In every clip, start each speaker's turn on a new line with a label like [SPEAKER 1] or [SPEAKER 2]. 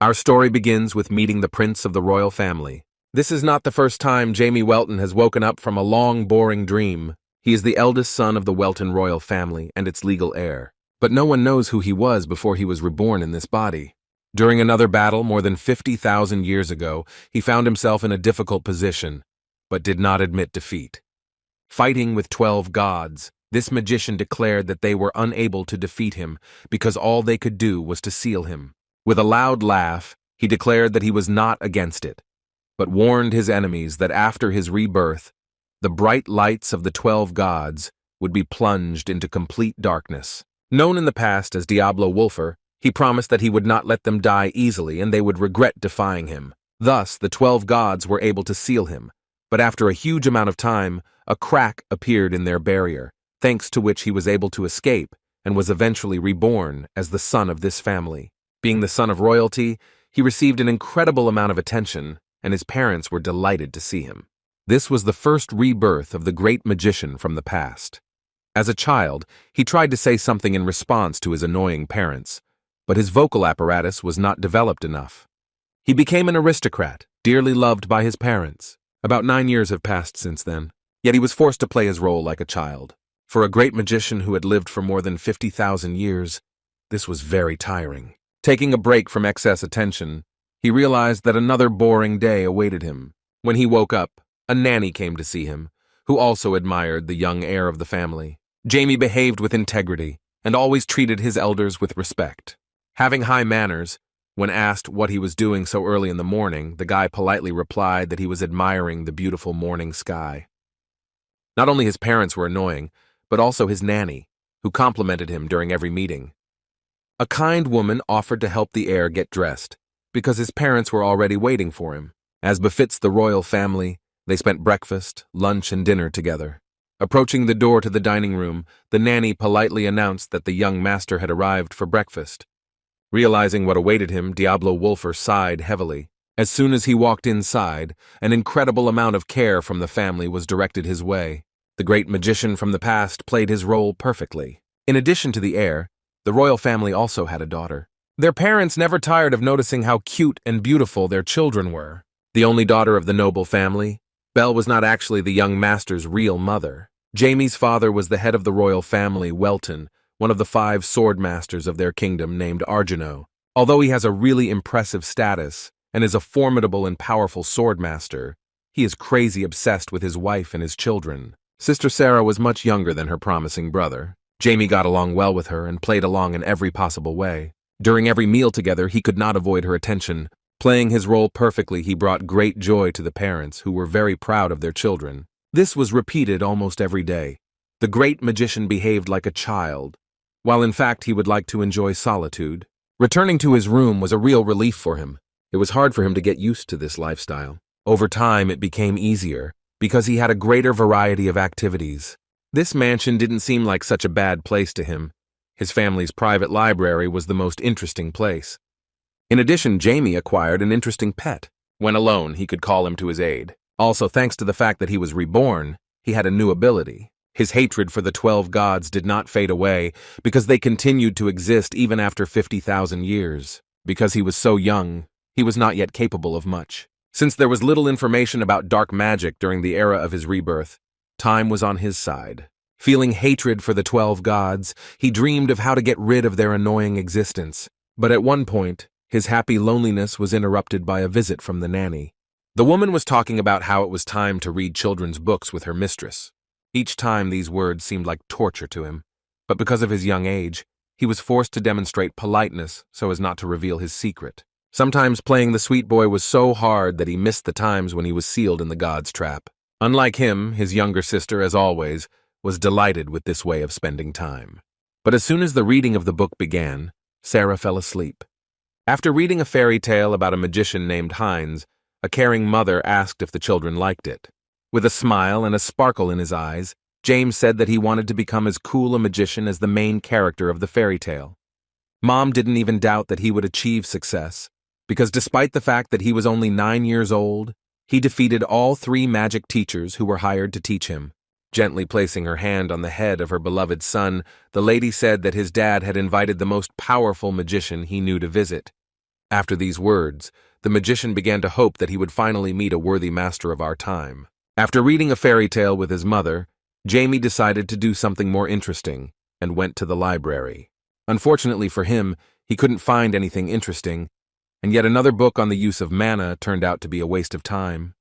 [SPEAKER 1] Our story begins with meeting the prince of the royal family. This is not the first time Jamie Welton has woken up from a long, boring dream. He is the eldest son of the Welton royal family and its legal heir. But no one knows who he was before he was reborn in this body. During another battle more than 50,000 years ago, he found himself in a difficult position, but did not admit defeat. Fighting with 12 gods, this magician declared that they were unable to defeat him because all they could do was to seal him. With a loud laugh, he declared that he was not against it, but warned his enemies that after his rebirth, the bright lights of the 12 gods would be plunged into complete darkness. Known in the past as Diablo Wolfer, he promised that he would not let them die easily and they would regret defying him. Thus, the 12 gods were able to seal him, but after a huge amount of time, a crack appeared in their barrier, thanks to which he was able to escape and was eventually reborn as the son of this family. Being the son of royalty, he received an incredible amount of attention, and his parents were delighted to see him. This was the first rebirth of the great magician from the past. As a child, he tried to say something in response to his annoying parents, but his vocal apparatus was not developed enough. He became an aristocrat, dearly loved by his parents. About 9 years have passed since then, yet he was forced to play his role like a child. For a great magician who had lived for more than 50,000 years, this was very tiring. Taking a break from excess attention, he realized that another boring day awaited him. When he woke up, a nanny came to see him, who also admired the young heir of the family. Jamie behaved with integrity and always treated his elders with respect. Having high manners, when asked what he was doing so early in the morning, the guy politely replied that he was admiring the beautiful morning sky. Not only his parents were annoying, but also his nanny, who complimented him during every meeting. A kind woman offered to help the heir get dressed, because his parents were already waiting for him. As befits the royal family, they spent breakfast, lunch, and dinner together. Approaching the door to the dining room, the nanny politely announced that the young master had arrived for breakfast. Realizing what awaited him, Diablo Wolfer sighed heavily. As soon as he walked inside, an incredible amount of care from the family was directed his way. The great magician from the past played his role perfectly. In addition to the heir, the royal family also had a daughter. Their parents never tired of noticing how cute and beautiful their children were. The only daughter of the noble family, Belle was not actually the young master's real mother. Jamie's father was the head of the royal family, Welton, one of the 5 swordmasters of their kingdom named Argino. Although he has a really impressive status and is a formidable and powerful swordmaster, he is crazy obsessed with his wife and his children. Sister Sarah was much younger than her promising brother. Jamie got along well with her and played along in every possible way. During every meal together, he could not avoid her attention. Playing his role perfectly, he brought great joy to the parents, who were very proud of their children. This was repeated almost every day. The great magician behaved like a child, while in fact he would like to enjoy solitude. Returning to his room was a real relief for him. It was hard for him to get used to this lifestyle. Over time, it became easier, because he had a greater variety of activities. This mansion didn't seem like such a bad place to him. His family's private library was the most interesting place. In addition, Jamie acquired an interesting pet. When alone, he could call him to his aid. Also, thanks to the fact that he was reborn, he had a new ability. His hatred for the 12 gods did not fade away because they continued to exist even after 50,000 years. Because he was so young, he was not yet capable of much. Since there was little information about dark magic during the era of his rebirth, time was on his side. Feeling hatred for the 12 gods, he dreamed of how to get rid of their annoying existence. But at one point, his happy loneliness was interrupted by a visit from the nanny. The woman was talking about how it was time to read children's books with her mistress. Each time these words seemed like torture to him, but because of his young age, he was forced to demonstrate politeness so as not to reveal his secret. Sometimes playing the sweet boy was so hard that he missed the times when he was sealed in the god's trap. Unlike him, his younger sister, as always, was delighted with this way of spending time. But as soon as the reading of the book began, Sarah fell asleep. After reading a fairy tale about a magician named Heinz, a caring mother asked if the children liked it. With a smile and a sparkle in his eyes, James said that he wanted to become as cool a magician as the main character of the fairy tale. Mom didn't even doubt that he would achieve success, because despite the fact that he was only 9 years old, he defeated all 3 magic teachers who were hired to teach him. Gently placing her hand on the head of her beloved son, the lady said that his dad had invited the most powerful magician he knew to visit. After these words, the magician began to hope that he would finally meet a worthy master of our time. After reading a fairy tale with his mother, Jamie decided to do something more interesting and went to the library. Unfortunately for him, he couldn't find anything interesting, and yet another book on the use of mana turned out to be a waste of time.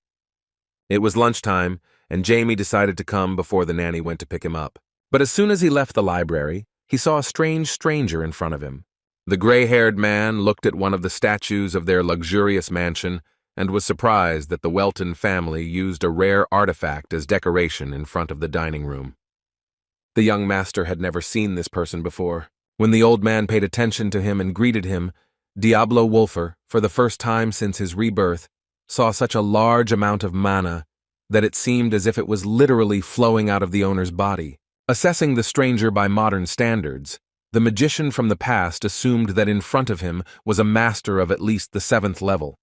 [SPEAKER 1] It was lunchtime, and Jamie decided to come before the nanny went to pick him up. But as soon as he left the library, he saw a strange stranger in front of him. The gray-haired man looked at one of the statues of their luxurious mansion and was surprised that the Welton family used a rare artifact as decoration in front of the dining room. The young master had never seen this person before. When the old man paid attention to him and greeted him, Diablo Wolfer, for the first time since his rebirth, saw such a large amount of mana that it seemed as if it was literally flowing out of the owner's body. Assessing the stranger by modern standards, the magician from the past assumed that in front of him was a master of at least the 7th level.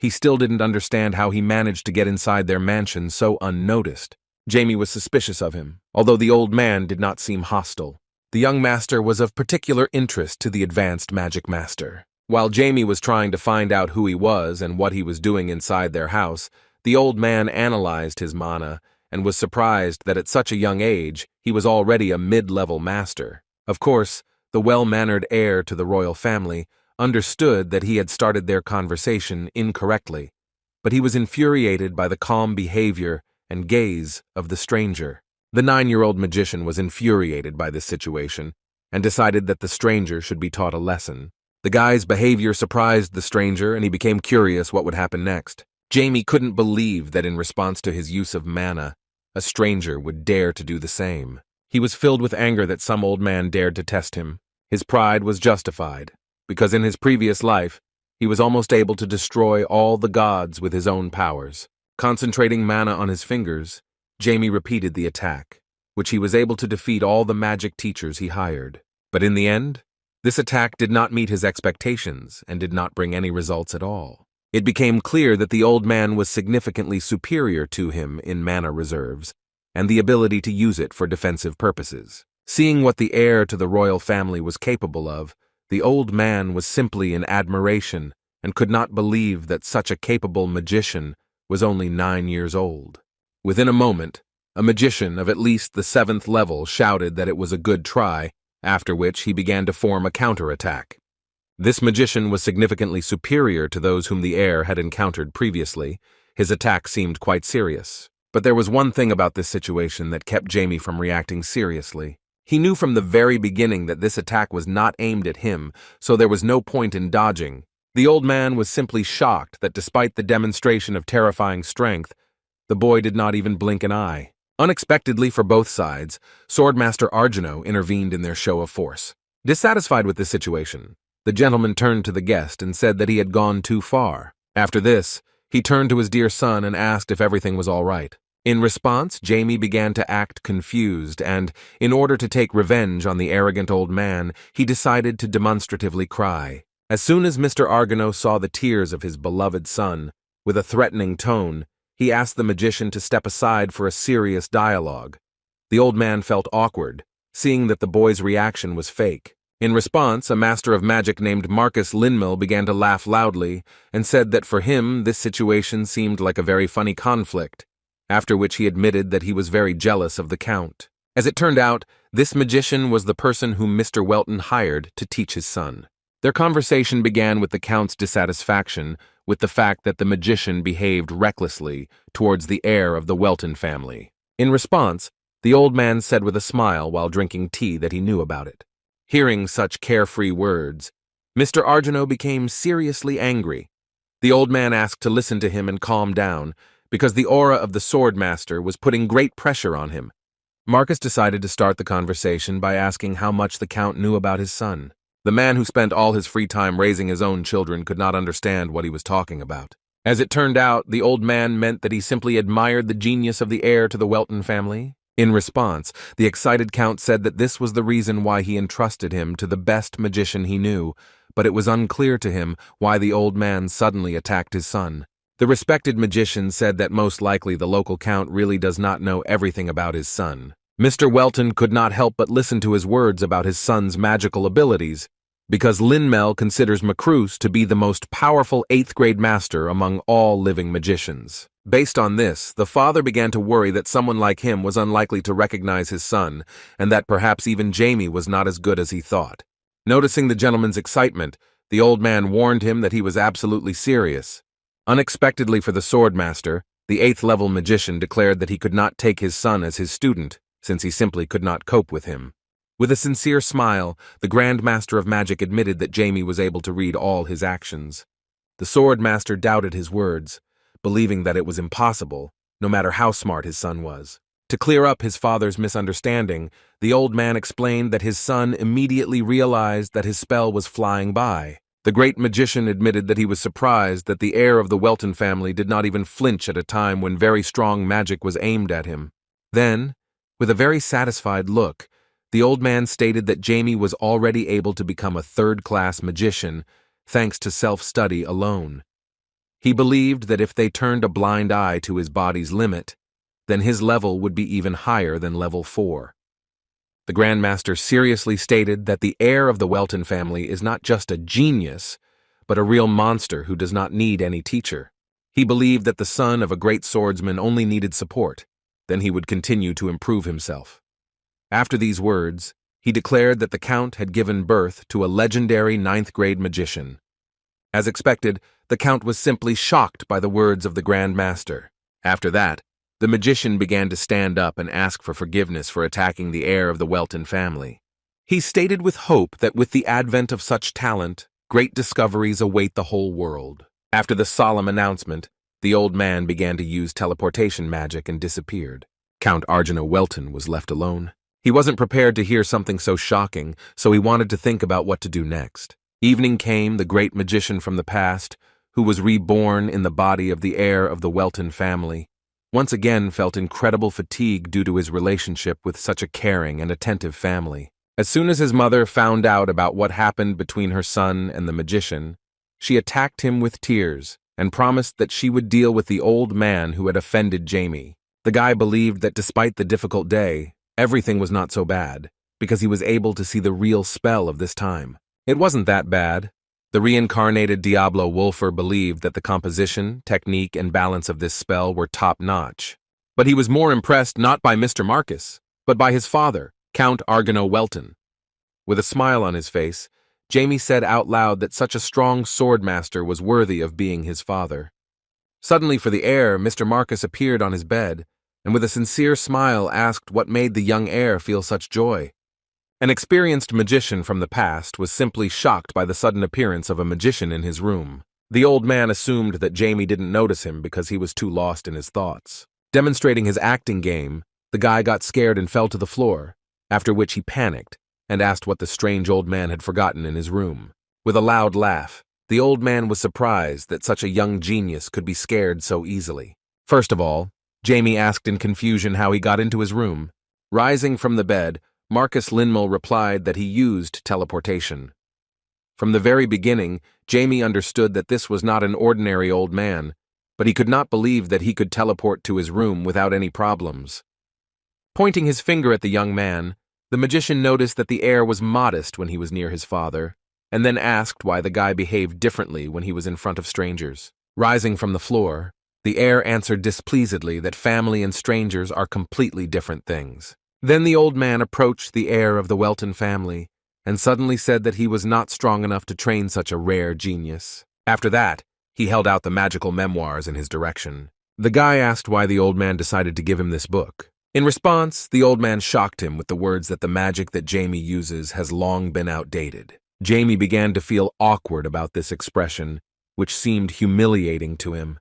[SPEAKER 1] He still didn't understand how he managed to get inside their mansion so unnoticed. Jamie was suspicious of him, although the old man did not seem hostile. The young master was of particular interest to the advanced magic master. While Jamie was trying to find out who he was and what he was doing inside their house, the old man analyzed his mana and was surprised that at such a young age he was already a mid-level master. Of course, the well-mannered heir to the royal family understood that he had started their conversation incorrectly, but he was infuriated by the calm behavior and gaze of the stranger. The 9-year-old magician was infuriated by this situation and decided that the stranger should be taught a lesson. The guy's behavior surprised the stranger and he became curious what would happen next. Jamie couldn't believe that in response to his use of mana, a stranger would dare to do the same. He was filled with anger that some old man dared to test him. His pride was justified, because in his previous life, he was almost able to destroy all the gods with his own powers. Concentrating mana on his fingers, Jamie repeated the attack, which he was able to defeat all the magic teachers he hired. But in the end, this attack did not meet his expectations and did not bring any results at all. It became clear that the old man was significantly superior to him in mana reserves and the ability to use it for defensive purposes. Seeing what the heir to the royal family was capable of, the old man was simply in admiration and could not believe that such a capable magician was only 9 years old. Within a moment, a magician of at least the 7th level shouted that it was a good try, after which he began to form a counterattack. This magician was significantly superior to those whom the heir had encountered previously. His attack seemed quite serious. But there was one thing about this situation that kept Jamie from reacting seriously. He knew from the very beginning that this attack was not aimed at him, so there was no point in dodging. The old man was simply shocked that despite the demonstration of terrifying strength, the boy did not even blink an eye. Unexpectedly for both sides, Swordmaster Argano intervened in their show of force. Dissatisfied with this situation, the gentleman turned to the guest and said that he had gone too far. After this, he turned to his dear son and asked if everything was all right. In response, Jamie began to act confused and, in order to take revenge on the arrogant old man, he decided to demonstratively cry. As soon as Mr. Argano saw the tears of his beloved son, with a threatening tone, he asked the magician to step aside for a serious dialogue. The old man felt awkward, seeing that the boy's reaction was fake. In response, a master of magic named Marcus Linmill began to laugh loudly and said that for him this situation seemed like a very funny conflict, after which he admitted that he was very jealous of the Count. As it turned out, this magician was the person whom Mr. Welton hired to teach his son. Their conversation began with the Count's dissatisfaction with the fact that the magician behaved recklessly towards the heir of the Welton family. In response, the old man said with a smile while drinking tea that he knew about it. Hearing such carefree words, Mr. Argano became seriously angry. The old man asked to listen to him and calm down, because the aura of the swordmaster was putting great pressure on him. Marcus decided to start the conversation by asking how much the Count knew about his son. The man who spent all his free time raising his own children could not understand what he was talking about. As it turned out, the old man meant that he simply admired the genius of the heir to the Welton family. In response, the excited Count said that this was the reason why he entrusted him to the best magician he knew, but it was unclear to him why the old man suddenly attacked his son. The respected magician said that most likely the local Count really does not know everything about his son. Mr. Welton could not help but listen to his words about his son's magical abilities. because Lin-Mel considers Macruz to be the most powerful 8th grade master among all living magicians. Based on this, the father began to worry that someone like him was unlikely to recognize his son, and that perhaps even Jamie was not as good as he thought. Noticing the gentleman's excitement, the old man warned him that he was absolutely serious. Unexpectedly for the swordmaster, the 8th level magician declared that he could not take his son as his student, since he simply could not cope with him. With a sincere smile, the Grand Master of Magic admitted that Jamie was able to read all his actions. The swordmaster doubted his words, believing that it was impossible, no matter how smart his son was. To clear up his father's misunderstanding, the old man explained that his son immediately realized that his spell was flying by. The great magician admitted that he was surprised that the heir of the Welton family did not even flinch at a time when very strong magic was aimed at him. Then, with a very satisfied look, the old man stated that Jamie was already able to become a third-class magician thanks to self-study alone. He believed that if they turned a blind eye to his body's limit, then his level would be even higher than level 4. The Grandmaster seriously stated that the heir of the Welton family is not just a genius, but a real monster who does not need any teacher. He believed that the son of a great swordsman only needed support, then he would continue to improve himself. After these words, he declared that the Count had given birth to a legendary 9th grade magician. As expected, the Count was simply shocked by the words of the Grand Master. After that, the magician began to stand up and ask for forgiveness for attacking the heir of the Welton family. He stated with hope that with the advent of such talent, great discoveries await the whole world. After the solemn announcement, the old man began to use teleportation magic and disappeared. Count Arjuna Welton was left alone. He wasn't prepared to hear something so shocking, so he wanted to think about what to do next. Evening came, the great magician from the past, who was reborn in the body of the heir of the Welton family, once again felt incredible fatigue due to his relationship with such a caring and attentive family. As soon as his mother found out about what happened between her son and the magician, she attacked him with tears and promised that she would deal with the old man who had offended Jamie. The guy believed that despite the difficult day, everything was not so bad, because he was able to see the real spell of this time. It wasn't that bad. The reincarnated Diablo Wolfer believed that the composition, technique, and balance of this spell were top-notch. But he was more impressed not by Mr. Marcus, but by his father, Count Arjuna Welton. With a smile on his face, Jamie said out loud that such a strong swordmaster was worthy of being his father. Suddenly for the heir, Mr. Marcus appeared on his bed, and with a sincere smile asked what made the young heir feel such joy. An experienced magician from the past was simply shocked by the sudden appearance of a magician in his room. The old man assumed that Jamie didn't notice him because he was too lost in his thoughts. Demonstrating his acting game, the guy got scared and fell to the floor, after which he panicked and asked what the strange old man had forgotten in his room. With a loud laugh, the old man was surprised that such a young genius could be scared so easily. First of all, Jamie asked in confusion how he got into his room. Rising from the bed, Marcus Lin-Mel replied that he used teleportation. From the very beginning, Jamie understood that this was not an ordinary old man, but he could not believe that he could teleport to his room without any problems. Pointing his finger at the young man, the magician noticed that the heir was modest when he was near his father, and then asked why the guy behaved differently when he was in front of strangers. Rising from the floor, the heir answered displeasedly that family and strangers are completely different things. Then the old man approached the heir of the Welton family and suddenly said that he was not strong enough to train such a rare genius. After that, he held out the magical memoirs in his direction. The guy asked why the old man decided to give him this book. In response, the old man shocked him with the words that the magic that Jamie uses has long been outdated. Jamie began to feel awkward about this expression, which seemed humiliating to him.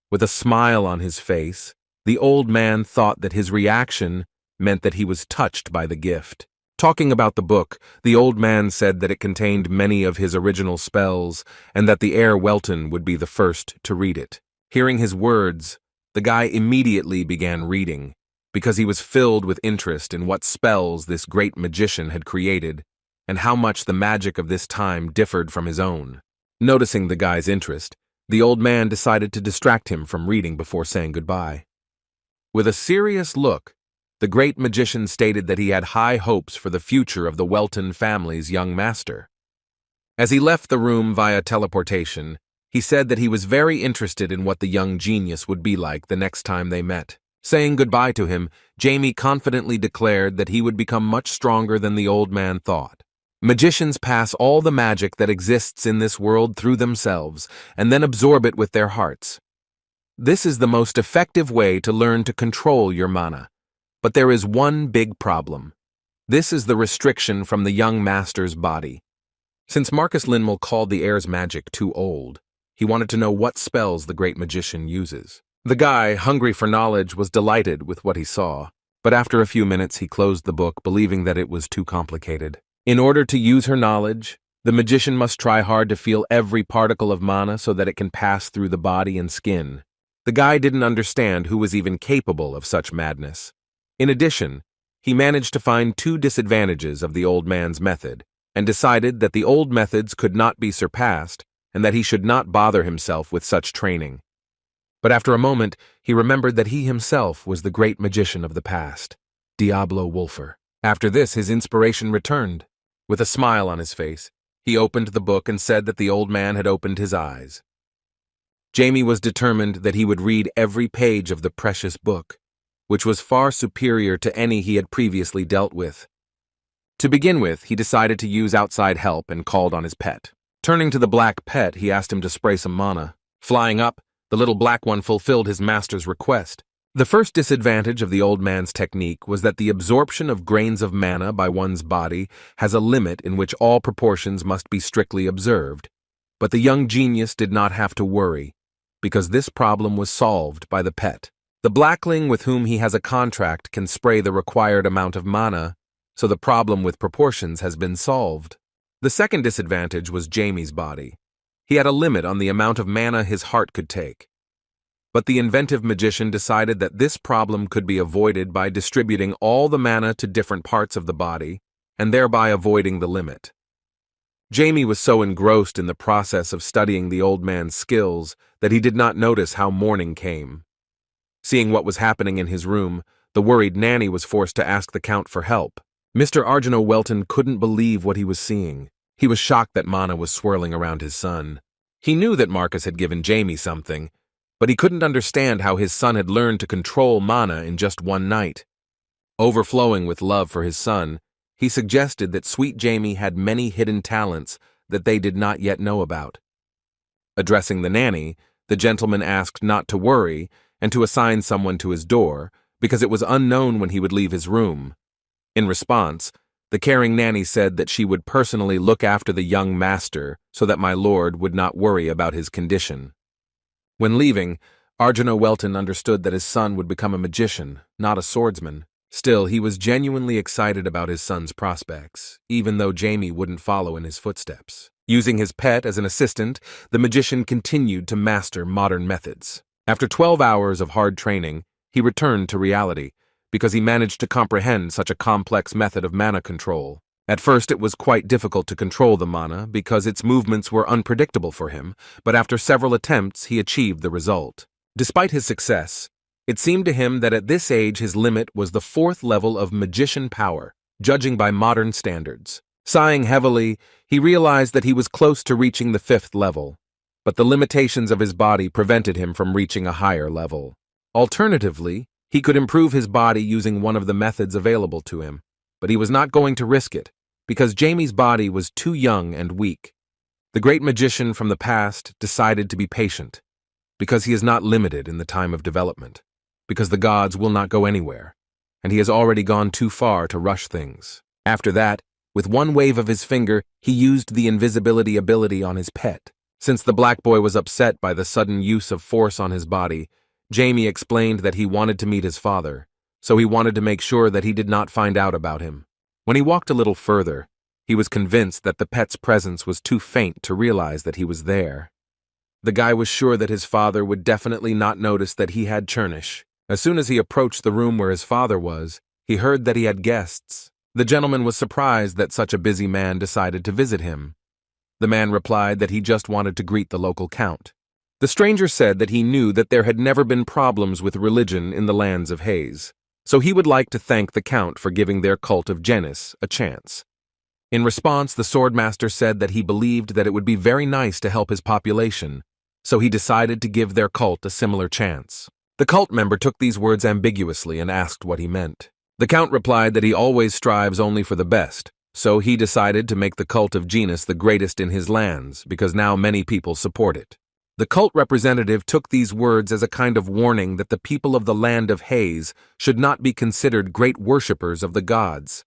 [SPEAKER 1] With a smile on his face, the old man thought that his reaction meant that he was touched by the gift. Talking about the book, the old man said that it contained many of his original spells and that the heir Welton would be the first to read it. Hearing his words, the guy immediately began reading, because he was filled with interest in what spells this great magician had created and how much the magic of this time differed from his own. Noticing the guy's interest, the old man decided to distract him from reading before saying goodbye. With a serious look, the great magician stated that he had high hopes for the future of the Welton family's young master. As he left the room via teleportation, he said that he was very interested in what the young genius would be like the next time they met. Saying goodbye to him, Jamie confidently declared that he would become much stronger than the old man thought. Magicians pass all the magic that exists in this world through themselves and then absorb it with their hearts. This is the most effective way to learn to control your mana. But there is one big problem. This is the restriction from the young master's body. Since Marcus Linmel called the heirs' magic too old, he wanted to know what spells the great magician uses. The guy, hungry for knowledge, was delighted with what he saw, but after a few minutes he closed the book, believing that it was too complicated. In order to use her knowledge, the magician must try hard to feel every particle of mana so that it can pass through the body and skin. The guy didn't understand who was even capable of such madness. In addition, he managed to find two disadvantages of the old man's method, and decided that the old methods could not be surpassed and that he should not bother himself with such training. But after a moment, he remembered that he himself was the great magician of the past, Diablo Wolfer. After this, his inspiration returned. With a smile on his face, he opened the book and said that the old man had opened his eyes. Jamie was determined that he would read every page of the precious book, which was far superior to any he had previously dealt with. To begin with, he decided to use outside help and called on his pet. Turning to the black pet, he asked him to spray some mana. Flying up, the little black one fulfilled his master's request. The first disadvantage of the old man's technique was that the absorption of grains of mana by one's body has a limit in which all proportions must be strictly observed. But the young genius did not have to worry, because this problem was solved by the pet. The blackling with whom he has a contract can spray the required amount of mana, so the problem with proportions has been solved. The second disadvantage was Jamie's body. He had a limit on the amount of mana his heart could take. But the inventive magician decided that this problem could be avoided by distributing all the mana to different parts of the body, and thereby avoiding the limit. Jamie was so engrossed in the process of studying the old man's skills that he did not notice how morning came. Seeing what was happening in his room, the worried nanny was forced to ask the count for help. Mr. Arjano Welton couldn't believe what he was seeing. He was shocked that mana was swirling around his son. He knew that Marcus had given Jamie something, but he couldn't understand how his son had learned to control mana in just one night. Overflowing with love for his son, he suggested that sweet Jamie had many hidden talents that they did not yet know about. Addressing the nanny, the gentleman asked not to worry and to assign someone to his door, because it was unknown when he would leave his room. In response, the caring nanny said that she would personally look after the young master so that my lord would not worry about his condition. When leaving, Arjano Welton understood that his son would become a magician, not a swordsman. Still, he was genuinely excited about his son's prospects, even though Jamie wouldn't follow in his footsteps. Using his pet as an assistant, the magician continued to master modern methods. After 12 hours of hard training, he returned to reality, because he managed to comprehend such a complex method of mana control. At first, it was quite difficult to control the mana because its movements were unpredictable for him, but after several attempts, he achieved the result. Despite his success, it seemed to him that at this age his limit was the 4th level of magician power, judging by modern standards. Sighing heavily, he realized that he was close to reaching the 5th level, but the limitations of his body prevented him from reaching a higher level. Alternatively, he could improve his body using one of the methods available to him, but he was not going to risk it, because Jamie's body was too young and weak. The great magician from the past decided to be patient, because he is not limited in the time of development, because the gods will not go anywhere, and he has already gone too far to rush things. After that, with one wave of his finger, he used the invisibility ability on his pet. Since the black boy was upset by the sudden use of force on his body, Jamie explained that he wanted to meet his father, so he wanted to make sure that he did not find out about him. When he walked a little further, he was convinced that the pet's presence was too faint to realize that he was there. The guy was sure that his father would definitely not notice that he had Churnish. As soon as he approached the room where his father was, he heard that he had guests. The gentleman was surprised that such a busy man decided to visit him. The man replied that he just wanted to greet the local count. The stranger said that he knew that there had never been problems with religion in the lands of Heirs, so he would like to thank the count for giving their cult of Genis a chance. In response, the swordmaster said that he believed that it would be very nice to help his population, so he decided to give their cult a similar chance. The cult member took these words ambiguously and asked what he meant. The count replied that he always strives only for the best, so he decided to make the cult of Genus the greatest in his lands because now many people support it. The cult representative took these words as a kind of warning that the people of the land of Heirs should not be considered great worshippers of the gods.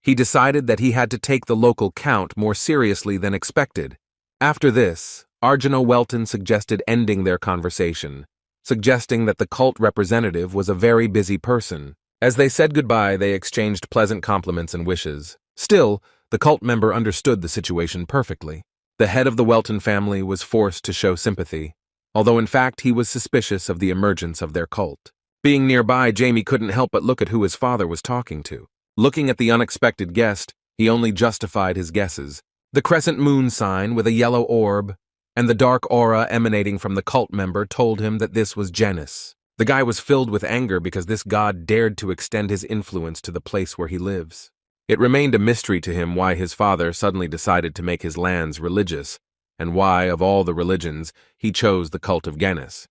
[SPEAKER 1] He decided that he had to take the local count more seriously than expected. After this, Arjuna Welton suggested ending their conversation, suggesting that the cult representative was a very busy person. As they said goodbye, they exchanged pleasant compliments and wishes. Still, the cult member understood the situation perfectly. The head of the Welton family was forced to show sympathy, although in fact he was suspicious of the emergence of their cult. Being nearby, Jamie couldn't help but look at who his father was talking to. Looking at the unexpected guest, he only justified his guesses. The crescent moon sign with a yellow orb and the dark aura emanating from the cult member told him that this was Janus. The guy was filled with anger because this god dared to extend his influence to the place where he lives. It remained a mystery to him why his father suddenly decided to make his lands religious, and why, of all the religions, he chose the cult of Janus.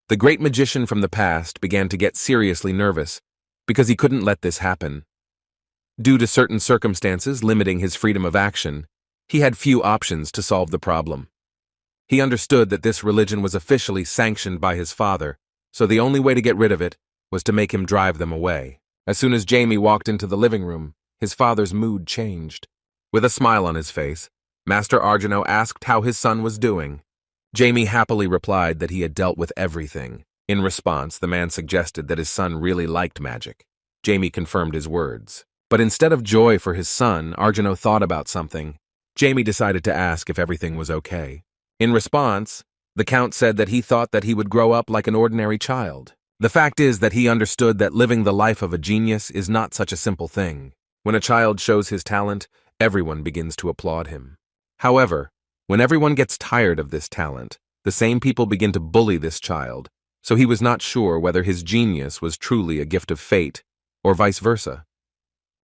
[SPEAKER 1] The great magician from the past began to get seriously nervous, because he couldn't let this happen. Due to certain circumstances limiting his freedom of action, he had few options to solve the problem. He understood that this religion was officially sanctioned by his father, so the only way to get rid of it was to make him drive them away. As soon as Jamie walked into the living room, his father's mood changed. With a smile on his face, Master Arjuna asked how his son was doing. Jamie happily replied that he had dealt with everything. In response, the man suggested that his son really liked magic. Jamie confirmed his words. But instead of joy for his son, Arjuna thought about something. Jamie decided to ask if everything was okay. In response, the count said that he thought that he would grow up like an ordinary child. The fact is that he understood that living the life of a genius is not such a simple thing. When a child shows his talent, everyone begins to applaud him. However, when everyone gets tired of this talent, the same people begin to bully this child, so he was not sure whether his genius was truly a gift of fate, or vice versa.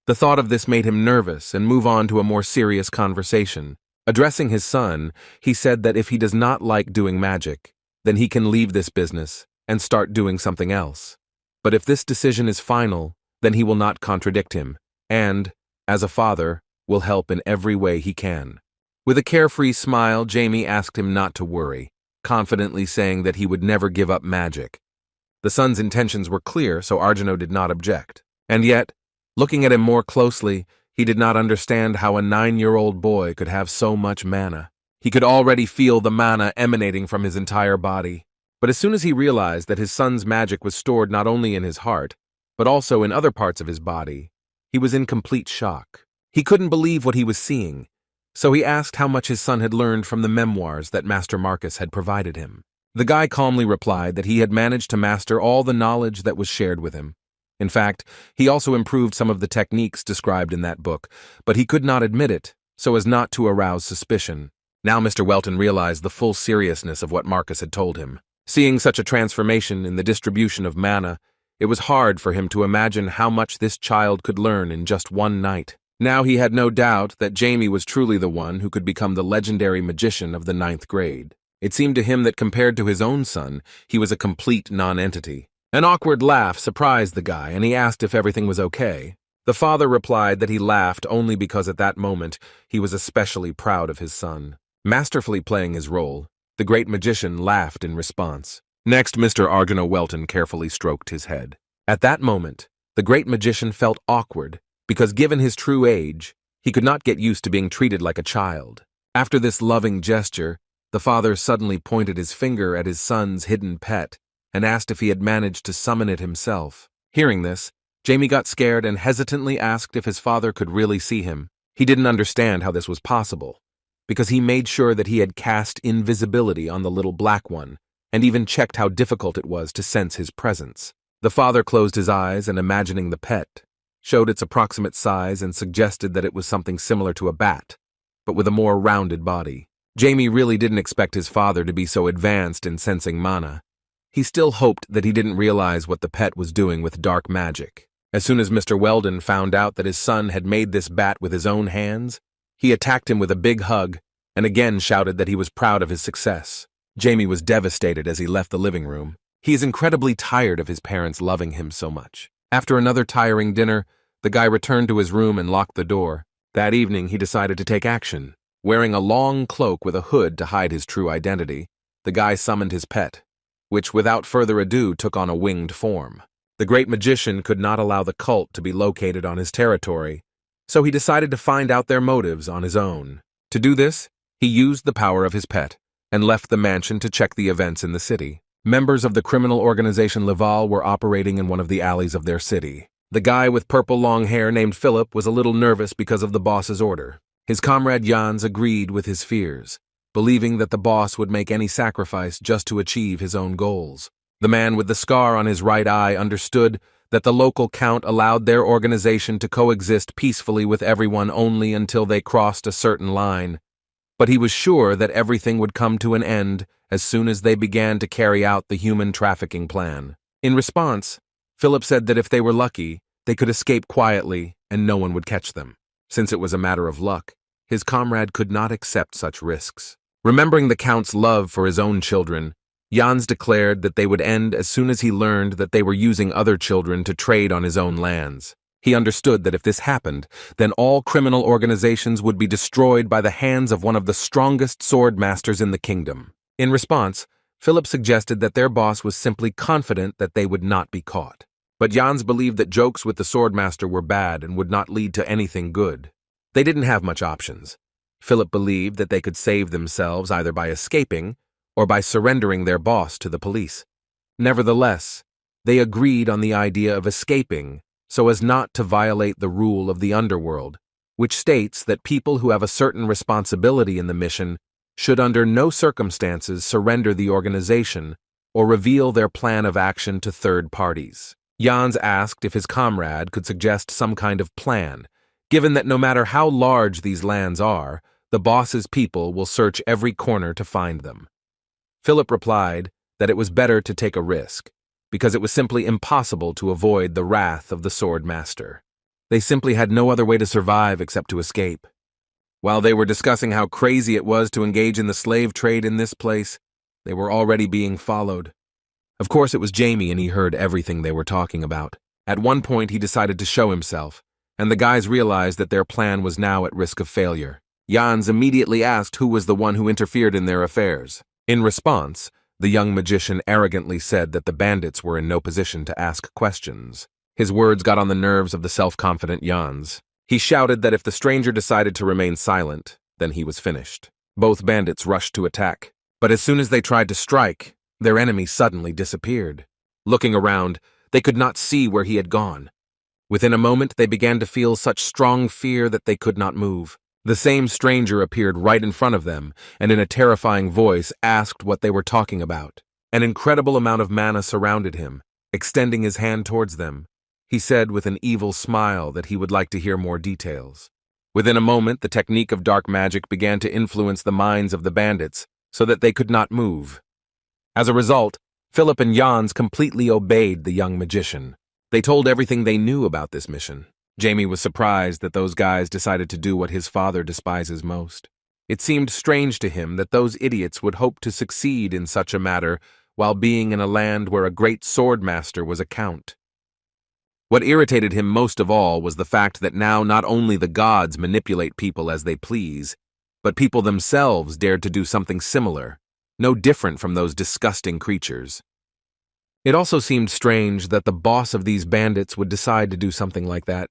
[SPEAKER 1] The thought of this made him nervous and move on to a more serious conversation. Addressing his son, he said that if he does not like doing magic, then he can leave this business and start doing something else. But if this decision is final, then he will not contradict him, and, as a father, will help in every way he can. With a carefree smile, Jamie asked him not to worry, confidently saying that he would never give up magic. The son's intentions were clear, so Arjuna did not object. And yet, looking at him more closely, he did not understand how a 9-year-old boy could have so much mana. He could already feel the mana emanating from his entire body. But as soon as he realized that his son's magic was stored not only in his heart, but also in other parts of his body, he was in complete shock. He couldn't believe what he was seeing, so he asked how much his son had learned from the memoirs that Master Marcus had provided him. The guy calmly replied that he had managed to master all the knowledge that was shared with him. In fact, he also improved some of the techniques described in that book, but he could not admit it, so as not to arouse suspicion. Now Mr. Welton realized the full seriousness of what Marcus had told him. Seeing such a transformation in the distribution of mana, it was hard for him to imagine how much this child could learn in just one night. Now he had no doubt that Jamie was truly the one who could become the legendary magician of the 9th grade. It seemed to him that compared to his own son, he was a complete non-entity. An awkward laugh surprised the guy, and he asked if everything was okay. The father replied that he laughed only because at that moment he was especially proud of his son. Masterfully playing his role, the great magician laughed in response. Next, Mr. Arjuna Welton carefully stroked his head. At that moment, the great magician felt awkward because given his true age, he could not get used to being treated like a child. After this loving gesture, the father suddenly pointed his finger at his son's hidden pet and asked if he had managed to summon it himself. Hearing this, Jamie got scared and hesitantly asked if his father could really see him. He didn't understand how this was possible, because he made sure that he had cast invisibility on the little black one, and even checked how difficult it was to sense his presence. The father closed his eyes and, imagining the pet, showed its approximate size and suggested that it was something similar to a bat, but with a more rounded body. Jamie really didn't expect his father to be so advanced in sensing mana. He still hoped that he didn't realize what the pet was doing with dark magic. As soon as Mr. Weldon found out that his son had made this bat with his own hands, He attacked him with a big hug and again shouted that he was proud of his success. Jamie was devastated as he left the living room. He is incredibly tired of his parents loving him so much. After another tiring dinner, the guy returned to his room and locked the door. That evening, he decided to take action. Wearing a long cloak with a hood to hide his true identity, the guy summoned his pet, which without further ado took on a winged form. The great magician could not allow the cult to be located on his territory, so he decided to find out their motives on his own. To do this, he used the power of his pet and left the mansion to check the events in the city. Members of the criminal organization Laval were operating in one of the alleys of their city. The guy with purple long hair named Philip was a little nervous because of the boss's order. His comrade Jans agreed with his fears, believing that the boss would make any sacrifice just to achieve his own goals. The man with the scar on his right eye understood that the local count allowed their organization to coexist peacefully with everyone only until they crossed a certain line, but he was sure that everything would come to an end as soon as they began to carry out the human trafficking plan. In response, Philip said that if they were lucky, they could escape quietly and no one would catch them. Since it was a matter of luck, his comrade could not accept such risks. Remembering the Count's love for his own children, Jans declared that they would end as soon as he learned that they were using other children to trade on his own lands. He understood that if this happened, then all criminal organizations would be destroyed by the hands of one of the strongest swordmasters in the kingdom. In response, Philip suggested that their boss was simply confident that they would not be caught. But Jans believed that jokes with the swordmaster were bad and would not lead to anything good. They didn't have much options. Philip believed that they could save themselves either by escaping or by surrendering their boss to the police. Nevertheless, they agreed on the idea of escaping so as not to violate the rule of the underworld, which states that people who have a certain responsibility in the mission should under no circumstances surrender the organization or reveal their plan of action to third parties. Jans asked if his comrade could suggest some kind of plan, given that no matter how large these lands are, the boss's people will search every corner to find them. Philip replied that it was better to take a risk, because it was simply impossible to avoid the wrath of the swordmaster. They simply had no other way to survive except to escape. While they were discussing how crazy it was to engage in the slave trade in this place, they were already being followed. Of course, it was Jamie, and he heard everything they were talking about. At one point, he decided to show himself, and the guys realized that their plan was now at risk of failure. Jans immediately asked who was the one who interfered in their affairs. In response, the young magician arrogantly said that the bandits were in no position to ask questions. His words got on the nerves of the self-confident Jans. He shouted that if the stranger decided to remain silent, then he was finished. Both bandits rushed to attack, but as soon as they tried to strike, their enemy suddenly disappeared. Looking around, they could not see where he had gone. Within a moment, they began to feel such strong fear that they could not move. The same stranger appeared right in front of them, and in a terrifying voice asked what they were talking about. An incredible amount of mana surrounded him. Extending his hand towards them, he said with an evil smile that he would like to hear more details. Within a moment, the technique of dark magic began to influence the minds of the bandits so that they could not move. As a result, Philip and Jans completely obeyed the young magician. They told everything they knew about this mission. Jamie was surprised that those guys decided to do what his father despises most. It seemed strange to him that those idiots would hope to succeed in such a matter while being in a land where a great swordmaster was a count. What irritated him most of all was the fact that now not only the gods manipulate people as they please, but people themselves dared to do something similar, no different from those disgusting creatures. It also seemed strange that the boss of these bandits would decide to do something like that,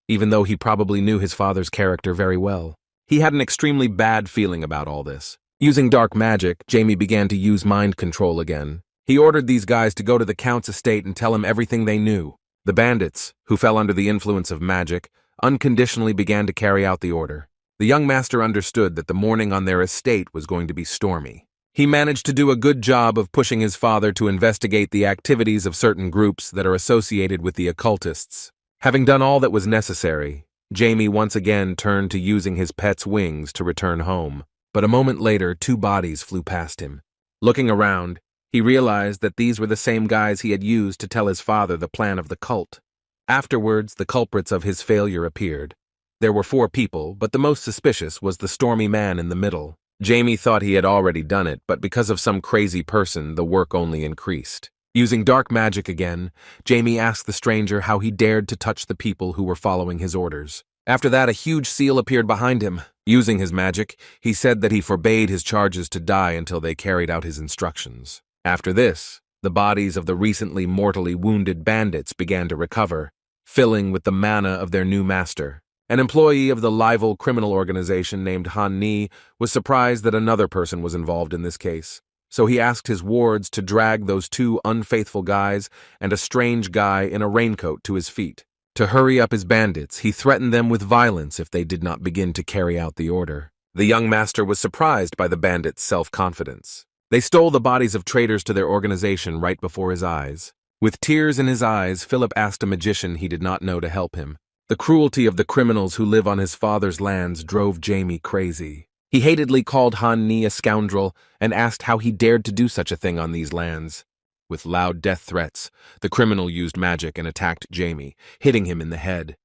[SPEAKER 1] even though he probably knew his father's character very well. He had an extremely bad feeling about all this. Using dark magic, Jamie began to use mind control again. He ordered these guys to go to the Count's estate and tell him everything they knew. The bandits, who fell under the influence of magic, unconditionally began to carry out the order. The young master understood that the morning on their estate was going to be stormy. He managed to do a good job of pushing his father to investigate the activities of certain groups that are associated with the occultists. Having done all that was necessary, Jamie once again turned to using his pet's wings to return home. But a moment later, 2 bodies flew past him. Looking around, he realized that these were the same guys he had used to tell his father the plan of the cult. Afterwards, the culprits of his failure appeared. There were 4 people, but the most suspicious was the stormy man in the middle. Jamie thought he had already done it, but because of some crazy person, the work only increased. Using dark magic again, Jamie asked the stranger how he dared to touch the people who were following his orders. After that, a huge seal appeared behind him. Using his magic, he said that he forbade his charges to die until they carried out his instructions. After this, the bodies of the recently mortally wounded bandits began to recover, filling with the mana of their new master. An employee of the rival criminal organization named Han Ni was surprised that another person was involved in this case, so he asked his wards to drag those 2 unfaithful guys and a strange guy in a raincoat to his feet. To hurry up his bandits, he threatened them with violence if they did not begin to carry out the order. The young master was surprised by the bandits' self-confidence. They stole the bodies of traitors to their organization right before his eyes. With tears in his eyes, Philip asked a magician he did not know to help him. The cruelty of the criminals who live on his father's lands drove Jamie crazy. He hatedly called Han Ni a scoundrel and asked how he dared to do such a thing on these lands. With loud death threats, the criminal used magic and attacked Jamie, hitting him in the head.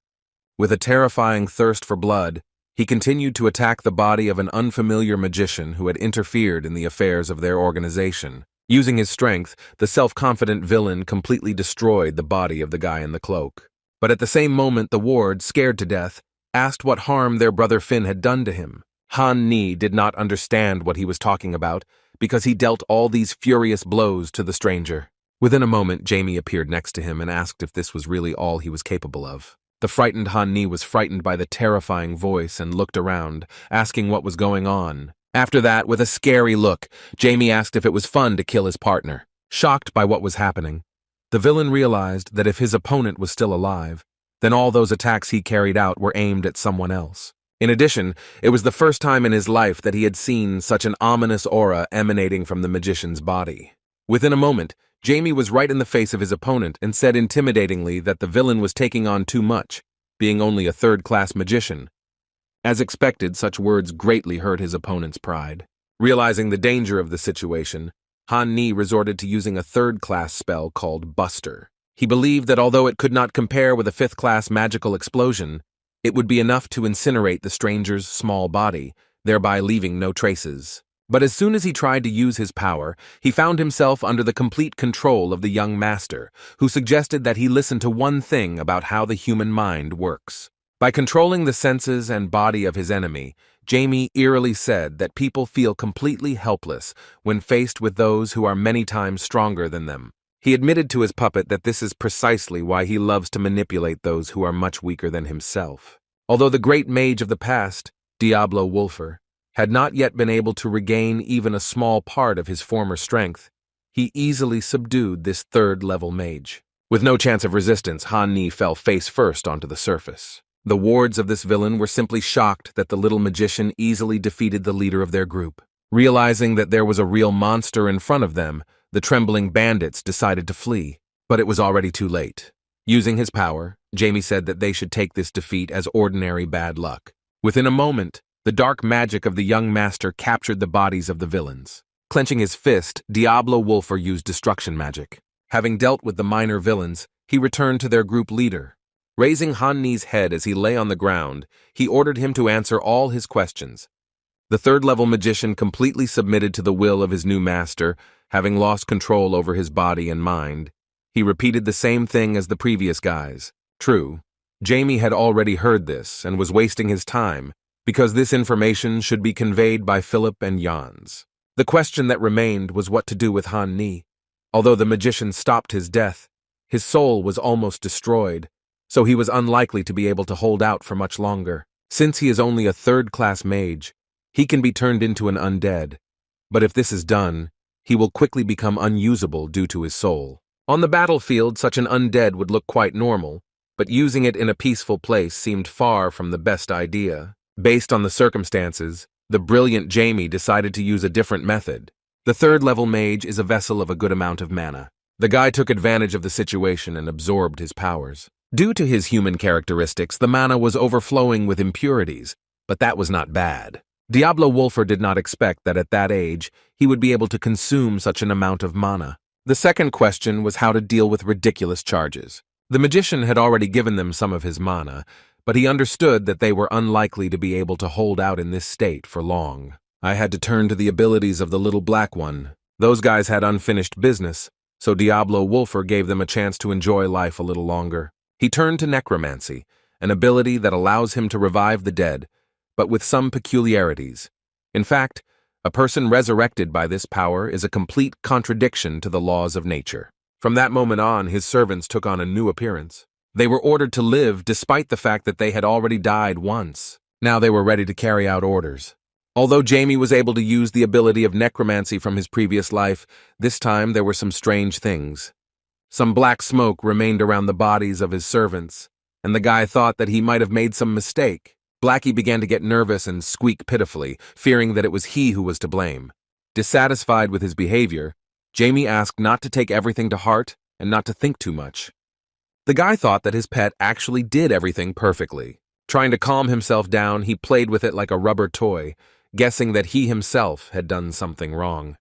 [SPEAKER 1] With a terrifying thirst for blood, he continued to attack the body of an unfamiliar magician who had interfered in the affairs of their organization. Using his strength, the self-confident villain completely destroyed the body of the guy in the cloak. But at the same moment, the ward, scared to death, asked what harm their brother Finn had done to him. Han Ni did not understand what he was talking about because he dealt all these furious blows to the stranger. Within a moment, Jamie appeared next to him and asked if this was really all he was capable of. The frightened Han Ni was frightened by the terrifying voice and looked around, asking what was going on. After that, with a scary look, Jamie asked if it was fun to kill his partner. Shocked by what was happening, the villain realized that if his opponent was still alive, then all those attacks he carried out were aimed at someone else. In addition, it was the first time in his life that he had seen such an ominous aura emanating from the magician's body. Within a moment, Jamie was right in the face of his opponent and said intimidatingly that the villain was taking on too much, being only a third-class magician. As expected, such words greatly hurt his opponent's pride. Realizing the danger of the situation, Han Ni resorted to using a third-class spell called Buster. He believed that although it could not compare with a fifth-class magical explosion, it would be enough to incinerate the stranger's small body, thereby leaving no traces. But as soon as he tried to use his power, he found himself under the complete control of the young master, who suggested that he listen to one thing about how the human mind works. By controlling the senses and body of his enemy, Jamie eerily said that people feel completely helpless when faced with those who are many times stronger than them. He admitted to his puppet that this is precisely why he loves to manipulate those who are much weaker than himself. Although the great mage of the past, Diablo Wolfer, had not yet been able to regain even a small part of his former strength, he easily subdued this third-level mage. With no chance of resistance, Han Ni fell face first onto the surface. The wards of this villain were simply shocked that the little magician easily defeated the leader of their group. Realizing that there was a real monster in front of them, the trembling bandits decided to flee, but it was already too late. Using his power, Jamie said that they should take this defeat as ordinary bad luck. Within a moment, the dark magic of the young master captured the bodies of the villains. Clenching his fist, Diablo Wolfer used destruction magic. Having dealt with the minor villains, he returned to their group leader. Raising Han Ni's head as he lay on the ground, he ordered him to answer all his questions. The third-level magician completely submitted to the will of his new master, having lost control over his body and mind. He repeated the same thing as the previous guys. True, Jamie had already heard this and was wasting his time, because this information should be conveyed by Philip and Jans. The question that remained was what to do with Han Ni. Although the magician stopped his death, his soul was almost destroyed, so he was unlikely to be able to hold out for much longer. Since he is only a third-class mage, he can be turned into an undead. But if this is done, he will quickly become unusable due to his soul. On the battlefield, such an undead would look quite normal, but using it in a peaceful place seemed far from the best idea. Based on the circumstances, the brilliant Jamie decided to use a different method. The third-level mage is a vessel of a good amount of mana. The guy took advantage of the situation and absorbed his powers. Due to his human characteristics, the mana was overflowing with impurities, but that was not bad. Diablo Wolfer did not expect that at that age, he would be able to consume such an amount of mana. The second question was how to deal with ridiculous charges. The magician had already given them some of his mana, but he understood that they were unlikely to be able to hold out in this state for long. I had to turn to the abilities of the little black one. Those guys had unfinished business, so Diablo Wolfer gave them a chance to enjoy life a little longer. He turned to necromancy, an ability that allows him to revive the dead, but with some peculiarities. In fact, a person resurrected by this power is a complete contradiction to the laws of nature. From that moment on, his servants took on a new appearance. They were ordered to live despite the fact that they had already died once. Now they were ready to carry out orders. Although Jamie was able to use the ability of necromancy from his previous life, this time there were some strange things. Some black smoke remained around the bodies of his servants, and the guy thought that he might have made some mistake. Blackie began to get nervous and squeak pitifully, fearing that it was he who was to blame. Dissatisfied with his behavior, Jamie asked not to take everything to heart and not to think too much. The guy thought that his pet actually did everything perfectly. Trying to calm himself down, he played with it like a rubber toy, guessing that he himself had done something wrong.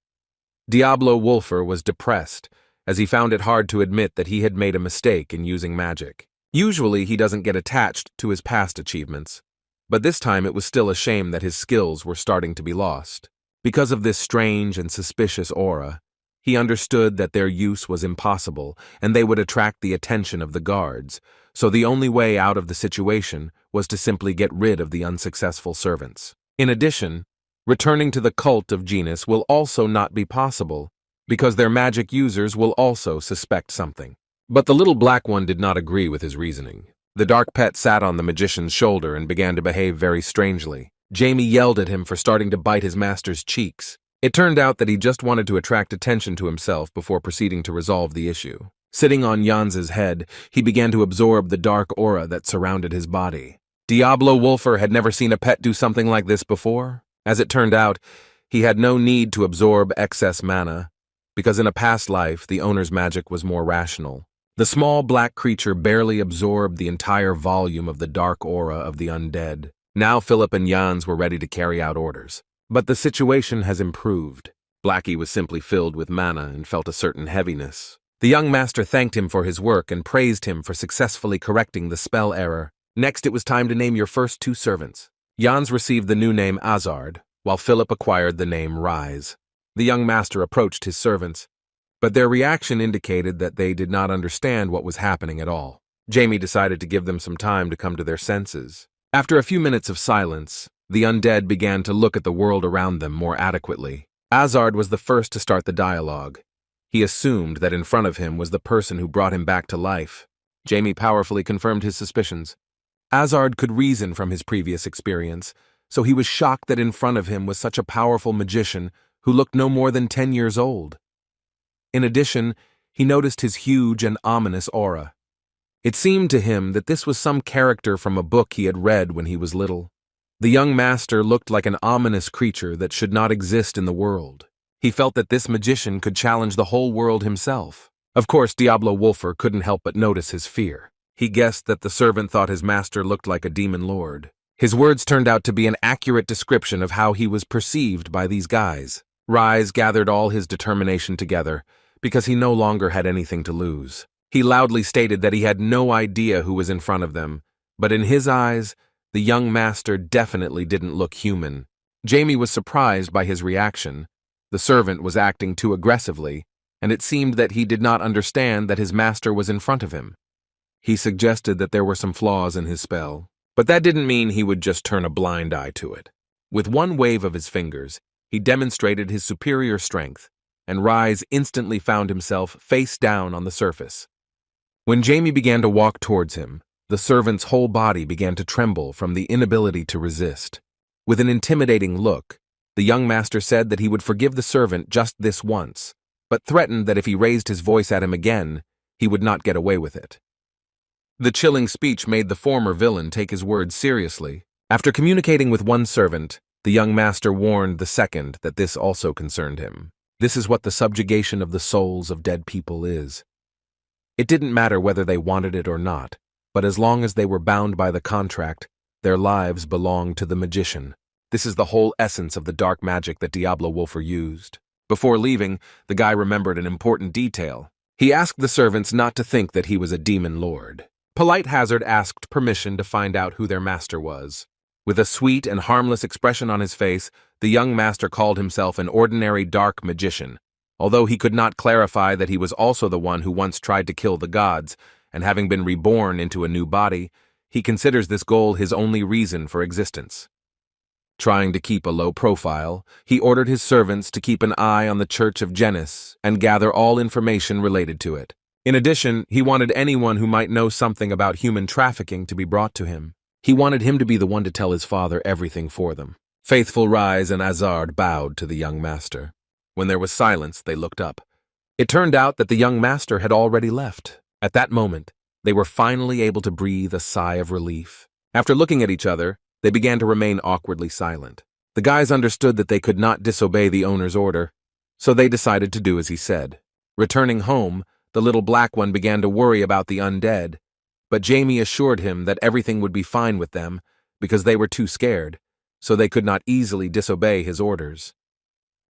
[SPEAKER 1] Diablo Wolfer was depressed, as he found it hard to admit that he had made a mistake in using magic. Usually he doesn't get attached to his past achievements, but this time it was still a shame that his skills were starting to be lost. Because of this strange and suspicious aura, he understood that their use was impossible and they would attract the attention of the guards, so the only way out of the situation was to simply get rid of the unsuccessful servants. In addition, returning to the cult of Genus will also not be possible, because their magic users will also suspect something. But the little black one did not agree with his reasoning. The dark pet sat on the magician's shoulder and began to behave very strangely. Jamie yelled at him for starting to bite his master's cheeks. It turned out that he just wanted to attract attention to himself before proceeding to resolve the issue. Sitting on Janz's head, he began to absorb the dark aura that surrounded his body. Diablo Wolfer had never seen a pet do something like this before. As it turned out, he had no need to absorb excess mana, because in a past life, the owner's magic was more rational. The small black creature barely absorbed the entire volume of the dark aura of the undead. Now Philip and Jans were ready to carry out orders. But the situation has improved. Blackie was simply filled with mana and felt a certain heaviness. The young master thanked him for his work and praised him for successfully correcting the spell error. Next, it was time to name your first two servants. Jans received the new name Azard, while Philip acquired the name Rise. The young master approached his servants, but their reaction indicated that they did not understand what was happening at all. Jamie decided to give them some time to come to their senses. After a few minutes of silence, the undead began to look at the world around them more adequately. Azard was the first to start the dialogue. He assumed that in front of him was the person who brought him back to life. Jamie powerfully confirmed his suspicions. Azard could reason from his previous experience, so he was shocked that in front of him was such a powerful magician who looked no more than 10 years old. In addition, he noticed his huge and ominous aura. It seemed to him that this was some character from a book he had read when he was little. The young master looked like an ominous creature that should not exist in the world. He felt that this magician could challenge the whole world himself. Of course, Diablo Wolfer couldn't help but notice his fear. He guessed that the servant thought his master looked like a demon lord. His words turned out to be an accurate description of how he was perceived by these guys. Rise gathered all his determination together, because he no longer had anything to lose. He loudly stated that he had no idea who was in front of them, but in his eyes, the young master definitely didn't look human. Jamie was surprised by his reaction. The servant was acting too aggressively, and it seemed that he did not understand that his master was in front of him. He suggested that there were some flaws in his spell, but that didn't mean he would just turn a blind eye to it. With one wave of his fingers, he demonstrated his superior strength, and Rise instantly found himself face down on the surface. When Jamie began to walk towards him, the servant's whole body began to tremble from the inability to resist. With an intimidating look, the young master said that he would forgive the servant just this once, but threatened that if he raised his voice at him again, he would not get away with it. The chilling speech made the former villain take his words seriously. After communicating with one servant, the young master warned the second that this also concerned him. This is what the subjugation of the souls of dead people is. It didn't matter whether they wanted it or not, but as long as they were bound by the contract, their lives belonged to the magician. This is the whole essence of the dark magic that Diablo Wolfer used. Before leaving, the guy remembered an important detail. He asked the servants not to think that he was a demon lord. Polite Hazard asked permission to find out who their master was. With a sweet and harmless expression on his face, the young master called himself an ordinary dark magician, although he could not clarify that he was also the one who once tried to kill the gods, and having been reborn into a new body, he considers this goal his only reason for existence. Trying to keep a low profile, he ordered his servants to keep an eye on the Church of Genis and gather all information related to it. In addition, he wanted anyone who might know something about human trafficking to be brought to him. He wanted him to be the one to tell his father everything for them. Faithful Rise and Azard bowed to the young master. When there was silence, they looked up. It turned out that the young master had already left. At that moment, they were finally able to breathe a sigh of relief. After looking at each other, they began to remain awkwardly silent. The guys understood that they could not disobey the owner's order, so they decided to do as he said. Returning home, the little black one began to worry about the undead, but Jamie assured him that everything would be fine with them because they were too scared, so they could not easily disobey his orders.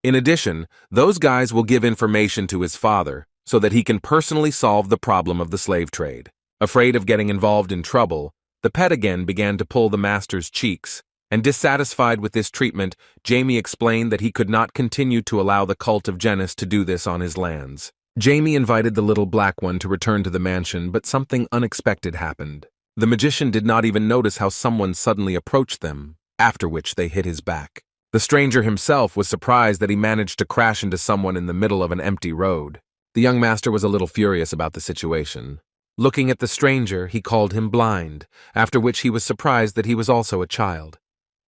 [SPEAKER 1] In addition, those guys will give information to his father so that he can personally solve the problem of the slave trade. Afraid of getting involved in trouble, the pet again began to pull the master's cheeks, and dissatisfied with this treatment, Jamie explained that he could not continue to allow the cult of Genis to do this on his lands. Jamie invited the little black one to return to the mansion, but something unexpected happened. The magician did not even notice how someone suddenly approached them, after which they hit his back. The stranger himself was surprised that he managed to crash into someone in the middle of an empty road. The young master was a little furious about the situation. Looking at the stranger, he called him blind, after which he was surprised that he was also a child.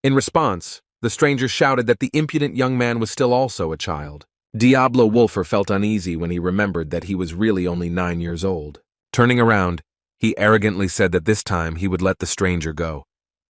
[SPEAKER 1] In response, the stranger shouted that the impudent young man was still also a child. Diablo Wolfer felt uneasy when he remembered that he was really only 9 years old. Turning around, he arrogantly said that this time he would let the stranger go,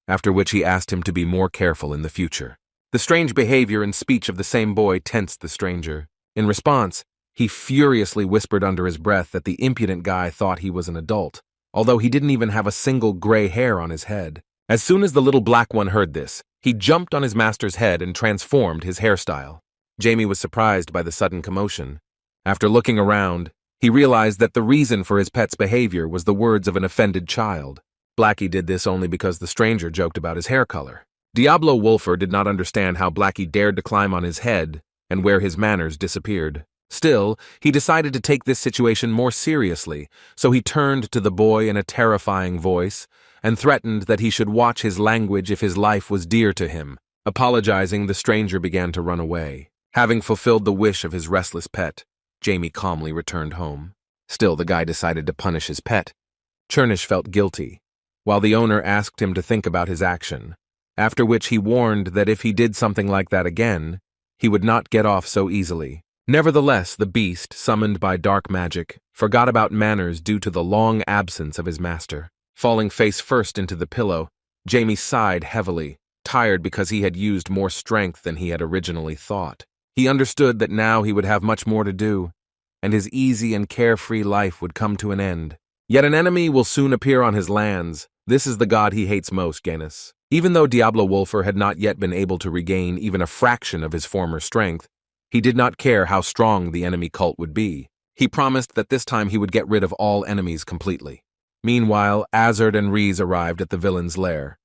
[SPEAKER 1] after which he asked him to be more careful in the future. The strange behavior and speech of the same boy tensed the stranger. In response, he furiously whispered under his breath that the impudent guy thought he was an adult, although he didn't even have a single gray hair on his head. As soon as the little black one heard this, he jumped on his master's head and transformed his hairstyle. Jamie was surprised by the sudden commotion. After looking around, he realized that the reason for his pet's behavior was the words of an offended child. Blackie did this only because the stranger joked about his hair color. Diablo Wolfer did not understand how Blackie dared to climb on his head and where his manners disappeared. Still, he decided to take this situation more seriously, so he turned to the boy in a terrifying voice and threatened that he should watch his language if his life was dear to him. Apologizing, the stranger began to run away. Having fulfilled the wish of his restless pet, Jamie calmly returned home. Still, the guy decided to punish his pet. Chernish felt guilty, while the owner asked him to think about his action, after which he warned that if he did something like that again, he would not get off so easily. Nevertheless, the beast, summoned by dark magic, forgot about manners due to the long absence of his master. Falling face first into the pillow, Jamie sighed heavily, tired because he had used more strength than he had originally thought. He understood that now he would have much more to do, and his easy and carefree life would come to an end. Yet an enemy will soon appear on his lands. This is the god he hates most, Genis. Even though Diablo Wolfer had not yet been able to regain even a fraction of his former strength, he did not care how strong the enemy cult would be. He promised that this time he would get rid of all enemies completely. Meanwhile, Azard and Rees arrived at the villain's lair.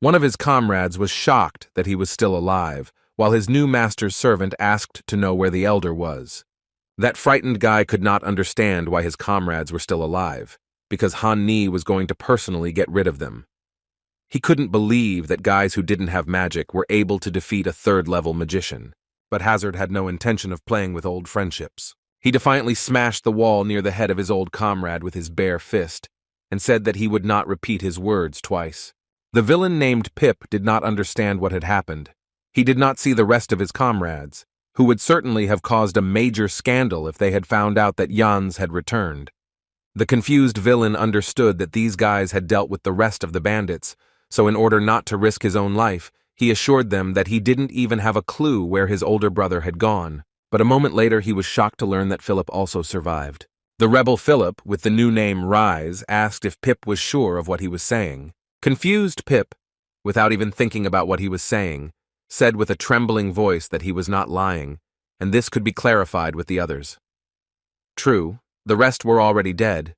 [SPEAKER 1] One of his comrades was shocked that he was still alive, while his new master's servant asked to know where the elder was. That frightened guy could not understand why his comrades were still alive, because Han Ni was going to personally get rid of them. He couldn't believe that guys who didn't have magic were able to defeat a third-level magician, but Hazard had no intention of playing with old friendships. He defiantly smashed the wall near the head of his old comrade with his bare fist, and said that he would not repeat his words twice. The villain named Pip did not understand what had happened. He did not see the rest of his comrades, who would certainly have caused a major scandal if they had found out that Jans had returned. The confused villain understood that these guys had dealt with the rest of the bandits, so in order not to risk his own life, he assured them that he didn't even have a clue where his older brother had gone. But a moment later he was shocked to learn that Philip also survived. The rebel Philip, with the new name Rise, asked if Pip was sure of what he was saying. Confused Pip, without even thinking about what he was saying, said with a trembling voice that he was not lying, and this could be clarified with the others. True, the rest were already dead,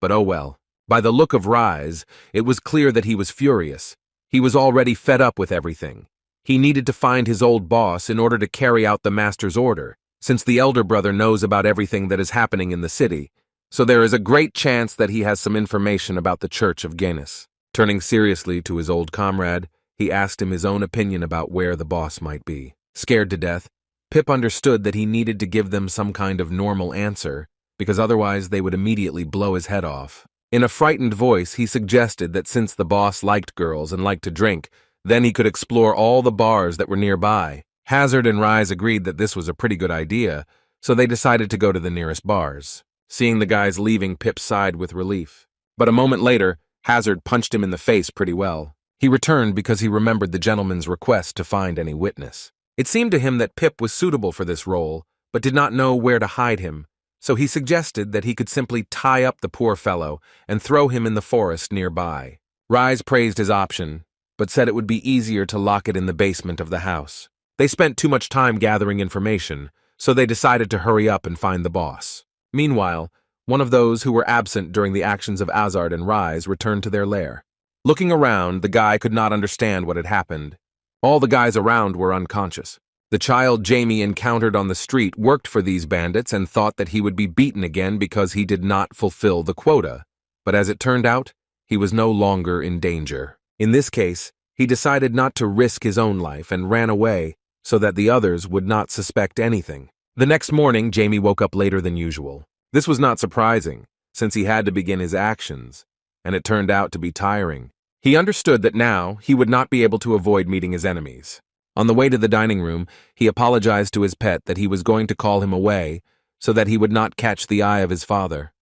[SPEAKER 1] but oh well. By the look of Rise, it was clear that he was furious. He was already fed up with everything. He needed to find his old boss in order to carry out the master's order, since the elder brother knows about everything that is happening in the city, so there is a great chance that he has some information about the Church of Ganis. Turning seriously to his old comrade, he asked him his own opinion about where the boss might be. Scared to death, Pip understood that he needed to give them some kind of normal answer, because otherwise they would immediately blow his head off. In a frightened voice, he suggested that since the boss liked girls and liked to drink, then he could explore all the bars that were nearby. Hazard and Rise agreed that this was a pretty good idea, so they decided to go to the nearest bars. Seeing the guys leaving, Pip sighed with relief. But a moment later, Hazard punched him in the face pretty well. He returned because he remembered the gentleman's request to find any witness. It seemed to him that Pip was suitable for this role, but did not know where to hide him, so he suggested that he could simply tie up the poor fellow and throw him in the forest nearby. Rise praised his option, but said it would be easier to lock it in the basement of the house. They spent too much time gathering information, so they decided to hurry up and find the boss. Meanwhile, one of those who were absent during the actions of Azard and Rise returned to their lair. Looking around, the guy could not understand what had happened. All the guys around were unconscious. The child Jamie encountered on the street worked for these bandits and thought that he would be beaten again because he did not fulfill the quota. But as it turned out, he was no longer in danger. In this case, he decided not to risk his own life and ran away so that the others would not suspect anything. The next morning, Jamie woke up later than usual. This was not surprising, since he had to begin his actions, and it turned out to be tiring. He understood that now he would not be able to avoid meeting his enemies. On the way to the dining room, he apologized to his pet that he was going to call him away so that he would not catch the eye of his father.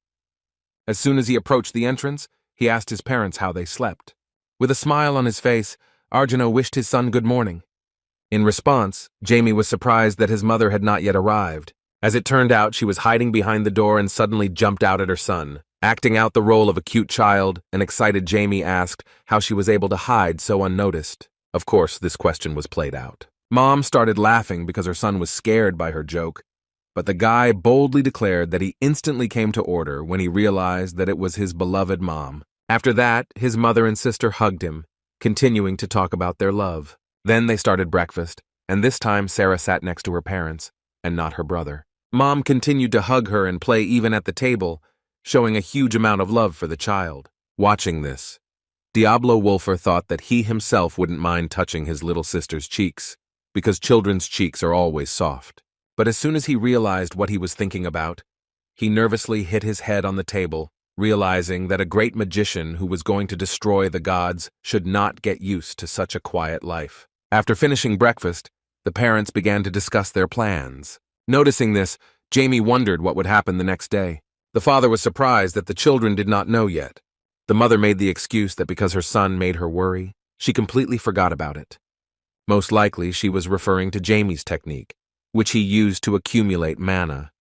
[SPEAKER 1] As soon as he approached the entrance, he asked his parents how they slept. With a smile on his face, Arjuna wished his son good morning. In response, Jamie was surprised that his mother had not yet arrived. As it turned out, she was hiding behind the door and suddenly jumped out at her son. Acting out the role of a cute child, an excited Jamie asked how she was able to hide so unnoticed. Of course, this question was played out. Mom started laughing because her son was scared by her joke, but the guy boldly declared that he instantly came to order when he realized that it was his beloved mom. After that, his mother and sister hugged him, continuing to talk about their love. Then they started breakfast, and this time Sarah sat next to her parents, and not her brother. Mom continued to hug her and play even at the table, showing a huge amount of love for the child. Watching this, Diablo Wolfer thought that he himself wouldn't mind touching his little sister's cheeks, because children's cheeks are always soft. But as soon as he realized what he was thinking about, he nervously hit his head on the table, realizing that a great magician who was going to destroy the gods should not get used to such a quiet life. After finishing breakfast, the parents began to discuss their plans. Noticing this, Jamie wondered what would happen the next day. The father was surprised that the children did not know yet. The mother made the excuse that because her son made her worry, she completely forgot about it. Most likely, she was referring to Jamie's technique, which he used to accumulate mana.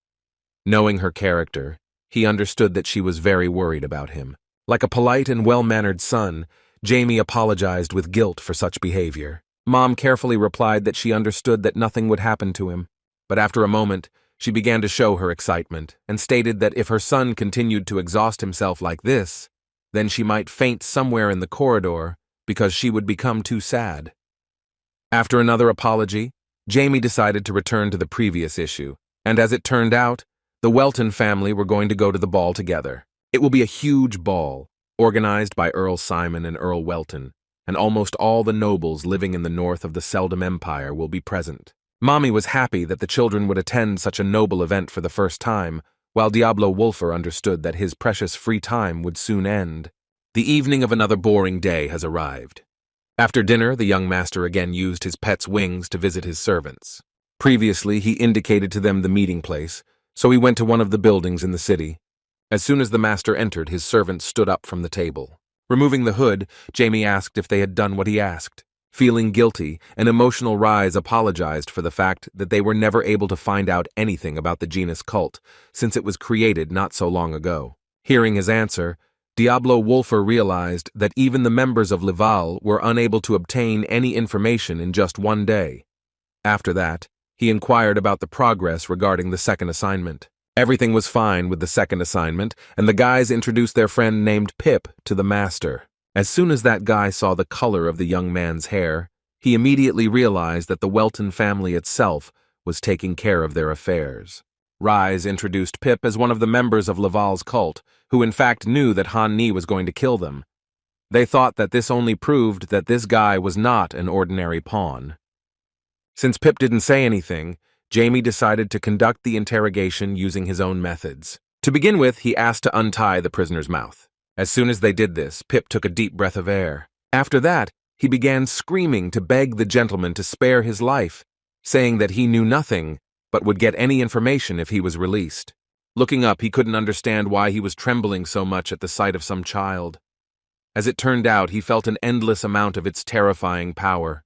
[SPEAKER 1] Knowing her character, he understood that she was very worried about him. Like a polite and well-mannered son, Jamie apologized with guilt for such behavior. Mom carefully replied that she understood that nothing would happen to him, but after a moment, she began to show her excitement and stated that if her son continued to exhaust himself like this, then she might faint somewhere in the corridor because she would become too sad. After another apology, Jamie decided to return to the previous issue, and as it turned out, the Welton family were going to go to the ball together. It will be a huge ball, organized by Earl Simon and Earl Welton, and almost all the nobles living in the north of the Seldom Empire will be present. Mommy was happy that the children would attend such a noble event for the first time, while Diablo Wolfer understood that his precious free time would soon end. The evening of another boring day has arrived. After dinner, the young master again used his pet's wings to visit his servants. Previously, he indicated to them the meeting place, so he went to one of the buildings in the city. As soon as the master entered, his servant stood up from the table. Removing the hood, Jamie asked if they had done what he asked. Feeling guilty, an emotional Rise apologized for the fact that they were never able to find out anything about the genus cult, since it was created not so long ago. Hearing his answer, Diablo Wolfer realized that even the members of Lival were unable to obtain any information in just one day. After that, he inquired about the progress regarding the second assignment. Everything was fine with the second assignment, and the guys introduced their friend named Pip to the master. As soon as that guy saw the color of the young man's hair, he immediately realized that the Welton family itself was taking care of their affairs. Rise introduced Pip as one of the members of Laval's cult, who in fact knew that Han Ni was going to kill them. They thought that this only proved that this guy was not an ordinary pawn. Since Pip didn't say anything, Jamie decided to conduct the interrogation using his own methods. To begin with, he asked to untie the prisoner's mouth. As soon as they did this, Pip took a deep breath of air. After that, he began screaming to beg the gentleman to spare his life, saying that he knew nothing, but would get any information if he was released. Looking up, he couldn't understand why he was trembling so much at the sight of some child. As it turned out, he felt an endless amount of its terrifying power.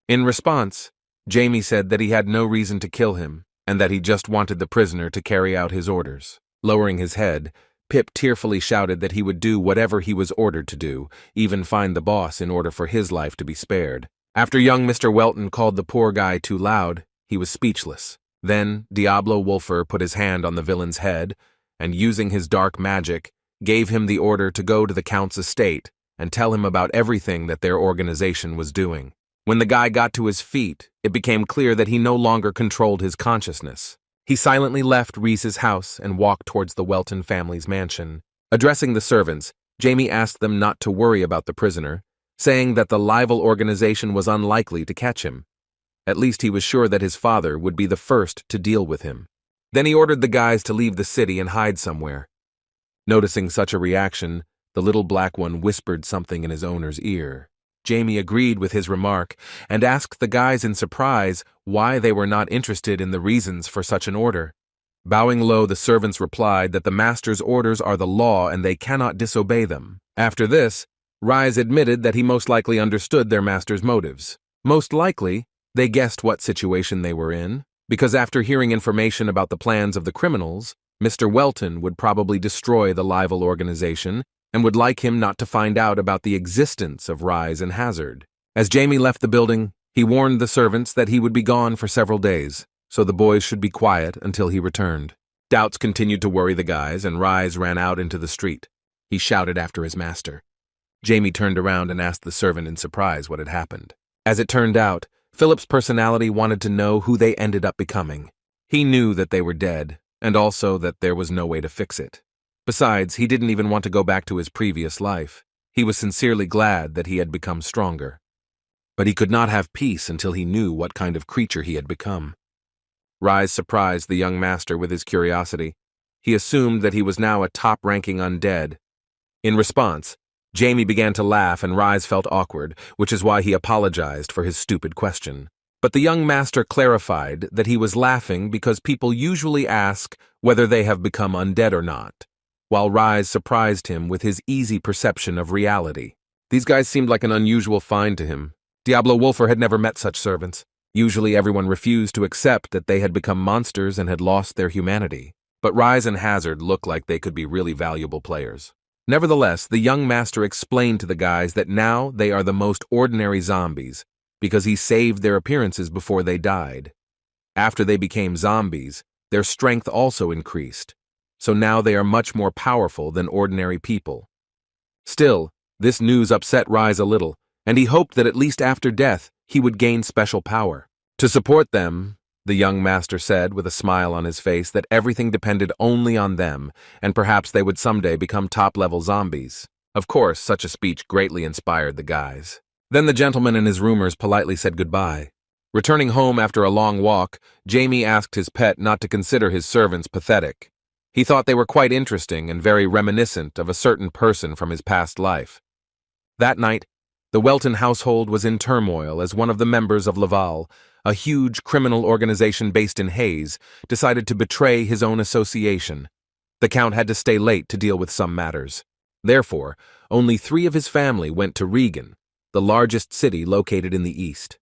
[SPEAKER 1] In response, Jamie said that he had no reason to kill him, and that he just wanted the prisoner to carry out his orders. Lowering his head, Pip tearfully shouted that he would do whatever he was ordered to do, even find the boss in order for his life to be spared. After young Mr. Welton called the poor guy too loud, he was speechless. Then Diablo Wolfer put his hand on the villain's head, and using his dark magic, gave him the order to go to the Count's estate and tell him about everything that their organization was doing. When the guy got to his feet, it became clear that he no longer controlled his consciousness. He silently left Reese's house and walked towards the Welton family's mansion. Addressing the servants, Jamie asked them not to worry about the prisoner, saying that the rival organization was unlikely to catch him. At least he was sure that his father would be the first to deal with him. Then he ordered the guys to leave the city and hide somewhere. Noticing such a reaction, the little black one whispered something in his owner's ear. Jamie agreed with his remark and asked the guys in surprise why they were not interested in the reasons for such an order. Bowing low, the servants replied that the master's orders are the law and they cannot disobey them. After this, Rise admitted that he most likely understood their master's motives. Most likely, they guessed what situation they were in, because after hearing information about the plans of the criminals, Mr. Welton would probably destroy the rival organization and would like him not to find out about the existence of Rise and Hazard. As Jamie left the building, he warned the servants that he would be gone for several days, so the boys should be quiet until he returned. Doubts continued to worry the guys, and Rise ran out into the street. He shouted after his master. Jamie turned around and asked the servant in surprise what had happened. As it turned out, Philip's personality wanted to know who they ended up becoming. He knew that they were dead, and also that there was no way to fix it. Besides, he didn't even want to go back to his previous life. He was sincerely glad that he had become stronger. But he could not have peace until he knew what kind of creature he had become. Rise surprised the young master with his curiosity. He assumed that he was now a top-ranking undead. In response, Jamie began to laugh and Rise felt awkward, which is why he apologized for his stupid question. But the young master clarified that he was laughing because people usually ask whether they have become undead or not, while Rise surprised him with his easy perception of reality. These guys seemed like an unusual find to him. Diablo Wolfer had never met such servants. Usually everyone refused to accept that they had become monsters and had lost their humanity. But Rise and Hazard looked like they could be really valuable players. Nevertheless, the young master explained to the guys that now they are the most ordinary zombies, because he saved their appearances before they died. After they became zombies, their strength also increased, so now they are much more powerful than ordinary people. Still, this news upset Rise a little, and he hoped that at least after death he would gain special power. To support them, the young master said with a smile on his face that everything depended only on them, and perhaps they would someday become top-level zombies. Of course, such a speech greatly inspired the guys. Then the gentleman and his roomers politely said goodbye. Returning home after a long walk, Jamie asked his pet not to consider his servants pathetic. He thought they were quite interesting and very reminiscent of a certain person from his past life. That night, the Welton household was in turmoil as one of the members of Laval, a huge criminal organization based in Hayes, decided to betray his own association. The Count had to stay late to deal with some matters. Therefore, only 3 of his family went to Regan, the largest city located in the east.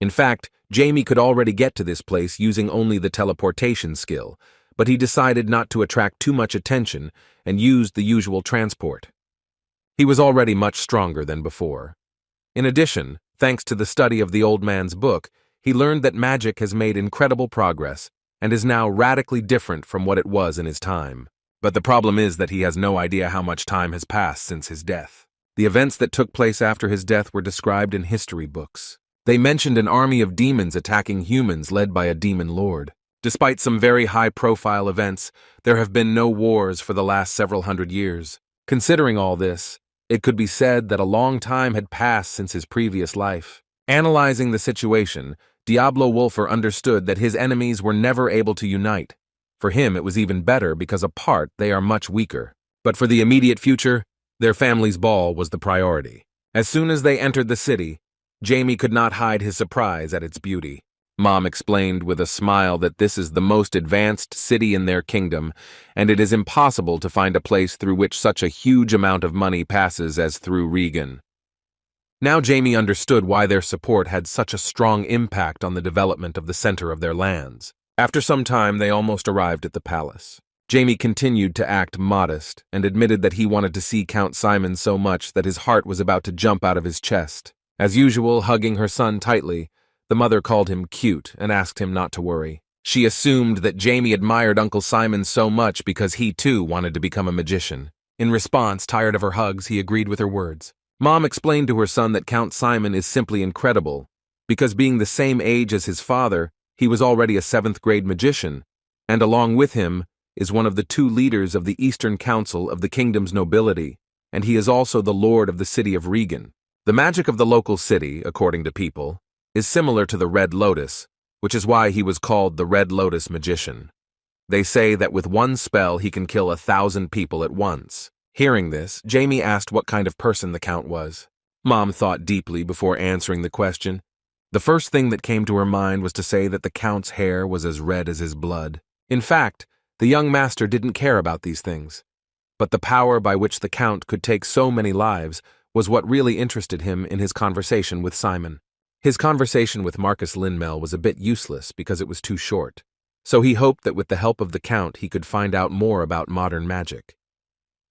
[SPEAKER 1] In fact, Jamie could already get to this place using only the teleportation skill, but he decided not to attract too much attention and used the usual transport. He was already much stronger than before. In addition, thanks to the study of the old man's book, he learned that magic has made incredible progress, and is now radically different from what it was in his time. But the problem is that he has no idea how much time has passed since his death. The events that took place after his death were described in history books. They mentioned an army of demons attacking humans led by a demon lord. Despite some very high-profile events, there have been no wars for the last several hundred years. Considering all this, it could be said that a long time had passed since his previous life. Analyzing the situation, Diablo Wolfer understood that his enemies were never able to unite. For him, it was even better because apart they are much weaker. But for the immediate future, their family's ball was the priority. As soon as they entered the city, Jamie could not hide his surprise at its beauty. Mom explained with a smile that this is the most advanced city in their kingdom, and it is impossible to find a place through which such a huge amount of money passes as through Regan. Now Jamie understood why their support had such a strong impact on the development of the center of their lands. After some time, they almost arrived at the palace. Jamie continued to act modest and admitted that he wanted to see Count Simon so much that his heart was about to jump out of his chest. As usual, hugging her son tightly, the mother called him cute and asked him not to worry. She assumed that Jamie admired Uncle Simon so much because he too wanted to become a magician. In response, tired of her hugs, he agreed with her words. Mom explained to her son that Count Simon is simply incredible, because being the same age as his father, he was already a 7th-grade magician, and along with him is one of the 2 leaders of the Eastern Council of the kingdom's nobility, and he is also the lord of the city of Regan. The magic of the local city, according to people, is similar to the Red Lotus, which is why he was called the Red Lotus Magician. They say that with one spell he can kill 1,000 people at once. Hearing this, Jamie asked what kind of person the Count was. Mom thought deeply before answering the question. The first thing that came to her mind was to say that the Count's hair was as red as his blood. In fact, the young master didn't care about these things. But the power by which the Count could take so many lives was what really interested him in his conversation with Simon. His conversation with Marcus Linmel was a bit useless because it was too short, so he hoped that with the help of the Count he could find out more about modern magic.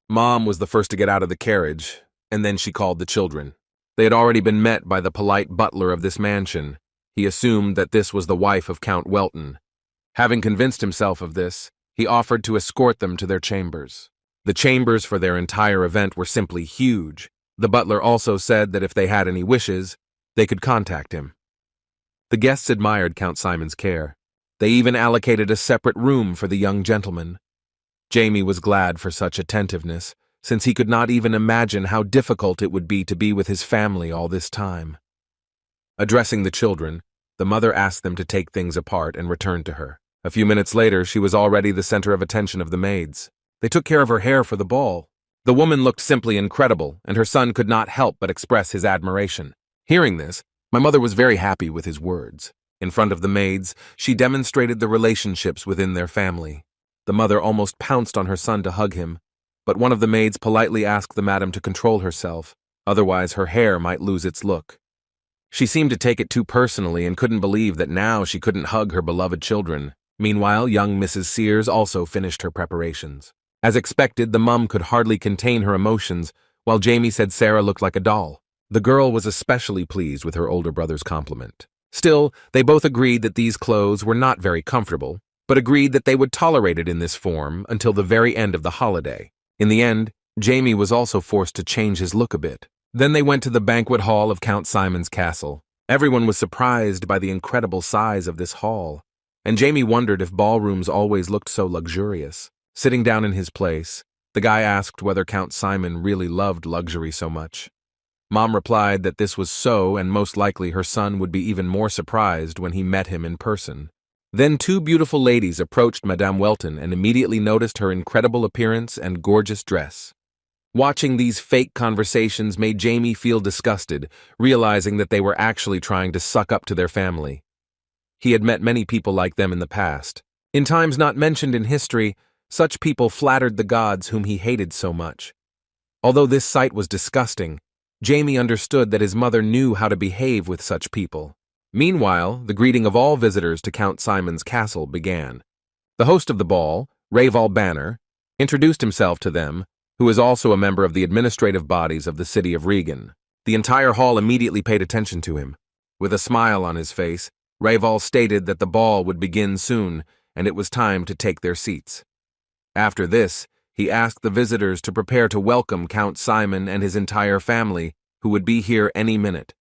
[SPEAKER 1] Mom was the first to get out of the carriage, and then she called the children. They had already been met by the polite butler of this mansion. He assumed that this was the wife of Count Welton. Having convinced himself of this, he offered to escort them to their chambers. The chambers for their entire event were simply huge. The butler also said that if they had any wishes, they could contact him. The guests admired Count Simon's care. They even allocated a separate room for the young gentleman. Jamie was glad for such attentiveness, since he could not even imagine how difficult it would be to be with his family all this time. Addressing the children, the mother asked them to take things apart and returned to her. A few minutes later, she was already the center of attention of the maids. They took care of her hair for the ball. The woman looked simply incredible, and her son could not help but express his admiration. Hearing this, my mother was very happy with his words. In front of the maids, she demonstrated the relationships within their family. The mother almost pounced on her son to hug him, but one of the maids politely asked the madam to control herself, otherwise her hair might lose its look. She seemed to take it too personally and couldn't believe that now she couldn't hug her beloved children. Meanwhile, young Mrs. Sears also finished her preparations. As expected, the mum could hardly contain her emotions, while Jamie said Sarah looked like a doll. The girl was especially pleased with her older brother's compliment. Still, they both agreed that these clothes were not very comfortable, but agreed that they would tolerate it in this form until the very end of the holiday. In the end, Jamie was also forced to change his look a bit. Then they went to the banquet hall of Count Simon's castle. Everyone was surprised by the incredible size of this hall, and Jamie wondered if ballrooms always looked so luxurious. Sitting down in his place, the guy asked whether Count Simon really loved luxury so much. Mom replied that this was so, and most likely her son would be even more surprised when he met him in person. Then 2 beautiful ladies approached Madame Welton and immediately noticed her incredible appearance and gorgeous dress. Watching these fake conversations made Jamie feel disgusted, realizing that they were actually trying to suck up to their family. He had met many people like them in the past. In times not mentioned in history, such people flattered the gods whom he hated so much. Although this sight was disgusting, Jamie understood that his mother knew how to behave with such people. Meanwhile, the greeting of all visitors to Count Simon's castle began. The host of the ball, Raval Banner, introduced himself to them, who is also a member of the administrative bodies of the city of Regan. The entire hall immediately paid attention to him. With a smile on his face, Raval stated that the ball would begin soon, and it was time to take their seats. After this, he asked the visitors to prepare to welcome Count Simon and his entire family, who would be here any minute.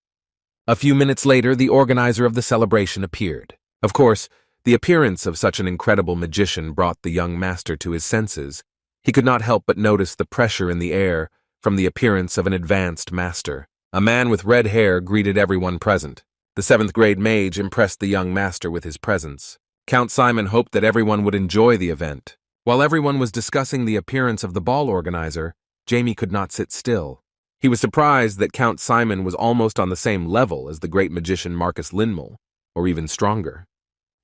[SPEAKER 1] A few minutes later, the organizer of the celebration appeared. Of course, the appearance of such an incredible magician brought the young master to his senses. He could not help but notice the pressure in the air from the appearance of an advanced master. A man with red hair greeted everyone present. The 7th grade mage impressed the young master with his presence. Count Simon hoped that everyone would enjoy the event. While everyone was discussing the appearance of the ball organizer, Jamie could not sit still. He was surprised that Count Simon was almost on the same level as the great magician Marcus Linmel, or even stronger.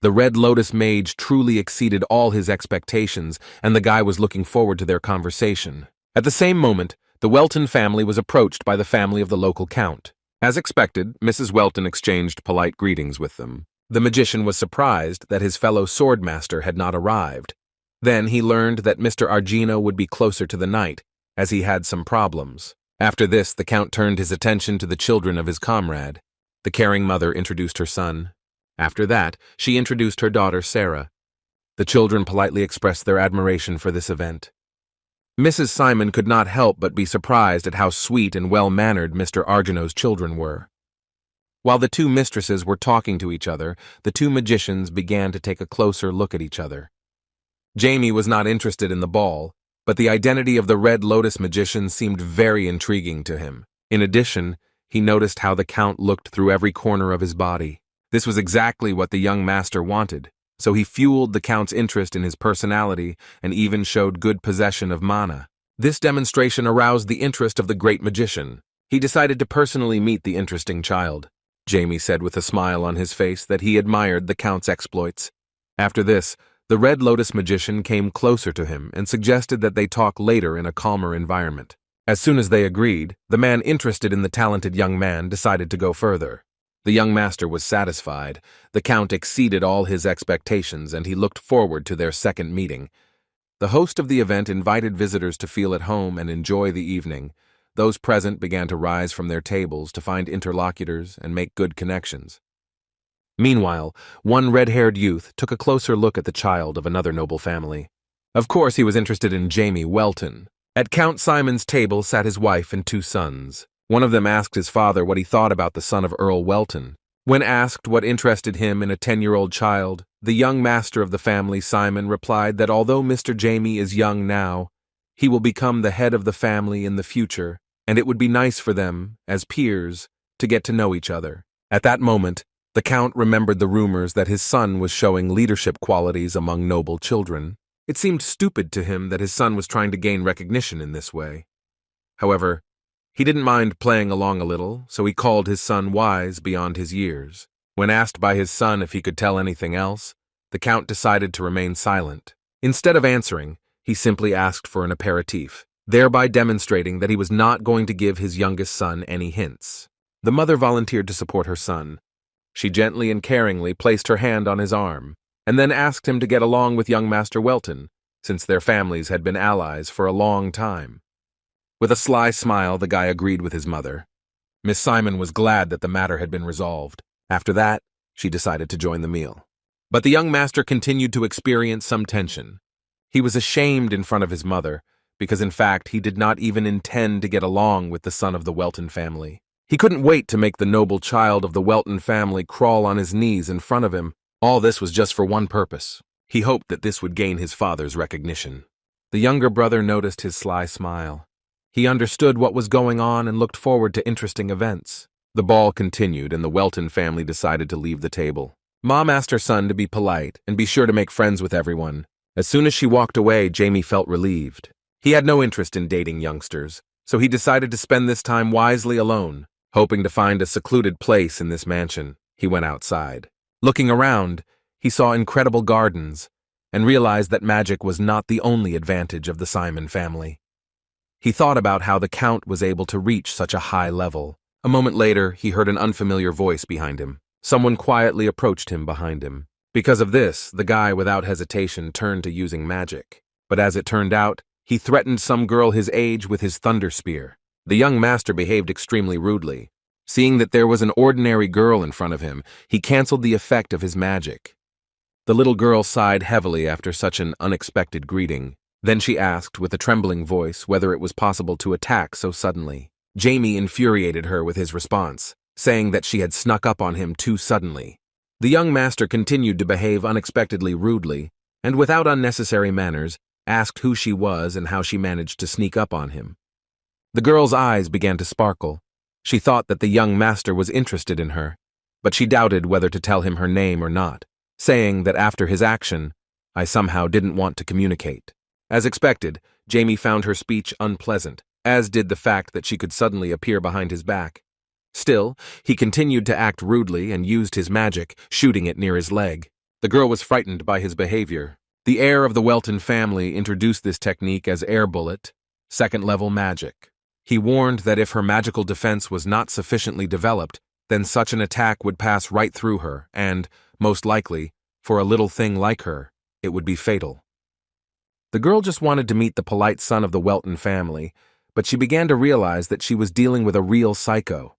[SPEAKER 1] The Red Lotus mage truly exceeded all his expectations, and the guy was looking forward to their conversation. At the same moment, the Welton family was approached by the family of the local count. As expected, Mrs. Welton exchanged polite greetings with them. The magician was surprised that his fellow swordmaster had not arrived. Then he learned that Mr. Argino would be closer to the knight, as he had some problems. After this, the count turned his attention to the children of his comrade. The caring mother introduced her son. After that, she introduced her daughter, Sarah. The children politely expressed their admiration for this event. Mrs. Simon could not help but be surprised at how sweet and well-mannered Mr. Argino's children were. While the two mistresses were talking to each other, the two magicians began to take a closer look at each other. Jamie was not interested in the ball, but the identity of the Red Lotus magician seemed very intriguing to him. In addition, he noticed how the count looked through every corner of his body. This was exactly what the young master wanted, so he fueled the count's interest in his personality and even showed good possession of mana. This demonstration aroused the interest of the great magician. He decided to personally meet the interesting child. Jamie said with a smile on his face that he admired the count's exploits. After this, the Red Lotus magician came closer to him and suggested that they talk later in a calmer environment. As soon as they agreed, the man interested in the talented young man decided to go further. The young master was satisfied. The count exceeded all his expectations, and he looked forward to their second meeting. The host of the event invited visitors to feel at home and enjoy the evening. Those present began to rise from their tables to find interlocutors and make good connections. Meanwhile, one red-haired youth took a closer look at the child of another noble family. Of course, he was interested in Jamie Welton. At Count Simon's table sat his wife and 2 sons. One of them asked his father what he thought about the son of Earl Welton. When asked what interested him in a 10-year-old child, the young master of the family, Simon, replied that although Mr. Jamie is young now, he will become the head of the family in the future, and it would be nice for them, as peers, to get to know each other. At that moment, the count remembered the rumors that his son was showing leadership qualities among noble children. It seemed stupid to him that his son was trying to gain recognition in this way. However, he didn't mind playing along a little, so he called his son wise beyond his years. When asked by his son if he could tell anything else, the count decided to remain silent. Instead of answering, he simply asked for an aperitif, thereby demonstrating that he was not going to give his youngest son any hints. The mother volunteered to support her son. She gently and caringly placed her hand on his arm, and then asked him to get along with young Master Welton, since their families had been allies for a long time. With a sly smile, the guy agreed with his mother. Miss Simon was glad that the matter had been resolved. After that, she decided to join the meal. But the young master continued to experience some tension. He was ashamed in front of his mother, because in fact he did not even intend to get along with the son of the Welton family. He couldn't wait to make the noble child of the Welton family crawl on his knees in front of him. All this was just for one purpose. He hoped that this would gain his father's recognition. The younger brother noticed his sly smile. He understood what was going on and looked forward to interesting events. The ball continued, and the Welton family decided to leave the table. Mom asked her son to be polite and be sure to make friends with everyone. As soon as she walked away, Jamie felt relieved. He had no interest in dating youngsters, so he decided to spend this time wisely alone. Hoping to find a secluded place in this mansion, he went outside. Looking around, he saw incredible gardens and realized that magic was not the only advantage of the Simon family. He thought about how the Count was able to reach such a high level. A moment later, he heard an unfamiliar voice behind him. Someone quietly approached him behind him. Because of this, the guy without hesitation turned to using magic. But as it turned out, he threatened some girl his age with his thunder spear. The young master behaved extremely rudely. Seeing that there was an ordinary girl in front of him, he canceled the effect of his magic. The little girl sighed heavily after such an unexpected greeting. Then she asked with a trembling voice whether it was possible to attack so suddenly. Jamie infuriated her with his response, saying that she had snuck up on him too suddenly. The young master continued to behave unexpectedly rudely, and without unnecessary manners, asked who she was and how she managed to sneak up on him. The girl's eyes began to sparkle. She thought that the young master was interested in her, but she doubted whether to tell him her name or not, saying that after his action, I somehow didn't want to communicate. As expected, Jamie found her speech unpleasant, as did the fact that she could suddenly appear behind his back. Still, he continued to act rudely and used his magic, shooting it near his leg. The girl was frightened by his behavior. The heir of the Welton family introduced this technique as air bullet, second-level magic. He warned that if her magical defense was not sufficiently developed, then such an attack would pass right through her and, most likely, for a little thing like her, it would be fatal. The girl just wanted to meet the polite son of the Welton family, but she began to realize that she was dealing with a real psycho.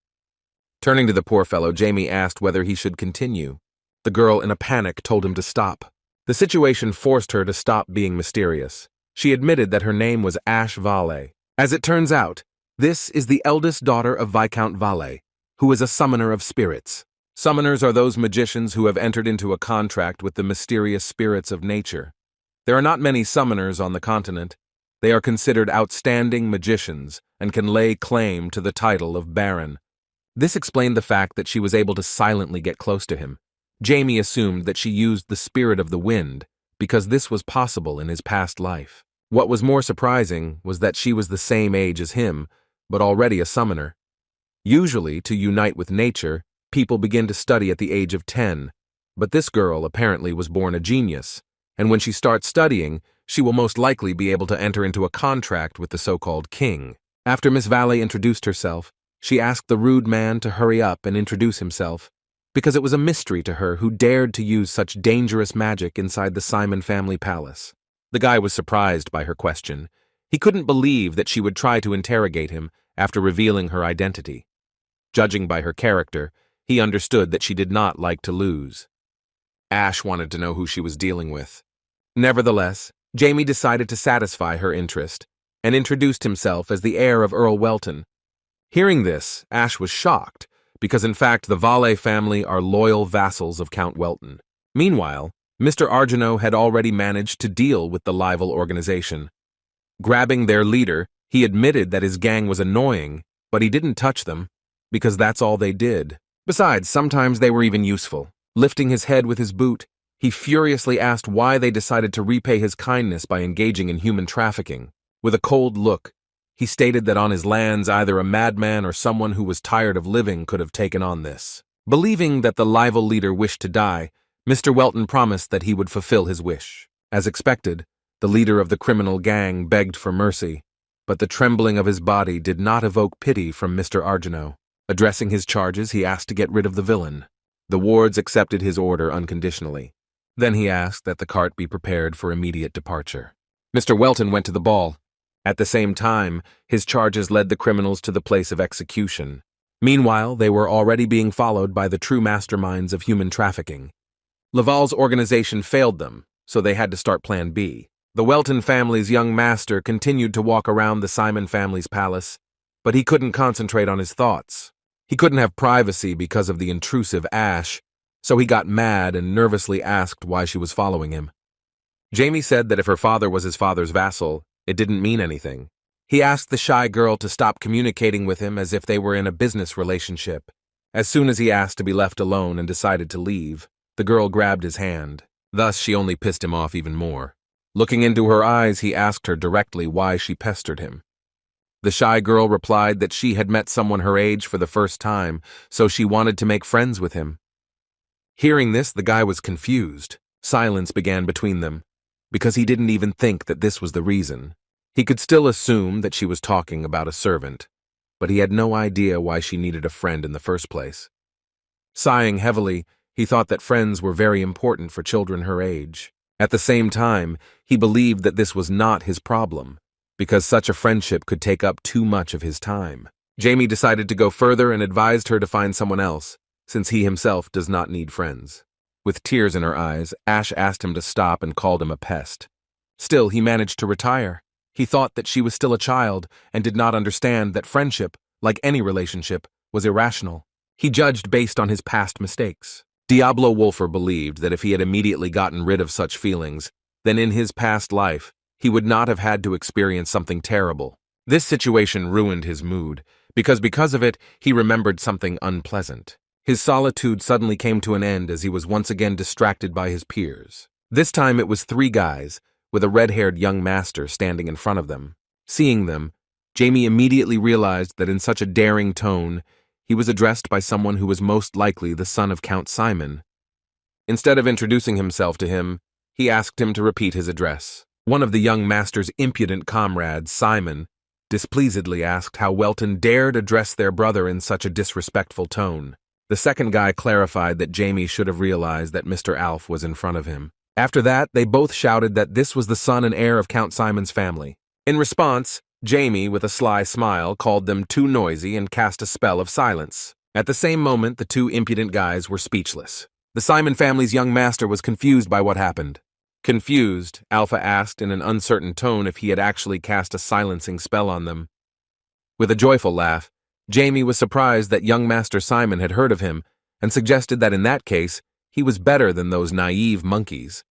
[SPEAKER 1] Turning to the poor fellow, Jamie asked whether he should continue. The girl, in a panic, told him to stop. The situation forced her to stop being mysterious. She admitted that her name was Ash Vale. As it turns out, this is the eldest daughter of Viscount Vale, who is a summoner of spirits. Summoners are those magicians who have entered into a contract with the mysterious spirits of nature. There are not many summoners on the continent. They are considered outstanding magicians and can lay claim to the title of Baron. This explained the fact that she was able to silently get close to him. Jamie assumed that she used the spirit of the wind, because this was possible in his past life. What was more surprising was that she was the same age as him, but already a summoner. Usually, to unite with nature, people begin to study at the age of 10, but this girl apparently was born a genius, and when she starts studying, she will most likely be able to enter into a contract with the so-called king. After Miss Valley introduced herself, she asked the rude man to hurry up and introduce himself, because it was a mystery to her who dared to use such dangerous magic inside the Simon family palace. The guy was surprised by her question. He couldn't believe that she would try to interrogate him after revealing her identity. Judging by her character, he understood that she did not like to lose. Ash wanted to know who she was dealing with. Nevertheless, Jamie decided to satisfy her interest and introduced himself as the heir of Earl Welton. Hearing this, Ash was shocked, because in fact the Vale family are loyal vassals of Count Welton. Meanwhile, Mr. Argino had already managed to deal with the rival organization. Grabbing their leader, he admitted that his gang was annoying, but he didn't touch them, because that's all they did. Besides, sometimes they were even useful. Lifting his head with his boot, he furiously asked why they decided to repay his kindness by engaging in human trafficking. With a cold look, he stated that on his lands either a madman or someone who was tired of living could have taken on this. Believing that the rival leader wished to die, Mr. Welton promised that he would fulfill his wish. As expected, the leader of the criminal gang begged for mercy, but the trembling of his body did not evoke pity from Mr. Argino. Addressing his charges, he asked to get rid of the villain. The wards accepted his order unconditionally. Then he asked that the cart be prepared for immediate departure. Mr. Welton went to the ball. At the same time, his charges led the criminals to the place of execution. Meanwhile, they were already being followed by the true masterminds of human trafficking. Laval's organization failed them, so they had to start Plan B. The Welton family's young master continued to walk around the Simon family's palace, but he couldn't concentrate on his thoughts. He couldn't have privacy because of the intrusive Ash, so he got mad and nervously asked why she was following him. Jamie said that if her father was his father's vassal, it didn't mean anything. He asked the shy girl to stop communicating with him as if they were in a business relationship. As soon as he asked to be left alone and decided to leave, the girl grabbed his hand. Thus, she only pissed him off even more. Looking into her eyes, he asked her directly why she pestered him. The shy girl replied that she had met someone her age for the first time, so she wanted to make friends with him. Hearing this, the guy was confused. Silence began between them, because he didn't even think that this was the reason. He could still assume that she was talking about a servant, but he had no idea why she needed a friend in the first place. Sighing heavily, he thought that friends were very important for children her age. At the same time, he believed that this was not his problem, because such a friendship could take up too much of his time. Jamie decided to go further and advised her to find someone else, since he himself does not need friends. With tears in her eyes, Ash asked him to stop and called him a pest. Still, he managed to retire. He thought that she was still a child and did not understand that friendship, like any relationship, was irrational. He judged based on his past mistakes. Diablo Wolfer believed that if he had immediately gotten rid of such feelings, then in his past life, he would not have had to experience something terrible. This situation ruined his mood, because of it, he remembered something unpleasant. His solitude suddenly came to an end as he was once again distracted by his peers. This time it was 3 guys, with a red-haired young master standing in front of them. Seeing them, Jamie immediately realized that in such a daring tone, he was addressed by someone who was most likely the son of Count Simon. Instead of introducing himself to him, he asked him to repeat his address. One of the young master's impudent comrades, Simon, displeasedly asked how Welton dared address their brother in such a disrespectful tone. The second guy clarified that Jamie should have realized that Mr. Alf was in front of him. After that, they both shouted that this was the son and heir of Count Simon's family. In response, Jamie, with a sly smile, called them too noisy and cast a spell of silence. At the same moment, the 2 impudent guys were speechless. The Simon family's young master was confused by what happened. Confused, Alpha asked in an uncertain tone if he had actually cast a silencing spell on them. With a joyful laugh, Jamie was surprised that young Master Simon had heard of him and suggested that in that case, he was better than those naive monkeys.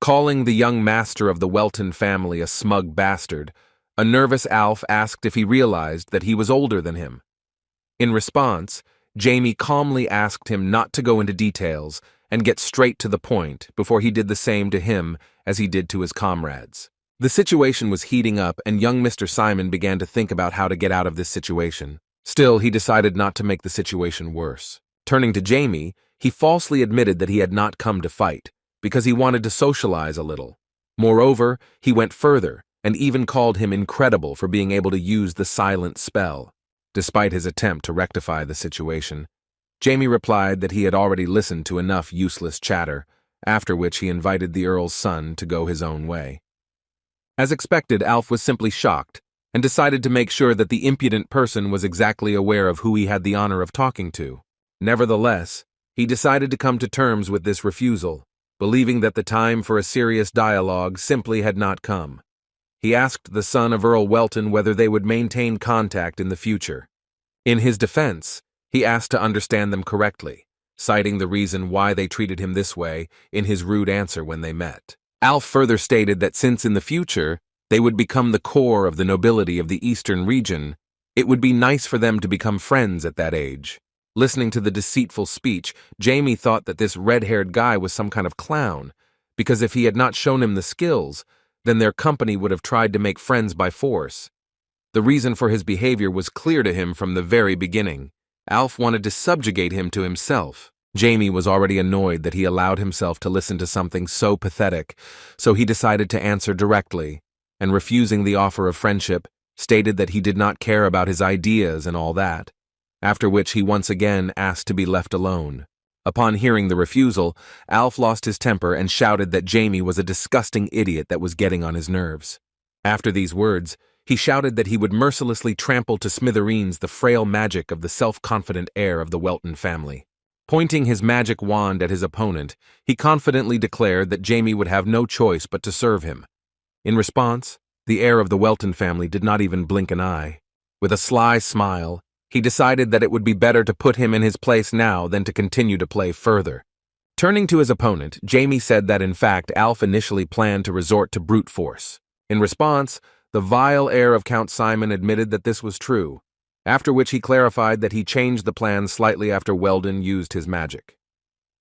[SPEAKER 1] Calling the young master of the Welton family a smug bastard, a nervous Alf asked if he realized that he was older than him. In response, Jamie calmly asked him not to go into details and get straight to the point before he did the same to him as he did to his comrades. The situation was heating up and young Mr. Simon began to think about how to get out of this situation. Still, he decided not to make the situation worse. Turning to Jamie, he falsely admitted that he had not come to fight, because he wanted to socialize a little. Moreover, he went further and even called him incredible for being able to use the silent spell. Despite his attempt to rectify the situation, Jamie replied that he had already listened to enough useless chatter, after which he invited the Earl's son to go his own way. As expected, Alf was simply shocked and decided to make sure that the impudent person was exactly aware of who he had the honor of talking to. Nevertheless, he decided to come to terms with this refusal, believing that the time for a serious dialogue simply had not come. He asked the son of Earl Welton whether they would maintain contact in the future. In his defense, he asked to understand them correctly, citing the reason why they treated him this way in his rude answer when they met. Alf further stated that since in the future they would become the core of the nobility of the eastern region, it would be nice for them to become friends at that age. Listening to the deceitful speech, Jamie thought that this red-haired guy was some kind of clown, because if he had not shown him the skills, then their company would have tried to make friends by force. The reason for his behavior was clear to him from the very beginning. Alf wanted to subjugate him to himself. Jamie was already annoyed that he allowed himself to listen to something so pathetic, so he decided to answer directly, and refusing the offer of friendship, stated that he did not care about his ideas and all that, after which he once again asked to be left alone. Upon hearing the refusal, Alf lost his temper and shouted that Jamie was a disgusting idiot that was getting on his nerves. After these words, he shouted that he would mercilessly trample to smithereens the frail magic of the self-confident heir of the Welton family. Pointing his magic wand at his opponent, he confidently declared that Jamie would have no choice but to serve him. In response, the heir of the Welton family did not even blink an eye. With a sly smile, he decided that it would be better to put him in his place now than to continue to play further. Turning to his opponent, Jamie said that in fact Alf initially planned to resort to brute force. In response, the vile heir of Count Simon admitted that this was true, after which he clarified that he changed the plan slightly after Weldon used his magic.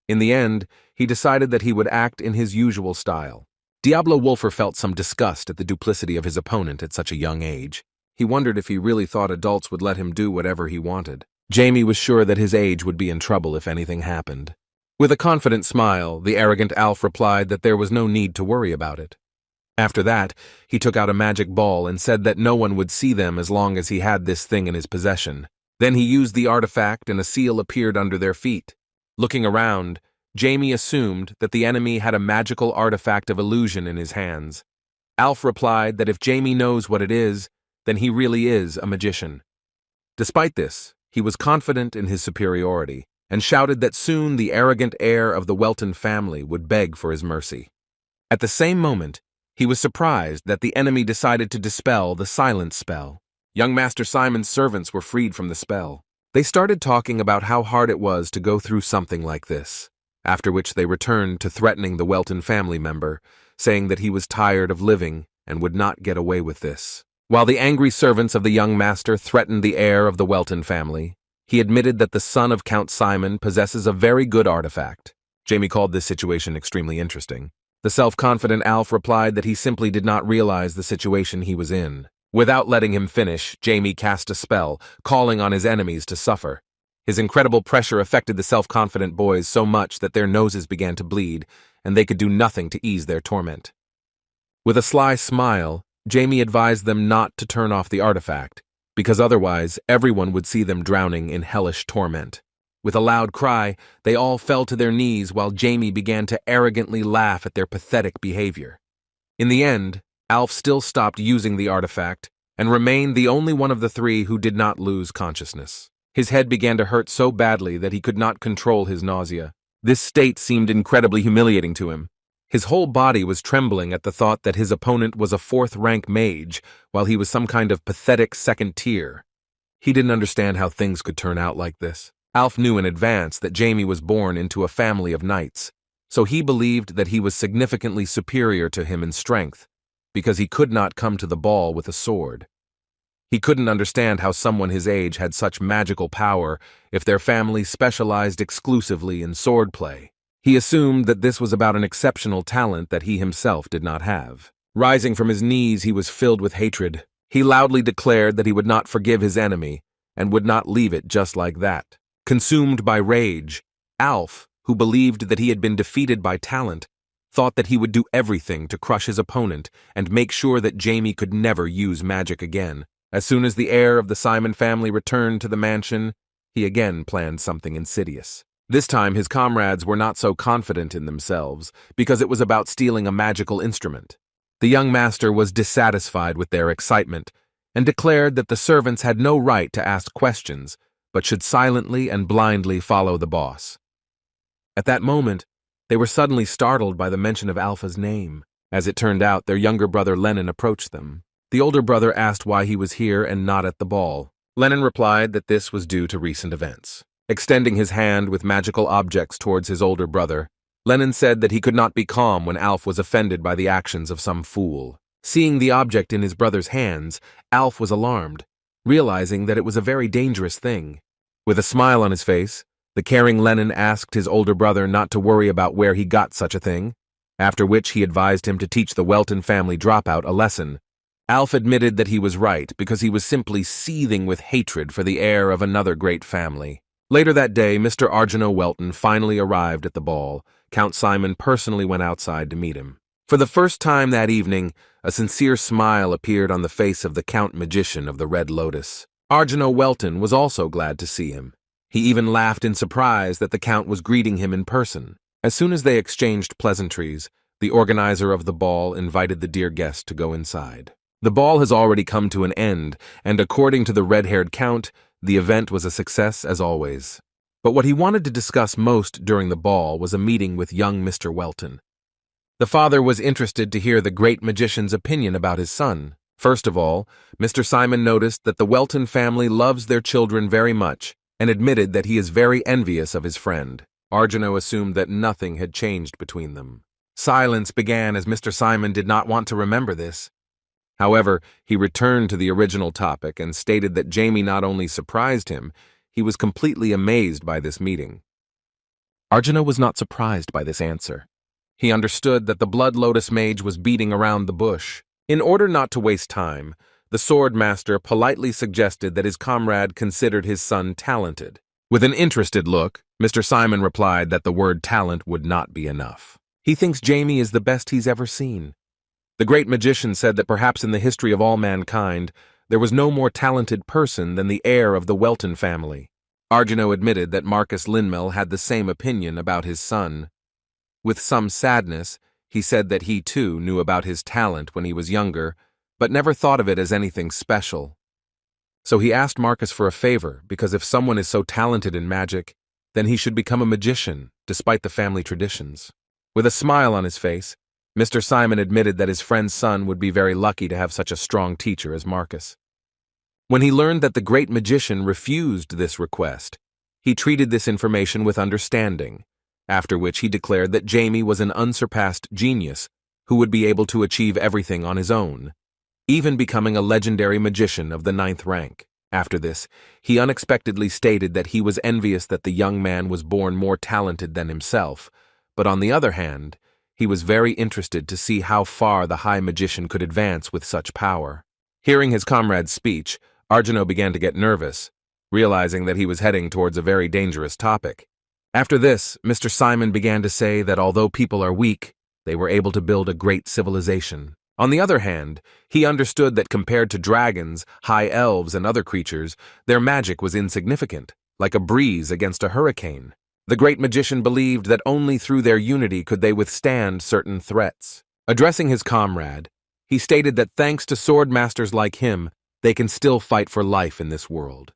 [SPEAKER 1] In the end, he decided that he would act in his usual style. Diablo Wolfer felt some disgust at the duplicity of his opponent at such a young age. He wondered if he really thought adults would let him do whatever he wanted. Jamie was sure that his age would be in trouble if anything happened. With a confident smile, the arrogant Alf replied that there was no need to worry about it. After that, he took out a magic ball and said that no one would see them as long as he had this thing in his possession. Then he used the artifact and a seal appeared under their feet. Looking around, Jamie assumed that the enemy had a magical artifact of illusion in his hands. Alf replied that if Jamie knows what it is, then he really is a magician. Despite this, he was confident in his superiority, and shouted that soon the arrogant heir of the Welton family would beg for his mercy. At the same moment, he was surprised that the enemy decided to dispel the silence spell. Young Master Simon's servants were freed from the spell. They started talking about how hard it was to go through something like this, after which they returned to threatening the Welton family member, saying that he was tired of living and would not get away with this. While the angry servants of the young master threatened the heir of the Welton family, he admitted that the son of Count Simon possesses a very good artifact. Jamie called this situation extremely interesting. The self-confident Alf replied that he simply did not realize the situation he was in. Without letting him finish, Jamie cast a spell, calling on his enemies to suffer. His incredible pressure affected the self-confident boys so much that their noses began to bleed, and they could do nothing to ease their torment. With a sly smile, Jamie advised them not to turn off the artifact, because otherwise everyone would see them drowning in hellish torment. With a loud cry, they all fell to their knees while Jamie began to arrogantly laugh at their pathetic behavior. In the end, Alf still stopped using the artifact and remained the only one of the three who did not lose consciousness. His head began to hurt so badly that he could not control his nausea. This state seemed incredibly humiliating to him. His whole body was trembling at the thought that his opponent was a fourth-rank mage, while he was some kind of pathetic second tier. He didn't understand how things could turn out like this. Alf knew in advance that Jamie was born into a family of knights, so he believed that he was significantly superior to him in strength, because he could not come to the ball with a sword. He couldn't understand how someone his age had such magical power if their family specialized exclusively in swordplay. He assumed that this was about an exceptional talent that he himself did not have. Rising from his knees, he was filled with hatred. He loudly declared that he would not forgive his enemy and would not leave it just like that. Consumed by rage, Alf, who believed that he had been defeated by talent, thought that he would do everything to crush his opponent and make sure that Jamie could never use magic again. As soon as the heir of the Simon family returned to the mansion, he again planned something insidious. This time his comrades were not so confident in themselves, because it was about stealing a magical instrument. The young master was dissatisfied with their excitement, and declared that the servants had no right to ask questions, but should silently and blindly follow the boss. At that moment, they were suddenly startled by the mention of Alpha's name. As it turned out, their younger brother Lennon approached them. The older brother asked why he was here and not at the ball. Lennon replied that this was due to recent events. Extending his hand with magical objects towards his older brother, Lennon said that he could not be calm when Alf was offended by the actions of some fool. Seeing the object in his brother's hands, Alf was alarmed, realizing that it was a very dangerous thing. With a smile on his face, the caring Lennon asked his older brother not to worry about where he got such a thing, after which he advised him to teach the Welton family dropout a lesson. Alf admitted that he was right because he was simply seething with hatred for the heir of another great family. Later that day, Mr. Arjano Welton finally arrived at the ball. Count Simon personally went outside to meet him. For the first time that evening, a sincere smile appeared on the face of the Count Magician of the Red Lotus. Arjano Welton was also glad to see him. He even laughed in surprise that the Count was greeting him in person. As soon as they exchanged pleasantries, the organizer of the ball invited the dear guest to go inside. The ball has already come to an end, and according to the red-haired Count, the event was a success as always. But what he wanted to discuss most during the ball was a meeting with young Mr. Welton. The father was interested to hear the great magician's opinion about his son. First of all, Mr. Simon noticed that the Welton family loves their children very much, and admitted that he is very envious of his friend. Arjano assumed that nothing had changed between them. Silence began as Mr. Simon did not want to remember this. However, he returned to the original topic and stated that Jamie not only surprised him, he was completely amazed by this meeting. Arjano was not surprised by this answer. He understood that the Blood Lotus Mage was beating around the bush. In order not to waste time, the swordmaster politely suggested that his comrade considered his son talented. With an interested look, Mr. Simon replied that the word talent would not be enough. He thinks Jamie is the best he's ever seen. The great magician said that perhaps in the history of all mankind, there was no more talented person than the heir of the Welton family. Arjano admitted that Marcus Linmel had the same opinion about his son. With some sadness, he said that he too knew about his talent when he was younger, but never thought of it as anything special. So he asked Marcus for a favor, because if someone is so talented in magic, then he should become a magician, despite the family traditions. With a smile on his face, Mr. Simon admitted that his friend's son would be very lucky to have such a strong teacher as Marcus. When he learned that the great magician refused this request, he treated this information with understanding, after which he declared that Jamie was an unsurpassed genius who would be able to achieve everything on his own, even becoming a legendary magician of the 9th rank. After this, he unexpectedly stated that he was envious that the young man was born more talented than himself, but on the other hand, he was very interested to see how far the high magician could advance with such power. Hearing his comrade's speech, Arjuna began to get nervous, realizing that he was heading towards a very dangerous topic. After this, Mr. Simon began to say that although people are weak, they were able to build a great civilization. On the other hand, he understood that compared to dragons, high elves, and other creatures, their magic was insignificant, like a breeze against a hurricane. The great magician believed that only through their unity could they withstand certain threats. Addressing his comrade, he stated that thanks to swordmasters like him, they can still fight for life in this world.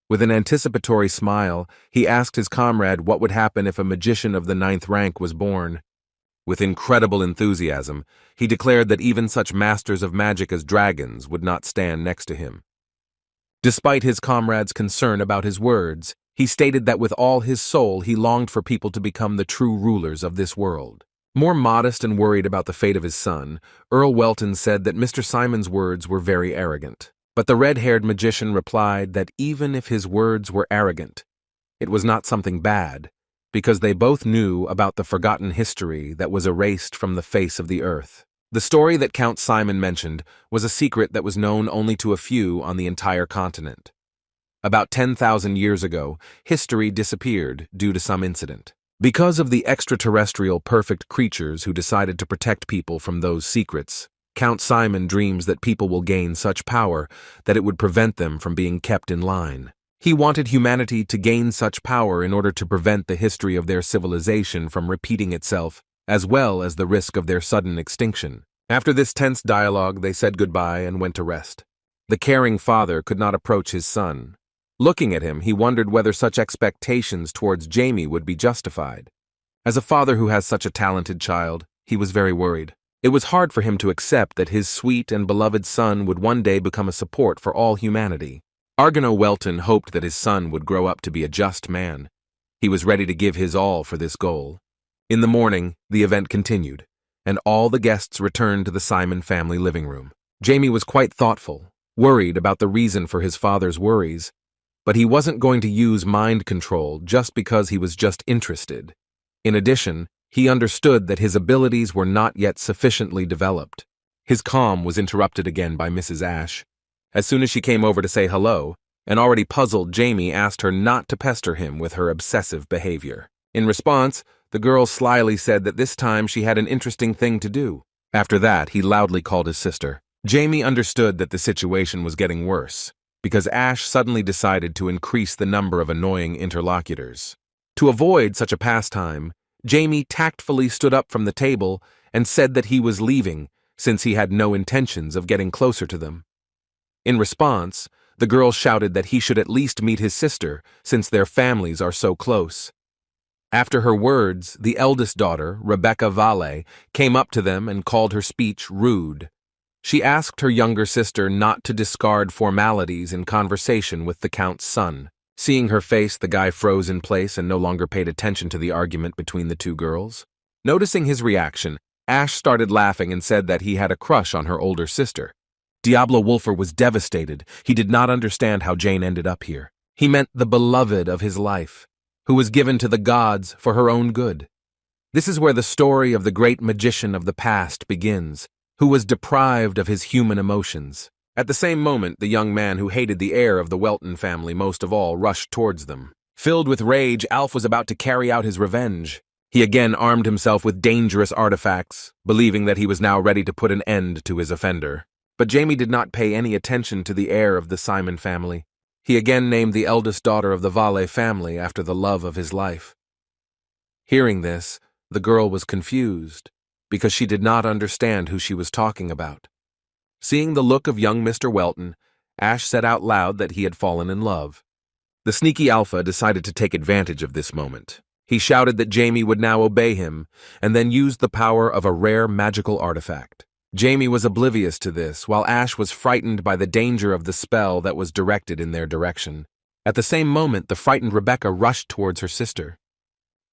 [SPEAKER 1] With an anticipatory smile, he asked his comrade what would happen if a magician of the 9th rank was born. With incredible enthusiasm, he declared that even such masters of magic as dragons would not stand next to him. Despite his comrade's concern about his words, he stated that with all his soul he longed for people to become the true rulers of this world. More modest and worried about the fate of his son, Earl Welton said that Mr. Simon's words were very arrogant. But the red-haired magician replied that even if his words were arrogant, it was not something bad, because they both knew about the forgotten history that was erased from the face of the earth. The story that Count Simon mentioned was a secret that was known only to a few on the entire continent. About 10,000 years ago, history disappeared due to some incident. Because of the extraterrestrial perfect creatures who decided to protect people from those secrets, Count Simon dreams that people will gain such power that it would prevent them from being kept in line. He wanted humanity to gain such power in order to prevent the history of their civilization from repeating itself, as well as the risk of their sudden extinction. After this tense dialogue, they said goodbye and went to rest. The caring father could not approach his son. Looking at him, he wondered whether such expectations towards Jamie would be justified. As a father who has such a talented child, he was very worried. It was hard for him to accept that his sweet and beloved son would one day become a support for all humanity. Arjuna Welton hoped that his son would grow up to be a just man. He was ready to give his all for this goal. In the morning, the event continued, and all the guests returned to the Simon family living room. Jamie was quite thoughtful, worried about the reason for his father's worries, but he wasn't going to use mind control just because he was just interested. In addition, he understood that his abilities were not yet sufficiently developed. His calm was interrupted again by Mrs. Ashe. As soon as she came over to say hello, an already puzzled Jamie asked her not to pester him with her obsessive behavior. In response, the girl slyly said that this time she had an interesting thing to do. After that, he loudly called his sister. Jamie understood that the situation was getting worse, because Ashe suddenly decided to increase the number of annoying interlocutors. To avoid such a pastime, Jamie tactfully stood up from the table and said that he was leaving, since he had no intentions of getting closer to them. In response, the girl shouted that he should at least meet his sister, since their families are so close. After her words, the eldest daughter, Rebecca Vale, came up to them and called her speech rude. She asked her younger sister not to discard formalities in conversation with the Count's son. Seeing her face, the guy froze in place and no longer paid attention to the argument between the two girls. Noticing his reaction, Ashe started laughing and said that he had a crush on her older sister. Diablo Wolfer was devastated. He did not understand how Jane ended up here. He meant the beloved of his life, who was given to the gods for her own good. This is where the story of the great magician of the past begins, who was deprived of his human emotions. At the same moment, the young man who hated the heir of the Welton family most of all rushed towards them. Filled with rage, Alf was about to carry out his revenge. He again armed himself with dangerous artifacts, believing that he was now ready to put an end to his offender. But Jamie did not pay any attention to the heir of the Simon family. He again named the eldest daughter of the Vale family after the love of his life. Hearing this, the girl was confused, because she did not understand who she was talking about. Seeing the look of young Mr. Welton, Ashe said out loud that he had fallen in love. The sneaky alpha decided to take advantage of this moment. He shouted that Jamie would now obey him, and then used the power of a rare magical artifact. Jamie was oblivious to this, while Ash was frightened by the danger of the spell that was directed in their direction. At the same moment, the frightened Rebecca rushed towards her sister.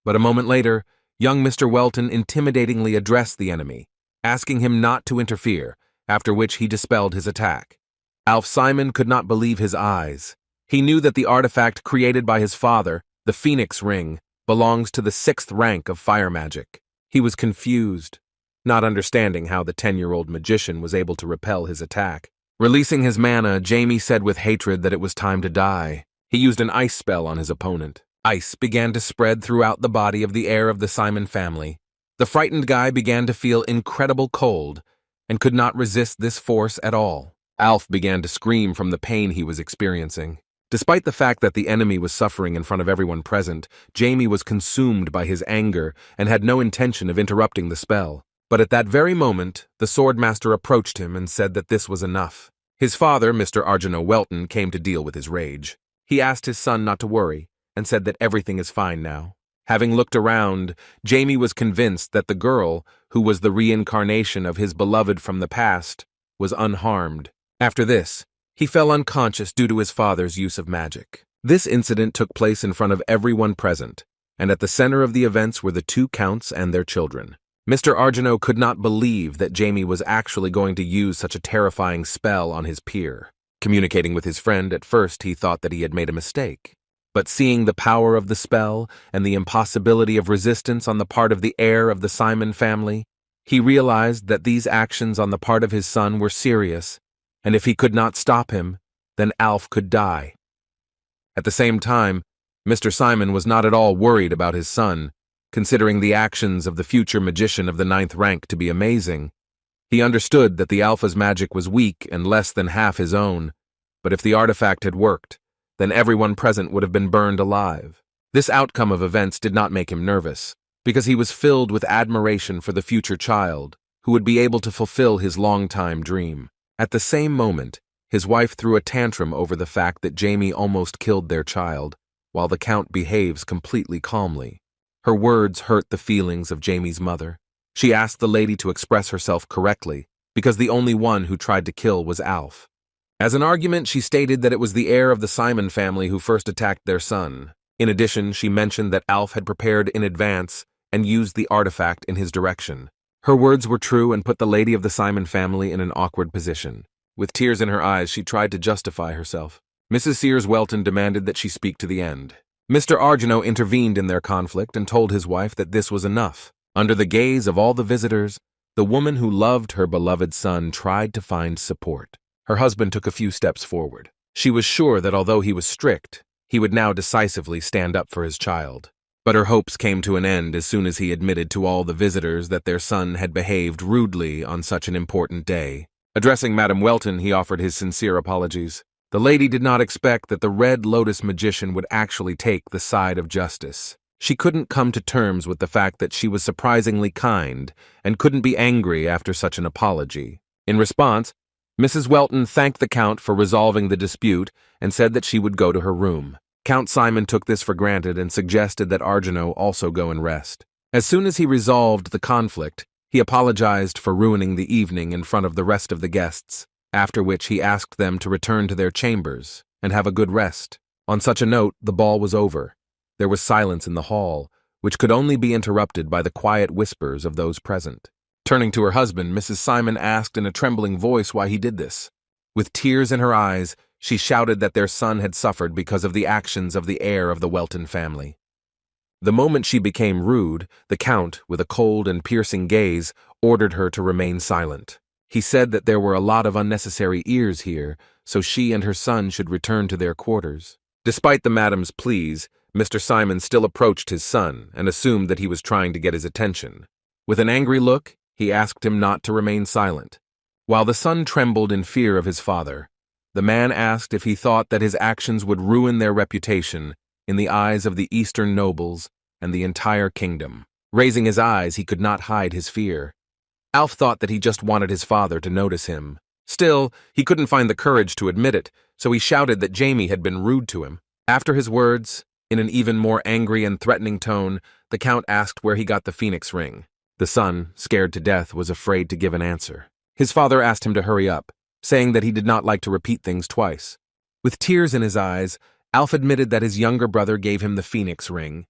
[SPEAKER 1] But a moment later, young Mr. Welton intimidatingly addressed the enemy, asking him not to interfere, after which he dispelled his attack. Alf Simon could not believe his eyes. He knew that the artifact created by his father, the Phoenix Ring, belongs to the 6th rank of fire magic. He was confused, not understanding how the 10-year-old magician was able to repel his attack. Releasing his mana, Jamie said with hatred that it was time to die. He used an ice spell on his opponent. Ice began to spread throughout the body of the heir of the Simon family. The frightened guy began to feel incredible cold and could not resist this force at all. Alf began to scream from the pain he was experiencing. Despite the fact that the enemy was suffering in front of everyone present, Jamie was consumed by his anger and had no intention of interrupting the spell. But at that very moment, the swordmaster approached him and said that this was enough. His father, Mr. Arjano Welton, came to deal with his rage. He asked his son not to worry and said that everything is fine now. Having looked around, Jamie was convinced that the girl, who was the reincarnation of his beloved from the past, was unharmed. After this, he fell unconscious due to his father's use of magic. This incident took place in front of everyone present, and at the center of the events were the 2 counts and their children. Mr. Arjano could not believe that Jamie was actually going to use such a terrifying spell on his peer. Communicating with his friend, at first he thought that he had made a mistake. But seeing the power of the spell and the impossibility of resistance on the part of the heir of the Simon family, he realized that these actions on the part of his son were serious, and if he could not stop him, then Alf could die. At the same time, Mr. Simon was not at all worried about his son, considering the actions of the future magician of the 9th rank to be amazing. He understood that the Alpha's magic was weak and less than half his own, but if the artifact had worked, then everyone present would have been burned alive. This outcome of events did not make him nervous, because he was filled with admiration for the future child, who would be able to fulfill his long-time dream. At the same moment, his wife threw a tantrum over the fact that Jamie almost killed their child, while the Count behaves completely calmly. Her words hurt the feelings of Jamie's mother. She asked the lady to express herself correctly, because the only one who tried to kill was Alf. As an argument, she stated that it was the heir of the Simon family who first attacked their son. In addition, she mentioned that Alf had prepared in advance and used the artifact in his direction. Her words were true and put the lady of the Simon family in an awkward position. With tears in her eyes, she tried to justify herself. Mrs. Sears Welton demanded that she speak to the end. Mr. Arjano intervened in their conflict and told his wife that this was enough. Under the gaze of all the visitors, the woman who loved her beloved son tried to find support. Her husband took a few steps forward. She was sure that although he was strict, he would now decisively stand up for his child. But her hopes came to an end as soon as he admitted to all the visitors that their son had behaved rudely on such an important day. Addressing Madame Welton, he offered his sincere apologies. The lady did not expect that the Red Lotus magician would actually take the side of justice. She couldn't come to terms with the fact that she was surprisingly kind and couldn't be angry after such an apology. In response, Mrs. Welton thanked the Count for resolving the dispute and said that she would go to her room. Count Simon took this for granted and suggested that Arjano also go and rest. As soon as he resolved the conflict, he apologized for ruining the evening in front of the rest of the guests, after which he asked them to return to their chambers and have a good rest. On such a note, the ball was over. There was silence in the hall, which could only be interrupted by the quiet whispers of those present. Turning to her husband, Mrs. Simon asked in a trembling voice why he did this. With tears in her eyes, she shouted that their son had suffered because of the actions of the heir of the Welton family. The moment she became rude, the Count, with a cold and piercing gaze, ordered her to remain silent. He said that there were a lot of unnecessary ears here, so she and her son should return to their quarters. Despite the madam's pleas, Mr. Simon still approached his son and assumed that he was trying to get his attention. With an angry look, he asked him not to remain silent. While the son trembled in fear of his father, the man asked if he thought that his actions would ruin their reputation in the eyes of the Eastern nobles and the entire kingdom. Raising his eyes, he could not hide his fear. Alf thought that he just wanted his father to notice him. Still, he couldn't find the courage to admit it, so he shouted that Jamie had been rude to him. After his words, in an even more angry and threatening tone, the Count asked where he got the phoenix ring. The son, scared to death, was afraid to give an answer. His father asked him to hurry up, saying that he did not like to repeat things twice. With tears in his eyes, Alf admitted that his younger brother gave him the phoenix ring.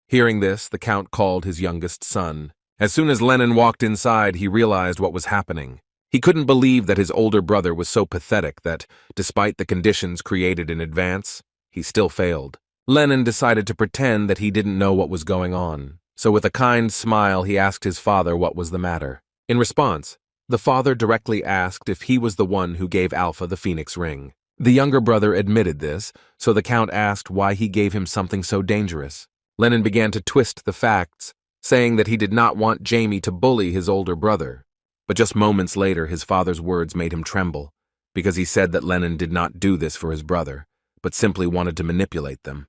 [SPEAKER 1] Hearing this, the Count called his youngest son. As soon as Lennon walked inside, he realized what was happening. He couldn't believe that his older brother was so pathetic that, despite the conditions created in advance, he still failed. Lennon decided to pretend that he didn't know what was going on, so with a kind smile he asked his father what was the matter. In response, the father directly asked if he was the one who gave Alpha the phoenix ring. The younger brother admitted this, so the Count asked why he gave him something so dangerous. Lennon began to twist the facts, saying that he did not want Jamie to bully his older brother. But just moments later, his father's words made him tremble, because he said that Lennon did not do this for his brother, but simply wanted to manipulate them.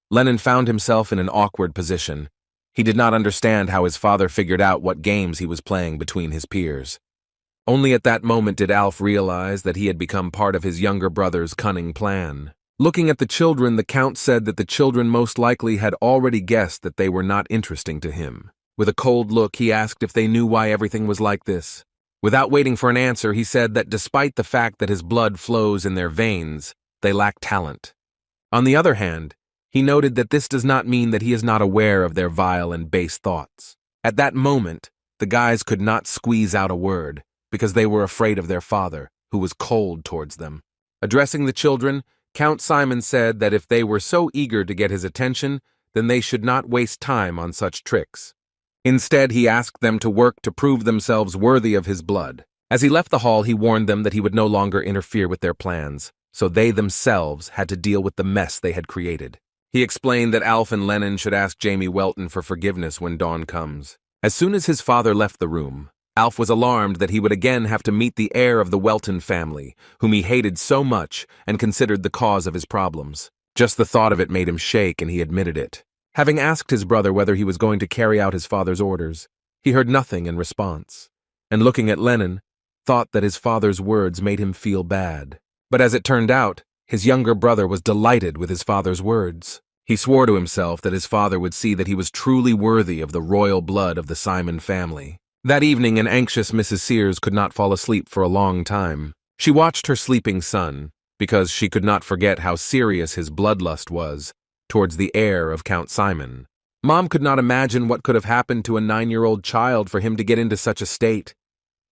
[SPEAKER 1] Lennon found himself in an awkward position. He did not understand how his father figured out what games he was playing between his peers. Only at that moment did Alf realize that he had become part of his younger brother's cunning plan. Looking at the children, the Count said that the children most likely had already guessed that they were not interesting to him. With a cold look, he asked if they knew why everything was like this. Without waiting for an answer, he said that despite the fact that his blood flows in their veins, they lack talent. On the other hand, he noted that this does not mean that he is not aware of their vile and base thoughts. At that moment, the guys could not squeeze out a word, because they were afraid of their father, who was cold towards them. Addressing the children, Count Simon said that if they were so eager to get his attention, then they should not waste time on such tricks. Instead, he asked them to work to prove themselves worthy of his blood. As he left the hall, he warned them that he would no longer interfere with their plans, so they themselves had to deal with the mess they had created. He explained that Alf and Lennon should ask Jamie Welton for forgiveness when dawn comes. As soon as his father left the room, Alf was alarmed that he would again have to meet the heir of the Welton family, whom he hated so much and considered the cause of his problems. Just the thought of it made him shake, and he admitted it. Having asked his brother whether he was going to carry out his father's orders, he heard nothing in response, and looking at Lennon, thought that his father's words made him feel bad. But as it turned out, his younger brother was delighted with his father's words. He swore to himself that his father would see that he was truly worthy of the royal blood of the Simon family. That evening, an anxious Mrs. Sears could not fall asleep for a long time. She watched her sleeping son, because she could not forget how serious his bloodlust was towards the heir of Count Simon. Mom could not imagine what could have happened to a 9-year-old child for him to get into such a state.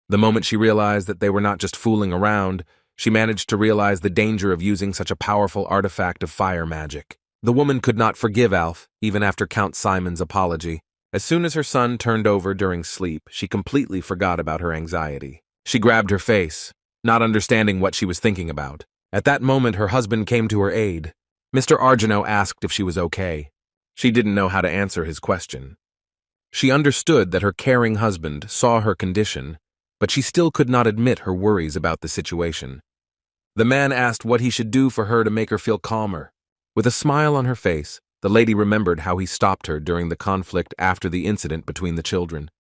[SPEAKER 1] The moment she realized that they were not just fooling around, she managed to realize the danger of using such a powerful artifact of fire magic. The woman could not forgive Alf, even after Count Simon's apology. As soon as her son turned over during sleep, she completely forgot about her anxiety. She grabbed her face, not understanding what she was thinking about. At that moment, her husband came to her aid. Mr. Argino asked if she was okay. She didn't know how to answer his question. She understood that her caring husband saw her condition, but she still could not admit her worries about the situation. The man asked what he should do for her to make her feel calmer. With a smile on her face, the lady remembered how he stopped her during the conflict after the incident between the children.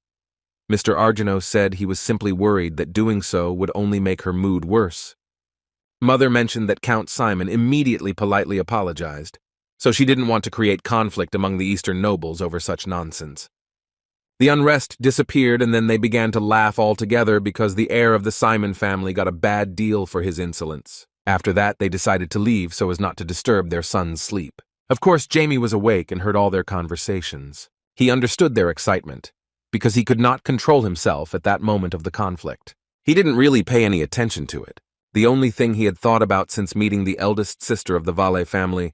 [SPEAKER 1] Mr. Argino said he was simply worried that doing so would only make her mood worse. Mother mentioned that Count Simon immediately politely apologized, so she didn't want to create conflict among the Eastern nobles over such nonsense. The unrest disappeared, and then they began to laugh all together because the heir of the Simon family got a bad deal for his insolence. After that, they decided to leave so as not to disturb their son's sleep. Of course, Jamie was awake and heard all their conversations. He understood their excitement, because he could not control himself at that moment of the conflict. He didn't really pay any attention to it. The only thing he had thought about since meeting the eldest sister of the Valle family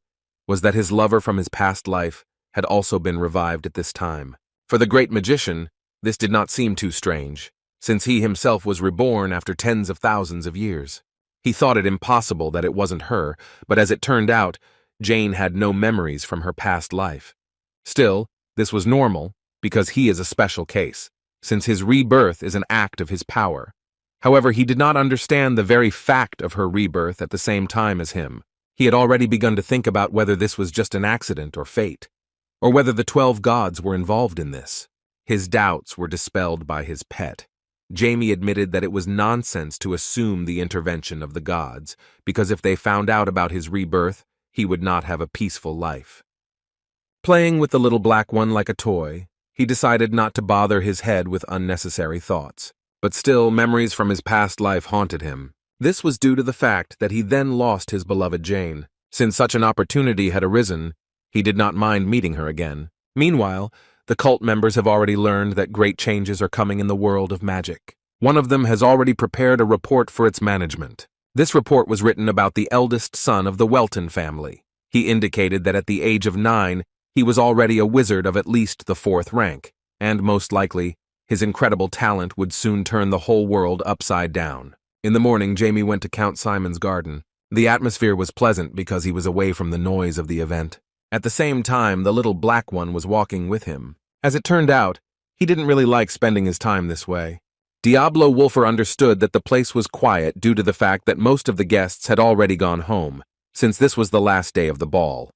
[SPEAKER 1] was that his lover from his past life had also been revived at this time. For the great magician, this did not seem too strange, since he himself was reborn after tens of thousands of years. He thought it impossible that it wasn't her, but as it turned out, Jane had no memories from her past life. Still, this was normal, because he is a special case, since his rebirth is an act of his power. However, he did not understand the very fact of her rebirth at the same time as him. He had already begun to think about whether this was just an accident or fate, or whether the 12 gods were involved in this. His doubts were dispelled by his pet. Jamie admitted that it was nonsense to assume the intervention of the gods, because if they found out about his rebirth, he would not have a peaceful life. Playing with the little black one like a toy, he decided not to bother his head with unnecessary thoughts. But still, memories from his past life haunted him. This was due to the fact that he then lost his beloved Jane. Since such an opportunity had arisen, he did not mind meeting her again. Meanwhile, the cult members have already learned that great changes are coming in the world of magic. One of them has already prepared a report for its management. This report was written about the eldest son of the Welton family. He indicated that at the age of 9, he was already a wizard of at least the 4th rank, and most likely, his incredible talent would soon turn the whole world upside down. In the morning, Jamie went to Count Simon's garden. The atmosphere was pleasant because he was away from the noise of the event. At the same time, the little black one was walking with him. As it turned out, he didn't really like spending his time this way. Diablo Wolfer understood that the place was quiet due to the fact that most of the guests had already gone home, since this was the last day of the ball.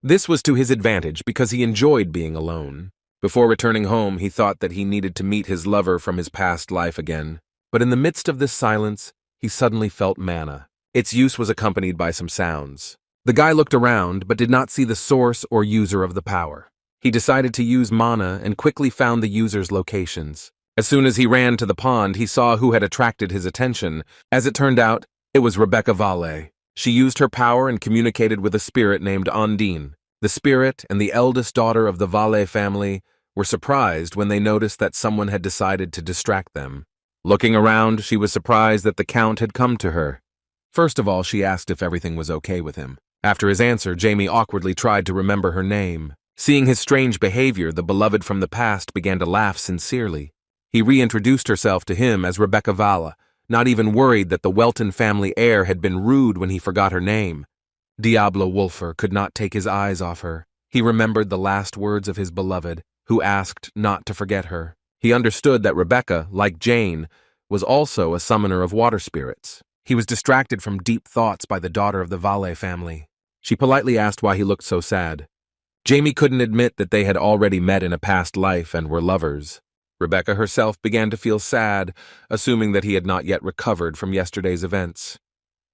[SPEAKER 1] This was to his advantage because he enjoyed being alone. Before returning home, he thought that he needed to meet his lover from his past life again. But in the midst of this silence, he suddenly felt mana. Its use was accompanied by some sounds. The guy looked around, but did not see the source or user of the power. He decided to use mana and quickly found the user's locations. As soon as he ran to the pond, he saw who had attracted his attention. As it turned out, it was Rebecca Vale. She used her power and communicated with a spirit named Ondine. The spirit and the eldest daughter of the Vale family were surprised when they noticed that someone had decided to distract them. Looking around, she was surprised that the Count had come to her. First of all, she asked if everything was okay with him. After his answer, Jamie awkwardly tried to remember her name. Seeing his strange behavior, the beloved from the past began to laugh sincerely. He reintroduced herself to him as Rebecca Vale, not even worried that the Welton family heir had been rude when he forgot her name. Diablo Wolfer could not take his eyes off her. He remembered the last words of his beloved, who asked not to forget her. He understood that Rebecca, like Jane, was also a summoner of water spirits. He was distracted from deep thoughts by the daughter of the Vale family. She politely asked why he looked so sad. Jamie couldn't admit that they had already met in a past life and were lovers. Rebecca herself began to feel sad, assuming that he had not yet recovered from yesterday's events.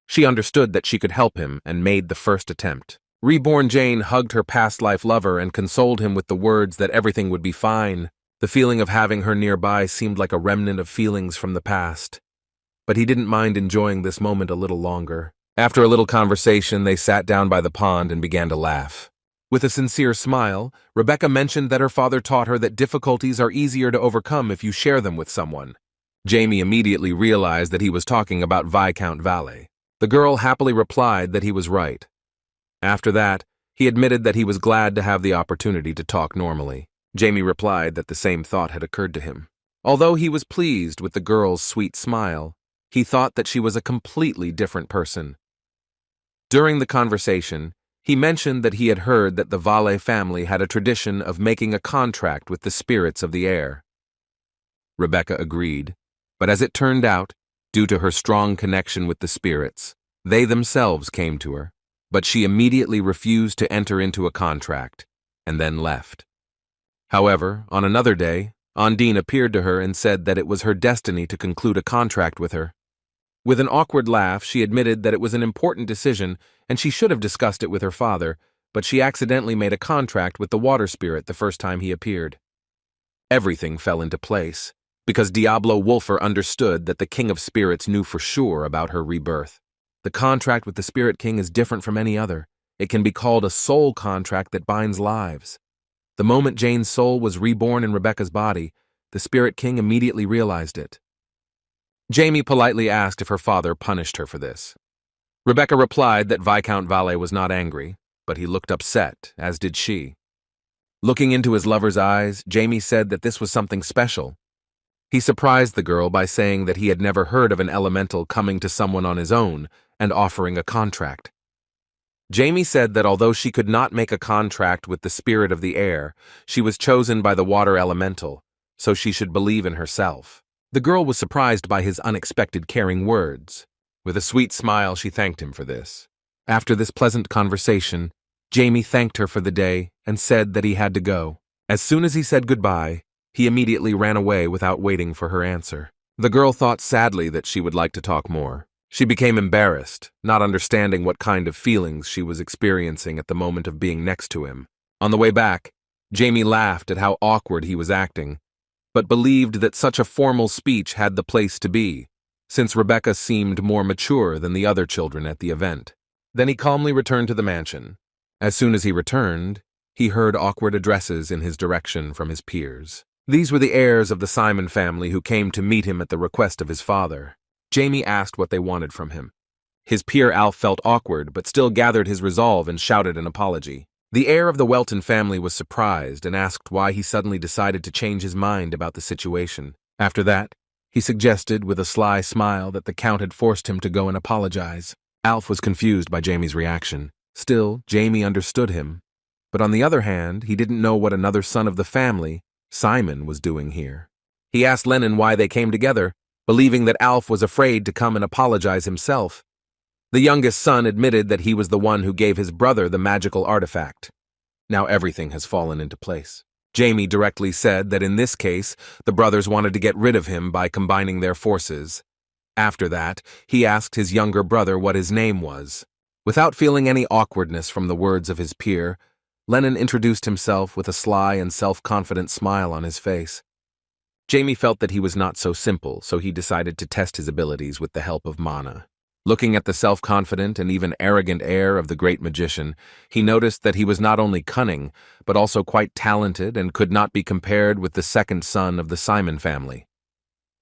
[SPEAKER 1] She understood that she could help him and made the first attempt. Reborn Jane hugged her past life lover and consoled him with the words that everything would be fine. The feeling of having her nearby seemed like a remnant of feelings from the past. But he didn't mind enjoying this moment a little longer. After a little conversation, they sat down by the pond and began to laugh. With a sincere smile, Rebecca mentioned that her father taught her that difficulties are easier to overcome if you share them with someone. Jamie immediately realized that he was talking about Viscount Vale. The girl happily replied that he was right. After that, he admitted that he was glad to have the opportunity to talk normally. Jamie replied that the same thought had occurred to him. Although he was pleased with the girl's sweet smile, he thought that she was a completely different person. During the conversation, he mentioned that he had heard that the Vale family had a tradition of making a contract with the spirits of the air. Rebecca agreed, but as it turned out, due to her strong connection with the spirits, they themselves came to her, but she immediately refused to enter into a contract, and then left. However, on another day, Ondine appeared to her and said that it was her destiny to conclude a contract with her. With an awkward laugh, she admitted that it was an important decision and she should have discussed it with her father, but she accidentally made a contract with the water spirit the first time he appeared. Everything fell into place, because Diablo Wolfer understood that the King of Spirits knew for sure about her rebirth. The contract with the Spirit King is different from any other. It can be called a soul contract that binds lives. The moment Jane's soul was reborn in Rebecca's body, the Spirit King immediately realized it. Jamie politely asked if her father punished her for this. Rebecca replied that Viscount Vale was not angry, but he looked upset, as did she. Looking into his lover's eyes, Jamie said that this was something special. He surprised the girl by saying that he had never heard of an elemental coming to someone on his own and offering a contract. Jamie said that although she could not make a contract with the spirit of the air, she was chosen by the water elemental, so she should believe in herself. The girl was surprised by his unexpected caring words. With a sweet smile, she thanked him for this. After this pleasant conversation, Jamie thanked her for the day and said that he had to go. As soon as he said goodbye, he immediately ran away without waiting for her answer. The girl thought sadly that she would like to talk more. She became embarrassed, not understanding what kind of feelings she was experiencing at the moment of being next to him. On the way back, Jamie laughed at how awkward he was acting, but believed that such a formal speech had the place to be, since Rebecca seemed more mature than the other children at the event. Then he calmly returned to the mansion. As soon as he returned, he heard awkward addresses in his direction from his peers. These were the heirs of the Simon family who came to meet him at the request of his father. Jamie asked what they wanted from him. His peer Alf felt awkward, but still gathered his resolve and shouted an apology. The heir of the Welton family was surprised and asked why he suddenly decided to change his mind about the situation. After that, he suggested with a sly smile that the Count had forced him to go and apologize. Alf was confused by Jamie's reaction. Still, Jamie understood him. But on the other hand, he didn't know what another son of the family, Simon, was doing here. He asked Lennon why they came together, believing that Alf was afraid to come and apologize himself. The youngest son admitted that he was the one who gave his brother the magical artifact. Now everything has fallen into place. Jamie directly said that in this case, the brothers wanted to get rid of him by combining their forces. After that, he asked his younger brother what his name was. Without feeling any awkwardness from the words of his peer, Lennon introduced himself with a sly and self-confident smile on his face. Jamie felt that he was not so simple, so he decided to test his abilities with the help of mana. Looking at the self-confident and even arrogant air of the great magician, he noticed that he was not only cunning, but also quite talented and could not be compared with the second son of the Simon family.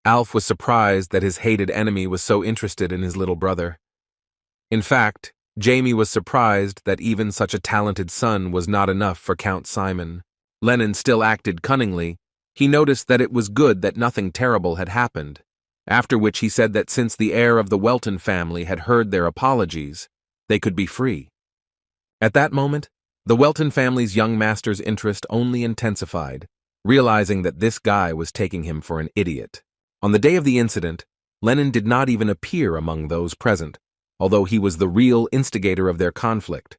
[SPEAKER 1] Alf was surprised that his hated enemy was so interested in his little brother. In fact, Jamie was surprised that even such a talented son was not enough for Count Simon. Lennon still acted cunningly. He noticed that it was good that nothing terrible had happened, after which he said that since the heir of the Welton family had heard their apologies, they could be free. At that moment, the Welton family's young master's interest only intensified, realizing that this guy was taking him for an idiot. On the day of the incident, Lennon did not even appear among those present, although he was the real instigator of their conflict.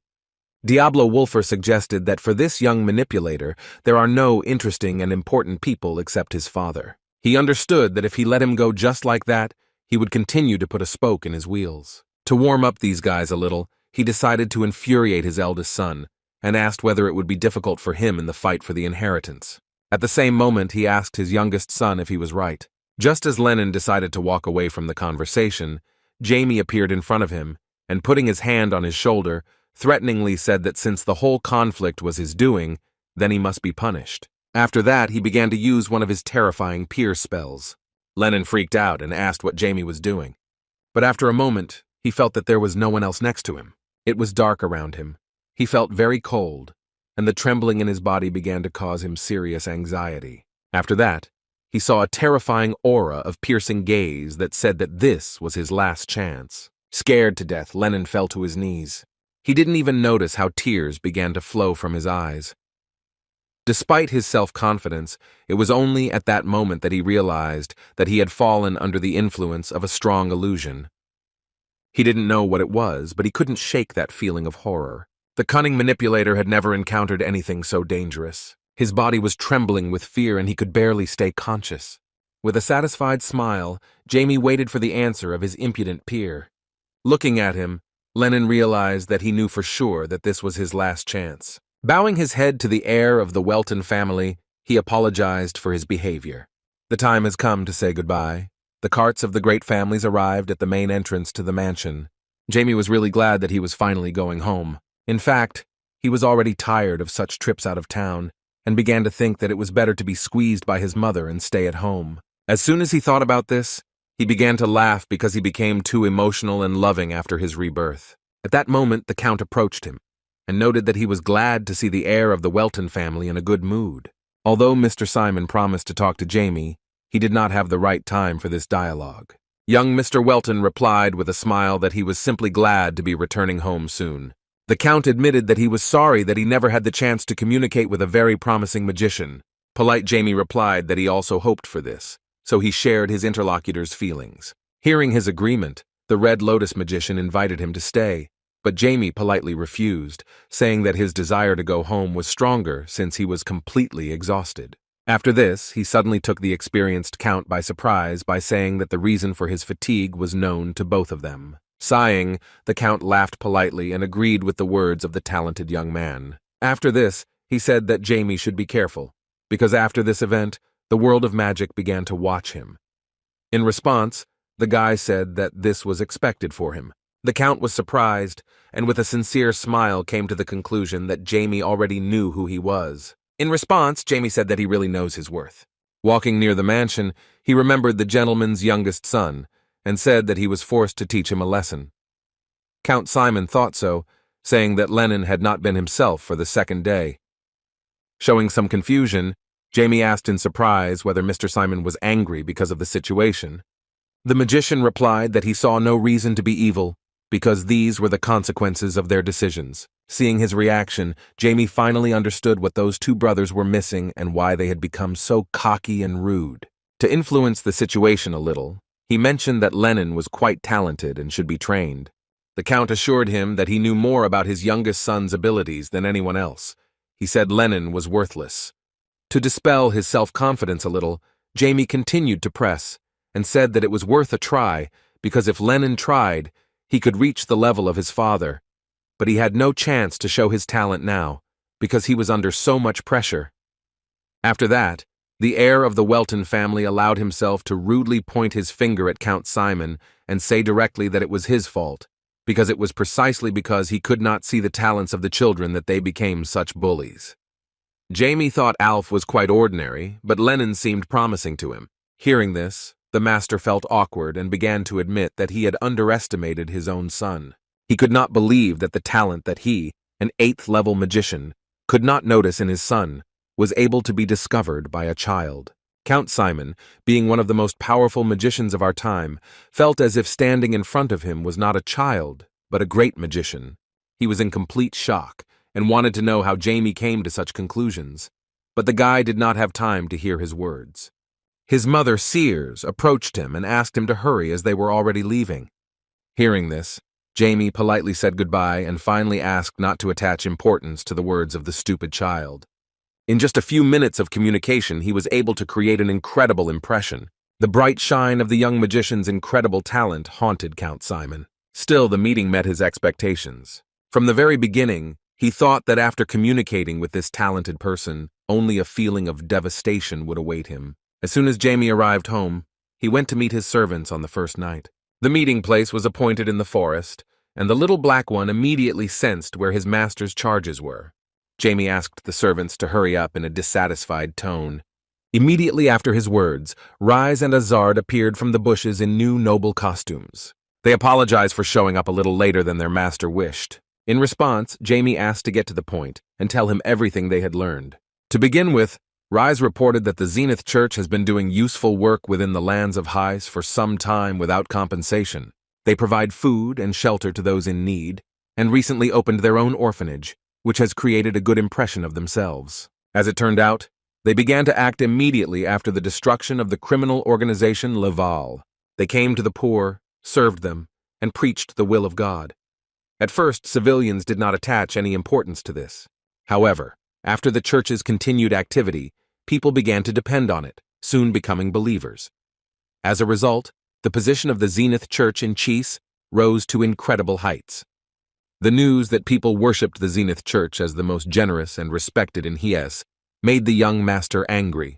[SPEAKER 1] Diablo Wolfer suggested that for this young manipulator, there are no interesting and important people except his father. He understood that if he let him go just like that, he would continue to put a spoke in his wheels. To warm up these guys a little, he decided to infuriate his eldest son, and asked whether it would be difficult for him in the fight for the inheritance. At the same moment, he asked his youngest son if he was right. Just as Lennon decided to walk away from the conversation, Jamie appeared in front of him, and putting his hand on his shoulder, threateningly said that since the whole conflict was his doing, then he must be punished. After that, he began to use one of his terrifying peer spells. Lennon freaked out and asked what Jamie was doing. But after a moment, he felt that there was no one else next to him. It was dark around him. He felt very cold, and the trembling in his body began to cause him serious anxiety. After that, he saw a terrifying aura of piercing gaze that said that this was his last chance. Scared to death, Lennon fell to his knees. He didn't even notice how tears began to flow from his eyes. Despite his self-confidence, it was only at that moment that he realized that he had fallen under the influence of a strong illusion. He didn't know what it was, but he couldn't shake that feeling of horror. The cunning manipulator had never encountered anything so dangerous. His body was trembling with fear and he could barely stay conscious. With a satisfied smile, Jamie waited for the answer of his impudent peer. Looking at him, Lennon realized that he knew for sure that this was his last chance. Bowing his head to the heir of the Welton family, he apologized for his behavior. The time has come to say goodbye. The carts of the great families arrived at the main entrance to the mansion. Jamie was really glad that he was finally going home. In fact, he was already tired of such trips out of town, and began to think that it was better to be squeezed by his mother and stay at home. As soon as he thought about this, he began to laugh because he became too emotional and loving after his rebirth. At that moment, the Count approached him, and noted that he was glad to see the heir of the Welton family in a good mood. Although Mr. Simon promised to talk to Jamie, he did not have the right time for this dialogue. Young Mr. Welton replied with a smile that he was simply glad to be returning home soon. The Count admitted that he was sorry that he never had the chance to communicate with a very promising magician. Polite Jamie replied that he also hoped for this, so he shared his interlocutor's feelings. Hearing his agreement, the Red Lotus magician invited him to stay, but Jamie politely refused, saying that his desire to go home was stronger since he was completely exhausted. After this, he suddenly took the experienced Count by surprise by saying that the reason for his fatigue was known to both of them. Sighing, the Count laughed politely and agreed with the words of the talented young man. After this, he said that Jamie should be careful, because after this event, the world of magic began to watch him. In response, the guy said that this was expected for him. The Count was surprised, and with a sincere smile came to the conclusion that Jamie already knew who he was. In response, Jamie said that he really knows his worth. Walking near the mansion, he remembered the gentleman's youngest son, and said that he was forced to teach him a lesson. Count Simon thought so, saying that Lennon had not been himself for the second day. Showing some confusion, Jamie asked in surprise whether Mr. Simon was angry because of the situation. The magician replied that he saw no reason to be evil, because these were the consequences of their decisions. Seeing his reaction, Jamie finally understood what those two brothers were missing and why they had become so cocky and rude. To influence the situation a little, he mentioned that Lennon was quite talented and should be trained. The Count assured him that he knew more about his youngest son's abilities than anyone else. He said Lennon was worthless. To dispel his self-confidence a little, Jamie continued to press and said that it was worth a try because if Lennon tried, he could reach the level of his father. But he had no chance to show his talent now because he was under so much pressure. After that, the heir of the Welton family allowed himself to rudely point his finger at Count Simon and say directly that it was his fault, because it was precisely because he could not see the talents of the children that they became such bullies. Jamie thought Alf was quite ordinary, but Lennon seemed promising to him. Hearing this, the master felt awkward and began to admit that he had underestimated his own son. He could not believe that the talent that he, an 8th-level magician, could not notice in his son was able to be discovered by a child. Count Simon, being one of the most powerful magicians of our time, felt as if standing in front of him was not a child, but a great magician. He was in complete shock and wanted to know how Jamie came to such conclusions, but the guy did not have time to hear his words. His mother, Sears, approached him and asked him to hurry as they were already leaving. Hearing this, Jamie politely said goodbye and finally asked not to attach importance to the words of the stupid child. In just a few minutes of communication, he was able to create an incredible impression. The bright shine of the young magician's incredible talent haunted Count Simon. Still, the meeting met his expectations. From the very beginning, he thought that after communicating with this talented person, only a feeling of devastation would await him. As soon as Jamie arrived home, he went to meet his servants on the first night. The meeting place was appointed in the forest, and the little black one immediately sensed where his master's charges were. Jamie asked the servants to hurry up in a dissatisfied tone. Immediately after his words, Rise and Azard appeared from the bushes in new noble costumes. They apologized for showing up a little later than their master wished. In response, Jamie asked to get to the point and tell him everything they had learned. To begin with, Rise reported that the Zenith Church has been doing useful work within the lands of Heis for some time without compensation. They provide food and shelter to those in need, and recently opened their own orphanage, which has created a good impression of themselves. As it turned out, they began to act immediately after the destruction of the criminal organization Laval. They came to the poor, served them, and preached the will of God. At first, civilians did not attach any importance to this. However, after the church's continued activity, people began to depend on it, soon becoming believers. As a result, the position of the Zenith Church in Cheese rose to incredible heights. The news that people worshipped the Zenith Church as the most generous and respected in Heirs made the young master angry.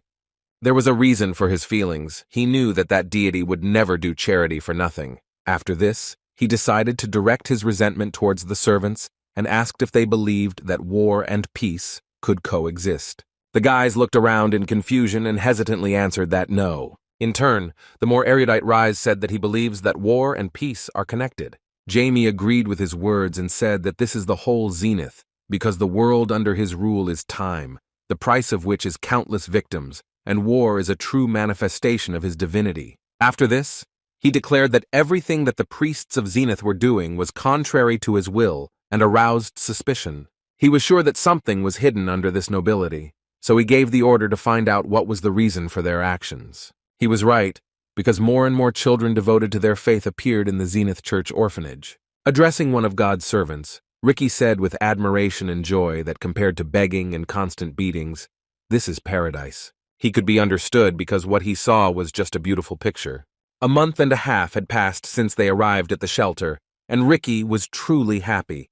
[SPEAKER 1] There was a reason for his feelings. He knew that that deity would never do charity for nothing. After this, he decided to direct his resentment towards the servants and asked if they believed that war and peace could coexist. The guys looked around in confusion and hesitantly answered that no. In turn, the more erudite Rise said that he believes that war and peace are connected. Jamie agreed with his words and said that this is the whole Zenith, because the world under his rule is time, the price of which is countless victims, and war is a true manifestation of his divinity. After this, he declared that everything that the priests of Zenith were doing was contrary to his will and aroused suspicion. He was sure that something was hidden under this nobility, so he gave the order to find out what was the reason for their actions. He was right, because more and more children devoted to their faith appeared in the Zenith Church orphanage. Addressing one of God's servants, Ricky said with admiration and joy that compared to begging and constant beatings, "This is paradise." He could be understood because what he saw was just a beautiful picture. A month and a half had passed since they arrived at the shelter, and Ricky was truly happy.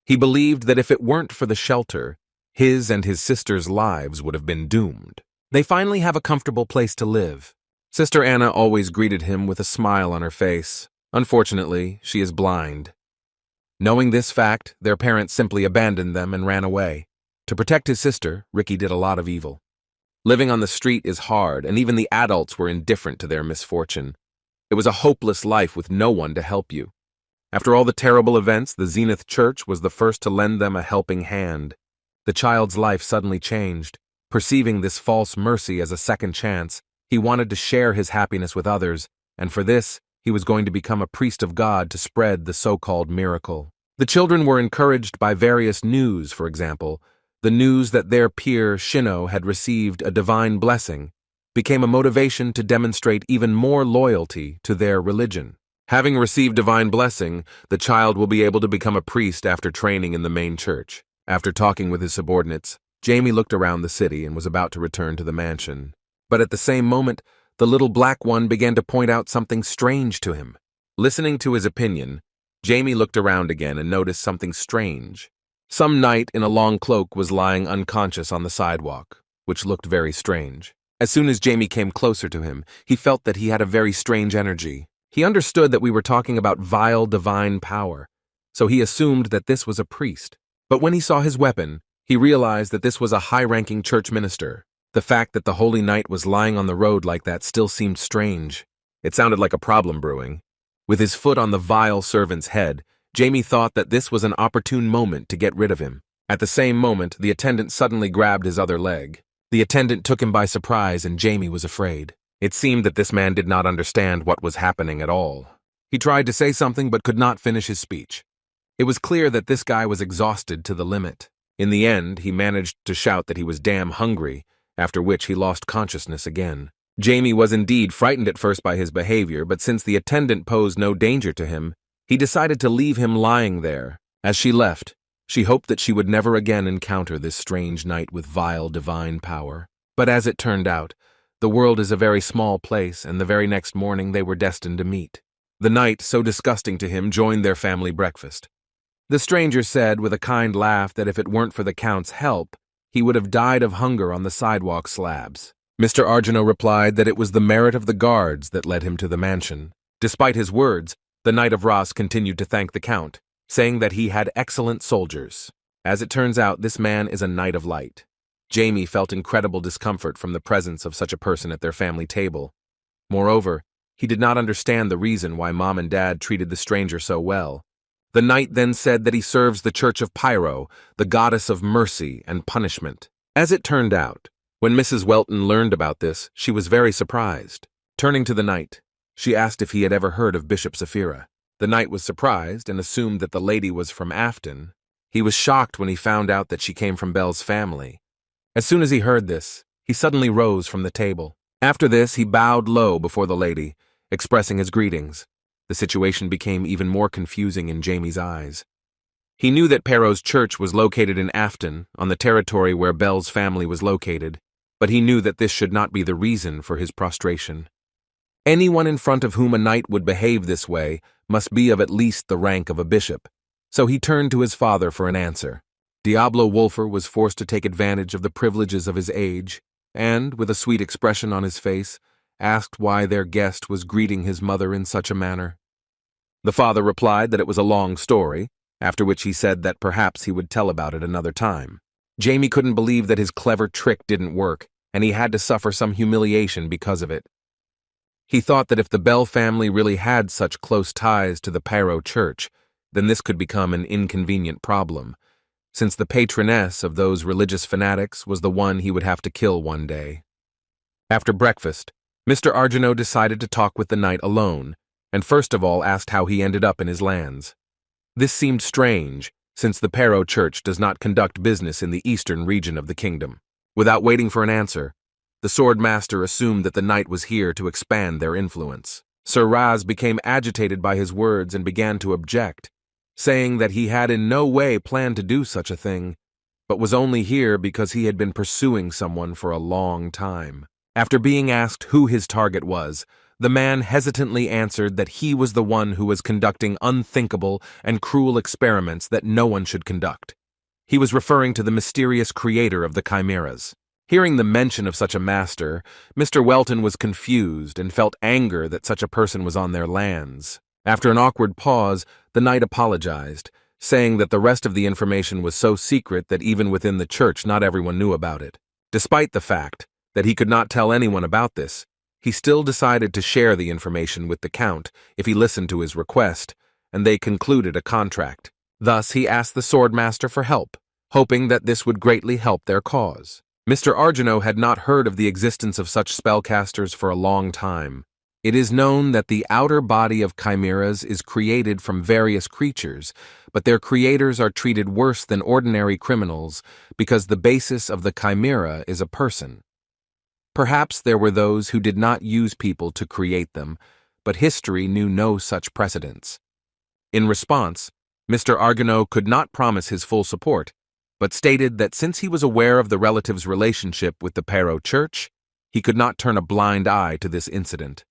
[SPEAKER 1] He believed that if it weren't for the shelter, his and his sister's lives would have been doomed. They finally have a comfortable place to live. Sister Anna always greeted him with a smile on her face. Unfortunately, she is blind. Knowing this fact, their parents simply abandoned them and ran away. To protect his sister, Ricky did a lot of evil. Living on the street is hard, and even the adults were indifferent to their misfortune. It was a hopeless life with no one to help you. After all the terrible events, the Zenith Church was the first to lend them a helping hand. The child's life suddenly changed. Perceiving this false mercy as a second chance, he wanted to share his happiness with others, and for this, he was going to become a priest of God to spread the so-called miracle. The children were encouraged by various news, for example. The news that their peer, Shino, had received a divine blessing became a motivation to demonstrate even more loyalty to their religion. Having received divine blessing, the child will be able to become a priest after training in the main church. After talking with his subordinates, Jamie looked around the city and was about to return to the mansion. But at the same moment, the little black one began to point out something strange to him. Listening to his opinion, Jamie looked around again and noticed something strange. Some knight in a long cloak was lying unconscious on the sidewalk, which looked very strange. As soon as Jamie came closer to him, he felt that he had a very strange energy. He understood that we were talking about vile divine power, so he assumed that this was a priest. But when he saw his weapon, he realized that this was a high-ranking church minister. The fact that the holy knight was lying on the road like that still seemed strange. It sounded like a problem brewing. With his foot on the vile servant's head, Jamie thought that this was an opportune moment to get rid of him. At the same moment, the attendant suddenly grabbed his other leg. The attendant took him by surprise, and Jamie was afraid. It seemed that this man did not understand what was happening at all. He tried to say something but could not finish his speech. It was clear that this guy was exhausted to the limit. In the end, he managed to shout that he was damn hungry, after which he lost consciousness again. Jamie was indeed frightened at first by his behavior, but since the attendant posed no danger to him, he decided to leave him lying there. As she left, she hoped that she would never again encounter this strange knight with vile divine power. But as it turned out, the world is a very small place, and the very next morning they were destined to meet. The knight, so disgusting to him, joined their family breakfast. The stranger said with a kind laugh that if it weren't for the Count's help, he would have died of hunger on the sidewalk slabs. Mr. Argino replied that it was the merit of the guards that led him to the mansion. Despite his words, the Knight of Ras continued to thank the Count, saying that he had excellent soldiers. As it turns out, this man is a Knight of Light. Jamie felt incredible discomfort from the presence of such a person at their family table. Moreover, he did not understand the reason why Mom and Dad treated the stranger so well. The knight then said that he serves the Church of Pyro, the goddess of mercy and punishment. As it turned out, when Mrs. Welton learned about this, she was very surprised. Turning to the knight, she asked if he had ever heard of Bishop Saphira. The knight was surprised and assumed that the lady was from Afton. He was shocked when he found out that she came from Belle's family. As soon as he heard this, he suddenly rose from the table. After this, he bowed low before the lady, expressing his greetings. The situation became even more confusing in Jamie's eyes. He knew that Perrot's church was located in Afton, on the territory where Belle's family was located, but he knew that this should not be the reason for his prostration. Anyone in front of whom a knight would behave this way must be of at least the rank of a bishop, so he turned to his father for an answer. Diablo Wolfer was forced to take advantage of the privileges of his age, and, with a sweet expression on his face, asked why their guest was greeting his mother in such a manner. The father replied that it was a long story, after which he said that perhaps he would tell about it another time. Jamie couldn't believe that his clever trick didn't work, and he had to suffer some humiliation because of it. He thought that if the Bell family really had such close ties to the Pyro Church, then this could become an inconvenient problem, since the patroness of those religious fanatics was the one he would have to kill one day. After breakfast, Mr. Argino decided to talk with the knight alone, and first of all asked how he ended up in his lands. This seemed strange, since the Pyro Church does not conduct business in the eastern region of the kingdom. Without waiting for an answer, the swordmaster assumed that the knight was here to expand their influence. Sir Raz became agitated by his words and began to object, saying that he had in no way planned to do such a thing, but was only here because he had been pursuing someone for a long time. After being asked who his target was, the man hesitantly answered that he was the one who was conducting unthinkable and cruel experiments that no one should conduct. He was referring to the mysterious creator of the chimeras. Hearing the mention of such a master, Mr. Welton was confused and felt anger that such a person was on their lands. After an awkward pause, the knight apologized, saying that the rest of the information was so secret that even within the church not everyone knew about it. Despite the fact that he could not tell anyone about this, he still decided to share the information with the Count if he listened to his request, and they concluded a contract. Thus he asked the swordmaster for help, hoping that this would greatly help their cause. Mr. Arjano had not heard of the existence of such spellcasters for a long time. It is known that the outer body of chimeras is created from various creatures, but their creators are treated worse than ordinary criminals because the basis of the chimera is a person. Perhaps there were those who did not use people to create them, but history knew no such precedents. In response, Mr. Arjano could not promise his full support, but stated that since he was aware of the relative's relationship with the Pyro Church, he could not turn a blind eye to this incident.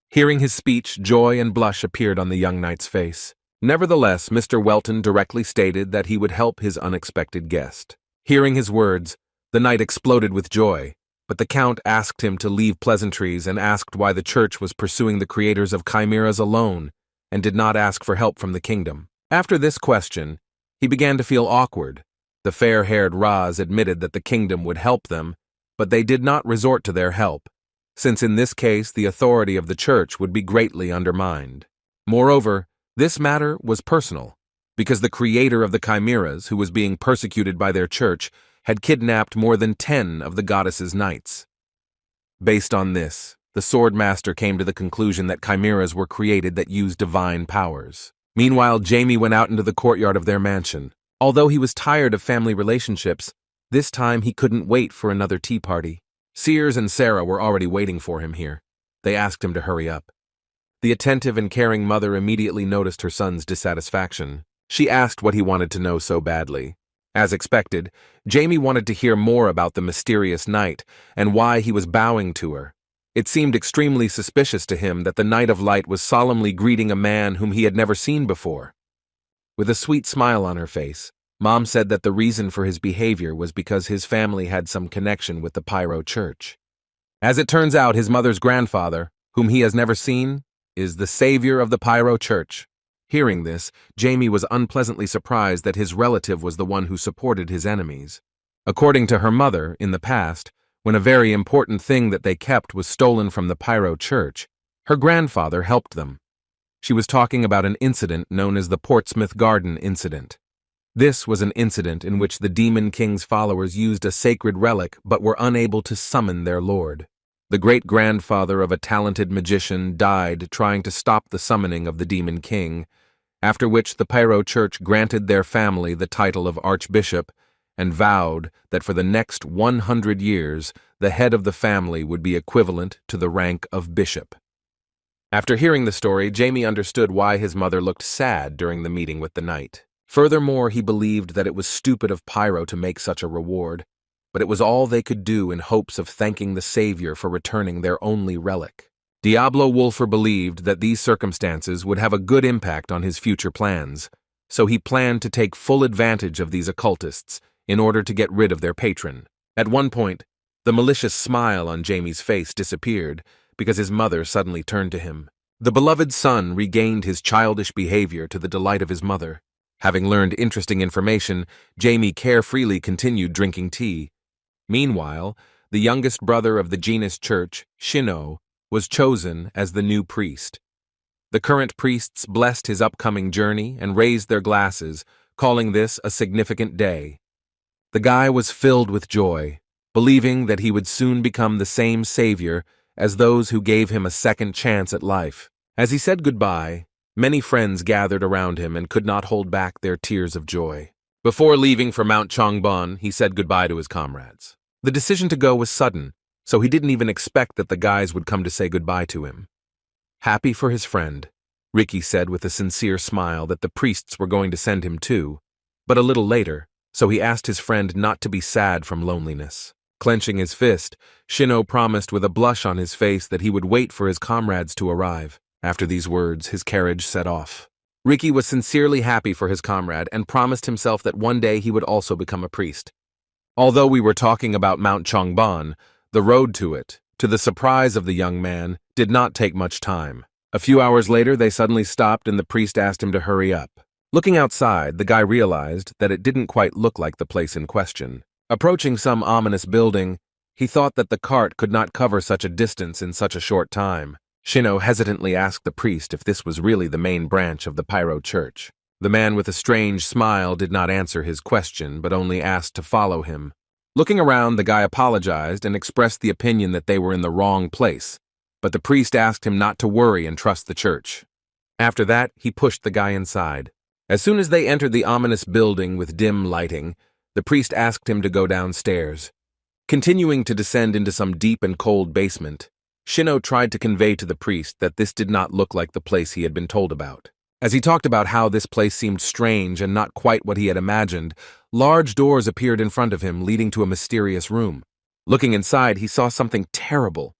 [SPEAKER 1] Hearing his speech, joy and blush appeared on the young knight's face. Nevertheless, Mr. Welton directly stated that he would help his unexpected guest. Hearing his words, the knight exploded with joy, but the Count asked him to leave pleasantries and asked why the church was pursuing the creators of chimeras alone and did not ask for help from the kingdom. After this question, he began to feel awkward. The fair-haired Raz admitted that the kingdom would help them, but they did not resort to their help, since in this case the authority of the church would be greatly undermined. Moreover, this matter was personal, because the creator of the chimeras, who was being persecuted by their church, had kidnapped more than 10 of the goddess's knights. Based on this, the swordmaster came to the conclusion that chimeras were created that used divine powers. Meanwhile, Jamie went out into the courtyard of their mansion. Although he was tired of family relationships, this time he couldn't wait for another tea party. Sears and Sarah were already waiting for him here. They asked him to hurry up. The attentive and caring mother immediately noticed her son's dissatisfaction. She asked what he wanted to know so badly. As expected, Jamie wanted to hear more about the mysterious knight and why he was bowing to her. It seemed extremely suspicious to him that the Knight of Light was solemnly greeting a man whom he had never seen before. With a sweet smile on her face, Mom said that the reason for his behavior was because his family had some connection with the Pyro Church. As it turns out, his mother's grandfather, whom he has never seen, is the savior of the Pyro Church. Hearing this, Jamie was unpleasantly surprised that his relative was the one who supported his enemies. According to her mother, in the past, when a very important thing that they kept was stolen from the Pyro Church, her grandfather helped them. She was talking about an incident known as the Portsmouth Garden Incident. This was an incident in which the Demon King's followers used a sacred relic but were unable to summon their lord. The great-grandfather of a talented magician died trying to stop the summoning of the Demon King, after which the Pyro Church granted their family the title of Archbishop and vowed that for the next 100 years the head of the family would be equivalent to the rank of bishop. After hearing the story, Jamie understood why his mother looked sad during the meeting with the knight. Furthermore, he believed that it was stupid of Pyro to make such a reward, but it was all they could do in hopes of thanking the savior for returning their only relic. Diablo Wolfer believed that these circumstances would have a good impact on his future plans, so he planned to take full advantage of these occultists in order to get rid of their patron. At one point, the malicious smile on Jamie's face disappeared because his mother suddenly turned to him. The beloved son regained his childish behavior to the delight of his mother. Having learned interesting information, Jamie carefreely continued drinking tea. Meanwhile, the youngest brother of the Genus Church, Shino, was chosen as the new priest. The current priests blessed his upcoming journey and raised their glasses, calling this a significant day. The guy was filled with joy, believing that he would soon become the same savior as those who gave him a second chance at life. As he said goodbye, many friends gathered around him and could not hold back their tears of joy. Before leaving for Mount Chongbon, he said goodbye to his comrades. The decision to go was sudden, so he didn't even expect that the guys would come to say goodbye to him. Happy for his friend, Ricky said with a sincere smile that the priests were going to send him too, but a little later, so he asked his friend not to be sad from loneliness. Clenching his fist, Shino promised with a blush on his face that he would wait for his comrades to arrive. After these words, his carriage set off. Riki was sincerely happy for his comrade and promised himself that one day he would also become a priest. Although we were talking about Mount Chongban, the road to it, to the surprise of the young man, did not take much time. A few hours later, they suddenly stopped and the priest asked him to hurry up. Looking outside, the guy realized that it didn't quite look like the place in question. Approaching some ominous building, he thought that the cart could not cover such a distance in such a short time. Shino hesitantly asked the priest if this was really the main branch of the Pyro Church. The man with a strange smile did not answer his question, but only asked to follow him. Looking around, the guy apologized and expressed the opinion that they were in the wrong place, but the priest asked him not to worry and trust the church. After that, he pushed the guy inside. As soon as they entered the ominous building with dim lighting, the priest asked him to go downstairs. Continuing to descend into some deep and cold basement, Shino tried to convey to the priest that this did not look like the place he had been told about. As he talked about how this place seemed strange and not quite what he had imagined, large doors appeared in front of him, leading to a mysterious room. Looking inside, he saw something terrible.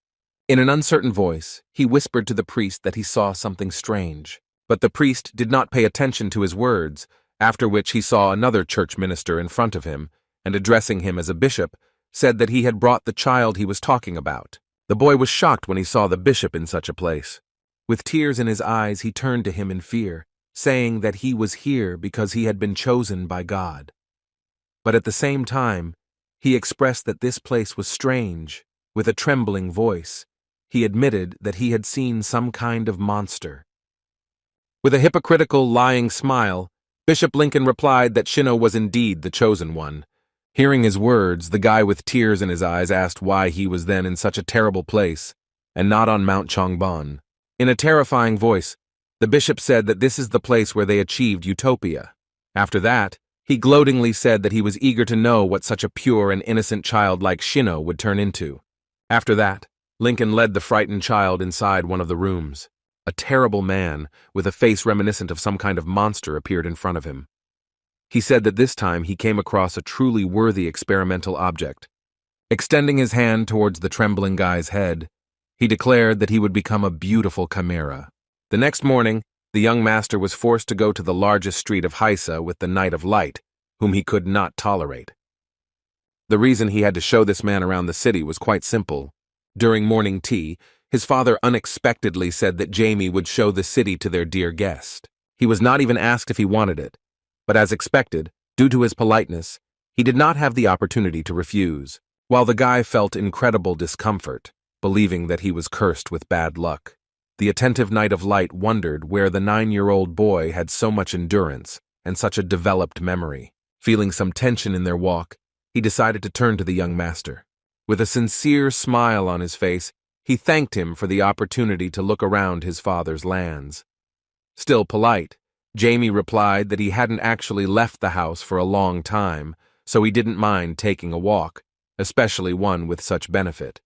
[SPEAKER 1] In an uncertain voice, he whispered to the priest that he saw something strange. But the priest did not pay attention to his words, after which he saw another church minister in front of him, and addressing him as a bishop, said that he had brought the child he was talking about. The boy was shocked when he saw the bishop in such a place. With tears in his eyes, he turned to him in fear, saying that he was here because he had been chosen by God. But at the same time, he expressed that this place was strange. With a trembling voice, he admitted that he had seen some kind of monster. With a hypocritical, lying smile, Bishop Lincoln replied that Shino was indeed the chosen one. Hearing his words, the guy with tears in his eyes asked why he was then in such a terrible place, and not on Mount Chongban. In a terrifying voice, the bishop said that this is the place where they achieved utopia. After that, he gloatingly said that he was eager to know what such a pure and innocent child like Shino would turn into. After that, Lincoln led the frightened child inside one of the rooms. A terrible man, with a face reminiscent of some kind of monster, appeared in front of him. He said that this time he came across a truly worthy experimental object. Extending his hand towards the trembling guy's head, he declared that he would become a beautiful chimera. The next morning, the young master was forced to go to the largest street of Haisa with the Knight of Light, whom he could not tolerate. The reason he had to show this man around the city was quite simple. During morning tea, his father unexpectedly said that Jamie would show the city to their dear guest. He was not even asked if he wanted it, but as expected, due to his politeness, he did not have the opportunity to refuse. While the guy felt incredible discomfort, believing that he was cursed with bad luck, the attentive Knight of Light wondered where the 9-year-old boy had so much endurance and such a developed memory. Feeling some tension in their walk, he decided to turn to the young master. With a sincere smile on his face, he thanked him for the opportunity to look around his father's lands. Still polite, Jamie replied that he hadn't actually left the house for a long time, so he didn't mind taking a walk, especially one with such benefit.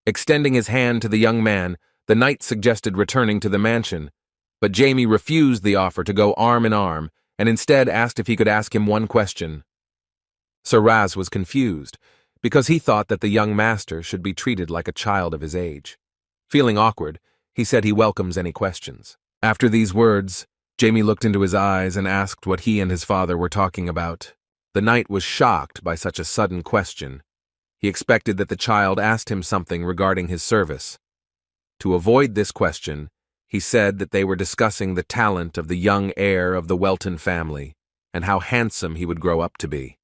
[SPEAKER 1] Extending his hand to the young man, the knight suggested returning to the mansion, but Jamie refused the offer to go arm in arm and instead asked if he could ask him one question. Sir Raz was confused, because he thought that the young master should be treated like a child of his age. Feeling awkward, he said he welcomes any questions. After these words, Jamie looked into his eyes and asked what he and his father were talking about. The knight was shocked by such a sudden question. He expected that the child asked him something regarding his service. To avoid this question, he said that they were discussing the talent of the young heir of the Welton family and how handsome he would grow up to be.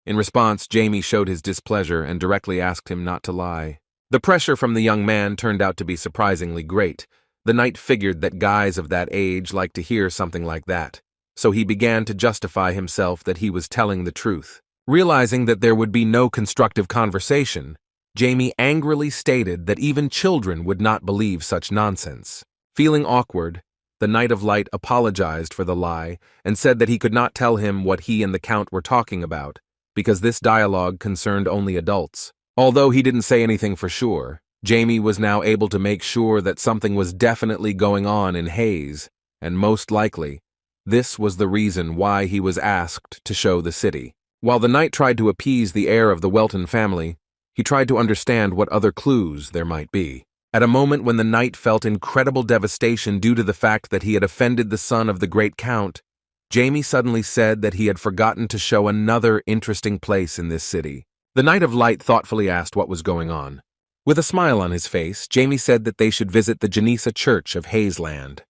[SPEAKER 1] In response, Jamie showed his displeasure and directly asked him not to lie. The pressure from the young man turned out to be surprisingly great. The knight figured that guys of that age liked to hear something like that, so he began to justify himself that he was telling the truth. Realizing that there would be no constructive conversation, Jamie angrily stated that even children would not believe such nonsense. Feeling awkward, the Knight of Light apologized for the lie and said that he could not tell him what he and the Count were talking about, because this dialogue concerned only adults. Although he didn't say anything for sure, Jamie was now able to make sure that something was definitely going on in Hayes, and most likely, this was the reason why he was asked to show the city. While the knight tried to appease the heir of the Welton family, he tried to understand what other clues there might be. At a moment when the knight felt incredible devastation due to the fact that he had offended the son of the great count, Jamie suddenly said that he had forgotten to show another interesting place in this city. The Knight of Light thoughtfully asked what was going on. With a smile on his face, Jamie said that they should visit the Janisa Church of Hazeland.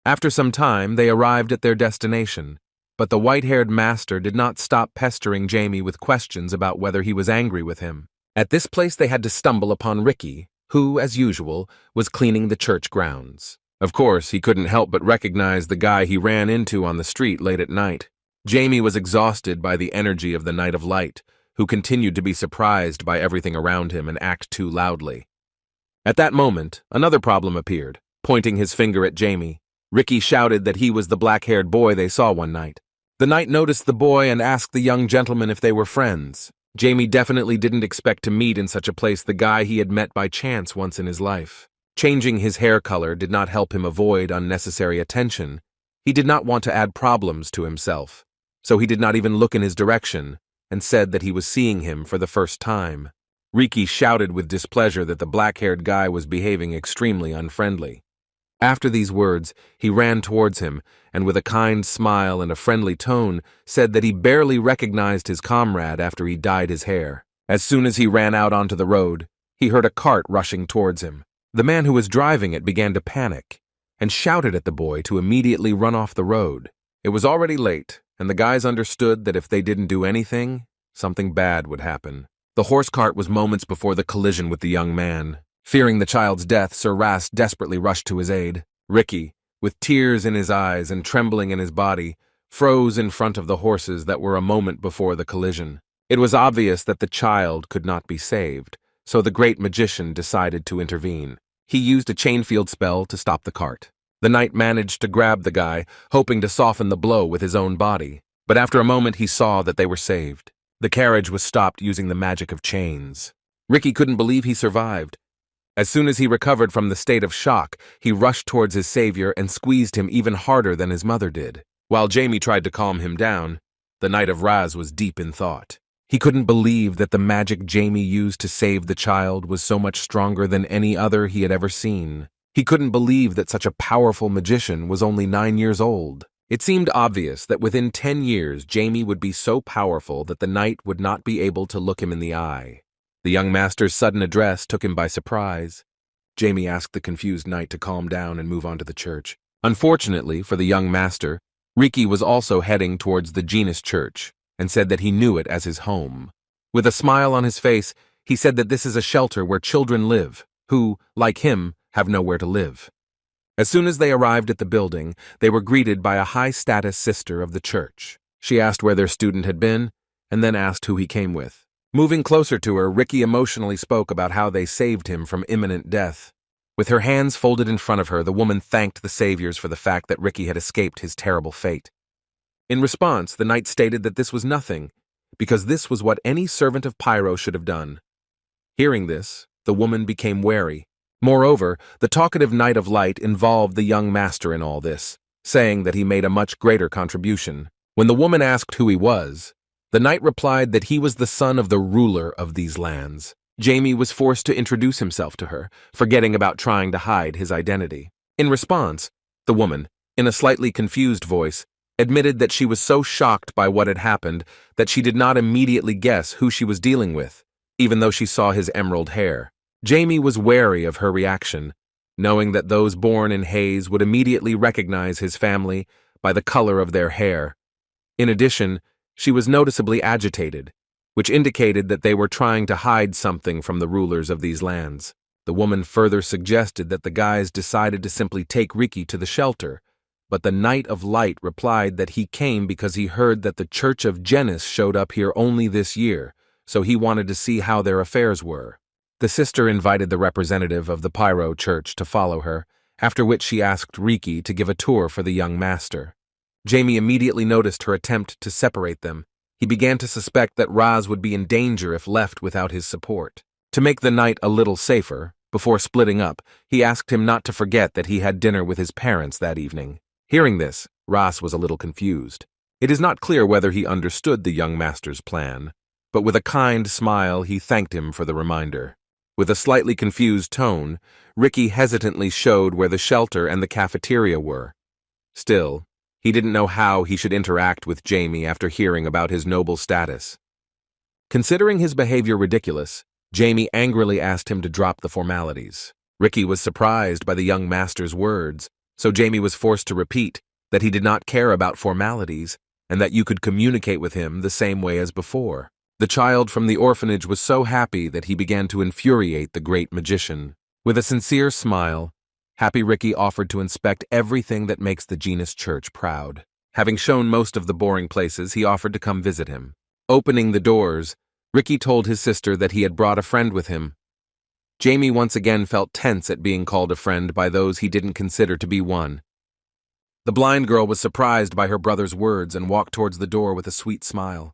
[SPEAKER 1] After some time, they arrived at their destination, but the white-haired master did not stop pestering Jamie with questions about whether he was angry with him. At this place they had to stumble upon Ricky, who, as usual, was cleaning the church grounds. Of course, he couldn't help but recognize the guy he ran into on the street late at night. Jamie was exhausted by the energy of the Knight of Light, who continued to be surprised by everything around him and act too loudly. At that moment, another problem appeared, pointing his finger at Jamie. Ricky shouted that he was the black-haired boy they saw one night. The knight noticed the boy and asked the young gentleman if they were friends. Jamie definitely didn't expect to meet in such a place the guy he had met by chance once in his life. Changing his hair color did not help him avoid unnecessary attention. He did not want to add problems to himself, so he did not even look in his direction and said that he was seeing him for the first time. Ricky shouted with displeasure that the black-haired guy was behaving extremely unfriendly. After these words, he ran towards him and with a kind smile and a friendly tone said that he barely recognized his comrade after he dyed his hair. As soon as he ran out onto the road, he heard a cart rushing towards him. The man who was driving it began to panic and shouted at the boy to immediately run off the road. It was already late, and the guys understood that if they didn't do anything, something bad would happen. The horse cart was moments before the collision with the young man. Fearing the child's death, Sir Ras desperately rushed to his aid. Ricky, with tears in his eyes and trembling in his body, froze in front of the horses that were a moment before the collision. It was obvious that the child could not be saved, so the great magician decided to intervene. He used a chainfield spell to stop the cart. The knight managed to grab the guy, hoping to soften the blow with his own body, but after a moment he saw that they were saved. The carriage was stopped using the magic of chains. Ricky couldn't believe he survived. As soon as he recovered from the state of shock, he rushed towards his savior and squeezed him even harder than his mother did. While Jamie tried to calm him down, the Knight of Raz was deep in thought. He couldn't believe that the magic Jamie used to save the child was so much stronger than any other he had ever seen. He couldn't believe that such a powerful magician was only 9 years old. It seemed obvious that within 10 years Jamie would be so powerful that the knight would not be able to look him in the eye. The young master's sudden address took him by surprise. Jamie asked the confused knight to calm down and move on to the church. Unfortunately for the young master, Ricky was also heading towards the Janus Church and said that he knew it as his home. With a smile on his face, he said that this is a shelter where children live, who, like him, have nowhere to live. As soon as they arrived at the building, they were greeted by a high-status sister of the church. She asked where their student had been, and then asked who he came with. Moving closer to her, Ricky emotionally spoke about how they saved him from imminent death. With her hands folded in front of her, the woman thanked the saviors for the fact that Ricky had escaped his terrible fate. In response, the knight stated that this was nothing, because this was what any servant of Pyro should have done. Hearing this, the woman became wary. Moreover, the talkative Knight of Light involved the young master in all this, saying that he made a much greater contribution. When the woman asked who he was, the knight replied that he was the son of the ruler of these lands. Jamie was forced to introduce himself to her, forgetting about trying to hide his identity. In response, the woman, in a slightly confused voice, admitted that she was so shocked by what had happened that she did not immediately guess who she was dealing with, even though she saw his emerald hair. Jamie was wary of her reaction, knowing that those born in Haze would immediately recognize his family by the color of their hair. In addition, she was noticeably agitated, which indicated that they were trying to hide something from the rulers of these lands. The woman further suggested that the guys decided to simply take Ricky to the shelter, but the Knight of Light replied that he came because he heard that the Church of Janus showed up here only this year, so he wanted to see how their affairs were. The sister invited the representative of the Pyro Church to follow her, after which she asked Ricky to give a tour for the young master. Jamie immediately noticed her attempt to separate them. He began to suspect that Raz would be in danger if left without his support. To make the knight a little safer, before splitting up, he asked him not to forget that he had dinner with his parents that evening. Hearing this, Ras was a little confused. It is not clear whether he understood the young master's plan, but with a kind smile he thanked him for the reminder. With a slightly confused tone, Ricky hesitantly showed where the shelter and the cafeteria were. Still, he didn't know how he should interact with Jamie after hearing about his noble status. Considering his behavior ridiculous, Jamie angrily asked him to drop the formalities. Ricky was surprised by the young master's words, so Jamie was forced to repeat that he did not care about formalities and that you could communicate with him the same way as before. The child from the orphanage was so happy that he began to infuriate the great magician. With a sincere smile, Happy Ricky offered to inspect everything that makes the genus Church proud. Having shown most of the boring places, he offered to come visit him. Opening the doors, Ricky told his sister that he had brought a friend with him. Jamie once again felt tense at being called a friend by those he didn't consider to be one. The blind girl was surprised by her brother's words and walked towards the door with a sweet smile.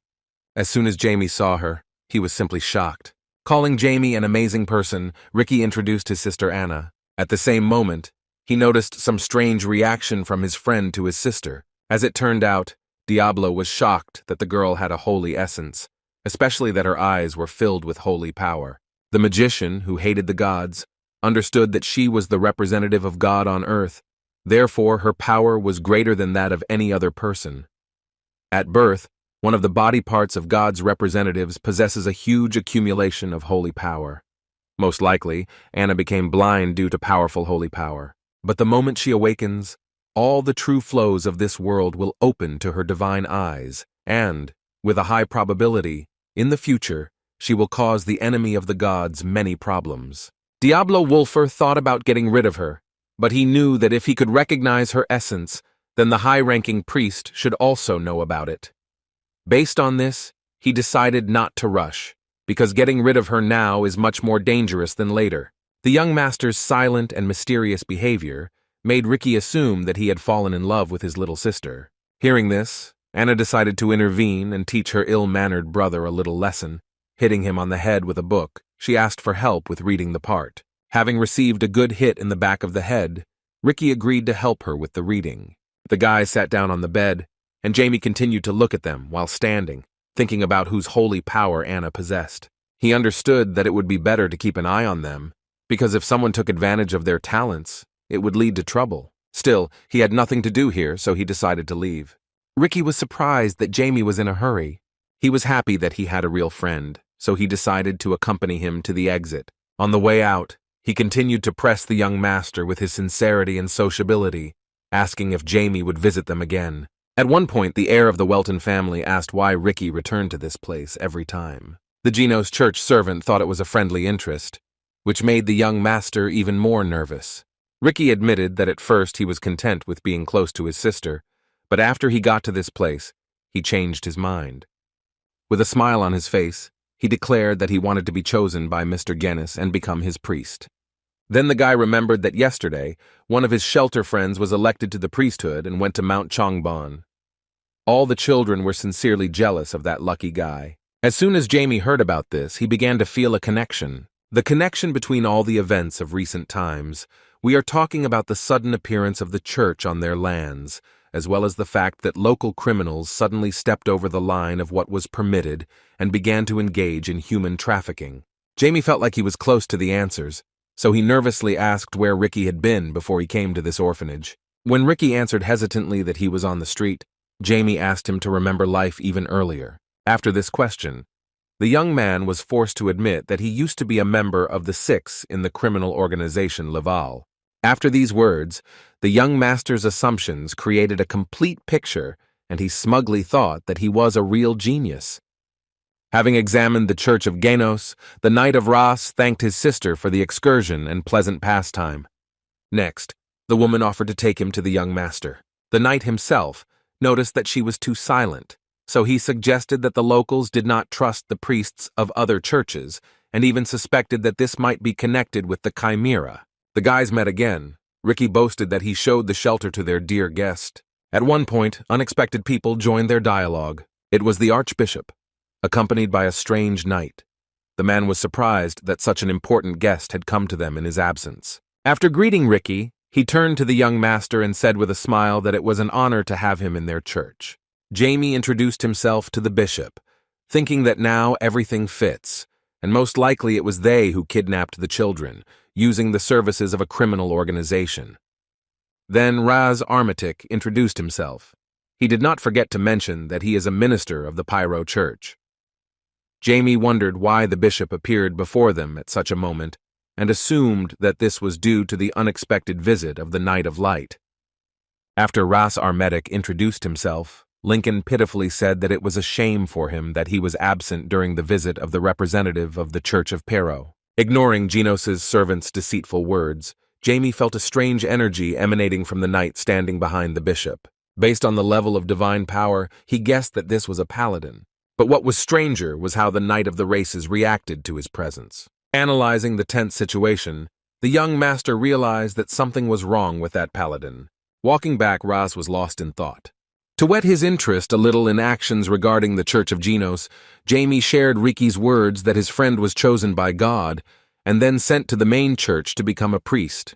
[SPEAKER 1] As soon as Jamie saw her, he was simply shocked. Calling Jamie an amazing person, Ricky introduced his sister Anna. At the same moment, he noticed some strange reaction from his friend to his sister. As it turned out, Diablo was shocked that the girl had a holy essence, especially that her eyes were filled with holy power. The magician, who hated the gods, understood that she was the representative of God on earth. Therefore, her power was greater than that of any other person. At birth, one of the body parts of God's representatives possesses a huge accumulation of holy power. Most likely, Anna became blind due to powerful holy power. But the moment she awakens, all the true flows of this world will open to her divine eyes, and, with a high probability, in the future, she will cause the enemy of the gods many problems. Diablo Wolfer thought about getting rid of her, but he knew that if he could recognize her essence, then the high-ranking priest should also know about it. Based on this, he decided not to rush, because getting rid of her now is much more dangerous than later. The young master's silent and mysterious behavior made Ricky assume that he had fallen in love with his little sister. Hearing this, Anna decided to intervene and teach her ill-mannered brother a little lesson. Hitting him on the head with a book, she asked for help with reading the part. Having received a good hit in the back of the head, Ricky agreed to help her with the reading. The guys sat down on the bed, and Jamie continued to look at them while standing, thinking about whose holy power Anna possessed. He understood that it would be better to keep an eye on them, because if someone took advantage of their talents, it would lead to trouble. Still, he had nothing to do here, so he decided to leave. Ricky was surprised that Jamie was in a hurry. He was happy that he had a real friend, so he decided to accompany him to the exit. On the way out, he continued to press the young master with his sincerity and sociability, asking if Jamie would visit them again. At one point, the heir of the Welton family asked why Ricky returned to this place every time. The Geno's church servant thought it was a friendly interest, which made the young master even more nervous. Ricky admitted that at first he was content with being close to his sister, but after he got to this place, he changed his mind. With a smile on his face, he declared that he wanted to be chosen by Mr. Guinness and become his priest. Then the guy remembered that yesterday, one of his shelter friends was elected to the priesthood and went to Mount Chongbon. All the children were sincerely jealous of that lucky guy. As soon as Jamie heard about this, he began to feel a connection. The connection between all the events of recent times. We are talking about the sudden appearance of the church on their lands, as well as the fact that local criminals suddenly stepped over the line of what was permitted and began to engage in human trafficking. Jamie felt like he was close to the answers, so he nervously asked where Ricky had been before he came to this orphanage. When Ricky answered hesitantly that he was on the street, Jamie asked him to remember life even earlier. After this question, the young man was forced to admit that he used to be a member of the Six in the criminal organization Laval. After these words, the young master's assumptions created a complete picture, and he smugly thought that he was a real genius. Having examined the church of Genos, the Knight of Ras thanked his sister for the excursion and pleasant pastime. Next, the woman offered to take him to the young master. The knight himself noticed that she was too silent, so he suggested that the locals did not trust the priests of other churches, and even suspected that this might be connected with the Chimera. The guys met again. Ricky boasted that he showed the shelter to their dear guest. At one point, unexpected people joined their dialogue. It was the archbishop, accompanied by a strange knight. The man was surprised that such an important guest had come to them in his absence. After greeting Ricky, he turned to the young master and said with a smile that it was an honor to have him in their church. Jamie introduced himself to the bishop, thinking that now everything fits, and most likely it was they who kidnapped the children, using the services of a criminal organization. Then Raz Armitic introduced himself. He did not forget to mention that he is a minister of the Pyro Church. Jamie wondered why the bishop appeared before them at such a moment, and assumed that this was due to the unexpected visit of the Knight of Light. After Ras Armitic introduced himself, Lincoln pitifully said that it was a shame for him that he was absent during the visit of the representative of the Church of Pero. Ignoring Genos's servant's deceitful words, Jamie felt a strange energy emanating from the knight standing behind the bishop. Based on the level of divine power, he guessed that this was a paladin. But what was stranger was how the Knight of the Races reacted to his presence. Analyzing the tense situation, the young master realized that something was wrong with that paladin. Walking back, Raz was lost in thought. To whet his interest a little in actions regarding the Church of Genos, Jamie shared Riki's words that his friend was chosen by God and then sent to the main church to become a priest.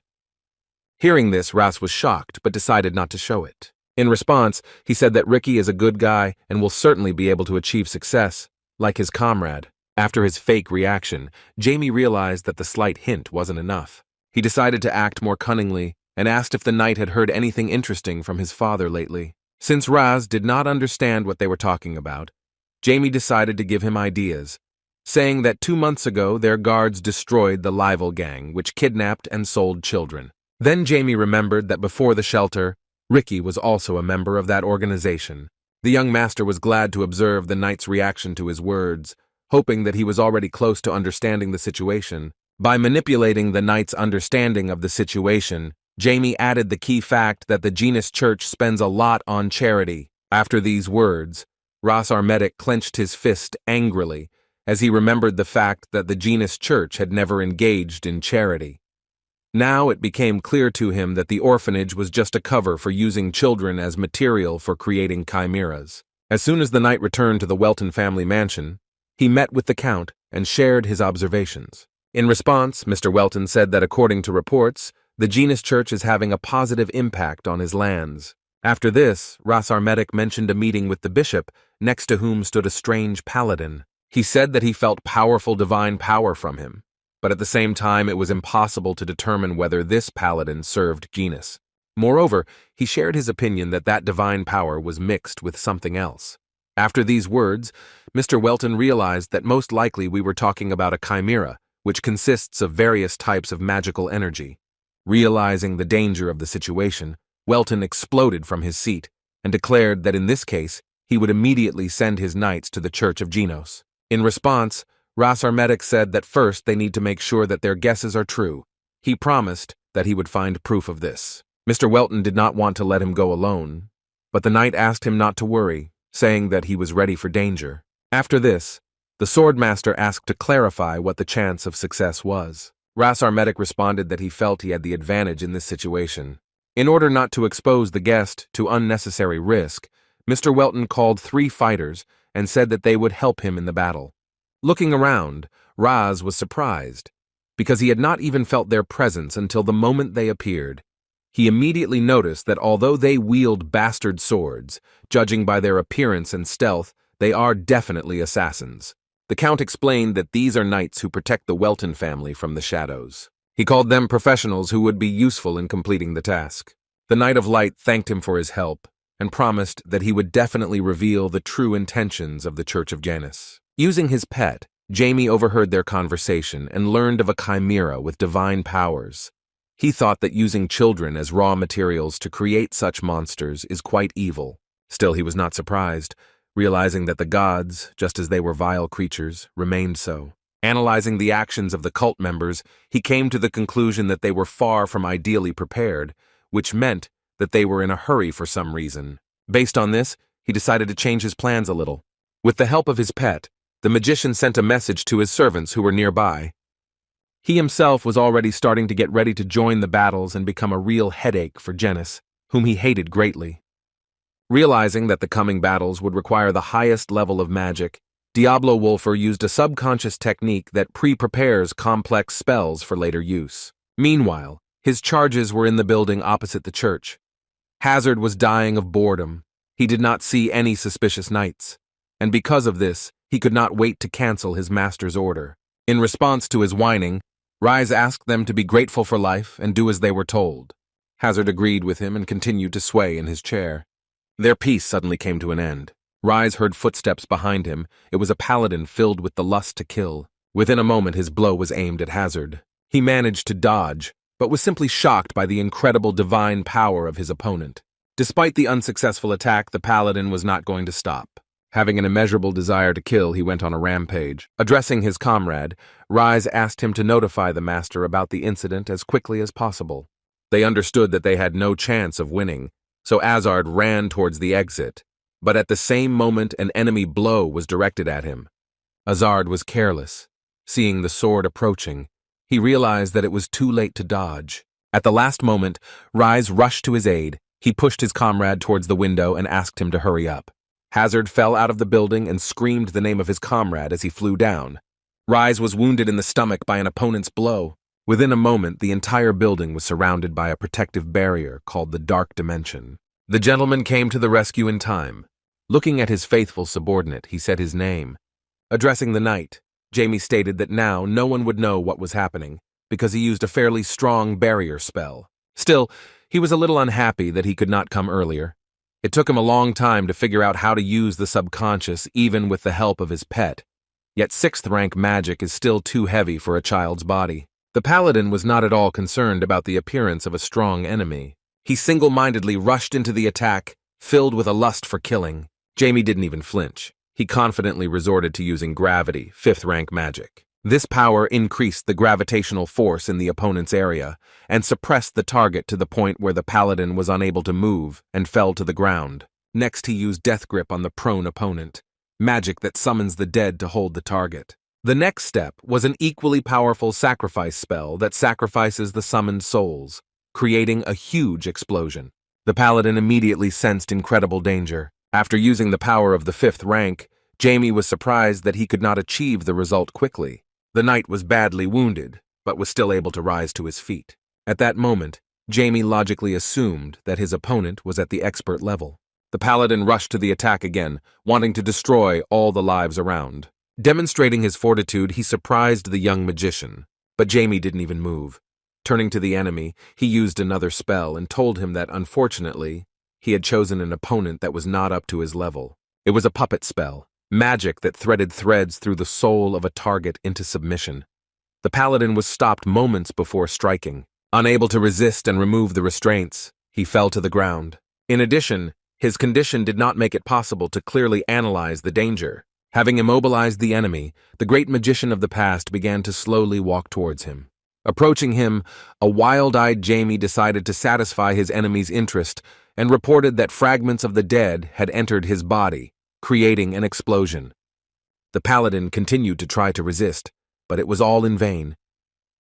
[SPEAKER 1] Hearing this, Raz was shocked but decided not to show it. In response, he said that Riki is a good guy and will certainly be able to achieve success, like his comrade. After his fake reaction, Jamie realized that the slight hint wasn't enough. He decided to act more cunningly and asked if the knight had heard anything interesting from his father lately. Since Raz did not understand what they were talking about, Jamie decided to give him ideas, saying that 2 months ago their guards destroyed the Livel gang, which kidnapped and sold children. Then Jamie remembered that before the shelter, Riki was also a member of that organization. The young master was glad to observe the knight's reaction to his words, hoping that he was already close to understanding the situation. By manipulating the knight's understanding of the situation, Jamie added the key fact that the Genos Church spends a lot on charity. After these words, Ras Armitic clenched his fist angrily, as he remembered the fact that the Genos Church had never engaged in charity. Now it became clear to him that the orphanage was just a cover for using children as material for creating chimeras. As soon as the knight returned to the Welton family mansion, he met with the Count and shared his observations. In response, Mr. Welton said that according to reports, the Genos Church is having a positive impact on his lands. After this, Ras Armitic mentioned a meeting with the bishop, next to whom stood a strange paladin. He said that he felt powerful divine power from him, but at the same time it was impossible to determine whether this paladin served Genos. Moreover, he shared his opinion that that divine power was mixed with something else. After these words, Mr. Welton realized that most likely we were talking about a chimera, which consists of various types of magical energy. Realizing the danger of the situation, Welton exploded from his seat and declared that in this case, he would immediately send his knights to the Church of Genos. In response, Ras Armitic said that first they need to make sure that their guesses are true. He promised that he would find proof of this. Mr. Welton did not want to let him go alone, but the knight asked him not to worry, saying that he was ready for danger. After this, the swordmaster asked to clarify what the chance of success was. Ras Armitic responded that he felt he had the advantage in this situation. In order not to expose the guest to unnecessary risk, Mr. Welton called 3 fighters and said that they would help him in the battle. Looking around, Raz was surprised, because he had not even felt their presence until the moment they appeared. He immediately noticed that although they wield bastard swords, judging by their appearance and stealth, they are definitely assassins. The Count explained that these are knights who protect the Welton family from the shadows. He called them professionals who would be useful in completing the task. The Knight of Light thanked him for his help and promised that he would definitely reveal the true intentions of the Church of Genos. Using his pet, Jamie overheard their conversation and learned of a chimera with divine powers. He thought that using children as raw materials to create such monsters is quite evil. Still, he was not surprised, realizing that the gods, just as they were vile creatures, remained so. Analyzing the actions of the cult members, he came to the conclusion that they were far from ideally prepared, which meant that they were in a hurry for some reason. Based on this, he decided to change his plans a little. With the help of his pet, the magician sent a message to his servants who were nearby. He himself was already starting to get ready to join the battles and become a real headache for Genos, whom he hated greatly. Realizing that the coming battles would require the highest level of magic, Diablo Wolfer used a subconscious technique that pre-prepares complex spells for later use. Meanwhile, his charges were in the building opposite the church. Hazard was dying of boredom. He did not see any suspicious knights, and because of this, he could not wait to cancel his master's order. In response to his whining, Rise asked them to be grateful for life and do as they were told. Hazard agreed with him and continued to sway in his chair. Their peace suddenly came to an end. Rise heard footsteps behind him. It was a paladin filled with the lust to kill. Within a moment, his blow was aimed at Hazard. He managed to dodge, but was simply shocked by the incredible divine power of his opponent. Despite the unsuccessful attack, the paladin was not going to stop. Having an immeasurable desire to kill, he went on a rampage. Addressing his comrade, Rise asked him to notify the master about the incident as quickly as possible. They understood that they had no chance of winning, so Azard ran towards the exit. But at the same moment, an enemy blow was directed at him. Azard was careless. Seeing the sword approaching, he realized that it was too late to dodge. At the last moment, Rise rushed to his aid. He pushed his comrade towards the window and asked him to hurry up. Hazard fell out of the building and screamed the name of his comrade as he flew down. Rise was wounded in the stomach by an opponent's blow. Within a moment, the entire building was surrounded by a protective barrier called the Dark Dimension. The gentleman came to the rescue in time. Looking at his faithful subordinate, he said his name. Addressing the knight, Jamie stated that now no one would know what was happening, because he used a fairly strong barrier spell. Still, he was a little unhappy that he could not come earlier. It took him a long time to figure out how to use the subconscious even with the help of his pet. Yet 6th rank magic is still too heavy for a child's body. The paladin was not at all concerned about the appearance of a strong enemy. He single-mindedly rushed into the attack, filled with a lust for killing. Jamie didn't even flinch. He confidently resorted to using gravity, 5th rank magic. This power increased the gravitational force in the opponent's area and suppressed the target to the point where the paladin was unable to move and fell to the ground. Next, he used Death Grip on the prone opponent, magic that summons the dead to hold the target. The next step was an equally powerful sacrifice spell that sacrifices the summoned souls, creating a huge explosion. The paladin immediately sensed incredible danger. After using the power of the 5th rank, Jamie was surprised that he could not achieve the result quickly. The knight was badly wounded, but was still able to rise to his feet. At that moment, Jamie logically assumed that his opponent was at the expert level. The paladin rushed to the attack again, wanting to destroy all the lives around. Demonstrating his fortitude, he surprised the young magician, but Jamie didn't even move. Turning to the enemy, he used another spell and told him that, unfortunately, he had chosen an opponent that was not up to his level. It was a puppet spell, magic that threaded threads through the soul of a target into submission. The paladin was stopped moments before striking. Unable to resist and remove the restraints, he fell to the ground. In addition, his condition did not make it possible to clearly analyze the danger. Having immobilized the enemy, the great magician of the past began to slowly walk towards him. Approaching him, a wild-eyed Jamie decided to satisfy his enemy's interest and reported that fragments of the dead had entered his body, creating an explosion. The paladin continued to try to resist, but it was all in vain.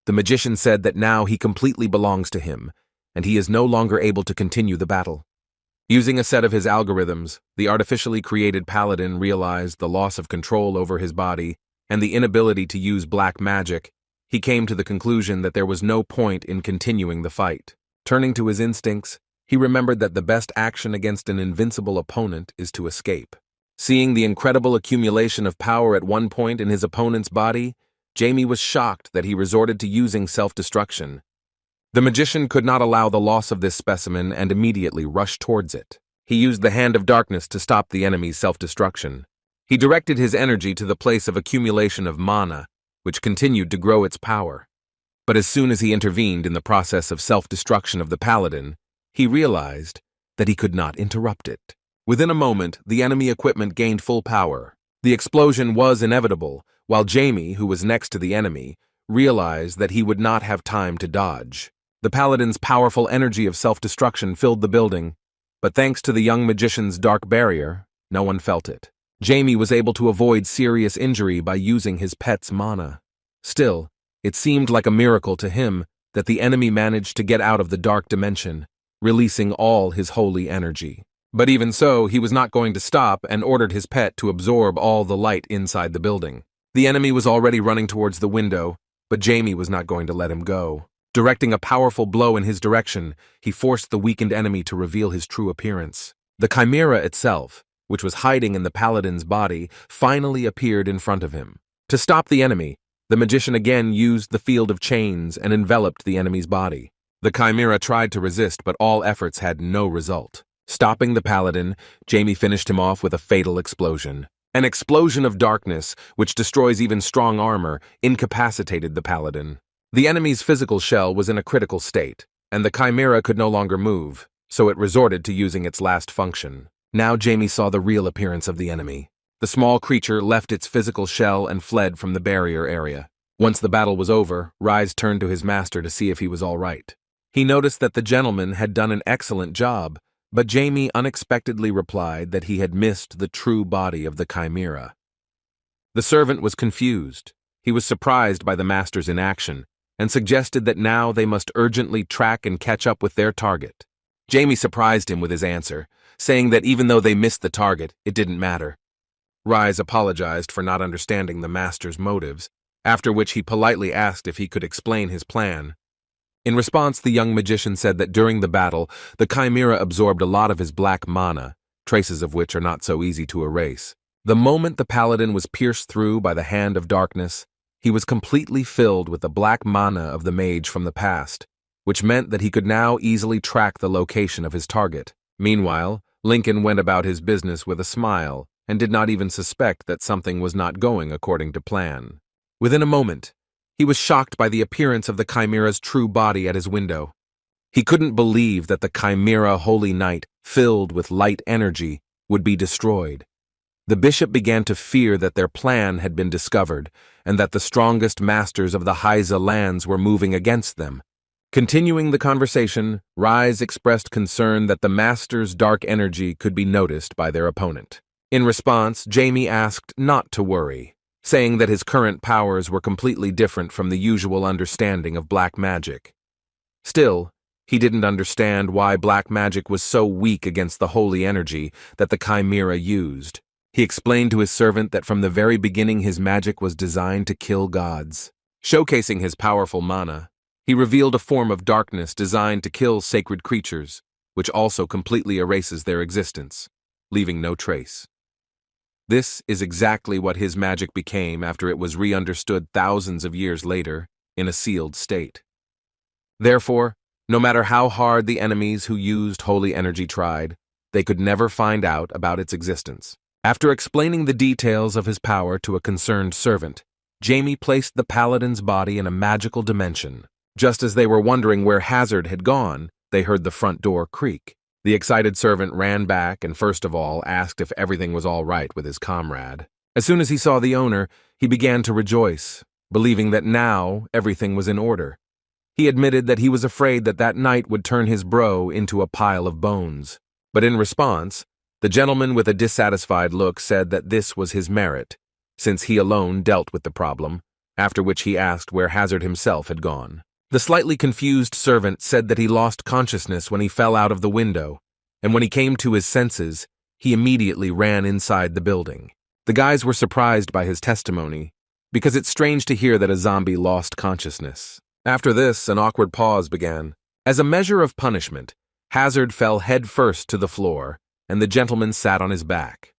[SPEAKER 1] The magician said that now he completely belongs to him, and he is no longer able to continue the battle. Using a set of his algorithms, the artificially created paladin realized the loss of control over his body and the inability to use black magic. He came to the conclusion that there was no point in continuing the fight. Turning to his instincts, he remembered that the best action against an invincible opponent is to escape. Seeing the incredible accumulation of power at one point in his opponent's body, Jamie was shocked that he resorted to using self-destruction. The magician could not allow the loss of this specimen and immediately rushed towards it. He used the Hand of Darkness to stop the enemy's self-destruction. He directed his energy to the place of accumulation of mana, which continued to grow its power. But as soon as he intervened in the process of self-destruction of the paladin, he realized that he could not interrupt it. Within a moment, the enemy equipment gained full power. The explosion was inevitable, while Jamie, who was next to the enemy, realized that he would not have time to dodge. The paladin's powerful energy of self-destruction filled the building, but thanks to the young magician's dark barrier, no one felt it. Jamie was able to avoid serious injury by using his pet's mana. Still, it seemed like a miracle to him that the enemy managed to get out of the dark dimension, releasing all his holy energy. But even so, he was not going to stop and ordered his pet to absorb all the light inside the building. The enemy was already running towards the window, but Jamie was not going to let him go. Directing a powerful blow in his direction, he forced the weakened enemy to reveal his true appearance. The chimera itself, which was hiding in the paladin's body, finally appeared in front of him. To stop the enemy, the magician again used the field of chains and enveloped the enemy's body. The chimera tried to resist, but all efforts had no result. Stopping the paladin, Jamie finished him off with a fatal explosion. An explosion of darkness, which destroys even strong armor, incapacitated the paladin. The enemy's physical shell was in a critical state, and the chimera could no longer move, so it resorted to using its last function. Now Jamie saw the real appearance of the enemy. The small creature left its physical shell and fled from the barrier area. Once the battle was over, Rise turned to his master to see if he was all right. He noticed that the gentleman had done an excellent job, but Jamie unexpectedly replied that he had missed the true body of the chimera. The servant was confused. He was surprised by the master's inaction, and suggested that now they must urgently track and catch up with their target. Jamie surprised him with his answer, saying that even though they missed the target, it didn't matter. Rise apologized for not understanding the master's motives, after which he politely asked if he could explain his plan. In response, the young magician said that during the battle, the chimera absorbed a lot of his black mana, traces of which are not so easy to erase. The moment the paladin was pierced through by the hand of darkness, he was completely filled with the black mana of the mage from the past, which meant that he could now easily track the location of his target. Meanwhile, Lincoln went about his business with a smile and did not even suspect that something was not going according to plan. Within a moment, he was shocked by the appearance of the chimera's true body at his window. He couldn't believe that the chimera Holy Knight, filled with light energy, would be destroyed. The bishop began to fear that their plan had been discovered and that the strongest masters of the Heise lands were moving against them. Continuing the conversation, Rise expressed concern that the master's dark energy could be noticed by their opponent. In response, Jamie asked not to worry, saying that his current powers were completely different from the usual understanding of black magic. Still, he didn't understand why black magic was so weak against the holy energy that the chimera used. He explained to his servant that from the very beginning his magic was designed to kill gods. Showcasing his powerful mana, he revealed a form of darkness designed to kill sacred creatures, which also completely erases their existence, leaving no trace. This is exactly what his magic became after it was re-understood thousands of years later in a sealed state. Therefore, no matter how hard the enemies who used holy energy tried, they could never find out about its existence. After explaining the details of his power to a concerned servant, Jamie placed the paladin's body in a magical dimension. Just as they were wondering where Hazard had gone, they heard the front door creak. The excited servant ran back and first of all asked if everything was all right with his comrade. As soon as he saw the owner, he began to rejoice, believing that now everything was in order. He admitted that he was afraid that that night would turn his bro into a pile of bones. But in response, the gentleman with a dissatisfied look said that this was his merit, since he alone dealt with the problem, after which he asked where Hazard himself had gone. The slightly confused servant said that he lost consciousness when he fell out of the window, and when he came to his senses, he immediately ran inside the building. The guys were surprised by his testimony, because it's strange to hear that a zombie lost consciousness. After this, an awkward pause began. As a measure of punishment, Hazard fell headfirst to the floor, and the gentleman sat on his back.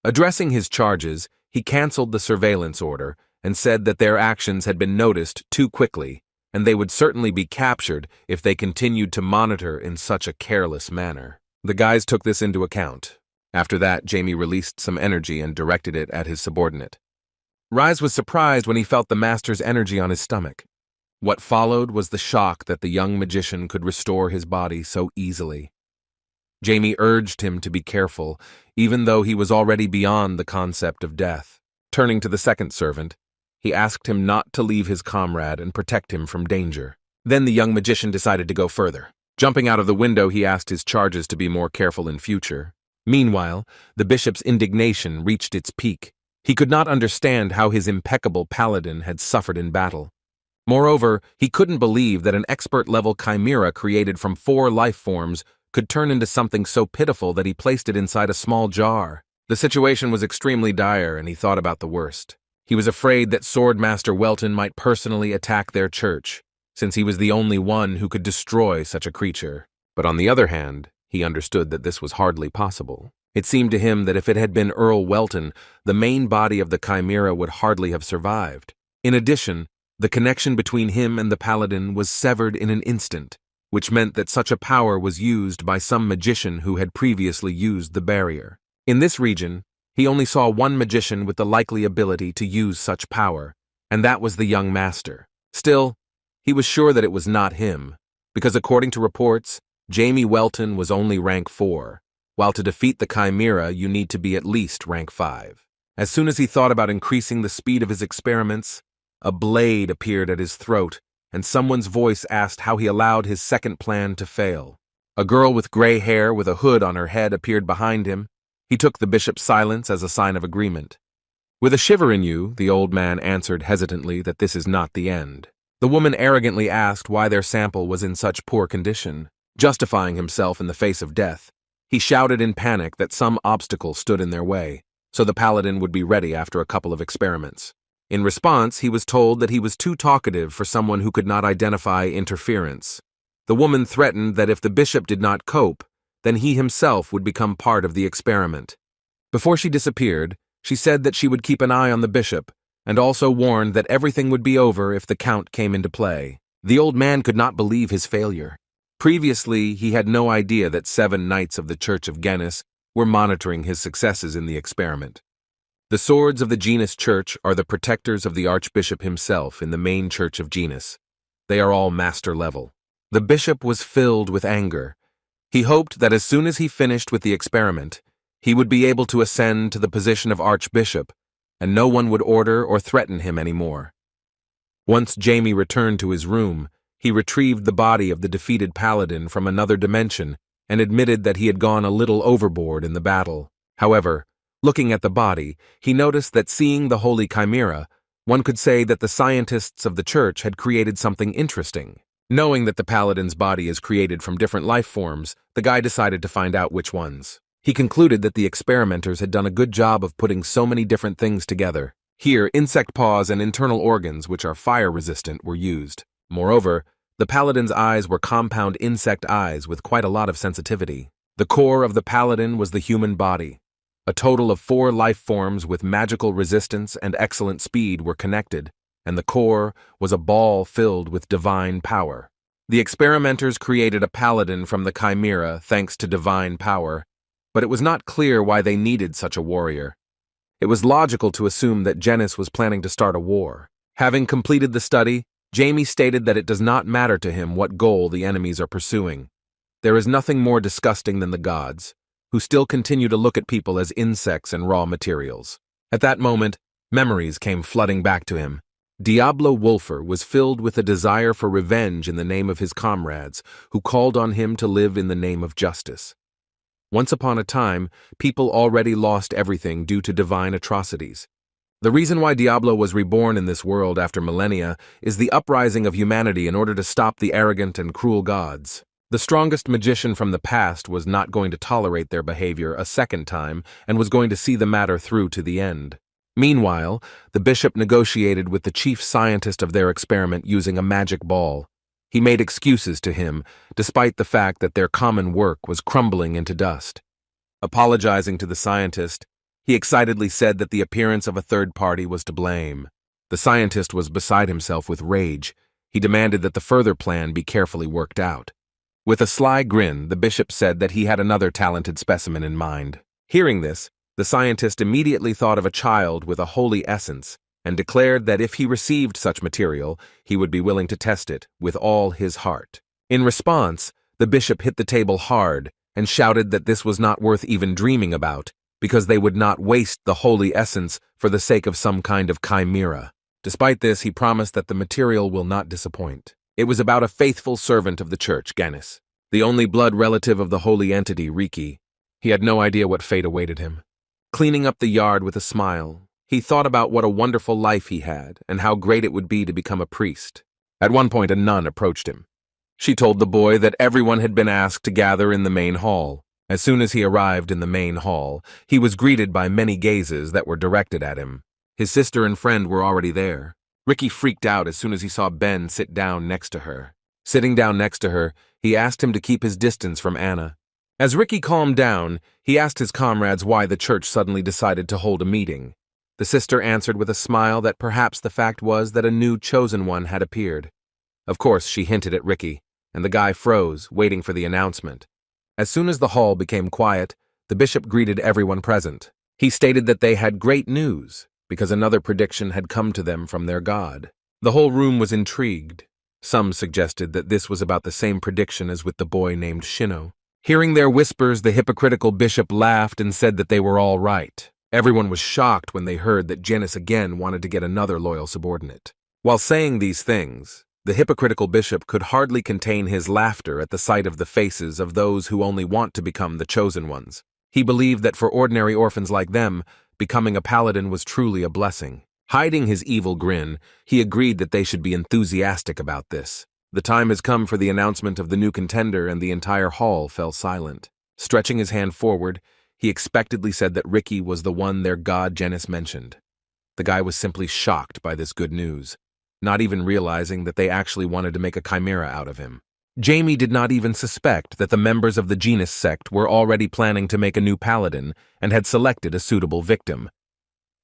[SPEAKER 1] Addressing his charges, he canceled the surveillance order and said that their actions had been noticed too quickly, and they would certainly be captured if they continued to monitor in such a careless manner. The guys took this into account. After that, Jamie released some energy and directed it at his subordinate. Rise was surprised when he felt the master's energy on his stomach. What followed was the shock that the young magician could restore his body so easily. Jamie urged him to be careful, even though he was already beyond the concept of death. Turning to the second servant, he asked him not to leave his comrade and protect him from danger. Then the young magician decided to go further. Jumping out of the window, he asked his charges to be more careful in future. Meanwhile, the bishop's indignation reached its peak. He could not understand how his impeccable paladin had suffered in battle. Moreover, he couldn't believe that an expert-level chimera created from 4 life forms could turn into something so pitiful that he placed it inside a small jar. The situation was extremely dire, and he thought about the worst. He was afraid that Swordmaster Welton might personally attack their church, since he was the only one who could destroy such a creature. But on the other hand, He understood that this was hardly possible. It seemed to him that if it had been Earl Welton, the main body of the chimera would hardly have survived. In addition, the connection between him and the paladin was severed in an instant, which meant that such a power was used by some magician who had previously used the barrier. In this region, he only saw one magician with the likely ability to use such power, and that was the young master. Still, he was sure that it was not him, because according to reports, Jamie Welton was only rank 4, while to defeat the chimera you need to be at least rank 5. As soon as he thought about increasing the speed of his experiments, a blade appeared at his throat, and someone's voice asked how he allowed his second plan to fail. A girl with gray hair with a hood on her head appeared behind him. He took the bishop's silence as a sign of agreement. With a shiver in you, the old man answered hesitantly that this is not the end. The woman arrogantly asked why their sample was in such poor condition. Justifying himself in the face of death, he shouted in panic that some obstacle stood in their way, so the paladin would be ready after a couple of experiments. In response, he was told that he was too talkative for someone who could not identify interference. The woman threatened that if the bishop did not cope, then he himself would become part of the experiment. Before she disappeared, she said that she would keep an eye on the bishop, and also warned that everything would be over if the count came into play. The old man could not believe his failure. Previously, he had no idea that 7 knights of the Church of Genus were monitoring his successes in the experiment. The swords of the Genus Church are the protectors of the Archbishop himself in the main Church of Genus. They are all master level. The bishop was filled with anger. He hoped that as soon as he finished with the experiment, he would be able to ascend to the position of Archbishop, and no one would order or threaten him anymore. Once Jamie returned to his room, he retrieved the body of the defeated paladin from another dimension and admitted that he had gone a little overboard in the battle. However, looking at the body, he noticed that seeing the Holy Chimera, one could say that the scientists of the church had created something interesting. Knowing that the paladin's body is created from different life forms, the guy decided to find out which ones. He concluded that the experimenters had done a good job of putting so many different things together. Here, insect paws and internal organs, which are fire-resistant, were used. Moreover, the paladin's eyes were compound insect eyes with quite a lot of sensitivity. The core of the paladin was the human body. A total of 4 life forms with magical resistance and excellent speed were connected, and the core was a ball filled with divine power. The experimenters created a paladin from the chimera thanks to divine power, but it was not clear why they needed such a warrior. It was logical to assume that Genus was planning to start a war. Having completed the study, Jamie stated that it does not matter to him what goal the enemies are pursuing. There is nothing more disgusting than the gods, who still continue to look at people as insects and raw materials. At that moment, memories came flooding back to him. Diablo Wolfer was filled with a desire for revenge in the name of his comrades, who called on him to live in the name of justice. Once upon a time, people already lost everything due to divine atrocities. The reason why Diablo was reborn in this world after millennia is the uprising of humanity in order to stop the arrogant and cruel gods. The strongest magician from the past was not going to tolerate their behavior a second time and was going to see the matter through to the end. Meanwhile, the bishop negotiated with the chief scientist of their experiment using a magic ball. He made excuses to him, despite the fact that their common work was crumbling into dust. Apologizing to the scientist, he excitedly said that the appearance of a third party was to blame. The scientist was beside himself with rage. He demanded that the further plan be carefully worked out. With a sly grin, the bishop said that he had another talented specimen in mind. Hearing this, the scientist immediately thought of a child with a holy essence and declared that if he received such material, he would be willing to test it with all his heart. In response, the bishop hit the table hard and shouted that this was not worth even dreaming about, because they would not waste the holy essence for the sake of some kind of chimera. Despite this, he promised that the material will not disappoint. It was about a faithful servant of the church, Genus, the only blood relative of the holy entity, Riki. He had no idea what fate awaited him. Cleaning up the yard with a smile, he thought about what a wonderful life he had and how great it would be to become a priest. At one point, a nun approached him. She told the boy that everyone had been asked to gather in the main hall. As soon as he arrived in the main hall, he was greeted by many gazes that were directed at him. His sister and friend were already there. Ricky freaked out as soon as he saw Ben sit down next to her. Sitting down next to her, he asked him to keep his distance from Anna. As Ricky calmed down, he asked his comrades why the church suddenly decided to hold a meeting. The sister answered with a smile that perhaps the fact was that a new chosen one had appeared. Of course, she hinted at Ricky, and the guy froze, waiting for the announcement. As soon as the hall became quiet, the bishop greeted everyone present. He stated that they had great news, because another prediction had come to them from their god. The whole room was intrigued. Some suggested that this was about the same prediction as with the boy named Shino. Hearing their whispers, the hypocritical bishop laughed and said that they were all right. Everyone was shocked when they heard that Genis again wanted to get another loyal subordinate. While saying these things, the hypocritical bishop could hardly contain his laughter at the sight of the faces of those who only want to become the chosen ones. He believed that for ordinary orphans like them, becoming a paladin was truly a blessing. Hiding his evil grin, he agreed that they should be enthusiastic about this. The time has come for the announcement of the new contender, and the entire hall fell silent. Stretching his hand forward, he expectantly said that Ricky was the one their god Genis mentioned. The guy was simply shocked by this good news, not even realizing that they actually wanted to make a chimera out of him. Jamie did not even suspect that the members of the Genis sect were already planning to make a new paladin and had selected a suitable victim.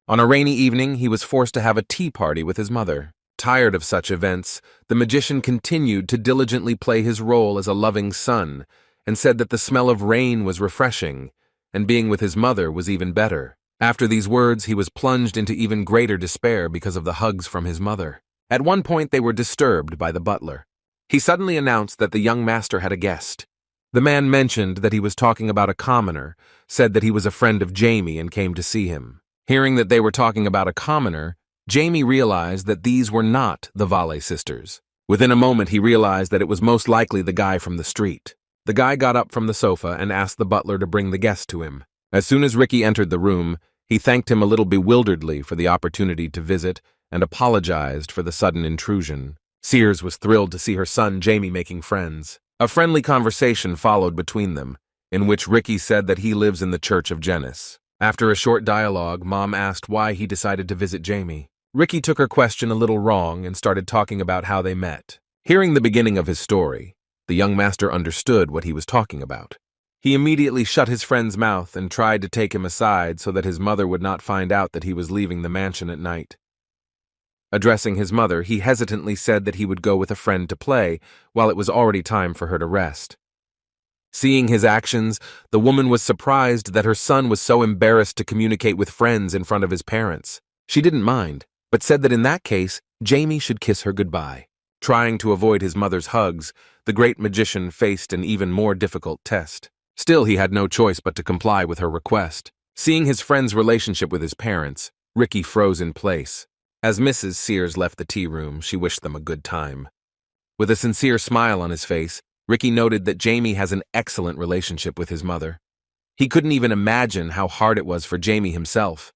[SPEAKER 1] On a rainy evening, he was forced to have a tea party with his mother. Tired of such events, the magician continued to diligently play his role as a loving son and said that the smell of rain was refreshing, and being with his mother was even better. After these words, he was plunged into even greater despair because of the hugs from his mother. At one point, they were disturbed by the butler. He suddenly announced that the young master had a guest. The man mentioned that he was talking about a commoner, said that he was a friend of Jamie and came to see him. Hearing that they were talking about a commoner, Jamie realized that these were not the Vale sisters. Within a moment, he realized that it was most likely the guy from the street. The guy got up from the sofa and asked the butler to bring the guest to him. As soon as Ricky entered the room, he thanked him a little bewilderedly for the opportunity to visit and apologized for the sudden intrusion. Sears was thrilled to see her son Jamie making friends. A friendly conversation followed between them, in which Ricky said that he lives in the Church of Genis. After a short dialogue, Mom asked why he decided to visit Jamie. Ricky took her question a little wrong and started talking about how they met. Hearing the beginning of his story, the young master understood what he was talking about. He immediately shut his friend's mouth and tried to take him aside so that his mother would not find out that he was leaving the mansion at night. Addressing his mother, he hesitantly said that he would go with a friend to play, while it was already time for her to rest. Seeing his actions, the woman was surprised that her son was so embarrassed to communicate with friends in front of his parents. She didn't mind, but said that in that case, Jamie should kiss her goodbye. Trying to avoid his mother's hugs, the great magician faced an even more difficult test. Still, he had no choice but to comply with her request. Seeing his friend's relationship with his parents, Ricky froze in place. As Mrs. Sears left the tea room, she wished them a good time. With a sincere smile on his face, Ricky noted that Jamie has an excellent relationship with his mother. He couldn't even imagine how hard it was for Jamie himself.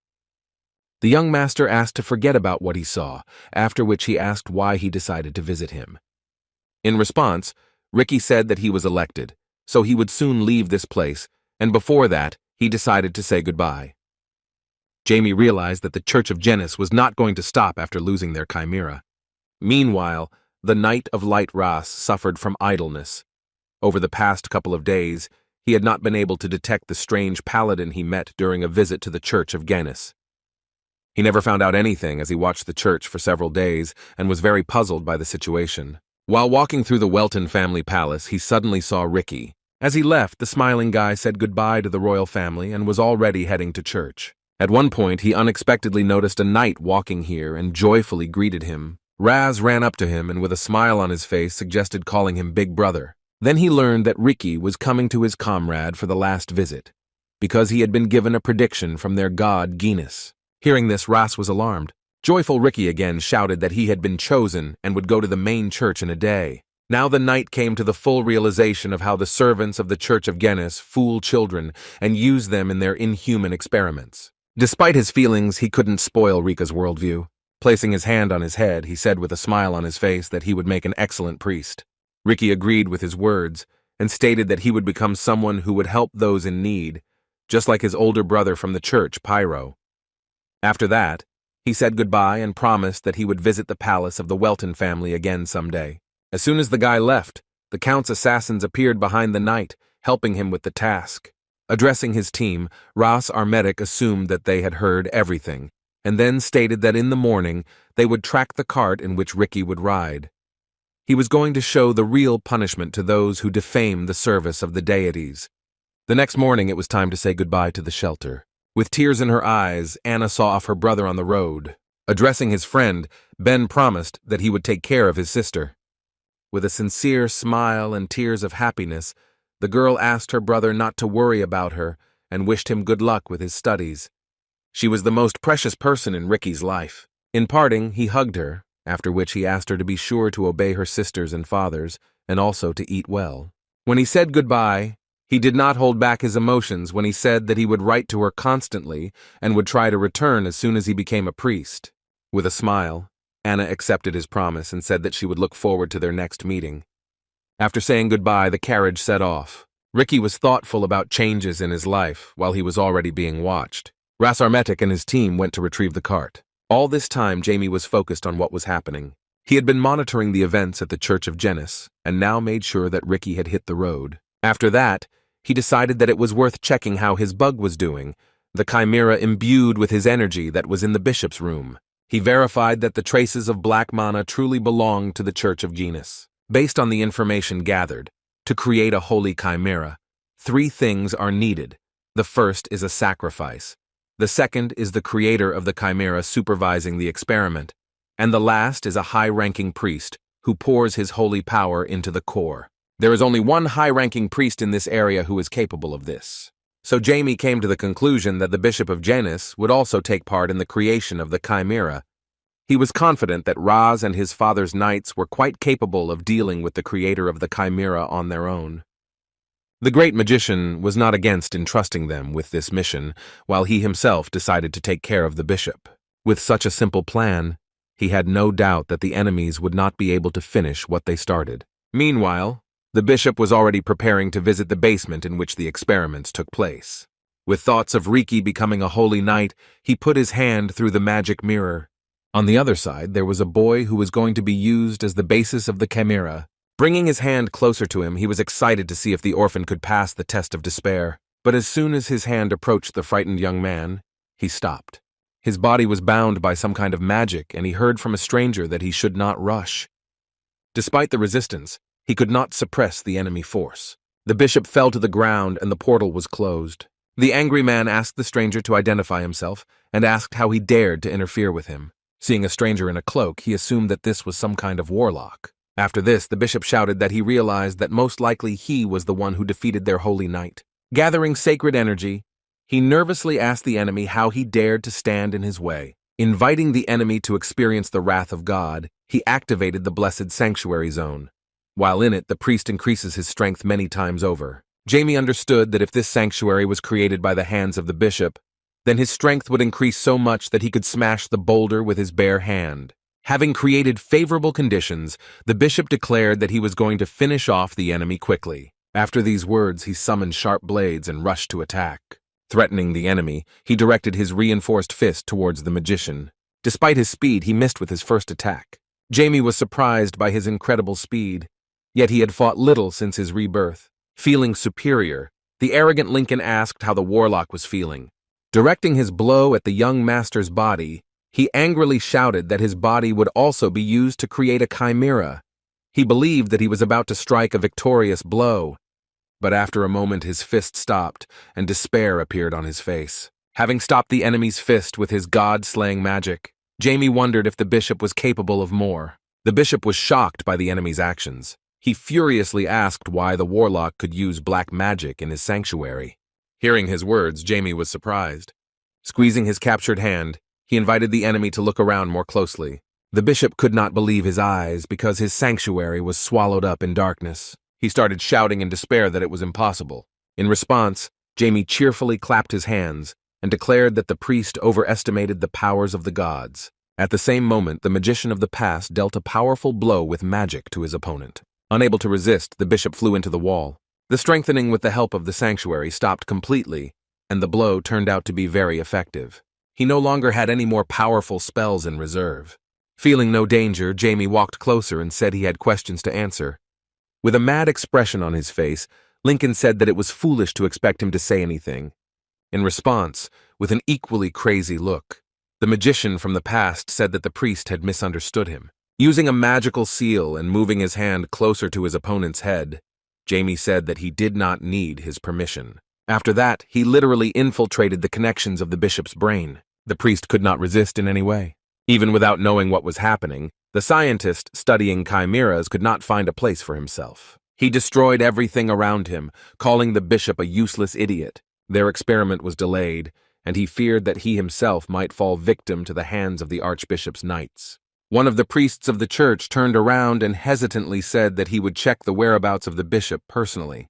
[SPEAKER 1] The young master asked to forget about what he saw, after which he asked why he decided to visit him. In response, Ricky said that he was elected, so he would soon leave this place, and before that, he decided to say goodbye. Jamie realized that the Church of Genis was not going to stop after losing their chimera. Meanwhile, the Knight of Light Ras suffered from idleness. Over the past couple of days, he had not been able to detect the strange paladin he met during a visit to the Church of Genis. He never found out anything as he watched the church for several days and was very puzzled by the situation. While walking through the Welton family palace, he suddenly saw Ricky. As he left, the smiling guy said goodbye to the royal family and was already heading to church. At one point, he unexpectedly noticed a knight walking here and joyfully greeted him. Raz ran up to him and with a smile on his face suggested calling him Big Brother. Then he learned that Ricky was coming to his comrade for the last visit, because he had been given a prediction from their god Genis. Hearing this, Ras was alarmed. Joyful Ricky again shouted that he had been chosen and would go to the main church in a day. Now the knight came to the full realization of how the servants of the Church of Genis fool children and use them in their inhuman experiments. Despite his feelings, he couldn't spoil Rika's worldview. Placing his hand on his head, he said with a smile on his face that he would make an excellent priest. Ricky agreed with his words and stated that he would become someone who would help those in need, just like his older brother from the church, Pyro. After that, he said goodbye and promised that he would visit the palace of the Welton family again someday. As soon as the guy left, the Count's assassins appeared behind the knight, helping him with the task. Addressing his team, Ras Armetic assumed that they had heard everything, and then stated that in the morning they would track the cart in which Ricky would ride. He was going to show the real punishment to those who defame the service of the deities. The next morning it was time to say goodbye to the shelter. With tears in her eyes, Anna saw off her brother on the road. Addressing his friend, Ben promised that he would take care of his sister. With a sincere smile and tears of happiness, the girl asked her brother not to worry about her and wished him good luck with his studies. She was the most precious person in Ricky's life. In parting, he hugged her, after which he asked her to be sure to obey her sisters and fathers, and also to eat well. When he said goodbye, he did not hold back his emotions when he said that he would write to her constantly and would try to return as soon as he became a priest. With a smile, Anna accepted his promise and said that she would look forward to their next meeting. After saying goodbye, the carriage set off. Ricky was thoughtful about changes in his life while he was already being watched. Ras Armetic and his team went to retrieve the cart. All this time, Jamie was focused on what was happening. He had been monitoring the events at the Church of Genis and now made sure that Ricky had hit the road. After that, he decided that it was worth checking how his bug was doing, the chimera imbued with his energy that was in the bishop's room. He verified that the traces of black mana truly belonged to the Church of Genis. Based on the information gathered, to create a holy chimera, 3 things are needed. The first is a sacrifice. The second is the creator of the chimera supervising the experiment. And the last is a high-ranking priest who pours his holy power into the core. There is only one high-ranking priest in this area who is capable of this. So Jamie came to the conclusion that the Bishop of Genis would also take part in the creation of the chimera. He was confident that Raz and his father's knights were quite capable of dealing with the creator of the chimera on their own. The great magician was not against entrusting them with this mission, while he himself decided to take care of the bishop. With such a simple plan, he had no doubt that the enemies would not be able to finish what they started. Meanwhile, the bishop was already preparing to visit the basement in which the experiments took place. With thoughts of Riki becoming a holy knight, he put his hand through the magic mirror. On the other side, there was a boy who was going to be used as the basis of the chimera. Bringing his hand closer to him, he was excited to see if the orphan could pass the test of despair. But as soon as his hand approached the frightened young man, he stopped. His body was bound by some kind of magic, and he heard from a stranger that he should not rush. Despite the resistance, he could not suppress the enemy force. The bishop fell to the ground and the portal was closed. The angry man asked the stranger to identify himself and asked how he dared to interfere with him. Seeing a stranger in a cloak, he assumed that this was some kind of warlock. After this, the bishop shouted that he realized that most likely he was the one who defeated their holy knight. Gathering sacred energy, he nervously asked the enemy how he dared to stand in his way. Inviting the enemy to experience the wrath of God, he activated the blessed sanctuary zone. While in it, the priest increases his strength many times over. Jamie understood that if this sanctuary was created by the hands of the bishop, then his strength would increase so much that he could smash the boulder with his bare hand. Having created favorable conditions, the bishop declared that he was going to finish off the enemy quickly. After these words, he summoned sharp blades and rushed to attack. Threatening the enemy, he directed his reinforced fist towards the magician. Despite his speed, he missed with his first attack. Jamie was surprised by his incredible speed, yet he had fought little since his rebirth. Feeling superior, the arrogant Lincoln asked how the warlock was feeling. Directing his blow at the young master's body, he angrily shouted that his body would also be used to create a chimera. He believed that he was about to strike a victorious blow, but after a moment his fist stopped and despair appeared on his face. Having stopped the enemy's fist with his god-slaying magic, Jamie wondered if the bishop was capable of more. The bishop was shocked by the enemy's actions. He furiously asked why the warlock could use black magic in his sanctuary. Hearing his words, Jamie was surprised. Squeezing his captured hand, he invited the enemy to look around more closely. The bishop could not believe his eyes because his sanctuary was swallowed up in darkness. He started shouting in despair that it was impossible. In response, Jamie cheerfully clapped his hands and declared that the priest overestimated the powers of the gods. At the same moment, the magician of the past dealt a powerful blow with magic to his opponent. Unable to resist, the bishop flew into the wall. The strengthening with the help of the sanctuary stopped completely, and the blow turned out to be very effective. He no longer had any more powerful spells in reserve. Feeling no danger, Jamie walked closer and said he had questions to answer. With a mad expression on his face, Lincoln said that it was foolish to expect him to say anything. In response, with an equally crazy look, the magician from the past said that the priest had misunderstood him. Using a magical seal and moving his hand closer to his opponent's head, Jamie said that he did not need his permission. After that, he literally infiltrated the connections of the bishop's brain. The priest could not resist in any way. Even without knowing what was happening, the scientist studying chimeras could not find a place for himself. He destroyed everything around him, calling the bishop a useless idiot. Their experiment was delayed, and he feared that he himself might fall victim to the hands of the archbishop's knights. One of the priests of the church turned around and hesitantly said that he would check the whereabouts of the bishop personally.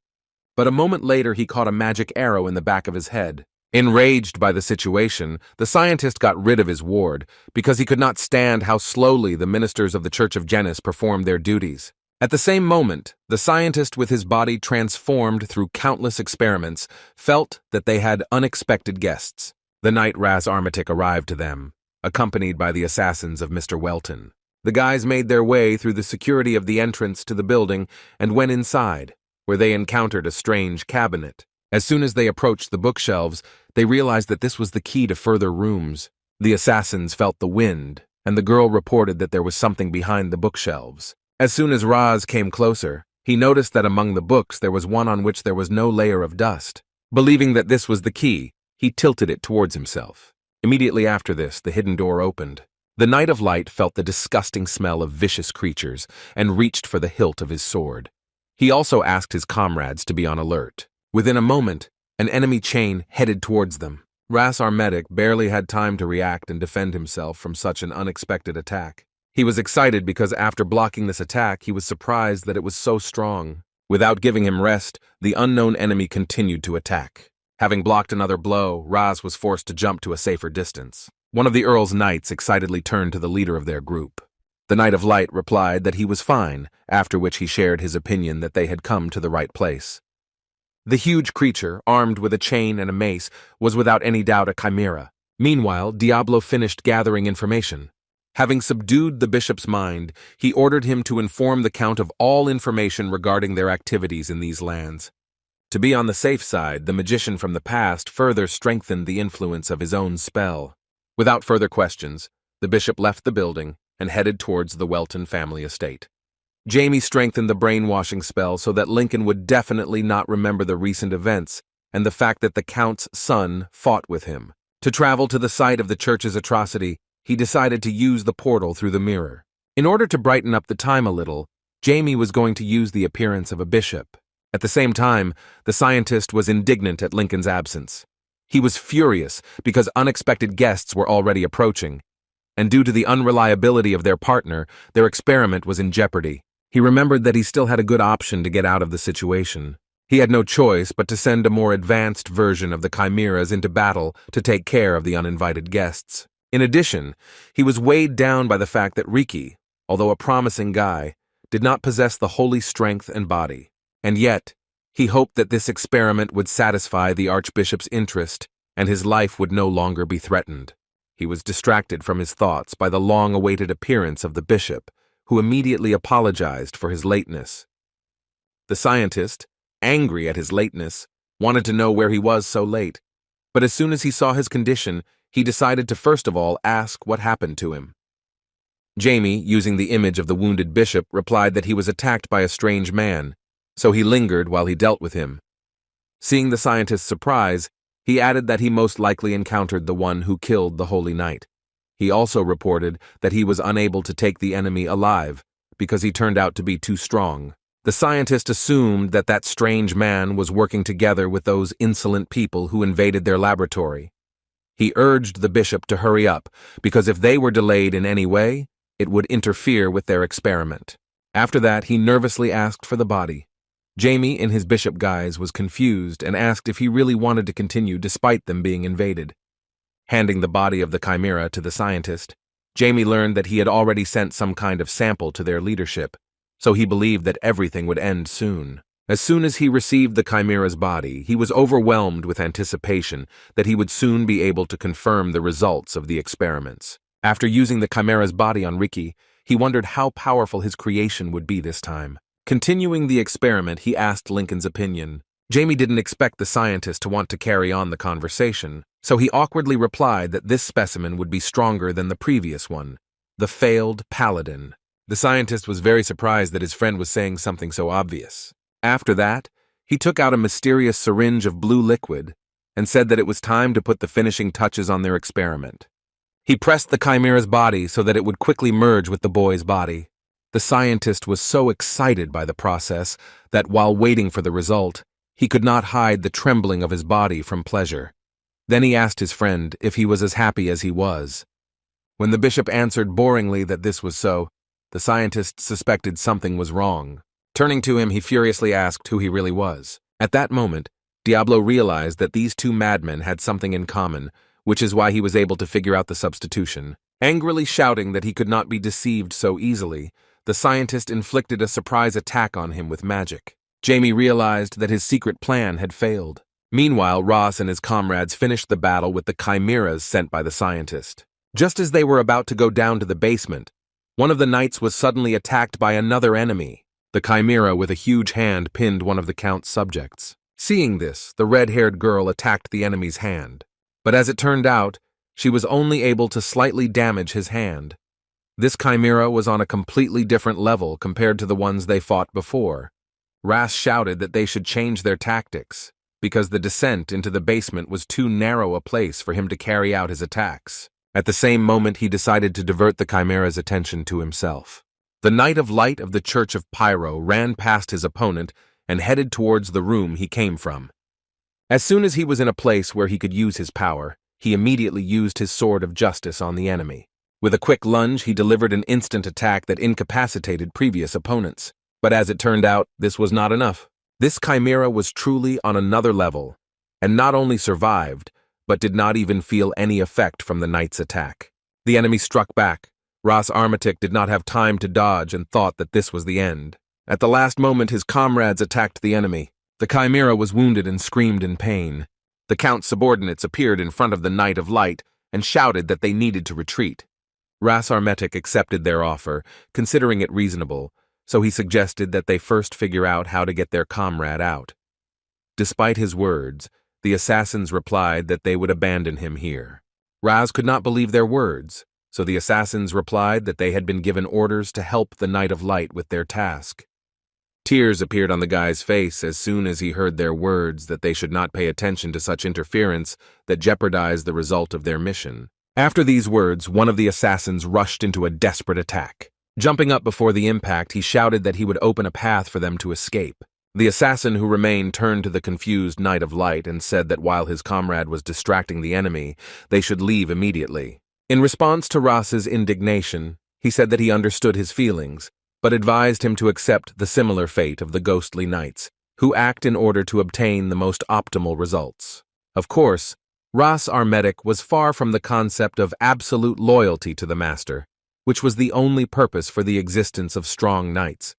[SPEAKER 1] But a moment later he caught a magic arrow in the back of his head. Enraged by the situation, the scientist got rid of his ward because he could not stand how slowly the ministers of the Church of Genis performed their duties. At the same moment, the scientist, with his body transformed through countless experiments, felt that they had unexpected guests. The knight Ras Armatic arrived to them, accompanied by the assassins of Mr. Welton. The guys made their way through the security of the entrance to the building and went inside, where they encountered a strange cabinet. As soon as they approached the bookshelves, they realized that this was the key to further rooms. The assassins felt the wind, and the girl reported that there was something behind the bookshelves. As soon as Raz came closer, he noticed that among the books there was one on which there was no layer of dust. Believing that this was the key, he tilted it towards himself. Immediately after this, the hidden door opened. The Knight of Light felt the disgusting smell of vicious creatures and reached for the hilt of his sword. He also asked his comrades to be on alert. Within a moment, an enemy chain headed towards them. Ras Armatic barely had time to react and defend himself from such an unexpected attack. He was excited because after blocking this attack, he was surprised that it was so strong. Without giving him rest, the unknown enemy continued to attack. Having blocked another blow, Raz was forced to jump to a safer distance. One of the Earl's knights excitedly turned to the leader of their group. The Knight of Light replied that he was fine, after which he shared his opinion that they had come to the right place. The huge creature, armed with a chain and a mace, was without any doubt a chimera. Meanwhile, Diablo finished gathering information. Having subdued the bishop's mind, he ordered him to inform the Count of all information regarding their activities in these lands. To be on the safe side, the magician from the past further strengthened the influence of his own spell. Without further questions, the bishop left the building and headed towards the Welton family estate. Jamie strengthened the brainwashing spell so that Lincoln would definitely not remember the recent events and the fact that the Count's son fought with him. To travel to the site of the church's atrocity, he decided to use the portal through the mirror. In order to brighten up the time a little, Jamie was going to use the appearance of a bishop. At the same time, the scientist was indignant at Lincoln's absence. He was furious because unexpected guests were already approaching, and due to the unreliability of their partner, their experiment was in jeopardy. He remembered that he still had a good option to get out of the situation. He had no choice but to send a more advanced version of the chimeras into battle to take care of the uninvited guests. In addition, he was weighed down by the fact that Riki, although a promising guy, did not possess the holy strength and body. And yet, he hoped that this experiment would satisfy the Archbishop's interest and his life would no longer be threatened. He was distracted from his thoughts by the long-awaited appearance of the bishop, who immediately apologized for his lateness. The scientist, angry at his lateness, wanted to know where he was so late, but as soon as he saw his condition, he decided to first of all ask what happened to him. Jamie, using the image of the wounded bishop, replied that he was attacked by a strange man, so he lingered while he dealt with him. Seeing the scientist's surprise, he added that he most likely encountered the one who killed the Holy Knight. He also reported that he was unable to take the enemy alive because he turned out to be too strong. The scientist assumed that that strange man was working together with those insolent people who invaded their laboratory. He urged the bishop to hurry up, because if they were delayed in any way, it would interfere with their experiment. After that, he nervously asked for the body. Jamie, in his bishop guise, was confused and asked if he really wanted to continue despite them being invaded. Handing the body of the chimera to the scientist, Jamie learned that he had already sent some kind of sample to their leadership, so he believed that everything would end soon. As soon as he received the chimera's body, he was overwhelmed with anticipation that he would soon be able to confirm the results of the experiments. After using the chimera's body on Riki, he wondered how powerful his creation would be this time. Continuing the experiment, he asked Lincoln's opinion. Jamie didn't expect the scientist to want to carry on the conversation, so he awkwardly replied that this specimen would be stronger than the previous one, the failed paladin. The scientist was very surprised that his friend was saying something so obvious. After that, he took out a mysterious syringe of blue liquid and said that it was time to put the finishing touches on their experiment. He pressed the chimera's body so that it would quickly merge with the boy's body. The scientist was so excited by the process that while waiting for the result, he could not hide the trembling of his body from pleasure. Then he asked his friend if he was as happy as he was. When the bishop answered boringly that this was so, the scientist suspected something was wrong. Turning to him, he furiously asked who he really was. At that moment, Diablo realized that these two madmen had something in common, which is why he was able to figure out the substitution. Angrily shouting that he could not be deceived so easily, the scientist inflicted a surprise attack on him with magic. Jamie realized that his secret plan had failed. Meanwhile, Ross and his comrades finished the battle with the chimeras sent by the scientist. Just as they were about to go down to the basement, one of the knights was suddenly attacked by another enemy. The chimera with a huge hand pinned one of the count's subjects. Seeing this, the red-haired girl attacked the enemy's hand. But as it turned out, she was only able to slightly damage his hand. This chimera was on a completely different level compared to the ones they fought before. Ras shouted that they should change their tactics, because the descent into the basement was too narrow a place for him to carry out his attacks. At the same moment, he decided to divert the chimera's attention to himself. The Knight of Light of the Church of Pyro ran past his opponent and headed towards the room he came from. As soon as he was in a place where he could use his power, he immediately used his sword of justice on the enemy. With a quick lunge, he delivered an instant attack that incapacitated previous opponents. But as it turned out, this was not enough. This chimera was truly on another level, and not only survived, but did not even feel any effect from the knight's attack. The enemy struck back. Ras Armatic did not have time to dodge and thought that this was the end. At the last moment, his comrades attacked the enemy. The chimera was wounded and screamed in pain. The count's subordinates appeared in front of the Knight of Light and shouted that they needed to retreat. Ras Armatic accepted their offer, considering it reasonable, so he suggested that they first figure out how to get their comrade out. Despite his words, the assassins replied that they would abandon him here. Ras could not believe their words, so the assassins replied that they had been given orders to help the Knight of Light with their task. Tears appeared on the guy's face as soon as he heard their words that they should not pay attention to such interference that jeopardized the result of their mission. After these words, one of the assassins rushed into a desperate attack. Jumping up before the impact, he shouted that he would open a path for them to escape. The assassin who remained turned to the confused Knight of Light and said that while his comrade was distracting the enemy, they should leave immediately. In response to Ras's indignation, he said that he understood his feelings, but advised him to accept the similar fate of the ghostly knights, who act in order to obtain the most optimal results. Of course, Ras Armatic was far from the concept of absolute loyalty to the master, which was the only purpose for the existence of strong knights.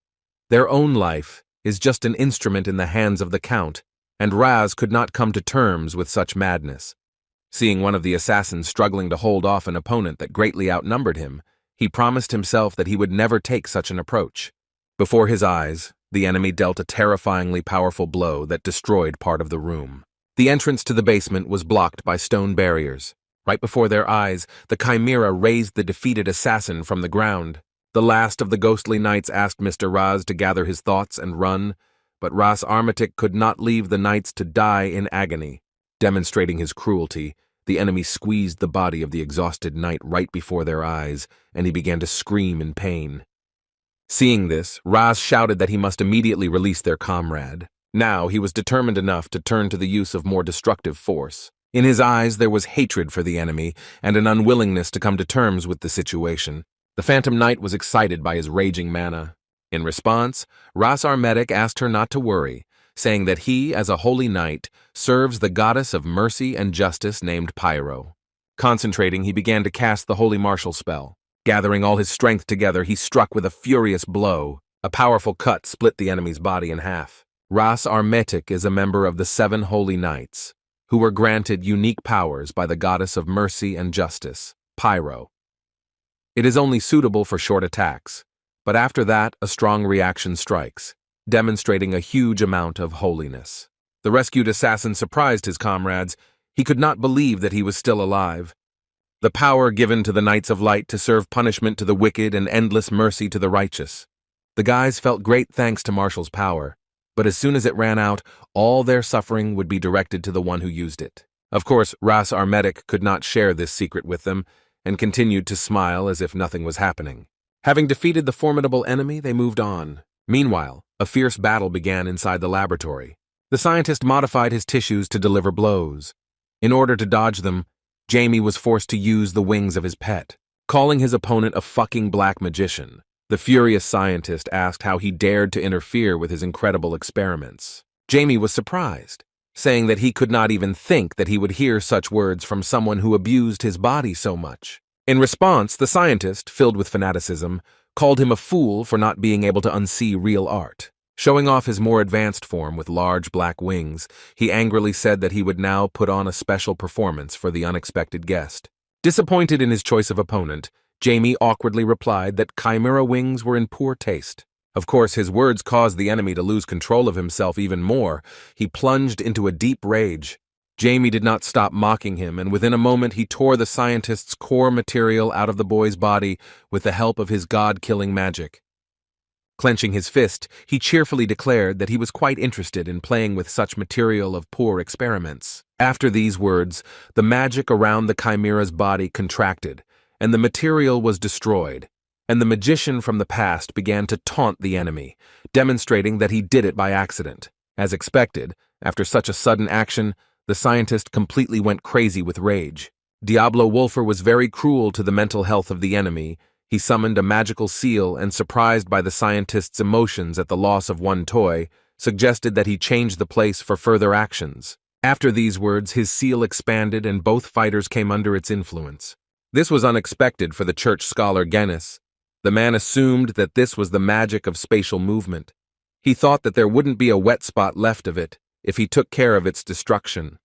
[SPEAKER 1] Their own life is just an instrument in the hands of the count, and Ras could not come to terms with such madness. Seeing one of the assassins struggling to hold off an opponent that greatly outnumbered him, he promised himself that he would never take such an approach. Before his eyes, the enemy dealt a terrifyingly powerful blow that destroyed part of the room. The entrance to the basement was blocked by stone barriers. Right before their eyes, the chimera raised the defeated assassin from the ground. The last of the ghostly knights asked Mr. Ras to gather his thoughts and run, but Ras Armatic could not leave the knights to die in agony. Demonstrating his cruelty, the enemy squeezed the body of the exhausted knight right before their eyes, and he began to scream in pain. Seeing this, Ras shouted that he must immediately release their comrade. Now he was determined enough to turn to the use of more destructive force. In his eyes there was hatred for the enemy and an unwillingness to come to terms with the situation. The Phantom Knight was excited by his raging mana. In response, Ras Armatic asked her not to worry, saying that he, as a holy knight, serves the goddess of mercy and justice named Pyro. Concentrating, he began to cast the Holy Martial spell. Gathering all his strength together, he struck with a furious blow. A powerful cut split the enemy's body in half. Ras Armatic is a member of the 7 Holy Knights, who were granted unique powers by the goddess of mercy and justice, Pyro. It is only suitable for short attacks, but after that a strong reaction strikes, demonstrating a huge amount of holiness. The rescued assassin surprised his comrades. He could not believe that he was still alive. The power given to the Knights of Light to serve punishment to the wicked and endless mercy to the righteous. The guys felt great thanks to Marshall's power, but as soon as it ran out, all their suffering would be directed to the one who used it. Of course, Ras Armetic could not share this secret with them, and continued to smile as if nothing was happening. Having defeated the formidable enemy, they moved on. Meanwhile, a fierce battle began inside the laboratory. The scientist modified his tissues to deliver blows. In order to dodge them, Jamie was forced to use the wings of his pet. Calling his opponent a fucking black magician, the furious scientist asked how he dared to interfere with his incredible experiments. Jamie was surprised, saying that he could not even think that he would hear such words from someone who abused his body so much. In response, the scientist, filled with fanaticism, called him a fool for not being able to unsee real art. Showing off his more advanced form with large black wings, he angrily said that he would now put on a special performance for the unexpected guest. Disappointed in his choice of opponent, Jamie awkwardly replied that chimera wings were in poor taste. Of course, his words caused the enemy to lose control of himself even more. He plunged into a deep rage. Jamie did not stop mocking him, and within a moment he tore the scientist's core material out of the boy's body with the help of his god-killing magic. Clenching his fist, he cheerfully declared that he was quite interested in playing with such material of poor experiments. After these words, the magic around the chimera's body contracted, and the material was destroyed, and the magician from the past began to taunt the enemy, demonstrating that he did it by accident. As expected, after such a sudden action, the scientist completely went crazy with rage. Diablo Wolfer was very cruel to the mental health of the enemy. He summoned a magical seal and, surprised by the scientist's emotions at the loss of one toy, suggested that he change the place for further actions. After these words, his seal expanded and both fighters came under its influence. This was unexpected for the church scholar Gennis. The man assumed that this was the magic of spatial movement. He thought that there wouldn't be a wet spot left of it if he took care of its destruction.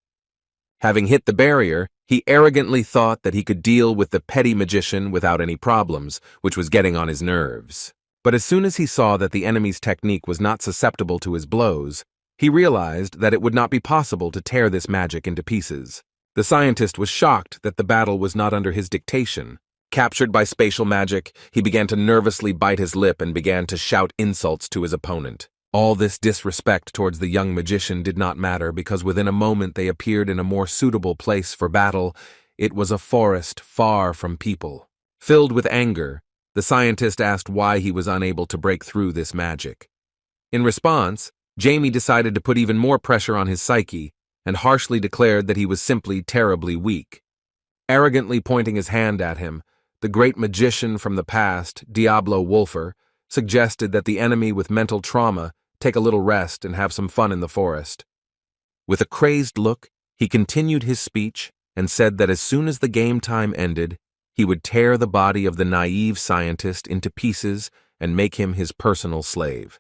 [SPEAKER 1] Having hit the barrier, he arrogantly thought that he could deal with the petty magician without any problems, which was getting on his nerves. But as soon as he saw that the enemy's technique was not susceptible to his blows, he realized that it would not be possible to tear this magic into pieces. The scientist was shocked that the battle was not under his dictation. Captured by spatial magic, he began to nervously bite his lip and began to shout insults to his opponent. All this disrespect towards the young magician did not matter because within a moment they appeared in a more suitable place for battle. It was a forest far from people. Filled with anger, the scientist asked why he was unable to break through this magic. In response, Jamie decided to put even more pressure on his psyche and harshly declared that he was simply terribly weak. Arrogantly pointing his hand at him, the great magician from the past, Diablo Wolfer, suggested that the enemy with mental trauma take a little rest and have some fun in the forest. With a crazed look, he continued his speech and said that as soon as the game time ended, he would tear the body of the naive scientist into pieces and make him his personal slave.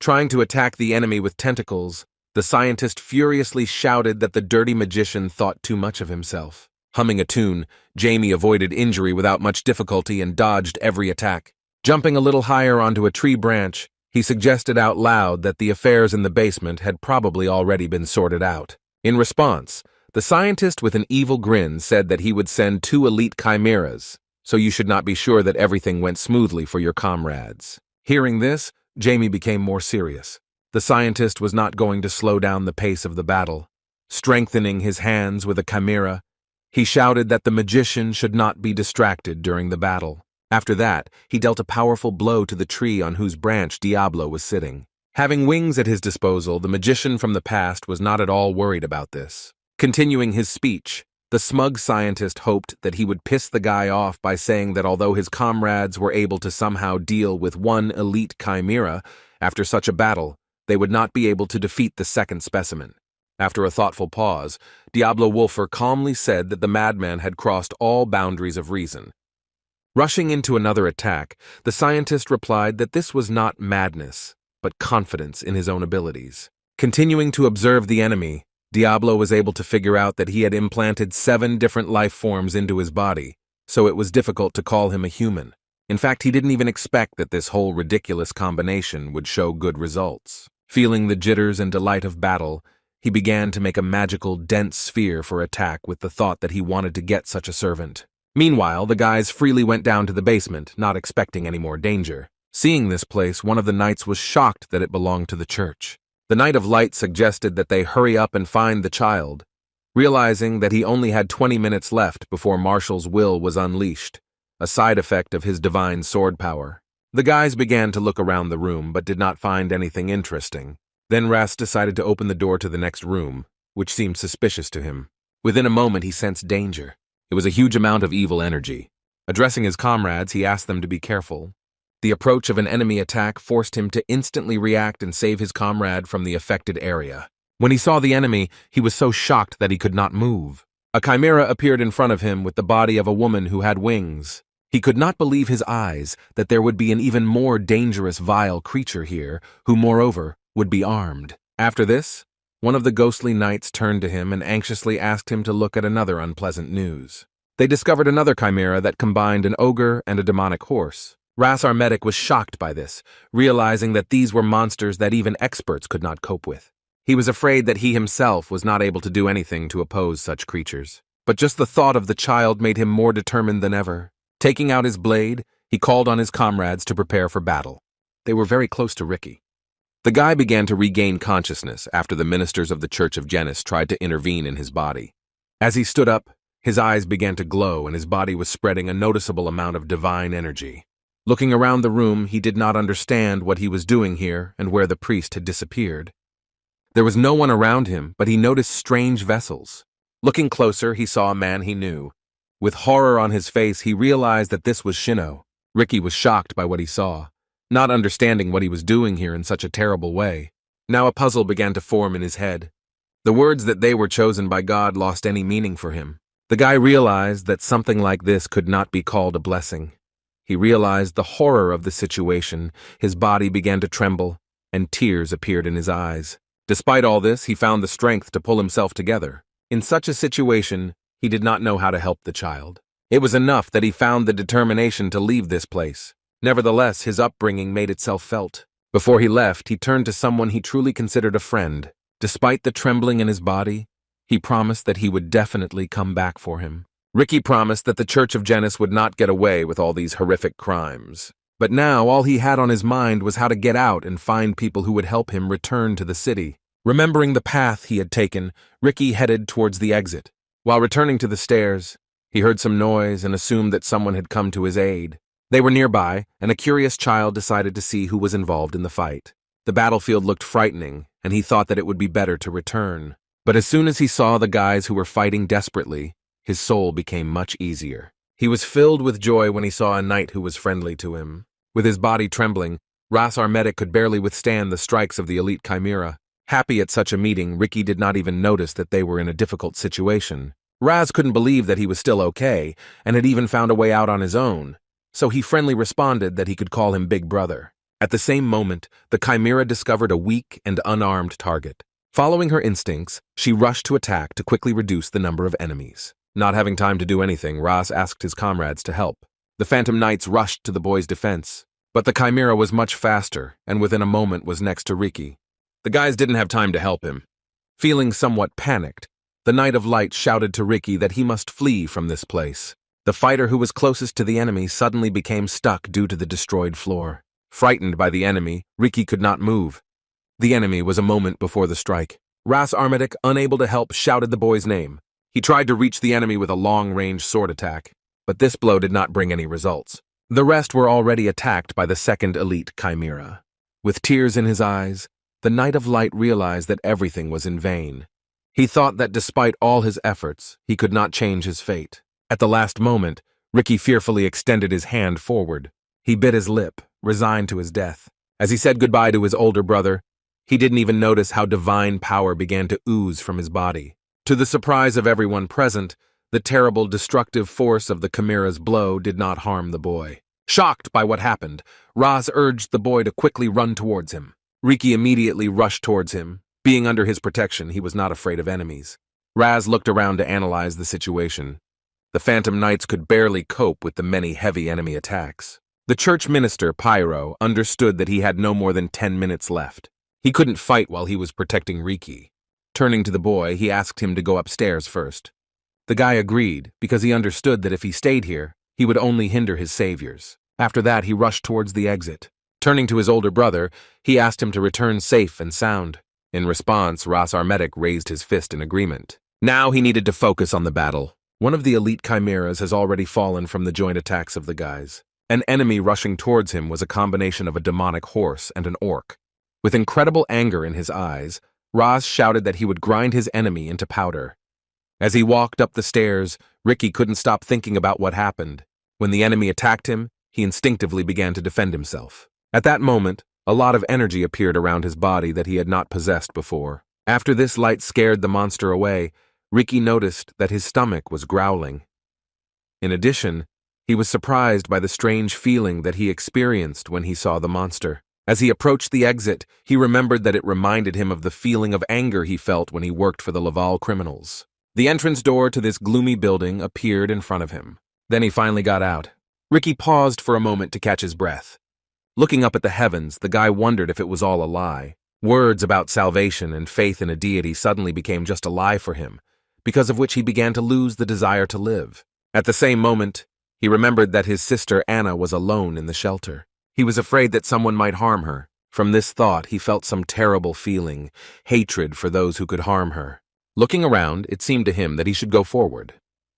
[SPEAKER 1] Trying to attack the enemy with tentacles, the scientist furiously shouted that the dirty magician thought too much of himself. Humming a tune, Jamie avoided injury without much difficulty and dodged every attack. Jumping a little higher onto a tree branch, he suggested out loud that the affairs in the basement had probably already been sorted out. In response, the scientist with an evil grin said that he would send 2 elite chimeras, so you should not be sure that everything went smoothly for your comrades. Hearing this, Jamie became more serious. The scientist was not going to slow down the pace of the battle. Strengthening his hands with a chimera, he shouted that the magician should not be distracted during the battle. After that, he dealt a powerful blow to the tree on whose branch Diablo was sitting. Having wings at his disposal, the magician from the past was not at all worried about this. Continuing his speech, the smug scientist hoped that he would piss the guy off by saying that although his comrades were able to somehow deal with 1 elite chimera, after such a battle, they would not be able to defeat the second specimen. After a thoughtful pause, Diablo Wolfer calmly said that the madman had crossed all boundaries of reason. Rushing into another attack, the scientist replied that this was not madness, but confidence in his own abilities. Continuing to observe the enemy, Diablo was able to figure out that he had implanted 7 different life forms into his body, so it was difficult to call him a human. In fact, he didn't even expect that this whole ridiculous combination would show good results. Feeling the jitters and delight of battle, he began to make a magical, dense sphere for attack with the thought that he wanted to get such a servant. Meanwhile, the guys freely went down to the basement, not expecting any more danger. Seeing this place, one of the knights was shocked that it belonged to the church. The Knight of Light suggested that they hurry up and find the child, realizing that he only had 20 minutes left before Marshall's will was unleashed, a side effect of his divine sword power. The guys began to look around the room but did not find anything interesting. Then Ras decided to open the door to the next room, which seemed suspicious to him. Within a moment he sensed danger. It was a huge amount of evil energy. Addressing his comrades, he asked them to be careful. The approach of an enemy attack forced him to instantly react and save his comrade from the affected area. When he saw the enemy, he was so shocked that he could not move. A chimera appeared in front of him with the body of a woman who had wings. He could not believe his eyes that there would be an even more dangerous, vile creature here, who, moreover, would be armed. After this, one of the ghostly knights turned to him and anxiously asked him to look at another unpleasant news. They discovered another chimera that combined an ogre and a demonic horse. Ras Armetic was shocked by this, realizing that these were monsters that even experts could not cope with. He was afraid that he himself was not able to do anything to oppose such creatures. But just the thought of the child made him more determined than ever. Taking out his blade, he called on his comrades to prepare for battle. They were very close to Ricky. The guy began to regain consciousness after the ministers of the Church of Genis tried to intervene in his body. As he stood up, his eyes began to glow and his body was spreading a noticeable amount of divine energy. Looking around the room, he did not understand what he was doing here and where the priest had disappeared. There was no one around him, but he noticed strange vessels. Looking closer, he saw a man he knew. With horror on his face, he realized that this was Shino. Ricky was shocked by what he saw, not understanding what he was doing here in such a terrible way. Now a puzzle began to form in his head. The words that they were chosen by God lost any meaning for him. The guy realized that something like this could not be called a blessing. He realized the horror of the situation, his body began to tremble, and tears appeared in his eyes. Despite all this, he found the strength to pull himself together. In such a situation, he did not know how to help the child. It was enough that he found the determination to leave this place. Nevertheless, his upbringing made itself felt. Before he left, he turned to someone he truly considered a friend. Despite the trembling in his body, he promised that he would definitely come back for him. Ricky promised that the Church of Genis would not get away with all these horrific crimes. But now all he had on his mind was how to get out and find people who would help him return to the city. Remembering the path he had taken, Ricky headed towards the exit. While returning to the stairs, he heard some noise and assumed that someone had come to his aid. They were nearby, and a curious child decided to see who was involved in the fight. The battlefield looked frightening, and he thought that it would be better to return. But as soon as he saw the guys who were fighting desperately, his soul became much easier. He was filled with joy when he saw a knight who was friendly to him. With his body trembling, Ras Armetic could barely withstand the strikes of the elite chimera. Happy at such a meeting, Ricky did not even notice that they were in a difficult situation. Raz couldn't believe that he was still okay, and had even found a way out on his own, so he friendly responded that he could call him Big Brother. At the same moment, the chimera discovered a weak and unarmed target. Following her instincts, she rushed to attack to quickly reduce the number of enemies. Not having time to do anything, Ras asked his comrades to help. The Phantom Knights rushed to the boy's defense, but the chimera was much faster, and within a moment was next to Ricky. The guys didn't have time to help him. Feeling somewhat panicked, the Knight of Light shouted to Ricky that he must flee from this place. The fighter who was closest to the enemy suddenly became stuck due to the destroyed floor. Frightened by the enemy, Ricky could not move. The enemy was a moment before the strike. Ras Armetic, unable to help, shouted the boy's name. He tried to reach the enemy with a long-range sword attack, but this blow did not bring any results. The rest were already attacked by the second elite chimera. With tears in his eyes, the Knight of Light realized that everything was in vain. He thought that despite all his efforts, he could not change his fate. At the last moment, Ricky fearfully extended his hand forward. He bit his lip, resigned to his death. As he said goodbye to his older brother, he didn't even notice how divine power began to ooze from his body. To the surprise of everyone present, the terrible destructive force of the chimera's blow did not harm the boy. Shocked by what happened, Raz urged the boy to quickly run towards him. Ricky immediately rushed towards him. Being under his protection, he was not afraid of enemies. Raz looked around to analyze the situation. The Phantom Knights could barely cope with the many heavy enemy attacks. The church minister, Pyro, understood that he had no more than 10 minutes left. He couldn't fight while he was protecting Ricky. Turning to the boy, he asked him to go upstairs first. The guy agreed, because he understood that if he stayed here, he would only hinder his saviors. After that, he rushed towards the exit. Turning to his older brother, he asked him to return safe and sound. In response, Ras Armetic raised his fist in agreement. Now he needed to focus on the battle. One of the elite chimeras has already fallen from the joint attacks of the guys. An enemy rushing towards him was a combination of a demonic horse and an orc. With incredible anger in his eyes, Ras shouted that he would grind his enemy into powder. As he walked up the stairs, Ricky couldn't stop thinking about what happened. When the enemy attacked him, he instinctively began to defend himself. At that moment, a lot of energy appeared around his body that he had not possessed before. After this light scared the monster away, Ricky noticed that his stomach was growling. In addition, he was surprised by the strange feeling that he experienced when he saw the monster. As he approached the exit, he remembered that it reminded him of the feeling of anger he felt when he worked for the Laval criminals. The entrance door to this gloomy building appeared in front of him. Then he finally got out. Ricky paused for a moment to catch his breath. Looking up at the heavens, the guy wondered if it was all a lie. Words about salvation and faith in a deity suddenly became just a lie for him, because of which he began to lose the desire to live. At the same moment, he remembered that his sister Anna was alone in the shelter. He was afraid that someone might harm her. From this thought, he felt some terrible feeling, hatred for those who could harm her. Looking around, it seemed to him that he should go forward.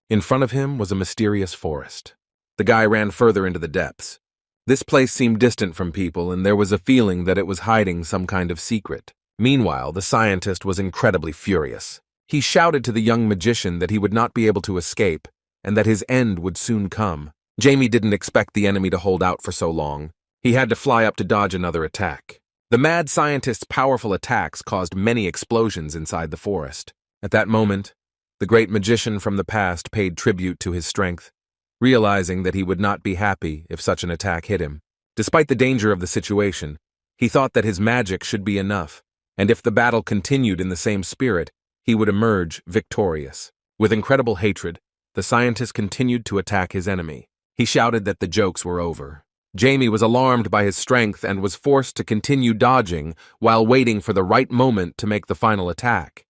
[SPEAKER 1] In front of him was a mysterious forest. The guy ran further into the depths. This place seemed distant from people, and there was a feeling that it was hiding some kind of secret. Meanwhile, the scientist was incredibly furious. He shouted to the young magician that he would not be able to escape, and that his end would soon come. Jamie didn't expect the enemy to hold out for so long. He had to fly up to dodge another attack. The mad scientist's powerful attacks caused many explosions inside the forest. At that moment, the great magician from the past paid tribute to his strength, realizing that he would not be happy if such an attack hit him. Despite the danger of the situation, he thought that his magic should be enough, and if the battle continued in the same spirit, he would emerge victorious. With incredible hatred, the scientist continued to attack his enemy. He shouted that the jokes were over. Jamie was alarmed by his strength and was forced to continue dodging while waiting for the right moment to make the final attack.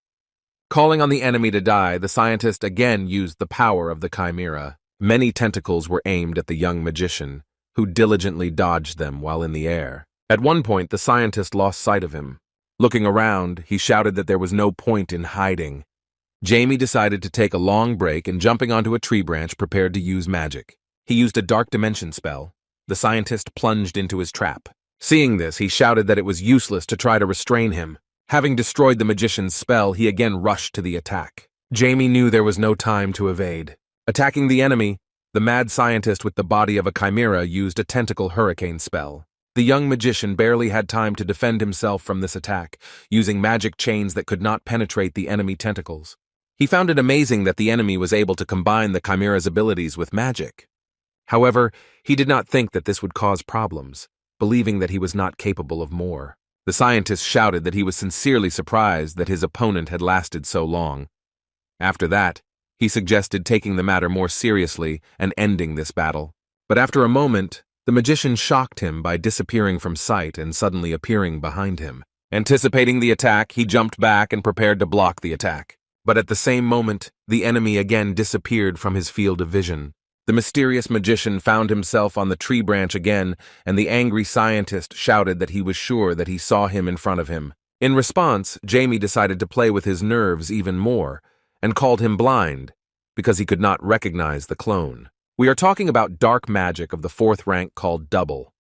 [SPEAKER 1] Calling on the enemy to die, the scientist again used the power of the chimera. Many tentacles were aimed at the young magician, who diligently dodged them while in the air. At one point, the scientist lost sight of him. Looking around, he shouted that there was no point in hiding. Jamie decided to take a long break and, jumping onto a tree branch, prepared to use magic. He used a dark dimension spell. The scientist plunged into his trap. Seeing this, he shouted that it was useless to try to restrain him. Having destroyed the magician's spell, he again rushed to the attack. Jamie knew there was no time to evade. Attacking the enemy, the mad scientist with the body of a chimera used a tentacle hurricane spell. The young magician barely had time to defend himself from this attack, using magic chains that could not penetrate the enemy tentacles. He found it amazing that the enemy was able to combine the chimera's abilities with magic. However, he did not think that this would cause problems, believing that he was not capable of more. The scientist shouted that he was sincerely surprised that his opponent had lasted so long. After that, he suggested taking the matter more seriously and ending this battle. But after a moment, the magician shocked him by disappearing from sight and suddenly appearing behind him. Anticipating the attack, he jumped back and prepared to block the attack. But at the same moment, the enemy again disappeared from his field of vision. The mysterious magician found himself on the tree branch again, and the angry scientist shouted that he was sure that he saw him in front of him. In response, Jamie decided to play with his nerves even more, and called him blind, because he could not recognize the clone. We are talking about dark magic of the 4th rank called Double.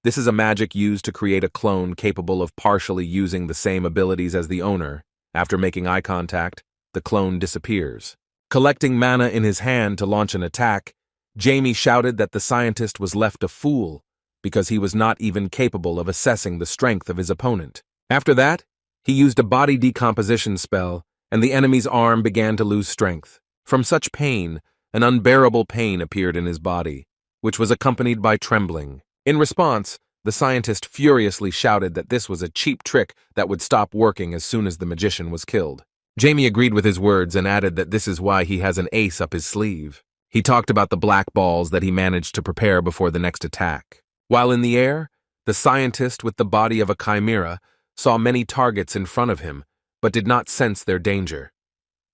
[SPEAKER 1] This is a magic used to create a clone capable of partially using the same abilities as the owner. After making eye contact, the clone disappears. Collecting mana in his hand to launch an attack, Jamie shouted that the scientist was left a fool because he was not even capable of assessing the strength of his opponent. After that, he used a body decomposition spell, and the enemy's arm began to lose strength. From such pain, an unbearable pain appeared in his body, which was accompanied by trembling. In response, the scientist furiously shouted that this was a cheap trick that would stop working as soon as the magician was killed. Jamie agreed with his words and added that this is why he has an ace up his sleeve. He talked about the black balls that he managed to prepare before the next attack. While in the air, the scientist with the body of a chimera saw many targets in front of him, but did not sense their danger.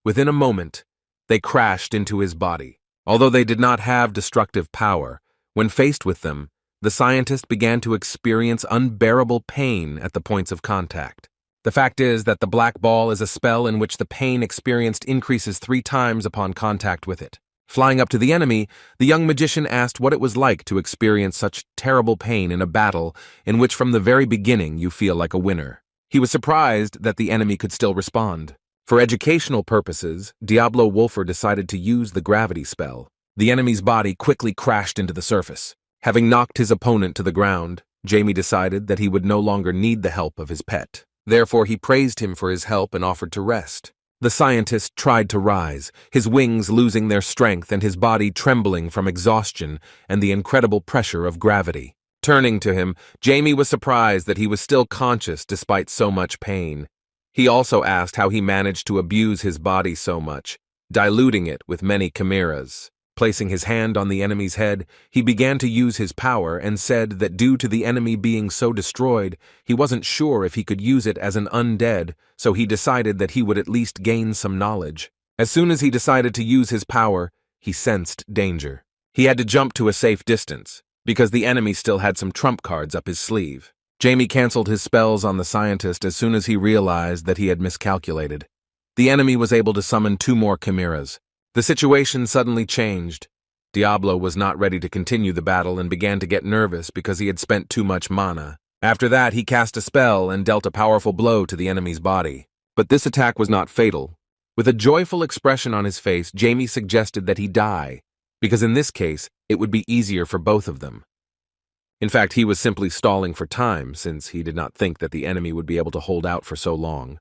[SPEAKER 1] Within a moment, they crashed into his body. Although they did not have destructive power, when faced with them, the scientist began to experience unbearable pain at the points of contact. The fact is that the black ball is a spell in which the pain experienced increases 3 times upon contact with it. Flying up to the enemy, the young magician asked what it was like to experience such terrible pain in a battle in which from the very beginning you feel like a winner. He was surprised that the enemy could still respond. For educational purposes, Diablo Wolfer decided to use the gravity spell. The enemy's body quickly crashed into the surface. Having knocked his opponent to the ground, Jamie decided that he would no longer need the help of his pet. Therefore, he praised him for his help and offered to rest. The scientist tried to rise, his wings losing their strength and his body trembling from exhaustion and the incredible pressure of gravity. Turning to him, Jamie was surprised that he was still conscious despite so much pain. He also asked how he managed to abuse his body so much, diluting it with many chimeras. Placing his hand on the enemy's head, he began to use his power and said that due to the enemy being so destroyed, he wasn't sure if he could use it as an undead, so he decided that he would at least gain some knowledge. As soon as he decided to use his power, he sensed danger. He had to jump to a safe distance, because the enemy still had some trump cards up his sleeve. Jamie canceled his spells on the scientist as soon as he realized that he had miscalculated. The enemy was able to summon 2 more chimeras. The situation suddenly changed. Diablo was not ready to continue the battle and began to get nervous because he had spent too much mana. After that, he cast a spell and dealt a powerful blow to the enemy's body. But this attack was not fatal. With a joyful expression on his face, Jamie suggested that he die, because in this case, it would be easier for both of them. In fact, he was simply stalling for time since he did not think that the enemy would be able to hold out for so long.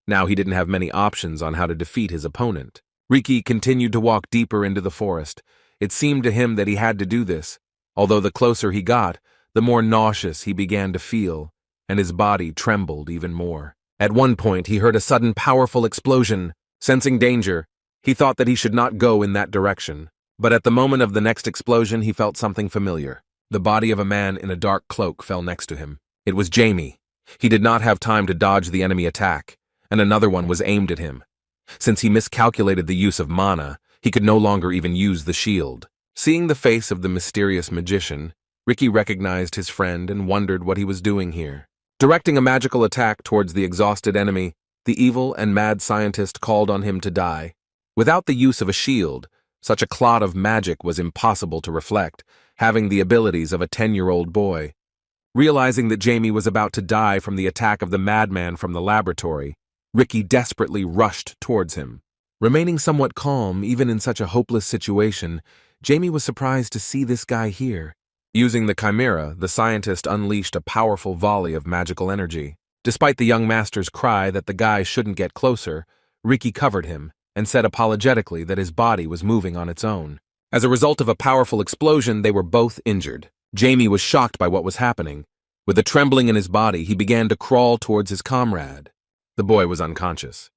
[SPEAKER 1] Now he didn't have many options on how to defeat his opponent. Riki continued to walk deeper into the forest. It seemed to him that he had to do this, although the closer he got, the more nauseous he began to feel, and his body trembled even more. At one point, he heard a sudden powerful explosion. Sensing danger, he thought that he should not go in that direction. But at the moment of the next explosion, he felt something familiar. The body of a man in a dark cloak fell next to him. It was Jamie. He did not have time to dodge the enemy attack, and another one was aimed at him. Since he miscalculated the use of mana, he could no longer even use the shield. Seeing the face of the mysterious magician, Riki recognized his friend and wondered what he was doing here. Directing a magical attack towards the exhausted enemy, the evil and mad scientist called on him to die. Without the use of a shield, such a clot of magic was impossible to reflect, having the abilities of a 10-year-old boy. Realizing that Jamie was about to die from the attack of the madman from the laboratory, Riki desperately rushed towards him. Remaining somewhat calm even in such a hopeless situation, Jamie was surprised to see this guy here. Using the chimera, the scientist unleashed a powerful volley of magical energy. Despite the young master's cry that the guy shouldn't get closer, Riki covered him and said apologetically that his body was moving on its own. As a result of a powerful explosion, they were both injured. Jamie was shocked by what was happening. With a trembling in his body, he began to crawl towards his comrade. The boy was unconscious.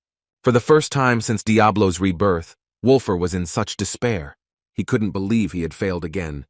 [SPEAKER 1] For the first time since Diablo's rebirth, Wolfer was in such despair. He couldn't believe he had failed again.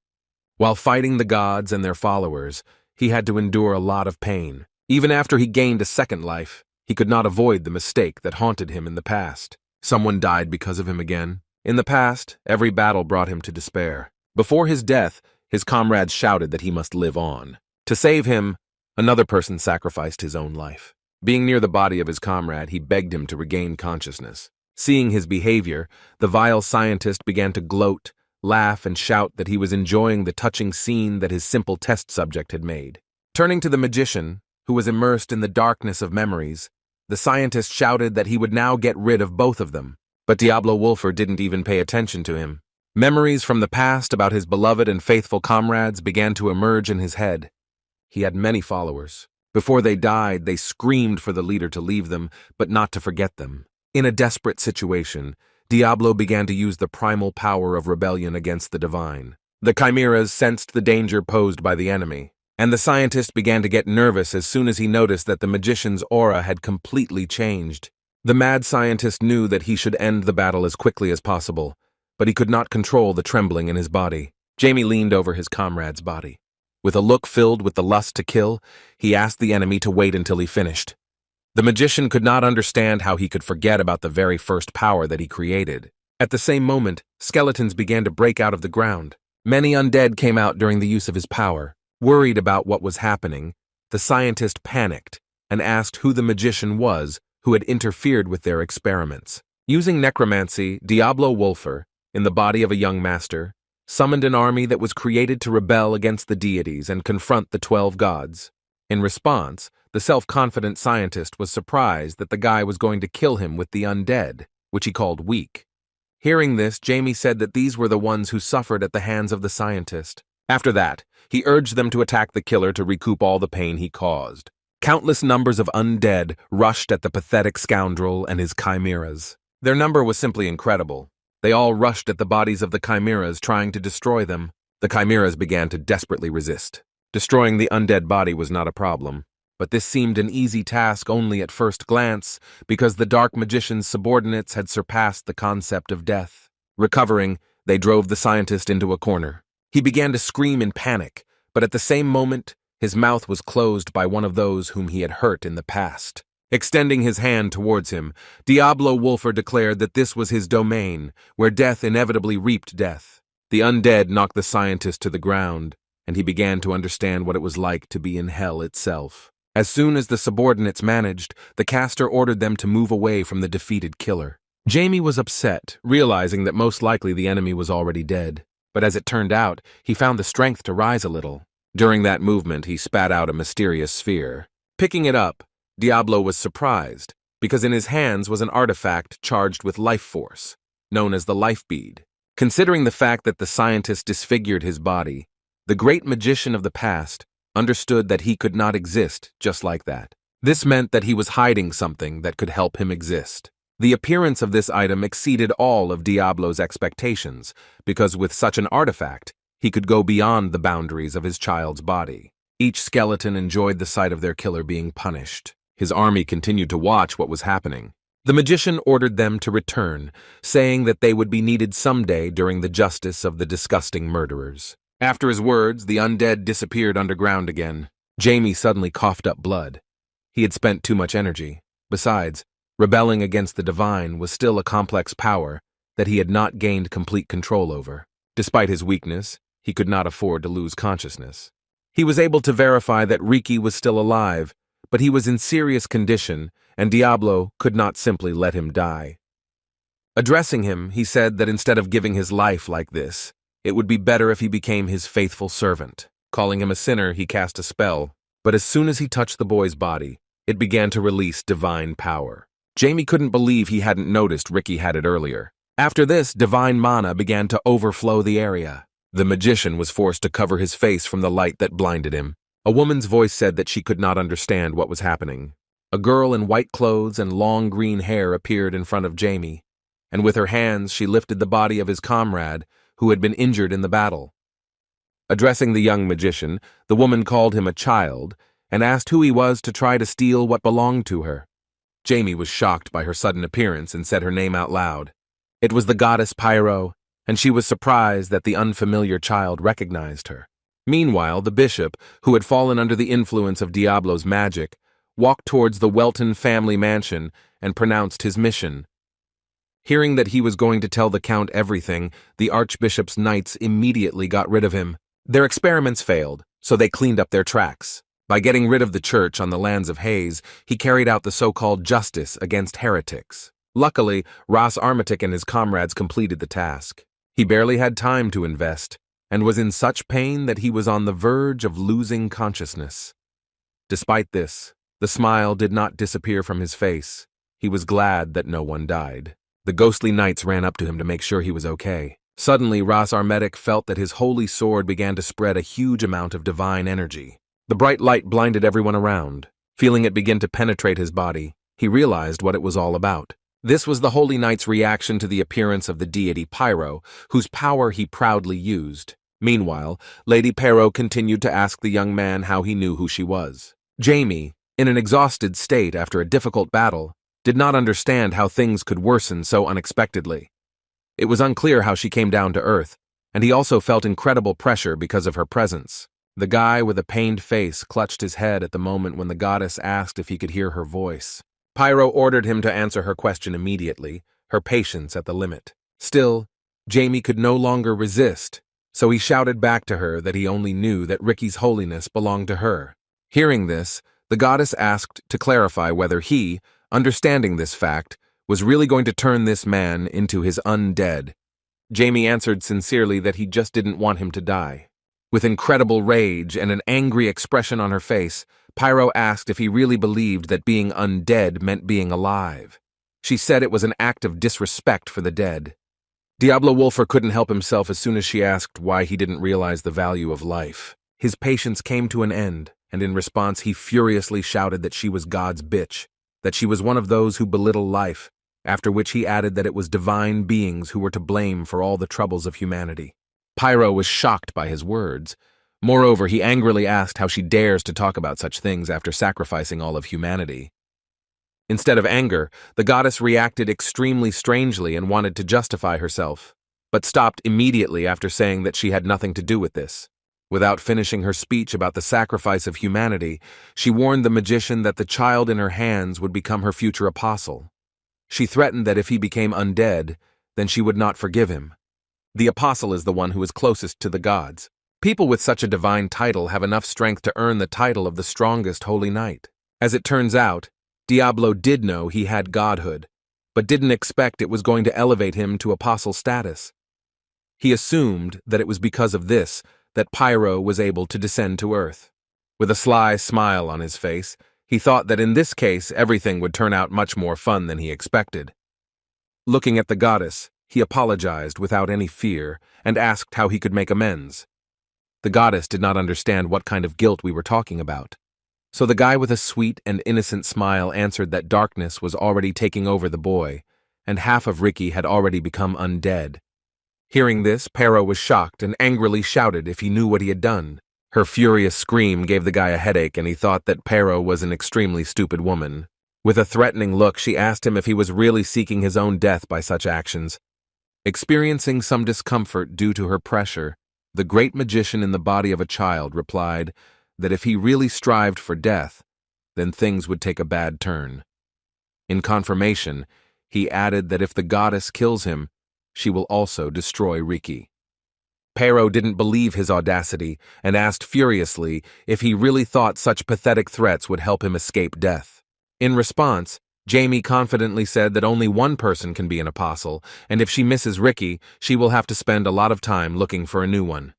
[SPEAKER 1] While fighting the gods and their followers, he had to endure a lot of pain. Even after he gained a second life, he could not avoid the mistake that haunted him in the past. Someone died because of him again. In the past, every battle brought him to despair. Before his death, his comrades shouted that he must live on. To save him, another person sacrificed his own life. Being near the body of his comrade, he begged him to regain consciousness. Seeing his behavior, the vile scientist began to gloat, laugh, and shout that he was enjoying the touching scene that his simple test subject had made. Turning to the magician, who was immersed in the darkness of memories, the scientist shouted that he would now get rid of both of them. But Diablo Wolfer didn't even pay attention to him. Memories from the past about his beloved and faithful comrades began to emerge in his head. He had many followers. Before they died, they screamed for the leader to leave them, but not to forget them. In a desperate situation, Diablo began to use the primal power of rebellion against the divine. The chimeras sensed the danger posed by the enemy, and the scientist began to get nervous as soon as he noticed that the magician's aura had completely changed. The mad scientist knew that he should end the battle as quickly as possible, but he could not control the trembling in his body. Jamie leaned over his comrade's body. With a look filled with the lust to kill, he asked the enemy to wait until he finished. The magician could not understand how he could forget about the very first power that he created. At the same moment, skeletons began to break out of the ground. Many undead came out during the use of his power. Worried about what was happening, the scientist panicked and asked who the magician was who had interfered with their experiments. Using necromancy, Diablo Wolfer, in the body of a young master, summoned an army that was created to rebel against the deities and confront the 12 gods. In response, the self-confident scientist was surprised that the guy was going to kill him with the undead, which he called weak. Hearing this, Jamie said that these were the ones who suffered at the hands of the scientist. After that, he urged them to attack the killer to recoup all the pain he caused. Countless numbers of undead rushed at the pathetic scoundrel and his chimeras. Their number was simply incredible. They all rushed at the bodies of the chimeras, trying to destroy them. The chimeras began to desperately resist. Destroying the undead body was not a problem, but this seemed an easy task only at first glance, because the dark magician's subordinates had surpassed the concept of death. Recovering, they drove the scientist into a corner. He began to scream in panic, but at the same moment, his mouth was closed by one of those whom he had hurt in the past. Extending his hand towards him, Diablo Wolfer declared that this was his domain, where death inevitably reaped death. The undead knocked the scientist to the ground, and he began to understand what it was like to be in hell itself. As soon as the subordinates managed, the caster ordered them to move away from the defeated killer. Jamie was upset, realizing that most likely the enemy was already dead. But as it turned out, he found the strength to rise a little. During that movement, he spat out a mysterious sphere. Picking it up, Diablo was surprised, because in his hands was an artifact charged with life force, known as the life bead. Considering the fact that the scientist disfigured his body, the great magician of the past understood that he could not exist just like that. This meant that he was hiding something that could help him exist. The appearance of this item exceeded all of Diablo's expectations, because with such an artifact, he could go beyond the boundaries of his child's body. Each skeleton enjoyed the sight of their killer being punished. His army continued to watch what was happening. The magician ordered them to return, saying that they would be needed someday during the justice of the disgusting murderers. After his words, the undead disappeared underground again. Jamie suddenly coughed up blood. He had spent too much energy. Besides, rebelling against the divine was still a complex power that he had not gained complete control over. Despite his weakness, he could not afford to lose consciousness. He was able to verify that Riki was still alive, but he was in serious condition, and Diablo could not simply let him die. Addressing him, he said that instead of giving his life like this, it would be better if he became his faithful servant. Calling him a sinner, he cast a spell, but as soon as he touched the boy's body, it began to release divine power. Jamie couldn't believe he hadn't noticed Riki had it earlier. After this, divine mana began to overflow the area. The magician was forced to cover his face from the light that blinded him. A woman's voice said that she could not understand what was happening. A girl in white clothes and long green hair appeared in front of Jamie, and with her hands she lifted the body of his comrade, who had been injured in the battle. Addressing the young magician, the woman called him a child and asked who he was to try to steal what belonged to her. Jamie was shocked by her sudden appearance and said her name out loud. It was the goddess Pyro, and she was surprised that the unfamiliar child recognized her. Meanwhile, the bishop, who had fallen under the influence of Diablo's magic, walked towards the Welton family mansion and pronounced his mission. Hearing that he was going to tell the count everything, the archbishop's knights immediately got rid of him. Their experiments failed, so they cleaned up their tracks. By getting rid of the church on the lands of Hayes, he carried out the so-called justice against heretics. Luckily, Ras Armatic and his comrades completed the task. He barely had time to invest, and was in such pain that he was on the verge of losing consciousness. Despite this, the smile did not disappear from his face. He was glad that no one died. The ghostly knights ran up to him to make sure he was okay. Suddenly, Ras Armatic felt that his holy sword began to spread a huge amount of divine energy. The bright light blinded everyone around. Feeling it begin to penetrate his body, he realized what it was all about. This was the Holy Knight's reaction to the appearance of the deity Pyro, whose power he proudly used. Meanwhile, Lady Pero continued to ask the young man how he knew who she was. Jamie, in an exhausted state after a difficult battle, did not understand how things could worsen so unexpectedly. It was unclear how she came down to earth, and he also felt incredible pressure because of her presence. The guy with a pained face clutched his head at the moment when the goddess asked if he could hear her voice. Pyro ordered him to answer her question immediately, her patience at the limit. Still, Jamie could no longer resist, so he shouted back to her that he only knew that Ricky's holiness belonged to her. Hearing this, the goddess asked to clarify whether he, understanding this fact, was really going to turn this man into his undead. Jamie answered sincerely that he just didn't want him to die. With incredible rage and an angry expression on her face, Pyro asked if he really believed that being undead meant being alive. She said it was an act of disrespect for the dead. Diablo Wolfer couldn't help himself as soon as she asked why he didn't realize the value of life. His patience came to an end, and in response he furiously shouted that she was God's bitch, that she was one of those who belittle life, after which he added that it was divine beings who were to blame for all the troubles of humanity. Pyro was shocked by his words. Moreover, he angrily asked how she dares to talk about such things after sacrificing all of humanity. Instead of anger, the goddess reacted extremely strangely and wanted to justify herself, but stopped immediately after saying that she had nothing to do with this. Without finishing her speech about the sacrifice of humanity, she warned the magician that the child in her hands would become her future apostle. She threatened that if he became undead, then she would not forgive him. The apostle is the one who is closest to the gods. People with such a divine title have enough strength to earn the title of the strongest holy knight. As it turns out, Diablo did know he had godhood, but didn't expect it was going to elevate him to apostle status. He assumed that it was because of this that Pyro was able to descend to earth. With a sly smile on his face, he thought that in this case everything would turn out much more fun than he expected. Looking at the goddess, he apologized without any fear and asked how he could make amends. The goddess did not understand what kind of guilt we were talking about. So the guy with a sweet and innocent smile answered that darkness was already taking over the boy, and half of Ricky had already become undead. Hearing this, Pyro was shocked and angrily shouted if he knew what he had done. Her furious scream gave the guy a headache, and he thought that Pyro was an extremely stupid woman. With a threatening look, she asked him if he was really seeking his own death by such actions. Experiencing some discomfort due to her pressure, the great magician in the body of a child replied that if he really strived for death, then things would take a bad turn. In confirmation, he added that if the goddess kills him, she will also destroy Ricky. Pyro didn't believe his audacity and asked furiously if he really thought such pathetic threats would help him escape death. In response, Jamie confidently said that only one person can be an apostle, and if she misses Ricky, she will have to spend a lot of time looking for a new one.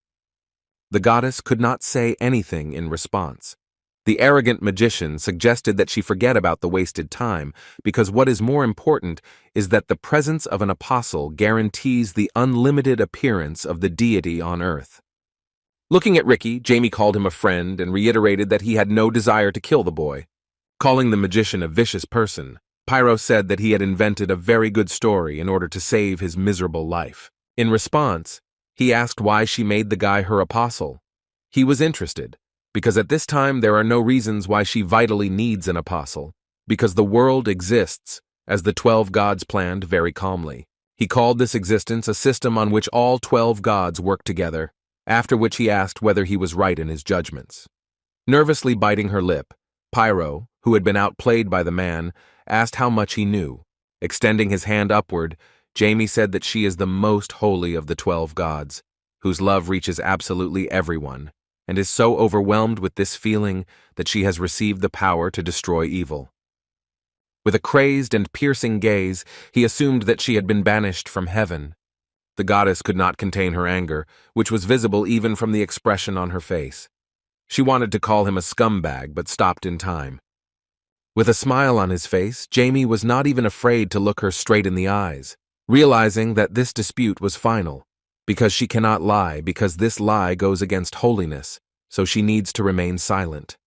[SPEAKER 1] The goddess could not say anything in response. The arrogant magician suggested that she forget about the wasted time, because what is more important is that the presence of an apostle guarantees the unlimited appearance of the deity on earth. Looking at Ricky, Jamie called him a friend and reiterated that he had no desire to kill the boy. Calling the magician a vicious person, Pyro said that he had invented a very good story in order to save his miserable life. In response, he asked why she made the guy her apostle. He was interested, because at this time there are no reasons why she vitally needs an apostle, because the world exists, as the 12 gods planned very calmly. He called this existence a system on which all 12 gods work together, after which he asked whether he was right in his judgments. Nervously biting her lip, Pyro, who had been outplayed by the man, asked how much he knew. Extending his hand upward, Jamie said that she is the most holy of the 12 gods, whose love reaches absolutely everyone, and is so overwhelmed with this feeling that she has received the power to destroy evil. With a crazed and piercing gaze, he assumed that she had been banished from heaven. The goddess could not contain her anger, which was visible even from the expression on her face. She wanted to call him a scumbag, but stopped in time. With a smile on his face, Jamie was not even afraid to look her straight in the eyes, realizing that this dispute was final, because she cannot lie, because this lie goes against holiness, so she needs to remain silent.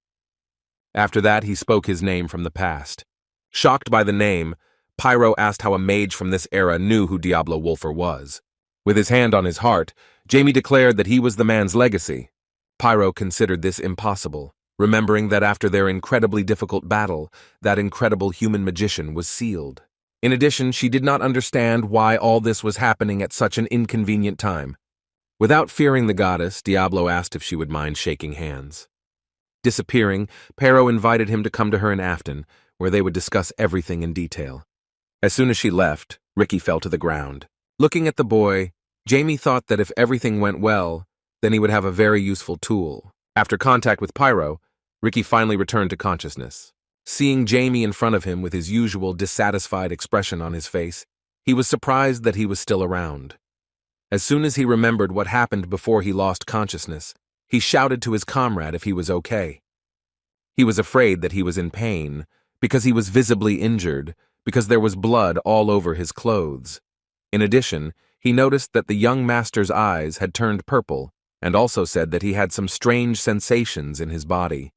[SPEAKER 1] After that, he spoke his name from the past. Shocked by the name, Pyro asked how a mage from this era knew who Diablo Wolfer was. With his hand on his heart, Jamie declared that he was the man's legacy. Pyro considered this impossible, remembering that after their incredibly difficult battle, that incredible human magician was sealed. In addition, she did not understand why all this was happening at such an inconvenient time. Without fearing the goddess, Diablo asked if she would mind shaking hands. Disappearing, Pero invited him to come to her in Afton, where they would discuss everything in detail. As soon as she left, Ricky fell to the ground. Looking at the boy, Jamie thought that if everything went well, then he would have a very useful tool. After contact with Pyro, Ricky finally returned to consciousness. Seeing Jamie in front of him with his usual dissatisfied expression on his face, he was surprised that he was still around. As soon as he remembered what happened before he lost consciousness, he shouted to his comrade if he was okay. He was afraid that he was in pain, because he was visibly injured, because there was blood all over his clothes. In addition, he noticed that the young master's eyes had turned purple, and also said that he had some strange sensations in his body.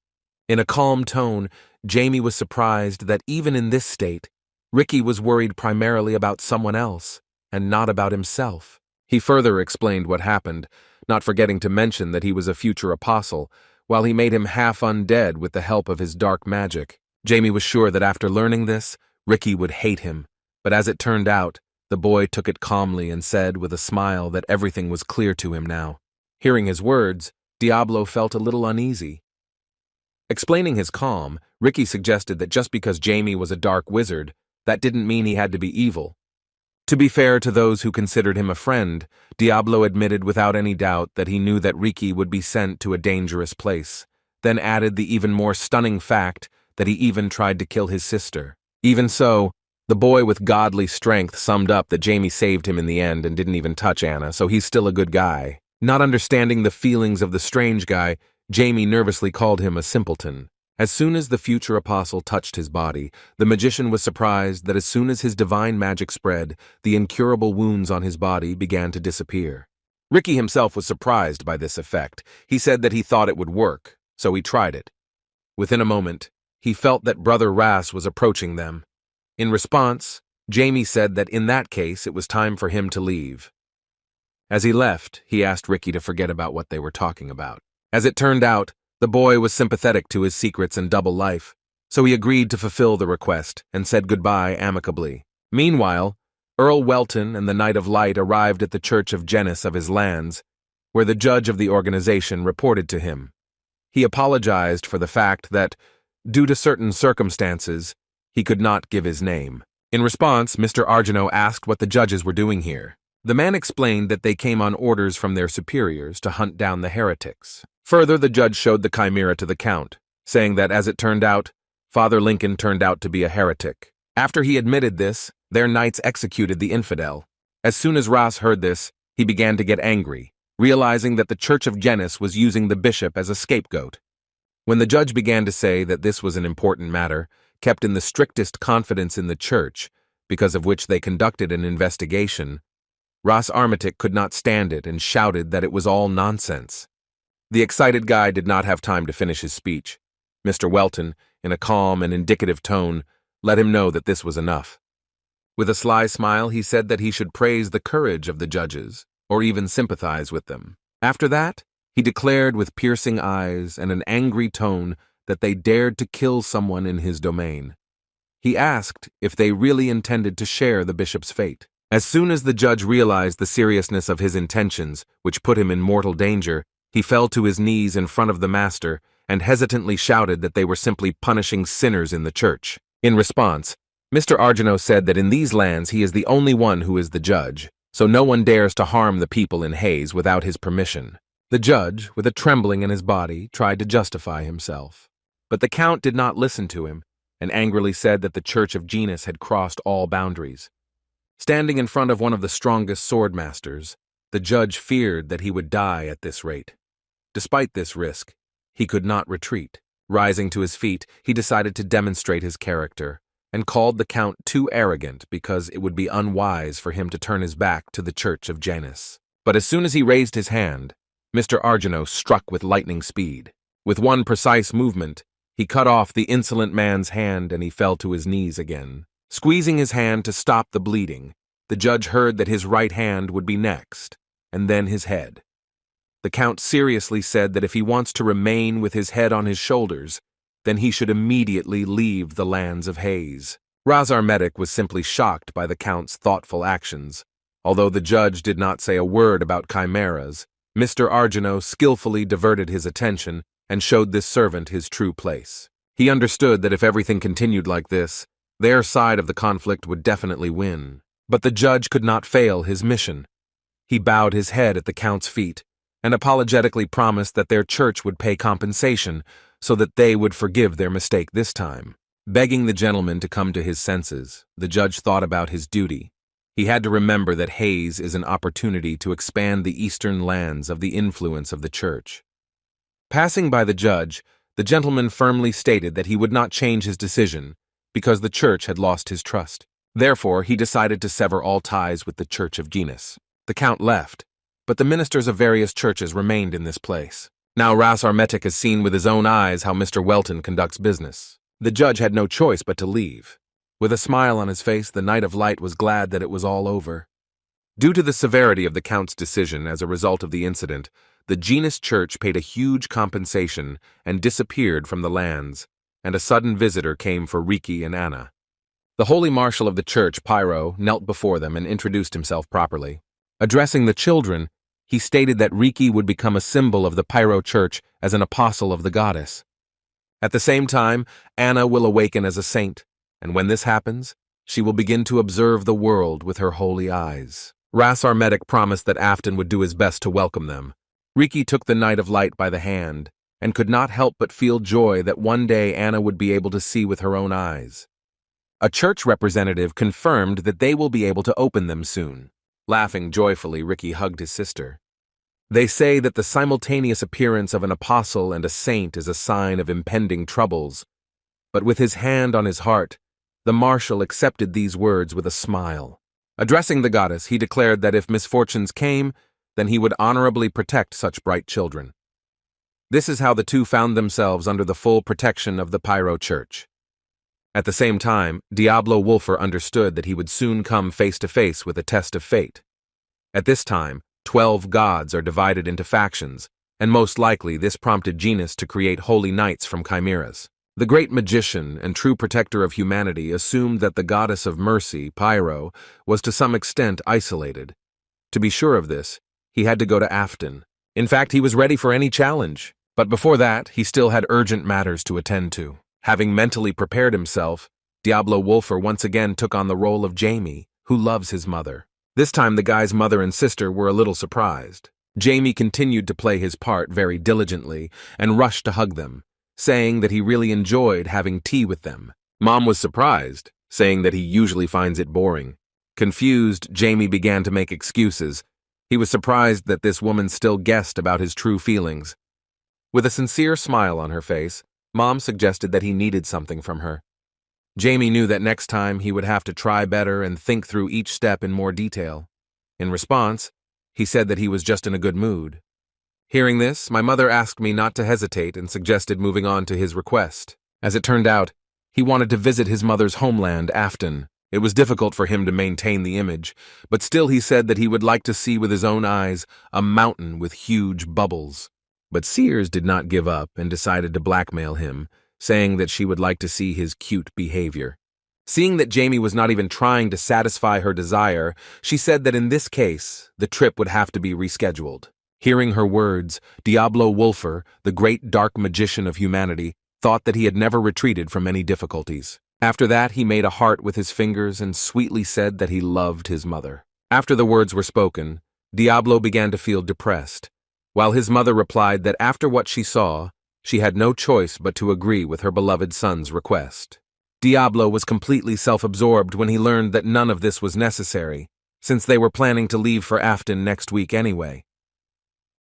[SPEAKER 1] In a calm tone, Jamie was surprised that even in this state, Ricky was worried primarily about someone else, and not about himself. He further explained what happened, not forgetting to mention that he was a future apostle, while he made him half undead with the help of his dark magic. Jamie was sure that after learning this, Ricky would hate him, but as it turned out, the boy took it calmly and said with a smile that everything was clear to him now. Hearing his words, Diablo felt a little uneasy. Explaining his calm, Ricky suggested that just because Jamie was a dark wizard, that didn't mean he had to be evil. To be fair to those who considered him a friend, Diablo admitted without any doubt that he knew that Ricky would be sent to a dangerous place, then added the even more stunning fact that he even tried to kill his sister. Even so, the boy with godly strength summed up that Jamie saved him in the end and didn't even touch Anna, so he's still a good guy. Not understanding the feelings of the strange guy, Jamie nervously called him a simpleton. As soon as the future apostle touched his body, the magician was surprised that as soon as his divine magic spread, the incurable wounds on his body began to disappear. Ricky himself was surprised by this effect. He said that he thought it would work, so he tried it. Within a moment, he felt that Brother Ras was approaching them. In response, Jamie said that in that case it was time for him to leave. As he left, he asked Ricky to forget about what they were talking about. As it turned out, the boy was sympathetic to his secrets and double life, so he agreed to fulfill the request and said goodbye amicably. Meanwhile, Earl Welton and the Knight of Light arrived at the Church of Janus of his lands, where the judge of the organization reported to him. He apologized for the fact that, due to certain circumstances, he could not give his name. In response, Mr. Argino asked what the judges were doing here. The man explained that they came on orders from their superiors to hunt down the heretics. Further, the judge showed the chimera to the count, saying that, as it turned out, Father Lincoln turned out to be a heretic. After he admitted this, their knights executed the infidel. As soon as Ras heard this, he began to get angry, realizing that the Church of Janus was using the bishop as a scapegoat. When the judge began to say that this was an important matter, kept in the strictest confidence in the church, because of which they conducted an investigation, Ras Armitic could not stand it and shouted that it was all nonsense. The excited guy did not have time to finish his speech. Mr. Welton, in a calm and indicative tone, let him know that this was enough. With a sly smile, he said that he should praise the courage of the judges, or even sympathize with them. After that, he declared with piercing eyes and an angry tone that they dared to kill someone in his domain. He asked if they really intended to share the bishop's fate. As soon as the judge realized the seriousness of his intentions, which put him in mortal danger, he fell to his knees in front of the master and hesitantly shouted that they were simply punishing sinners in the church. In response, Mr. Argino said that in these lands he is the only one who is the judge, so no one dares to harm the people in Hayes without his permission. The judge, with a trembling in his body, tried to justify himself. But the count did not listen to him, and angrily said that the Church of Janus had crossed all boundaries. Standing in front of one of the strongest swordmasters, the judge feared that he would die at this rate. Despite this risk, he could not retreat. Rising to his feet, he decided to demonstrate his character, and called the count too arrogant because it would be unwise for him to turn his back to the Church of Janus. But as soon as he raised his hand, Mr. Argino struck with lightning speed. With one precise movement, he cut off the insolent man's hand and he fell to his knees again. Squeezing his hand to stop the bleeding, the judge heard that his right hand would be next, and then his head. The count seriously said that if he wants to remain with his head on his shoulders, then he should immediately leave the lands of Hayes. Ras Armitic was simply shocked by the count's thoughtful actions, Although the judge did not say a word about chimeras, Mr. Arjano skillfully diverted his attention and showed this servant his true place. He understood that if everything continued like this, their side of the conflict would definitely win. But the judge could not fail his mission. He bowed his head at the count's feet and apologetically promised that their church would pay compensation so that they would forgive their mistake this time. Begging the gentleman to come to his senses, the judge thought about his duty. He had to remember that Hayes is an opportunity to expand the eastern lands of the influence of the church. Passing by the judge, the gentleman firmly stated that he would not change his decision because the church had lost his trust. Therefore, he decided to sever all ties with the Church of Genus. The count left, but the ministers of various churches remained in this place. Now Ras Armetic has seen with his own eyes how Mr. Welton conducts business. The judge had no choice but to leave. With a smile on his face, the Knight of Light was glad that it was all over. Due to the severity of the count's decision as a result of the incident, the Genus Church paid a huge compensation and disappeared from the lands, and a sudden visitor came for Riki and Anna. The holy marshal of the church, Pyro, knelt before them and introduced himself properly. Addressing the children, he stated that Riki would become a symbol of the Pyro Church as an apostle of the goddess. At the same time, Anna will awaken as a saint, and when this happens, she will begin to observe the world with her holy eyes. Ras Armetic promised that Afton would do his best to welcome them. Riki took the Knight of Light by the hand, and could not help but feel joy that one day Anna would be able to see with her own eyes. A church representative confirmed that they will be able to open them soon. Laughing joyfully, Riki hugged his sister. They say that the simultaneous appearance of an apostle and a saint is a sign of impending troubles, but with his hand on his heart, the marshal accepted these words with a smile. Addressing the goddess, he declared that if misfortunes came, then he would honorably protect such bright children. This is how the two found themselves under the full protection of the Pyro Church. At the same time, Diablo Wolfer understood that he would soon come face to face with a test of fate. At this time, 12 gods are divided into factions, and most likely this prompted Genus to create holy knights from chimeras. The great magician and true protector of humanity assumed that the goddess of mercy, Pyro, was to some extent isolated. To be sure of this, he had to go to Afton. In fact, he was ready for any challenge, but before that, he still had urgent matters to attend to. Having mentally prepared himself, Diablo Wolfer once again took on the role of Jamie, who loves his mother. This time the guy's mother and sister were a little surprised. Jamie continued to play his part very diligently and rushed to hug them, saying that he really enjoyed having tea with them. Mom was surprised, saying that he usually finds it boring. Confused, Jamie began to make excuses. He was surprised that this woman still guessed about his true feelings. With a sincere smile on her face, Mom suggested that he needed something from her. Jamie knew that next time he would have to try better and think through each step in more detail. In response, he said that he was just in a good mood. Hearing this, my mother asked me not to hesitate and suggested moving on to his request. As it turned out, he wanted to visit his mother's homeland, Afton. It was difficult for him to maintain the image, but still he said that he would like to see with his own eyes a mountain with huge bubbles. But Sears did not give up and decided to blackmail him, saying that she would like to see his cute behavior. Seeing that Jamie was not even trying to satisfy her desire, she said that in this case, the trip would have to be rescheduled. Hearing her words, Diablo Wolfer, the great dark magician of humanity, thought that he had never retreated from any difficulties. After that, he made a heart with his fingers and sweetly said that he loved his mother. After the words were spoken, Diablo began to feel depressed, while his mother replied that after what she saw, she had no choice but to agree with her beloved son's request. Diablo was completely self-absorbed when he learned that none of this was necessary, since they were planning to leave for Afton next week anyway.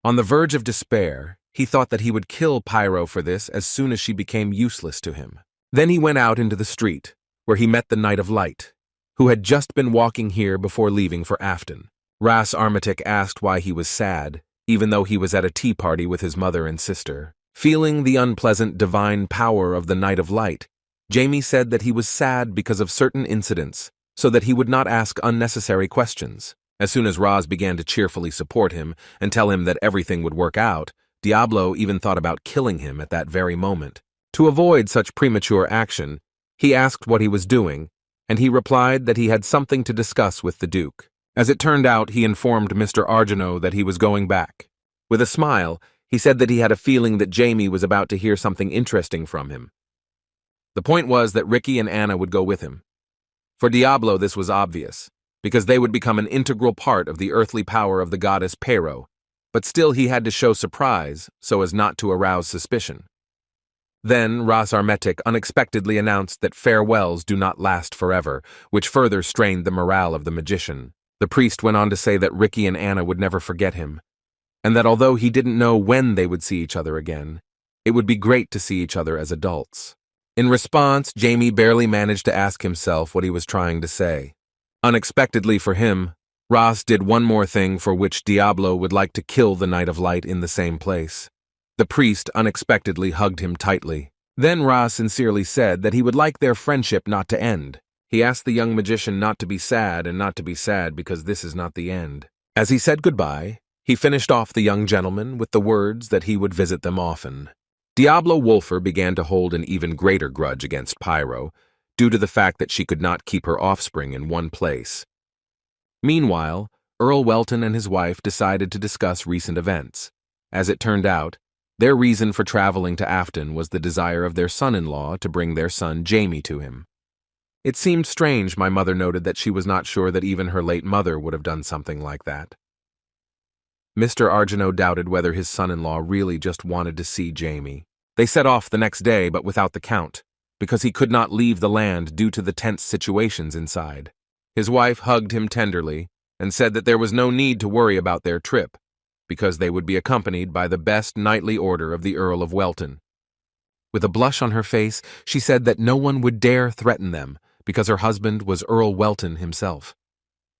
[SPEAKER 1] On the verge of despair, he thought that he would kill Pyro for this as soon as she became useless to him. Then he went out into the street, where he met the Knight of Light, who had just been walking here before leaving for Afton. Ras Armetic asked why he was sad, even though he was at a tea party with his mother and sister. Feeling the unpleasant divine power of the Knight of Light, Jamie said that he was sad because of certain incidents, so that he would not ask unnecessary questions. As soon as Raz began to cheerfully support him and tell him that everything would work out, Diablo even thought about killing him at that very moment. To avoid such premature action, he asked what he was doing, and he replied that he had something to discuss with the Duke. As it turned out, he informed Mr. Arjano that he was going back. With a smile, he said that he had a feeling that Jamie was about to hear something interesting from him. The point was that Ricky and Anna would go with him. For Diablo, this was obvious, because they would become an integral part of the earthly power of the goddess Pero, but still he had to show surprise so as not to arouse suspicion. Then Ras Armetic unexpectedly announced that farewells do not last forever, which further strained the morale of the magician. The priest went on to say that Ricky and Anna would never forget him, and that although he didn't know when they would see each other again, it would be great to see each other as adults. In response, Jamie barely managed to ask himself what he was trying to say. Unexpectedly for him, Ras did one more thing for which Diablo would like to kill the Knight of Light in the same place. The priest unexpectedly hugged him tightly. Then Ras sincerely said that he would like their friendship not to end. He asked the young magician not to be sad and not to be sad because this is not the end. As he said goodbye, he finished off the young gentleman with the words that he would visit them often. Diablo Wolfer began to hold an even greater grudge against Pyro, due to the fact that she could not keep her offspring in one place. Meanwhile, Earl Welton and his wife decided to discuss recent events. As it turned out, their reason for traveling to Afton was the desire of their son-in-law to bring their son Jamie to him. It seemed strange, my mother noted, that she was not sure that even her late mother would have done something like that. Mr. Arjano doubted whether his son-in-law really just wanted to see Jamie. They set off the next day, but without the Count, because he could not leave the land due to the tense situations inside. His wife hugged him tenderly and said that there was no need to worry about their trip, because they would be accompanied by the best knightly order of the Earl of Welton. With a blush on her face, she said that no one would dare threaten them, because her husband was Earl Welton himself.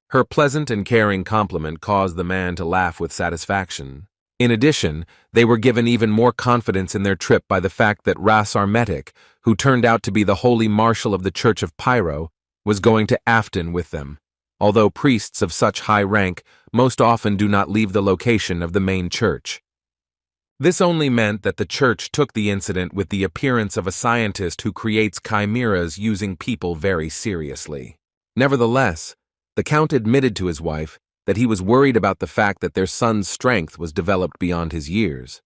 [SPEAKER 1] Her pleasant and caring compliment caused the man to laugh with satisfaction. In addition, they were given even more confidence in their trip by the fact that Ras Armetic, who turned out to be the holy marshal of the Church of Pyro, was going to Afton with them, although priests of such high rank most often do not leave the location of the main church. This only meant that the church took the incident with the appearance of a scientist who creates chimeras using people very seriously. Nevertheless, the Count admitted to his wife that he was worried about the fact that their son's strength was developed beyond his years.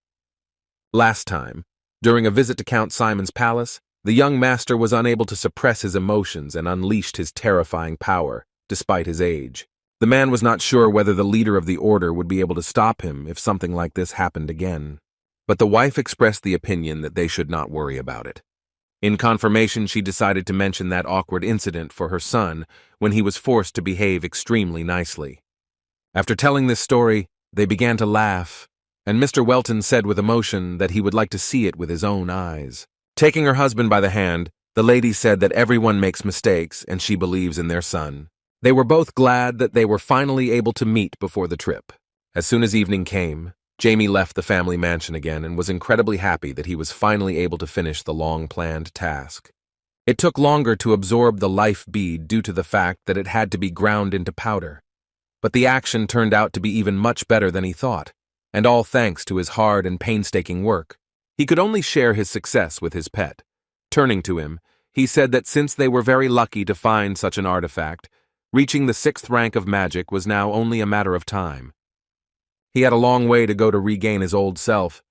[SPEAKER 1] Last time, during a visit to Count Simon's palace, the young master was unable to suppress his emotions and unleashed his terrifying power, despite his age. The man was not sure whether the leader of the order would be able to stop him if something like this happened again. But the wife expressed the opinion that they should not worry about it. In confirmation, she decided to mention that awkward incident for her son when he was forced to behave extremely nicely. After telling this story, they began to laugh, and Mr. Welton said with emotion that he would like to see it with his own eyes. Taking her husband by the hand, the lady said that everyone makes mistakes and she believes in their son. They were both glad that they were finally able to meet before the trip. As soon as evening came, Jamie left the family mansion again and was incredibly happy that he was finally able to finish the long-planned task. It took longer to absorb the life bead due to the fact that it had to be ground into powder. But the action turned out to be even much better than he thought, and all thanks to his hard and painstaking work. He could only share his success with his pet. Turning to him, he said that since they were very lucky to find such an artifact, reaching the 6th rank of magic was now only a matter of time. He had a long way to go to regain his old self,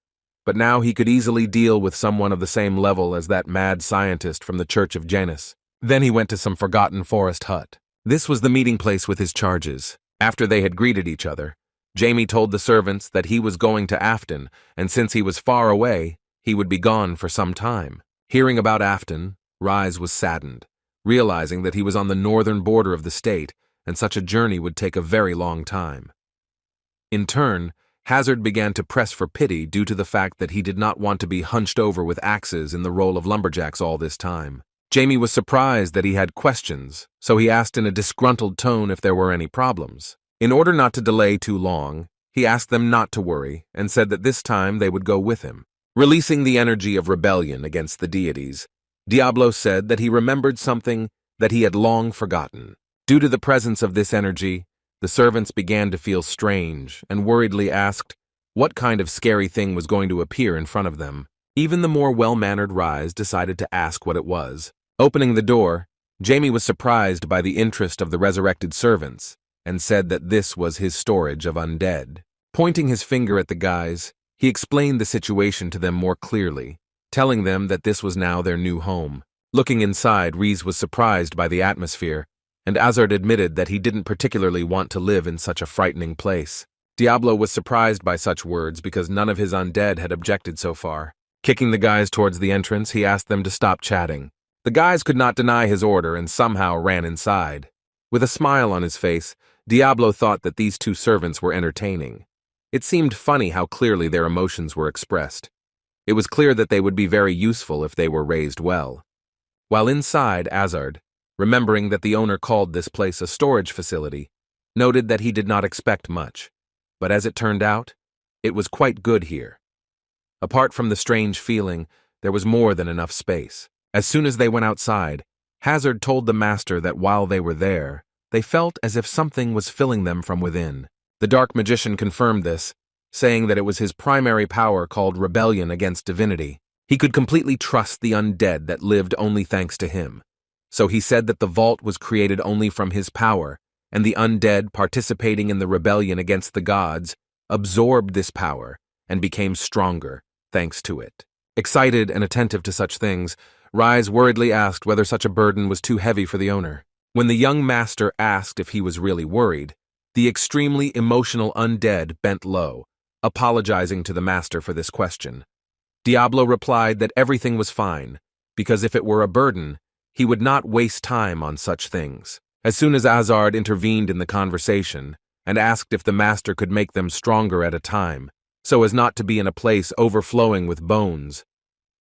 [SPEAKER 1] but now he could easily deal with someone of the same level as that mad scientist from the Church of Janus. Then he went to some forgotten forest hut. This was the meeting place with his charges. After they had greeted each other, Jamie told the servants that he was going to Afton, and since he was far away, he would be gone for some time. Hearing about Afton, Rise was saddened, realizing that he was on the northern border of the state, and such a journey would take a very long time. In turn, Hazard began to press for pity due to the fact that he did not want to be hunched over with axes in the role of lumberjacks all this time. Jamie was surprised that he had questions, so he asked in a disgruntled tone if there were any problems. In order not to delay too long, he asked them not to worry and said that this time they would go with him. Releasing the energy of rebellion against the deities, Diablo said that he remembered something that he had long forgotten. Due to the presence of this energy, the servants began to feel strange and worriedly asked what kind of scary thing was going to appear in front of them. Even the more well-mannered Rise decided to ask what it was. Opening the door, Jamie was surprised by the interest of the resurrected servants, and said that this was his storage of undead. Pointing his finger at the guys, he explained the situation to them more clearly, telling them that this was now their new home. Looking inside, Reese was surprised by the atmosphere, and Azard admitted that he didn't particularly want to live in such a frightening place. Diablo was surprised by such words because none of his undead had objected so far. Kicking the guys towards the entrance, he asked them to stop chatting. The guys could not deny his order and somehow ran inside. With a smile on his face, Diablo thought that these two servants were entertaining. It seemed funny how clearly their emotions were expressed. It was clear that they would be very useful if they were raised well. While inside, Azard, remembering that the owner called this place a storage facility, noted that he did not expect much. But as it turned out, it was quite good here. Apart from the strange feeling, there was more than enough space. As soon as they went outside, Hazard told the master that while they were there, they felt as if something was filling them from within. The dark magician confirmed this, saying that it was his primary power called rebellion against divinity. He could completely trust the undead that lived only thanks to him. So he said that the vault was created only from his power, and the undead participating in the rebellion against the gods absorbed this power and became stronger thanks to it. Excited and attentive to such things, Rise worriedly asked whether such a burden was too heavy for the owner. When the young master asked if he was really worried, the extremely emotional undead bent low, apologizing to the master for this question. Diablo replied that everything was fine, because if it were a burden, he would not waste time on such things. As soon as Azard intervened in the conversation and asked if the master could make them stronger at a time, so as not to be in a place overflowing with bones,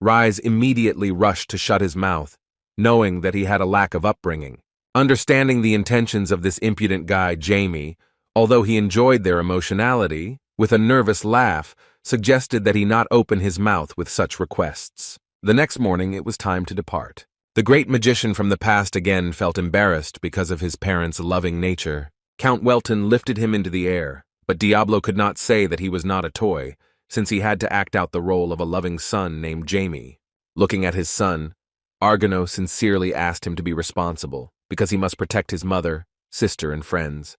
[SPEAKER 1] Rise immediately rushed to shut his mouth, knowing that he had a lack of upbringing. Understanding the intentions of this impudent guy, Jamie, although he enjoyed their emotionality, with a nervous laugh, suggested that he not open his mouth with such requests. The next morning it was time to depart. The great magician from the past again felt embarrassed because of his parents' loving nature. Count Welton lifted him into the air, but Diablo could not say that he was not a toy, since he had to act out the role of a loving son named Jamie. Looking at his son, Argano sincerely asked him to be responsible, because he must protect his mother, sister, and friends.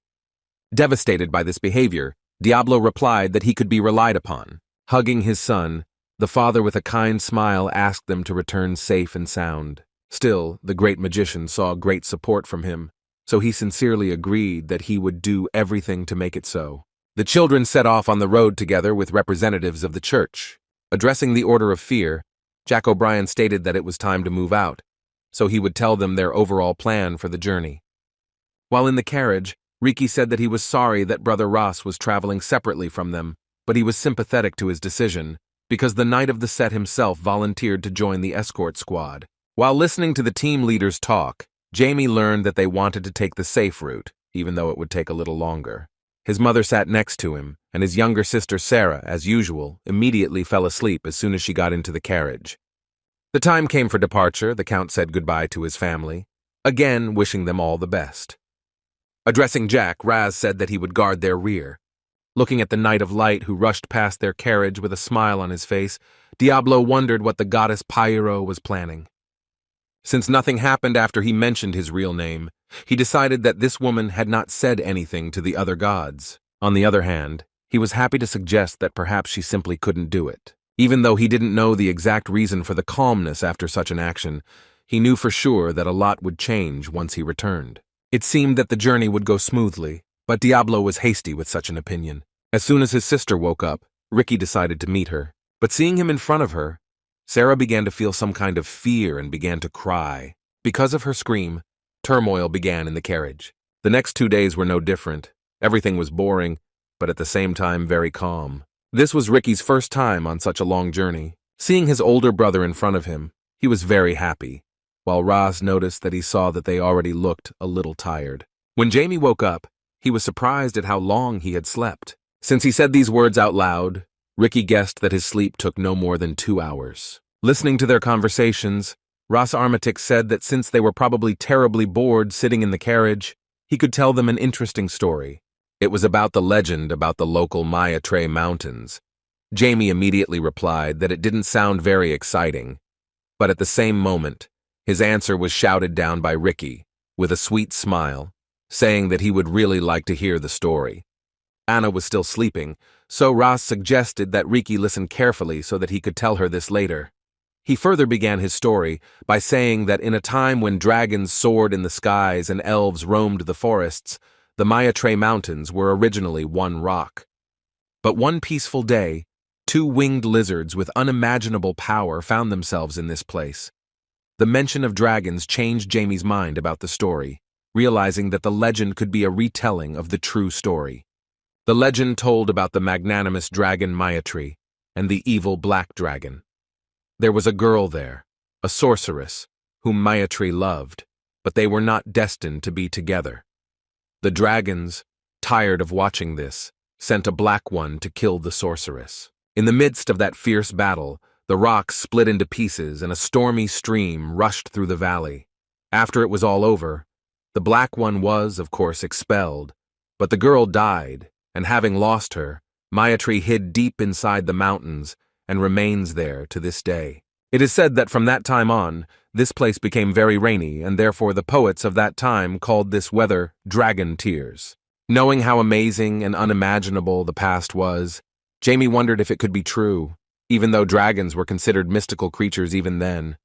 [SPEAKER 1] Devastated by this behavior, Diablo replied that he could be relied upon. Hugging his son, the father with a kind smile asked them to return safe and sound. Still, the great magician saw great support from him, so he sincerely agreed that he would do everything to make it so. The children set off on the road together with representatives of the church. Addressing the Order of Fear, Jack O'Brien stated that it was time to move out, so he would tell them their overall plan for the journey. While in the carriage, Riki said that he was sorry that Brother Ross was traveling separately from them, but he was sympathetic to his decision, because the Knight of the Set himself volunteered to join the escort squad. While listening to the team leaders talk, Jamie learned that they wanted to take the safe route, even though it would take a little longer. His mother sat next to him, and his younger sister Sarah, as usual, immediately fell asleep as soon as she got into the carriage. The time came for departure. The Count said goodbye to his family, again wishing them all the best. Addressing Jack, Raz said that he would guard their rear. Looking at the Knight of Light who rushed past their carriage with a smile on his face, Diablo wondered what the goddess Pyro was planning. Since nothing happened after he mentioned his real name, he decided that this woman had not said anything to the other gods. On the other hand, he was happy to suggest that perhaps she simply couldn't do it. Even though he didn't know the exact reason for the calmness after such an action, he knew for sure that a lot would change once he returned. It seemed that the journey would go smoothly, but Diablo was hasty with such an opinion. As soon as his sister woke up, Riki decided to meet her. But seeing him in front of her, Sarah began to feel some kind of fear and began to cry. Because of her scream, turmoil began in the carriage. The next 2 days were no different. Everything was boring, but at the same time very calm. This was Riki's first time on such a long journey. Seeing his older brother in front of him, he was very happy, while Raz noticed that he saw that they already looked a little tired. When Jamie woke up, he was surprised at how long he had slept. Since he said these words out loud, Riki guessed that his sleep took no more than 2 hours. Listening to their conversations, Ross Armitage said that since they were probably terribly bored sitting in the carriage, he could tell them an interesting story. It was about the legend about the local Maya-Tre Mountains. Jamie immediately replied that it didn't sound very exciting, but at the same moment, his answer was shouted down by Riki, with a sweet smile, saying that he would really like to hear the story. Anna was still sleeping, so Ras suggested that Riki listen carefully so that he could tell her this later. He further began his story by saying that in a time when dragons soared in the skies and elves roamed the forests, the Mayatrey Mountains were originally one rock. But one peaceful day, two winged lizards with unimaginable power found themselves in this place. The mention of dragons changed Jamie's mind about the story, realizing that the legend could be a retelling of the true story. The legend told about the magnanimous dragon Mayatrey and the evil black dragon. There was a girl there, a sorceress, whom Mayatrey loved, but they were not destined to be together. The dragons, tired of watching this, sent a black one to kill the sorceress. In the midst of that fierce battle, the rocks split into pieces and a stormy stream rushed through the valley. After it was all over, the black one was, of course, expelled, but the girl died, and having lost her, Mayatrey hid deep inside the mountains and remains there to this day. It is said that from that time on, this place became very rainy, and therefore the poets of that time called this weather dragon tears. Knowing how amazing and unimaginable the past was, Jamie wondered if it could be true, even though dragons were considered mystical creatures even then.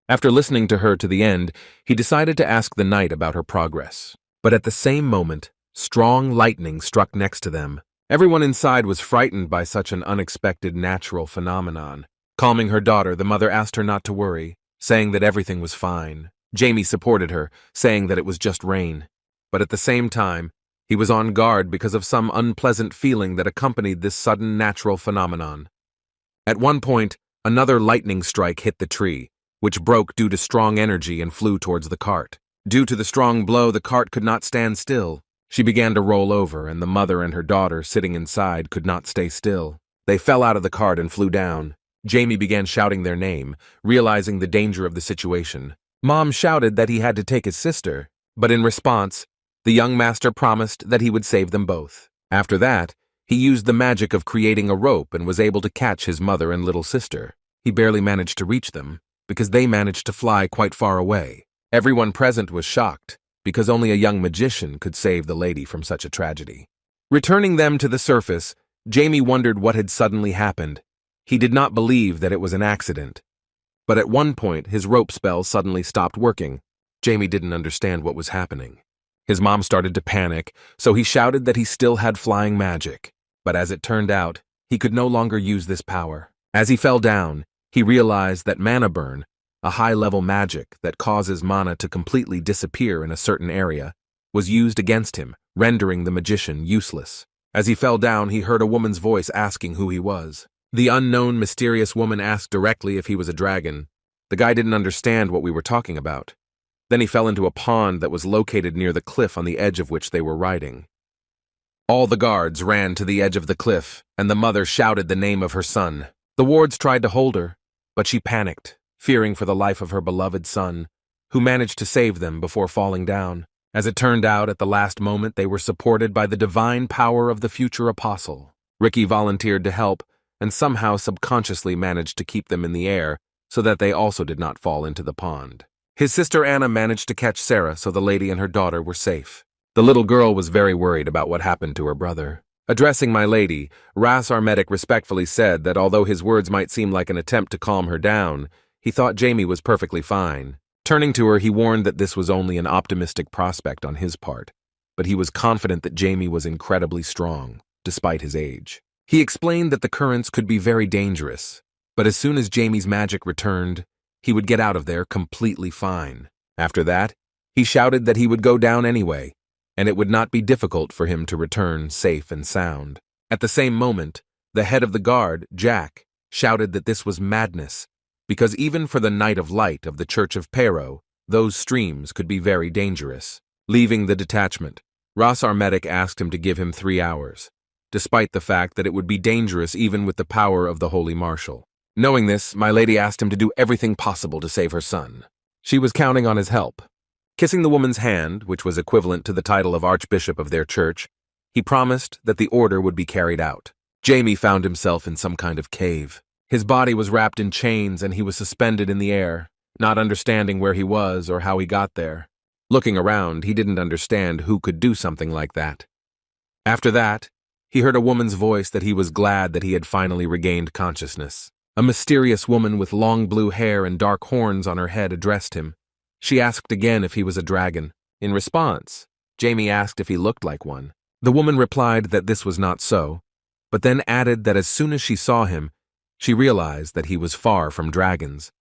[SPEAKER 1] After listening to her to the end, he decided to ask the knight about her progress. But at the same moment, strong lightning struck next to them. Everyone inside was frightened by such an unexpected natural phenomenon. Calming her daughter, the mother asked her not to worry, saying that everything was fine. Jamie supported her, saying that it was just rain. But at the same time, he was on guard because of some unpleasant feeling that accompanied this sudden natural phenomenon. At one point, another lightning strike hit the tree, which broke due to strong energy and flew towards the cart. Due to the strong blow, the cart could not stand still. She began to roll over, and the mother and her daughter sitting inside could not stay still. They fell out of the cart and flew down. Jamie began shouting their name, realizing the danger of the situation. Mom shouted that he had to take his sister, but in response, the young master promised that he would save them both. After that, he used the magic of creating a rope and was able to catch his mother and little sister. He barely managed to reach them, because they managed to fly quite far away. Everyone present was shocked, because only a young magician could save the lady from such a tragedy. Returning them to the surface, Jamie wondered what had suddenly happened. He did not believe that it was an accident. But at one point, his rope spell suddenly stopped working. Jamie didn't understand what was happening. His mom started to panic, so he shouted that he still had flying magic. But as it turned out, he could no longer use this power. As he fell down, he realized that mana burn, a high-level magic that causes mana to completely disappear in a certain area, was used against him, rendering the magician useless. As he fell down, he heard a woman's voice asking who he was. The unknown, mysterious woman asked directly if he was a dragon. The guy didn't understand what we were talking about. Then he fell into a pond that was located near the cliff on the edge of which they were riding. All the guards ran to the edge of the cliff, and the mother shouted the name of her son. The wards tried to hold her, but she panicked, fearing for the life of her beloved son, who managed to save them before falling down. As it turned out, at the last moment, they were supported by the divine power of the future apostle. Riki volunteered to help, and somehow subconsciously managed to keep them in the air so that they also did not fall into the pond. His sister Anna managed to catch Sarah so the lady and her daughter were safe. The little girl was very worried about what happened to her brother. Addressing my lady, Ras our medic respectfully said that although his words might seem like an attempt to calm her down, he thought Jamie was perfectly fine. Turning to her, he warned that this was only an optimistic prospect on his part, but he was confident that Jamie was incredibly strong, despite his age. He explained that the currents could be very dangerous, but as soon as Jamie's magic returned, he would get out of there completely fine. After that, he shouted that he would go down anyway, and it would not be difficult for him to return safe and sound. At the same moment, the head of the guard, Jack, shouted that this was madness, because even for the Knight of Light of the Church of Pero, those streams could be very dangerous. Leaving the detachment, Ras our medic asked him to give him 3 hours, despite the fact that it would be dangerous even with the power of the Holy Marshal. Knowing this, my lady asked him to do everything possible to save her son. She was counting on his help. Kissing the woman's hand, which was equivalent to the title of Archbishop of their church, he promised that the order would be carried out. Jamie found himself in some kind of cave. His body was wrapped in chains and he was suspended in the air, not understanding where he was or how he got there. Looking around, he didn't understand who could do something like that. After that, he heard a woman's voice that he was glad that he had finally regained consciousness. A mysterious woman with long blue hair and dark horns on her head addressed him. She asked again if he was a dragon. In response, Jamie asked if he looked like one. The woman replied that this was not so, but then added that as soon as she saw him, she realized that he was far from dragons.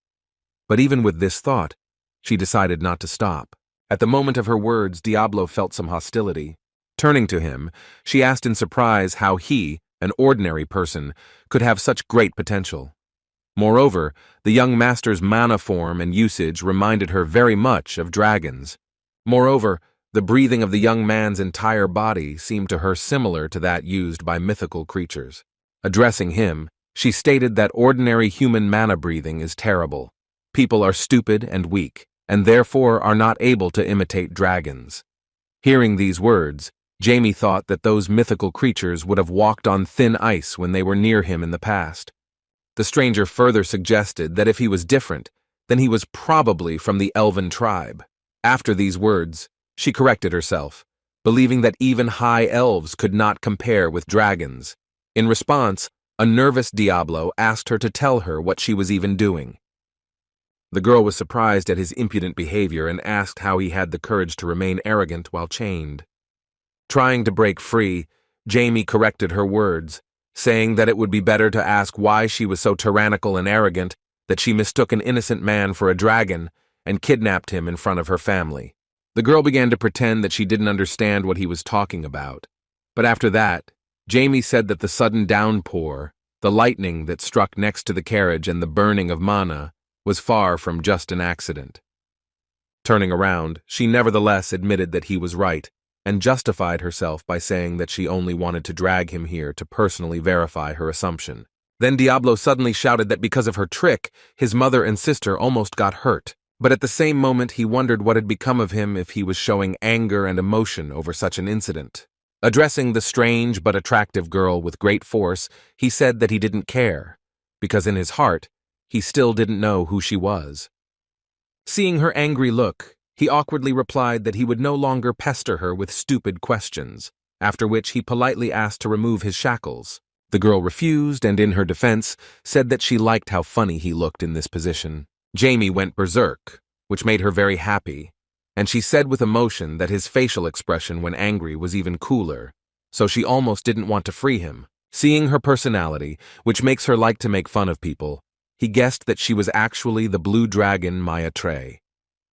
[SPEAKER 1] But even with this thought, she decided not to stop. At the moment of her words, Diablo felt some hostility. Turning to him, she asked in surprise how he, an ordinary person, could have such great potential. Moreover, the young master's mana form and usage reminded her very much of dragons. Moreover, the breathing of the young man's entire body seemed to her similar to that used by mythical creatures. Addressing him, she stated that ordinary human mana breathing is terrible. People are stupid and weak, and therefore are not able to imitate dragons. Hearing these words, Jamie thought that those mythical creatures would have walked on thin ice when they were near him in the past. The stranger further suggested that if he was different, then he was probably from the elven tribe. After these words, she corrected herself, believing that even high elves could not compare with dragons. In response, a nervous Diablo asked her to tell her what she was even doing. The girl was surprised at his impudent behavior and asked how he had the courage to remain arrogant while chained. Trying to break free, Jamie corrected her words, saying that it would be better to ask why she was so tyrannical and arrogant that she mistook an innocent man for a dragon and kidnapped him in front of her family. The girl began to pretend that she didn't understand what he was talking about. But after that, Jamie said that the sudden downpour, the lightning that struck next to the carriage and the burning of mana was far from just an accident. Turning around, she nevertheless admitted that he was right, and justified herself by saying that she only wanted to drag him here to personally verify her assumption. Then Diablo suddenly shouted that because of her trick, his mother and sister almost got hurt. But at the same moment, he wondered what had become of him if he was showing anger and emotion over such an incident. Addressing the strange but attractive girl with great force, he said that he didn't care, because in his heart, he still didn't know who she was. Seeing her angry look, he awkwardly replied that he would no longer pester her with stupid questions, after which he politely asked to remove his shackles. The girl refused and, in her defense, said that she liked how funny he looked in this position. Jamie went berserk, which made her very happy, and she said with emotion that his facial expression when angry was even cooler, so she almost didn't want to free him. Seeing her personality, which makes her like to make fun of people, he guessed that she was actually the blue dragon Maya Trey.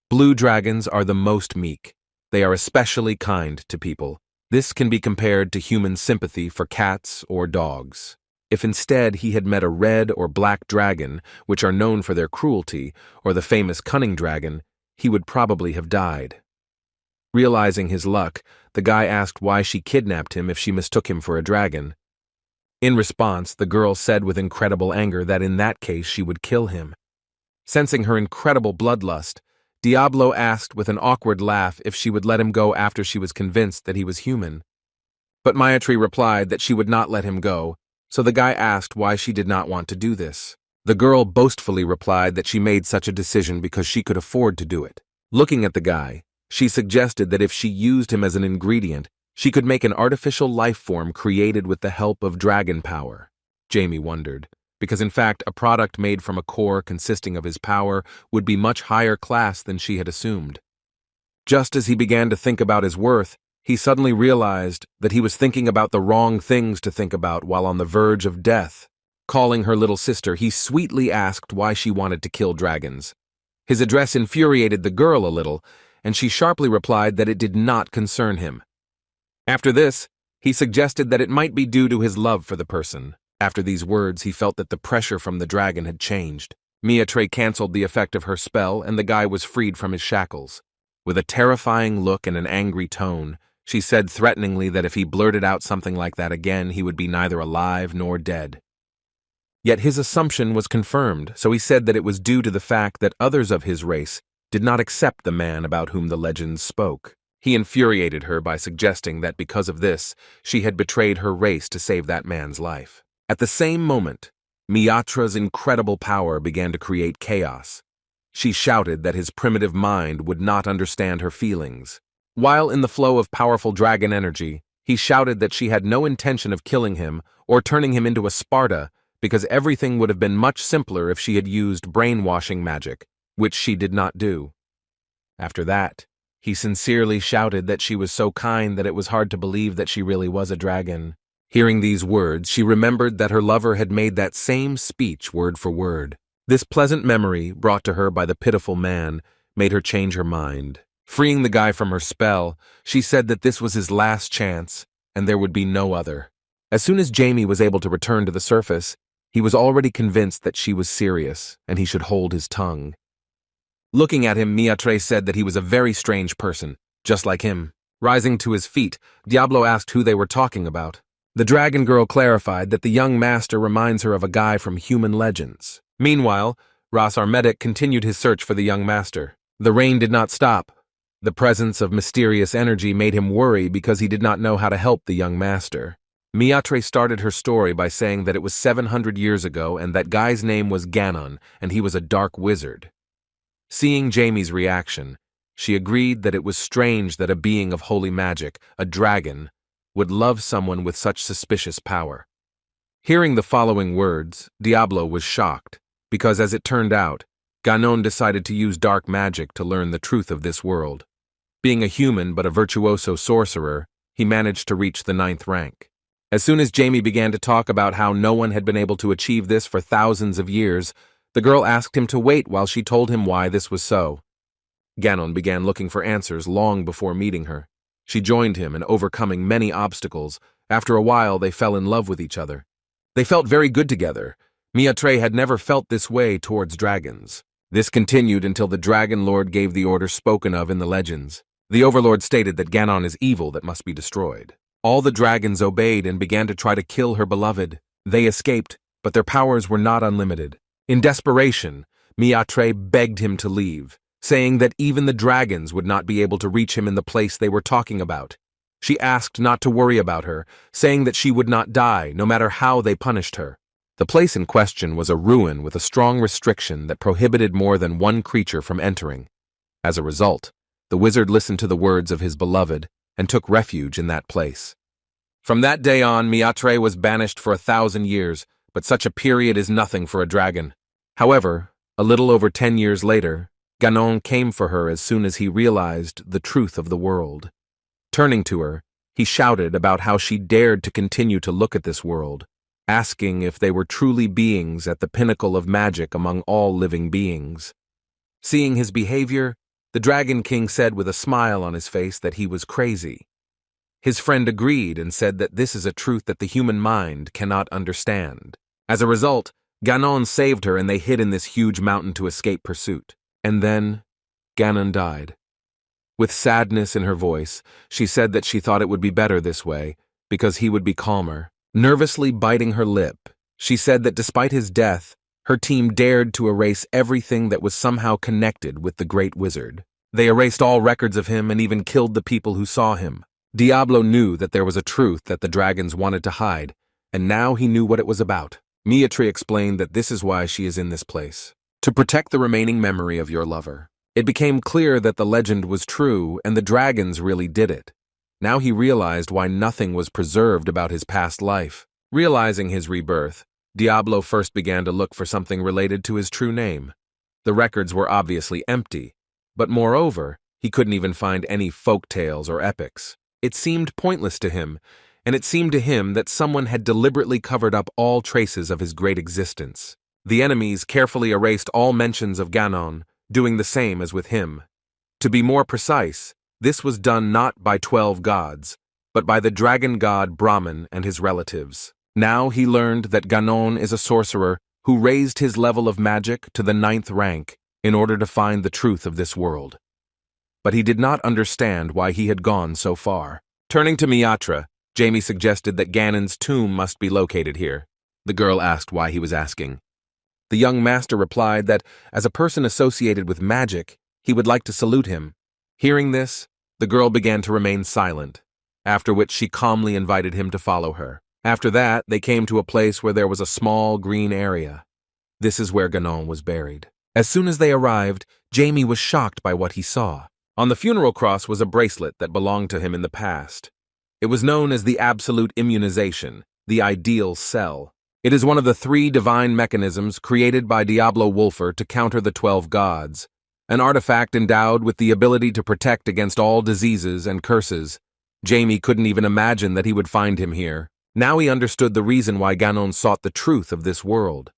[SPEAKER 1] Blue dragons are the most meek. They are especially kind to people. This can be compared to human sympathy for cats or dogs. If instead he had met a red or black dragon, which are known for their cruelty, or the famous cunning dragon, he would probably have died. Realizing his luck, the guy asked why she kidnapped him if she mistook him for a dragon. In response, the girl said with incredible anger that in that case she would kill him. Sensing her incredible bloodlust, Diablo asked with an awkward laugh if she would let him go after she was convinced that he was human. But Mayatri replied that she would not let him go, so the guy asked why she did not want to do this. The girl boastfully replied that she made such a decision because she could afford to do it. Looking at the guy, she suggested that if she used him as an ingredient, she could make an artificial life form created with the help of dragon power. Jamie wondered, because in fact a product made from a core consisting of his power would be much higher class than she had assumed. Just as he began to think about his worth, he suddenly realized that he was thinking about the wrong things to think about while on the verge of death. Calling her little sister, he sweetly asked why she wanted to kill dragons. His address infuriated the girl a little, and she sharply replied that it did not concern him. After this, he suggested that it might be due to his love for the person. After these words, he felt that the pressure from the dragon had changed. Mayatri canceled the effect of her spell, and the guy was freed from his shackles. With a terrifying look and an angry tone, she said threateningly that if he blurted out something like that again, he would be neither alive nor dead. Yet his assumption was confirmed, so he said that it was due to the fact that others of his race did not accept the man about whom the legends spoke. He infuriated her by suggesting that because of this, she had betrayed her race to save that man's life. At the same moment, Miyatra's incredible power began to create chaos. She shouted that his primitive mind would not understand her feelings. While in the flow of powerful dragon energy, he shouted that she had no intention of killing him or turning him into a Sparta, because everything would have been much simpler if she had used brainwashing magic, which she did not do. After that, he sincerely shouted that she was so kind that it was hard to believe that she really was a dragon. Hearing these words, she remembered that her lover had made that same speech word for word. This pleasant memory, brought to her by the pitiful man, made her change her mind. Freeing the guy from her spell, she said that this was his last chance, and there would be no other. As soon as Jamie was able to return to the surface, he was already convinced that she was serious, and he should hold his tongue. Looking at him, Maitre said that he was a very strange person, just like him. Rising to his feet, Diablo asked who they were talking about. The dragon girl clarified that the young master reminds her of a guy from human legends. Meanwhile, Ras Armedic continued his search for the young master. The rain did not stop. The presence of mysterious energy made him worry because he did not know how to help the young master. Maitre started her story by saying that it was 700 years ago and that guy's name was Ganon and he was a dark wizard. Seeing Jamie's reaction, she agreed that it was strange that a being of holy magic, a dragon, would love someone with such suspicious power. Hearing the following words, Diablo was shocked, because as it turned out, Ganon decided to use dark magic to learn the truth of this world. Being a human but a virtuoso sorcerer, he managed to reach the 9th rank. As soon as Jamie began to talk about how no one had been able to achieve this for thousands of years, the girl asked him to wait while she told him why this was so. Ganon began looking for answers long before meeting her. She joined him in overcoming many obstacles. After a while, they fell in love with each other. They felt very good together. Maitre had never felt this way towards dragons. This continued until the Dragon Lord gave the order spoken of in the legends. The Overlord stated that Ganon is evil that must be destroyed. All the dragons obeyed and began to try to kill her beloved. They escaped, but their powers were not unlimited. In desperation, Maitre begged him to leave, saying that even the dragons would not be able to reach him in the place they were talking about. She asked not to worry about her, saying that she would not die, no matter how they punished her. The place in question was a ruin with a strong restriction that prohibited more than one creature from entering. As a result, the wizard listened to the words of his beloved and took refuge in that place. From that day on, Maitre was banished for 1,000 years, but such a period is nothing for a dragon. However, a little over 10 years later, Ganon came for her as soon as he realized the truth of the world. Turning to her, he shouted about how she dared to continue to look at this world, asking if they were truly beings at the pinnacle of magic among all living beings. Seeing his behavior, the Dragon King said with a smile on his face that he was crazy. His friend agreed and said that this is a truth that the human mind cannot understand. As a result, Ganon saved her and they hid in this huge mountain to escape pursuit. And then, Ganon died. With sadness in her voice, she said that she thought it would be better this way, because he would be calmer. Nervously biting her lip, she said that despite his death, her team dared to erase everything that was somehow connected with the Great Wizard. They erased all records of him and even killed the people who saw him. Diablo knew that there was a truth that the dragons wanted to hide, and now he knew what it was about. Maitre explained that this is why she is in this place. To protect the remaining memory of your lover. It became clear that the legend was true and the dragons really did it. Now he realized why nothing was preserved about his past life. Realizing his rebirth, Diablo first began to look for something related to his true name. The records were obviously empty, but moreover, he couldn't even find any folk tales or epics. It seemed pointless to him, and it seemed to him that someone had deliberately covered up all traces of his great existence. The enemies carefully erased all mentions of Ganon, doing the same as with him. To be more precise, this was done not by 12 gods, but by the dragon god Brahman and his relatives. Now he learned that Ganon is a sorcerer who raised his level of magic to the 9th rank in order to find the truth of this world. But he did not understand why he had gone so far. Turning to Maitre, Jamie suggested that Ganon's tomb must be located here. The girl asked why he was asking. The young master replied that, as a person associated with magic, he would like to salute him. Hearing this, the girl began to remain silent, after which she calmly invited him to follow her. After that, they came to a place where there was a small green area. This is where Ganon was buried. As soon as they arrived, Jamie was shocked by what he saw. On the funeral cross was a bracelet that belonged to him in the past. It was known as the absolute immunization, the ideal cell. It is one of the 3 divine mechanisms created by Diablo Wolfer to counter the 12 gods, an artifact endowed with the ability to protect against all diseases and curses. Jamie couldn't even imagine that he would find him here. Now he understood the reason why Ganon sought the truth of this world.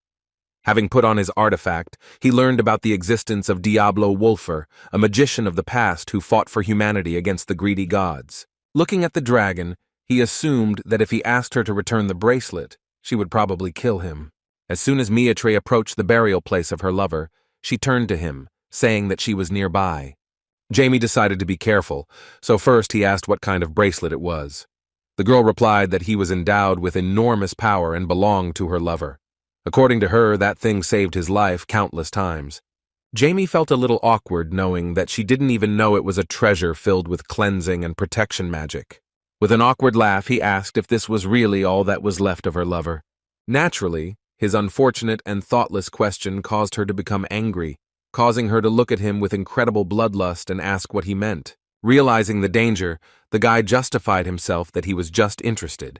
[SPEAKER 1] Having put on his artifact, he learned about the existence of Diablo Wolfer, a magician of the past who fought for humanity against the greedy gods. Looking at the dragon, he assumed that if he asked her to return the bracelet, she would probably kill him. As soon as Maitre approached the burial place of her lover, she turned to him, saying that she was nearby. Jamie decided to be careful, so first he asked what kind of bracelet it was. The girl replied that he was endowed with enormous power and belonged to her lover. According to her, that thing saved his life countless times. Jamie felt a little awkward knowing that she didn't even know it was a treasure filled with cleansing and protection magic. With an awkward laugh, he asked if this was really all that was left of her lover. Naturally, his unfortunate and thoughtless question caused her to become angry, causing her to look at him with incredible bloodlust and ask what he meant. Realizing the danger, the guy justified himself that he was just interested,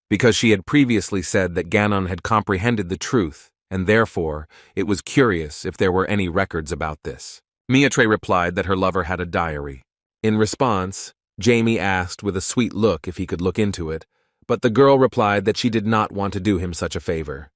[SPEAKER 1] because she had previously said that Ganon had comprehended the truth, and therefore it was curious if there were any records about this. Maitre replied that her lover had a diary. In response, Jamie asked with a sweet look if he could look into it, but the girl replied that she did not want to do him such a favor.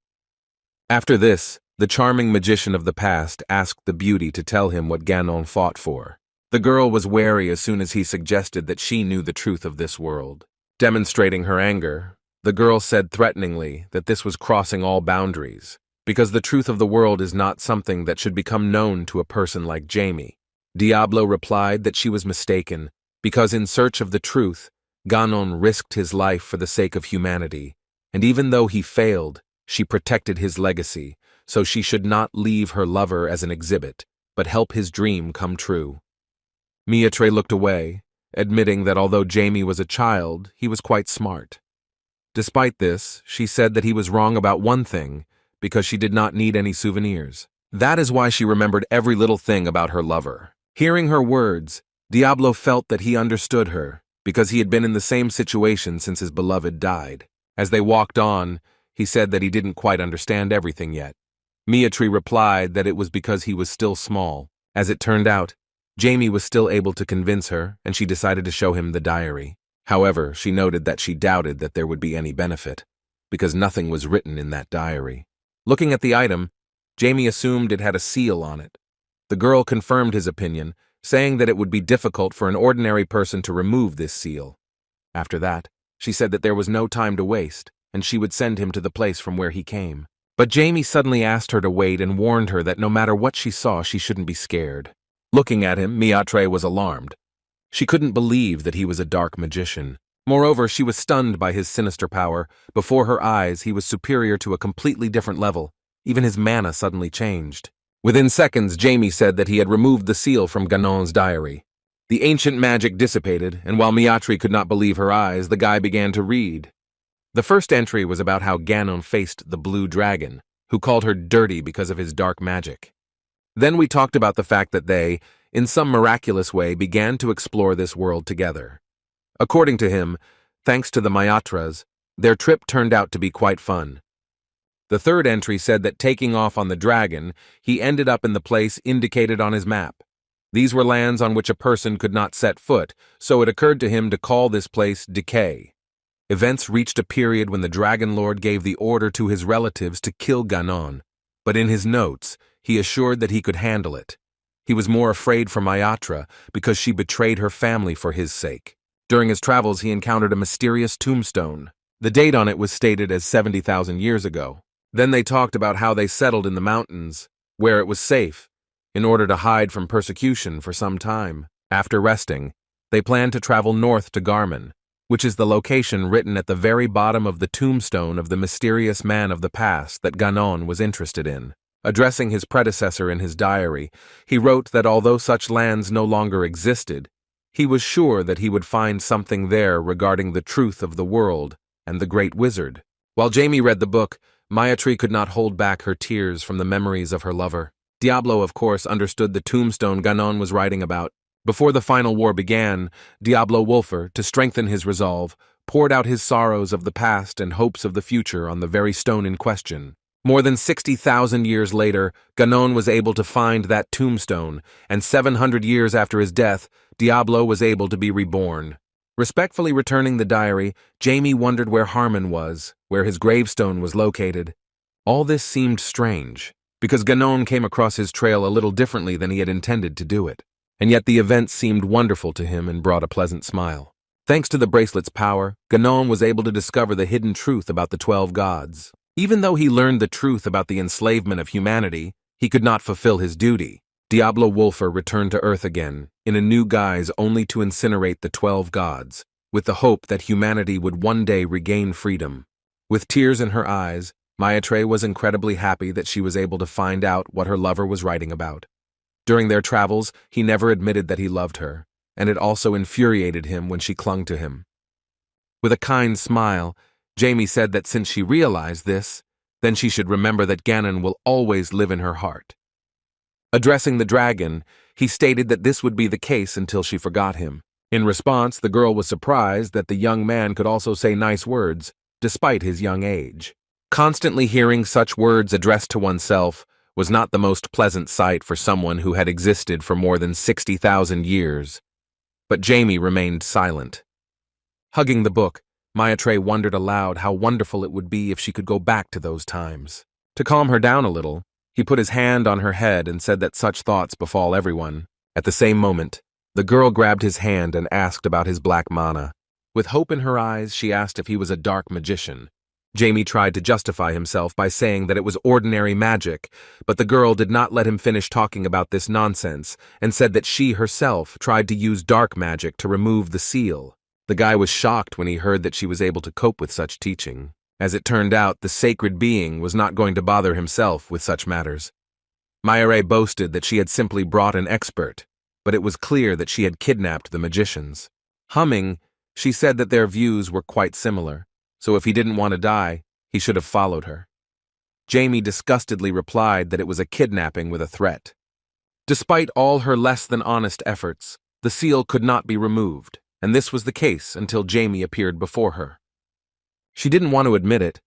[SPEAKER 1] After this, the charming magician of the past asked the beauty to tell him what Ganon fought for. The girl was wary as soon as he suggested that she knew the truth of this world. Demonstrating her anger, the girl said threateningly that this was crossing all boundaries, because the truth of the world is not something that should become known to a person like Jamie. Diablo replied that she was mistaken, because in search of the truth, Ganon risked his life for the sake of humanity, and even though he failed, she protected his legacy, so she should not leave her lover as an exhibit, but help his dream come true. Maitre looked away, admitting that although Jamie was a child, he was quite smart. Despite this, she said that he was wrong about one thing, because she did not need any souvenirs. That is why she remembered every little thing about her lover. Hearing her words, Diablo felt that he understood her, because he had been in the same situation since his beloved died. As they walked on, he said that he didn't quite understand everything yet. Maitre replied that it was because he was still small. As it turned out, Jamie was still able to convince her, and she decided to show him the diary. However, she noted that she doubted that there would be any benefit, because nothing was written in that diary. Looking at the item, Jamie assumed it had a seal on it. The girl confirmed his opinion, saying that it would be difficult for an ordinary person to remove this seal. After that, she said that there was no time to waste, and she would send him to the place from where he came. But Jamie suddenly asked her to wait and warned her that no matter what she saw, she shouldn't be scared. Looking at him, Maitre was alarmed. She couldn't believe that he was a dark magician. Moreover, she was stunned by his sinister power. Before her eyes, he was superior to a completely different level. Even his mana suddenly changed. Within seconds, Jamie said that he had removed the seal from Ganon's diary. The ancient magic dissipated, and while Maitre could not believe her eyes, the guy began to read. The first entry was about how Ganon faced the blue dragon, who called her dirty because of his dark magic. Then we talked about the fact that they, in some miraculous way, began to explore this world together. According to him, thanks to the Maitras, their trip turned out to be quite fun. The third entry said that taking off on the dragon, he ended up in the place indicated on his map. These were lands on which a person could not set foot, so it occurred to him to call this place Decay. Events reached a period when the Dragon Lord gave the order to his relatives to kill Ganon, but in his notes, he assured that he could handle it. He was more afraid for Maitra because she betrayed her family for his sake. During his travels, he encountered a mysterious tombstone. The date on it was stated as 70,000 years ago. Then they talked about how they settled in the mountains, where it was safe, in order to hide from persecution for some time. After resting, they planned to travel north to Garmin, which is the location written at the very bottom of the tombstone of the mysterious man of the past that Ganon was interested in. Addressing his predecessor in his diary, he wrote that although such lands no longer existed, he was sure that he would find something there regarding the truth of the world and the great wizard. While Jamie read the book, Maitre could not hold back her tears from the memories of her lover. Diablo, of course, understood the tombstone Ganon was writing about. Before the final war began, Diablo Wolfer, to strengthen his resolve, poured out his sorrows of the past and hopes of the future on the very stone in question. More than 60,000 years later, Ganon was able to find that tombstone, and 700 years after his death, Diablo was able to be reborn. Respectfully returning the diary, Jamie wondered where Harmon was, where his gravestone was located. All this seemed strange, because Ganon came across his trail a little differently than he had intended to do it. And yet the event seemed wonderful to him and brought a pleasant smile. Thanks to the bracelet's power, Ganon was able to discover the hidden truth about the 12 gods. Even though he learned the truth about the enslavement of humanity, he could not fulfill his duty. Diablo Wolfer returned to Earth again, in a new guise only to incinerate the 12 gods, with the hope that humanity would one day regain freedom. With tears in her eyes, Maitre was incredibly happy that she was able to find out what her lover was writing about. During their travels, he never admitted that he loved her, and it also infuriated him when she clung to him. With a kind smile, Jamie said that since she realized this, then she should remember that Ganon will always live in her heart. Addressing the dragon, he stated that this would be the case until she forgot him. In response, the girl was surprised that the young man could also say nice words, despite his young age. Constantly hearing such words addressed to oneself was not the most pleasant sight for someone who had existed for more than 60,000 years. But Jamie remained silent. Hugging the book, Maitre wondered aloud how wonderful it would be if she could go back to those times. To calm her down a little, he put his hand on her head and said that such thoughts befall everyone. At the same moment, the girl grabbed his hand and asked about his black mana. With hope in her eyes, she asked if he was a dark magician. Jamie tried to justify himself by saying that it was ordinary magic, but the girl did not let him finish talking about this nonsense and said that she herself tried to use dark magic to remove the seal. The guy was shocked when he heard that she was able to cope with such teaching. As it turned out, the sacred being was not going to bother himself with such matters. Mayare boasted that she had simply brought an expert, but it was clear that she had kidnapped the magicians. Humming, she said that their views were quite similar, so if he didn't want to die, he should have followed her. Jamie disgustedly replied that it was a kidnapping with a threat. Despite all her less-than-honest efforts, the seal could not be removed, and this was the case until Jamie appeared before her. She didn't want to admit it,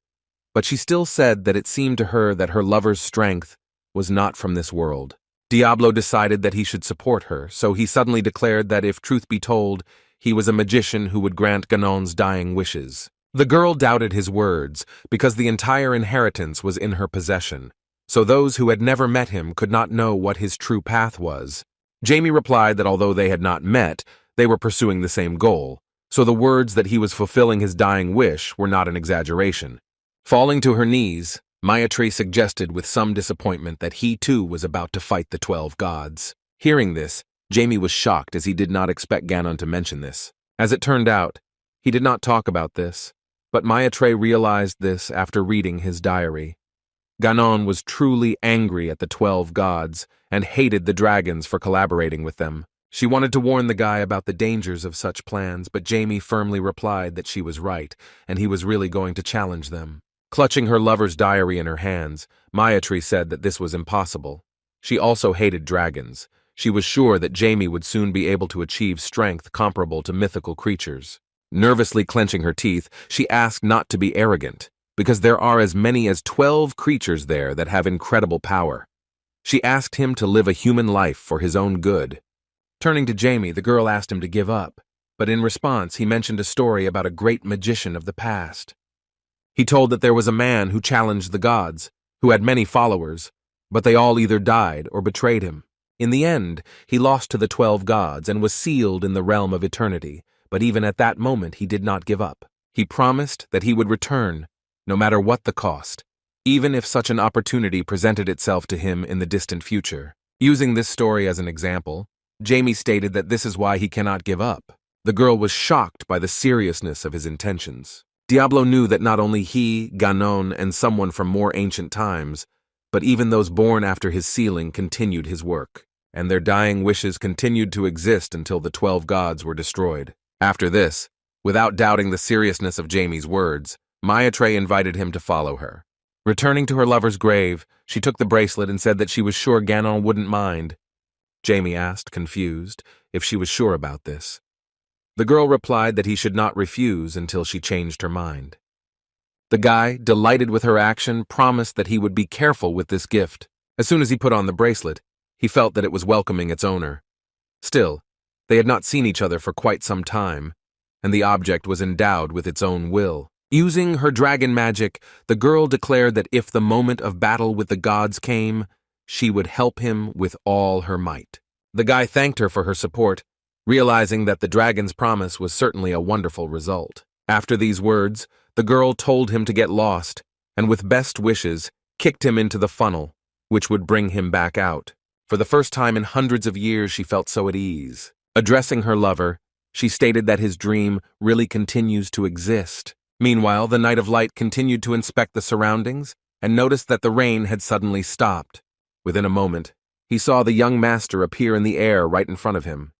[SPEAKER 1] but she still said that it seemed to her that her lover's strength was not from this world. Diablo decided that he should support her, so he suddenly declared that if truth be told, he was a magician who would grant Ganon's dying wishes. The girl doubted his words because the entire inheritance was in her possession, so those who had never met him could not know what his true path was. Jamie replied that although they had not met, they were pursuing the same goal, so the words that he was fulfilling his dying wish were not an exaggeration. Falling to her knees, Maitre suggested with some disappointment that he too was about to fight the 12 gods. Hearing this, Jamie was shocked as he did not expect Ganon to mention this. As it turned out, he did not talk about this, but Maitre realized this after reading his diary. Ganon was truly angry at the 12 gods and hated the dragons for collaborating with them. She wanted to warn the guy about the dangers of such plans, but Jamie firmly replied that she was right, and he was really going to challenge them. Clutching her lover's diary in her hands, Maitre said that this was impossible. She also hated dragons. She was sure that Jamie would soon be able to achieve strength comparable to mythical creatures. Nervously clenching her teeth, she asked not to be arrogant, because there are as many as 12 creatures there that have incredible power. She asked him to live a human life for his own good. Turning to Jamie, the girl asked him to give up, but in response he mentioned a story about a great magician of the past. He told that there was a man who challenged the gods, who had many followers, but they all either died or betrayed him. In the end, he lost to the 12 gods and was sealed in the realm of eternity, but even at that moment he did not give up. He promised that he would return, no matter what the cost, even if such an opportunity presented itself to him in the distant future. Using this story as an example, Jamie stated that this is why he cannot give up. The girl was shocked by the seriousness of his intentions. Diablo knew that not only he, Ganon, and someone from more ancient times, but even those born after his sealing continued his work, and their dying wishes continued to exist until the 12 gods were destroyed. After this, without doubting the seriousness of Jamie's words, Maitre invited him to follow her. Returning to her lover's grave, she took the bracelet and said that she was sure Ganon wouldn't mind. Jamie asked, confused, if she was sure about this. The girl replied that he should not refuse until she changed her mind. The guy, delighted with her action, promised that he would be careful with this gift. As soon as he put on the bracelet, he felt that it was welcoming its owner. Still, they had not seen each other for quite some time, and the object was endowed with its own will. Using her dragon magic, the girl declared that if the moment of battle with the gods came, she would help him with all her might. The guy thanked her for her support, realizing that the dragon's promise was certainly a wonderful result. After these words, the girl told him to get lost, and with best wishes, kicked him into the funnel, which would bring him back out. For the first time in hundreds of years, she felt so at ease. Addressing her lover, she stated that his dream really continues to exist. Meanwhile, the Knight of Light continued to inspect the surroundings and noticed that the rain had suddenly stopped. Within a moment, he saw the young master appear in the air right in front of him.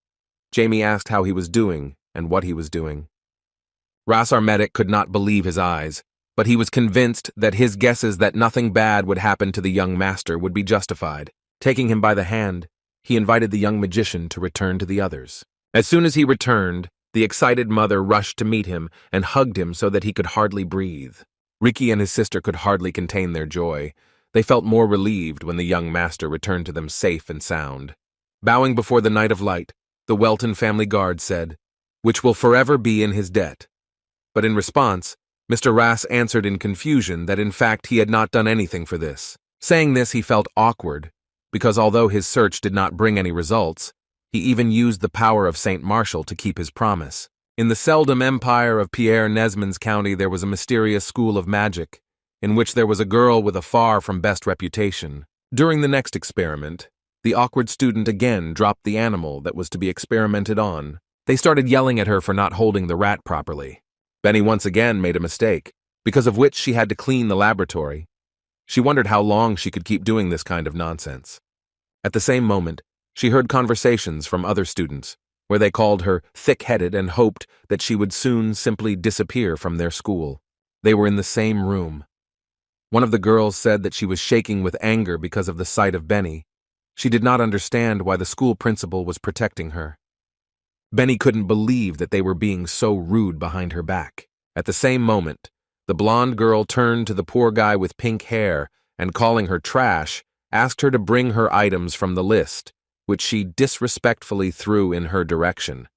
[SPEAKER 1] Jamie asked how he was doing and what he was doing. Ras our medic could not believe his eyes, but he was convinced that his guesses that nothing bad would happen to the young master would be justified. Taking him by the hand, he invited the young magician to return to the others. As soon as he returned, the excited mother rushed to meet him and hugged him so that he could hardly breathe. Ricky and his sister could hardly contain their joy. They felt more relieved when the young master returned to them safe and sound. Bowing before the Knight of Light, the Welton family guard said, "Which will forever be in his debt." But in response, Mr. Ras answered in confusion that in fact he had not done anything for this. Saying this, he felt awkward, because although his search did not bring any results, he even used the power of Saint Martial to keep his promise. In the seldom empire of Pierre Nesmond's county, there was a mysterious school of magic, in which there was a girl with a far from best reputation. During the next experiment, the awkward student again dropped the animal that was to be experimented on. They started yelling at her for not holding the rat properly. Benny once again made a mistake, because of which she had to clean the laboratory. She wondered how long she could keep doing this kind of nonsense. At the same moment, she heard conversations from other students, where they called her thick-headed and hoped that she would soon simply disappear from their school. They were in the same room. One of the girls said that she was shaking with anger because of the sight of Benny. She did not understand why the school principal was protecting her. Benny couldn't believe that they were being so rude behind her back. At the same moment, the blonde girl turned to the poor guy with pink hair and, calling her trash, asked her to bring her items from the list, which she disrespectfully threw in her direction.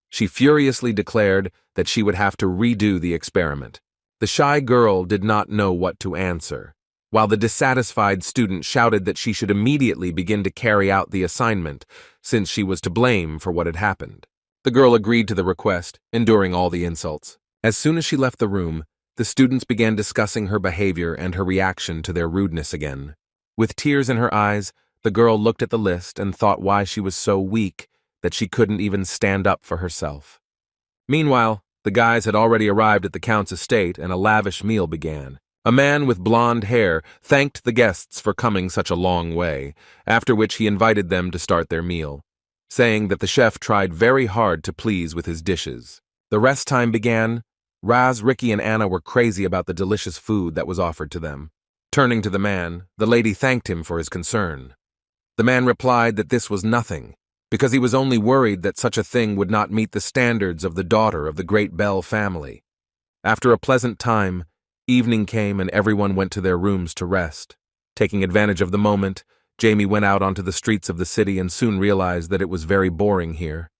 [SPEAKER 1] She furiously declared that she would have to redo the experiment. The shy girl did not know what to answer, while the dissatisfied student shouted that she should immediately begin to carry out the assignment, since she was to blame for what had happened. The girl agreed to the request, enduring all the insults. As soon as she left the room, the students began discussing her behavior and her reaction to their rudeness again. With tears in her eyes, the girl looked at the list and thought why she was so weak that she couldn't even stand up for herself. Meanwhile, the guys had already arrived at the Count's estate and a lavish meal began. A man with blonde hair thanked the guests for coming such a long way, after which he invited them to start their meal, saying that the chef tried very hard to please with his dishes. The rest time began. Raz, Ricky, and Anna were crazy about the delicious food that was offered to them. Turning to the man, the lady thanked him for his concern. The man replied that this was nothing, because he was only worried that such a thing would not meet the standards of the daughter of the great Bell family. After a pleasant time, evening came and everyone went to their rooms to rest. Taking advantage of the moment, Jamie went out onto the streets of the city and soon realized that it was very boring here.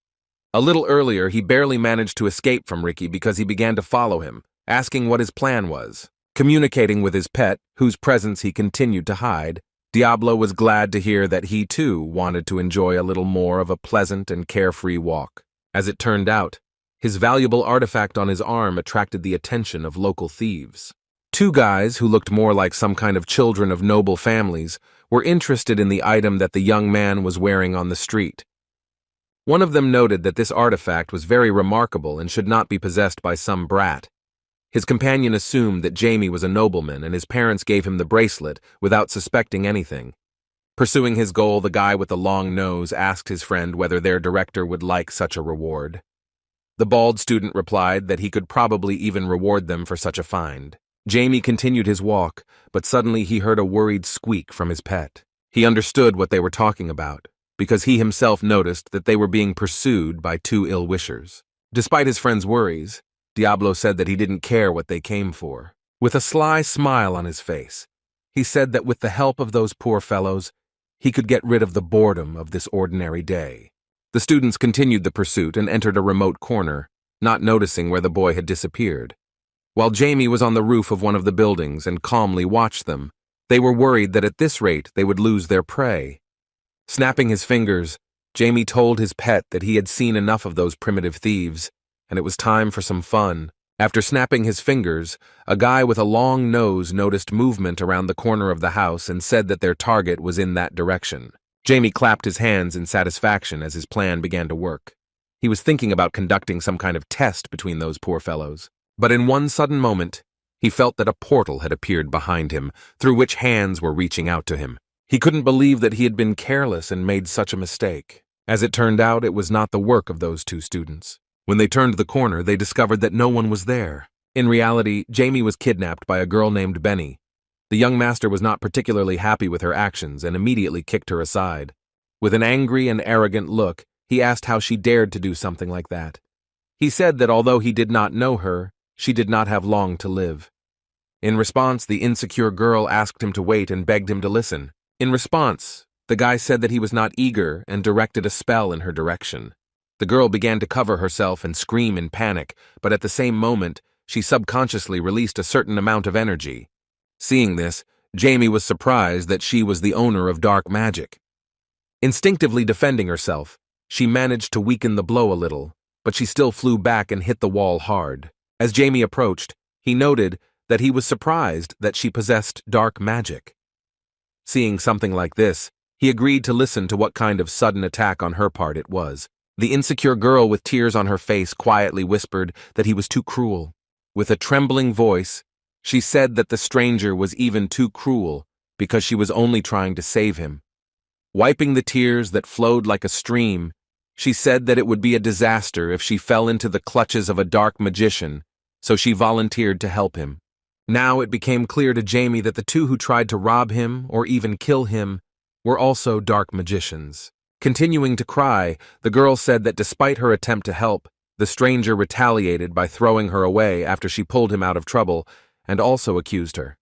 [SPEAKER 1] A little earlier, he barely managed to escape from Ricky because he began to follow him, asking what his plan was. Communicating with his pet, whose presence he continued to hide, Diablo was glad to hear that he too wanted to enjoy a little more of a pleasant and carefree walk. As it turned out, his valuable artifact on his arm attracted the attention of local thieves. Two guys who looked more like some kind of children of noble families were interested in the item that the young man was wearing on the street. One of them noted that this artifact was very remarkable and should not be possessed by some brat. His companion assumed that Jamie was a nobleman and his parents gave him the bracelet without suspecting anything. Pursuing his goal, the guy with the long nose asked his friend whether their director would like such a reward. The bald student replied that he could probably even reward them for such a find. Jamie continued his walk, but suddenly he heard a worried squeak from his pet. He understood what they were talking about, because he himself noticed that they were being pursued by two ill-wishers. Despite his friend's worries, Diablo said that he didn't care what they came for. With a sly smile on his face, he said that with the help of those poor fellows, he could get rid of the boredom of this ordinary day. The students continued the pursuit and entered a remote corner, not noticing where the boy had disappeared. While Jamie was on the roof of one of the buildings and calmly watched them, they were worried that at this rate they would lose their prey. Snapping his fingers, Jamie told his pet that he had seen enough of those primitive thieves, and it was time for some fun. After snapping his fingers, a guy with a long nose noticed movement around the corner of the house and said that their target was in that direction. Jamie clapped his hands in satisfaction as his plan began to work. He was thinking about conducting some kind of test between those poor fellows. But in one sudden moment, he felt that a portal had appeared behind him, through which hands were reaching out to him. He couldn't believe that he had been careless and made such a mistake. As it turned out, it was not the work of those two students. When they turned the corner, they discovered that no one was there. In reality, Jamie was kidnapped by a girl named Benny. The young master was not particularly happy with her actions and immediately kicked her aside. With an angry and arrogant look, he asked how she dared to do something like that. He said that although he did not know her, she did not have long to live. In response, the insecure girl asked him to wait and begged him to listen. In response, the guy said that he was not eager and directed a spell in her direction. The girl began to cover herself and scream in panic, but at the same moment, she subconsciously released a certain amount of energy. Seeing this, Jamie was surprised that she was the owner of dark magic. Instinctively defending herself, she managed to weaken the blow a little, but she still flew back and hit the wall hard. As Jamie approached, he noted that he was surprised that she possessed dark magic. Seeing something like this, he agreed to listen to what kind of sudden attack on her part it was. The insecure girl with tears on her face quietly whispered that he was too cruel. With a trembling voice, she said that the stranger was even too cruel because she was only trying to save him. Wiping the tears that flowed like a stream, she said that it would be a disaster if she fell into the clutches of a dark magician, so she volunteered to help him. Now it became clear to Jamie that the two who tried to rob him or even kill him were also dark magicians. Continuing to cry, the girl said that despite her attempt to help, the stranger retaliated by throwing her away after she pulled him out of trouble and also accused her.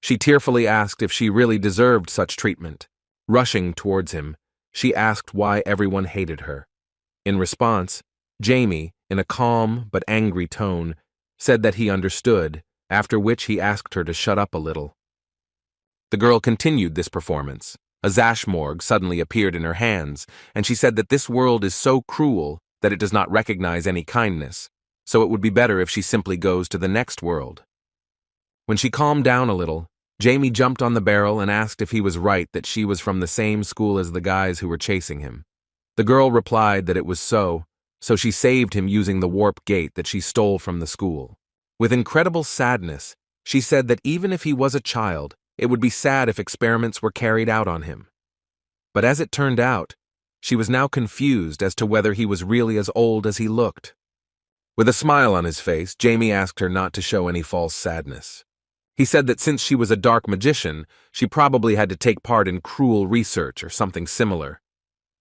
[SPEAKER 1] She tearfully asked if she really deserved such treatment. Rushing towards him, she asked why everyone hated her. In response, Jamie, in a calm but angry tone, said that he understood, after which he asked her to shut up a little. The girl continued this performance. A Zashmorg suddenly appeared in her hands, and she said that this world is so cruel that it does not recognize any kindness, so it would be better if she simply goes to the next world. When she calmed down a little, Jamie jumped on the barrel and asked if he was right that she was from the same school as the guys who were chasing him. The girl replied that it was so she saved him using the warp gate that she stole from the school. With incredible sadness, she said that even if he was a child, it would be sad if experiments were carried out on him. But as it turned out, she was now confused as to whether he was really as old as he looked. With a smile on his face, Jamie asked her not to show any false sadness. He said that since she was a dark magician, she probably had to take part in cruel research or something similar.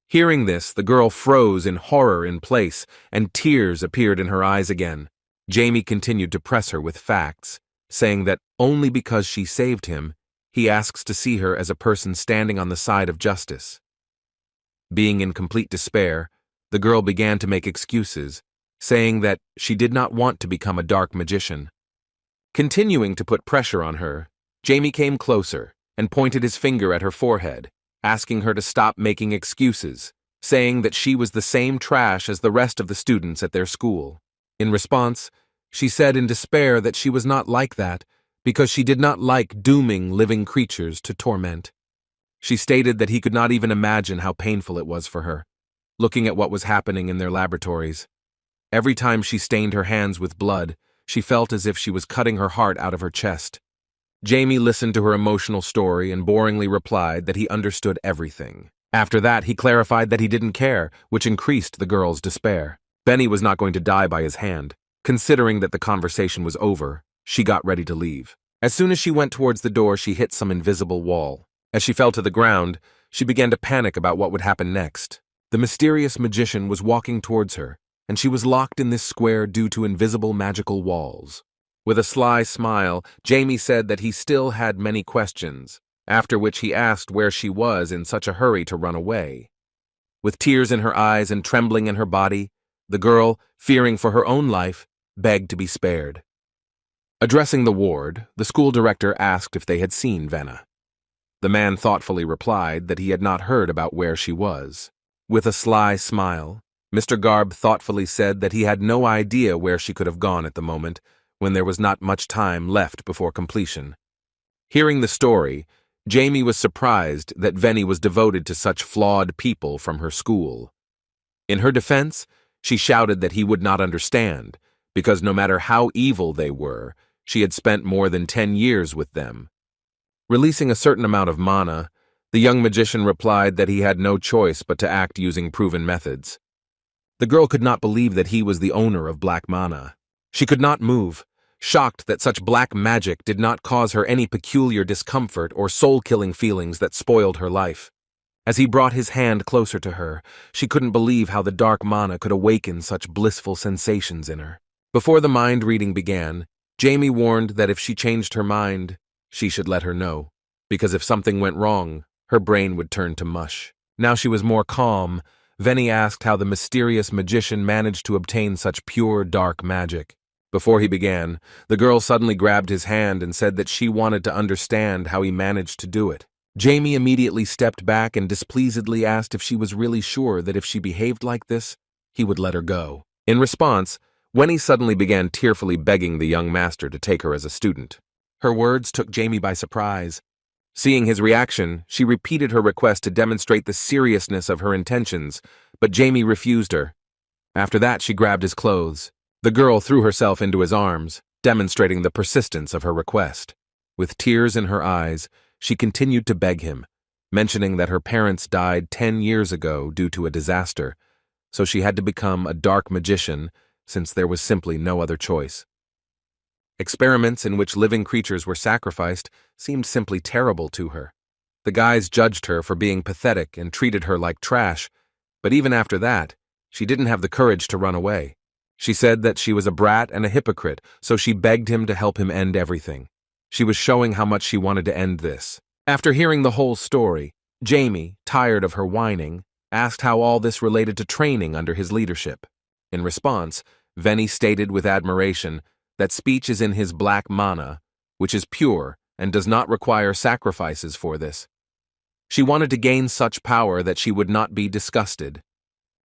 [SPEAKER 1] Hearing this, the girl froze in horror in place, and tears appeared in her eyes again. Jamie continued to press her with facts, saying that only because she saved him, he asks to see her as a person standing on the side of justice. Being in complete despair, the girl began to make excuses, saying that she did not want to become a dark magician. Continuing to put pressure on her, Jamie came closer and pointed his finger at her forehead, asking her to stop making excuses, saying that she was the same trash as the rest of the students at their school. In response, she said in despair that she was not like that because she did not like dooming living creatures to torment. She stated that he could not even imagine how painful it was for her, looking at what was happening in their laboratories. Every time she stained her hands with blood, she felt as if she was cutting her heart out of her chest. Jamie listened to her emotional story and boringly replied that he understood everything. After that, he clarified that he didn't care, which increased the girl's despair. Benny was not going to die by his hand. Considering that the conversation was over, She got ready to leave. As soon as she went towards the door, she hit some invisible wall. As she fell to the ground, she began to panic about what would happen next. The mysterious magician was walking towards her, and she was locked in this square due to invisible magical walls. With a sly smile, Jamie said that he still had many questions, after which he asked where she was in such a hurry to run away. With tears in her eyes and trembling in her body, the girl, fearing for her own life, begged to be spared. Addressing the ward, the school director asked if they had seen Venna. The man thoughtfully replied that he had not heard about where she was. With a sly smile, Mr. Garb thoughtfully said that he had no idea where she could have gone at the moment, when there was not much time left before completion. Hearing the story, Jamie was surprised that Venny was devoted to such flawed people from her school. In her defense, she shouted that he would not understand, because no matter how evil they were, she had spent more than 10 years with them. Releasing a certain amount of mana, the young magician replied that he had no choice but to act using proven methods. The girl could not believe that he was the owner of black mana. She could not move, shocked that such black magic did not cause her any peculiar discomfort or soul-killing feelings that spoiled her life. As he brought his hand closer to her, she couldn't believe how the dark mana could awaken such blissful sensations in her. Before the mind reading began, Jamie warned that if she changed her mind, she should let her know, because if something went wrong, her brain would turn to mush. Now she was more calm. Venny asked how the mysterious magician managed to obtain such pure dark magic. Before he began, the girl suddenly grabbed his hand and said that she wanted to understand how he managed to do it. Jamie immediately stepped back and displeasedly asked if she was really sure that if she behaved like this, he would let her go. In response, Wenny suddenly began tearfully begging the young master to take her as a student. Her words took Jamie by surprise. Seeing his reaction, she repeated her request to demonstrate the seriousness of her intentions, but Jamie refused her. After that, she grabbed his clothes. The girl threw herself into his arms, demonstrating the persistence of her request. With tears in her eyes, she continued to beg him, mentioning that her parents died 10 years ago due to a disaster, so she had to become a dark magician since there was simply no other choice. Experiments in which living creatures were sacrificed seemed simply terrible to her. The guys judged her for being pathetic and treated her like trash, but even after that, she didn't have the courage to run away. She said that she was a brat and a hypocrite, so she begged him to help him end everything. She was showing how much she wanted to end this. After hearing the whole story, Jamie, tired of her whining, asked how all this related to training under his leadership. In response, Venny stated with admiration that speech is in his black mana, which is pure and does not require sacrifices for this. She wanted to gain such power that she would not be disgusted.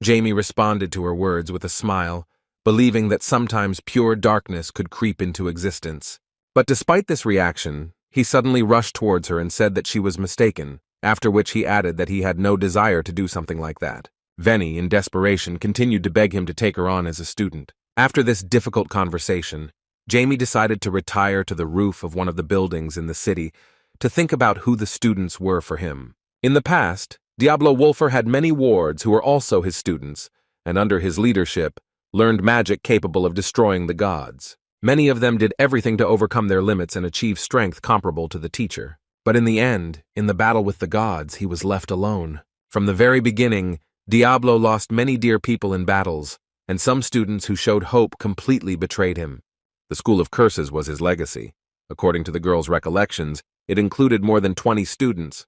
[SPEAKER 1] Jamie responded to her words with a smile, believing that sometimes pure darkness could creep into existence. But despite this reaction, he suddenly rushed towards her and said that she was mistaken, after which he added that he had no desire to do something like that. Venny, in desperation, continued to beg him to take her on as a student. After this difficult conversation, Jamie decided to retire to the roof of one of the buildings in the city to think about who the students were for him. In the past, Diablo Wolfer had many wards who were also his students, and under his leadership, learned magic capable of destroying the gods. Many of them did everything to overcome their limits and achieve strength comparable to the teacher. But in the end, in the battle with the gods, he was left alone. From the very beginning, Diablo lost many dear people in battles, and some students who showed hope completely betrayed him. The School of Curses was his legacy. According to the girl's recollections, it included more than 20 students.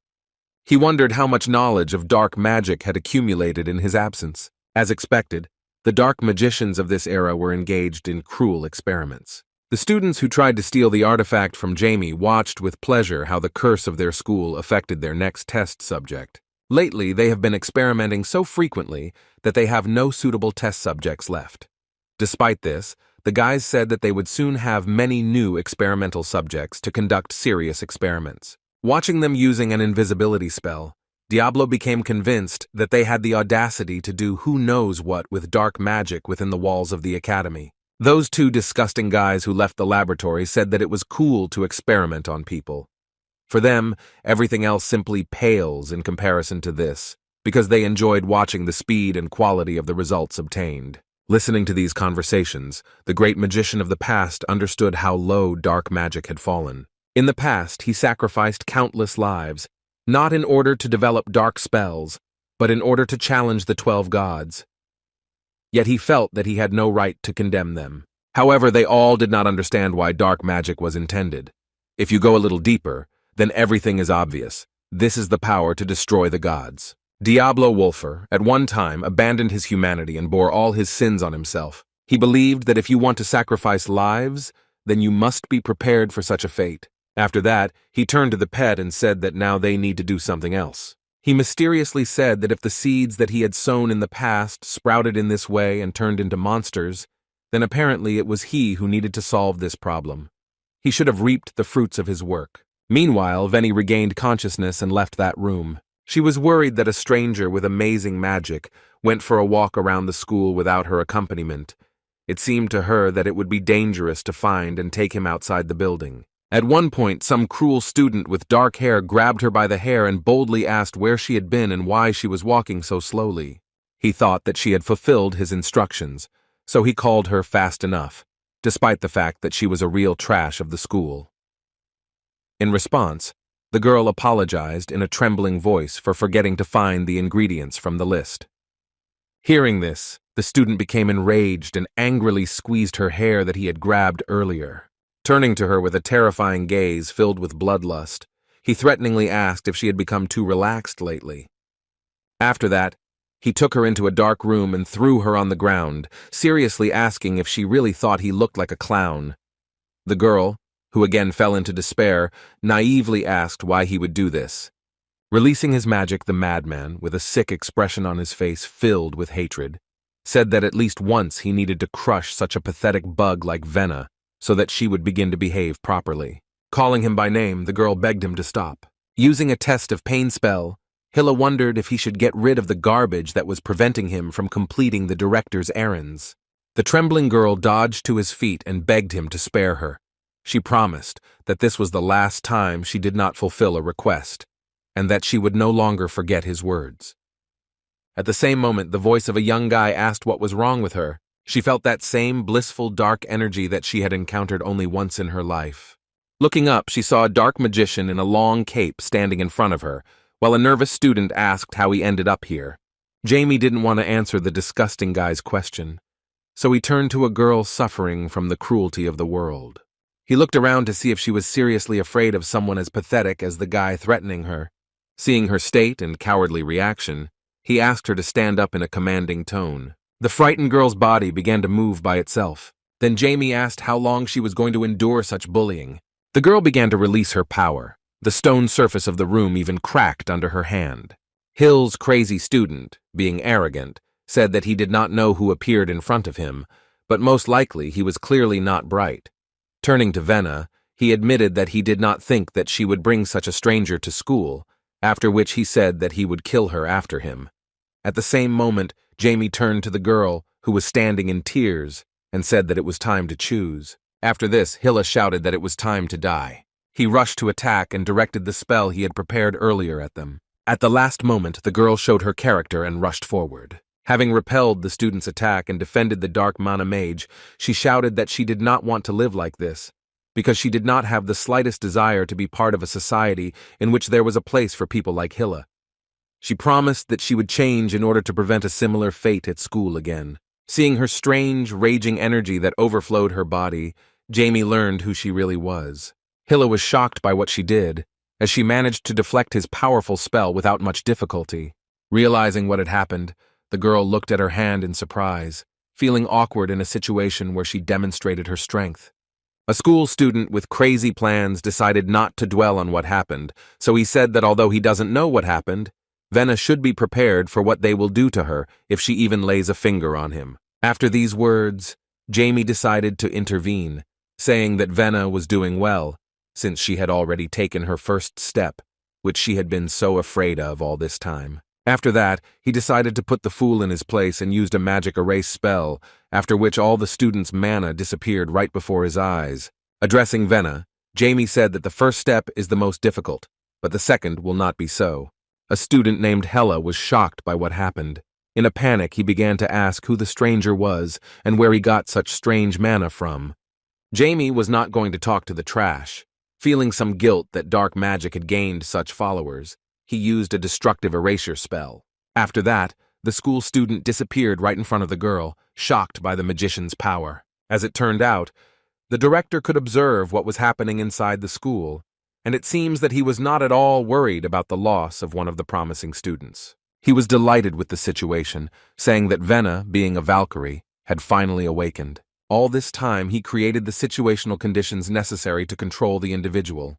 [SPEAKER 1] He wondered how much knowledge of dark magic had accumulated in his absence. As expected, the dark magicians of this era were engaged in cruel experiments. The students who tried to steal the artifact from Jamie watched with pleasure how the curse of their school affected their next test subject. Lately, they have been experimenting so frequently that they have no suitable test subjects left. Despite this, the guys said that they would soon have many new experimental subjects to conduct serious experiments. Watching them using an invisibility spell, Diablo became convinced that they had the audacity to do who knows what with dark magic within the walls of the academy. Those two disgusting guys who left the laboratory said that it was cool to experiment on people. For them, everything else simply pales in comparison to this, because they enjoyed watching the speed and quality of the results obtained. Listening to these conversations, the great magician of the past understood how low dark magic had fallen. In the past, he sacrificed countless lives, not in order to develop dark spells, but in order to challenge the 12 gods. Yet he felt that he had no right to condemn them. However, they all did not understand why dark magic was intended. If you go a little deeper, then everything is obvious. This is the power to destroy the gods. Diablo Wolfer, at one time, abandoned his humanity and bore all his sins on himself. He believed that if you want to sacrifice lives, then you must be prepared for such a fate. After that, he turned to the pet and said that now they need to do something else. He mysteriously said that if the seeds that he had sown in the past sprouted in this way and turned into monsters, then apparently it was he who needed to solve this problem. He should have reaped the fruits of his work. Meanwhile, Venny regained consciousness and left that room. She was worried that a stranger with amazing magic went for a walk around the school without her accompaniment. It seemed to her that it would be dangerous to find and take him outside the building. At one point, some cruel student with dark hair grabbed her by the hair and boldly asked where she had been and why she was walking so slowly. He thought that she had fulfilled his instructions, so he called her fast enough, despite the fact that she was a real trash of the school. In response, the girl apologized in a trembling voice for forgetting to find the ingredients from the list. Hearing this, the student became enraged and angrily squeezed her hair that he had grabbed earlier. Turning to her with a terrifying gaze filled with bloodlust, he threateningly asked if she had become too relaxed lately. After that, he took her into a dark room and threw her on the ground, seriously asking if she really thought he looked like a clown. The girl, who again fell into despair, naively asked why he would do this. Releasing his magic, the madman, with a sick expression on his face filled with hatred, said that at least once he needed to crush such a pathetic bug like Venna so that she would begin to behave properly. Calling him by name, the girl begged him to stop. Using a test of pain spell, Hilla wondered if he should get rid of the garbage that was preventing him from completing the director's errands. The trembling girl dodged to his feet and begged him to spare her. She promised that this was the last time she did not fulfill a request, and that she would no longer forget his words. At the same moment, the voice of a young guy asked what was wrong with her. She felt that same blissful dark energy that she had encountered only once in her life. Looking up, she saw a dark magician in a long cape standing in front of her, while a nervous student asked how he ended up here. Jamie didn't want to answer the disgusting guy's question, so he turned to a girl suffering from the cruelty of the world. He looked around to see if she was seriously afraid of someone as pathetic as the guy threatening her. Seeing her state and cowardly reaction, he asked her to stand up in a commanding tone. The frightened girl's body began to move by itself. Then Jamie asked how long she was going to endure such bullying. The girl began to release her power. The stone surface of the room even cracked under her hand. Hill's crazy student, being arrogant, said that he did not know who appeared in front of him, but most likely he was clearly not bright. Turning to Venna, he admitted that he did not think that she would bring such a stranger to school, after which he said that he would kill her after him. At the same moment, Jamie turned to the girl, who was standing in tears, and said that it was time to choose. After this, Hilla shouted that it was time to die. He rushed to attack and directed the spell he had prepared earlier at them. At the last moment, the girl showed her character and rushed forward. Having repelled the student's attack and defended the dark mana mage, she shouted that she did not want to live like this, because she did not have the slightest desire to be part of a society in which there was a place for people like Hilla. She promised that she would change in order to prevent a similar fate at school again. Seeing her strange, raging energy that overflowed her body, Jamie learned who she really was. Hilla was shocked by what she did, as she managed to deflect his powerful spell without much difficulty. Realizing what had happened, the girl looked at her hand in surprise, feeling awkward in a situation where she demonstrated her strength. A school student with crazy plans decided not to dwell on what happened, so he said that although he doesn't know what happened, Venna should be prepared for what they will do to her if she even lays a finger on him. After these words, Jamie decided to intervene, saying that Venna was doing well, since she had already taken her first step, which she had been so afraid of all this time. After that, he decided to put the fool in his place and used a magic erase spell, after which all the students' mana disappeared right before his eyes. Addressing Venna, Jamie said that the first step is the most difficult, but the second will not be so. A student named Hella was shocked by what happened. In a panic, he began to ask who the stranger was and where he got such strange mana from. Jamie was not going to talk to the trash. Feeling some guilt that dark magic had gained such followers, he used a destructive erasure spell. After that, the school student disappeared right in front of the girl, shocked by the magician's power. As it turned out, the director could observe what was happening inside the school, and it seems that he was not at all worried about the loss of one of the promising students. He was delighted with the situation, saying that Venna, being a Valkyrie, had finally awakened. All this time, he created the situational conditions necessary to control the individual.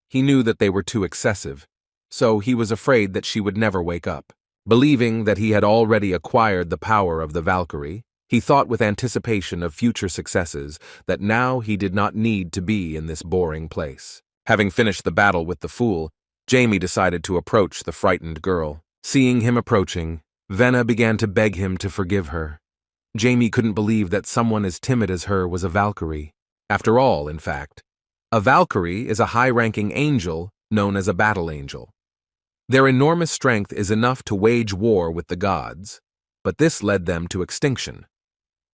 [SPEAKER 1] He knew that they were too excessive, so he was afraid that she would never wake up. Believing that he had already acquired the power of the Valkyrie, he thought with anticipation of future successes that now he did not need to be in this boring place. Having finished the battle with the fool, Jamie decided to approach the frightened girl. Seeing him approaching, Venna began to beg him to forgive her. Jamie couldn't believe that someone as timid as her was a Valkyrie. After all, in fact, a Valkyrie is a high-ranking angel known as a battle angel. Their enormous strength is enough to wage war with the gods, but this led them to extinction.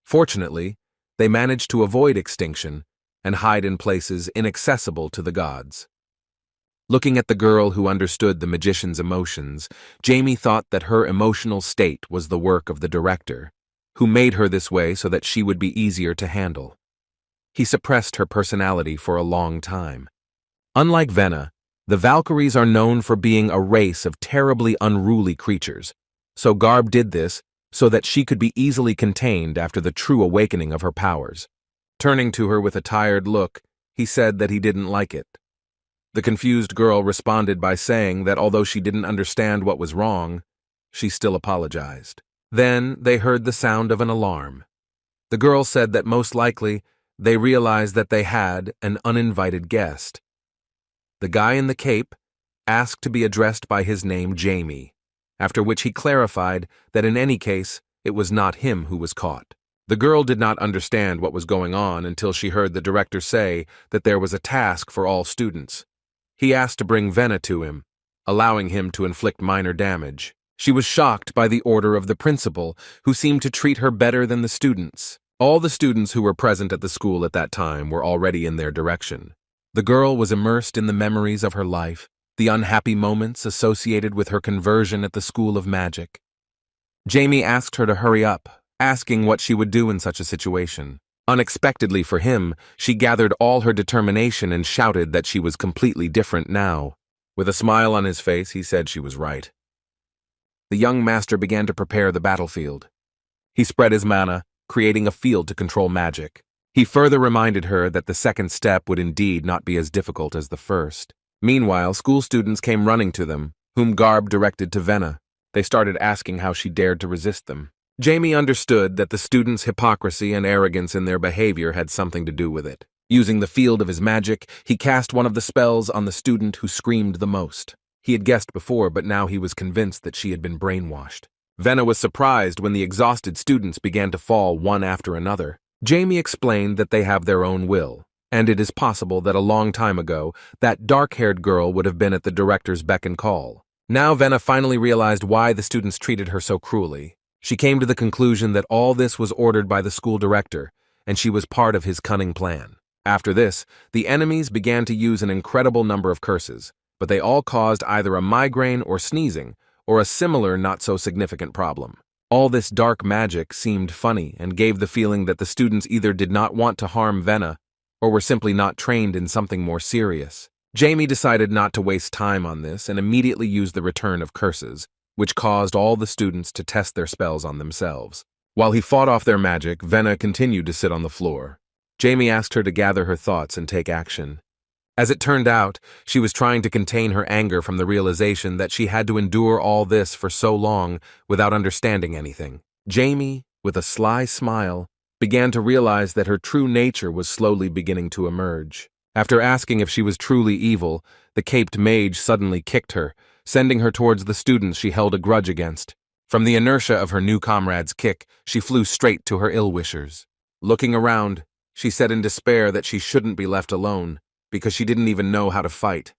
[SPEAKER 1] Fortunately, they managed to avoid extinction and hide in places inaccessible to the gods. Looking at the girl who understood the magician's emotions, Jamie thought that her emotional state was the work of the director, who made her this way so that she would be easier to handle. He suppressed her personality for a long time. Unlike Venna, the Valkyries are known for being a race of terribly unruly creatures, so Garb did this so that she could be easily contained after the true awakening of her powers. Turning to her with a tired look, he said that he didn't like it. The confused girl responded by saying that although she didn't understand what was wrong, she still apologized. Then they heard the sound of an alarm. The girl said that most likely they realized that they had an uninvited guest. The guy in the cape asked to be addressed by his name Jamie, after which he clarified that in any case, it was not him who was caught. The girl did not understand what was going on until she heard the director say that there was a task for all students. He asked to bring Venna to him, allowing him to inflict minor damage. She was shocked by the order of the principal, who seemed to treat her better than the students. All the students who were present at the school at that time were already in their direction. The girl was immersed in the memories of her life, the unhappy moments associated with her conversion at the School of Magic. Jamie asked her to hurry up, asking what she would do in such a situation. Unexpectedly for him, she gathered all her determination and shouted that she was completely different now. With a smile on his face, he said she was right. The young master began to prepare the battlefield. He spread his mana, creating a field to control magic. He further reminded her that the second step would indeed not be as difficult as the first. Meanwhile, school students came running to them, whom Garb directed to Venna. They started asking how she dared to resist them. Jamie understood that the students' hypocrisy and arrogance in their behavior had something to do with it. Using the field of his magic, he cast one of the spells on the student who screamed the most. He had guessed before, but now he was convinced that she had been brainwashed. Venna was surprised when the exhausted students began to fall one after another. Jamie explained that they have their own will, and it is possible that a long time ago, that dark-haired girl would have been at the director's beck and call. Now Venna finally realized why the students treated her so cruelly. She came to the conclusion that all this was ordered by the school director, and she was part of his cunning plan. After this, the enemies began to use an incredible number of curses, but they all caused either a migraine or sneezing, or a similar not-so-significant problem. All this dark magic seemed funny and gave the feeling that the students either did not want to harm Venna or were simply not trained in something more serious. Jamie decided not to waste time on this and immediately used the return of curses, which caused all the students to test their spells on themselves. While he fought off their magic, Venna continued to sit on the floor. Jamie asked her to gather her thoughts and take action. As it turned out, she was trying to contain her anger from the realization that she had to endure all this for so long without understanding anything. Jamie, with a sly smile, began to realize that her true nature was slowly beginning to emerge. After asking if she was truly evil, the caped mage suddenly kicked her, sending her towards the students she held a grudge against. From the inertia of her new comrade's kick, she flew straight to her ill-wishers. Looking around, she said in despair that she shouldn't be left alone, because she didn't even know how to fight.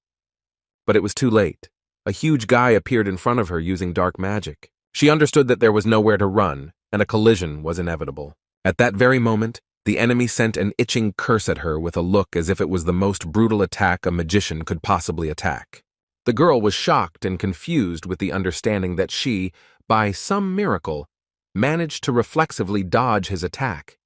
[SPEAKER 1] But it was too late. A huge guy appeared in front of her using dark magic. She understood that there was nowhere to run, and a collision was inevitable. At that very moment, the enemy sent an itching curse at her with a look as if it was the most brutal attack a magician could possibly attack. The girl was shocked and confused with the understanding that she, by some miracle, managed to reflexively dodge his attack.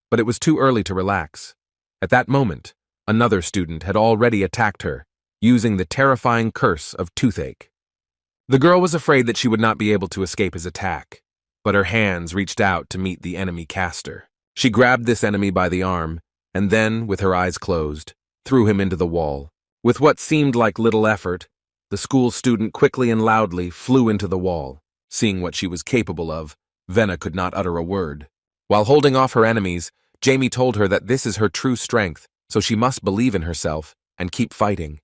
[SPEAKER 1] But it was too early to relax. At that moment, another student had already attacked her, using the terrifying curse of toothache. The girl was afraid that she would not be able to escape his attack, but her hands reached out to meet the enemy caster. She grabbed this enemy by the arm, and then, with her eyes closed, threw him into the wall. With what seemed like little effort, the school student quickly and loudly flew into the wall. Seeing what she was capable of, Venna could not utter a word. While holding off her enemies, Jamie told her that this is her true strength, so she must believe in herself and keep fighting.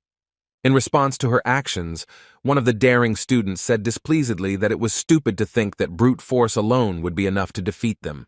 [SPEAKER 1] In response to her actions, one of the daring students said displeasedly that it was stupid to think that brute force alone would be enough to defeat them.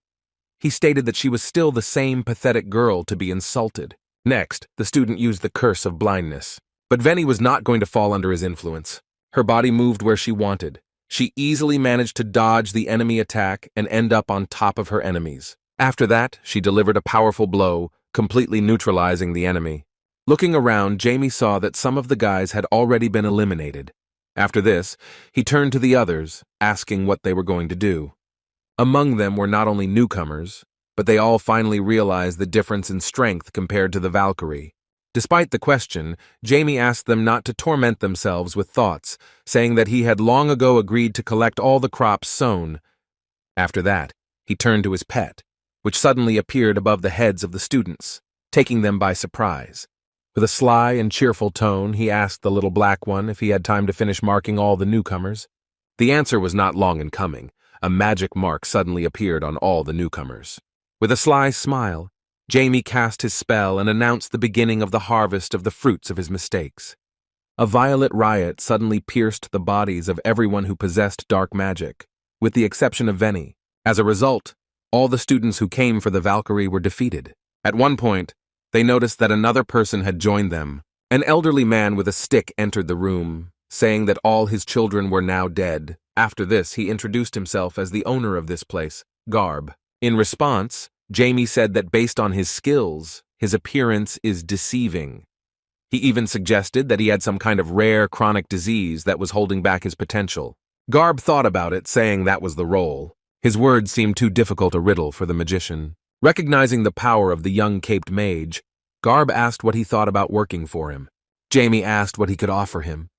[SPEAKER 1] He stated that she was still the same pathetic girl to be insulted. Next, the student used the curse of blindness. But Venny was not going to fall under his influence. Her body moved where she wanted. She easily managed to dodge the enemy attack and end up on top of her enemies. After that, she delivered a powerful blow, completely neutralizing the enemy. Looking around, Jamie saw that some of the guys had already been eliminated. After this, he turned to the others, asking what they were going to do. Among them were not only newcomers, but they all finally realized the difference in strength compared to the Valkyrie. Despite the question, Jamie asked them not to torment themselves with thoughts, saying that he had long ago agreed to collect all the crops sown. After that, he turned to his pet, which suddenly appeared above the heads of the students, taking them by surprise. With a sly and cheerful tone, he asked the little black one if he had time to finish marking all the newcomers. The answer was not long in coming. A magic mark suddenly appeared on all the newcomers. With a sly smile, Jamie cast his spell and announced the beginning of the harvest of the fruits of his mistakes. A violet riot suddenly pierced the bodies of everyone who possessed dark magic, with the exception of Venny. As a result, all the students who came for the Valkyrie were defeated. At one point, they noticed that another person had joined them. An elderly man with a stick entered the room, saying that all his children were now dead. After this, he introduced himself as the owner of this place, Garb. In response, Jamie said that based on his skills, his appearance is deceiving. He even suggested that he had some kind of rare chronic disease that was holding back his potential. Garb thought about it, saying that was the role. His words seemed too difficult a riddle for the magician. Recognizing the power of the young caped mage, Garb asked what he thought about working for him. Jamie asked what he could offer him.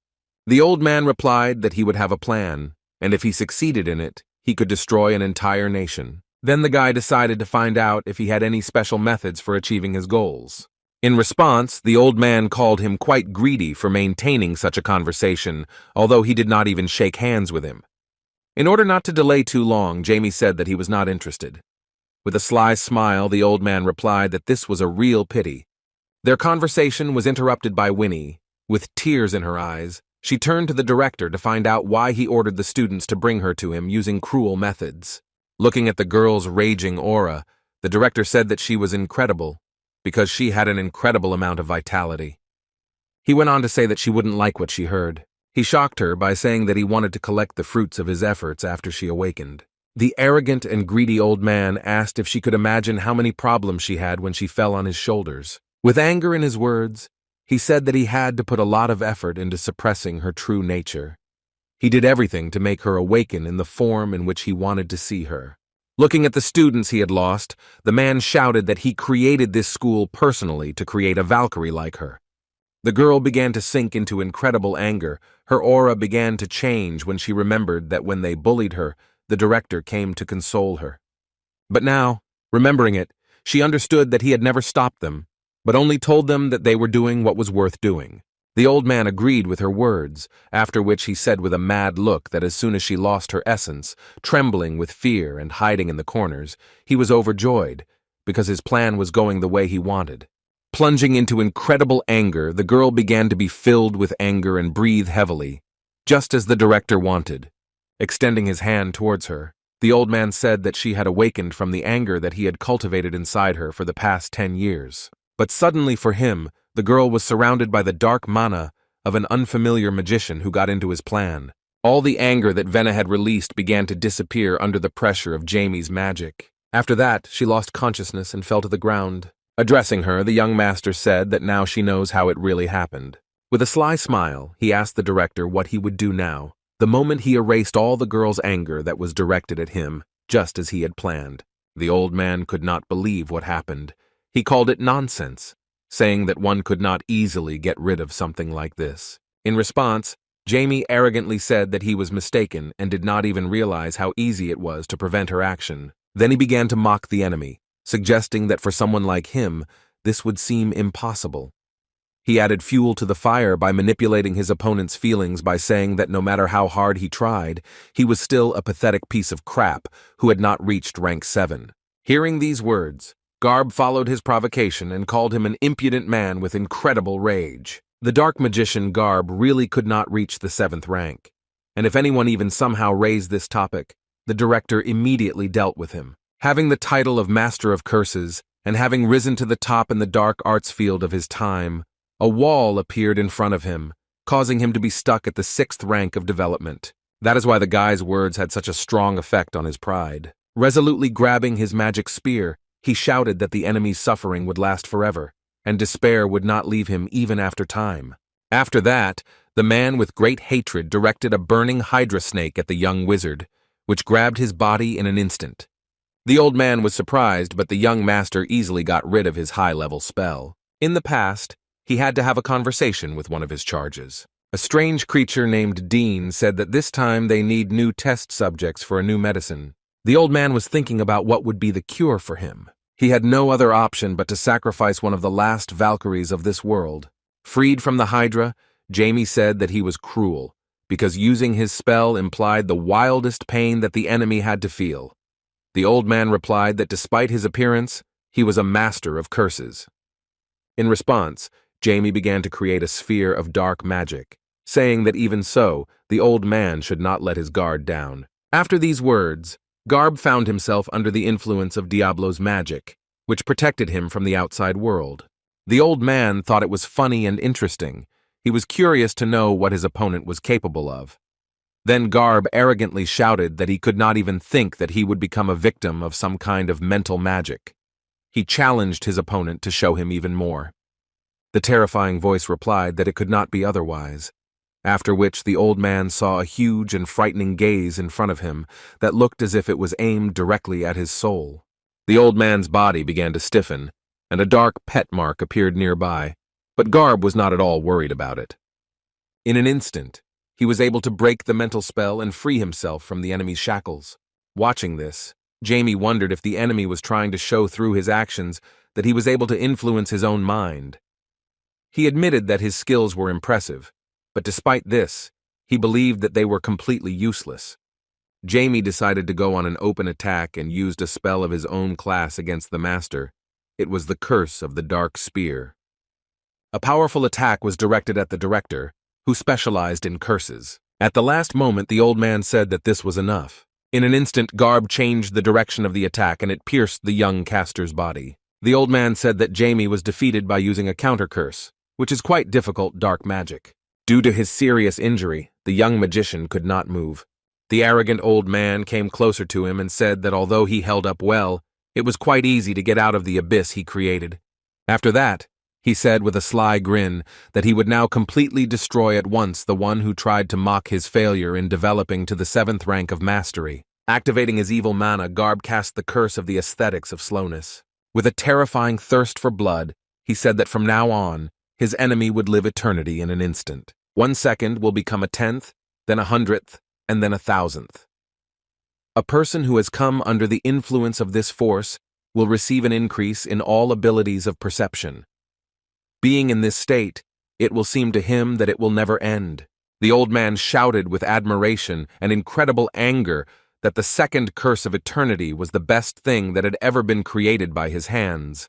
[SPEAKER 1] The old man replied that he would have a plan, and if he succeeded in it, he could destroy an entire nation. Then the guy decided to find out if he had any special methods for achieving his goals. In response, the old man called him quite greedy for maintaining such a conversation, although he did not even shake hands with him. In order not to delay too long, Jamie said that he was not interested. With a sly smile, the old man replied that this was a real pity. Their conversation was interrupted by Winnie. With tears in her eyes, she turned to the director to find out why he ordered the students to bring her to him using cruel methods. Looking at the girl's raging aura, the director said that she was incredible, because she had an incredible amount of vitality. He went on to say that she wouldn't like what she heard. He shocked her by saying that he wanted to collect the fruits of his efforts after she awakened. The arrogant and greedy old man asked if she could imagine how many problems she had when she fell on his shoulders. With anger in his words, he said that he had to put a lot of effort into suppressing her true nature. He did everything to make her awaken in the form in which he wanted to see her. Looking at the students he had lost, the man shouted that he created this school personally to create a Valkyrie like her. The girl began to sink into incredible anger. Her aura began to change when she remembered that when they bullied her, the director came to console her. But now, remembering it, she understood that he had never stopped them, but only told them that they were doing what was worth doing. The old man agreed with her words, after which he said with a mad look that as soon as she lost her essence, trembling with fear and hiding in the corners, he was overjoyed, because his plan was going the way he wanted. Plunging into incredible anger, the girl began to be filled with anger and breathe heavily, just as the director wanted. Extending his hand towards her, the old man said that she had awakened from the anger that he had cultivated inside her for the past 10 years. But suddenly for him, the girl was surrounded by the dark mana of an unfamiliar magician who got into his plan. All the anger that Venna had released began to disappear under the pressure of Jamie's magic. After that, she lost consciousness and fell to the ground. Addressing her, the young master said that now she knows how it really happened. With a sly smile, he asked the director what he would do now, the moment he erased all the girl's anger that was directed at him, just as he had planned. The old man could not believe what happened. He called it nonsense, saying that one could not easily get rid of something like this. In response, Jamie arrogantly said that he was mistaken and did not even realize how easy it was to prevent her action. Then he began to mock the enemy, suggesting that for someone like him, this would seem impossible. He added fuel to the fire by manipulating his opponent's feelings by saying that no matter how hard he tried, he was still a pathetic piece of crap who had not reached rank 7. Hearing these words, Garb followed his provocation and called him an impudent man with incredible rage. The dark magician Garb really could not reach the 7th rank, and if anyone even somehow raised this topic, the director immediately dealt with him. Having the title of Master of Curses, and having risen to the top in the dark arts field of his time, a wall appeared in front of him, causing him to be stuck at the 6th rank of development. That is why the guy's words had such a strong effect on his pride. Resolutely grabbing his magic spear, he shouted that the enemy's suffering would last forever, and despair would not leave him even after time. After that, the man with great hatred directed a burning hydra snake at the young wizard, which grabbed his body in an instant. The old man was surprised, but the young master easily got rid of his high-level spell. In the past, he had to have a conversation with one of his charges. A strange creature named Dean said that this time they need new test subjects for a new medicine. The old man was thinking about what would be the cure for him. He had no other option but to sacrifice one of the last Valkyries of this world. Freed from the Hydra, Jamie said that he was cruel, because using his spell implied the wildest pain that the enemy had to feel. The old man replied that despite his appearance, he was a master of curses. In response, Jamie began to create a sphere of dark magic, saying that even so, the old man should not let his guard down. After these words, Garb found himself under the influence of Diablo's magic, which protected him from the outside world. The old man thought it was funny and interesting. He was curious to know what his opponent was capable of. Then Garb arrogantly shouted that he could not even think that he would become a victim of some kind of mental magic. He challenged his opponent to show him even more. The terrifying voice replied that it could not be otherwise, after which the old man saw a huge and frightening gaze in front of him that looked as if it was aimed directly at his soul. The old man's body began to stiffen, and a dark pet mark appeared nearby, but Garb was not at all worried about it. In an instant, he was able to break the mental spell and free himself from the enemy's shackles. Watching this, Jamie wondered if the enemy was trying to show through his actions that he was able to influence his own mind. He admitted that his skills were impressive, but despite this, he believed that they were completely useless. Jamie decided to go on an open attack and used a spell of his own class against the master. It was the Curse of the Dark Spear. A powerful attack was directed at the director, who specialized in curses. At the last moment, the old man said that this was enough. In an instant, Garb changed the direction of the attack and it pierced the young caster's body. The old man said that Jamie was defeated by using a counter curse, which is quite difficult dark magic. Due to his serious injury, the young magician could not move. The arrogant old man came closer to him and said that although he held up well, it was quite easy to get out of the abyss he created. After that, he said with a sly grin that he would now completely destroy at once the one who tried to mock his failure in developing to the 7th rank of mastery. Activating his evil mana, Garb cast the curse of the aesthetics of slowness. With a terrifying thirst for blood, he said that from now on, his enemy would live eternity in an instant. 1 second will become a 10th, then a 100th, and then a 1,000th. A person who has come under the influence of this force will receive an increase in all abilities of perception. Being in this state, it will seem to him that it will never end. The old man shouted with admiration and incredible anger that the second curse of eternity was the best thing that had ever been created by his hands.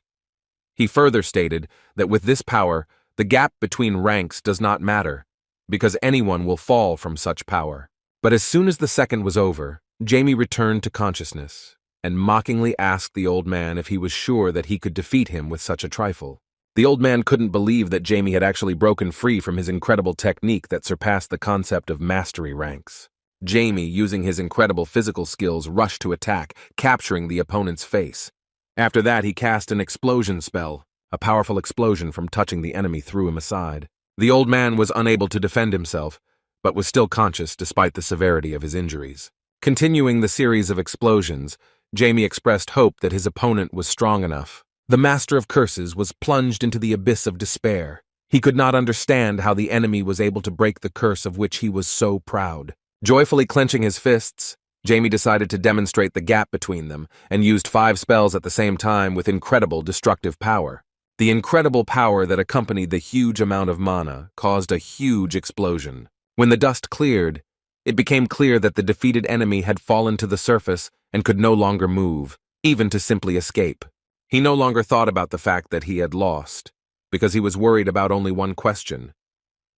[SPEAKER 1] He further stated that with this power, the gap between ranks does not matter, because anyone will fall from such power. But as soon as the second was over, Jamie returned to consciousness and mockingly asked the old man if he was sure that he could defeat him with such a trifle. The old man couldn't believe that Jamie had actually broken free from his incredible technique that surpassed the concept of mastery ranks. Jamie, using his incredible physical skills, rushed to attack, capturing the opponent's face. After that, he cast an explosion spell. A powerful explosion from touching the enemy threw him aside. The old man was unable to defend himself, but was still conscious despite the severity of his injuries. Continuing the series of explosions, Jamie expressed hope that his opponent was strong enough. The Master of Curses was plunged into the abyss of despair. He could not understand how the enemy was able to break the curse of which he was so proud. Joyfully clenching his fists, Jamie decided to demonstrate the gap between them and used 5 spells at the same time with incredible destructive power. The incredible power that accompanied the huge amount of mana caused a huge explosion. When the dust cleared, it became clear that the defeated enemy had fallen to the surface and could no longer move, even to simply escape. He no longer thought about the fact that he had lost, because he was worried about only one question.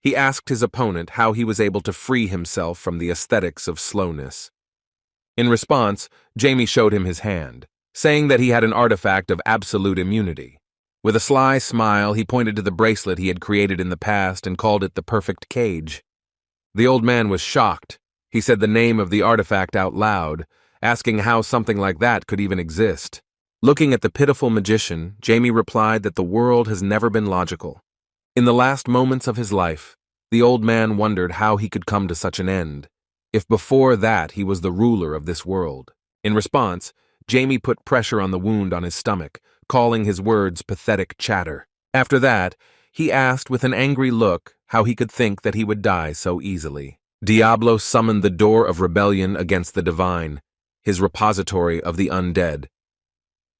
[SPEAKER 1] He asked his opponent how he was able to free himself from the aesthetics of slowness. In response, Jamie showed him his hand, saying that he had an artifact of absolute immunity. With a sly smile, he pointed to the bracelet he had created in the past and called it the perfect cage. The old man was shocked. He said the name of the artifact out loud, asking how something like that could even exist. Looking at the pitiful magician, Jamie replied that the world has never been logical. In the last moments of his life, the old man wondered how he could come to such an end, if before that he was the ruler of this world. In response, Jamie put pressure on the wound on his stomach, calling his words pathetic chatter. After that, he asked with an angry look how he could think that he would die so easily. Diablo summoned the door of rebellion against the divine, his repository of the undead.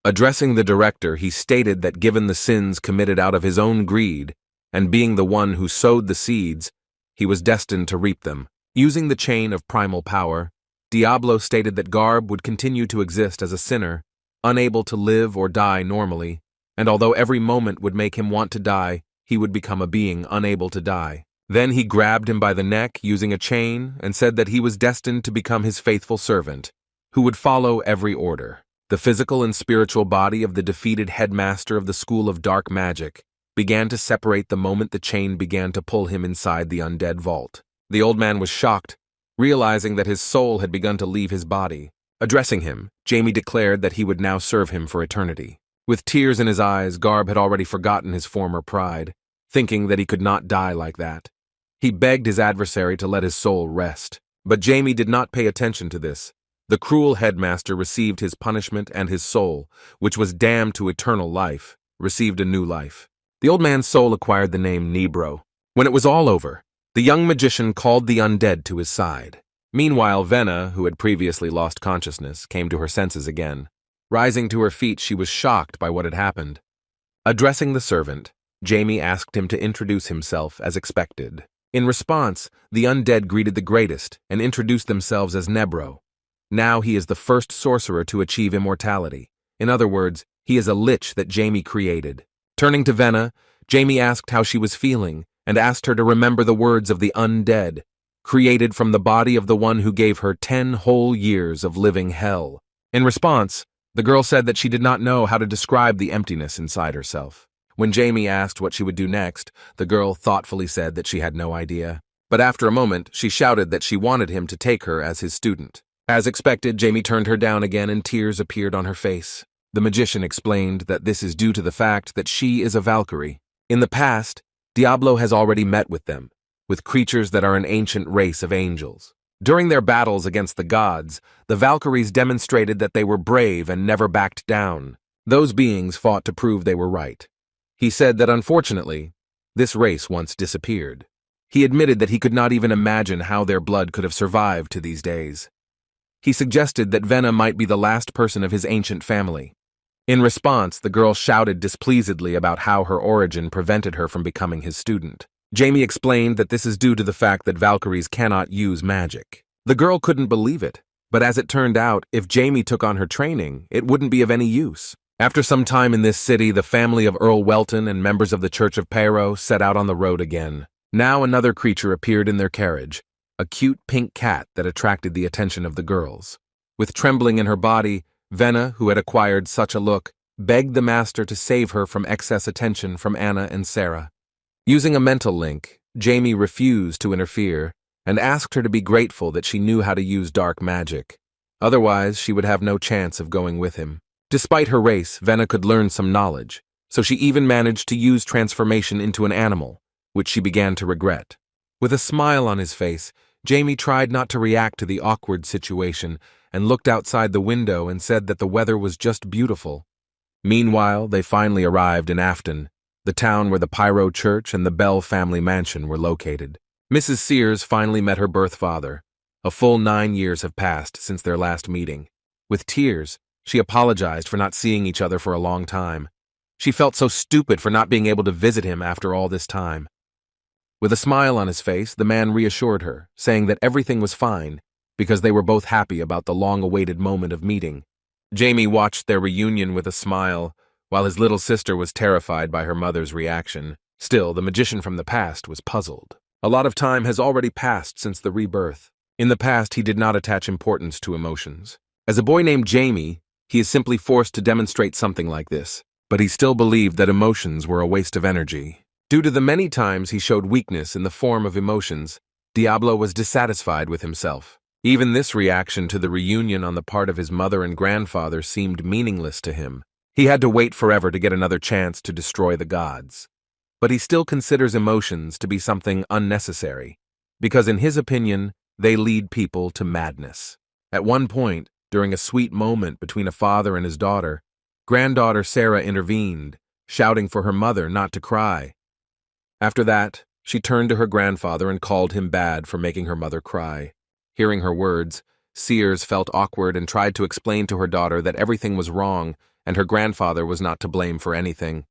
[SPEAKER 1] Addressing the director, he stated that given the sins committed out of his own greed, and being the one who sowed the seeds, he was destined to reap them. Using the chain of primal power, Diablo stated that Garb would continue to exist as a sinner, unable to live or die normally, and although every moment would make him want to die, he would become a being unable to die. Then he grabbed him by the neck using a chain and said that he was destined to become his faithful servant, who would follow every order. The physical and spiritual body of the defeated headmaster of the School of Dark Magic began to separate the moment the chain began to pull him inside the undead vault. The old man was shocked, realizing that his soul had begun to leave his body. Addressing him, Jamie declared that he would now serve him for eternity. With tears in his eyes, Garb had already forgotten his former pride, thinking that he could not die like that. He begged his adversary to let his soul rest. But Jamie did not pay attention to this. The cruel headmaster received his punishment, and his soul, which was damned to eternal life, received a new life. The old man's soul acquired the name Nebro. When it was all over, the young magician called the undead to his side. Meanwhile, Venna, who had previously lost consciousness, came to her senses again. Rising to her feet, she was shocked by what had happened. Addressing the servant, Jamie asked him to introduce himself as expected. In response, the undead greeted the greatest and introduced themselves as Nebro. Now he is the first sorcerer to achieve immortality. In other words, he is a lich that Jamie created. Turning to Venna, Jamie asked how she was feeling and asked her to remember the words of the undead, created from the body of the one who gave her 10 whole years of living hell. In response, the girl said that she did not know how to describe the emptiness inside herself. When Jamie asked what she would do next, the girl thoughtfully said that she had no idea. But after a moment, she shouted that she wanted him to take her as his student. As expected, Jamie turned her down again and tears appeared on her face. The magician explained that this is due to the fact that she is a Valkyrie. In the past, Diablo has already met with them, with creatures that are an ancient race of angels. During their battles against the gods, the Valkyries demonstrated that they were brave and never backed down. Those beings fought to prove they were right. He said that unfortunately, this race once disappeared. He admitted that he could not even imagine how their blood could have survived to these days. He suggested that Venna might be the last person of his ancient family. In response, the girl shouted displeasedly about how her origin prevented her from becoming his student. Jamie explained that this is due to the fact that Valkyries cannot use magic. The girl couldn't believe it, but as it turned out, if Jamie took on her training, it wouldn't be of any use. After some time in this city, the family of Earl Welton and members of the Church of Pero set out on the road again. Now another creature appeared in their carriage, a cute pink cat that attracted the attention of the girls. With trembling in her body, Venna, who had acquired such a look, begged the master to save her from excess attention from Anna and Sarah. Using a mental link, Jamie refused to interfere and asked her to be grateful that she knew how to use dark magic. Otherwise, she would have no chance of going with him. Despite her race, Venna could learn some knowledge, so she even managed to use transformation into an animal, which she began to regret. With a smile on his face, Jamie tried not to react to the awkward situation and looked outside the window and said that the weather was just beautiful. Meanwhile, they finally arrived in Afton, the town where the Pyro Church and the Bell family mansion were located. Mrs. Sears finally met her birth father. A full 9 years have passed since their last meeting. With tears, she apologized for not seeing each other for a long time. She felt so stupid for not being able to visit him after all this time. With a smile on his face, the man reassured her, saying that everything was fine because they were both happy about the long-awaited moment of meeting. Jamie watched their reunion with a smile, while his little sister was terrified by her mother's reaction. Still, the magician from the past was puzzled. A lot of time has already passed since the rebirth. In the past, he did not attach importance to emotions. As a boy named Jamie, he is simply forced to demonstrate something like this, but he still believed that emotions were a waste of energy. Due to the many times he showed weakness in the form of emotions, Diablo was dissatisfied with himself. Even this reaction to the reunion on the part of his mother and grandfather seemed meaningless to him. He had to wait forever to get another chance to destroy the gods. But he still considers emotions to be something unnecessary, because in his opinion, they lead people to madness. At one point, during a sweet moment between a father and his daughter, granddaughter Sarah intervened, shouting for her mother not to cry. After that, she turned to her grandfather and called him bad for making her mother cry. Hearing her words, Sears felt awkward and tried to explain to her daughter that everything was wrong and her grandfather was not to blame for anything.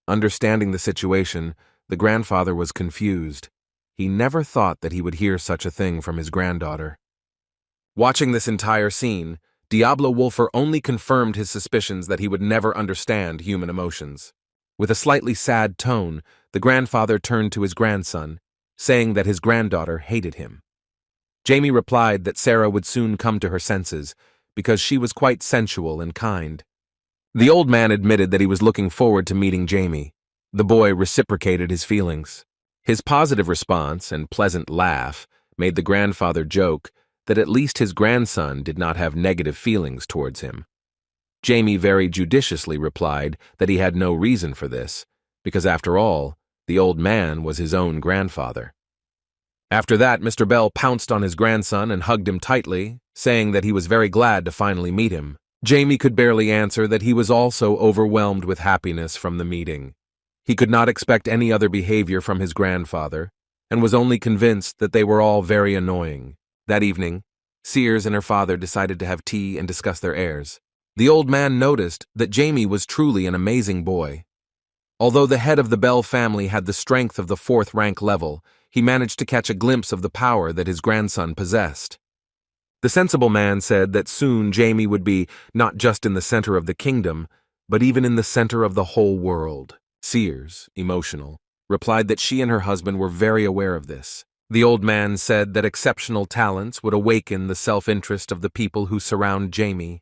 [SPEAKER 1] Understanding the situation, the grandfather was confused. He never thought that he would hear such a thing from his granddaughter. Watching this entire scene, Diablo Wolfer only confirmed his suspicions that he would never understand human emotions. With a slightly sad tone, the grandfather turned to his grandson, saying that his granddaughter hated him. Jamie replied that Sarah would soon come to her senses, because she was quite sensual and kind. The old man admitted that he was looking forward to meeting Jamie. The boy reciprocated his feelings. His positive response and pleasant laugh made the grandfather joke that at least his grandson did not have negative feelings towards him. Jamie very judiciously replied that he had no reason for this, because after all, the old man was his own grandfather. After that, Mr. Bell pounced on his grandson and hugged him tightly, saying that he was very glad to finally meet him. Jamie could barely answer that he was also overwhelmed with happiness from the meeting. He could not expect any other behavior from his grandfather, and was only convinced that they were all very annoying. That evening, Sears and her father decided to have tea and discuss their heirs. The old man noticed that Jamie was truly an amazing boy. Although the head of the Bell family had the strength of the 4th rank level, he managed to catch a glimpse of the power that his grandson possessed. The sensible man said that soon Jamie would be not just in the center of the kingdom, but even in the center of the whole world. Sears, emotional, replied that she and her husband were very aware of this. The old man said that exceptional talents would awaken the self-interest of the people who surround Jamie.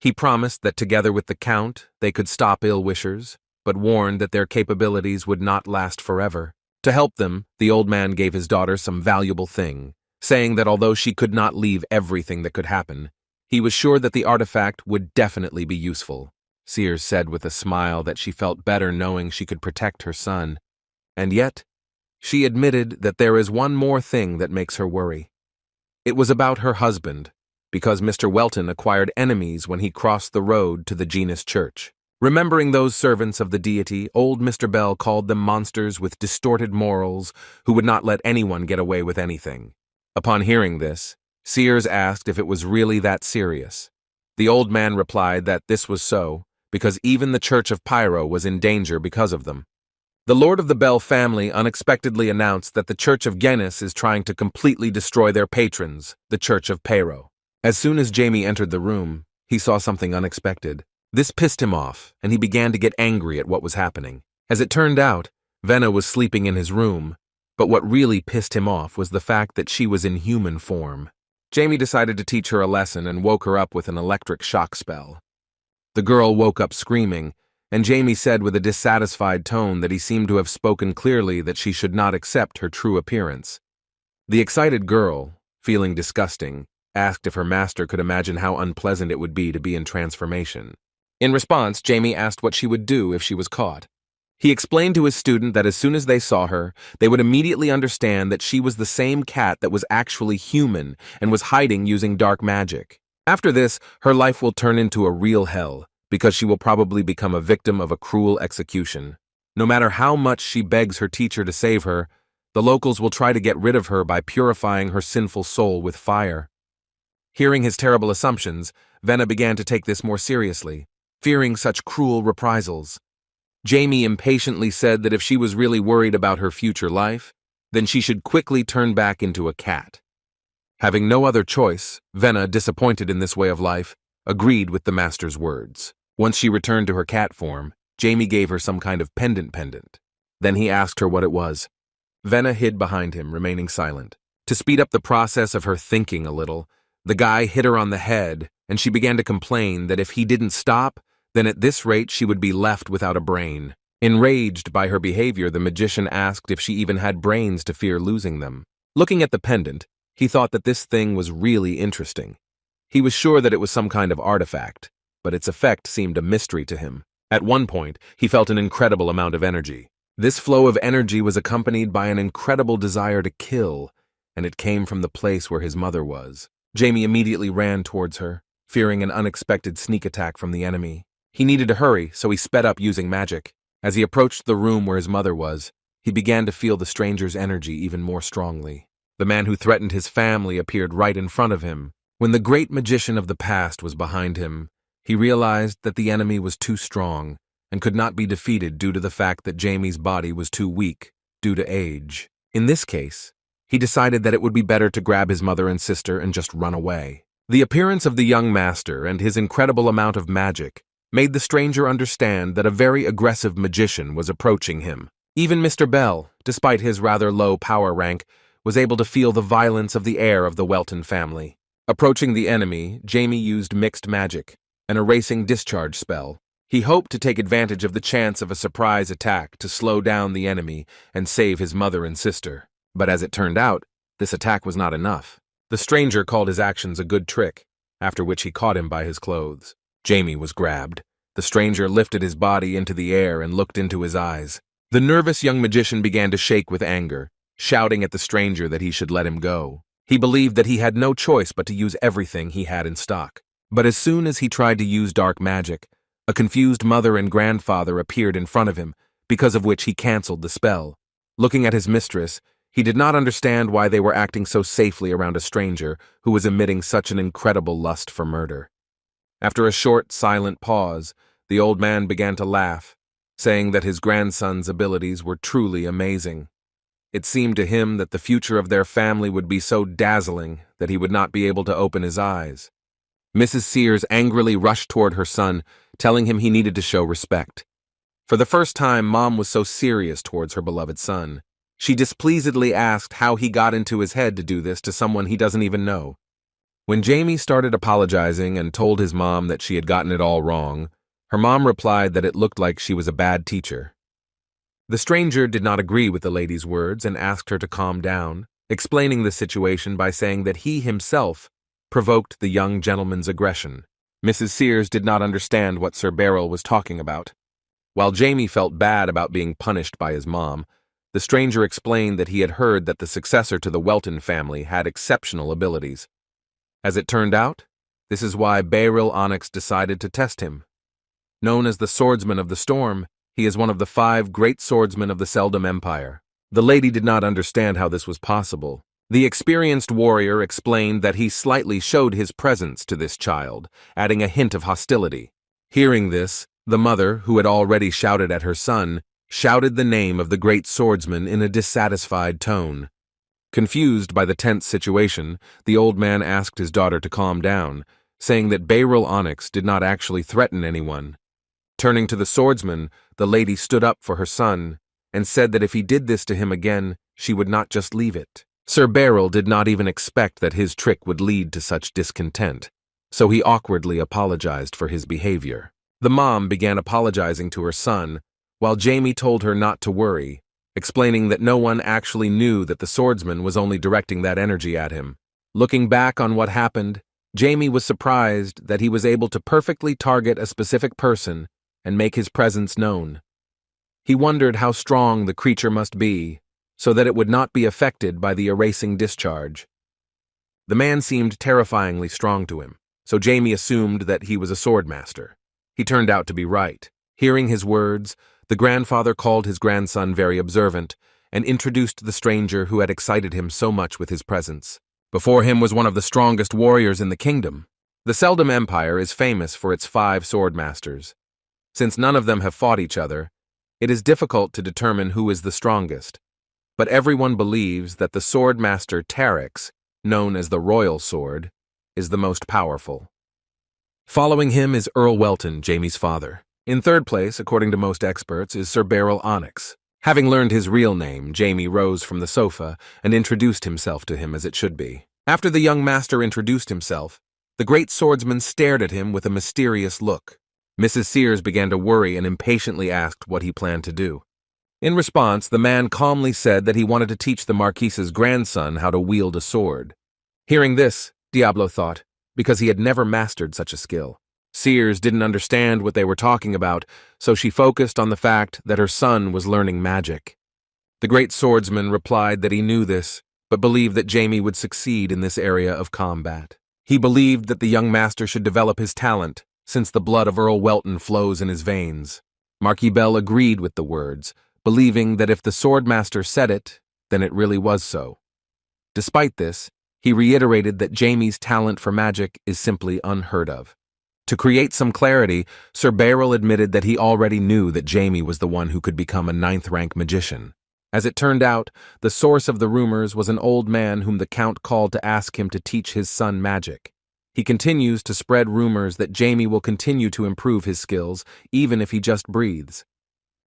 [SPEAKER 1] He promised that together with the Count, they could stop ill-wishers, but warned that their capabilities would not last forever. To help them, the old man gave his daughter some valuable thing, saying that although she could not leave everything that could happen, he was sure that the artifact would definitely be useful. Sears said with a smile that she felt better knowing she could protect her son. And yet, she admitted that there is one more thing that makes her worry. It was about her husband, because Mr. Welton acquired enemies when he crossed the road to the Genus Church. Remembering those servants of the deity, old Mr. Bell called them monsters with distorted morals who would not let anyone get away with anything. Upon hearing this, Sears asked if it was really that serious. The old man replied that this was so, because even the Church of Pyro was in danger because of them. The Lord of the Bell family unexpectedly announced that the Church of Genus is trying to completely destroy their patrons, the Church of Pyro. As soon as Jamie entered the room, he saw something unexpected. This pissed him off, and he began to get angry at what was happening. As it turned out, Venna was sleeping in his room, but what really pissed him off was the fact that she was in human form. Jamie decided to teach her a lesson and woke her up with an electric shock spell. The girl woke up screaming, and Jamie said with a dissatisfied tone that he seemed to have spoken clearly that she should not accept her true appearance. The excited girl, feeling disgusting, asked if her master could imagine how unpleasant it would be to be in transformation. In response, Jamie asked what she would do if she was caught. He explained to his student that as soon as they saw her, they would immediately understand that she was the same cat that was actually human and was hiding using dark magic. After this, her life will turn into a real hell, because she will probably become a victim of a cruel execution. No matter how much she begs her teacher to save her, the locals will try to get rid of her by purifying her sinful soul with fire. Hearing his terrible assumptions, Venna began to take this more seriously, fearing such cruel reprisals. Jamie impatiently said that if she was really worried about her future life, then she should quickly turn back into a cat. Having no other choice, Venna, disappointed in this way of life, agreed with the master's words. Once she returned to her cat form, Jamie gave her some kind of pendant. Then he asked her what it was. Venna hid behind him, remaining silent. To speed up the process of her thinking a little, the guy hit her on the head, and she began to complain that if he didn't stop, then at this rate she would be left without a brain. Enraged by her behavior, the magician asked if she even had brains to fear losing them. Looking at the pendant, he thought that this thing was really interesting. He was sure that it was some kind of artifact, but its effect seemed a mystery to him. At one point, he felt an incredible amount of energy. This flow of energy was accompanied by an incredible desire to kill, and it came from the place where his mother was. Jamie immediately ran towards her, fearing an unexpected sneak attack from the enemy. He needed to hurry, so he sped up using magic. As he approached the room where his mother was, he began to feel the stranger's energy even more strongly. The man who threatened his family appeared right in front of him. When the great magician of the past was behind him, he realized that the enemy was too strong and could not be defeated due to the fact that Jamie's body was too weak due to age. In this case, he decided that it would be better to grab his mother and sister and just run away. The appearance of the young master and his incredible amount of magic made the stranger understand that a very aggressive magician was approaching him. Even Mr. Bell, despite his rather low power rank, was able to feel the violence of the heir of the Welton family. Approaching the enemy, Jamie used mixed magic, an erasing discharge spell. He hoped to take advantage of the chance of a surprise attack to slow down the enemy and save his mother and sister. But as it turned out, this attack was not enough. The stranger called his actions a good trick, after which he caught him by his clothes. Jamie was grabbed. The stranger lifted his body into the air and looked into his eyes. The nervous young magician began to shake with anger, shouting at the stranger that he should let him go. He believed that he had no choice but to use everything he had in stock. But as soon as he tried to use dark magic, a confused mother and grandfather appeared in front of him, because of which he canceled the spell. Looking at his mistress, he did not understand why they were acting so safely around a stranger who was emitting such an incredible lust for murder. After a short, silent pause, the old man began to laugh, saying that his grandson's abilities were truly amazing. It seemed to him that the future of their family would be so dazzling that he would not be able to open his eyes. Mrs. Sears angrily rushed toward her son, telling him he needed to show respect. For the first time, Mom was so serious towards her beloved son. She displeasedly asked how he got into his head to do this to someone he doesn't even know. When Jamie started apologizing and told his mom that she had gotten it all wrong, her mom replied that it looked like she was a bad teacher. The stranger did not agree with the lady's words and asked her to calm down, explaining the situation by saying that he himself provoked the young gentleman's aggression. Mrs. Sears did not understand what Sir Beryl was talking about. While Jamie felt bad about being punished by his mom, the stranger explained that he had heard that the successor to the Welton family had exceptional abilities. As it turned out, this is why Beryl Onyx decided to test him. Known as the Swordsman of the Storm, he is one of the 5 great swordsmen of the Seldom Empire. The lady did not understand how this was possible. The experienced warrior explained that he slightly showed his presence to this child, adding a hint of hostility. Hearing this, the mother, who had already shouted at her son, shouted the name of the great swordsman in a dissatisfied tone. Confused by the tense situation, the old man asked his daughter to calm down, saying that Beryl Onyx did not actually threaten anyone. Turning to the swordsman, the lady stood up for her son and said that if he did this to him again, she would not just leave it. Sir Beryl did not even expect that his trick would lead to such discontent, so he awkwardly apologized for his behavior. The mom began apologizing to her son, while Jamie told her not to worry, explaining that no one actually knew that the swordsman was only directing that energy at him. Looking back on what happened, Jamie was surprised that he was able to perfectly target a specific person and make his presence known. He wondered how strong the creature must be, so that it would not be affected by the erasing discharge. The man seemed terrifyingly strong to him, so Jamie assumed that he was a swordmaster. He turned out to be right. Hearing his words, the grandfather called his grandson very observant and introduced the stranger who had excited him so much with his presence. Before him was one of the strongest warriors in the kingdom. The Seldom Empire is famous for its 5 swordmasters. Since none of them have fought each other, it is difficult to determine who is the strongest. But everyone believes that the swordmaster Tarix, known as the Royal Sword, is the most powerful. Following him is Earl Welton, Jamie's father. In third place, according to most experts, is Sir Beryl Onyx. Having learned his real name, Jamie rose from the sofa and introduced himself to him as it should be. After the young master introduced himself, the great swordsman stared at him with a mysterious look. Mrs. Sears began to worry and impatiently asked what he planned to do. In response, the man calmly said that he wanted to teach the Marquise's grandson how to wield a sword. Hearing this, Diablo thought, because he had never mastered such a skill. Sears didn't understand what they were talking about, so she focused on the fact that her son was learning magic. The great swordsman replied that he knew this, but believed that Jamie would succeed in this area of combat. He believed that the young master should develop his talent, since the blood of Earl Welton flows in his veins. Marquis Bell agreed with the words, believing that if the swordmaster said it, then it really was so. Despite this, he reiterated that Jamie's talent for magic is simply unheard of. To create some clarity, Sir Beryl admitted that he already knew that Jamie was the one who could become a 9th-rank magician. As it turned out, the source of the rumors was an old man whom the Count called to ask him to teach his son magic. He continues to spread rumors that Jamie will continue to improve his skills, even if he just breathes.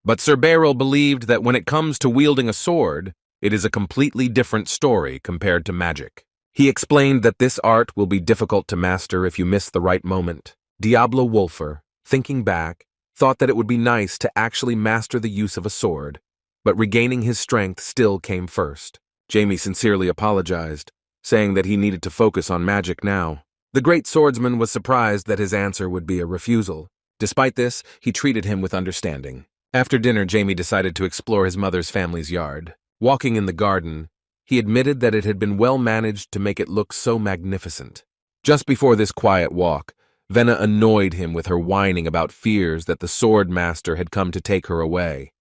[SPEAKER 1] But Sir Beryl believed that when it comes to wielding a sword, it is a completely different story compared to magic. He explained that this art will be difficult to master if you miss the right moment. Diablo Wolfer, thinking back, thought that it would be nice to actually master the use of a sword, but regaining his strength still came first. Jamie sincerely apologized, saying that he needed to focus on magic now. The great swordsman was surprised that his answer would be a refusal. Despite this, he treated him with understanding. After dinner, Jamie decided to explore his mother's family's yard. Walking in the garden, he admitted that it had been well managed to make it look so magnificent. Just before this quiet walk, Venna annoyed him with her whining about fears that the swordmaster had come to take her away.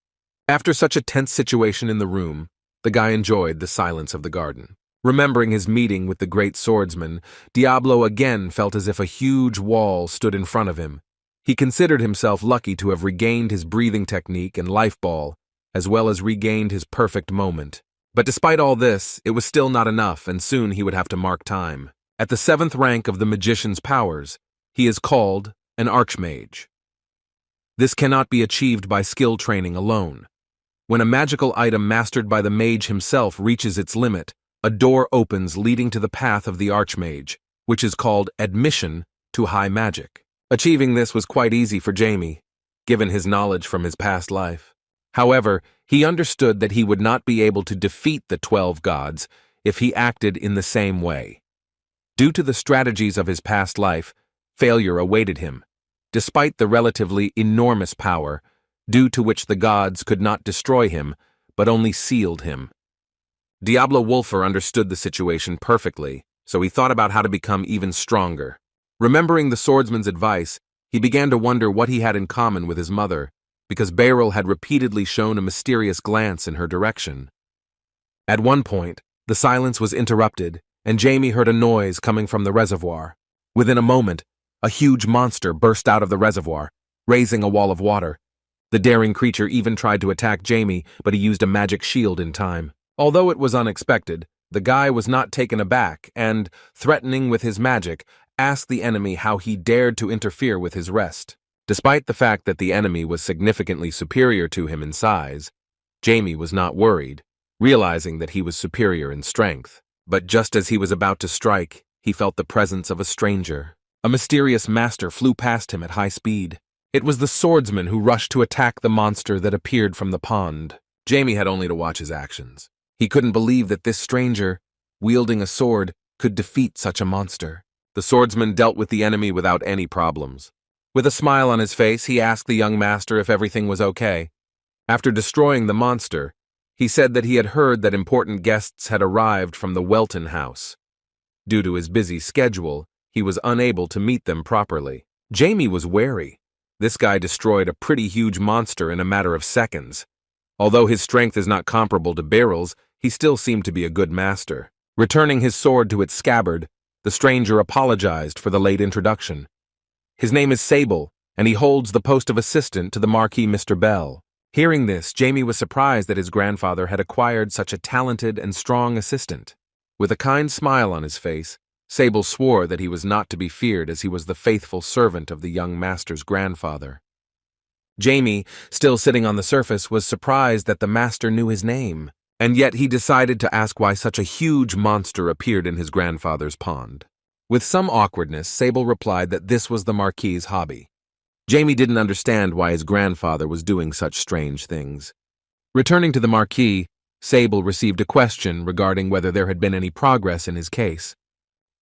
[SPEAKER 1] After such a tense situation in the room, the guy enjoyed the silence of the garden. Remembering his meeting with the great swordsman, Diablo again felt as if a huge wall stood in front of him. He considered himself lucky to have regained his breathing technique and life ball, as well as regained his perfect moment. But despite all this, it was still not enough, and soon he would have to mark time. At the 7th rank of the magician's powers, he is called an archmage. This cannot be achieved by skill training alone. When a magical item mastered by the mage himself reaches its limit, a door opens leading to the path of the archmage, which is called admission to high magic. Achieving this was quite easy for Jamie, given his knowledge from his past life. However, he understood that he would not be able to defeat the 12 gods if he acted in the same way. Due to the strategies of his past life, failure awaited him, despite the relatively enormous power, due to which the gods could not destroy him, but only sealed him. Diablo Wolfer understood the situation perfectly, so he thought about how to become even stronger. Remembering the swordsman's advice, he began to wonder what he had in common with his mother, because Beryl had repeatedly shown a mysterious glance in her direction. At one point, the silence was interrupted, and Jamie heard a noise coming from the reservoir. Within a moment, a huge monster burst out of the reservoir, raising a wall of water. The daring creature even tried to attack Jamie, but he used a magic shield in time. Although it was unexpected, the guy was not taken aback and, threatening with his magic, asked the enemy how he dared to interfere with his rest. Despite the fact that the enemy was significantly superior to him in size, Jamie was not worried, realizing that he was superior in strength. But just as he was about to strike, he felt the presence of a stranger. A mysterious master flew past him at high speed. It was the swordsman who rushed to attack the monster that appeared from the pond. Jamie had only to watch his actions. He couldn't believe that this stranger, wielding a sword, could defeat such a monster. The swordsman dealt with the enemy without any problems. With a smile on his face, he asked the young master if everything was okay. After destroying the monster, he said that he had heard that important guests had arrived from the Welton house. Due to his busy schedule, he was unable to meet them properly. Jamie was wary. This guy destroyed a pretty huge monster in a matter of seconds. Although his strength is not comparable to Beryl's, he still seemed to be a good master. Returning his sword to its scabbard, the stranger apologized for the late introduction. His name is Sable, and he holds the post of assistant to the Marquis Mr. Bell. Hearing this, Jamie was surprised that his grandfather had acquired such a talented and strong assistant. With a kind smile on his face, Sable swore that he was not to be feared as he was the faithful servant of the young master's grandfather. Jamie, still sitting on the surface, was surprised that the master knew his name, and yet he decided to ask why such a huge monster appeared in his grandfather's pond. With some awkwardness, Sable replied that this was the Marquis's hobby. Jamie didn't understand why his grandfather was doing such strange things. Returning to the Marquis, Sable received a question regarding whether there had been any progress in his case.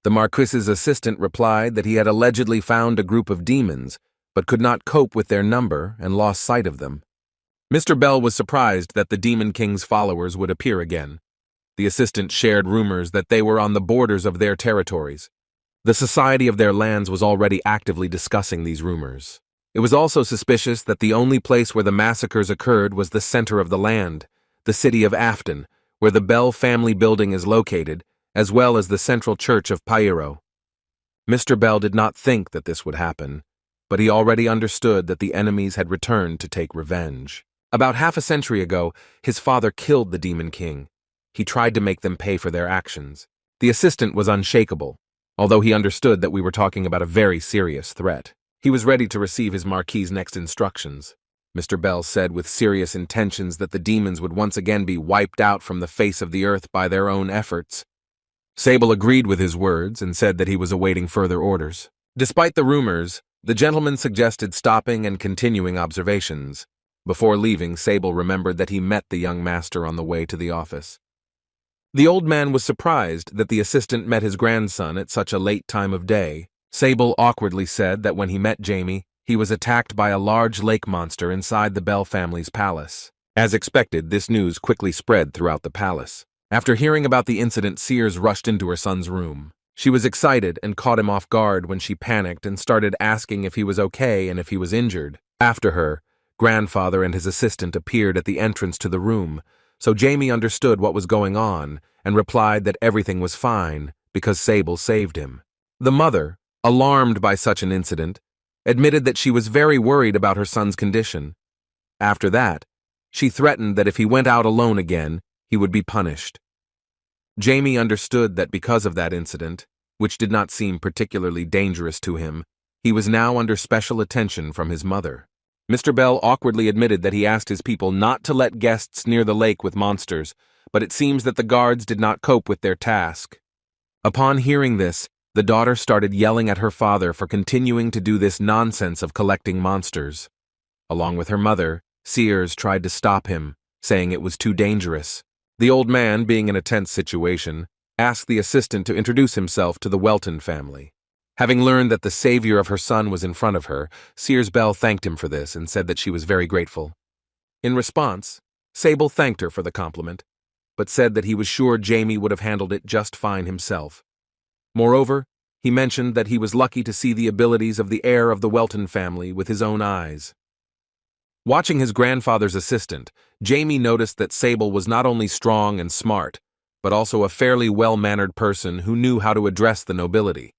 [SPEAKER 1] The Marquis's assistant replied that he had allegedly found a group of demons, but could not cope with their number and lost sight of them. Mr. Bell was surprised that the Demon King's followers would appear again. The assistant shared rumors that they were on the borders of their territories. The Society of their lands was already actively discussing these rumors. It was also suspicious that the only place where the massacres occurred was the center of the land, the city of Afton, where the Bell family building is located, as well as the central church of Pyro. Mr. Bell did not think that this would happen, but he already understood that the enemies had returned to take revenge. About half a century ago, his father killed the Demon King. He tried to make them pay for their actions. The assistant was unshakable, although he understood that we were talking about a very serious threat. He was ready to receive his Marquis's next instructions. Mr. Bell said with serious intentions that the demons would once again be wiped out from the face of the earth by their own efforts. Sable agreed with his words and said that he was awaiting further orders. Despite the rumors, the gentleman suggested stopping and continuing observations. Before leaving, Sable remembered that he met the young master on the way to the office. The old man was surprised that the assistant met his grandson at such a late time of day. Sable awkwardly said that when he met Jamie, he was attacked by a large lake monster inside the Bell family's palace. As expected, this news quickly spread throughout the palace. After hearing about the incident, Sears rushed into her son's room. She was excited and caught him off guard when she panicked and started asking if he was okay and if he was injured. After her, grandfather and his assistant appeared at the entrance to the room, so Jamie understood what was going on and replied that everything was fine because Sable saved him. The mother, alarmed by such an incident, admitted that she was very worried about her son's condition. After that, she threatened that if he went out alone again, he would be punished. Jamie understood that because of that incident, which did not seem particularly dangerous to him, he was now under special attention from his mother. Mr. Bell awkwardly admitted that he asked his people not to let guests near the lake with monsters, but it seems that the guards did not cope with their task. Upon hearing this, the daughter started yelling at her father for continuing to do this nonsense of collecting monsters. Along with her mother, Sears tried to stop him, saying it was too dangerous. The old man, being in a tense situation, asked the assistant to introduce himself to the Welton family. Having learned that the savior of her son was in front of her, Sears Bell thanked him for this and said that she was very grateful. In response, Sable thanked her for the compliment, but said that he was sure Jamie would have handled it just fine himself. Moreover, he mentioned that he was lucky to see the abilities of the heir of the Welton family with his own eyes. Watching his grandfather's assistant, Jamie noticed that Sable was not only strong and smart, but also a fairly well-mannered person who knew how to address the nobility.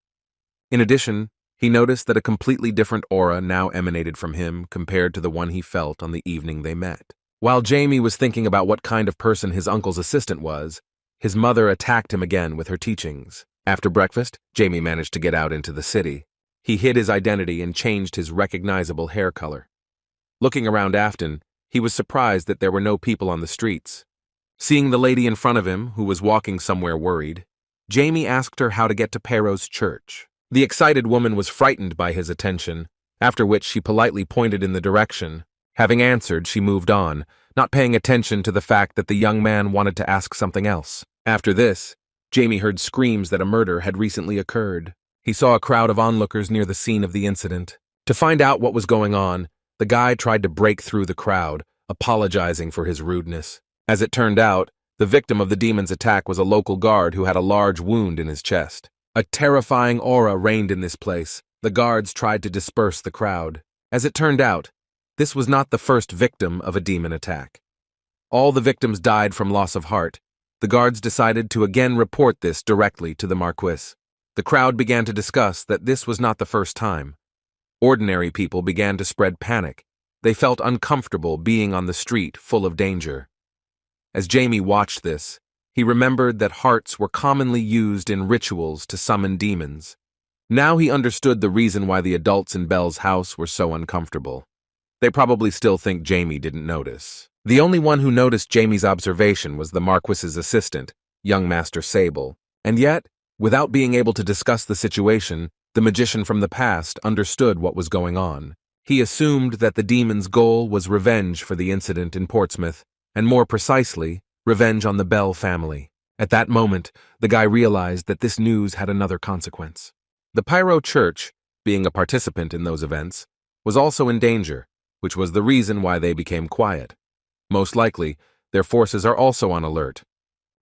[SPEAKER 1] In addition, he noticed that a completely different aura now emanated from him compared to the one he felt on the evening they met. While Jamie was thinking about what kind of person his uncle's assistant was, his mother attacked him again with her teachings. After breakfast, Jamie managed to get out into the city. He hid his identity and changed his recognizable hair color. Looking around Afton, he was surprised that there were no people on the streets. Seeing the lady in front of him, who was walking somewhere worried, Jamie asked her how to get to Perro's church. The excited woman was frightened by his attention after which she politely pointed in the direction. Having answered, she moved on, not paying attention to the fact that the young man wanted to ask something else. After this, Jamie heard screams that a murder had recently occurred. He saw a crowd of onlookers near the scene of the incident. To find out what was going on, the guy tried to break through the crowd, apologizing for his rudeness. As it turned out, the victim of the demon's attack was a local guard who had a large wound in his chest. A terrifying aura reigned in this place. The guards tried to disperse the crowd. As it turned out, this was not the first victim of a demon attack. All the victims died from loss of heart. The guards decided to again report this directly to the Marquis. The crowd began to discuss that this was not the first time. Ordinary people began to spread panic. They felt uncomfortable being on the street full of danger. As Jamie watched this, he remembered that hearts were commonly used in rituals to summon demons. Now he understood the reason why the adults in Belle's house were so uncomfortable. They probably still think Jamie didn't notice. The only one who noticed Jamie's observation was the Marquis's assistant, young Master Sable. And yet, without being able to discuss the situation, the magician from the past understood what was going on. He assumed that the demon's goal was revenge for the incident in Portsmouth, and more precisely, revenge on the Bell family. At that moment, the guy realized that this news had another consequence. The Pyro Church, being a participant in those events, was also in danger, which was the reason why they became quiet. Most likely, their forces are also on alert.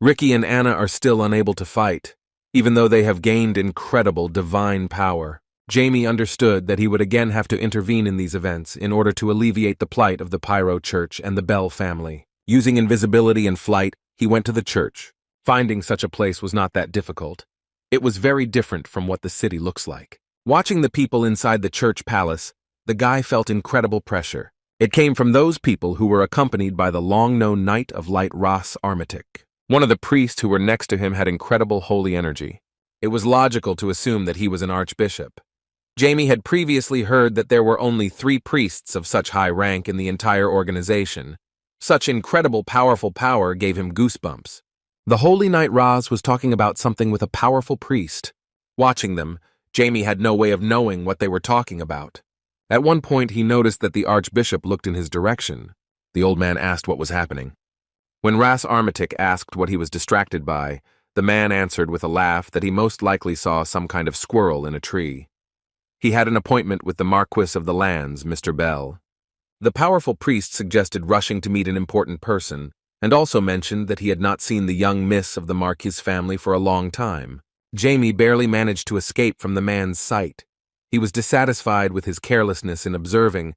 [SPEAKER 1] Ricky and Anna are still unable to fight, even though they have gained incredible divine power. Jamie understood that he would again have to intervene in these events in order to alleviate the plight of the Pyro Church and the Bell family. Using invisibility and flight, he went to the church. Finding such a place was not that difficult. It was very different from what the city looks like. Watching the people inside the church palace, the guy felt incredible pressure. It came from those people who were accompanied by the long-known Knight of Light Ras Armitic. One of the priests who were next to him had incredible holy energy. It was logical to assume that he was an archbishop. Jamie had previously heard that there were only 3 priests of such high rank in the entire organization. Such incredible powerful power gave him goosebumps. The Holy Knight Ras was talking about something with a powerful priest. Watching them, Jamie had no way of knowing what they were talking about. At one point, he noticed that the archbishop looked in his direction. The old man asked what was happening. When Ras Armitic asked what he was distracted by, the man answered with a laugh that he most likely saw some kind of squirrel in a tree. He had an appointment with the Marquis of the Lands, Mr. Bell. The powerful priest suggested rushing to meet an important person, and also mentioned that he had not seen the young miss of the Marquis family for a long time. Jamie barely managed to escape from the man's sight. He was dissatisfied with his carelessness in observing,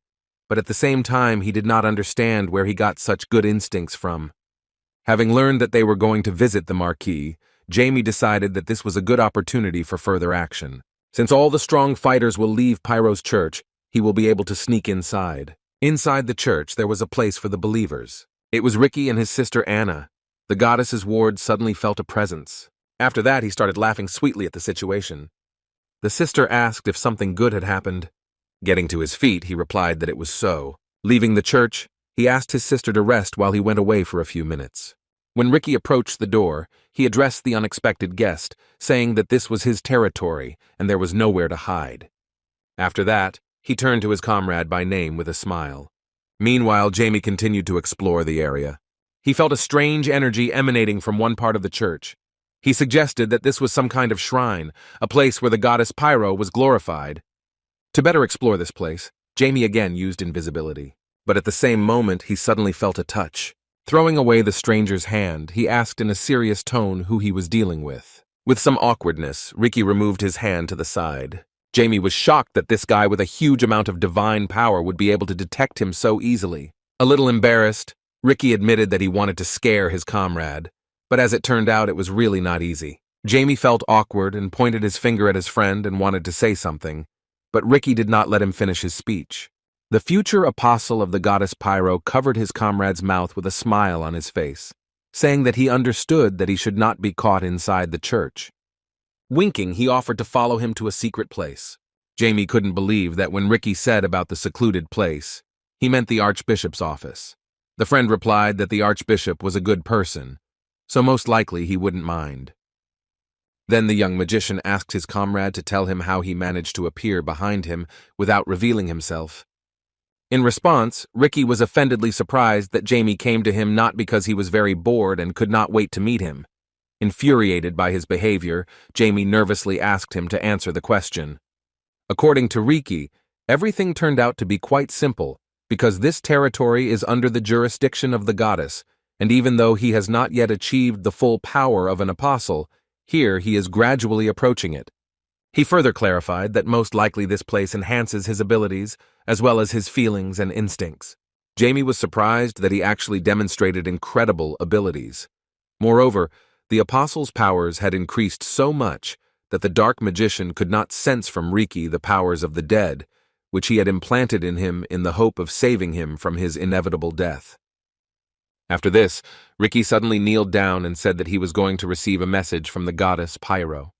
[SPEAKER 1] but at the same time he did not understand where he got such good instincts from. Having learned that they were going to visit the Marquis, Jamie decided that this was a good opportunity for further action. Since all the strong fighters will leave Pyro's church, he will be able to sneak inside. Inside the church, there was a place for the believers. It was Ricky and his sister Anna. The goddess's ward suddenly felt a presence. After that, he started laughing sweetly at the situation. The sister asked if something good had happened. Getting to his feet, he replied that it was so. Leaving the church, he asked his sister to rest while he went away for a few minutes. When Ricky approached the door, he addressed the unexpected guest, saying that this was his territory and there was nowhere to hide. After that, he turned to his comrade by name with a smile. Meanwhile, Jamie continued to explore the area. He felt a strange energy emanating from one part of the church. He suggested that this was some kind of shrine, a place where the goddess Pyro was glorified. To better explore this place, Jamie again used invisibility. But at the same moment, he suddenly felt a touch. Throwing away the stranger's hand, he asked in a serious tone who he was dealing with. With some awkwardness, Ricky removed his hand to the side. Jamie was shocked that this guy with a huge amount of divine power would be able to detect him so easily. A little embarrassed, Ricky admitted that he wanted to scare his comrade. But as it turned out, it was really not easy. Jamie felt awkward and pointed his finger at his friend and wanted to say something, but Ricky did not let him finish his speech. The future apostle of the goddess Pyro covered his comrade's mouth with a smile on his face, saying that he understood that he should not be caught inside the church. Winking, he offered to follow him to a secret place. Jamie couldn't believe that when Ricky said about the secluded place, he meant the archbishop's office. The friend replied that the archbishop was a good person, so most likely he wouldn't mind. Then the young magician asked his comrade to tell him how he managed to appear behind him without revealing himself. In response, Ricky was offendedly surprised that Jamie came to him not because he was very bored and could not wait to meet him. Infuriated by his behavior, Jamie nervously asked him to answer the question. According to Ricky, everything turned out to be quite simple, because this territory is under the jurisdiction of the goddess, and even though he has not yet achieved the full power of an apostle, here he is gradually approaching it. He further clarified that most likely this place enhances his abilities, as well as his feelings and instincts. Jamie was surprised that he actually demonstrated incredible abilities. Moreover, the apostle's powers had increased so much that the dark magician could not sense from Ricky the powers of the dead, which he had implanted in him in the hope of saving him from his inevitable death. After this, Ricky suddenly kneeled down and said that he was going to receive a message from the goddess Pyro.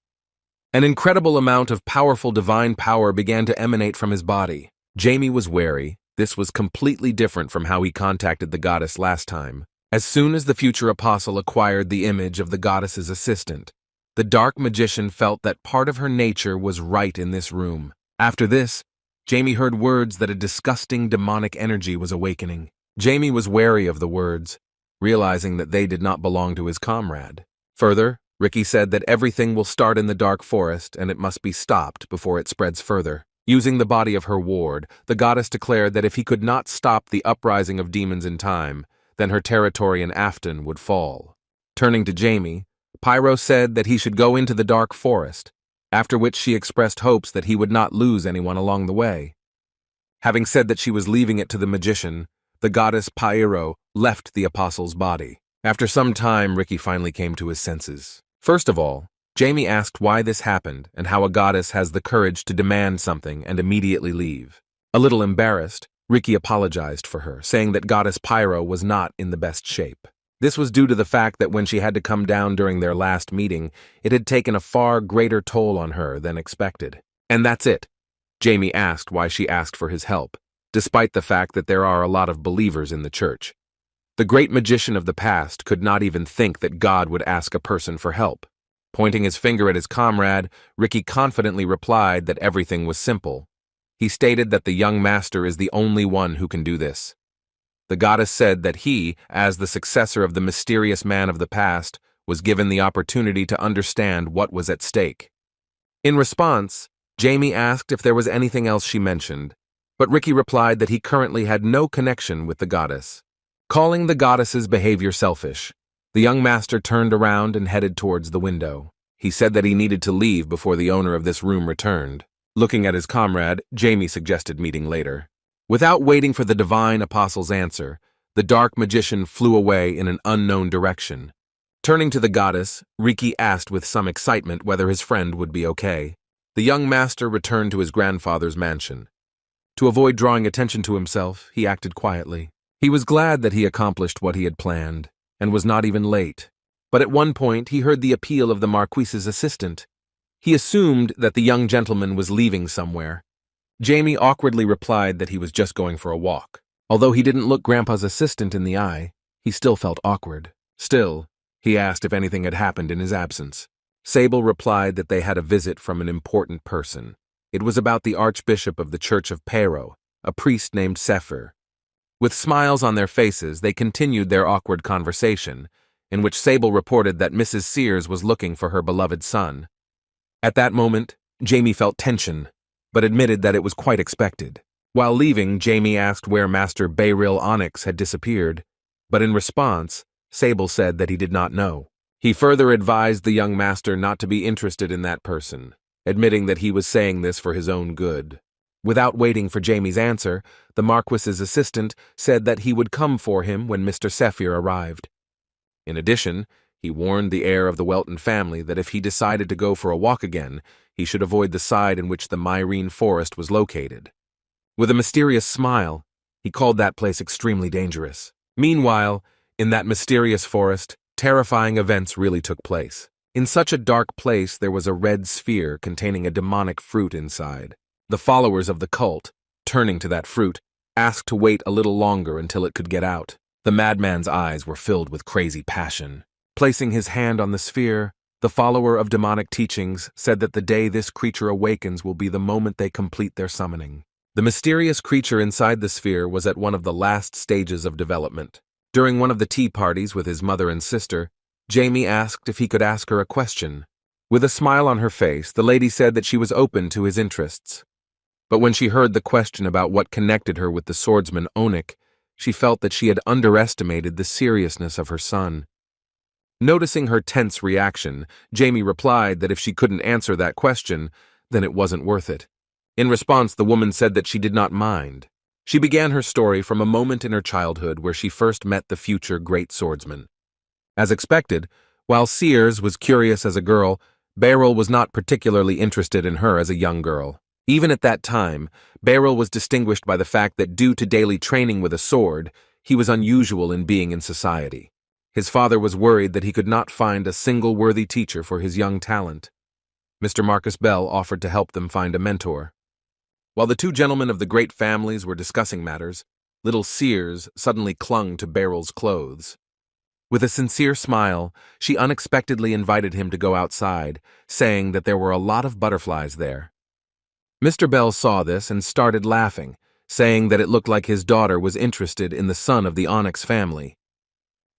[SPEAKER 1] An incredible amount of powerful divine power began to emanate from his body. Jamie was wary. This was completely different from how he contacted the goddess last time. As soon as the future apostle acquired the image of the goddess's assistant, the dark magician felt that part of her nature was right in this room. After this, Jamie heard words that a disgusting demonic energy was awakening. Jamie was wary of the words, realizing that they did not belong to his comrade. Further, Ricky said that everything will start in the dark forest and it must be stopped before it spreads further. Using the body of her ward, the goddess declared that if he could not stop the uprising of demons in time, then her territory in Afton would fall. Turning to Jamie, Pyro said that he should go into the dark forest, after which she expressed hopes that he would not lose anyone along the way. Having said that she was leaving it to the magician, the goddess Pyro left the apostle's body. After some time, Ricky finally came to his senses. First of all, Jamie asked why this happened and how a goddess has the courage to demand something and immediately leave. A little embarrassed, Ricky apologized for her, saying that goddess Pyro was not in the best shape. This was due to the fact that when she had to come down during their last meeting, it had taken a far greater toll on her than expected. And that's it. Jamie asked why she asked for his help, despite the fact that there are a lot of believers in the church. The great magician of the past could not even think that God would ask a person for help. Pointing his finger at his comrade, Ricky confidently replied that everything was simple. He stated that the young master is the only one who can do this. The goddess said that he, as the successor of the mysterious man of the past, was given the opportunity to understand what was at stake. In response, Jamie asked if there was anything else she mentioned, but Ricky replied that he currently had no connection with the goddess. Calling the goddess's behavior selfish, the young master turned around and headed towards the window. He said that he needed to leave before the owner of this room returned. Looking at his comrade, Jamie suggested meeting later. Without waiting for the divine apostle's answer, the dark magician flew away in an unknown direction. Turning to the goddess, Ricky asked with some excitement whether his friend would be okay. The young master returned to his grandfather's mansion. To avoid drawing attention to himself, he acted quietly. He was glad that he accomplished what he had planned, and was not even late. But at one point, he heard the appeal of the Marquise's assistant. He assumed that the young gentleman was leaving somewhere. Jamie awkwardly replied that he was just going for a walk. Although he didn't look Grandpa's assistant in the eye, he still felt awkward. Still, he asked if anything had happened in his absence. Sable replied that they had a visit from an important person. It was about the Archbishop of the Church of Pero, a priest named Sefer. With smiles on their faces, they continued their awkward conversation, in which Sable reported that Mrs. Sears was looking for her beloved son. At that moment, Jamie felt tension, but admitted that it was quite expected. While leaving, Jamie asked where Master Beryl Onyx had disappeared, but in response, Sable said that he did not know. He further advised the young master not to be interested in that person, admitting that he was saying this for his own good. Without waiting for Jamie's answer, the Marquis's assistant said that he would come for him when Mr. Sephir arrived. In addition, he warned the heir of the Welton family that if he decided to go for a walk again, he should avoid the side in which the Myrene forest was located. With a mysterious smile, he called that place extremely dangerous. Meanwhile, in that mysterious forest, terrifying events really took place. In such a dark place, there was a red sphere containing a demonic fruit inside. The followers of the cult, turning to that fruit, asked to wait a little longer until it could get out. The madman's eyes were filled with crazy passion. Placing his hand on the sphere, the follower of demonic teachings, said that the day this creature awakens will be the moment they complete their summoning. The mysterious creature inside the sphere was at one of the last stages of development. During one of the tea parties with his mother and sister, Jamie asked if he could ask her a question. With a smile on her face, the lady said that she was open to his interests. But when she heard the question about what connected her with the swordsman Onik, she felt that she had underestimated the seriousness of her son. Noticing her tense reaction, Jamie replied that if she couldn't answer that question, then it wasn't worth it. In response, the woman said that she did not mind. She began her story from a moment in her childhood where she first met the future great swordsman. As expected, while Sears was curious as a girl, Beryl was not particularly interested in her as a young girl. Even at that time, Beryl was distinguished by the fact that due to daily training with a sword, he was unusual in being in society. His father was worried that he could not find a single worthy teacher for his young talent. Mr. Marcus Bell offered to help them find a mentor. While the two gentlemen of the great families were discussing matters, little Sears suddenly clung to Beryl's clothes. With a sincere smile, she unexpectedly invited him to go outside, saying that there were a lot of butterflies there. Mr. Bell saw this and started laughing, saying that it looked like his daughter was interested in the son of the Onyx family.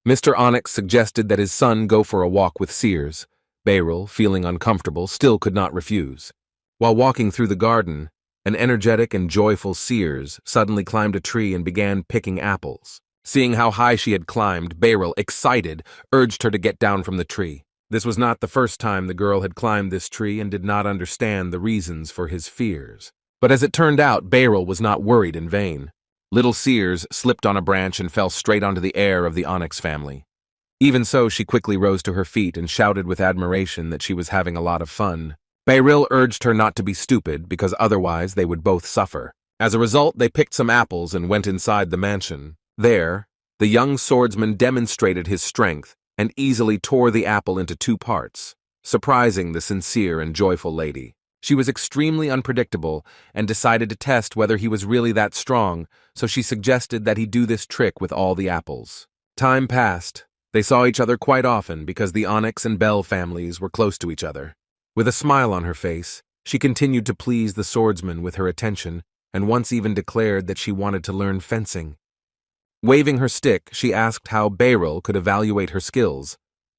[SPEAKER 1] Mr. Onyx suggested that his son go for a walk with Sears. Beryl, feeling uncomfortable, still could not refuse. While walking through the garden, an energetic and joyful Sears suddenly climbed a tree and began picking apples. Seeing how high she had climbed, Beryl, excited, urged her to get down from the tree. This was not the first time the girl had climbed this tree and did not understand the reasons for his fears. But as it turned out, Beryl was not worried in vain. Little Sears slipped on a branch and fell straight onto the heir of the Onyx family. Even so, she quickly rose to her feet and shouted with admiration that she was having a lot of fun. Beryl urged her not to be stupid because otherwise they would both suffer. As a result, they picked some apples and went inside the mansion. There, the young swordsman demonstrated his strength and easily tore the apple into two parts, surprising the sincere and joyful lady. She was extremely unpredictable and decided to test whether he was really that strong, so she suggested that he do this trick with all the apples. Time passed. They saw each other quite often because the Onyx and Bell families were close to each other. With a smile on her face, she continued to please the swordsman with her attention and once even declared that she wanted to learn fencing. Waving her stick, she asked how Beryl could evaluate her skills.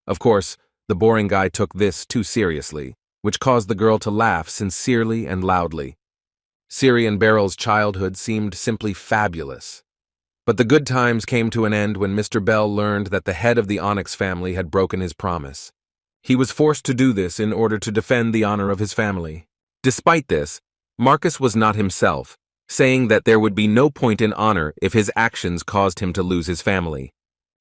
[SPEAKER 1] Of course, the boring guy took this too seriously, which caused the girl to laugh sincerely and loudly. Ciri and Beryl's childhood seemed simply fabulous. But the good times came to an end when Mr. Bell learned that the head of the Onyx family had broken his promise. He was forced to do this in order to defend the honor of his family. Despite this, Marcus was not himself, saying that there would be no point in honor if his actions caused him to lose his family.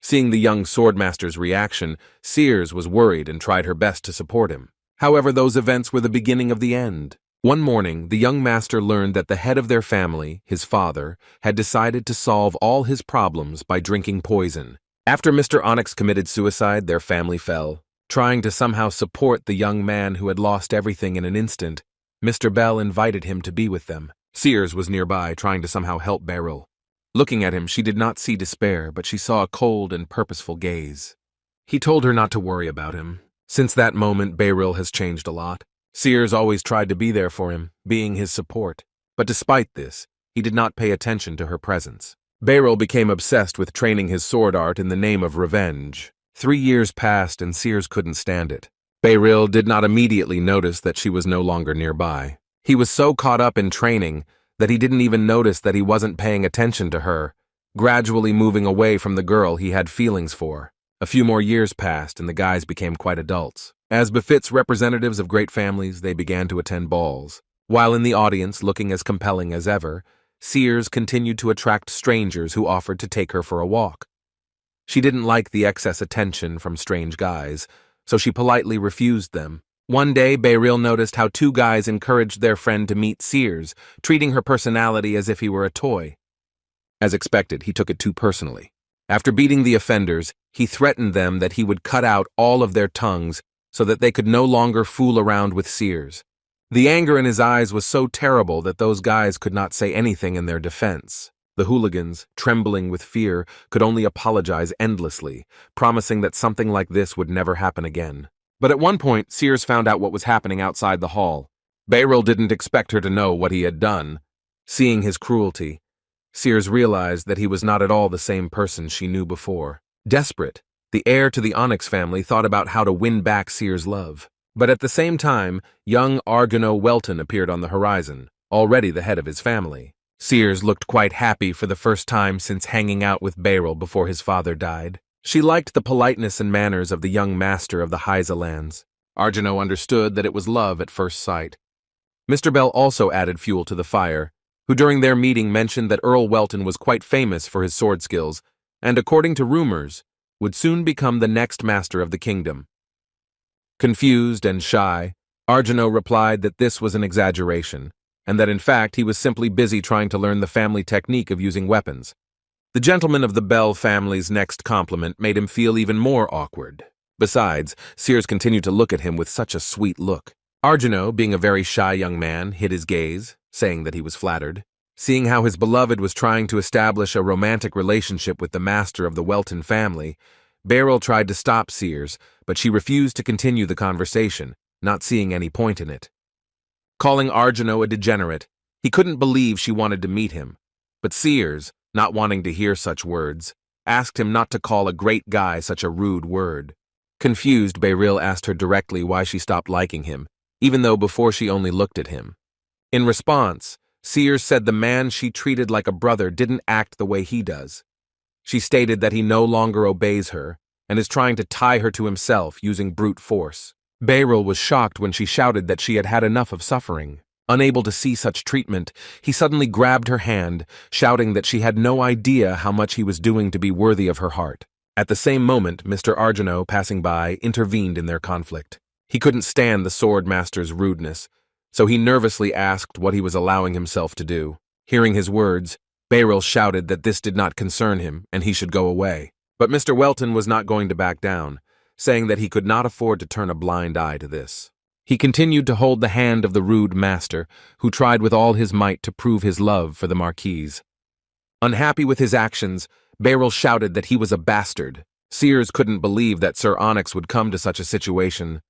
[SPEAKER 1] Seeing the young swordmaster's reaction, Sears was worried and tried her best to support him. However, those events were the beginning of the end. One morning, the young master learned that the head of their family, his father, had decided to solve all his problems by drinking poison. After Mr. Onyx committed suicide, their family fell. Trying to somehow support the young man who had lost everything in an instant, Mr. Bell invited him to be with them. Sears was nearby, trying to somehow help Beryl. Looking at him, she did not see despair, but she saw a cold and purposeful gaze. He told her not to worry about him. Since that moment, Beryl has changed a lot. Sears always tried to be there for him, being his support. But despite this, he did not pay attention to her presence. Beryl became obsessed with training his sword art in the name of revenge. 3 years passed and Sears couldn't stand it. Beryl did not immediately notice that she was no longer nearby. He was so caught up in training that he didn't even notice that he wasn't paying attention to her, gradually moving away from the girl he had feelings for. A few more years passed and the guys became quite adults. As befits representatives of great families, they began to attend balls. While in the audience, looking as compelling as ever, Sears continued to attract strangers who offered to take her for a walk. She didn't like the excess attention from strange guys, so she politely refused them. One day, Beryl noticed how 2 guys encouraged their friend to meet Sears, treating her personality as if he were a toy. As expected, he took it too personally. After beating the offenders, he threatened them that he would cut out all of their tongues so that they could no longer fool around with Sears. The anger in his eyes was so terrible that those guys could not say anything in their defense. The hooligans, trembling with fear, could only apologize endlessly, promising that something like this would never happen again. But at one point, Sears found out what was happening outside the hall. Beryl didn't expect her to know what he had done. Seeing his cruelty, Sears realized that he was not at all the same person she knew before. Desperate, the heir to the Onyx family thought about how to win back Sears' love. But at the same time, young Argonaut Welton appeared on the horizon, already the head of his family. Sears looked quite happy for the first time since hanging out with Beryl before his father died. She liked the politeness and manners of the young master of the Hyza lands. Argonaut understood that it was love at first sight. Mr. Bell also added fuel to the fire, who during their meeting mentioned that Earl Welton was quite famous for his sword skills, and according to rumors, would soon become the next master of the kingdom. Confused and shy, Argonaut replied that this was an exaggeration, and that in fact he was simply busy trying to learn the family technique of using weapons. The gentleman of the Bell family's next compliment made him feel even more awkward. Besides, Sears continued to look at him with such a sweet look. Argonaut, being a very shy young man, hid his gaze, saying that he was flattered. Seeing how his beloved was trying to establish a romantic relationship with the master of the Welton family, Beryl tried to stop Sears, but she refused to continue the conversation, not seeing any point in it. Calling Argonaut a degenerate, he couldn't believe she wanted to meet him. But Sears, not wanting to hear such words, asked him not to call a great guy such a rude word. Confused, Beryl asked her directly why she stopped liking him, even though before she only looked at him. In response, Sears said the man she treated like a brother didn't act the way he does. She stated that he no longer obeys her and is trying to tie her to himself using brute force. Beryl was shocked when she shouted that she had had enough of suffering. Unable to see such treatment, he suddenly grabbed her hand, shouting that she had no idea how much he was doing to be worthy of her heart. At the same moment, Mr. Argonaut, passing by, intervened in their conflict. He couldn't stand the swordmaster's rudeness, so he nervously asked what he was allowing himself to do. Hearing his words, Beryl shouted that this did not concern him and he should go away. But Mr. Welton was not going to back down, saying that he could not afford to turn a blind eye to this. He continued to hold the hand of the rude master, who tried with all his might to prove his love for the Marquise. Unhappy with his actions, Beryl shouted that he was a bastard. Sears couldn't believe that Sir Onyx would come to such a situation.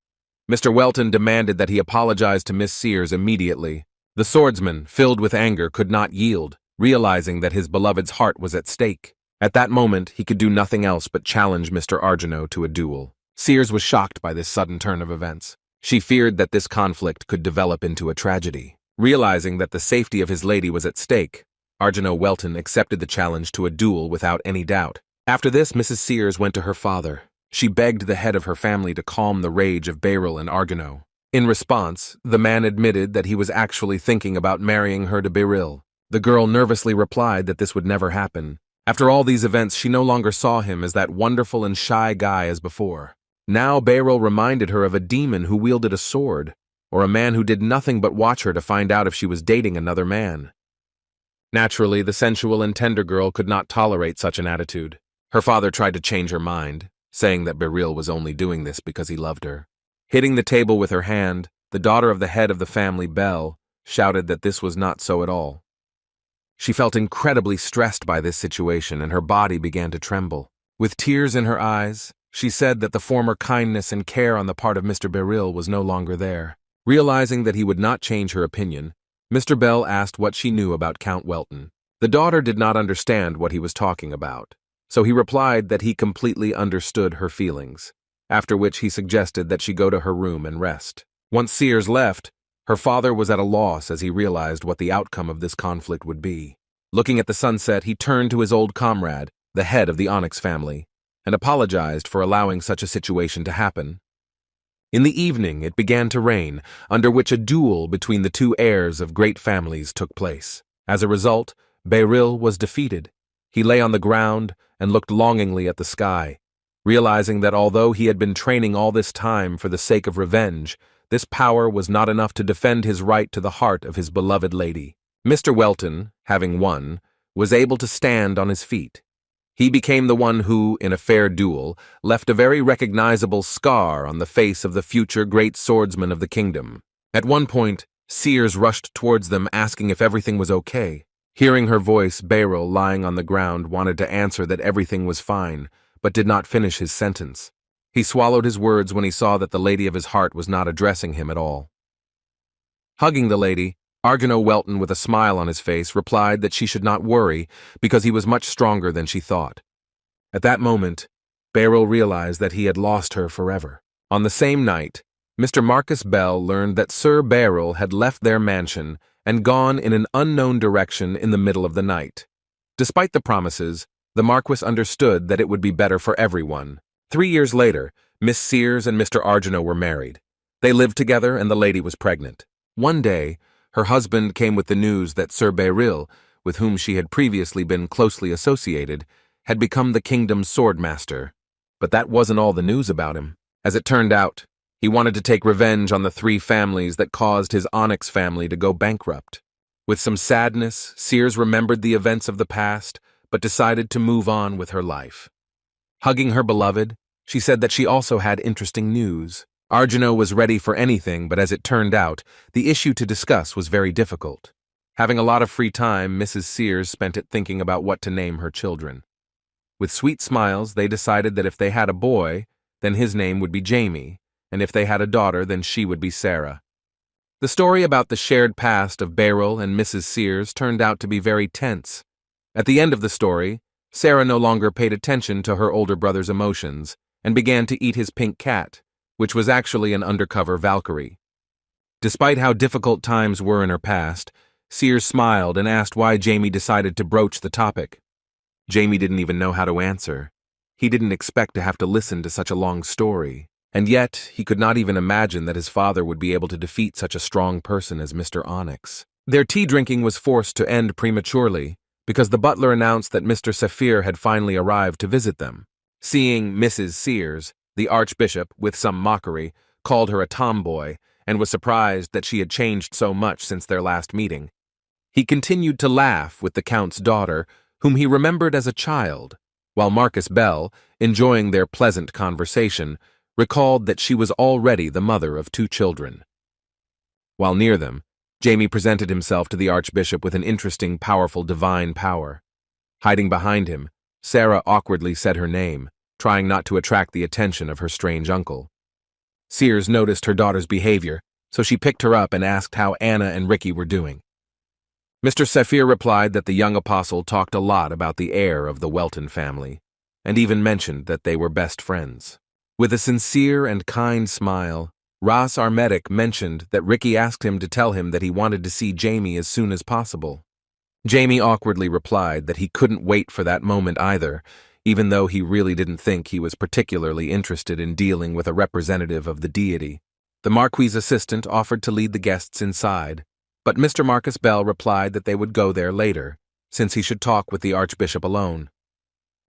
[SPEAKER 1] Mr. Welton demanded that he apologize to Miss Sears immediately. The swordsman, filled with anger, could not yield, realizing that his beloved's heart was at stake. At that moment, he could do nothing else but challenge Mr. Argonaut to a duel. Sears was shocked by this sudden turn of events. She feared that this conflict could develop into a tragedy. Realizing that the safety of his lady was at stake, Argonaut Welton accepted the challenge to a duel without any doubt. After this, Mrs. Sears went to her father. She begged the head of her family to calm the rage of Beryl and Argonaut. In response, the man admitted that he was actually thinking about marrying her to Beryl. The girl nervously replied that this would never happen. After all these events, she no longer saw him as that wonderful and shy guy as before. Now Beryl reminded her of a demon who wielded a sword, or a man who did nothing but watch her to find out if she was dating another man. Naturally, the sensual and tender girl could not tolerate such an attitude. Her father tried to change her mind, saying that Beryl was only doing this because he loved her. Hitting the table with her hand, the daughter of the head of the family, Belle, shouted that this was not so at all. She felt incredibly stressed by this situation and her body began to tremble. With tears in her eyes, she said that the former kindness and care on the part of Mr. Beryl was no longer there. Realizing that he would not change her opinion, Mr. Bell asked what she knew about Count Welton. The daughter did not understand what he was talking about, so he replied that he completely understood her feelings, after which he suggested that she go to her room and rest. Once Sears left, her father was at a loss as he realized what the outcome of this conflict would be. Looking at the sunset, he turned to his old comrade, the head of the Onyx family, and apologized for allowing such a situation to happen. In the evening, it began to rain, under which a duel between the two heirs of great families took place. As a result, Beryl was defeated. He lay on the ground and looked longingly at the sky, realizing that although he had been training all this time for the sake of revenge, this power was not enough to defend his right to the heart of his beloved lady. Mr. Welton, having won, was able to stand on his feet. He became the one who, in a fair duel, left a very recognizable scar on the face of the future great swordsman of the kingdom. At one point, Sears rushed towards them asking if everything was okay. Hearing her voice, Beryl, lying on the ground, wanted to answer that everything was fine, but did not finish his sentence. He swallowed his words when he saw that the lady of his heart was not addressing him at all. Hugging the lady, Arjuna Welton, with a smile on his face, replied that she should not worry because he was much stronger than she thought. At that moment, Beryl realized that he had lost her forever. On the same night, Mr. Marcus Bell learned that Sir Beryl had left their mansion and gone in an unknown direction in the middle of the night. Despite the promises, the Marquis understood that it would be better for everyone. 3 years later, Miss Sears and Mr. Arjuna were married. They lived together and the lady was pregnant. One day, her husband came with the news that Sir Beryl, with whom she had previously been closely associated, had become the kingdom's swordmaster. But that wasn't all the news about him. As it turned out, he wanted to take revenge on the 3 families that caused his Onyx family to go bankrupt. With some sadness, Sears remembered the events of the past, but decided to move on with her life. Hugging her beloved, she said that she also had interesting news. Arjuna was ready for anything, but as it turned out, the issue to discuss was very difficult. Having a lot of free time, Mrs. Sears spent it thinking about what to name her children. With sweet smiles, they decided that if they had a boy, then his name would be Jamie, and if they had a daughter, then she would be Sarah. The story about the shared past of Beryl and Mrs. Sears turned out to be very tense. At the end of the story, Sarah no longer paid attention to her older brother's emotions and began to eat his pink cat, which was actually an undercover Valkyrie. Despite how difficult times were in her past, Sears smiled and asked why Jamie decided to broach the topic. Jamie didn't even know how to answer. He didn't expect to have to listen to such a long story, and yet he could not even imagine that his father would be able to defeat such a strong person as Mr. Onyx. Their tea drinking was forced to end prematurely because the butler announced that Mr. Saphir had finally arrived to visit them. Seeing Mrs. Sears, the Archbishop, with some mockery, called her a tomboy and was surprised that she had changed so much since their last meeting. He continued to laugh with the Count's daughter, whom he remembered as a child, while Marcus Bell, enjoying their pleasant conversation, recalled that she was already the mother of 2 children. While near them, Jamie presented himself to the Archbishop with an interesting, powerful divine power. Hiding behind him, Sarah awkwardly said her name, trying not to attract the attention of her strange uncle. Sears noticed her daughter's behavior, so she picked her up and asked how Anna and Ricky were doing. Mr. Saphir replied that the young apostle talked a lot about the heir of the Welton family, and even mentioned that they were best friends. With a sincere and kind smile, Ras Armetic mentioned that Ricky asked him to tell him that he wanted to see Jamie as soon as possible. Jamie awkwardly replied that he couldn't wait for that moment either, even though he really didn't think he was particularly interested in dealing with a representative of the deity. The Marquis's assistant offered to lead the guests inside, but Mr. Marcus Bell replied that they would go there later, since he should talk with the Archbishop alone.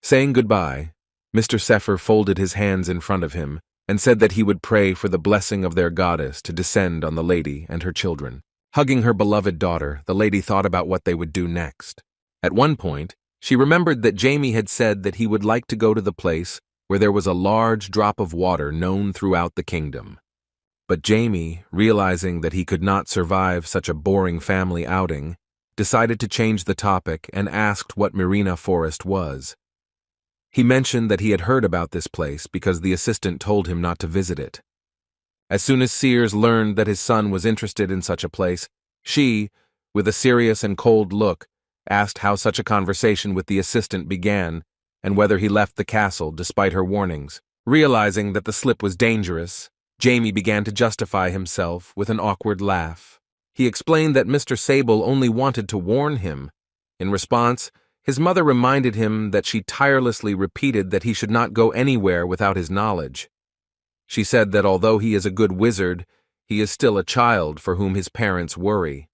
[SPEAKER 1] Saying goodbye, Mr. Sephir folded his hands in front of him and said that he would pray for the blessing of their goddess to descend on the lady and her children. Hugging her beloved daughter, the lady thought about what they would do next. At one point, she remembered that Jamie had said that he would like to go to the place where there was a large drop of water known throughout the kingdom. But Jamie, realizing that he could not survive such a boring family outing, decided to change the topic and asked what Marina Forest was. He mentioned that he had heard about this place because the assistant told him not to visit it. As soon as Sears learned that his son was interested in such a place, she, with a serious and cold look, asked how such a conversation with the assistant began and whether he left the castle despite her warnings. Realizing that the slip was dangerous, Jamie began to justify himself with an awkward laugh. He explained that Mr. Sable only wanted to warn him. In response, his mother reminded him that she tirelessly repeated that he should not go anywhere without his knowledge. She said that although he is a good wizard, he is still a child for whom his parents worry.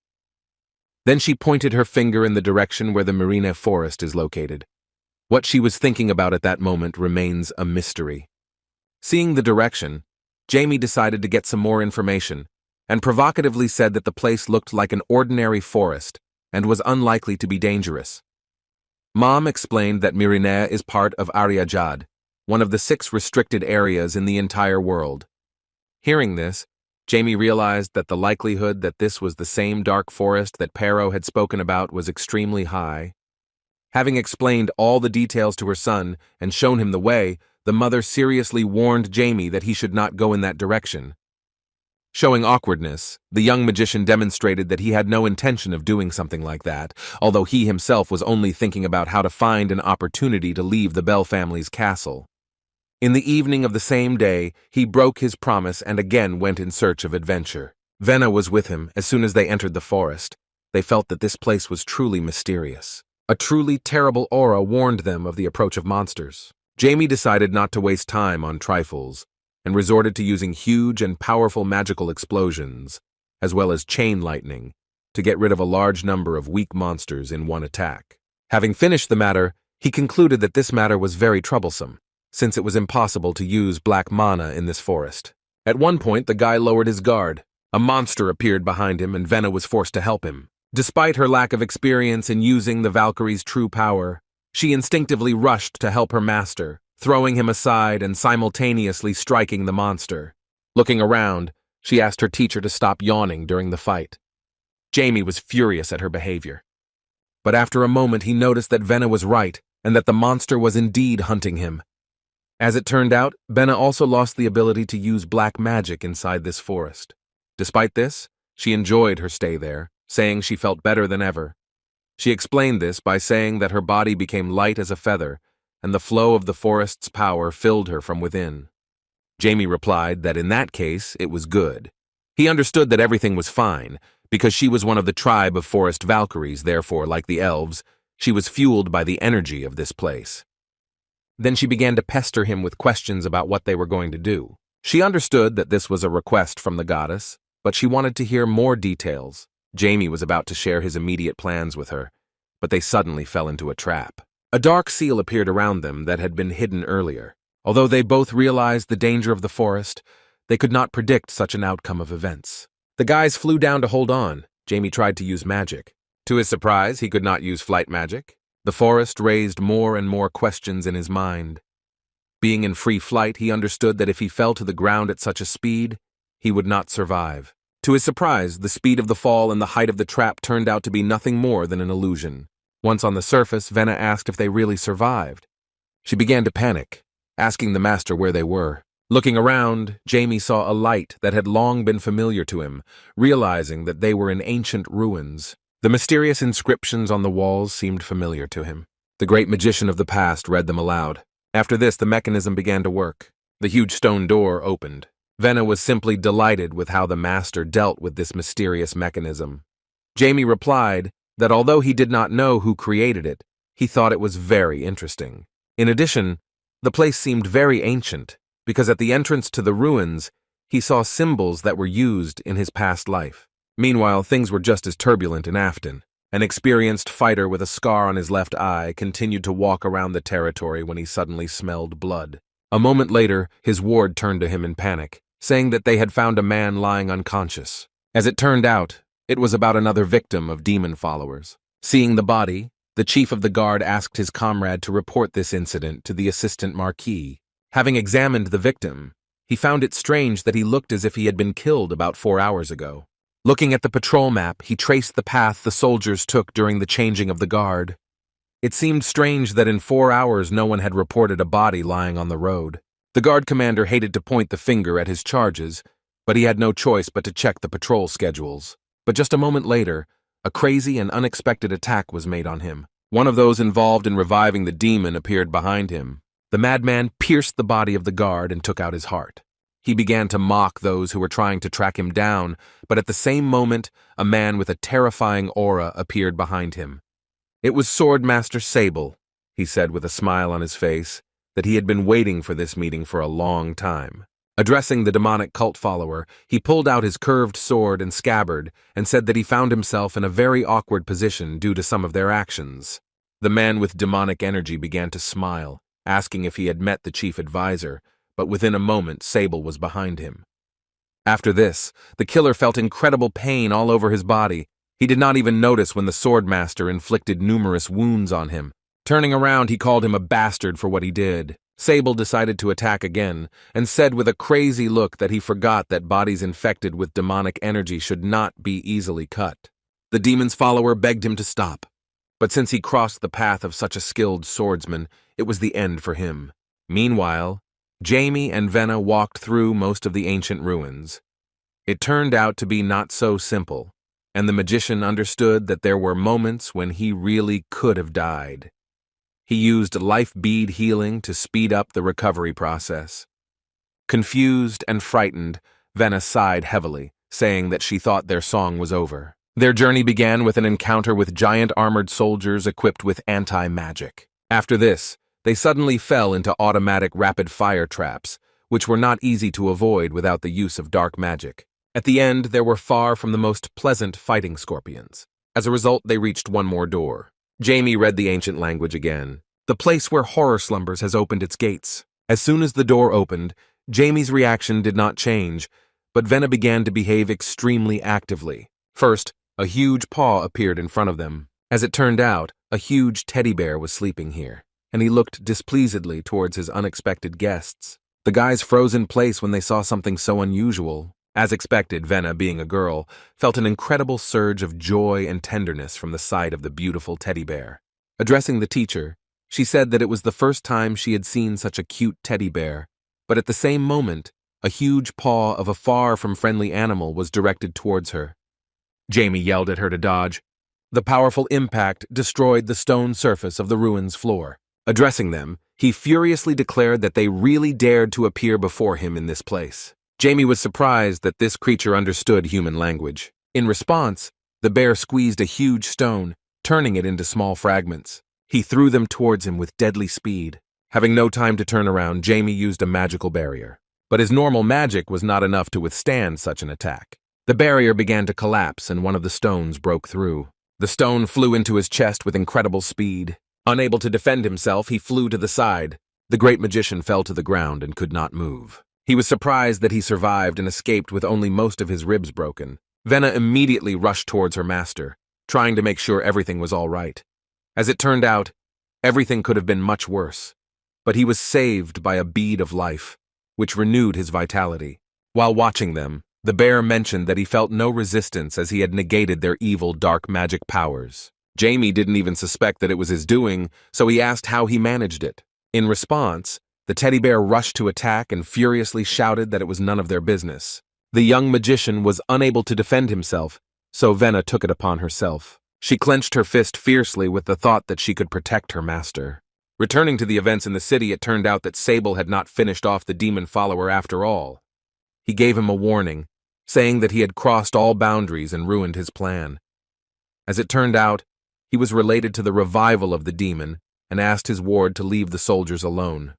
[SPEAKER 1] Then she pointed her finger in the direction where the Marina Forest is located. What she was thinking about at that moment remains a mystery. Seeing the direction, Jamie decided to get some more information, and provocatively said that the place looked like an ordinary forest and was unlikely to be dangerous. Mom explained that Marina is part of Aryajad, one of the 6 restricted areas in the entire world. Hearing this, Jamie realized that the likelihood that this was the same dark forest that Pero had spoken about was extremely high. Having explained all the details to her son and shown him the way, the mother seriously warned Jamie that he should not go in that direction. Showing awkwardness, the young magician demonstrated that he had no intention of doing something like that, although he himself was only thinking about how to find an opportunity to leave the Bell family's castle. In the evening of the same day, he broke his promise and again went in search of adventure. Venna was with him as soon as they entered the forest. They felt that this place was truly mysterious. A truly terrible aura warned them of the approach of monsters. Jamie decided not to waste time on trifles, and resorted to using huge and powerful magical explosions, as well as chain lightning, to get rid of a large number of weak monsters in one attack. Having finished the matter, he concluded that this matter was very troublesome, since it was impossible to use black mana in this forest. At one point, the guy lowered his guard. A monster appeared behind him, and Venna was forced to help him. Despite her lack of experience in using the Valkyrie's true power, she instinctively rushed to help her master, throwing him aside and simultaneously striking the monster. Looking around, she asked her teacher to stop yawning during the fight. Jamie was furious at her behavior. But after a moment he noticed that Venna was right, and that the monster was indeed hunting him. As it turned out, Venna also lost the ability to use black magic inside this forest. Despite this, she enjoyed her stay there, saying she felt better than ever. She explained this by saying that her body became light as a feather, and the flow of the forest's power filled her from within. Jamie replied that in that case, it was good. He understood that everything was fine, because she was one of the tribe of forest Valkyries, therefore, like the elves, she was fueled by the energy of this place. Then she began to pester him with questions about what they were going to do. She understood that this was a request from the goddess, but she wanted to hear more details. Jamie was about to share his immediate plans with her, but they suddenly fell into a trap. A dark seal appeared around them that had been hidden earlier. Although they both realized the danger of the forest, they could not predict such an outcome of events. The guys flew down to hold on. Jamie tried to use magic. To his surprise, he could not use flight magic. The forest raised more and more questions in his mind. Being in free flight, he understood that if he fell to the ground at such a speed, he would not survive. To his surprise, the speed of the fall and the height of the trap turned out to be nothing more than an illusion. Once on the surface, Venna asked if they really survived. She began to panic, asking the master where they were. Looking around, Jamie saw a light that had long been familiar to him, realizing that they were in ancient ruins. The mysterious inscriptions on the walls seemed familiar to him. The great magician of the past read them aloud. After this, the mechanism began to work. The huge stone door opened. Venna was simply delighted with how the master dealt with this mysterious mechanism. Jamie replied that although he did not know who created it, he thought it was very interesting. In addition, the place seemed very ancient, because at the entrance to the ruins, he saw symbols that were used in his past life. Meanwhile, things were just as turbulent in Afton. An experienced fighter with a scar on his left eye continued to walk around the territory when he suddenly smelled blood. A moment later, his ward turned to him in panic, saying that they had found a man lying unconscious. As it turned out, it was about another victim of demon followers. Seeing the body, the chief of the guard asked his comrade to report this incident to the assistant marquis. Having examined the victim, he found it strange that he looked as if he had been killed about 4 hours ago. Looking at the patrol map, he traced the path the soldiers took during the changing of the guard. It seemed strange that in 4 hours no one had reported a body lying on the road. The guard commander hated to point the finger at his charges, but he had no choice but to check the patrol schedules. But just a moment later, a crazy and unexpected attack was made on him. One of those involved in reviving the demon appeared behind him. The madman pierced the body of the guard and took out his heart. He began to mock those who were trying to track him down, but at the same moment, a man with a terrifying aura appeared behind him. It was Swordmaster Sable, he said with a smile on his face, that he had been waiting for this meeting for a long time. Addressing the demonic cult follower, he pulled out his curved sword and scabbard and said that he found himself in a very awkward position due to some of their actions. The man with demonic energy began to smile, asking if he had met the chief advisor, but within a moment Sable was behind him. After this, the killer felt incredible pain all over his body. He did not even notice when the swordmaster inflicted numerous wounds on him. Turning around, he called him a bastard for what he did. Sable decided to attack again, and said with a crazy look that he forgot that bodies infected with demonic energy should not be easily cut. The demon's follower begged him to stop, but since he crossed the path of such a skilled swordsman, it was the end for him. Meanwhile, Jamie and Venna walked through most of the ancient ruins. It turned out to be not so simple, and the magician understood that there were moments when he really could have died. He used life bead healing to speed up the recovery process. Confused and frightened, Venna sighed heavily, saying that she thought their song was over. Their journey began with an encounter with giant armored soldiers equipped with anti-magic. After this, they suddenly fell into automatic rapid-fire traps, which were not easy to avoid without the use of dark magic. At the end, there were far from the most pleasant fighting scorpions. As a result, they reached one more door. Jamie read the ancient language again. The place where horror slumbers has opened its gates. As soon as the door opened, Jamie's reaction did not change, but Venna began to behave extremely actively. First, a huge paw appeared in front of them. As it turned out, a huge teddy bear was sleeping here, and he looked displeasedly towards his unexpected guests. The guys froze in place when they saw something so unusual. As expected, Venna, being a girl, felt an incredible surge of joy and tenderness from the sight of the beautiful teddy bear. Addressing the teacher, she said that it was the first time she had seen such a cute teddy bear, but at the same moment, a huge paw of a far from friendly animal was directed towards her. Jamie yelled at her to dodge. The powerful impact destroyed the stone surface of the ruins floor. Addressing them, he furiously declared that they really dared to appear before him in this place. Jamie was surprised that this creature understood human language. In response, the bear squeezed a huge stone, turning it into small fragments. He threw them towards him with deadly speed. Having no time to turn around, Jamie used a magical barrier. But his normal magic was not enough to withstand such an attack. The barrier began to collapse and one of the stones broke through. The stone flew into his chest with incredible speed. Unable to defend himself, he flew to the side. The great magician fell to the ground and could not move. He was surprised that he survived and escaped with only most of his ribs broken. Venna immediately rushed towards her master, trying to make sure everything was all right. As it turned out, everything could have been much worse. But he was saved by a bead of life, which renewed his vitality. While watching them, the bear mentioned that he felt no resistance as he had negated their evil dark magic powers. Jamie didn't even suspect that it was his doing, so he asked how he managed it. In response, the teddy bear rushed to attack and furiously shouted that it was none of their business. The young magician was unable to defend himself, so Venna took it upon herself. She clenched her fist fiercely with the thought that she could protect her master. Returning to the events in the city, it turned out that Sable had not finished off the demon follower after all. He gave him a warning, saying that he had crossed all boundaries and ruined his plan. As it turned out, he was related to the revival of the demon and asked his ward to leave the soldiers alone.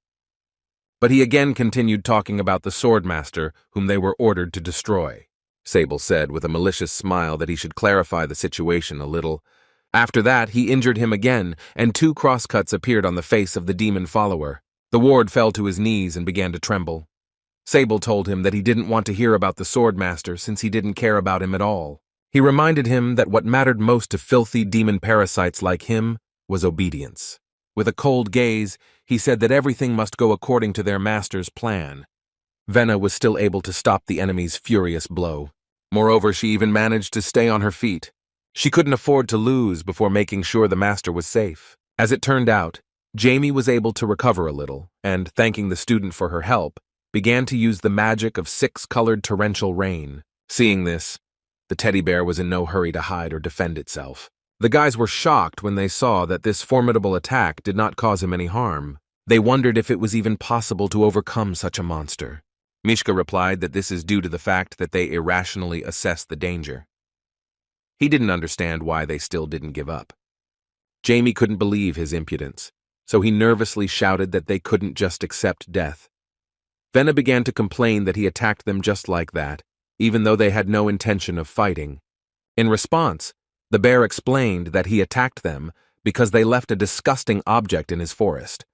[SPEAKER 1] But he again continued talking about the swordmaster whom they were ordered to destroy. Sable said with a malicious smile that he should clarify the situation a little. After that, he injured him again, and 2 crosscuts appeared on the face of the demon follower. The ward fell to his knees and began to tremble. Sable told him that he didn't want to hear about the swordmaster since he didn't care about him at all. He reminded him that what mattered most to filthy demon parasites like him was obedience. With a cold gaze, he said that everything must go according to their master's plan. Venna was still able to stop the enemy's furious blow. Moreover, she even managed to stay on her feet. She couldn't afford to lose before making sure the master was safe. As it turned out, Jamie was able to recover a little, and, thanking the student for her help, began to use the magic of 6-colored torrential rain. Seeing this, the teddy bear was in no hurry to hide or defend itself. The guys were shocked when they saw that this formidable attack did not cause him any harm. They wondered if it was even possible to overcome such a monster. Mishka replied that this is due to the fact that they irrationally assess the danger. He didn't understand why they still didn't give up. Jamie couldn't believe his impudence, so he nervously shouted that they couldn't just accept death. Venna began to complain that he attacked them just like that, even though they had no intention of fighting. In response, the bear explained that he attacked them because they left a disgusting object in his forest.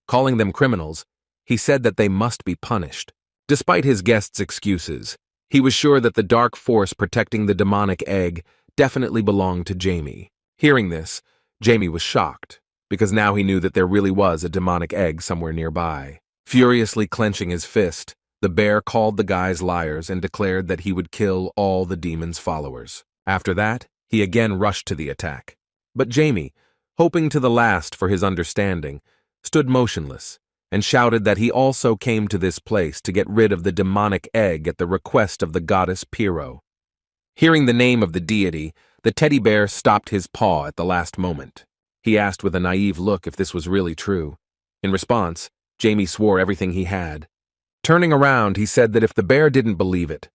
[SPEAKER 1] Calling them criminals, he said that they must be punished. Despite his guests' excuses, he was sure that the dark force protecting the demonic egg definitely belonged to Jamie. Hearing this, Jamie was shocked, because now he knew that there really was a demonic egg somewhere nearby. Furiously clenching his fist, the bear called the guys liars and declared that he would kill all the demon's followers. After that, he again rushed to the attack. But Jamie, hoping to the last for his understanding, stood motionless, and shouted that he also came to this place to get rid of the demonic egg at the request of the goddess Pyrrho. Hearing the name of the deity, the teddy bear stopped his paw at the last moment. He asked with a naive look if this was really true. In response, Jamie swore everything he had. Turning around, he said that if the bear didn't believe it,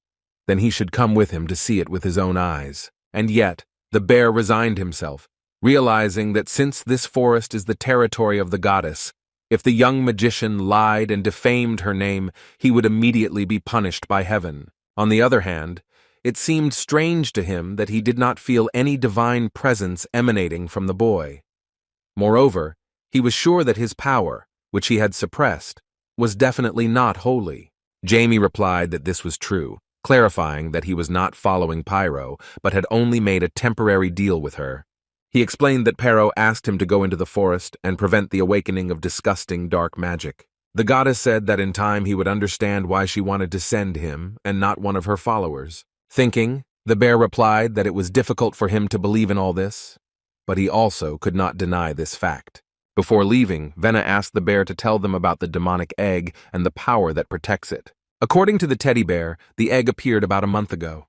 [SPEAKER 1] then he should come with him to see it with his own eyes. And yet, the bear resigned himself, realizing that since this forest is the territory of the goddess, if the young magician lied and defamed her name, he would immediately be punished by heaven. On the other hand, it seemed strange to him that he did not feel any divine presence emanating from the boy. Moreover, he was sure that his power, which he had suppressed, was definitely not holy. Jamie replied that this was true, clarifying that he was not following Pyrrho, but had only made a temporary deal with her. He explained that Pyrrho asked him to go into the forest and prevent the awakening of disgusting dark magic. The goddess said that in time he would understand why she wanted to send him and not one of her followers. Thinking, the bear replied that it was difficult for him to believe in all this, but he also could not deny this fact. Before leaving, Venna asked the bear to tell them about the demonic egg and the power that protects it. According to the teddy bear, the egg appeared about a month ago.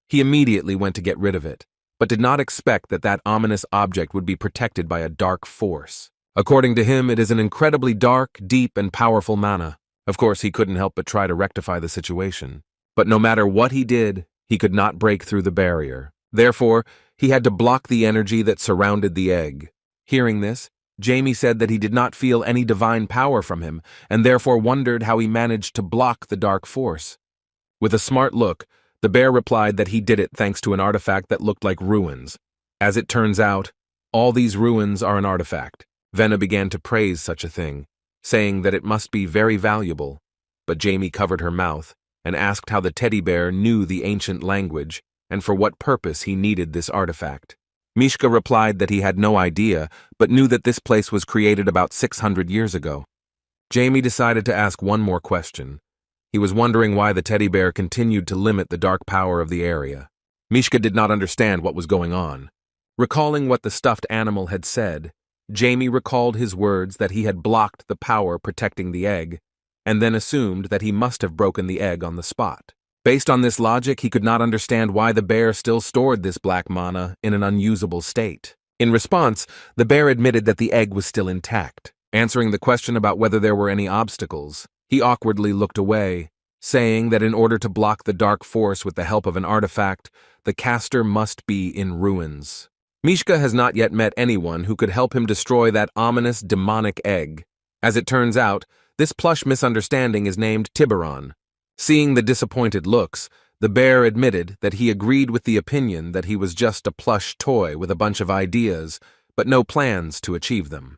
[SPEAKER 1] He immediately went to get rid of it, but did not expect that that ominous object would be protected by a dark force. According to him, it is an incredibly dark, deep, and powerful mana. Of course, he couldn't help but try to rectify the situation. But no matter what he did, he could not break through the barrier. Therefore, he had to block the energy that surrounded the egg. Hearing this, Jamie said that he did not feel any divine power from him, and therefore wondered how he managed to block the dark force. With a smart look, the bear replied that he did it thanks to an artifact that looked like ruins. As it turns out, all these ruins are an artifact. Venna began to praise such a thing, saying that it must be very valuable, but Jamie covered her mouth and asked how the teddy bear knew the ancient language and for what purpose he needed this artifact. Mishka replied that he had no idea, but knew that this place was created about 600 years ago. Jamie decided to ask one more question. He was wondering why the teddy bear continued to limit the dark power of the area. Mishka did not understand what was going on. Recalling what the stuffed animal had said, Jamie recalled his words that he had blocked the power protecting the egg, and then assumed that he must have broken the egg on the spot. Based on this logic, he could not understand why the bear still stored this black mana in an unusable state. In response, the bear admitted that the egg was still intact. Answering the question about whether there were any obstacles, he awkwardly looked away, saying that in order to block the dark force with the help of an artifact, the caster must be in ruins. Mishka has not yet met anyone who could help him destroy that ominous demonic egg. As it turns out, this plush misunderstanding is named Tiburon. Seeing the disappointed looks, the bear admitted that he agreed with the opinion that he was just a plush toy with a bunch of ideas, but no plans to achieve them.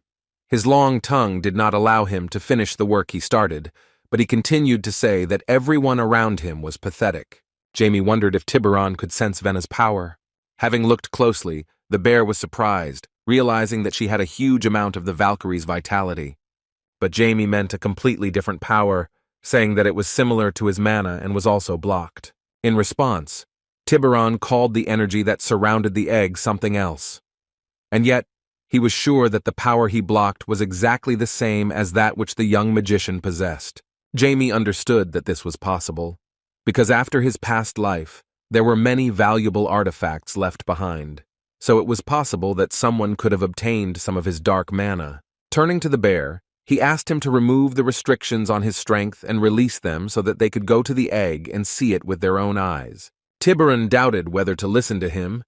[SPEAKER 1] His long tongue did not allow him to finish the work he started, but he continued to say that everyone around him was pathetic. Jamie wondered if Tiburon could sense Venna's power. Having looked closely, the bear was surprised, realizing that she had a huge amount of the Valkyrie's vitality. But Jamie meant a completely different power, saying that it was similar to his mana and was also blocked. In response, Tiburon called the energy that surrounded the egg something else. And yet, he was sure that the power he blocked was exactly the same as that which the young magician possessed. Jamie understood that this was possible, because after his past life, there were many valuable artifacts left behind. So it was possible that someone could have obtained some of his dark mana. Turning to the bear, he asked him to remove the restrictions on his strength and release them so that they could go to the egg and see it with their own eyes. Tiburon doubted whether to listen to him,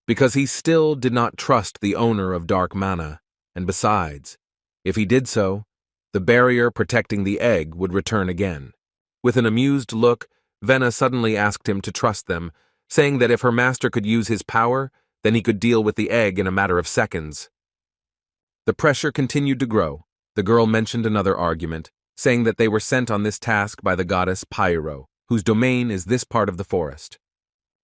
[SPEAKER 1] because he still did not trust the owner of dark mana, and besides, if he did so, the barrier protecting the egg would return again. With an amused look, Venna suddenly asked him to trust them, saying that if her master could use his power, then he could deal with the egg in a matter of seconds. The pressure continued to grow. The girl mentioned another argument, saying that they were sent on this task by the goddess Pyrrho, whose domain is this part of the forest.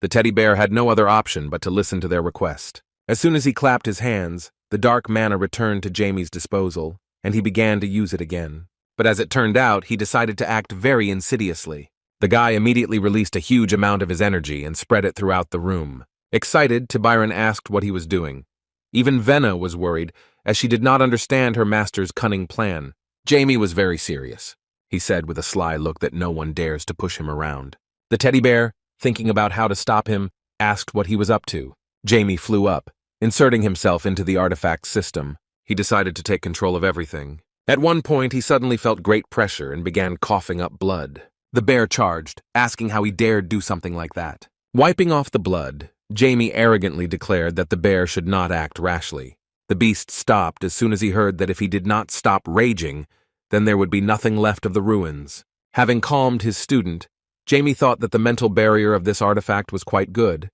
[SPEAKER 1] The teddy bear had no other option but to listen to their request. As soon as he clapped his hands, the dark mana returned to Jamie's disposal, and he began to use it again. But as it turned out, he decided to act very insidiously. The guy immediately released a huge amount of his energy and spread it throughout the room. Excited, Tiburon asked what he was doing. Even Venna was worried, as she did not understand her master's cunning plan. Jamie was very serious, he said with a sly look that no one dares to push him around. The teddy bear, thinking about how to stop him, asked what he was up to. Jamie flew up, inserting himself into the artifact system. He decided to take control of everything. At one point, he suddenly felt great pressure and began coughing up blood. The bear charged, asking how he dared do something like that. Wiping off the blood, Jamie arrogantly declared that the bear should not act rashly. The beast stopped as soon as he heard that if he did not stop raging, then there would be nothing left of the ruins. Having calmed his student, Jamie thought that the mental barrier of this artifact was quite good.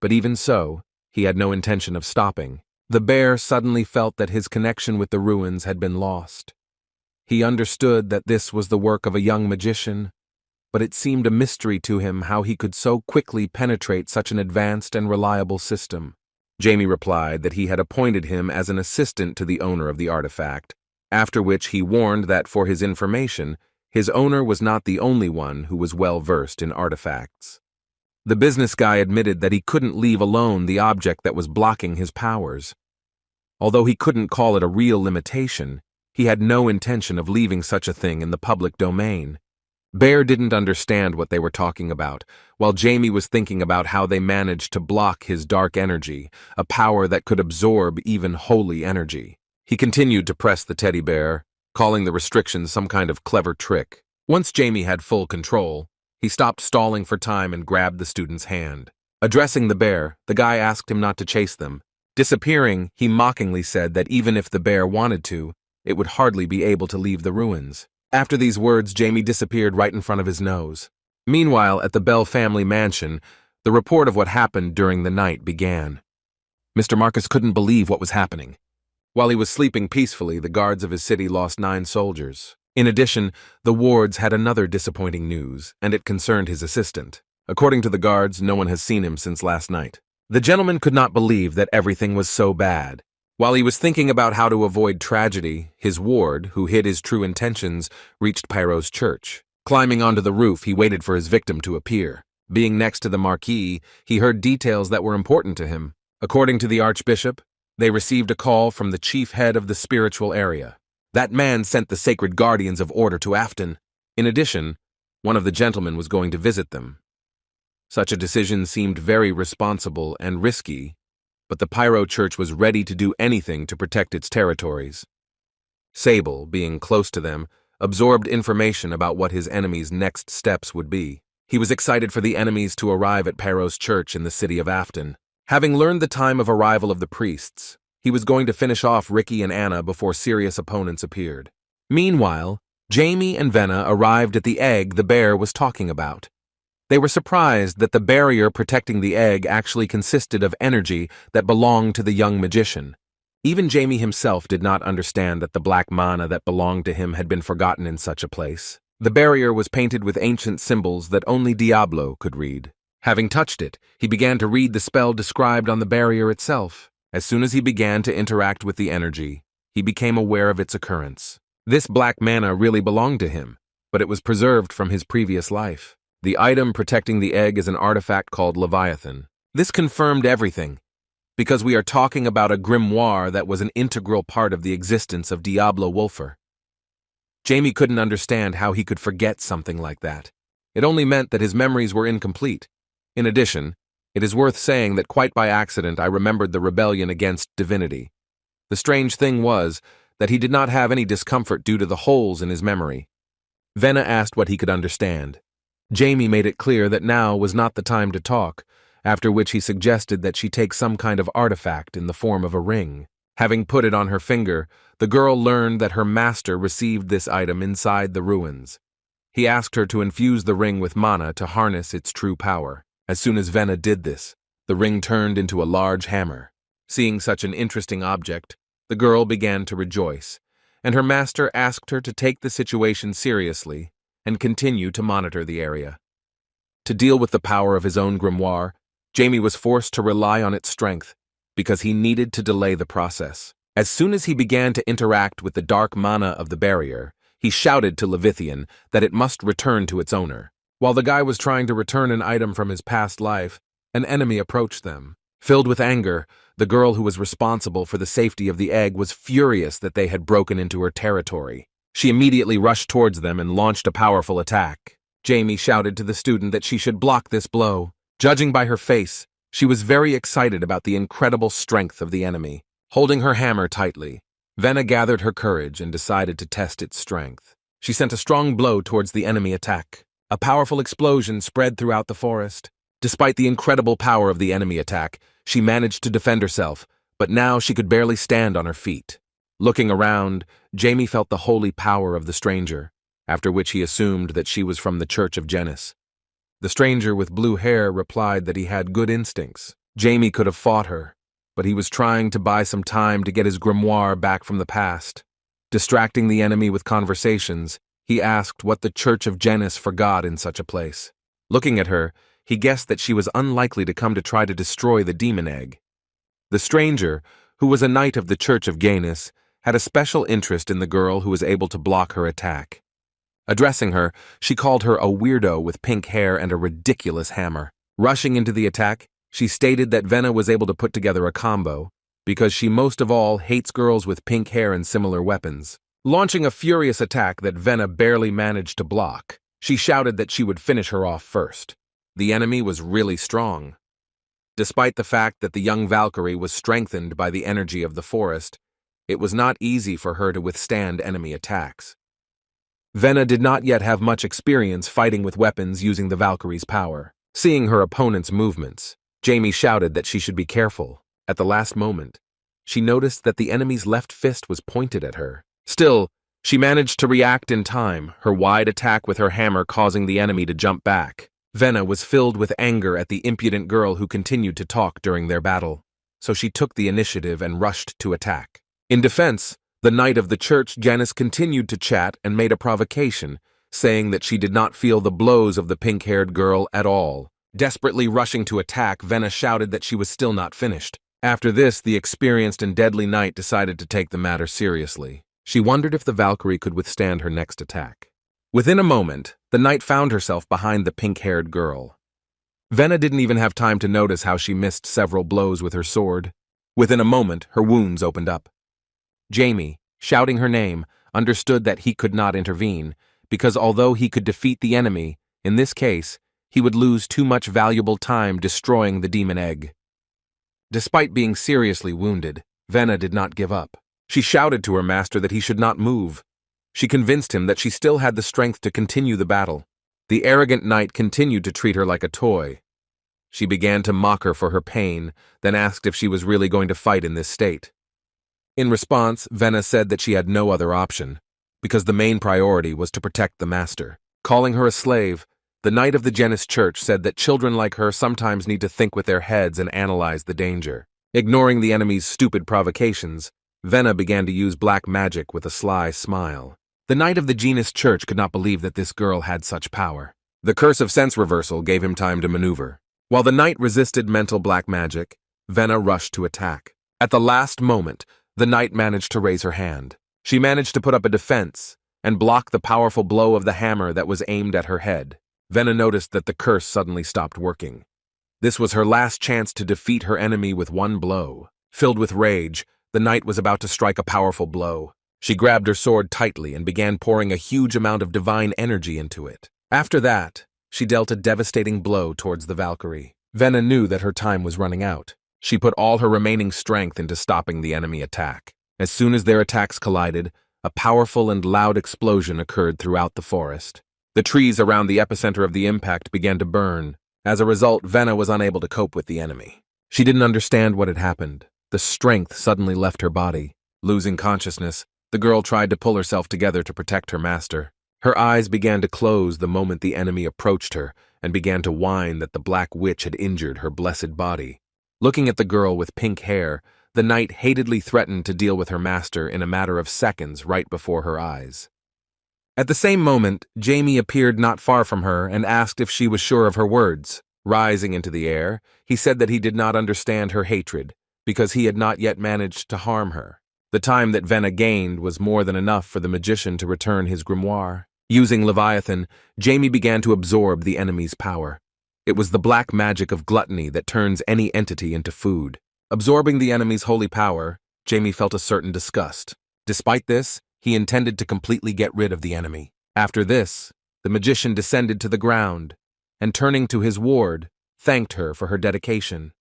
[SPEAKER 1] But even so, he had no intention of stopping. The bear suddenly felt that his connection with the ruins had been lost. He understood that this was the work of a young magician, but it seemed a mystery to him how he could so quickly penetrate such an advanced and reliable system. Jamie replied that he had appointed him as an assistant to the owner of the artifact, after which he warned that for his information, his owner was not the only one who was well versed in artifacts. The business guy admitted that he couldn't leave alone the object that was blocking his powers. Although he couldn't call it a real limitation, he had no intention of leaving such a thing in the public domain. Bear didn't understand what they were talking about, while Jamie was thinking about how they managed to block his dark energy, a power that could absorb even holy energy. He continued to press the teddy bear, calling the restrictions some kind of clever trick. Once Jamie had full control, he stopped stalling for time and grabbed the student's hand. Addressing the bear, the guy asked him not to chase them. Disappearing, he mockingly said that even if the bear wanted to, it would hardly be able to leave the ruins. After these words, Jamie disappeared right in front of his nose. Meanwhile, at the Bell family mansion, the report of what happened during the night began. Mr. Marcus couldn't believe what was happening. While he was sleeping peacefully, the guards of his city lost 9 soldiers. In addition, the wards had another disappointing news, and it concerned his assistant. According to the guards, no one has seen him since last night. The gentleman could not believe that everything was so bad. While he was thinking about how to avoid tragedy, his ward, who hid his true intentions, reached Pyro's church. Climbing onto the roof, he waited for his victim to appear. Being next to the marquee, he heard details that were important to him. According to the archbishop, they received a call from the chief head of the spiritual area. That man sent the sacred guardians of order to Afton. In addition, one of the gentlemen was going to visit them. Such a decision seemed very responsible and risky, but the Pyro Church was ready to do anything to protect its territories. Sable, being close to them, absorbed information about what his enemy's next steps would be. He was excited for the enemies to arrive at Pyro's church in the city of Afton. Having learned the time of arrival of the priests, he was going to finish off Ricky and Anna before serious opponents appeared. Meanwhile, Jamie and Venna arrived at the egg the bear was talking about. They were surprised that the barrier protecting the egg actually consisted of energy that belonged to the young magician. Even Jamie himself did not understand that the black mana that belonged to him had been forgotten in such a place. The barrier was painted with ancient symbols that only Diablo could read. Having touched it, he began to read the spell described on the barrier itself. As soon as he began to interact with the energy, he became aware of its occurrence. This black mana really belonged to him, but it was preserved from his previous life. The item protecting the egg is an artifact called Leviathan. This confirmed everything, because we are talking about a grimoire that was an integral part of the existence of Diablo Wolfer. Jamie couldn't understand how he could forget something like that. It only meant that his memories were incomplete. In addition, it is worth saying that quite by accident I remembered the rebellion against Divinity. The strange thing was that he did not have any discomfort due to the holes in his memory. Venna asked what he could understand. Jamie made it clear that now was not the time to talk, after which he suggested that she take some kind of artifact in the form of a ring. Having put it on her finger, the girl learned that her master received this item inside the ruins. He asked her to infuse the ring with mana to harness its true power. As soon as Venna did this, the ring turned into a large hammer. Seeing such an interesting object, the girl began to rejoice, and her master asked her to take the situation seriously and continue to monitor the area. To deal with the power of his own grimoire, Jamie was forced to rely on its strength because he needed to delay the process. As soon as he began to interact with the dark mana of the barrier, he shouted to Levithian that it must return to its owner. While the guy was trying to return an item from his past life, an enemy approached them. Filled with anger, the girl who was responsible for the safety of the egg was furious that they had broken into her territory. She immediately rushed towards them and launched a powerful attack. Jamie shouted to the student that she should block this blow. Judging by her face, she was very excited about the incredible strength of the enemy. Holding her hammer tightly, Venna gathered her courage and decided to test its strength. She sent a strong blow towards the enemy attack. A powerful explosion spread throughout the forest. Despite the incredible power of the enemy attack, she managed to defend herself, but now she could barely stand on her feet. Looking around, Jamie felt the holy power of the stranger, after which he assumed that she was from the Church of Genis. The stranger with blue hair replied that he had good instincts. Jamie could have fought her, but he was trying to buy some time to get his grimoire back from the past. Distracting the enemy with conversations, he asked what the Church of Genis forgot in such a place. Looking at her, he guessed that she was unlikely to come to try to destroy the demon egg. The stranger, who was a knight of the Church of Genis, had a special interest in the girl who was able to block her attack. Addressing her, she called her a weirdo with pink hair and a ridiculous hammer. Rushing into the attack, she stated that Venna was able to put together a combo, because she most of all hates girls with pink hair and similar weapons. Launching a furious attack that Venna barely managed to block, she shouted that she would finish her off first. The enemy was really strong. Despite the fact that the young Valkyrie was strengthened by the energy of the forest, it was not easy for her to withstand enemy attacks. Venna did not yet have much experience fighting with weapons using the Valkyrie's power. Seeing her opponent's movements, Jamie shouted that she should be careful. At the last moment, she noticed that the enemy's left fist was pointed at her. Still, she managed to react in time, her wide attack with her hammer causing the enemy to jump back. Venna was filled with anger at the impudent girl who continued to talk during their battle, so she took the initiative and rushed to attack. In defense, the knight of the Church Genis continued to chat and made a provocation, saying that she did not feel the blows of the pink-haired girl at all. Desperately rushing to attack, Venna shouted that she was still not finished. After this, the experienced and deadly knight decided to take the matter seriously. She wondered if the Valkyrie could withstand her next attack. Within a moment, the knight found herself behind the pink-haired girl. Venna didn't even have time to notice how she missed several blows with her sword. Within a moment, her wounds opened up. Jamie, shouting her name, understood that he could not intervene, because although he could defeat the enemy, in this case, he would lose too much valuable time destroying the demon egg. Despite being seriously wounded, Venna did not give up. She shouted to her master that he should not move. She convinced him that she still had the strength to continue the battle. The arrogant knight continued to treat her like a toy. She began to mock her for her pain, then asked if she was really going to fight in this state. In response, Venna said that she had no other option, because the main priority was to protect the master. Calling her a slave, the knight of the Genis Church said that children like her sometimes need to think with their heads and analyze the danger. Ignoring the enemy's stupid provocations, Venna began to use black magic with a sly smile. The knight of the Genis Church could not believe that this girl had such power. The curse of sense reversal gave him time to maneuver. While the knight resisted mental black magic, Venna rushed to attack. At the last moment, the knight managed to raise her hand. She managed to put up a defense and block the powerful blow of the hammer that was aimed at her head. Venna noticed that the curse suddenly stopped working. This was her last chance to defeat her enemy with one blow. Filled with rage, the knight was about to strike a powerful blow. She grabbed her sword tightly and began pouring a huge amount of divine energy into it. After that, she dealt a devastating blow towards the Valkyrie. Venna knew that her time was running out. She put all her remaining strength into stopping the enemy attack. As soon as their attacks collided, a powerful and loud explosion occurred throughout the forest. The trees around the epicenter of the impact began to burn. As a result, Venna was unable to cope with the enemy. She didn't understand what had happened. The strength suddenly left her body. Losing consciousness, the girl tried to pull herself together to protect her master. Her eyes began to close the moment the enemy approached her and began to whine that the Black Witch had injured her blessed body. Looking at the girl with pink hair, the knight hatedly threatened to deal with her master in a matter of seconds right before her eyes. At the same moment, Jamie appeared not far from her and asked if she was sure of her words. Rising into the air, he said that he did not understand her hatred, because he had not yet managed to harm her. The time that Venna gained was more than enough for the magician to return his grimoire. Using Leviathan, Jamie began to absorb the enemy's power. It was the black magic of gluttony that turns any entity into food. Absorbing the enemy's holy power, Jamie felt a certain disgust. Despite this, He intended to completely get rid of the enemy. After this, the magician descended to the ground, and turning to his ward, thanked her for her dedication.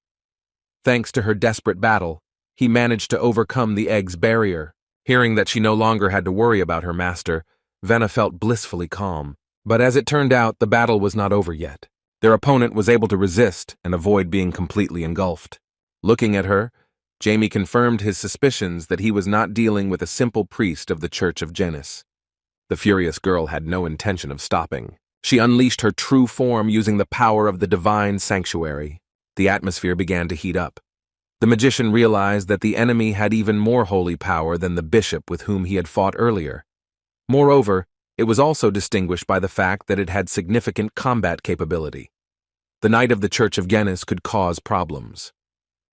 [SPEAKER 1] Thanks to her desperate battle, he managed to overcome the egg's barrier. Hearing that she no longer had to worry about her master, Venna felt blissfully calm. But as it turned out, the battle was not over yet. Their opponent was able to resist and avoid being completely engulfed. Looking at her, Jamie confirmed his suspicions that he was not dealing with a simple priest of the Church of Genis. The furious girl had no intention of stopping. She unleashed her true form using the power of the divine sanctuary. The atmosphere began to heat up. The magician realized that the enemy had even more holy power than the bishop with whom he had fought earlier. Moreover, it was also distinguished by the fact that it had significant combat capability. The Knight of the Church of Genis could cause problems.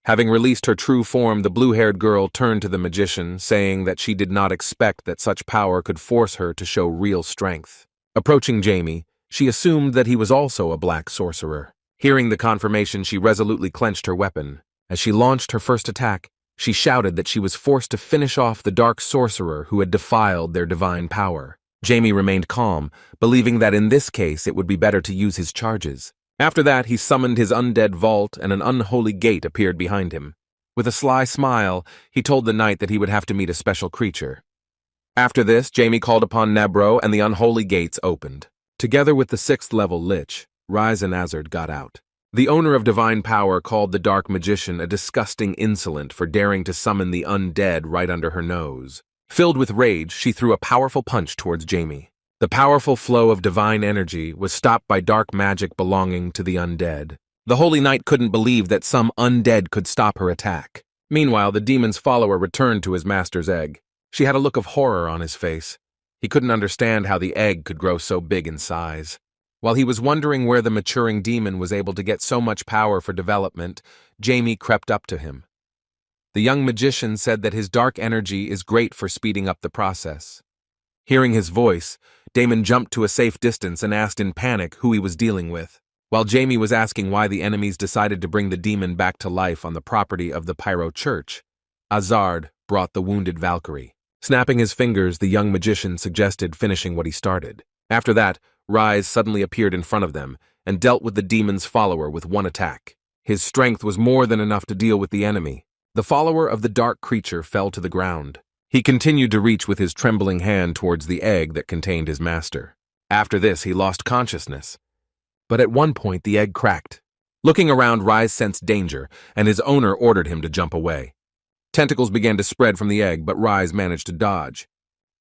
[SPEAKER 1] Having released her true form, the blue-haired girl turned to the magician, saying that she did not expect that such power could force her to show real strength. Approaching Jamie, she assumed that he was also a black sorcerer. Hearing the confirmation, she resolutely clenched her weapon. As she launched her first attack, she shouted that she was forced to finish off the dark sorcerer who had defiled their divine power. Jamie remained calm, believing that in this case it would be better to use his charges. After that, he summoned his undead vault, and an unholy gate appeared behind him. With a sly smile, he told the knight that he would have to meet a special creature. After this, Jamie called upon Nebro, and the unholy gates opened. Together with the 6th-level Lich, Rise and Azard got out. The owner of divine power called the dark magician a disgusting insolent for daring to summon the undead right under her nose. Filled with rage, she threw a powerful punch towards Jamie. The powerful flow of divine energy was stopped by dark magic belonging to the undead. The Holy Knight couldn't believe that some undead could stop her attack. Meanwhile, the demon's follower returned to his master's egg. She had a look of horror on his face. He couldn't understand how the egg could grow so big in size. While he was wondering where the maturing demon was able to get so much power for development, Jamie crept up to him. The young magician said that his dark energy is great for speeding up the process. Hearing his voice, Damon jumped to a safe distance and asked in panic who he was dealing with. While Jamie was asking why the enemies decided to bring the demon back to life on the property of the Pyro Church, Azard brought the wounded Valkyrie. Snapping his fingers, the young magician suggested finishing what he started. After that, Rise suddenly appeared in front of them and dealt with the demon's follower with one attack. His strength was more than enough to deal with the enemy. The follower of the dark creature fell to the ground. He continued to reach with his trembling hand towards the egg that contained his master. After this, he lost consciousness. But at one point, the egg cracked. Looking around, Rise sensed danger, and his owner ordered him to jump away. Tentacles began to spread from the egg, but Rise managed to dodge.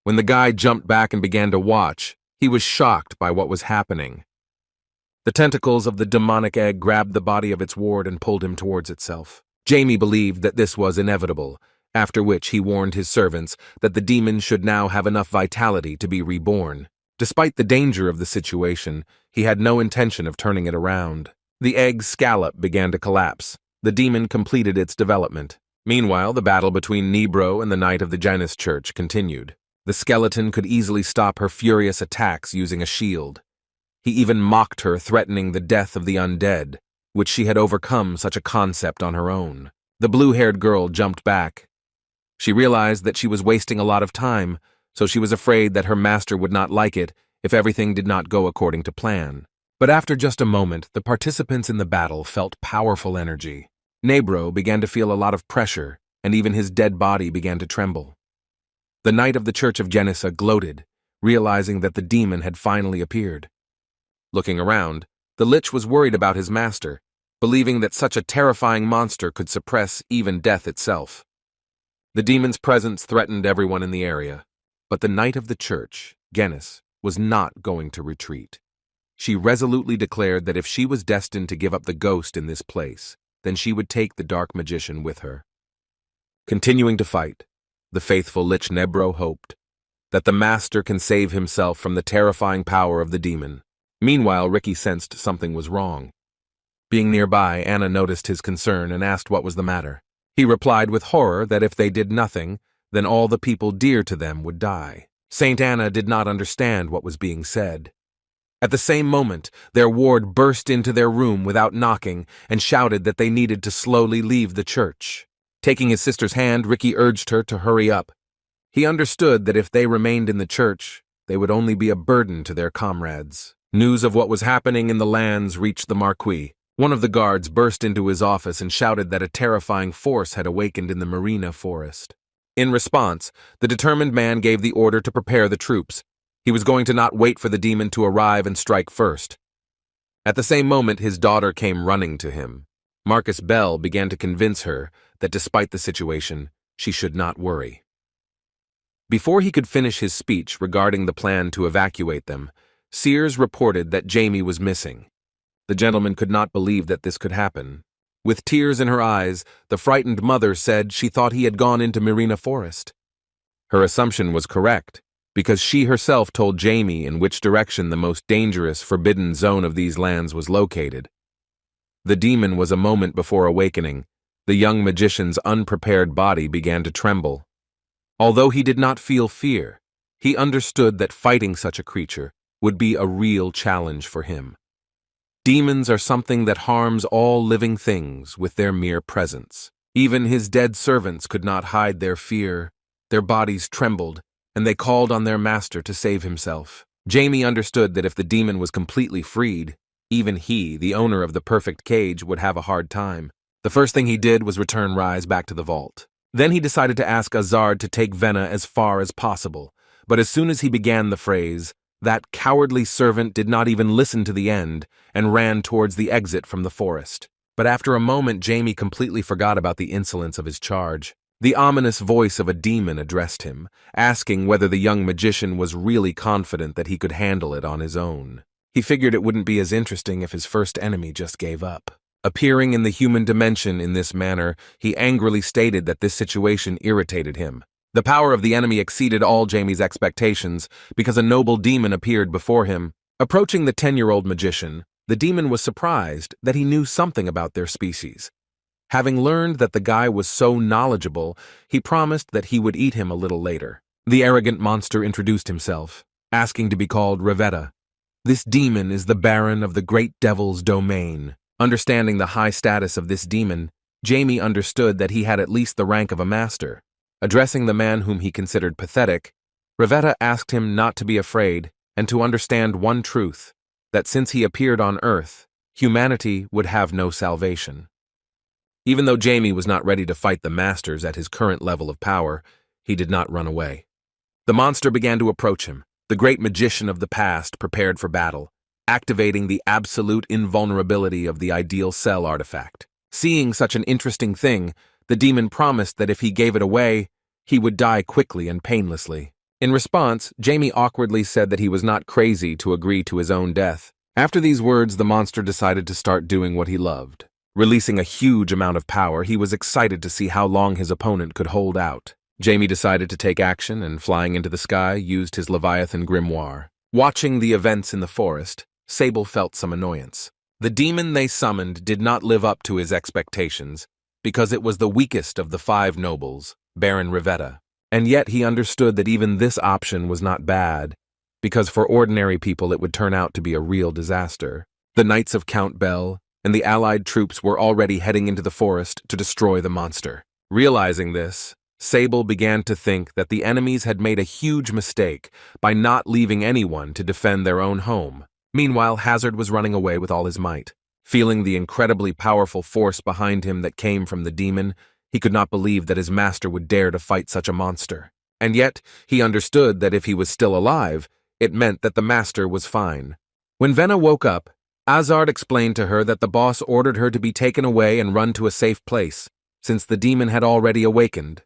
[SPEAKER 1] When the guy jumped back and began to watch, he was shocked by what was happening. The tentacles of the demonic egg grabbed the body of its ward and pulled him towards itself. Jamie believed that this was inevitable, after which he warned his servants that the demon should now have enough vitality to be reborn. Despite the danger of the situation, he had no intention of turning it around. The egg's scallop began to collapse. The demon completed its development. Meanwhile, the battle between Nebro and the Knight of the Janus Church continued. The skeleton could easily stop her furious attacks using a shield. He even mocked her, threatening the death of the undead, which she had overcome such a concept on her own. The blue-haired girl jumped back. She realized that she was wasting a lot of time, so she was afraid that her master would not like it if everything did not go according to plan. But after just a moment, the participants in the battle felt powerful energy. Nebro began to feel a lot of pressure, and even his dead body began to tremble. The Knight of the Church of Genisa gloated, realizing that the demon had finally appeared. Looking around, the Lich was worried about his master, believing that such a terrifying monster could suppress even death itself. The demon's presence threatened everyone in the area, but the Knight of the Church, Genis, was not going to retreat. She resolutely declared that if she was destined to give up the ghost in this place, then she would take the dark magician with her. Continuing to fight, the faithful Lich Nebro hoped that the master can save himself from the terrifying power of the demon. Meanwhile, Ricky sensed something was wrong. Being nearby, Anna noticed his concern and asked what was the matter. He replied with horror that if they did nothing, then all the people dear to them would die. Saint Anna did not understand what was being said. At the same moment, their ward burst into their room without knocking and shouted that they needed to slowly leave the church. Taking his sister's hand, Ricky urged her to hurry up. He understood that if they remained in the church, they would only be a burden to their comrades. News of what was happening in the lands reached the Marquis. One of the guards burst into his office and shouted that a terrifying force had awakened in the Marina forest. In response, the determined man gave the order to prepare the troops. He was going to not wait for the demon to arrive and strike first. At the same moment, his daughter came running to him. Marcus Bell began to convince her that despite the situation, she should not worry. Before he could finish his speech regarding the plan to evacuate them, Sears reported that Jamie was missing. The gentleman could not believe that this could happen. With tears in her eyes, the frightened mother said she thought he had gone into Marina Forest. Her assumption was correct, because she herself told Jamie in which direction the most dangerous, forbidden zone of these lands was located. The demon was a moment before awakening. The young magician's unprepared body began to tremble. Although he did not feel fear, he understood that fighting such a creature would be a real challenge for him. Demons are something that harms all living things with their mere presence. Even his dead servants could not hide their fear. Their bodies trembled, and they called on their master to save himself. Jamie understood that if the demon was completely freed, even he, the owner of the perfect cage, would have a hard time. The first thing he did was return Rise back to the vault. Then he decided to ask Azard to take Venna as far as possible, but as soon as he began the phrase, that cowardly servant did not even listen to the end and ran towards the exit from the forest. But after a moment, Jamie completely forgot about the insolence of his charge. The ominous voice of a demon addressed him, asking whether the young magician was really confident that he could handle it on his own. He figured it wouldn't be as interesting if his first enemy just gave up. Appearing in the human dimension in this manner, he angrily stated that this situation irritated him. The power of the enemy exceeded all Jamie's expectations because a noble demon appeared before him. Approaching the 10-year-old magician, the demon was surprised that he knew something about their species. Having learned that the guy was so knowledgeable, he promised that he would eat him a little later. The arrogant monster introduced himself, asking to be called Revetta. This demon is the Baron of the Great Devil's domain. Understanding the high status of this demon, Jamie understood that he had at least the rank of a master. Addressing the man whom he considered pathetic, Revetta asked him not to be afraid and to understand one truth, that since he appeared on Earth, humanity would have no salvation. Even though Jamie was not ready to fight the masters at his current level of power, he did not run away. The monster began to approach him, the great magician of the past prepared for battle, activating the absolute invulnerability of the ideal cell artifact. Seeing such an interesting thing, the demon promised that if he gave it away, he would die quickly and painlessly. In response, Jamie awkwardly said that he was not crazy to agree to his own death. After these words, the monster decided to start doing what he loved. Releasing a huge amount of power, he was excited to see how long his opponent could hold out. Jamie decided to take action and, flying into the sky, used his Leviathan grimoire. Watching the events in the forest, Sable felt some annoyance. The demon they summoned did not live up to his expectations, because it was the weakest of the 5 nobles, Baron Revetta. And yet he understood that even this option was not bad, because for ordinary people it would turn out to be a real disaster. The Knights of Count Bell and the allied troops were already heading into the forest to destroy the monster. Realizing this, Sable began to think that the enemies had made a huge mistake by not leaving anyone to defend their own home. Meanwhile, Hazard was running away with all his might. Feeling the incredibly powerful force behind him that came from the demon, he could not believe that his master would dare to fight such a monster. And yet, he understood that if he was still alive, it meant that the master was fine. When Venna woke up, Azard explained to her that the boss ordered her to be taken away and run to a safe place, since the demon had already awakened.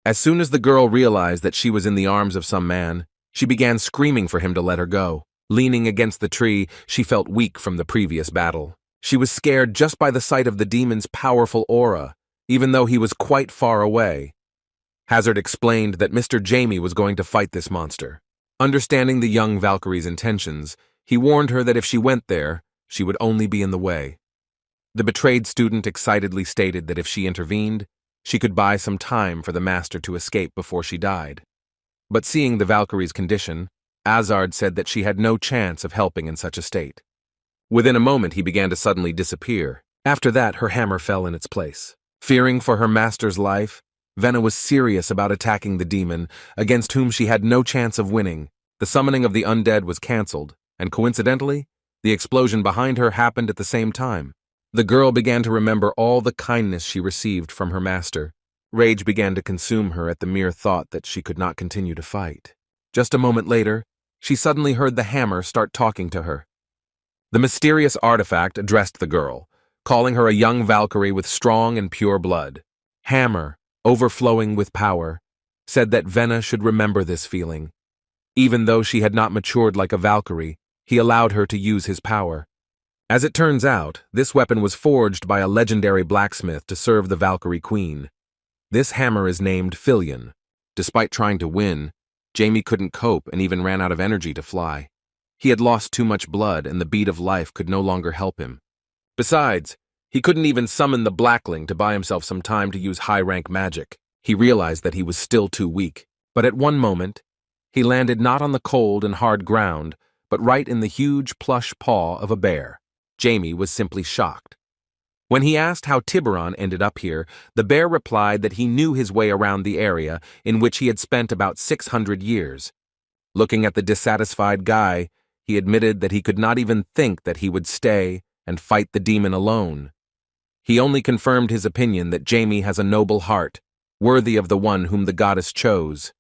[SPEAKER 1] As soon as the girl realized that she was in the arms of some man, she began screaming for him to let her go. Leaning against the tree, she felt weak from the previous battle. She was scared just by the sight of the demon's powerful aura, even though he was quite far away. Hazard explained that Mr. Jamie was going to fight this monster. Understanding the young Valkyrie's intentions, he warned her that if she went there, she would only be in the way. The betrayed student excitedly stated that if she intervened, she could buy some time for the master to escape before she died. But seeing the Valkyrie's condition, Azard said that she had no chance of helping in such a state. Within a moment, he began to suddenly disappear. After that, her hammer fell in its place. Fearing for her master's life, Venna was serious about attacking the demon, against whom she had no chance of winning. The summoning of the undead was cancelled, and coincidentally, the explosion behind her happened at the same time. The girl began to remember all the kindness she received from her master. Rage began to consume her at the mere thought that she could not continue to fight. Just a moment later, she suddenly heard the hammer start talking to her. The mysterious artifact addressed the girl, calling her a young Valkyrie with strong and pure blood. Hammer, overflowing with power, said that Venna should remember this feeling. Even though she had not matured like a Valkyrie, he allowed her to use his power. As it turns out, this weapon was forged by a legendary blacksmith to serve the Valkyrie Queen. This hammer is named Filion. Despite trying to win, Jamie couldn't cope and even ran out of energy to fly. He had lost too much blood and the beat of life could no longer help him. Besides, he couldn't even summon the Blackling to buy himself some time to use high-rank magic. He realized that he was still too weak, but at one moment, he landed not on the cold and hard ground, but right in the huge plush paw of a bear. Jamie was simply shocked. When he asked how Tiburon ended up here, the bear replied that he knew his way around the area in which he had spent about 600 years. Looking at the dissatisfied guy, he admitted that he could not even think that he would stay and fight the demon alone. He only confirmed his opinion that Jamie has a noble heart, worthy of the one whom the goddess chose.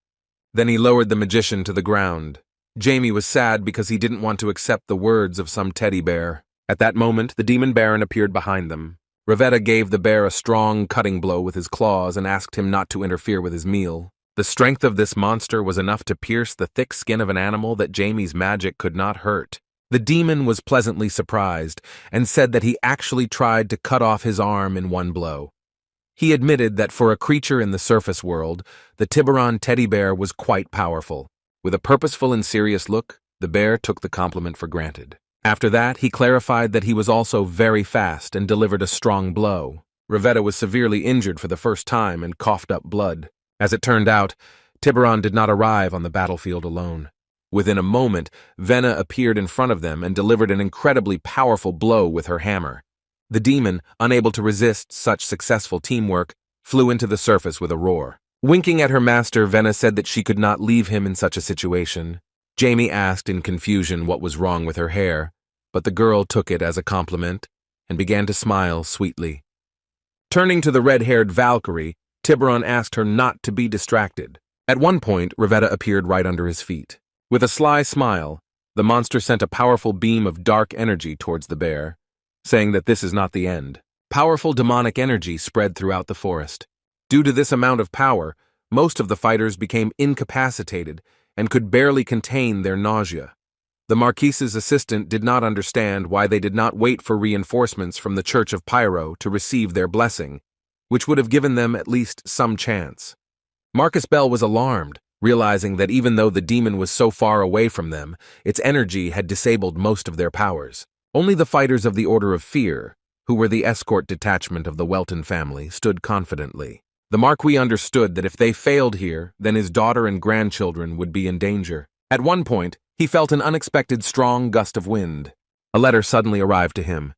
[SPEAKER 1] Then he lowered the magician to the ground. Jamie was sad because he didn't want to accept the words of some teddy bear. At that moment, the demon baron appeared behind them. Ravetta gave the bear a strong cutting blow with his claws and asked him not to interfere with his meal. The strength of this monster was enough to pierce the thick skin of an animal that Jamie's magic could not hurt. The demon was pleasantly surprised and said that he actually tried to cut off his arm in one blow. He admitted that for a creature in the surface world, the Tiburon teddy bear was quite powerful. With a purposeful and serious look, the bear took the compliment for granted. After that, he clarified that he was also very fast and delivered a strong blow. Ravetta was severely injured for the first time and coughed up blood. As it turned out, Tiburon did not arrive on the battlefield alone. Within a moment, Venna appeared in front of them and delivered an incredibly powerful blow with her hammer. The demon, unable to resist such successful teamwork, flew into the surface with a roar. Winking at her master, Venna said that she could not leave him in such a situation. Jamie asked in confusion what was wrong with her hair, but the girl took it as a compliment and began to smile sweetly. Turning to the red-haired Valkyrie, Tiburon asked her not to be distracted. At one point, Ravetta appeared right under his feet. With a sly smile, the monster sent a powerful beam of dark energy towards the bear, saying that this is not the end. Powerful demonic energy spread throughout the forest. Due to this amount of power, most of the fighters became incapacitated and could barely contain their nausea. The Marquise's assistant did not understand why they did not wait for reinforcements from the Church of Pyro to receive their blessing, which would have given them at least some chance. Marcus Bell was alarmed, realizing that even though the demon was so far away from them, its energy had disabled most of their powers. Only the fighters of the Order of Fear, who were the escort detachment of the Welton family, stood confidently. The Marquis understood that if they failed here, then his daughter and grandchildren would be in danger. At one point, he felt an unexpected strong gust of wind. A letter suddenly arrived to him.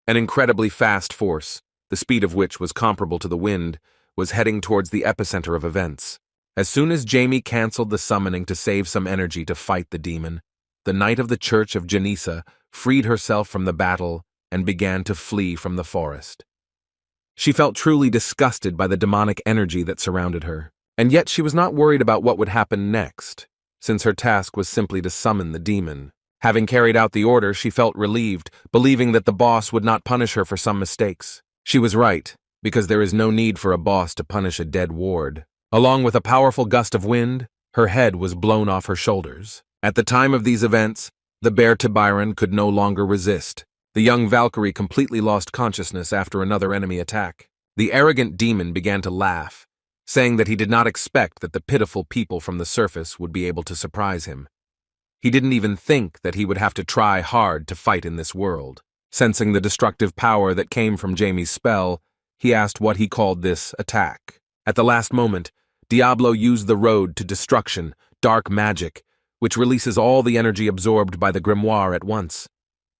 [SPEAKER 1] An incredibly fast force, the speed of which was comparable to the wind, was heading towards the epicenter of events. As soon as Jamie canceled the summoning to save some energy to fight the demon, the Knight of the Church of Janissa freed herself from the battle and began to flee from the forest. She felt truly disgusted by the demonic energy that surrounded her, and yet she was not worried about what would happen next, since her task was simply to summon the demon. Having carried out the order, she felt relieved, believing that the boss would not punish her for some mistakes. She was right, because there is no need for a boss to punish a dead ward. Along with a powerful gust of wind, her head was blown off her shoulders. At the time of these events, the bear Tiburon could no longer resist. The young Valkyrie completely lost consciousness after another enemy attack. The arrogant demon began to laugh, saying that he did not expect that the pitiful people from the surface would be able to surprise him. He didn't even think that he would have to try hard to fight in this world. Sensing the destructive power that came from Jamie's spell, he asked what he called this attack. At the last moment, Diablo used the road to destruction, dark magic, which releases all the energy absorbed by the grimoire at once.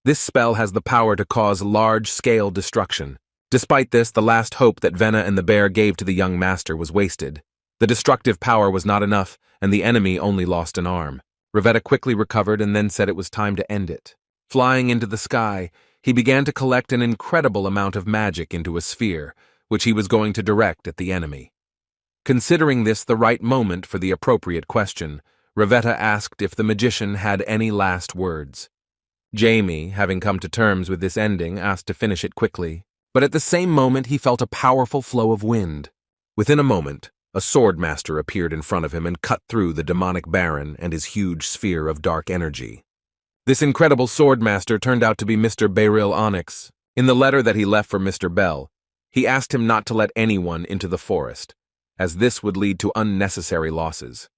[SPEAKER 1] This spell has the power to cause large-scale destruction. Despite this, the last hope that Venna and the bear gave to the young master was wasted. The destructive power was not enough, and the enemy only lost an arm. Rivetta quickly recovered and then said it was time to end it. Flying into the sky, he began to collect an incredible amount of magic into a sphere, which he was going to direct at the enemy. Considering this the right moment for the appropriate question, Rivetta asked if the magician had any last words. Jamie, having come to terms with this ending, asked to finish it quickly, but at the same moment he felt a powerful flow of wind. Within a moment, a swordmaster appeared in front of him and cut through the demonic baron and his huge sphere of dark energy. This incredible swordmaster turned out to be Mr. Beryl Onyx. In the letter that he left for Mr. Bell, he asked him not to let anyone into the forest, as this would lead to unnecessary losses.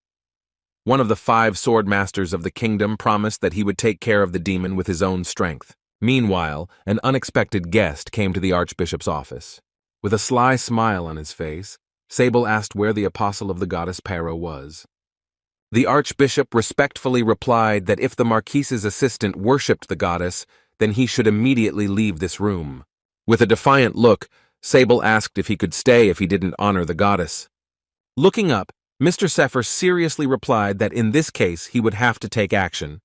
[SPEAKER 1] One of the 5 swordmasters of the kingdom promised that he would take care of the demon with his own strength. Meanwhile, an unexpected guest came to the archbishop's office. With a sly smile on his face, Sable asked where the apostle of the goddess Pero was. The archbishop respectfully replied that if the marquise's assistant worshipped the goddess, then he should immediately leave this room. With a defiant look, Sable asked if he could stay if he didn't honor the goddess. Looking up, Mr. Sefer seriously replied that in this case he would have to take action.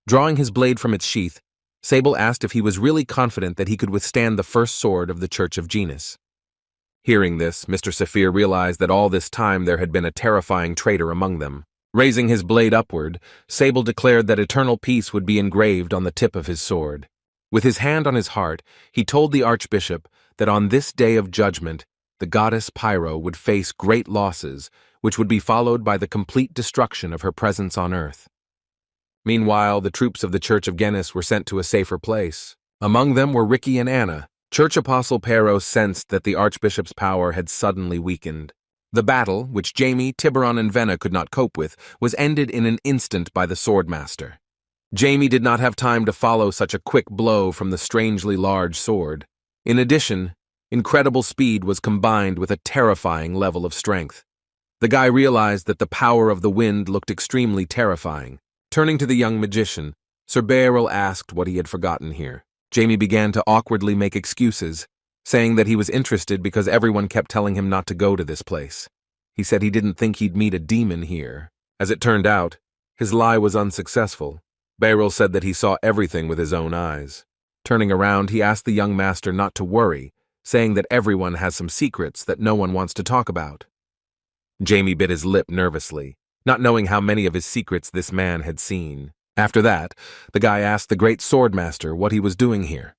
[SPEAKER 1] Drawing his blade from its sheath, Sable asked if he was really confident that he could withstand the first sword of the Church of Genus. Hearing this, Mr. Sefer realized that all this time there had been a terrifying traitor among them. Raising his blade upward, Sable declared that eternal peace would be engraved on the tip of his sword. With his hand on his heart, he told the archbishop that on this day of judgment, the goddess Pyro would face great losses, which would be followed by the complete destruction of her presence on earth. Meanwhile, the troops of the Church of Genus were sent to a safer place. Among them were Ricky and Anna. Church Apostle Pero sensed that the archbishop's power had suddenly weakened. The battle, which Jamie, Tiburon, and Venna could not cope with, was ended in an instant by the swordmaster. Jamie did not have time to follow such a quick blow from the strangely large sword. In addition, incredible speed was combined with a terrifying level of strength. The guy realized that the power of the wind looked extremely terrifying. Turning to the young magician, Sir Beryl asked what he had forgotten here. Jamie began to awkwardly make excuses, saying that he was interested because everyone kept telling him not to go to this place. He said he didn't think he'd meet a demon here. As it turned out, his lie was unsuccessful. Beryl said that he saw everything with his own eyes. Turning around, he asked the young master not to worry, saying that everyone has some secrets that no one wants to talk about. Jamie bit his lip nervously, not knowing how many of his secrets this man had seen. After that, the guy asked the great swordmaster what he was doing here.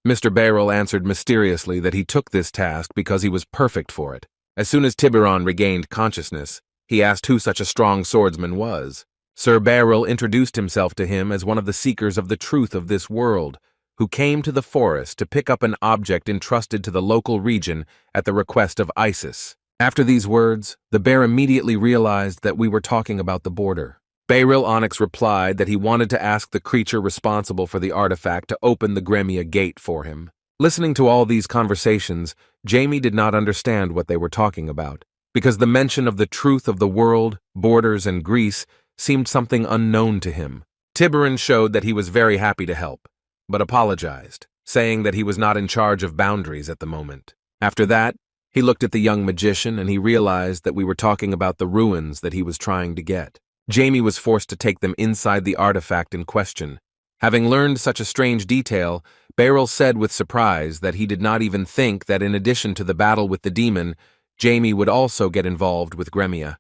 [SPEAKER 1] Mr. Beryl answered mysteriously that he took this task because he was perfect for it. As soon as Tiburon regained consciousness, he asked who such a strong swordsman was. Sir Beryl introduced himself to him as one of the seekers of the truth of this world, who came to the forest to pick up an object entrusted to the local region at the request of Isis. After these words, the bear immediately realized that we were talking about the border. Beryl Onyx replied that he wanted to ask the creature responsible for the artifact to open the Gremia gate for him. Listening to all these conversations, Jamie did not understand what they were talking about, because the mention of the truth of the world, borders, and Greece seemed something unknown to him. Tiburon showed that he was very happy to help, but apologized, saying that he was not in charge of boundaries at the moment. After that, he looked at the young magician and he realized that we were talking about the ruins that he was trying to get. Jamie was forced to take them inside the artifact in question. Having learned such a strange detail, Beryl said with surprise that he did not even think that in addition to the battle with the demon, Jamie would also get involved with Gremia.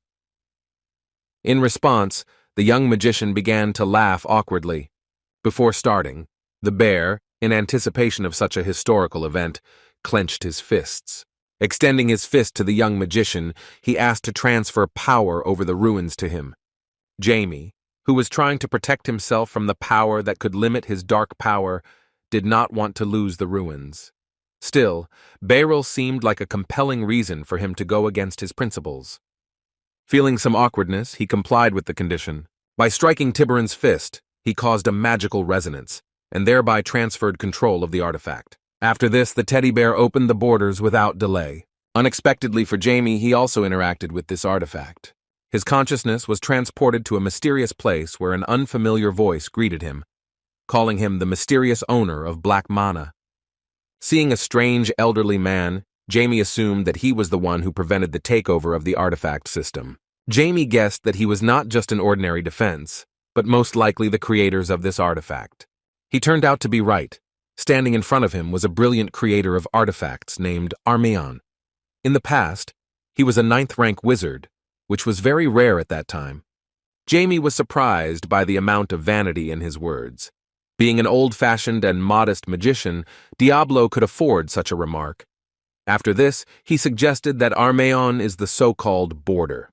[SPEAKER 1] In response, the young magician began to laugh awkwardly. Before starting, the bear, in anticipation of such a historical event, clenched his fists. Extending his fist to the young magician, he asked to transfer power over the ruins to him. Jamie, who was trying to protect himself from the power that could limit his dark power, did not want to lose the ruins. Still, Beryl seemed like a compelling reason for him to go against his principles. Feeling some awkwardness, he complied with the condition. By striking Tiburon's fist, he caused a magical resonance, and thereby transferred control of the artifact. After this, the teddy bear opened the borders without delay. Unexpectedly for Jamie, he also interacted with this artifact. His consciousness was transported to a mysterious place where an unfamiliar voice greeted him, calling him the mysterious owner of black mana. Seeing a strange elderly man, Jamie assumed that he was the one who prevented the takeover of the artifact system. Jamie guessed that he was not just an ordinary defense, but most likely the creators of this artifact. He turned out to be right. Standing in front of him was a brilliant creator of artifacts named Armeon. In the past, he was a 9th rank wizard, which was very rare at that time. Jamie was surprised by the amount of vanity in his words. Being an old-fashioned and modest magician, Diablo could afford such a remark. After this, he suggested that Armeon is the so-called border.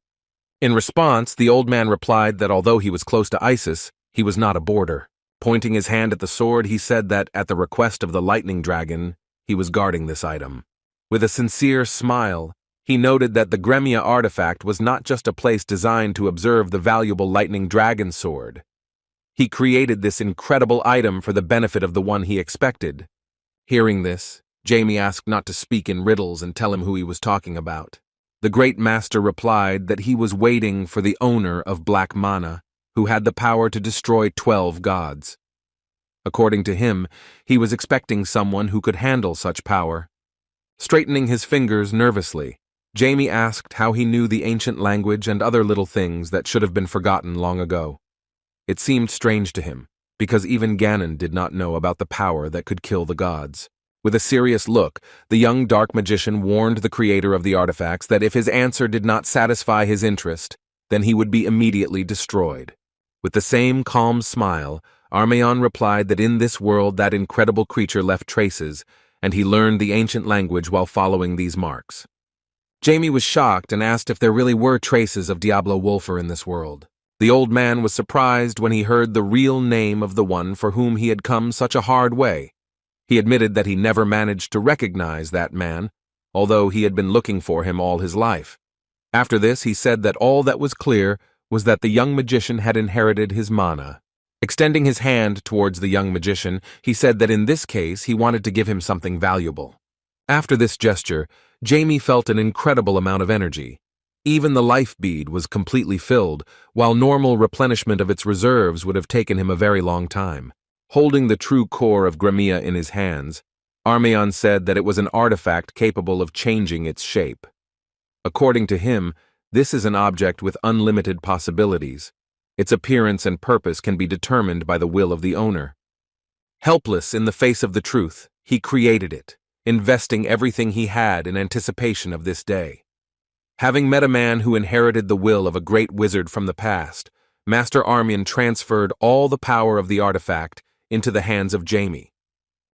[SPEAKER 1] In response, the old man replied that although he was close to Isis, he was not a border. Pointing his hand at the sword, he said that, at the request of the lightning dragon, he was guarding this item. With a sincere smile, he noted that the Gremia artifact was not just a place designed to observe the valuable lightning dragon sword. He created this incredible item for the benefit of the one he expected. Hearing this, Jamie asked not to speak in riddles and tell him who he was talking about. The great master replied that he was waiting for the owner of black mana, who had the power to destroy 12 gods. According to him, he was expecting someone who could handle such power. Straightening his fingers nervously, Jamie asked how he knew the ancient language and other little things that should have been forgotten long ago. It seemed strange to him, because even Ganon did not know about the power that could kill the gods. With a serious look, the young dark magician warned the creator of the artifacts that if his answer did not satisfy his interest, then he would be immediately destroyed. With the same calm smile, Armeon replied that in this world that incredible creature left traces, and he learned the ancient language while following these marks. Jamie was shocked and asked if there really were traces of Diablo Wolfer in this world. The old man was surprised when he heard the real name of the one for whom he had come such a hard way. He admitted that he never managed to recognize that man, although he had been looking for him all his life. After this, he said that all that was clear was that the young magician had inherited his mana. Extending his hand towards the young magician, he said that in this case he wanted to give him something valuable. After this gesture, Jamie felt an incredible amount of energy. Even the life bead was completely filled, while normal replenishment of its reserves would have taken him a very long time. Holding the true core of Gremia in his hands, Armeon said that it was an artifact capable of changing its shape. According to him, this is an object with unlimited possibilities. Its appearance and purpose can be determined by the will of the owner. Helpless in the face of the truth, he created it, investing everything he had in anticipation of this day. Having met a man who inherited the will of a great wizard from the past, Master Armeon transferred all the power of the artifact into the hands of Jamie.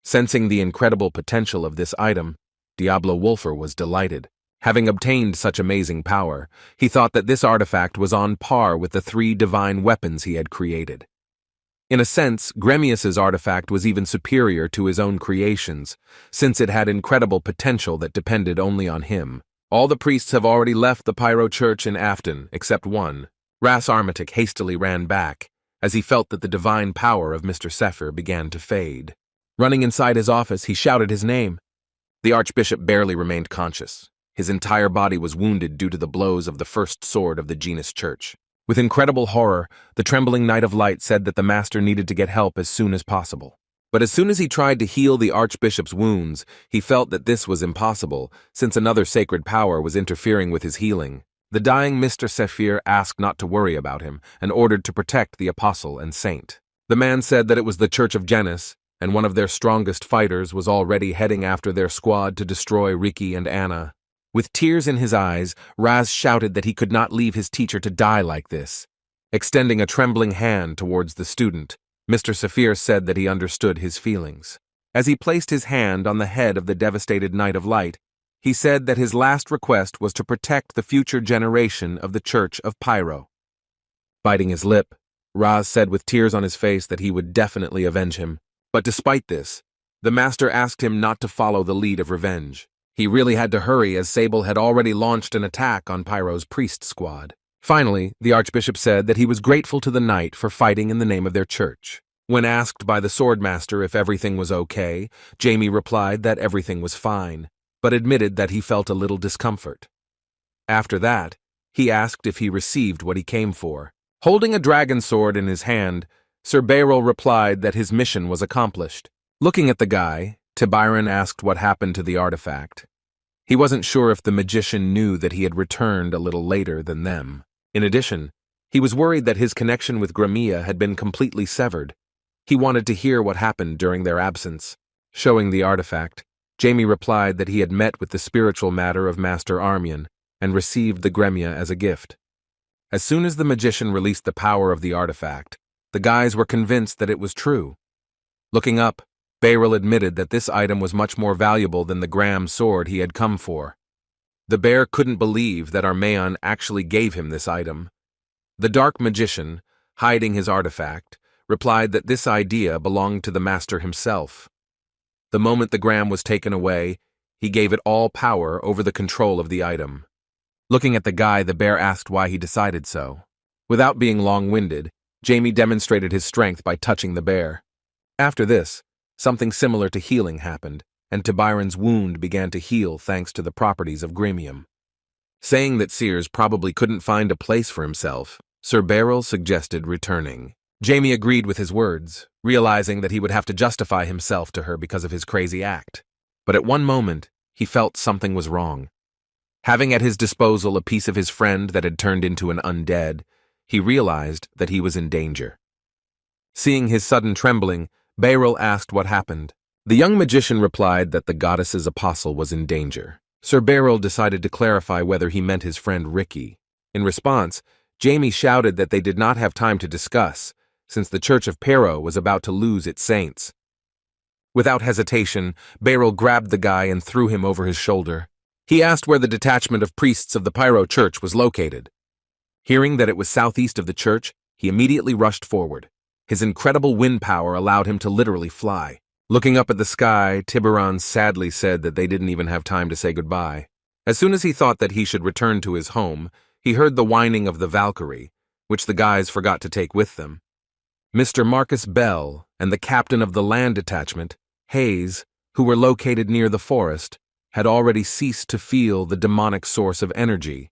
[SPEAKER 1] Sensing the incredible potential of this item, Diablo Wolfer was delighted. Having obtained such amazing power, he thought that this artifact was on par with the 3 divine weapons he had created. In a sense, Gremius's artifact was even superior to his own creations, since it had incredible potential that depended only on him. All the priests have already left the Pyro Church in Afton, except one. Ras Armatic hastily ran back, as he felt that the divine power of Mr. Sephir began to fade. Running inside his office, he shouted his name. The Archbishop barely remained conscious. His entire body was wounded due to the blows of the first sword of the Genus Church. With incredible horror, the trembling Knight of Light said that the Master needed to get help as soon as possible. But as soon as he tried to heal the Archbishop's wounds, he felt that this was impossible, since another sacred power was interfering with his healing. The dying Mr. Sephir asked not to worry about him, and ordered to protect the apostle and saint. The man said that it was the Church of Genus, and one of their strongest fighters was already heading after their squad to destroy Riki and Anna. With tears in his eyes, Raz shouted that he could not leave his teacher to die like this. Extending a trembling hand towards the student, Mr. Sephir said that he understood his feelings. As he placed his hand on the head of the devastated Knight of Light, he said that his last request was to protect the future generation of the Church of Pyro. Biting his lip, Raz said with tears on his face that he would definitely avenge him. But despite this, the Master asked him not to follow the lead of revenge. He really had to hurry as Sable had already launched an attack on Pyro's priest squad. Finally, the Archbishop said that he was grateful to the Knight for fighting in the name of their church. When asked by the swordmaster if everything was okay, Jamie replied that everything was fine, but admitted that he felt a little discomfort. After that, he asked if he received what he came for. Holding a dragon sword in his hand, Sir Beryl replied that his mission was accomplished. Looking at the guy, Tibyron asked what happened to the artifact. He wasn't sure if the magician knew that he had returned a little later than them. In addition, he was worried that his connection with Gremia had been completely severed. He wanted to hear what happened during their absence. Showing the artifact, Jamie replied that he had met with the spiritual matter of Master Armian and received the Gremia as a gift. As soon as the magician released the power of the artifact, the guys were convinced that it was true. Looking up, Beryl admitted that this item was much more valuable than the Graham sword he had come for. The bear couldn't believe that Armaeon actually gave him this item. The dark magician, hiding his artifact, replied that this idea belonged to the master himself. The moment the Graham was taken away, he gave it all power over the control of the item. Looking at the guy, the bear asked why he decided so. Without being long-winded, Jamie demonstrated his strength by touching the bear. After this, something similar to healing happened, and Tibyron's wound began to heal thanks to the properties of Gremium. Saying that Sears probably couldn't find a place for himself, Sir Beryl suggested returning. Jamie agreed with his words, realizing that he would have to justify himself to her because of his crazy act. But at one moment, he felt something was wrong. Having at his disposal a piece of his friend that had turned into an undead, he realized that he was in danger. Seeing his sudden trembling, Beryl asked what happened. The young magician replied that the goddess's apostle was in danger. Sir Beryl decided to clarify whether he meant his friend Ricky. In response, Jamie shouted that they did not have time to discuss, since the Church of Pero was about to lose its saints. Without hesitation, Beryl grabbed the guy and threw him over his shoulder. He asked where the detachment of priests of the Pyro Church was located. Hearing that it was southeast of the church, he immediately rushed forward. His incredible wind power allowed him to literally fly. Looking up at the sky, Tiburon sadly said that they didn't even have time to say goodbye. As soon as he thought that he should return to his home, he heard the whining of the Valkyrie, which the guys forgot to take with them. Mr. Marcus Bell and the captain of the land detachment, Hayes, who were located near the forest, had already ceased to feel the demonic source of energy,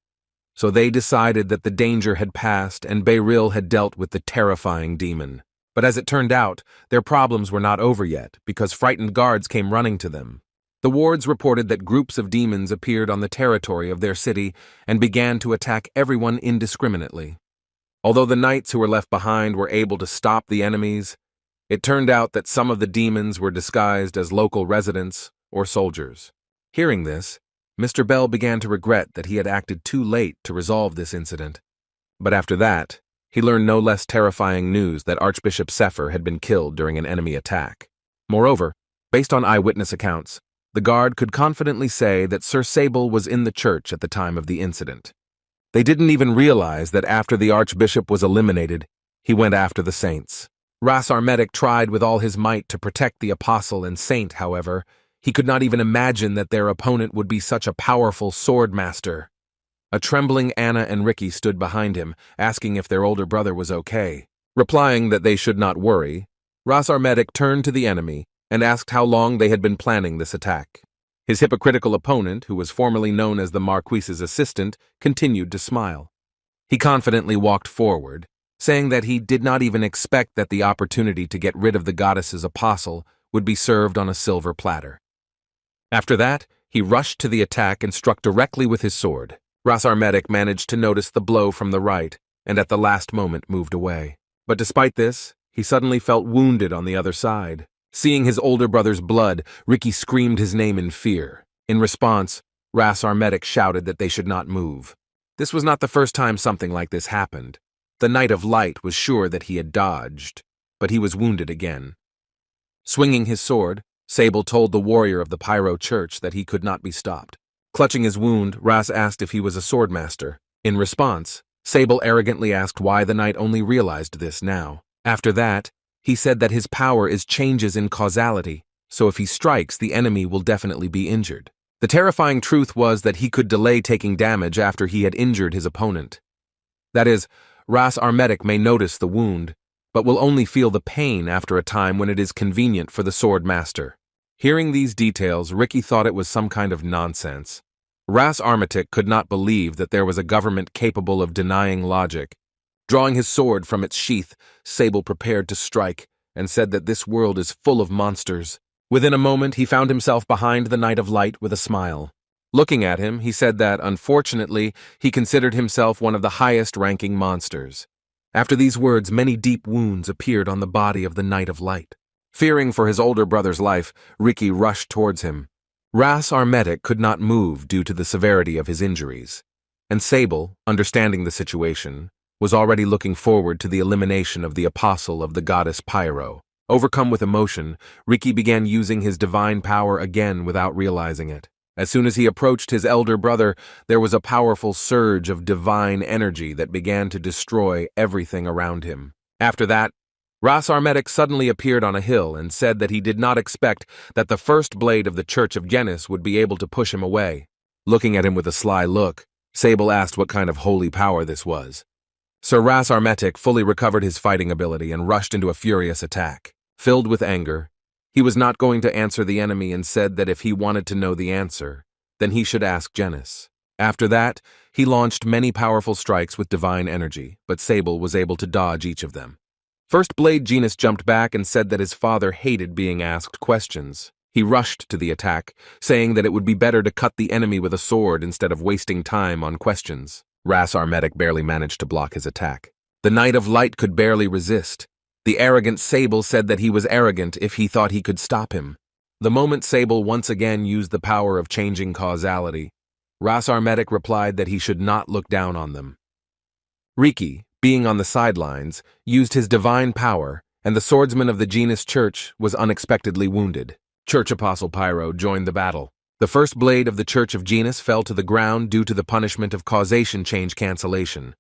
[SPEAKER 1] so they decided that the danger had passed and Beryl had dealt with the terrifying demon. But as it turned out, their problems were not over yet, because frightened guards came running to them. The wards reported that groups of demons appeared on the territory of their city and began to attack everyone indiscriminately. Although the knights who were left behind were able to stop the enemies, it turned out that some of the demons were disguised as local residents or soldiers. Hearing this, Mr. Bell began to regret that he had acted too late to resolve this incident. But after that, he learned no less terrifying news that Archbishop Sepher had been killed during an enemy attack. Moreover, based on eyewitness accounts, the guard could confidently say that Sir Sable was in the church at the time of the incident. They didn't even realize that after the Archbishop was eliminated, he went after the saints. Ras Armetic tried with all his might to protect the apostle and saint, however. He could not even imagine that their opponent would be such a powerful swordmaster. A trembling Anna and Ricky stood behind him, asking if their older brother was okay. Replying that they should not worry, Ras Armetic turned to the enemy and asked how long they had been planning this attack. His hypocritical opponent, who was formerly known as the Marquis's assistant, continued to smile. He confidently walked forward, saying that he did not even expect that the opportunity to get rid of the goddess's apostle would be served on a silver platter. After that, he rushed to the attack and struck directly with his sword. Ras Armetic managed to notice the blow from the right, and at the last moment moved away. But despite this, he suddenly felt wounded on the other side. Seeing his older brother's blood, Ricky screamed his name in fear. In response, Ras Armetic shouted that they should not move. This was not the first time something like this happened. The Knight of Light was sure that he had dodged, but he was wounded again. Swinging his sword, Sable told the warrior of the Pyro Church that he could not be stopped. Clutching his wound, Ras asked if he was a swordmaster. In response, Sable arrogantly asked why the knight only realized this now. After that, he said that his power is changes in causality, so if he strikes, the enemy will definitely be injured. The terrifying truth was that he could delay taking damage after he had injured his opponent. That is, Ras Armetic may notice the wound, but will only feel the pain after a time when it is convenient for the swordmaster. Hearing these details, Ricky thought it was some kind of nonsense. Ras Armetic could not believe that there was a government capable of denying logic. Drawing his sword from its sheath, Sable prepared to strike and said that this world is full of monsters. Within a moment, he found himself behind the Knight of Light with a smile. Looking at him, he said that, unfortunately, he considered himself one of the highest-ranking monsters. After these words, many deep wounds appeared on the body of the Knight of Light. Fearing for his older brother's life, Ricky rushed towards him. Ras Armetic could not move due to the severity of his injuries, and Sable, understanding the situation, was already looking forward to the elimination of the apostle of the goddess Pyro. Overcome with emotion, Ricky began using his divine power again without realizing it. As soon as he approached his elder brother, there was a powerful surge of divine energy that began to destroy everything around him. After that, Ras Armetic suddenly appeared on a hill and said that he did not expect that the first blade of the Church of Genis would be able to push him away. Looking at him with a sly look, Sable asked what kind of holy power this was. Sir Ras Armetic fully recovered his fighting ability and rushed into a furious attack. Filled with anger, he was not going to answer the enemy and said that if he wanted to know the answer, then he should ask Genis. After that, he launched many powerful strikes with divine energy, but Sable was able to dodge each of them. First Blade Genis jumped back and said that his father hated being asked questions. He rushed to the attack, saying that it would be better to cut the enemy with a sword instead of wasting time on questions. Ras Armetic barely managed to block his attack. The Knight of Light could barely resist. The arrogant Sable said that he was arrogant if he thought he could stop him. The moment Sable once again used the power of changing causality, Ras Armetic replied that he should not look down on them. Ricky, being on the sidelines, used his divine power, and the swordsman of the Genis Church was unexpectedly wounded. Church Apostle Pyro joined the battle. The first blade of the Church of Genis fell to the ground due to the punishment of causation change cancellation.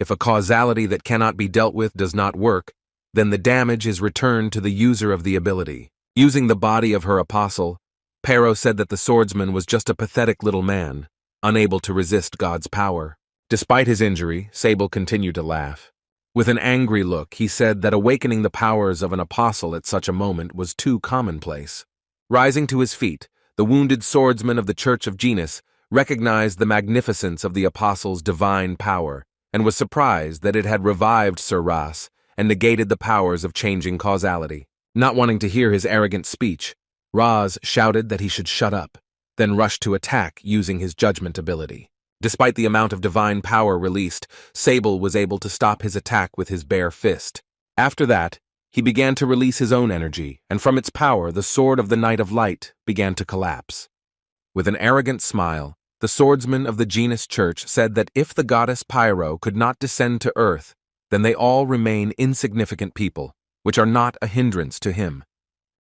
[SPEAKER 1] If a causality that cannot be dealt with does not work, then the damage is returned to the user of the ability. Using the body of her apostle, Pyro said that the swordsman was just a pathetic little man, unable to resist God's power. Despite his injury, Sable continued to laugh. With an angry look, he said that awakening the powers of an apostle at such a moment was too commonplace. Rising to his feet, the wounded swordsman of the Church of Genis recognized the magnificence of the apostle's divine power and was surprised that it had revived Sir Ras and negated the powers of changing causality. Not wanting to hear his arrogant speech, Ras shouted that he should shut up, then rushed to attack using his judgment ability. Despite the amount of divine power released, Sable was able to stop his attack with his bare fist. After that, he began to release his own energy, and from its power, the sword of the Knight of Light began to collapse. With an arrogant smile, the swordsman of the Genis Church said that if the goddess Pyro could not descend to earth, then they all remain insignificant people, which are not a hindrance to him.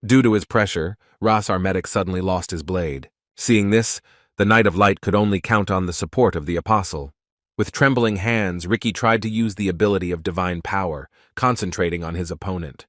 [SPEAKER 1] Due to his pressure, Ras Armetic suddenly lost his blade. Seeing this, the Knight of Light could only count on the support of the apostle. With trembling hands, Ricky tried to use the ability of divine power, concentrating on his opponent.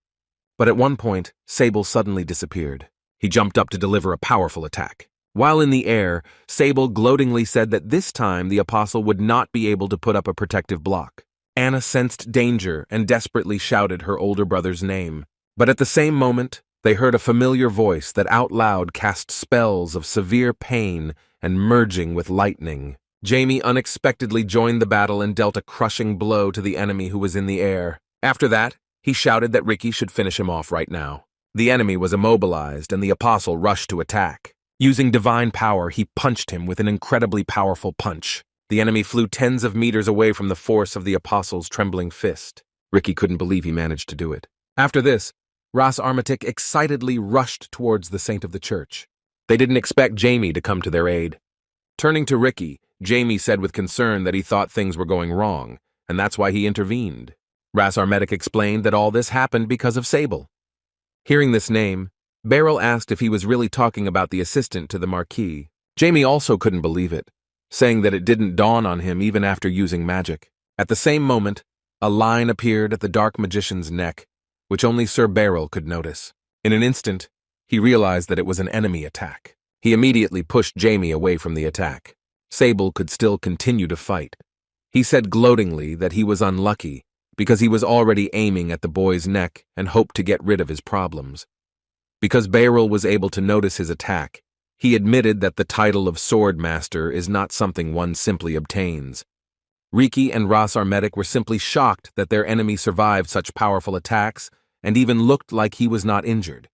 [SPEAKER 1] But at one point, Sable suddenly disappeared. He jumped up to deliver a powerful attack. While in the air, Sable gloatingly said that this time the apostle would not be able to put up a protective block. Anna sensed danger and desperately shouted her older brother's name. But at the same moment, they heard a familiar voice that out loud cast spells of severe pain and merging with lightning. Jamie unexpectedly joined the battle and dealt a crushing blow to the enemy who was in the air. After that, he shouted that Ricky should finish him off right now. The enemy was immobilized and the apostle rushed to attack. Using divine power, he punched him with an incredibly powerful punch. The enemy flew tens of meters away from the force of the apostle's trembling fist. Ricky couldn't believe he managed to do it. After this, Ras Armetic excitedly rushed towards the saint of the church. They didn't expect Jamie to come to their aid. Turning to Ricky, Jamie said with concern that he thought things were going wrong, and that's why he intervened. Ras Armetic explained that all this happened because of Sable. Hearing this name, Beryl asked if he was really talking about the assistant to the Marquis. Jamie also couldn't believe it, saying that it didn't dawn on him even after using magic. At the same moment, a line appeared at the dark magician's neck, which only Sir Beryl could notice. In an instant, he realized that it was an enemy attack. He immediately pushed Jamie away from the attack. Sable could still continue to fight. He said gloatingly that he was unlucky because he was already aiming at the boy's neck and hoped to get rid of his problems. Because Beryl was able to notice his attack, he admitted that the title of swordmaster is not something one simply obtains. Ricky and Ras Armetic were simply shocked that their enemy survived such powerful attacks and even looked like he was not injured.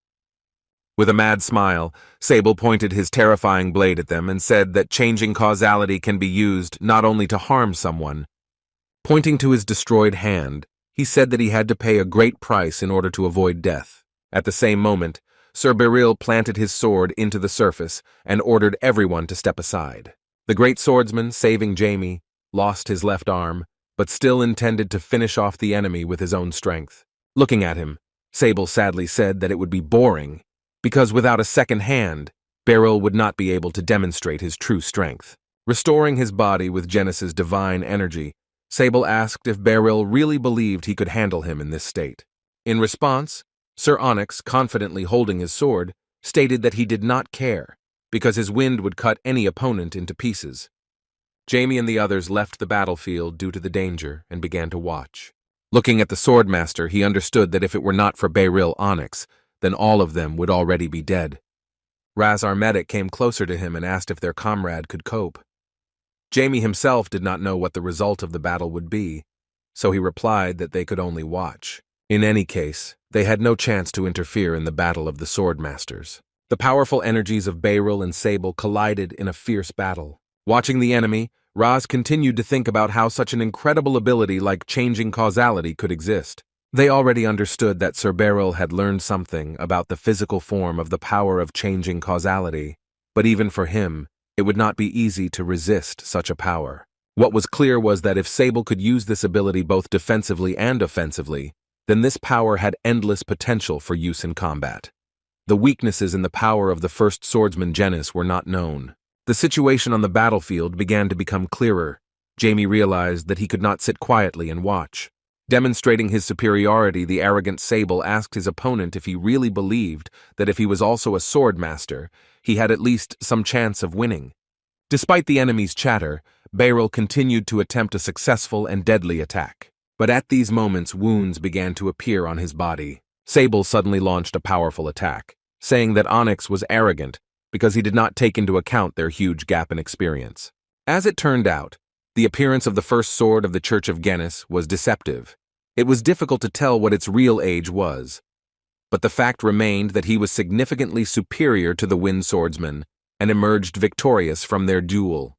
[SPEAKER 1] With a mad smile, Sable pointed his terrifying blade at them and said that changing causality can be used not only to harm someone. Pointing to his destroyed hand, he said that he had to pay a great price in order to avoid death. At the same moment, Sir Beryl planted his sword into the surface and ordered everyone to step aside. The great swordsman, saving Jaime, lost his left arm, but still intended to finish off the enemy with his own strength. Looking at him, Sable sadly said that it would be boring, because without a second hand, Beryl would not be able to demonstrate his true strength. Restoring his body with Genis's divine energy, Sable asked if Beryl really believed he could handle him in this state. In response, Sir Onyx, confidently holding his sword, stated that he did not care, because his wind would cut any opponent into pieces. Jaime and the others left the battlefield due to the danger and began to watch. Looking at the swordmaster, he understood that if it were not for Beryl Onyx, then all of them would already be dead. Razar Medic came closer to him and asked if their comrade could cope. Jaime himself did not know what the result of the battle would be, so he replied that they could only watch. In any case, they had no chance to interfere in the battle of the swordmasters. The powerful energies of Beryl and Sable collided in a fierce battle. Watching the enemy, Raz continued to think about how such an incredible ability like changing causality could exist. They already understood that Sir Beryl had learned something about the physical form of the power of changing causality, but even for him, it would not be easy to resist such a power. What was clear was that if Sable could use this ability both defensively and offensively, then this power had endless potential for use in combat. The weaknesses in the power of the first swordsman Genis were not known. The situation on the battlefield began to become clearer. Jaime realized that he could not sit quietly and watch. Demonstrating his superiority, the arrogant Sable asked his opponent if he really believed that if he was also a swordmaster, he had at least some chance of winning. Despite the enemy's chatter, Beryl continued to attempt a successful and deadly attack. But at these moments, wounds began to appear on his body. Sable suddenly launched a powerful attack, saying that Onyx was arrogant because he did not take into account their huge gap in experience. As it turned out, the appearance of the first sword of the Church of Genis was deceptive. It was difficult to tell what its real age was, but the fact remained that he was significantly superior to the Wind Swordsman and emerged victorious from their duel.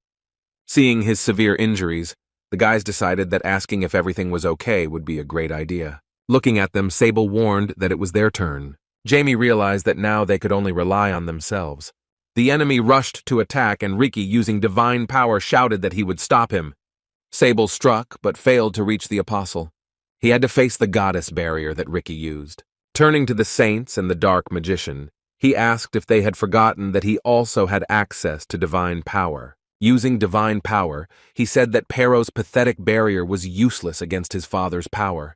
[SPEAKER 1] Seeing his severe injuries, the guys decided that asking if everything was okay would be a great idea. Looking at them, Sable warned that it was their turn. Jaime realized that now they could only rely on themselves. The enemy rushed to attack, and Riki, using divine power, shouted that he would stop him. Sable struck, but failed to reach the apostle. He had to face the goddess barrier that Riki used. Turning to the saints and the dark magician, he asked if they had forgotten that he also had access to divine power. Using divine power, he said that Pero's pathetic barrier was useless against his father's power.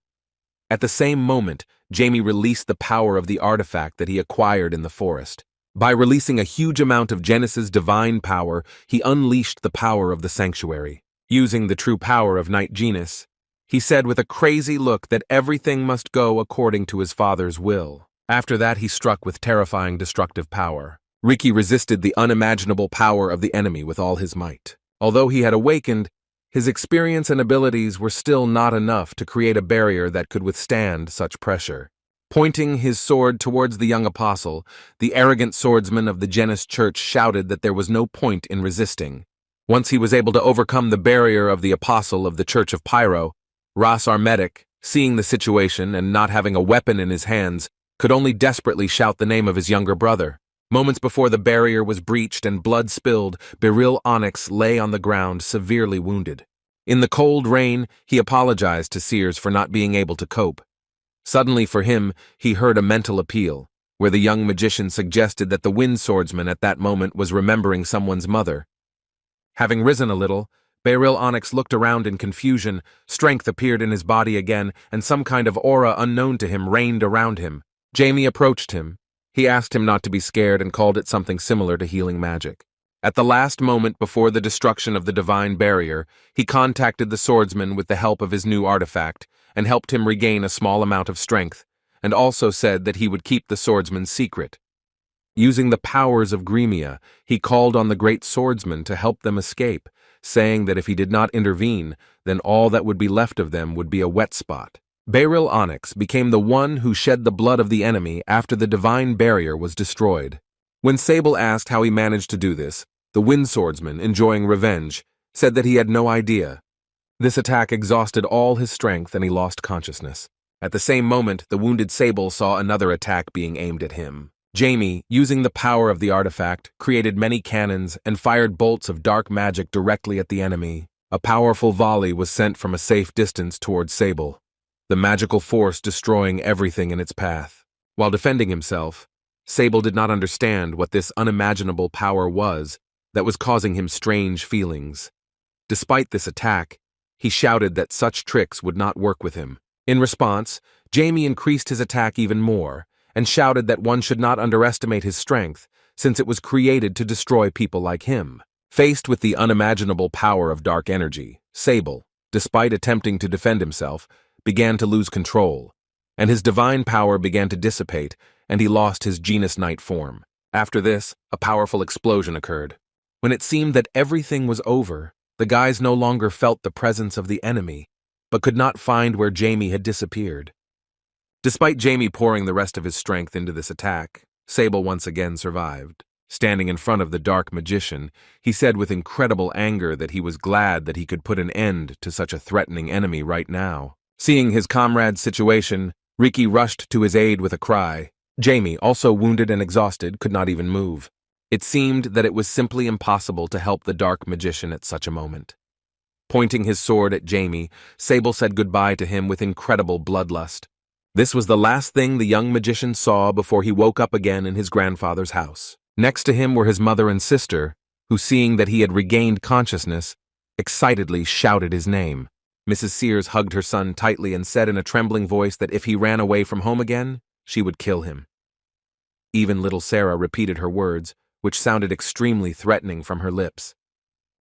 [SPEAKER 1] At the same moment, Jaime released the power of the artifact that he acquired in the forest. By releasing a huge amount of Genis's divine power, he unleashed the power of the sanctuary. Using the true power of Night Genis, he said with a crazy look that everything must go according to his father's will. After that, he struck with terrifying destructive power. Riki resisted the unimaginable power of the enemy with all his might. Although he had awakened, his experience and abilities were still not enough to create a barrier that could withstand such pressure. Pointing his sword towards the young apostle, the arrogant swordsman of the Genis Church shouted that there was no point in resisting. Once he was able to overcome the barrier of the apostle of the Church of Pyro, Razar Medic, seeing the situation and not having a weapon in his hands, could only desperately shout the name of his younger brother. Moments before the barrier was breached and blood spilled, Beryl Onyx lay on the ground severely wounded. In the cold rain, he apologized to Seers for not being able to cope. Suddenly for him, he heard a mental appeal, where the young magician suggested that the Wind Swordsman at that moment was remembering someone's mother. Having risen a little, Beryl Onyx looked around in confusion. Strength appeared in his body again, and some kind of aura unknown to him reigned around him. Jaime approached him. He asked him not to be scared and called it something similar to healing magic. At the last moment before the destruction of the divine barrier, he contacted the swordsman with the help of his new artifact and helped him regain a small amount of strength, and also said that he would keep the swordsman's secret. Using the powers of Gremia, he called on the great swordsman to help them escape, saying that if he did not intervene, then all that would be left of them would be a wet spot. Beryl Onyx became the one who shed the blood of the enemy after the divine barrier was destroyed. When Sable asked how he managed to do this, the Wind Swordsman, enjoying revenge, said that he had no idea. This attack exhausted all his strength and he lost consciousness. At the same moment, the wounded Sable saw another attack being aimed at him. Jamie, using the power of the artifact, created many cannons and fired bolts of dark magic directly at the enemy. A powerful volley was sent from a safe distance towards Sable, the magical force destroying everything in its path. While defending himself, Sable did not understand what this unimaginable power was that was causing him strange feelings. Despite this attack, he shouted that such tricks would not work with him. In response, Jamie increased his attack even more and shouted that one should not underestimate his strength since it was created to destroy people like him. Faced with the unimaginable power of dark energy, Sable, despite attempting to defend himself, began to lose control, and his divine power began to dissipate, and he lost his Genus Knight form. After this, a powerful explosion occurred. When it seemed that everything was over, the guys no longer felt the presence of the enemy, but could not find where Jamie had disappeared. Despite Jamie pouring the rest of his strength into this attack, Sable once again survived. Standing in front of the dark magician, he said with incredible anger that he was glad that he could put an end to such a threatening enemy right now. Seeing his comrade's situation, Ricky rushed to his aid with a cry. Jamie, also wounded and exhausted, could not even move. It seemed that it was simply impossible to help the dark magician at such a moment. Pointing his sword at Jamie, Sable said goodbye to him with incredible bloodlust. This was the last thing the young magician saw before he woke up again in his grandfather's house. Next to him were his mother and sister, who, seeing that he had regained consciousness, excitedly shouted his name. Mrs. Sears hugged her son tightly and said in a trembling voice that if he ran away from home again, she would kill him. Even little Sarah repeated her words, which sounded extremely threatening from her lips.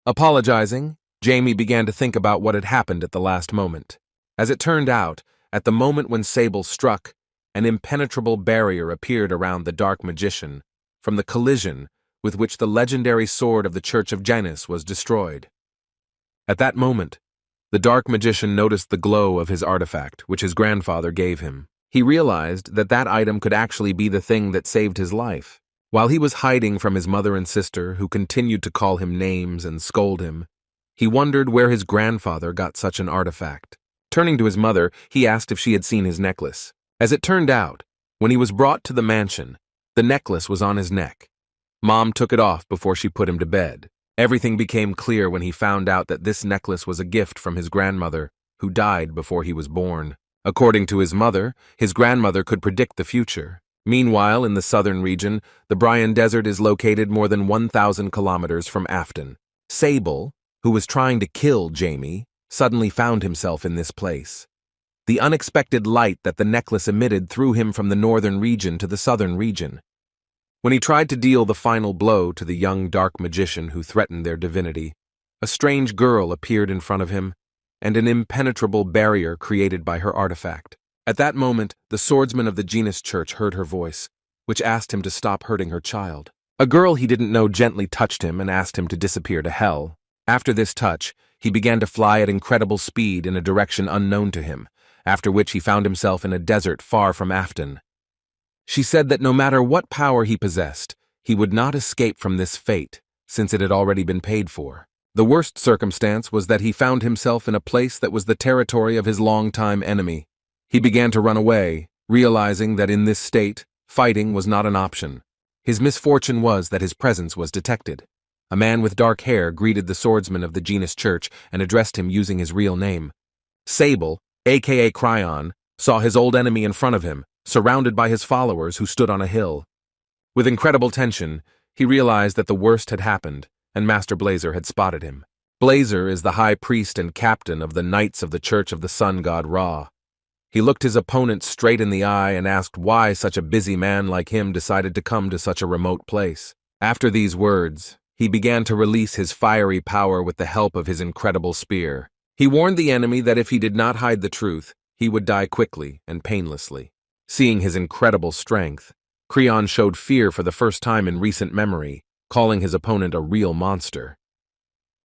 [SPEAKER 1] Apologizing, Jamie began to think about what had happened at the last moment. As it turned out, at the moment when Sable struck, an impenetrable barrier appeared around the dark magician, from the collision with which the legendary sword of the Church of Janus was destroyed. At that moment, the dark magician noticed the glow of his artifact, which his grandfather gave him. He realized that that item could actually be the thing that saved his life. While he was hiding from his mother and sister, who continued to call him names and scold him, he wondered where his grandfather got such an artifact. Turning to his mother, he asked if she had seen his necklace. As it turned out, when he was brought to the mansion, the necklace was on his neck. Mom took it off before she put him to bed. Everything became clear when he found out that this necklace was a gift from his grandmother, who died before he was born. According to his mother, his grandmother could predict the future. Meanwhile, in the southern region, the Bryan Desert is located more than 1,000 kilometers from Afton. Sable, who was trying to kill Jamie, suddenly found himself in this place. The unexpected light that the necklace emitted threw him from the northern region to the southern region. When he tried to deal the final blow to the young dark magician who threatened their divinity, a strange girl appeared in front of him, and an impenetrable barrier created by her artifact. At that moment, the swordsman of the Janus Church heard her voice, which asked him to stop hurting her child. A girl he didn't know gently touched him and asked him to disappear to hell. After this touch, he began to fly at incredible speed in a direction unknown to him, after which he found himself in a desert far from Afton. She said that no matter what power he possessed, he would not escape from this fate, since it had already been paid for. The worst circumstance was that he found himself in a place that was the territory of his longtime enemy. He began to run away, realizing that in this state, fighting was not an option. His misfortune was that his presence was detected. A man with dark hair greeted the swordsman of the Janus Church and addressed him using his real name. Sable, aka Cryon, saw his old enemy in front of him, surrounded by his followers who stood on a hill. With incredible tension, he realized that the worst had happened, and Master Blazer had spotted him. Blazer is the high priest and captain of the Knights of the Church of the Sun God Ra. He looked his opponent straight in the eye and asked why such a busy man like him decided to come to such a remote place. After these words, he began to release his fiery power with the help of his incredible spear. He warned the enemy that if he did not hide the truth, he would die quickly and painlessly. Seeing his incredible strength, Creon showed fear for the first time in recent memory, calling his opponent a real monster.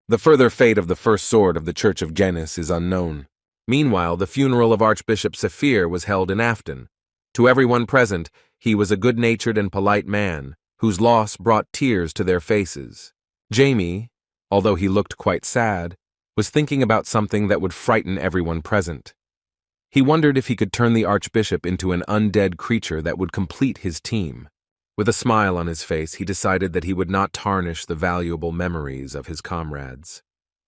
[SPEAKER 1] The further fate of the first sword of the Church of Janus is unknown. Meanwhile, the funeral of Archbishop Saphir was held in Afton. To everyone present, he was a good-natured and polite man, whose loss brought tears to their faces. Jamie, although he looked quite sad, was thinking about something that would frighten everyone present. He wondered if he could turn the Archbishop into an undead creature that would complete his team. With a smile on his face, he decided that he would not tarnish the valuable memories of his comrades.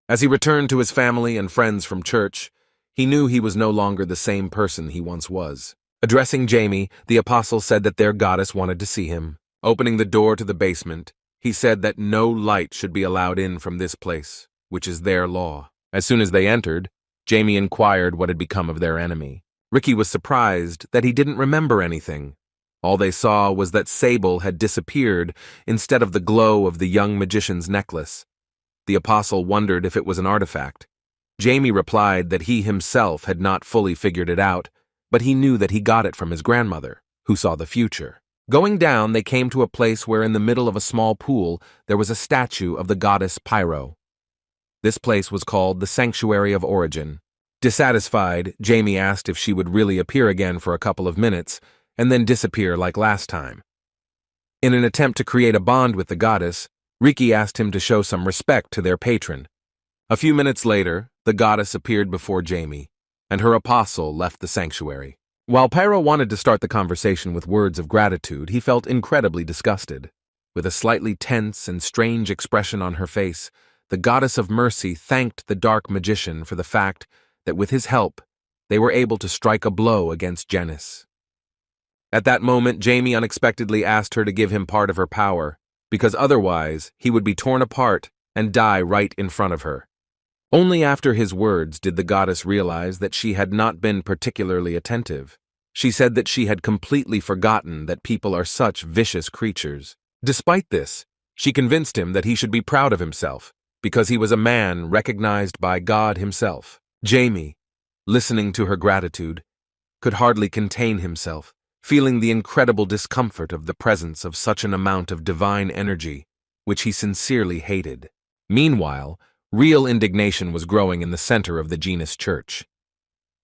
[SPEAKER 1] As he returned to his family and friends from church, he knew he was no longer the same person he once was. Addressing Jamie, the apostle said that their goddess wanted to see him. Opening the door to the basement, he said that no light should be allowed in from this place, which is their law. As soon as they entered, Jamie inquired what had become of their enemy. Ricky was surprised that he didn't remember anything. All they saw was that Sable had disappeared instead of the glow of the young magician's necklace. The apostle wondered if it was an artifact. Jamie replied that he himself had not fully figured it out, but he knew that he got it from his grandmother, who saw the future. Going down, they came to a place where in the middle of a small pool there was a statue of the goddess Pyro. This place was called the Sanctuary of Origin. Dissatisfied, Jamie asked if she would really appear again for a couple of minutes, and then disappear like last time. In an attempt to create a bond with the goddess, Ricky asked him to show some respect to their patron. A few minutes later, the goddess appeared before Jamie, and her apostle left the sanctuary. While Pyro wanted to start the conversation with words of gratitude, he felt incredibly disgusted. With a slightly tense and strange expression on her face, the goddess of mercy thanked the dark magician for the fact that with his help, they were able to strike a blow against Janice. At that moment, Jamie unexpectedly asked her to give him part of her power, because otherwise he would be torn apart and die right in front of her. Only after his words did the goddess realize that she had not been particularly attentive. She said that she had completely forgotten that people are such vicious creatures. Despite this, she convinced him that he should be proud of himself, because he was a man recognized by God himself. Jamie, listening to her gratitude, could hardly contain himself, feeling the incredible discomfort of the presence of such an amount of divine energy, which he sincerely hated. Meanwhile, real indignation was growing in the center of the Genus Church.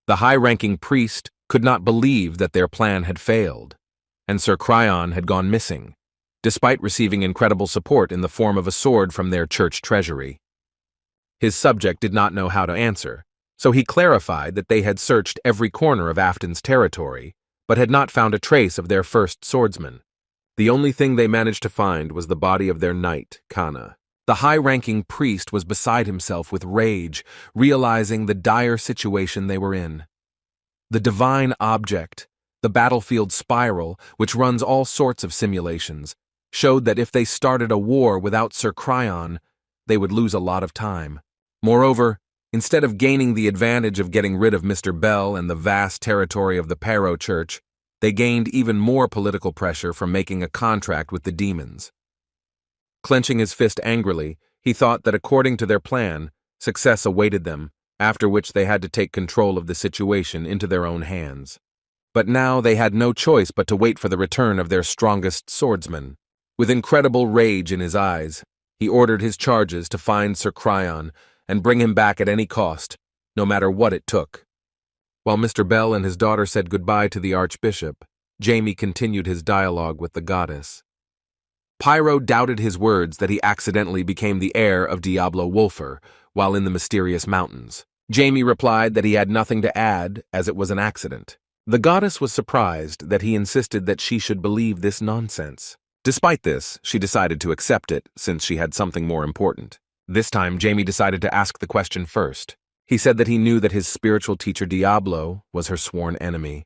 [SPEAKER 1] The high-ranking priest could not believe that their plan had failed, and Sir Cryon had gone missing, despite receiving incredible support in the form of a sword from their church treasury. His subject did not know how to answer, so he clarified that they had searched every corner of Afton's territory, but had not found a trace of their first swordsman. The only thing they managed to find was the body of their knight, Kana. The high-ranking priest was beside himself with rage, realizing the dire situation they were in. The divine object, the battlefield spiral, which runs all sorts of simulations, showed that if they started a war without Sir Cryon, they would lose a lot of time. Moreover, instead of gaining the advantage of getting rid of Mr. Bell and the vast territory of the Pyro Church, they gained even more political pressure from making a contract with the demons. Clenching his fist angrily, he thought that according to their plan, success awaited them, after which they had to take control of the situation into their own hands. But now they had no choice but to wait for the return of their strongest swordsman. With incredible rage in his eyes, he ordered his charges to find Sir Cryon and bring him back at any cost, no matter what it took. While Mr. Bell and his daughter said goodbye to the Archbishop, Jamie continued his dialogue with the goddess. Pyro doubted his words that he accidentally became the heir of Diablo Wolfer while in the mysterious mountains. Jamie replied that he had nothing to add, as it was an accident. The goddess was surprised that he insisted that she should believe this nonsense. Despite this, she decided to accept it, since she had something more important. This time, Jamie decided to ask the question first. He said that he knew that his spiritual teacher Diablo was her sworn enemy.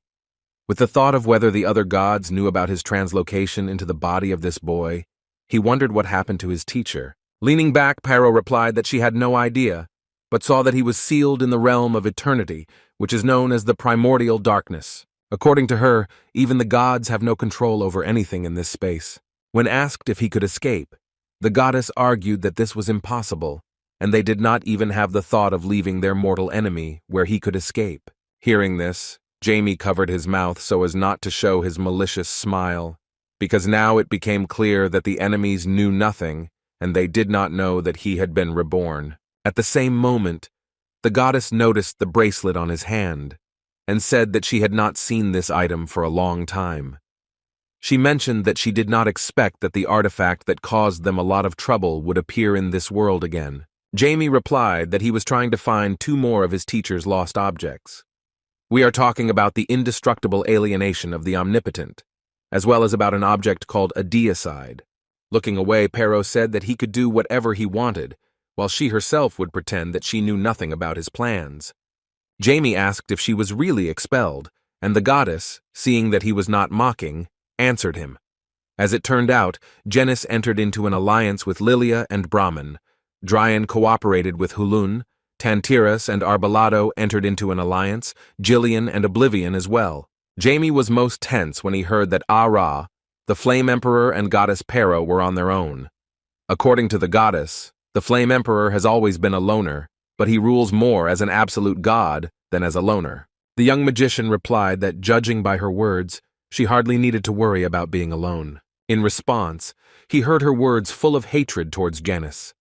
[SPEAKER 1] With the thought of whether the other gods knew about his translocation into the body of this boy, he wondered what happened to his teacher. Leaning back, Pyro replied that she had no idea, but saw that he was sealed in the realm of eternity, which is known as the primordial darkness. According to her, even the gods have no control over anything in this space. When asked if he could escape, the goddess argued that this was impossible, and they did not even have the thought of leaving their mortal enemy where he could escape. Hearing this, Jamie covered his mouth so as not to show his malicious smile, because now it became clear that the enemies knew nothing, and they did not know that he had been reborn. At the same moment, The goddess noticed the bracelet on his hand and said that she had not seen this item for a long time. She mentioned that she did not expect that the artifact that caused them a lot of trouble would appear in this world again. Jamie replied that he was trying to find 2 more of his teacher's lost objects. We are talking about the indestructible alienation of the omnipotent, as well as about an object called a deicide. Looking away, Pero said that he could do whatever he wanted, while she herself would pretend that she knew nothing about his plans. Jamie asked if she was really expelled, and the goddess, seeing that he was not mocking, answered him. As it turned out, Genis entered into an alliance with Lilia and Brahman. Dryan cooperated with Hulun. Tantiras and Arbolado entered into an alliance, Jillian and Oblivion as well. Jamie was most tense when he heard that Ra, the Flame Emperor and Goddess Pero were on their own. According to the goddess, the Flame Emperor has always been a loner, but he rules more as an absolute god than as a loner. The young magician replied that, judging by her words, she hardly needed to worry about being alone. In response, he heard her words full of hatred towards Genis.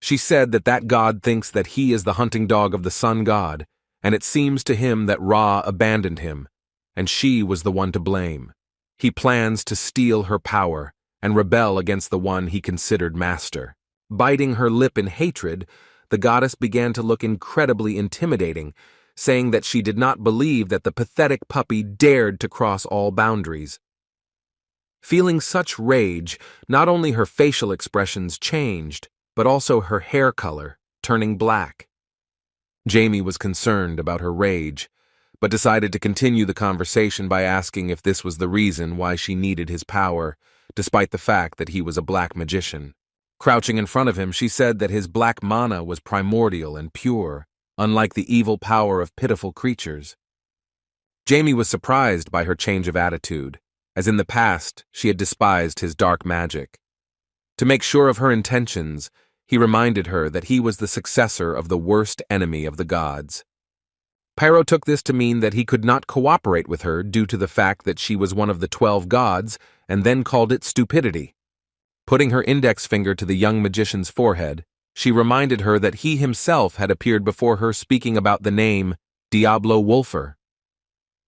[SPEAKER 1] She said that god thinks that he is the hunting dog of the sun god, and it seems to him that Ra abandoned him, and she was the one to blame. He plans to steal her power and rebel against the one he considered master. Biting her lip in hatred, the goddess began to look incredibly intimidating, saying that she did not believe that the pathetic puppy dared to cross all boundaries. Feeling such rage, not only her facial expressions changed, but also her hair color, turning black. Jamie was concerned about her rage, but decided to continue the conversation by asking if this was the reason why she needed his power, despite the fact that he was a black magician. Crouching in front of him, she said that his black mana was primordial and pure, unlike the evil power of pitiful creatures. Jamie was surprised by her change of attitude, as in the past she had despised his dark magic. To make sure of her intentions, he reminded her that he was the successor of the worst enemy of the gods. Pyro took this to mean that he could not cooperate with her due to the fact that she was one of the 12 gods, and then called it stupidity. Putting her index finger to the young magician's forehead, she reminded her that he himself had appeared before her speaking about the name Diablo Wolfer.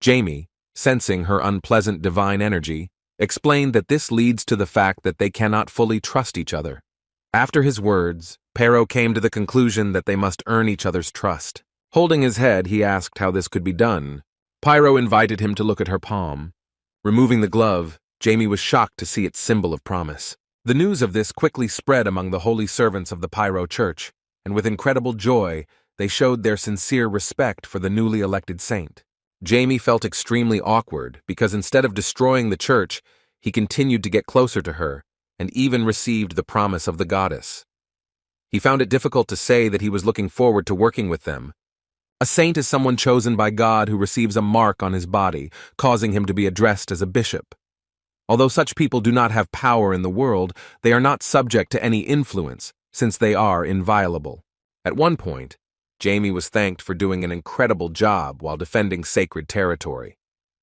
[SPEAKER 1] Jamie, sensing her unpleasant divine energy, explained that this leads to the fact that they cannot fully trust each other. After his words, Pero came to the conclusion that they must earn each other's trust. Holding his head, he asked how this could be done. Pyro invited him to look at her palm. Removing the glove, Jamie was shocked to see its symbol of promise. The news of this quickly spread among the holy servants of the Pyro Church, and with incredible joy, they showed their sincere respect for the newly elected saint. Jamie felt extremely awkward because instead of destroying the church, he continued to get closer to her, and even received the promise of the goddess. He found it difficult to say that he was looking forward to working with them. A saint is someone chosen by God who receives a mark on his body, causing him to be addressed as a bishop. Although such people do not have power in the world, they are not subject to any influence, since they are inviolable. At one point, Jamie was thanked for doing an incredible job while defending sacred territory.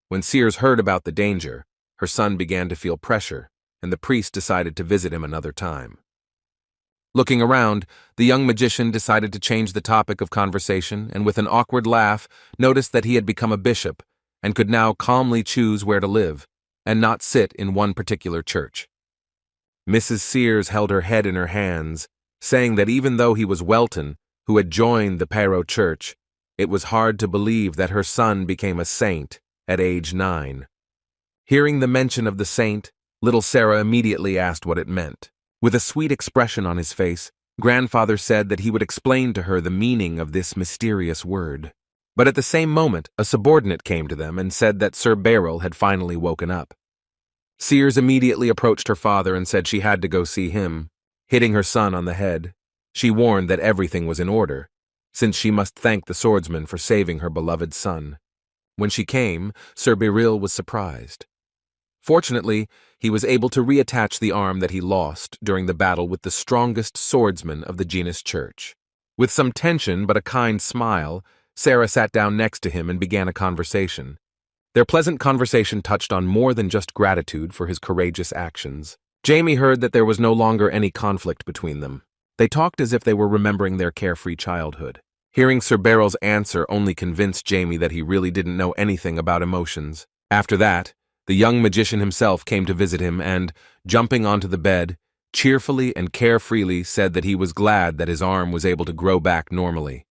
[SPEAKER 1] When Sears heard about the danger, her son began to feel pressure, and the priest decided to visit him another time. Looking around, the young magician decided to change the topic of conversation and with an awkward laugh noticed that he had become a bishop and could now calmly choose where to live and not sit in one particular church. Mrs. Sears held her head in her hands, saying that even though he was Welton, who had joined the Pyro Church, it was hard to believe that her son became a saint at age 9. Hearing the mention of the saint, little Sarah immediately asked what it meant. With a sweet expression on his face, grandfather said that he would explain to her the meaning of this mysterious word. But at the same moment, a subordinate came to them and said that Sir Beryl had finally woken up. Sears immediately approached her father and said she had to go see him. Hitting her son on the head, she warned that everything was in order, since she must thank the swordsman for saving her beloved son. When she came, Sir Beryl was surprised. Fortunately, he was able to reattach the arm that he lost during the battle with the strongest swordsman of the Genus Church. With some tension but a kind smile, Sarah sat down next to him and began a conversation. Their pleasant conversation touched on more than just gratitude for his courageous actions. Jamie heard that there was no longer any conflict between them. They talked as if they were remembering their carefree childhood. Hearing Sir Beryl's answer only convinced Jamie that he really didn't know anything about emotions. After that, the young magician himself came to visit him and, jumping onto the bed, cheerfully and carefreely said that he was glad that his arm was able to grow back normally.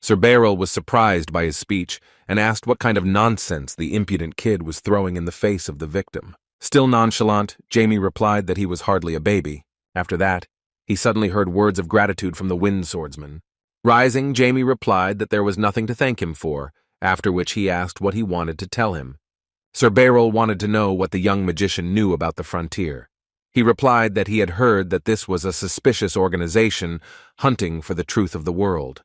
[SPEAKER 1] Sir Beryl was surprised by his speech and asked what kind of nonsense the impudent kid was throwing in the face of the victim. Still nonchalant, Jamie replied that he was hardly a baby. After that, he suddenly heard words of gratitude from the wind swordsman. Rising, Jamie replied that there was nothing to thank him for, after which he asked what he wanted to tell him. Sir Beryl wanted to know what the young magician knew about the frontier. He replied that he had heard that this was a suspicious organization hunting for the truth of the world.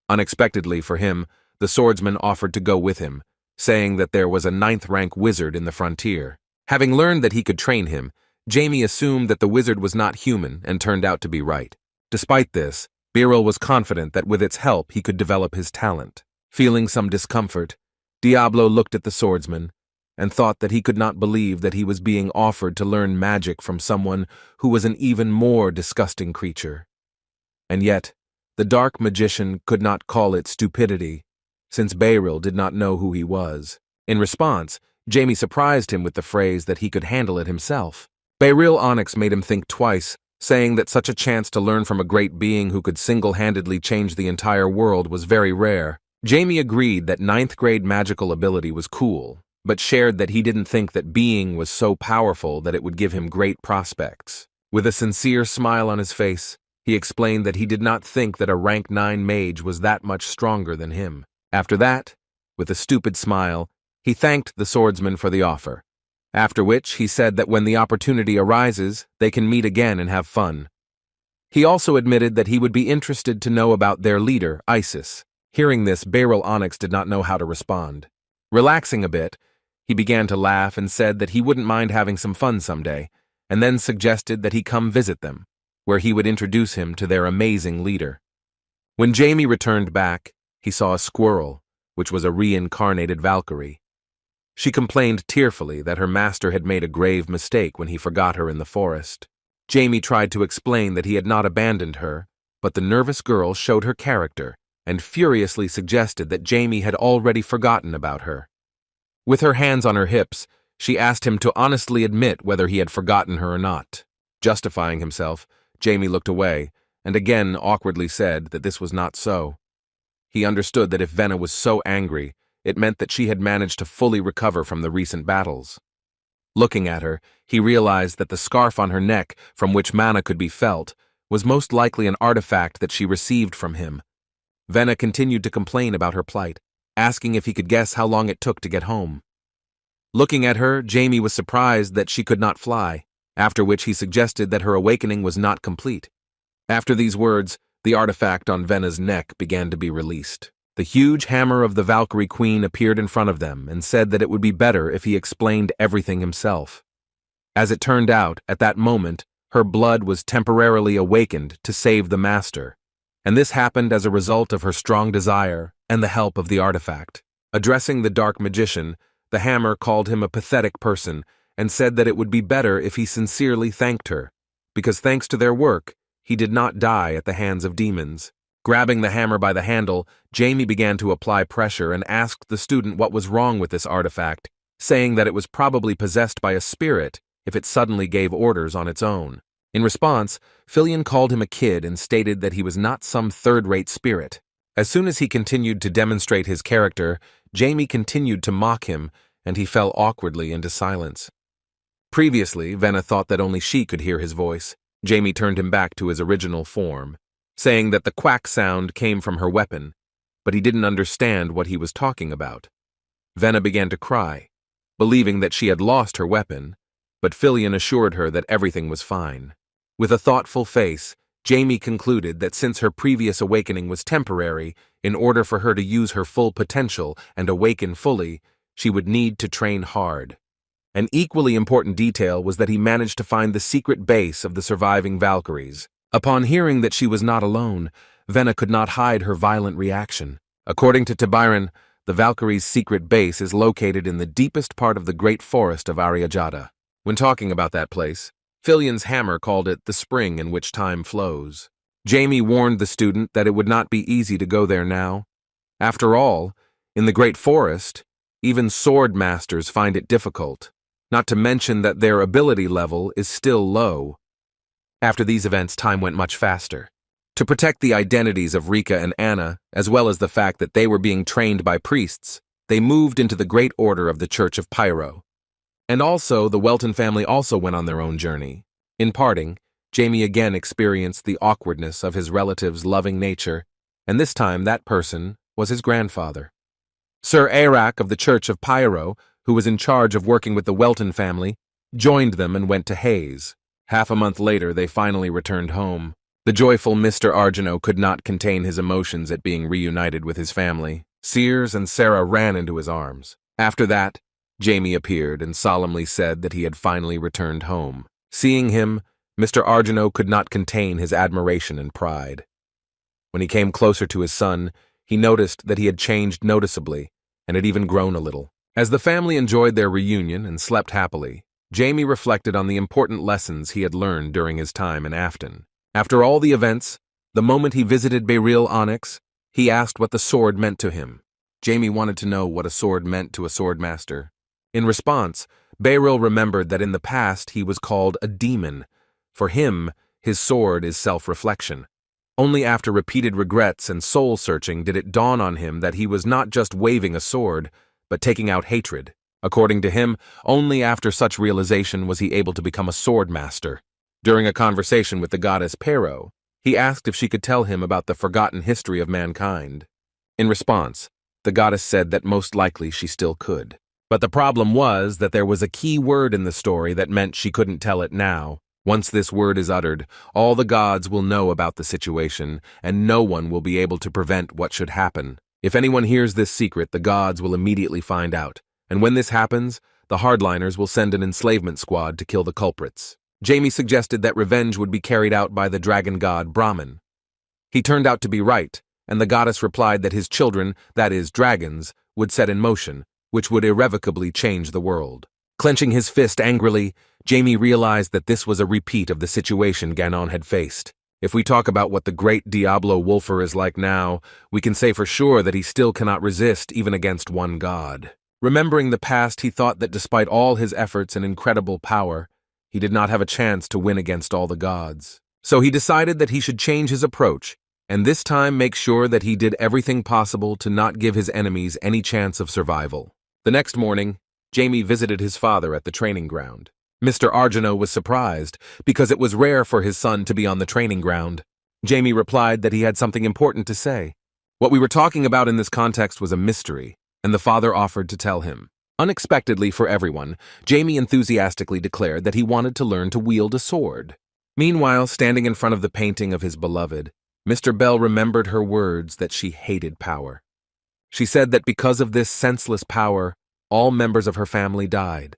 [SPEAKER 1] Unexpectedly for him, the swordsman offered to go with him, saying that there was a 9th-rank wizard in the frontier. Having learned that he could train him, Jamie assumed that the wizard was not human and turned out to be right. Despite this, Beryl was confident that with its help he could develop his talent. Feeling some discomfort, Diablo looked at the swordsman and thought that he could not believe that he was being offered to learn magic from someone who was an even more disgusting creature. And yet, the dark magician could not call it stupidity, since Beryl did not know who he was. In response, Jamie surprised him with the phrase that he could handle it himself. Beryl Onyx made him think twice, saying that such a chance to learn from a great being who could single-handedly change the entire world was very rare. Jamie agreed that 9th-grade magical ability was cool, but shared that he didn't think that being was so powerful that it would give him great prospects. With a sincere smile on his face, he explained that he did not think that a rank 9 mage was that much stronger than him. After that, with a stupid smile, he thanked the swordsman for the offer, after which he said that when the opportunity arises, they can meet again and have fun. He also admitted that he would be interested to know about their leader, Isis. Hearing this, Beryl Onyx did not know how to respond. Relaxing a bit, he began to laugh and said that he wouldn't mind having some fun someday, and then suggested that he come visit them, where he would introduce him to their amazing leader. When Jamie returned back, he saw a squirrel, which was a reincarnated Valkyrie. She complained tearfully that her master had made a grave mistake when he forgot her in the forest. Jamie tried to explain that he had not abandoned her, but the nervous girl showed her character and furiously suggested that Jamie had already forgotten about her. With her hands on her hips, she asked him to honestly admit whether he had forgotten her or not. Justifying himself, Jamie looked away and again awkwardly said that this was not so. He understood that if Venna was so angry, it meant that she had managed to fully recover from the recent battles. Looking at her, he realized that the scarf on her neck, from which mana could be felt, was most likely an artifact that she received from him. Venna continued to complain about her plight, asking if he could guess how long it took to get home. Looking at her, Jamie was surprised that she could not fly, after which he suggested that her awakening was not complete. After these words, the artifact on Venna's neck began to be released. The huge hammer of the Valkyrie Queen appeared in front of them and said that it would be better if he explained everything himself. As it turned out, at that moment, her blood was temporarily awakened to save the master, and this happened as a result of her strong desire and the help of the artifact. Addressing the dark magician, the hammer called him a pathetic person and said that it would be better if he sincerely thanked her, because thanks to their work, he did not die at the hands of demons. Grabbing the hammer by the handle, Jamie began to apply pressure and asked the student what was wrong with this artifact, saying that it was probably possessed by a spirit if it suddenly gave orders on its own. In response, Fillion called him a kid and stated that he was not some third-rate spirit. As soon as he continued to demonstrate his character, Jamie continued to mock him, and he fell awkwardly into silence. Previously, Venna thought that only she could hear his voice. Jamie turned him back to his original form, saying that the quack sound came from her weapon, but he didn't understand what he was talking about. Venna began to cry, believing that she had lost her weapon, but Fillion assured her that everything was fine. With a thoughtful face, Jamie concluded that since her previous awakening was temporary, in order for her to use her full potential and awaken fully, she would need to train hard. An equally important detail was that he managed to find the secret base of the surviving Valkyries. Upon hearing that she was not alone, Venna could not hide her violent reaction. According to Tibyron, the Valkyries' secret base is located in the deepest part of the great forest of Ariajada. When talking about that place, Fillion's hammer called it the spring in which time flows. Jamie warned the student that it would not be easy to go there now. After all, in the Great Forest, even swordmasters find it difficult, not to mention that their ability level is still low. After these events, time went much faster. To protect the identities of Rika and Anna, as well as the fact that they were being trained by priests, they moved into the Great Order of the Church of Pyro. And also, the Welton family also went on their own journey. In parting, Jamie again experienced the awkwardness of his relative's loving nature, and this time that person was his grandfather. Sir Arak of the Church of Pyro, who was in charge of working with the Welton family, joined them and went to Hayes. Half a month later, they finally returned home. The joyful Mr. Argino could not contain his emotions at being reunited with his family. Sears and Sarah ran into his arms. After that, Jamie appeared and solemnly said that he had finally returned home. Seeing him, Mr. Argino could not contain his admiration and pride. When he came closer to his son, he noticed that he had changed noticeably and had even grown a little. As the family enjoyed their reunion and slept happily, Jamie reflected on the important lessons he had learned during his time in Afton. After all the events, the moment he visited Beryl Onyx, he asked what the sword meant to him. Jamie wanted to know what a sword meant to a swordmaster. In response, Beryl remembered that in the past he was called a demon. For him, his sword is self-reflection. Only after repeated regrets and soul-searching did it dawn on him that he was not just waving a sword, but taking out hatred. According to him, only after such realization was he able to become a swordmaster. During a conversation with the goddess Pero, he asked if she could tell him about the forgotten history of mankind. In response, the goddess said that most likely she still could. But the problem was that there was a key word in the story that meant she couldn't tell it now. Once this word is uttered, all the gods will know about the situation, and no one will be able to prevent what should happen. If anyone hears this secret, the gods will immediately find out. And when this happens, the hardliners will send an enslavement squad to kill the culprits. Jamie suggested that revenge would be carried out by the dragon god Brahman. He turned out to be right, and the goddess replied that his children, that is, dragons, would set in motion, which would irrevocably change the world. Clenching his fist angrily, Jamie realized that this was a repeat of the situation Ganon had faced. If we talk about what the great Diablo Wolfer is like now, we can say for sure that he still cannot resist even against one god. Remembering the past, he thought that despite all his efforts and incredible power, he did not have a chance to win against all the gods. So he decided that he should change his approach, and this time make sure that he did everything possible to not give his enemies any chance of survival. The next morning, Jamie visited his father at the training ground. Mr. Argino was surprised, because it was rare for his son to be on the training ground. Jamie replied that he had something important to say. What we were talking about in this context was a mystery, and the father offered to tell him. Unexpectedly for everyone, Jamie enthusiastically declared that he wanted to learn to wield a sword. Meanwhile, standing in front of the painting of his beloved, Mr. Bell remembered her words that she hated power. She said that because of this senseless power, all members of her family died.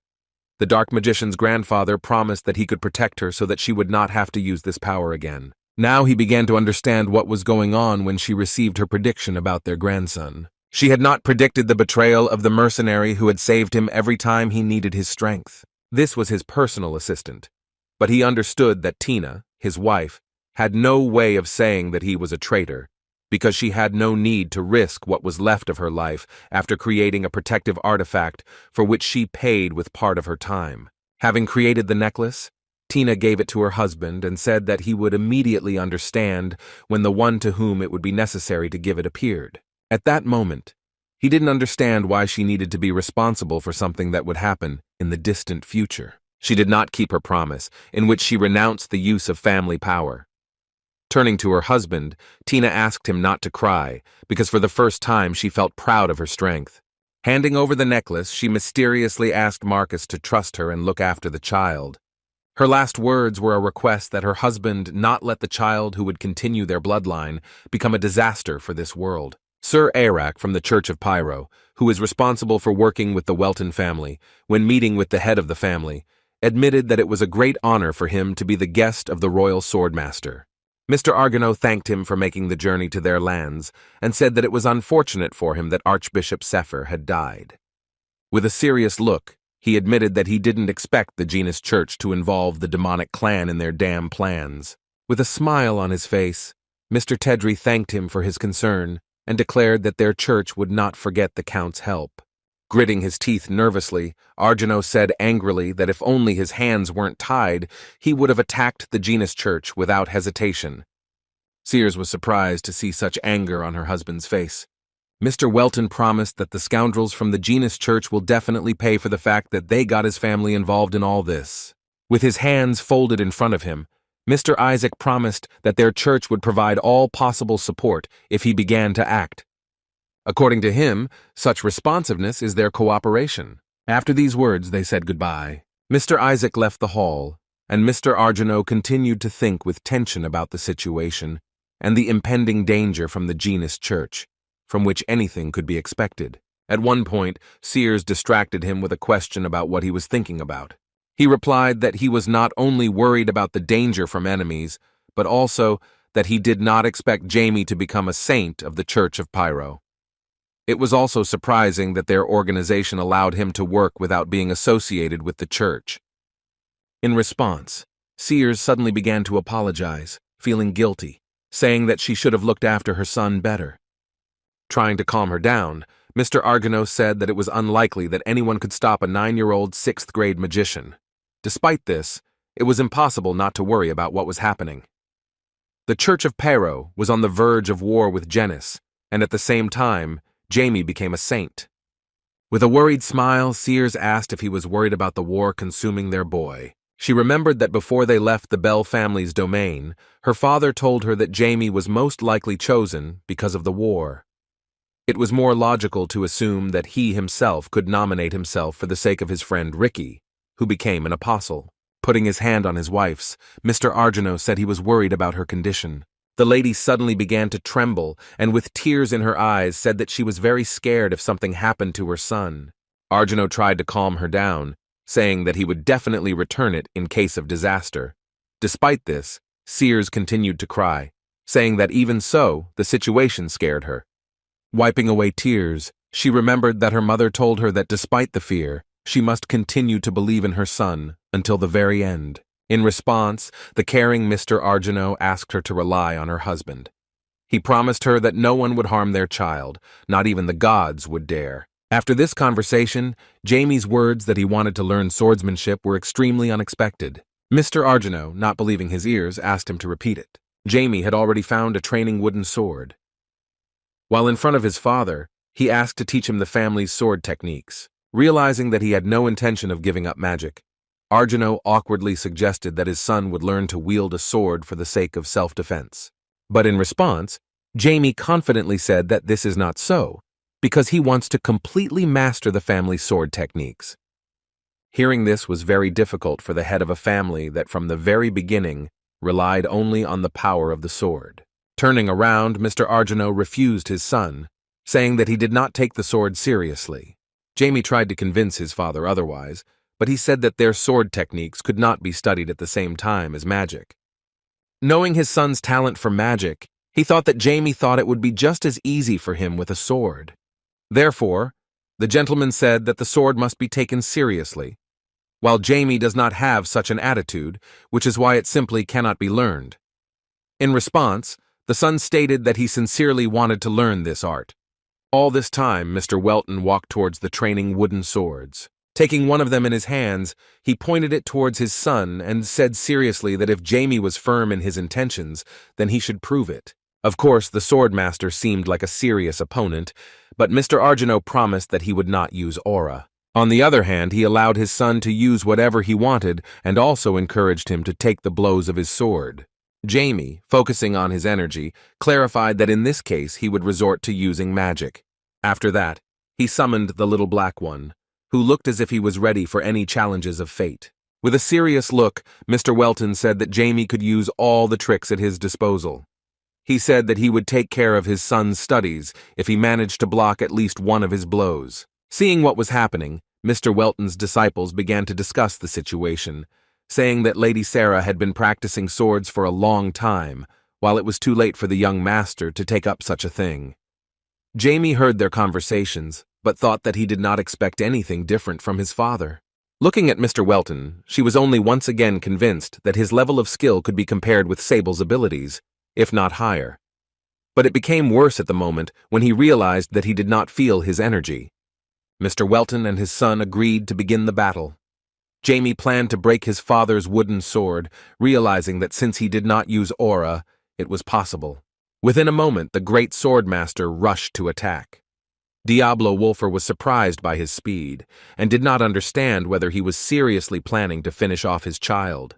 [SPEAKER 1] The Dark Magician's grandfather promised that he could protect her so that she would not have to use this power again. Now he began to understand what was going on when she received her prediction about their grandson. She had not predicted the betrayal of the mercenary who had saved him every time he needed his strength. This was his personal assistant. But he understood that Tina, his wife, had no way of saying that he was a traitor, because she had no need to risk what was left of her life after creating a protective artifact for which she paid with part of her time. Having created the necklace, Tina gave it to her husband and said that he would immediately understand when the one to whom it would be necessary to give it appeared. At that moment, he didn't understand why she needed to be responsible for something that would happen in the distant future. She did not keep her promise, in which she renounced the use of family power. Turning to her husband, Tina asked him not to cry, because for the first time she felt proud of her strength. Handing over the necklace, she mysteriously asked Marcus to trust her and look after the child. Her last words were a request that her husband not let the child who would continue their bloodline become a disaster for this world. Sir Arak from the Church of Pyro, who is responsible for working with the Welton family, when meeting with the head of the family, admitted that it was a great honor for him to be the guest of the royal swordmaster. Mr. Argino thanked him for making the journey to their lands and said that it was unfortunate for him that Archbishop Sefer had died. With a serious look, he admitted that he didn't expect the Genus Church to involve the demonic clan in their damn plans. With a smile on his face, Mr. Tedry thanked him for his concern and declared that their church would not forget the Count's help. Gritting his teeth nervously, Arjano said angrily that if only his hands weren't tied, he would have attacked the Genus Church without hesitation. Sears was surprised to see such anger on her husband's face. Mr. Welton promised that the scoundrels from the Genus Church will definitely pay for the fact that they got his family involved in all this. With his hands folded in front of him, Mr. Isaac promised that their church would provide all possible support if he began to act. According to him, such responsiveness is their cooperation. After these words, they said goodbye. Mr. Isaac left the hall, and Mr. Arjano continued to think with tension about the situation and the impending danger from the Genus Church, from which anything could be expected. At one point, Sears distracted him with a question about what he was thinking about. He replied that he was not only worried about the danger from enemies, but also that he did not expect Jamie to become a saint of the Church of Pyro. It was also surprising that their organization allowed him to work without being associated with the church. In response, Sears suddenly began to apologize, feeling guilty, saying that she should have looked after her son better. Trying to calm her down, Mr. Argano said that it was unlikely that anyone could stop a 9-year-old 6th-grade magician. Despite this, it was impossible not to worry about what was happening. The Church of Pyro was on the verge of war with Genus, and at the same time, Jamie became a saint. With a worried smile, Sears asked if he was worried about the war consuming their boy. She remembered that before they left the Bell family's domain, her father told her that Jamie was most likely chosen because of the war. It was more logical to assume that he himself could nominate himself for the sake of his friend Ricky, who became an apostle. Putting his hand on his wife's, Mr. Arjano said he was worried about her condition. The lady suddenly began to tremble and with tears in her eyes said that she was very scared if something happened to her son. Arjano tried to calm her down, saying that he would definitely return it in case of disaster. Despite this, Sears continued to cry, saying that even so, the situation scared her. Wiping away tears, she remembered that her mother told her that despite the fear, she must continue to believe in her son until the very end. In response, the caring Mr. Arjano asked her to rely on her husband. He promised her that no one would harm their child, not even the gods would dare. After this conversation, Jamie's words that he wanted to learn swordsmanship were extremely unexpected. Mr. Arjano, not believing his ears, asked him to repeat it. Jamie had already found a training wooden sword. While in front of his father, he asked to teach him the family's sword techniques. Realizing that he had no intention of giving up magic, Arjano awkwardly suggested that his son would learn to wield a sword for the sake of self-defense. But in response, Jamie confidently said that this is not so, because he wants to completely master the family's sword techniques. Hearing this was very difficult for the head of a family that from the very beginning relied only on the power of the sword. Turning around, Mr. Arjano refused his son, saying that he did not take the sword seriously. Jamie tried to convince his father otherwise, but he said that their sword techniques could not be studied at the same time as magic. Knowing his son's talent for magic, he thought that Jamie thought it would be just as easy for him with a sword. Therefore, the gentleman said that the sword must be taken seriously, while Jamie does not have such an attitude, which is why it simply cannot be learned. In response, the son stated that he sincerely wanted to learn this art. All this time, Mr. Welton walked towards the training wooden swords. Taking one of them in his hands, he pointed it towards his son and said seriously that if Jamie was firm in his intentions, then he should prove it. Of course, the swordmaster seemed like a serious opponent, but Mr. Arjano promised that he would not use aura. On the other hand, he allowed his son to use whatever he wanted and also encouraged him to take the blows of his sword. Jamie, focusing on his energy, clarified that in this case he would resort to using magic. After that, he summoned the little black one, who looked as if he was ready for any challenges of fate. With a serious look, Mr. Welton said that Jamie could use all the tricks at his disposal. He said that he would take care of his son's studies if he managed to block at least one of his blows. Seeing what was happening, Mr. Welton's disciples began to discuss the situation, saying that Lady Sarah had been practicing swords for a long time, while it was too late for the young master to take up such a thing. Jamie heard their conversations, but thought that he did not expect anything different from his father. Looking at Mr. Welton, she was only once again convinced that his level of skill could be compared with Sable's abilities, if not higher. But it became worse at the moment when he realized that he did not feel his energy. Mr. Welton and his son agreed to begin the battle. Jamie planned to break his father's wooden sword, realizing that since he did not use aura, it was possible. Within a moment, the great swordmaster rushed to attack. Diablo Wolfer was surprised by his speed, and did not understand whether he was seriously planning to finish off his child.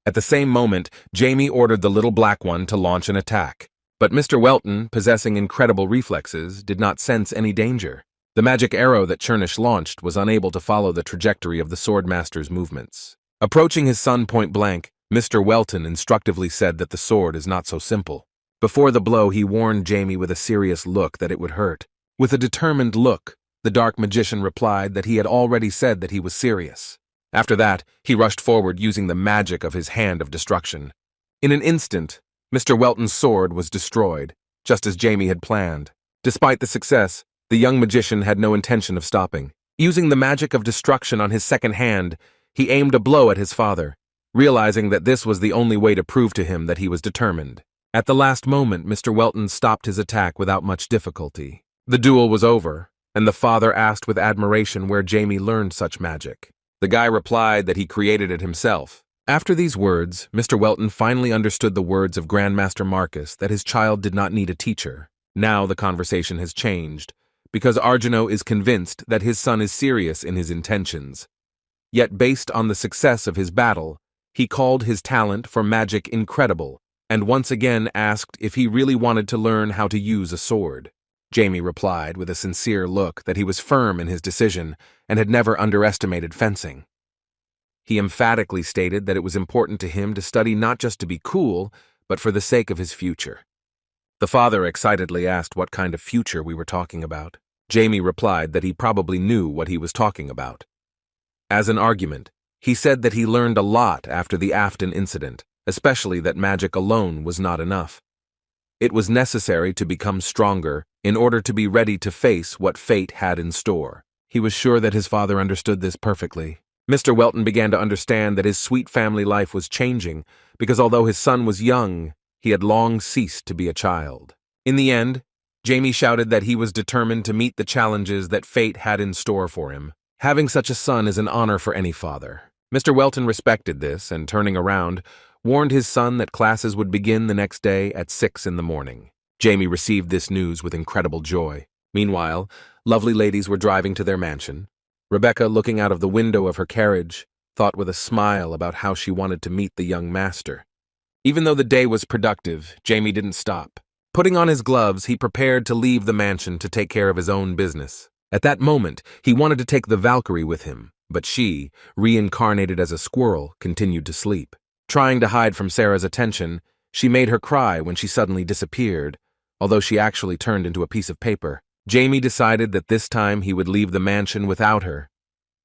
[SPEAKER 1] At the same moment, Jamie ordered the little black one to launch an attack. But Mr. Welton, possessing incredible reflexes, did not sense any danger. The magic arrow that Chernish launched was unable to follow the trajectory of the swordmaster's movements. Approaching his son point blank, Mr. Welton instructively said that the sword is not so simple. Before the blow, he warned Jamie with a serious look that it would hurt. With a determined look, the dark magician replied that he had already said that he was serious. After that, he rushed forward using the magic of his hand of destruction. In an instant, Mr. Welton's sword was destroyed, just as Jamie had planned. Despite the success, the young magician had no intention of stopping. Using the magic of destruction on his second hand, he aimed a blow at his father, realizing that this was the only way to prove to him that he was determined. At the last moment, Mr. Welton stopped his attack without much difficulty. The duel was over, and the father asked with admiration where Jamie learned such magic. The guy replied that he created it himself. After these words, Mr. Welton finally understood the words of Grandmaster Marcus that his child did not need a teacher. Now the conversation has changed, because Arjano is convinced that his son is serious in his intentions. Yet based on the success of his battle, he called his talent for magic incredible, and once again asked if he really wanted to learn how to use a sword. Jamie replied with a sincere look that he was firm in his decision and had never underestimated fencing. He emphatically stated that it was important to him to study not just to be cool, but for the sake of his future. The father excitedly asked what kind of future we were talking about. Jamie replied that he probably knew what he was talking about. As an argument, he said that he learned a lot after the Afton incident, especially that magic alone was not enough. It was necessary to become stronger in order to be ready to face what fate had in store. He was sure that his father understood this perfectly. Mr. Welton began to understand that his sweet family life was changing because although his son was young, he had long ceased to be a child. In the end, Jamie shouted that he was determined to meet the challenges that fate had in store for him. Having such a son is an honor for any father. Mr. Welton respected this and, turning around, warned his son that classes would begin the next day at 6 in the morning. Jamie received this news with incredible joy. Meanwhile, lovely ladies were driving to their mansion. Rebecca, looking out of the window of her carriage, thought with a smile about how she wanted to meet the young master. Even though the day was productive, Jamie didn't stop. Putting on his gloves, he prepared to leave the mansion to take care of his own business. At that moment, he wanted to take the Valkyrie with him, but she, reincarnated as a squirrel, continued to sleep. Trying to hide from Sarah's attention, she made her cry when she suddenly disappeared, although she actually turned into a piece of paper. Jamie decided that this time he would leave the mansion without her,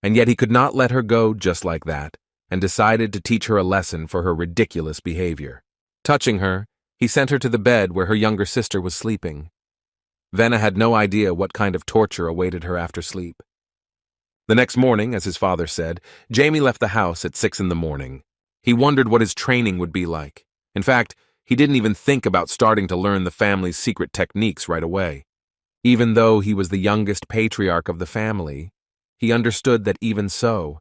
[SPEAKER 1] and yet he could not let her go just like that, and decided to teach her a lesson for her ridiculous behavior. Touching her, he sent her to the bed where her younger sister was sleeping. Venna had no idea what kind of torture awaited her after sleep. The next morning, as his father said, Jamie left the house at 6 in the morning. He wondered what his training would be like. In fact, he didn't even think about starting to learn the family's secret techniques right away. Even though he was the youngest patriarch of the family, he understood that even so,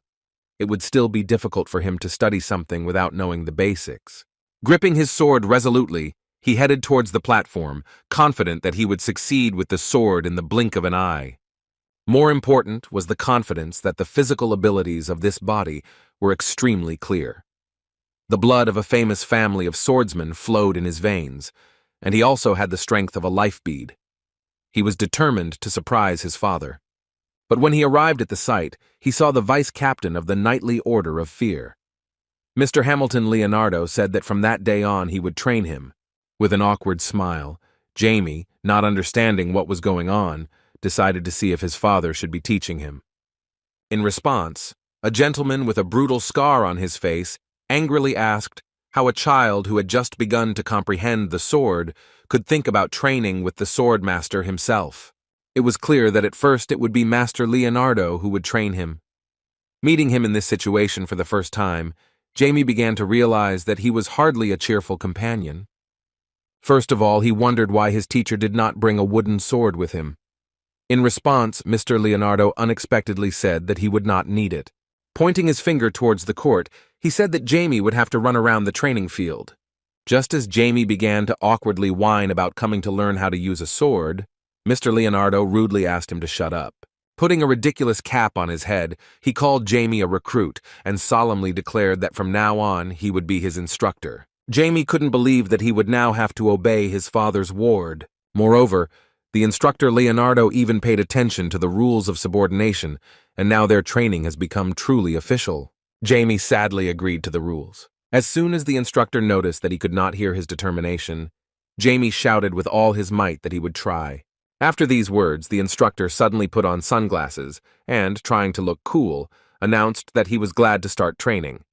[SPEAKER 1] it would still be difficult for him to study something without knowing the basics. Gripping his sword resolutely, he headed towards the platform, confident that he would succeed with the sword in the blink of an eye. More important was the confidence that the physical abilities of this body were extremely clear. The blood of a famous family of swordsmen flowed in his veins, and he also had the strength of a life bead. He was determined to surprise his father. But when he arrived at the site, he saw the vice-captain of the Knightly Order of Fear. Mr. Hamilton Leonardo said that from that day on he would train him. With an awkward smile, Jamie, not understanding what was going on, decided to see if his father should be teaching him. In response, a gentleman with a brutal scar on his face angrily asked how a child who had just begun to comprehend the sword could think about training with the swordmaster himself. It was clear that at first it would be Master Leonardo who would train him. Meeting him in this situation for the first time, Jamie began to realize that he was hardly a cheerful companion. First of all, he wondered why his teacher did not bring a wooden sword with him. In response, Mr. Leonardo unexpectedly said that he would not need it. Pointing his finger towards the court, he said that Jamie would have to run around the training field. Just as Jamie began to awkwardly whine about coming to learn how to use a sword, Mr. Leonardo rudely asked him to shut up. Putting a ridiculous cap on his head, he called Jamie a recruit and solemnly declared that from now on he would be his instructor. Jamie couldn't believe that he would now have to obey his father's word. Moreover, the instructor Leonardo even paid attention to the rules of subordination, and now their training has become truly official. Jamie sadly agreed to the rules. As soon as the instructor noticed that he could not hear his determination, Jamie shouted with all his might that he would try. After these words, the instructor suddenly put on sunglasses and, trying to look cool, announced that he was glad to start training.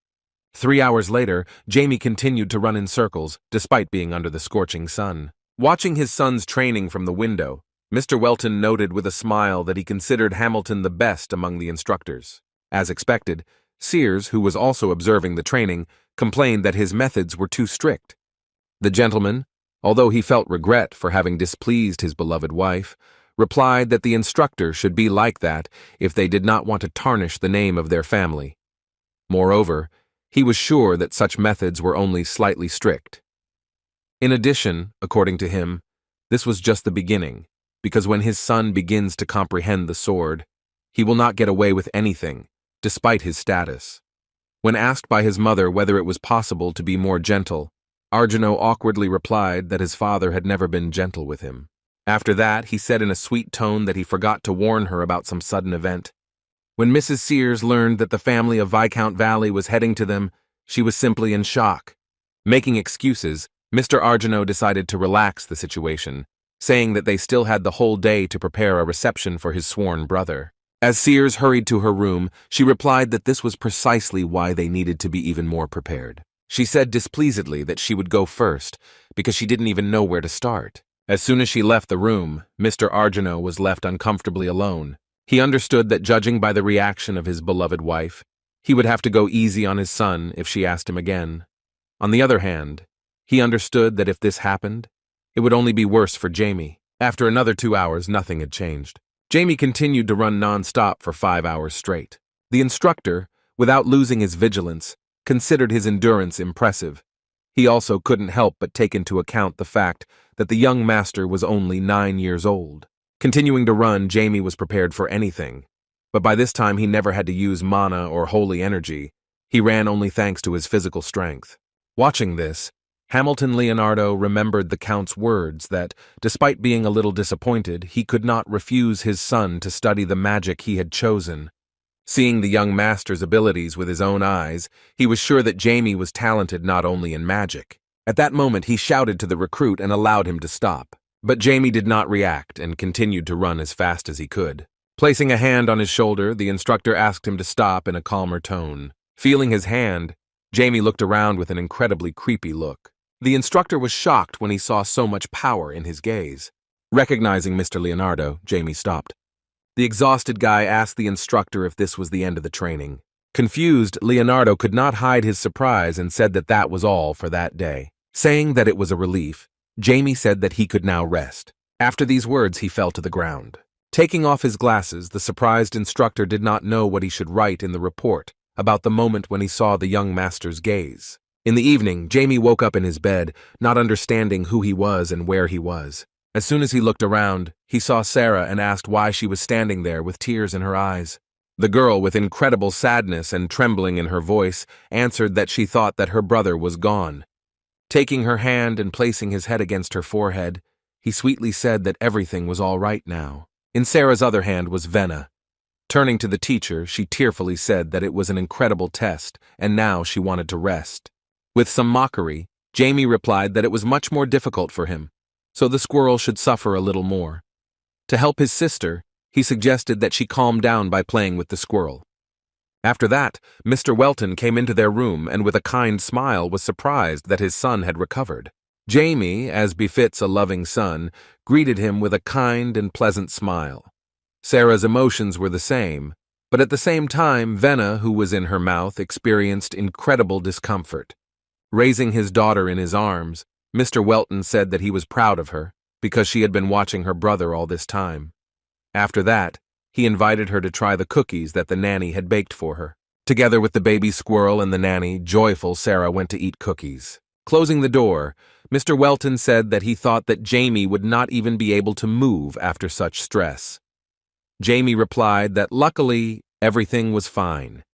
[SPEAKER 1] 3 hours later, Jamie continued to run in circles, despite being under the scorching sun. Watching his son's training from the window, Mr. Welton noted with a smile that he considered Hamilton the best among the instructors. As expected, Sears, who was also observing the training, complained that his methods were too strict. The gentleman, although he felt regret for having displeased his beloved wife, replied that the instructor should be like that if they did not want to tarnish the name of their family. Moreover, he was sure that such methods were only slightly strict. In addition, according to him, this was just the beginning, because when his son begins to comprehend the sword, he will not get away with anything, despite his status. When asked by his mother whether it was possible to be more gentle, Arjuna awkwardly replied that his father had never been gentle with him. After that, he said in a sweet tone that he forgot to warn her about some sudden event. When Mrs. Sears learned that the family of Viscount Valley was heading to them, she was simply in shock. Making excuses, Mr. Arjuna decided to relax the situation, saying that they still had the whole day to prepare a reception for his sworn brother. As Sears hurried to her room, she replied that this was precisely why they needed to be even more prepared. She said displeasedly that she would go first, because she didn't even know where to start. As soon as she left the room, Mr. Arjuna was left uncomfortably alone. He understood that judging by the reaction of his beloved wife, he would have to go easy on his son if she asked him again. On the other hand, he understood that if this happened, it would only be worse for Jamie. After another 2 hours, nothing had changed. Jamie continued to run non-stop for 5 hours straight. The instructor, without losing his vigilance, considered his endurance impressive. He also couldn't help but take into account the fact that the young master was only 9 years old. Continuing to run, Jamie was prepared for anything. But by this time he never had to use mana or holy energy. He ran only thanks to his physical strength. Watching this, Hamilton Leonardo remembered the Count's words that, despite being a little disappointed, he could not refuse his son to study the magic he had chosen. Seeing the young master's abilities with his own eyes, he was sure that Jamie was talented not only in magic. At that moment, he shouted to the recruit and allowed him to stop. But Jamie did not react and continued to run as fast as he could. Placing a hand on his shoulder, the instructor asked him to stop in a calmer tone. Feeling his hand, Jamie looked around with an incredibly creepy look. The instructor was shocked when he saw so much power in his gaze. Recognizing Mr. Leonardo, Jamie stopped. The exhausted guy asked the instructor if this was the end of the training. Confused, Leonardo could not hide his surprise and said that that was all for that day. Saying that it was a relief, Jamie said that he could now rest. After these words, he fell to the ground. Taking off his glasses, the surprised instructor did not know what he should write in the report about the moment when he saw the young master's gaze. In the evening, Jamie woke up in his bed, not understanding who he was and where he was. As soon as he looked around, he saw Sarah and asked why she was standing there with tears in her eyes. The girl, with incredible sadness and trembling in her voice, answered that she thought that her brother was gone. Taking her hand and placing his head against her forehead, he sweetly said that everything was all right now. In Sarah's other hand was Venna. Turning to the teacher, she tearfully said that it was an incredible test, and now she wanted to rest. With some mockery, Jamie replied that it was much more difficult for him, so the squirrel should suffer a little more. To help his sister, he suggested that she calm down by playing with the squirrel. After that, Mr. Welton came into their room and with a kind smile was surprised that his son had recovered. Jamie, as befits a loving son, greeted him with a kind and pleasant smile. Sarah's emotions were the same, But at the same time, Venna, who was in her mouth, experienced incredible discomfort. Raising his daughter in his arms, Mr. Welton said that he was proud of her because she had been watching her brother all this time. After that, he invited her to try the cookies that the nanny had baked for her. Together with the baby squirrel and the nanny, joyful Sarah went to eat cookies. Closing the door, Mr. Welton said that he thought that Jamie would not even be able to move after such stress. Jamie replied that luckily, everything was fine.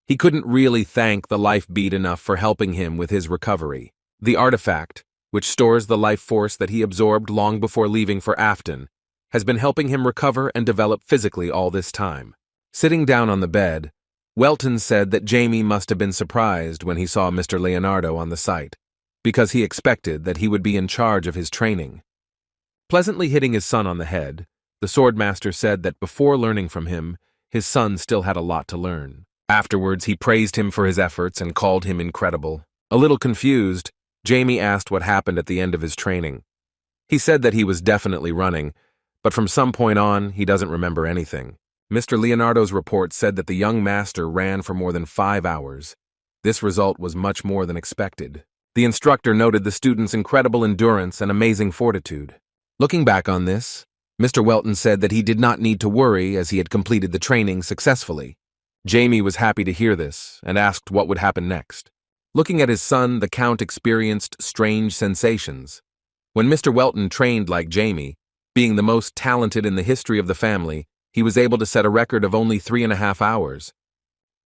[SPEAKER 1] He couldn't really thank the life bead enough for helping him with his recovery. The artifact, which stores the life force that he absorbed long before leaving for Afton, has been helping him recover and develop physically all this time. Sitting down on the bed, Welton said that Jamie must have been surprised when he saw Mr. Leonardo on the site, because he expected that he would be in charge of his training. Pleasantly hitting his son on the head, the swordmaster said that before learning from him, his son still had a lot to learn. Afterwards, he praised him for his efforts and called him incredible. A little confused, Jamie asked what happened at the end of his training. He said that he was definitely running, but from some point on, he doesn't remember anything. Mr. Leonardo's report said that the young master ran for more than 5 hours. This result was much more than expected. The instructor noted the student's incredible endurance and amazing fortitude. Looking back on this, Mr. Welton said that he did not need to worry as he had completed the training successfully. Jamie was happy to hear this and asked what would happen next. Looking at his son, the Count experienced strange sensations. When Mr. Welton trained like Jamie, being the most talented in the history of the family, he was able to set a record of only 3.5 hours.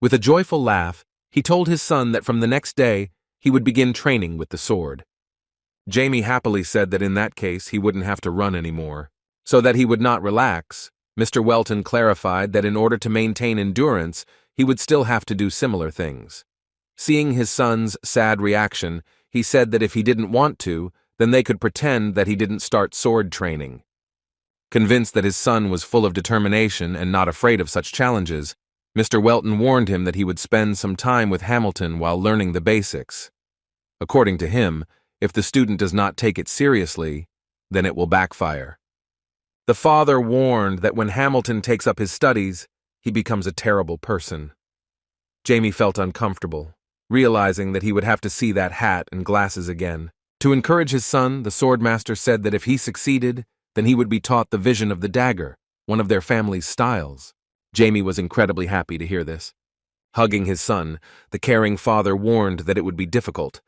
[SPEAKER 1] With a joyful laugh, he told his son that from the next day, he would begin training with the sword. Jamie happily said that in that case he wouldn't have to run anymore. So that he would not relax, Mr. Welton clarified that in order to maintain endurance, he would still have to do similar things. Seeing his son's sad reaction, he said that if he didn't want to, then they could pretend that he didn't start sword training. Convinced that his son was full of determination and not afraid of such challenges, Mr. Welton warned him that he would spend some time with Hamilton while learning the basics. According to him, if the student does not take it seriously, then it will backfire. The father warned that when Hamilton takes up his studies, he becomes a terrible person. Jamie felt uncomfortable, realizing that he would have to see that hat and glasses again. To encourage his son, the swordmaster said that if he succeeded, then he would be taught the vision of the dagger, one of their family's styles. Jamie was incredibly happy to hear this. Hugging his son, the caring father warned that it would be difficult,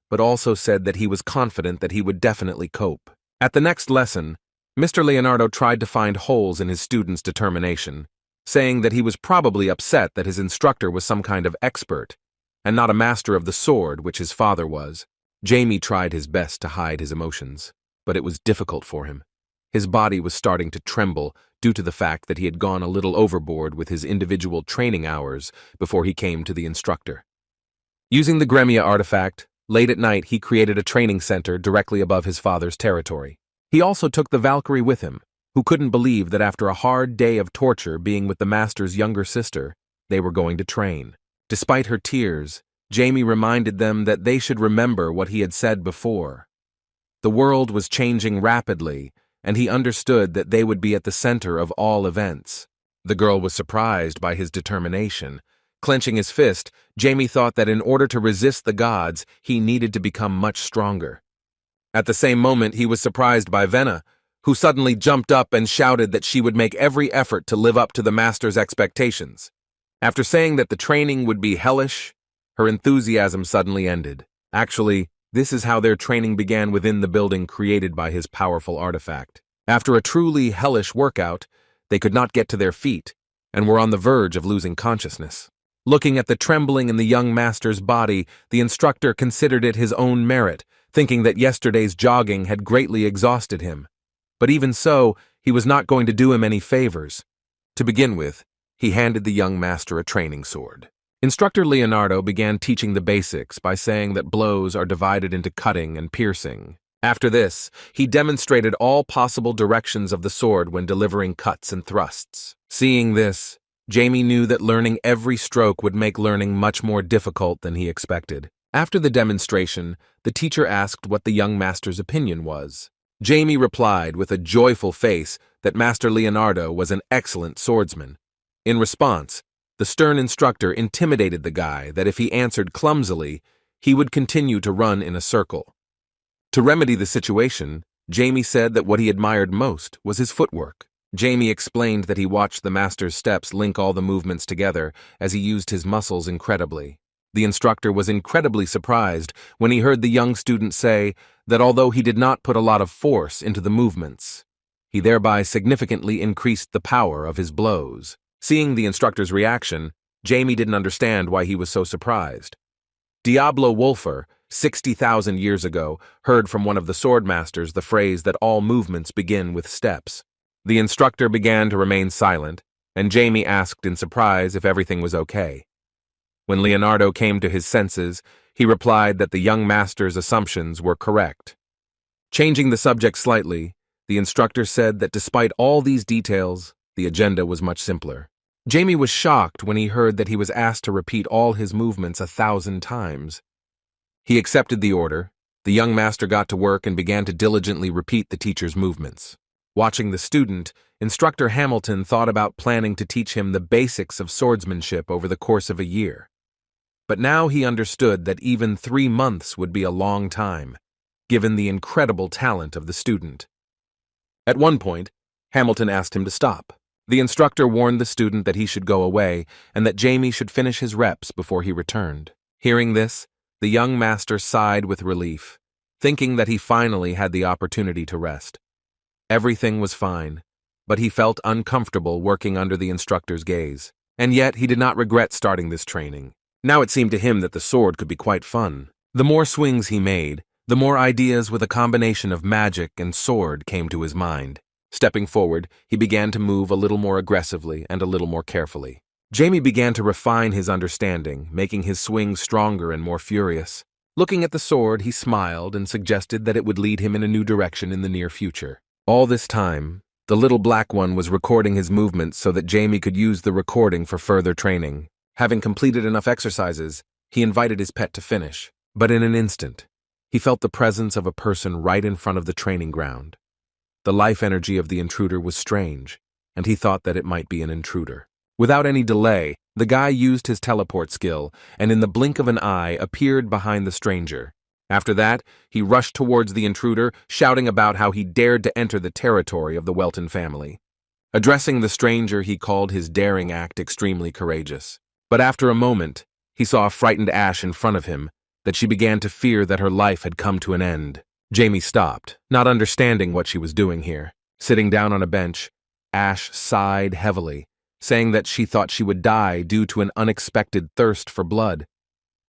[SPEAKER 1] but also said that he was confident that he would definitely cope. At the next lesson, Mr. Leonardo tried to find holes in his student's determination, saying that he was probably upset that his instructor was some kind of expert, and not a master of the sword, which his father was. Jamie tried his best to hide his emotions, but it was difficult for him. His body was starting to tremble due to the fact that he had gone a little overboard with his individual training hours before he came to the instructor. Using the Gremia artifact, late at night he created a training center directly above his father's territory. He also took the Valkyrie with him, who couldn't believe that after a hard day of torture being with the master's younger sister, they were going to train. Despite her tears, Jamie reminded them that they should remember what he had said before. The world was changing rapidly, and he understood that they would be at the center of all events. The girl was surprised by his determination. Clenching his fist, Jamie thought that in order to resist the gods, he needed to become much stronger. At the same moment, he was surprised by Venna, who suddenly jumped up and shouted that she would make every effort to live up to the master's expectations. After saying that the training would be hellish, her enthusiasm suddenly ended. Actually, this is how their training began within the building created by his powerful artifact. After a truly hellish workout, they could not get to their feet and were on the verge of losing consciousness. Looking at the trembling in the young master's body, the instructor considered it his own merit, thinking that yesterday's jogging had greatly exhausted him. But even so, he was not going to do him any favors. To begin with, he handed the young master a training sword. Instructor Leonardo began teaching the basics by saying that blows are divided into cutting and piercing. After this, he demonstrated all possible directions of the sword when delivering cuts and thrusts. Seeing this, Jamie knew that learning every stroke would make learning much more difficult than he expected. After the demonstration, the teacher asked what the young master's opinion was. Jamie replied with a joyful face that Master Leonardo was an excellent swordsman. In response, The stern instructor intimidated the guy that if he answered clumsily, he would continue to run in a circle. To remedy the situation, Jamie said that what he admired most was his footwork. Jamie explained that he watched the master's steps link all the movements together as he used his muscles incredibly. The instructor was incredibly surprised when he heard the young student say that although he did not put a lot of force into the movements, he thereby significantly increased the power of his blows. Seeing the instructor's reaction, Jamie didn't understand why he was so surprised. Diablo Wolfer, 60,000 years ago, heard from one of the swordmasters the phrase that all movements begin with steps. The instructor began to remain silent, and Jamie asked in surprise if everything was okay. When Leonardo came to his senses, he replied that the young master's assumptions were correct. Changing the subject slightly, the instructor said that despite all these details, the agenda was much simpler. Jamie was shocked when he heard that he was asked to repeat all his movements 1,000 times. He accepted the order. The young master got to work and began to diligently repeat the teacher's movements. Watching the student, Instructor Hamilton thought about planning to teach him the basics of swordsmanship over the course of a year. But now he understood that even 3 months would be a long time, given the incredible talent of the student. At one point, Hamilton asked him to stop. The instructor warned the student that he should go away and that Jamie should finish his reps before he returned. Hearing this, the young master sighed with relief, thinking that he finally had the opportunity to rest. Everything was fine, but he felt uncomfortable working under the instructor's gaze. And yet he did not regret starting this training. Now it seemed to him that the sword could be quite fun. The more swings he made, the more ideas with a combination of magic and sword came to his mind. Stepping forward, he began to move a little more aggressively and a little more carefully. Jamie began to refine his understanding, making his swing stronger and more furious. Looking at the sword, he smiled and suggested that it would lead him in a new direction in the near future. All this time, the little black one was recording his movements so that Jamie could use the recording for further training. Having completed enough exercises, he invited his pet to finish. But in an instant, he felt the presence of a person right in front of the training ground. The life energy of the intruder was strange, and he thought that it might be an intruder. Without any delay, the guy used his teleport skill, and in the blink of an eye appeared behind the stranger. After that, he rushed towards the intruder, shouting about how he dared to enter the territory of the Welton family. Addressing the stranger, he called his daring act extremely courageous. But after a moment, he saw a frightened Ash in front of him, that she began to fear that her life had come to an end. Jamie stopped, not understanding what she was doing here. Sitting down on a bench, Ash sighed heavily, saying that she thought she would die due to an unexpected thirst for blood.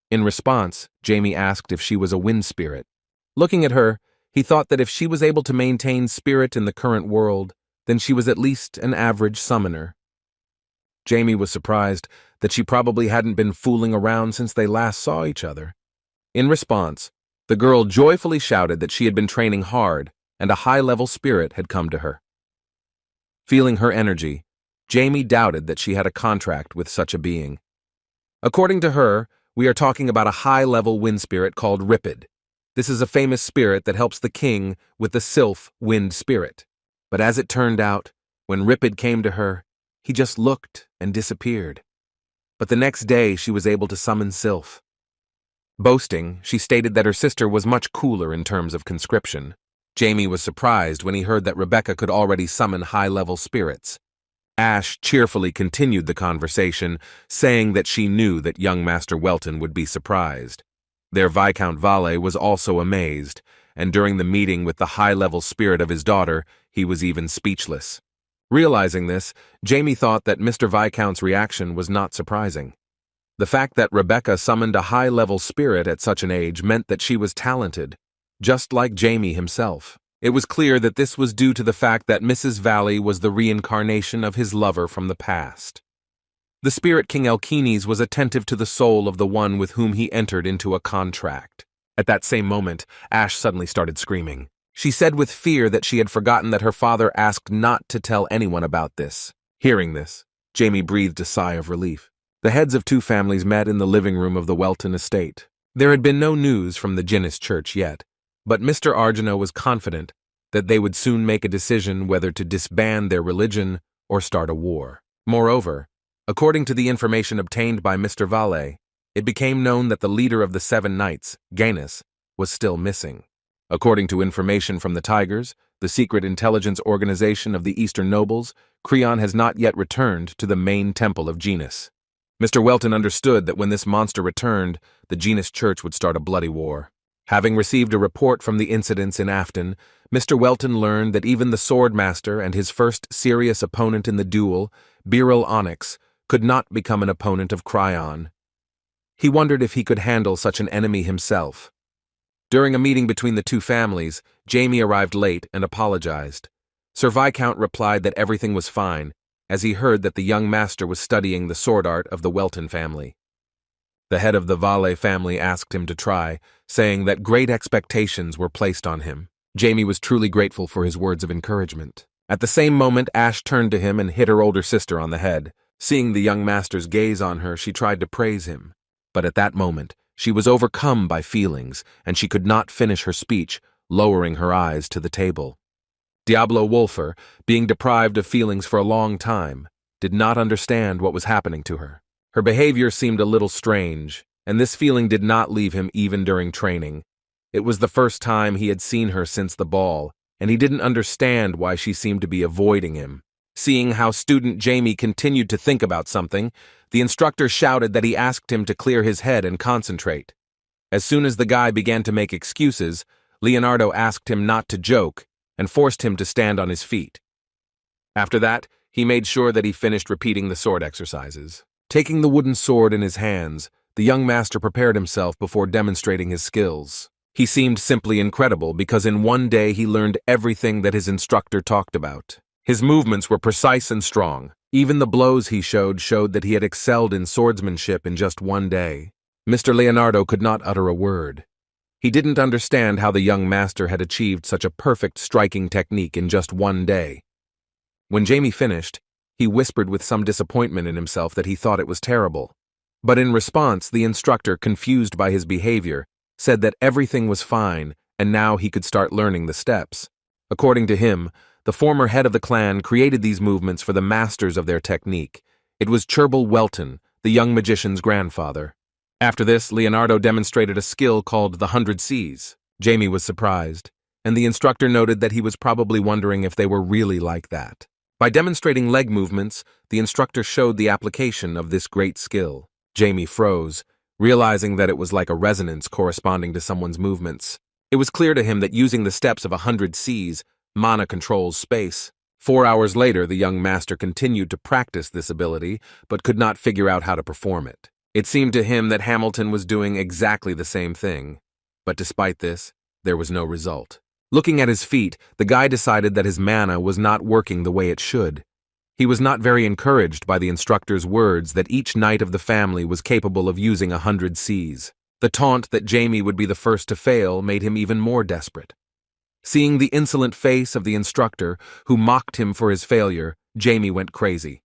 [SPEAKER 1] In response, Jamie asked if she was a wind spirit. Looking at her, he thought that if she was able to maintain spirit in the current world, then she was at least an average summoner. Jamie was surprised that she probably hadn't been fooling around since they last saw each other. In response, the girl joyfully shouted that she had been training hard and a high-level spirit had come to her. Feeling her energy, Jamie doubted that she had a contract with such a being. According to her, we are talking about a high-level wind spirit called Ripid. This is a famous spirit that helps the king with the Sylph wind spirit. But as it turned out, when Ripid came to her, he just looked and disappeared. But the next day she was able to summon Sylph. Boasting, she stated that her sister was much cooler in terms of conscription. Jamie was surprised when he heard that Rebecca could already summon high-level spirits. Ash cheerfully continued the conversation, saying that she knew that young Master Welton would be surprised. Their Viscount Vale was also amazed, and during the meeting with the high-level spirit of his daughter, he was even speechless. Realizing this, Jamie thought that Mr. Viscount's reaction was not surprising. The fact that Rebecca summoned a high-level spirit at such an age meant that she was talented, just like Jamie himself. It was clear that this was due to the fact that Mrs. Valley was the reincarnation of his lover from the past. The spirit King Elkines was attentive to the soul of the one with whom he entered into a contract. At that same moment, Ash suddenly started screaming. She said with fear that she had forgotten that her father asked not to tell anyone about this. Hearing this, Jamie breathed a sigh of relief. The heads of 2 families met in the living room of the Welton estate. There had been no news from the Jinnis church yet, but Mr. Argino was confident that they would soon make a decision whether to disband their religion or start a war. Moreover, According to the information obtained by Mr. Vale, it became known that the leader of the 7 Knights, Gainus, was still missing. According to information from the Tigers, the secret intelligence organization of the Eastern Nobles, Creon has not yet returned to the main temple of Genus. Mr. Welton understood that when this monster returned, the Genus Church would start a bloody war. Having received a report from the incidents in Afton, Mr. Welton learned that even the swordmaster and his first serious opponent in the duel, Beryl Onyx, could not become an opponent of Creon. He wondered if he could handle such an enemy himself. During a meeting between the two families, Jamie arrived late and apologized. Sir Viscount replied that everything was fine, as he heard that the young master was studying the sword art of the Welton family. The head of the Vale family asked him to try, saying that great expectations were placed on him. Jamie was truly grateful for his words of encouragement. At the same moment, Ash turned to him and hit her older sister on the head. Seeing the young master's gaze on her, she tried to praise him. But at that moment, she was overcome by feelings, and she could not finish her speech, lowering her eyes to the table. Diablo Wolfer, being deprived of feelings for a long time, did not understand what was happening to her. Her behavior seemed a little strange, and this feeling did not leave him even during training. It was the first time he had seen her since the ball, and he didn't understand why she seemed to be avoiding him. Seeing how student Jamie continued to think about something, the instructor shouted that he asked him to clear his head and concentrate. As soon as the guy began to make excuses, Leonardo asked him not to joke and forced him to stand on his feet. After that, he made sure that he finished repeating the sword exercises. Taking the wooden sword in his hands, the young master prepared himself before demonstrating his skills. He seemed simply incredible because in one day he learned everything that his instructor talked about. His movements were precise and strong. Even the blows he showed that he had excelled in swordsmanship in just one day. Mr. Leonardo could not utter a word. He didn't understand how the young master had achieved such a perfect striking technique in just one day. When Jamie finished, he whispered with some disappointment in himself that he thought it was terrible. But in response, the instructor, confused by his behavior, said that everything was fine and now he could start learning the steps. According to him, the former head of the clan created these movements for the masters of their technique. It was Cherbel Welton, the young magician's grandfather. After this, Leonardo demonstrated a skill called the 100 Cs. Jamie was surprised, and the instructor noted that he was probably wondering if they were really like that. By demonstrating leg movements, the instructor showed the application of this great skill. Jamie froze, realizing that it was like a resonance corresponding to someone's movements. It was clear to him that using the steps of 100 Cs, mana controls space. 4 hours later, the young master continued to practice this ability, but could not figure out how to perform it. It seemed to him that Hamilton was doing exactly the same thing. But despite this, there was no result. Looking at his feet, the guy decided that his mana was not working the way it should. He was not very encouraged by the instructor's words that each knight of the family was capable of using 100 Cs. The taunt that Jamie would be the first to fail made him even more desperate. Seeing the insolent face of the instructor, who mocked him for his failure, Jamie went crazy.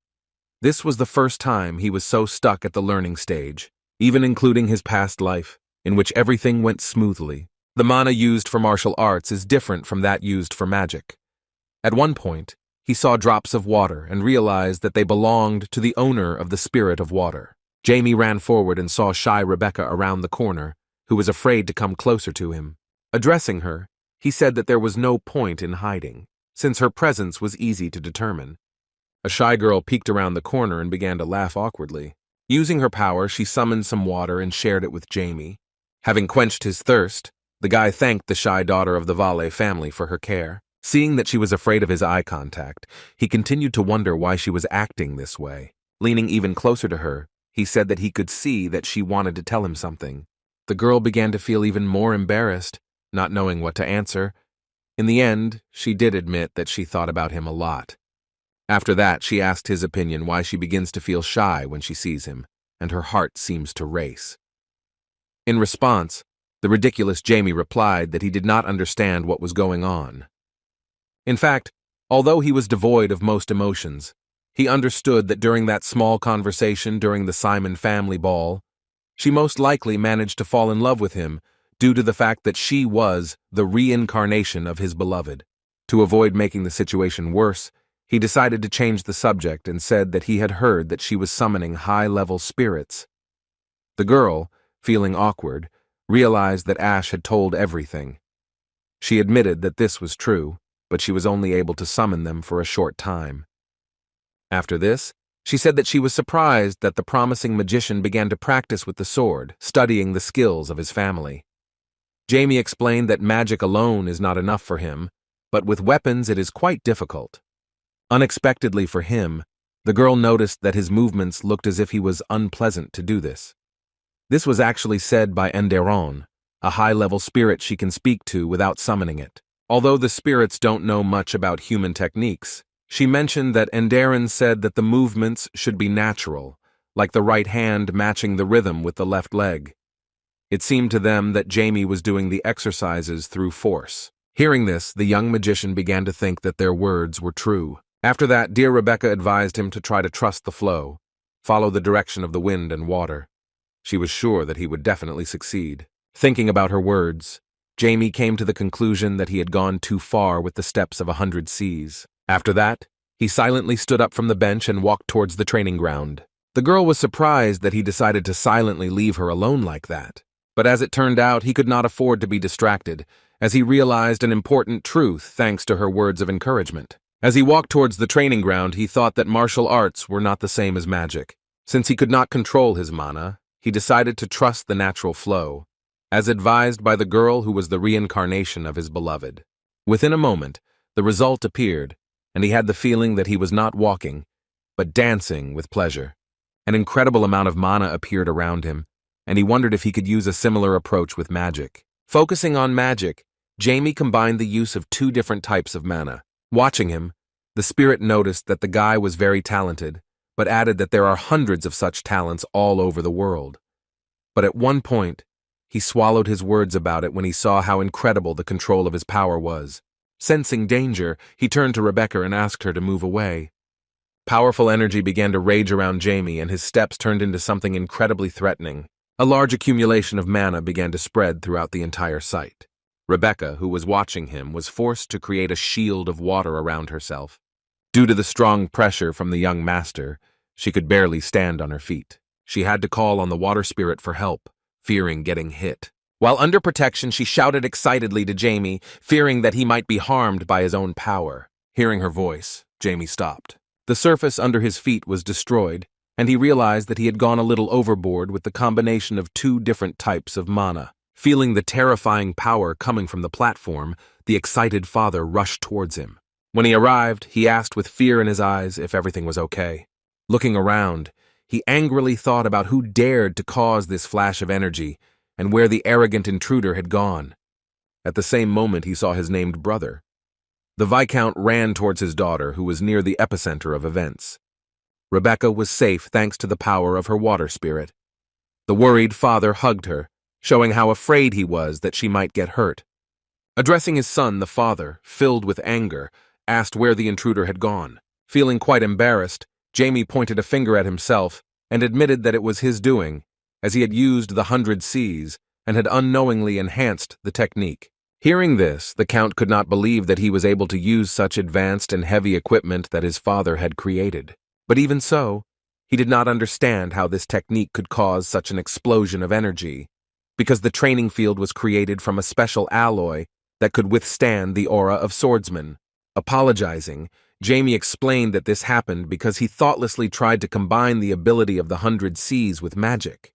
[SPEAKER 1] This was the first time he was so stuck at the learning stage, even including his past life, in which everything went smoothly. The mana used for martial arts is different from that used for magic. At one point, he saw drops of water and realized that they belonged to the owner of the spirit of water. Jamie ran forward and saw shy Rebecca around the corner, who was afraid to come closer to him. Addressing her, he said that there was no point in hiding, since her presence was easy to determine. A shy girl peeked around the corner and began to laugh awkwardly. Using her power, she summoned some water and shared it with Jamie. Having quenched his thirst, the guy thanked the shy daughter of the Vale family for her care. Seeing that she was afraid of his eye contact, he continued to wonder why she was acting this way. Leaning even closer to her, he said that he could see that she wanted to tell him something. The girl began to feel even more embarrassed, not knowing what to answer. In the end, she did admit that she thought about him a lot. After that, she asked his opinion why she begins to feel shy when she sees him, and her heart seems to race. In response, the ridiculous Jamie replied that he did not understand what was going on. In fact, although he was devoid of most emotions, he understood that during that small conversation during the Simon family ball, she most likely managed to fall in love with him due to the fact that she was the reincarnation of his beloved. To avoid making the situation worse, He decided to change the subject and said that he had heard that she was summoning high-level spirits. The girl, feeling awkward, realized that Ash had told everything. She admitted that this was true, but she was only able to summon them for a short time. After this, she said that she was surprised that the promising magician began to practice with the sword, studying the skills of his family. Jamie explained that magic alone is not enough for him, but with weapons it is quite difficult. Unexpectedly for him, the girl noticed that his movements looked as if he was unpleasant to do this. This was actually said by Enderon, a high-level spirit she can speak to without summoning it. Although the spirits don't know much about human techniques, she mentioned that Enderon said that the movements should be natural, like the right hand matching the rhythm with the left leg. It seemed to them that Jamie was doing the exercises through force. Hearing this, the young magician began to think that their words were true. After that, dear Rebecca advised him to try to trust the flow, follow the direction of the wind and water. She was sure that he would definitely succeed. Thinking about her words, Jamie came to the conclusion that he had gone too far with the steps of 100 seas. After that, he silently stood up from the bench and walked towards the training ground. The girl was surprised that he decided to silently leave her alone like that. But as it turned out, he could not afford to be distracted, as he realized an important truth thanks to her words of encouragement. As he walked towards the training ground, he thought that martial arts were not the same as magic. Since he could not control his mana, he decided to trust the natural flow, as advised by the girl who was the reincarnation of his beloved. Within a moment, the result appeared, and he had the feeling that he was not walking, but dancing with pleasure. An incredible amount of mana appeared around him, and he wondered if he could use a similar approach with magic. Focusing on magic, Jamie combined the use of 2 different types of mana. Watching him, the spirit noticed that the guy was very talented, but added that there are hundreds of such talents all over the world. But at one point, he swallowed his words about it when he saw how incredible the control of his power was. Sensing danger, he turned to Rebecca and asked her to move away. Powerful energy began to rage around Jamie, and his steps turned into something incredibly threatening. A large accumulation of mana began to spread throughout the entire site. Rebecca, who was watching him, was forced to create a shield of water around herself. Due to the strong pressure from the young master, she could barely stand on her feet. She had to call on the water spirit for help, fearing getting hit. While under protection, she shouted excitedly to Jamie, fearing that he might be harmed by his own power. Hearing her voice, Jamie stopped. The surface under his feet was destroyed, and he realized that he had gone a little overboard with the combination of 2 different types of mana. Feeling the terrifying power coming from the platform, the excited father rushed towards him. When he arrived, he asked with fear in his eyes if everything was okay. Looking around, he angrily thought about who dared to cause this flash of energy and where the arrogant intruder had gone. At the same moment, he saw his named brother. The Viscount ran towards his daughter, who was near the epicenter of events. Rebecca was safe thanks to the power of her water spirit. The worried father hugged her, showing how afraid he was that she might get hurt. Addressing his son, the father, filled with anger, asked where the intruder had gone. Feeling quite embarrassed, Jamie pointed a finger at himself and admitted that it was his doing, as he had used the 100 Cs and had unknowingly enhanced the technique. Hearing this, the Count could not believe that he was able to use such advanced and heavy equipment that his father had created. But even so, he did not understand how this technique could cause such an explosion of energy, because the training field was created from a special alloy that could withstand the aura of swordsmen. Apologizing, Jamie explained that this happened because he thoughtlessly tried to combine the ability of the 100 Cs with magic.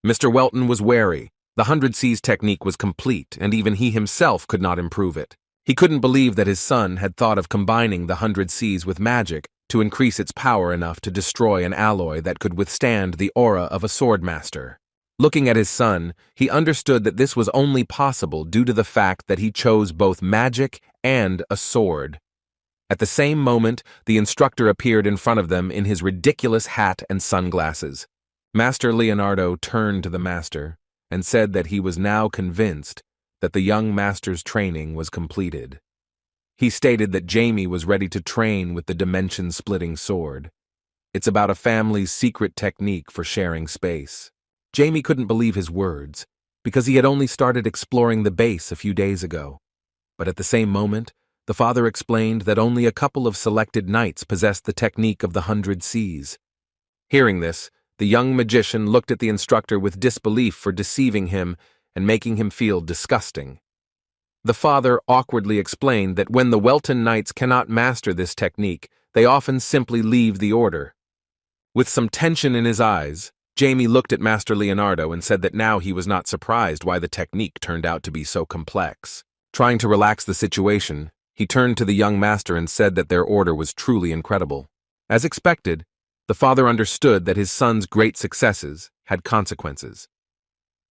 [SPEAKER 1] Mr. Welton was wary. The 100 Cs technique was complete, and even he himself could not improve it. He couldn't believe that his son had thought of combining the 100 Cs with magic to increase its power enough to destroy an alloy that could withstand the aura of a swordmaster. Looking at his son, he understood that this was only possible due to the fact that he chose both magic and a sword. At the same moment, the instructor appeared in front of them in his ridiculous hat and sunglasses. Master Leonardo turned to the master and said that he was now convinced that the young master's training was completed. He stated that Jamie was ready to train with the dimension-splitting sword. It's about a family's secret technique for sharing space. Jamie couldn't believe his words, because he had only started exploring the base a few days ago. But at the same moment, the father explained that only a couple of selected knights possessed the technique of the 100 Cs. Hearing this, the young magician looked at the instructor with disbelief for deceiving him and making him feel disgusting. The father awkwardly explained that when the Welton knights cannot master this technique, they often simply leave the order. With some tension in his eyes, Jamie looked at Master Leonardo and said that now he was not surprised why the technique turned out to be so complex. Trying to relax the situation, he turned to the young master and said that their order was truly incredible. As expected, the father understood that his son's great successes had consequences.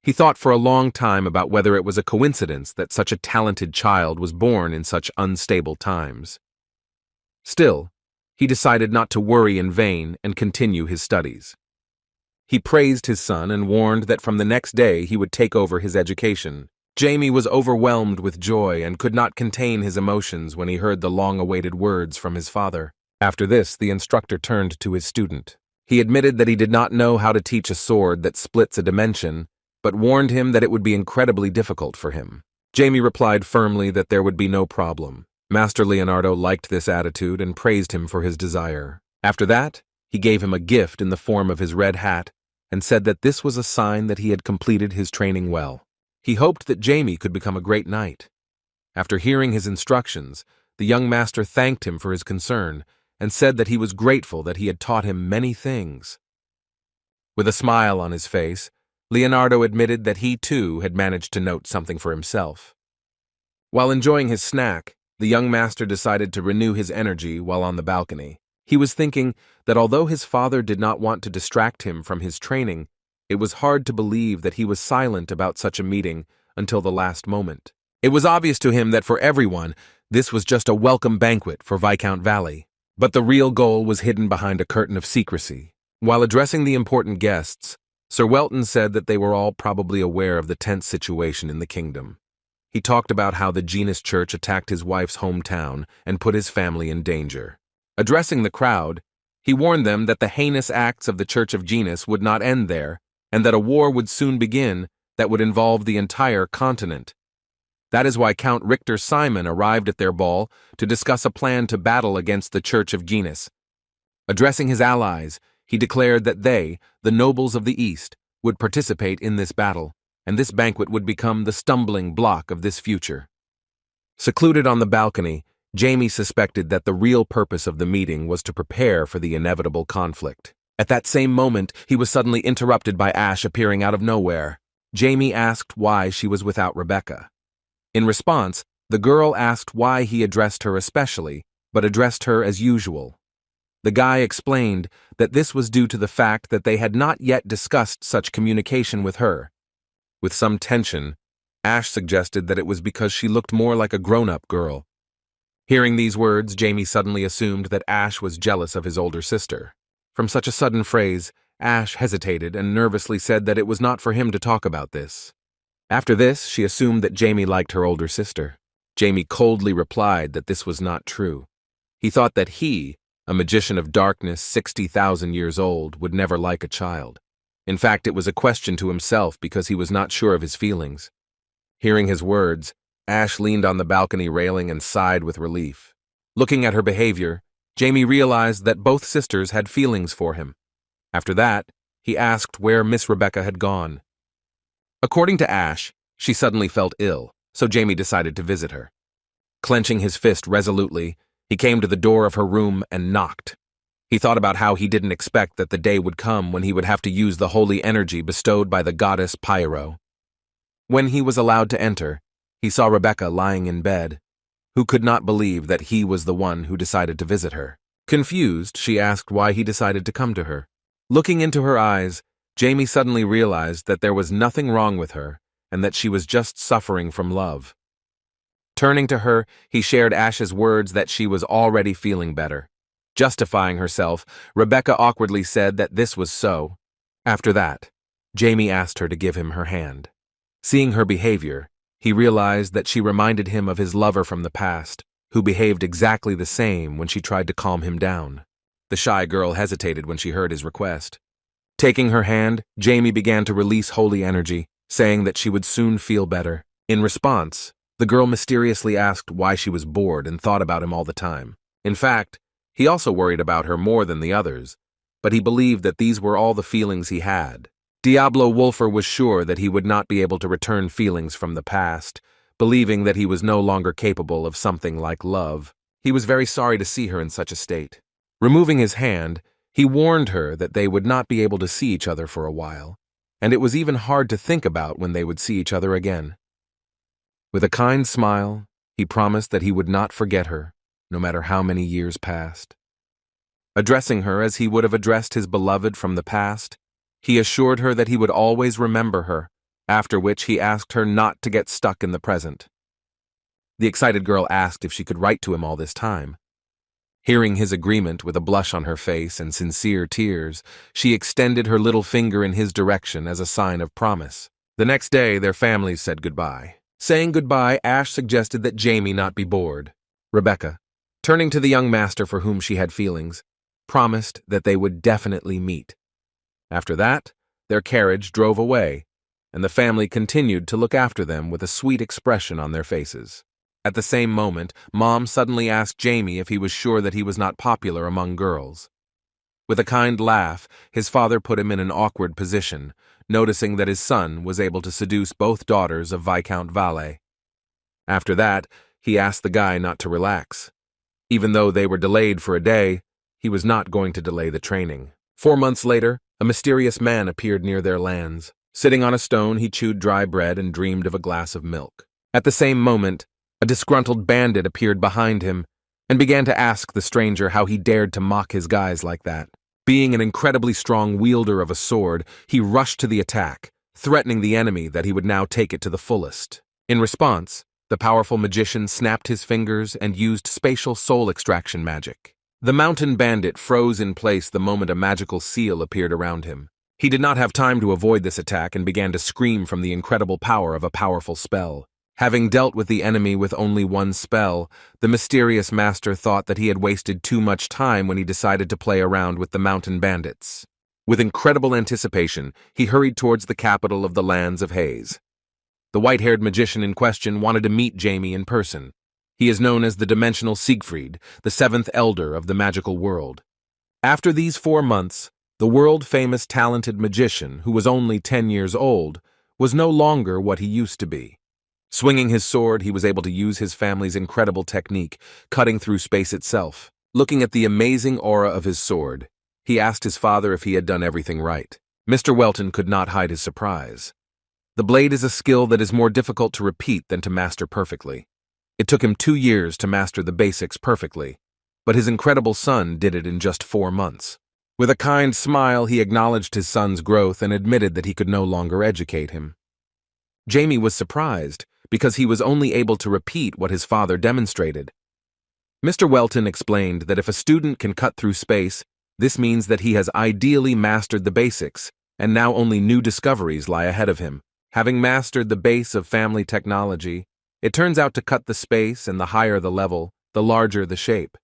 [SPEAKER 1] He thought for a long time about whether it was a coincidence that such a talented child was born in such unstable times. Still, he decided not to worry in vain and continue his studies. He praised his son and warned that from the next day he would take over his education. Jamie was overwhelmed with joy and could not contain his emotions when he heard the long-awaited words from his father. After this, the instructor turned to his student. He admitted that he did not know how to teach a sword that splits a dimension, but warned him that it would be incredibly difficult for him. Jamie replied firmly that there would be no problem. Master Leonardo liked this attitude and praised him for his desire. After that, he gave him a gift in the form of his red hat and said that this was a sign that he had completed his training well. He hoped that Jamie could become a great knight. After hearing his instructions, the young master thanked him for his concern and said that he was grateful that he had taught him many things. With a smile on his face, Leonardo admitted that he too had managed to note something for himself. While enjoying his snack, the young master decided to renew his energy while on the balcony. He was thinking that although his father did not want to distract him from his training, it was hard to believe that he was silent about such a meeting until the last moment. It was obvious to him that for everyone, this was just a welcome banquet for Viscount Valley. But the real goal was hidden behind a curtain of secrecy. While addressing the important guests, Sir Welton said that they were all probably aware of the tense situation in the kingdom. He talked about how the Genus Church attacked his wife's hometown and put his family in danger. Addressing the crowd, he warned them that the heinous acts of the Church of Genus would not end there, and that a war would soon begin that would involve the entire continent. That is why Count Richter Simon arrived at their ball to discuss a plan to battle against the Church of Genus. Addressing his allies, he declared that they, the nobles of the East, would participate in this battle, and this banquet would become the stumbling block of this future. Secluded on the balcony, Jamie suspected that the real purpose of the meeting was to prepare for the inevitable conflict. At that same moment, he was suddenly interrupted by Ash appearing out of nowhere. Jamie asked why she was without Rebecca. In response, the girl asked why he addressed her especially, but addressed her as usual. The guy explained that this was due to the fact that they had not yet discussed such communication with her. With some tension, Ash suggested that it was because she looked more like a grown-up girl. Hearing these words, Jamie suddenly assumed that Ash was jealous of his older sister. From such a sudden phrase, Ash hesitated and nervously said that it was not for him to talk about this. After this, she assumed that Jamie liked her older sister. Jamie coldly replied that this was not true. He thought that he, a magician of darkness 60,000 years old, would never like a child. In fact, it was a question to himself because he was not sure of his feelings. Hearing his words, Ash leaned on the balcony railing and sighed with relief. Looking at her behavior, Jamie realized that both sisters had feelings for him. After that, he asked where Miss Rebecca had gone. According to Ash, she suddenly felt ill, so Jamie decided to visit her. Clenching his fist resolutely, he came to the door of her room and knocked. He thought about how he didn't expect that the day would come when he would have to use the holy energy bestowed by the goddess Pyro. When he was allowed to enter, he saw Rebecca lying in bed, who could not believe that he was the one who decided to visit her. Confused, she asked why he decided to come to her. Looking into her eyes, Jamie suddenly realized that there was nothing wrong with her and that she was just suffering from love. Turning to her, he shared Ash's words that she was already feeling better. Justifying herself, Rebecca awkwardly said that this was so. After that, Jamie asked her to give him her hand. Seeing her behavior, he realized that she reminded him of his lover from the past, who behaved exactly the same when she tried to calm him down. The shy girl hesitated when she heard his request. Taking her hand, Jamie began to release holy energy, saying that she would soon feel better. In response, The girl mysteriously asked why she was bored and thought about him all the time. In fact, he also worried about her more than the others, but he believed that these were all the feelings he had. Diablo Wolfer was sure that he would not be able to return feelings from the past, believing that he was no longer capable of something like love. He was very sorry to see her in such a state. Removing his hand, he warned her that they would not be able to see each other for a while, and it was even hard to think about when they would see each other again. With a kind smile, he promised that he would not forget her, no matter how many years passed. Addressing her as he would have addressed his beloved from the past, he assured her that he would always remember her, after which he asked her not to get stuck in the present. The excited girl asked if she could write to him all this time. Hearing his agreement with a blush on her face and sincere tears, she extended her little finger in his direction as a sign of promise. The next day, their families said goodbye. Saying goodbye, Ash suggested that Jamie not be bored. Rebecca, turning to the young master for whom she had feelings, promised that they would definitely meet. After that, their carriage drove away, and the family continued to look after them with a sweet expression on their faces. At the same moment, Mom suddenly asked Jamie if he was sure that he was not popular among girls. With a kind laugh, his father put him in an awkward position, noticing that his son was able to seduce both daughters of Viscount Valle. After that, he asked the guy not to relax. Even though they were delayed for a day, he was not going to delay the training. 4 months later, a mysterious man appeared near their lands. Sitting on a stone, he chewed dry bread and dreamed of a glass of milk. At the same moment, a disgruntled bandit appeared behind him and began to ask the stranger how he dared to mock his guys like that. Being an incredibly strong wielder of a sword, he rushed to the attack, threatening the enemy that he would now take it to the fullest. In response, the powerful magician snapped his fingers and used spatial soul extraction magic. The mountain bandit froze in place the moment a magical seal appeared around him. He did not have time to avoid this attack and began to scream from the incredible power of a powerful spell. Having dealt with the enemy with only one spell, the mysterious master thought that he had wasted too much time when he decided to play around with the mountain bandits. With incredible anticipation, he hurried towards the capital of the lands of Heirs. The white-haired magician in question wanted to meet Jamie in person. He is known as the dimensional Siegfried, the 7th elder of the magical world. After these 4 months, the world-famous talented magician, who was only 10 years old, was no longer what he used to be. Swinging his sword, he was able to use his family's incredible technique, cutting through space itself. Looking at the amazing aura of his sword, he asked his father if he had done everything right. Mr. Welton could not hide his surprise. The blade is a skill that is more difficult to repeat than to master perfectly. It took him 2 years to master the basics perfectly, but his incredible son did it in just 4 months. With a kind smile, he acknowledged his son's growth and admitted that he could no longer educate him. Jamie was surprised, because he was only able to repeat what his father demonstrated. Mr. Welton explained that if a student can cut through space, this means that he has ideally mastered the basics, and now only new discoveries lie ahead of him. Having mastered the base of family technology, it turns out to cut the space, and the higher the level, the larger the shape.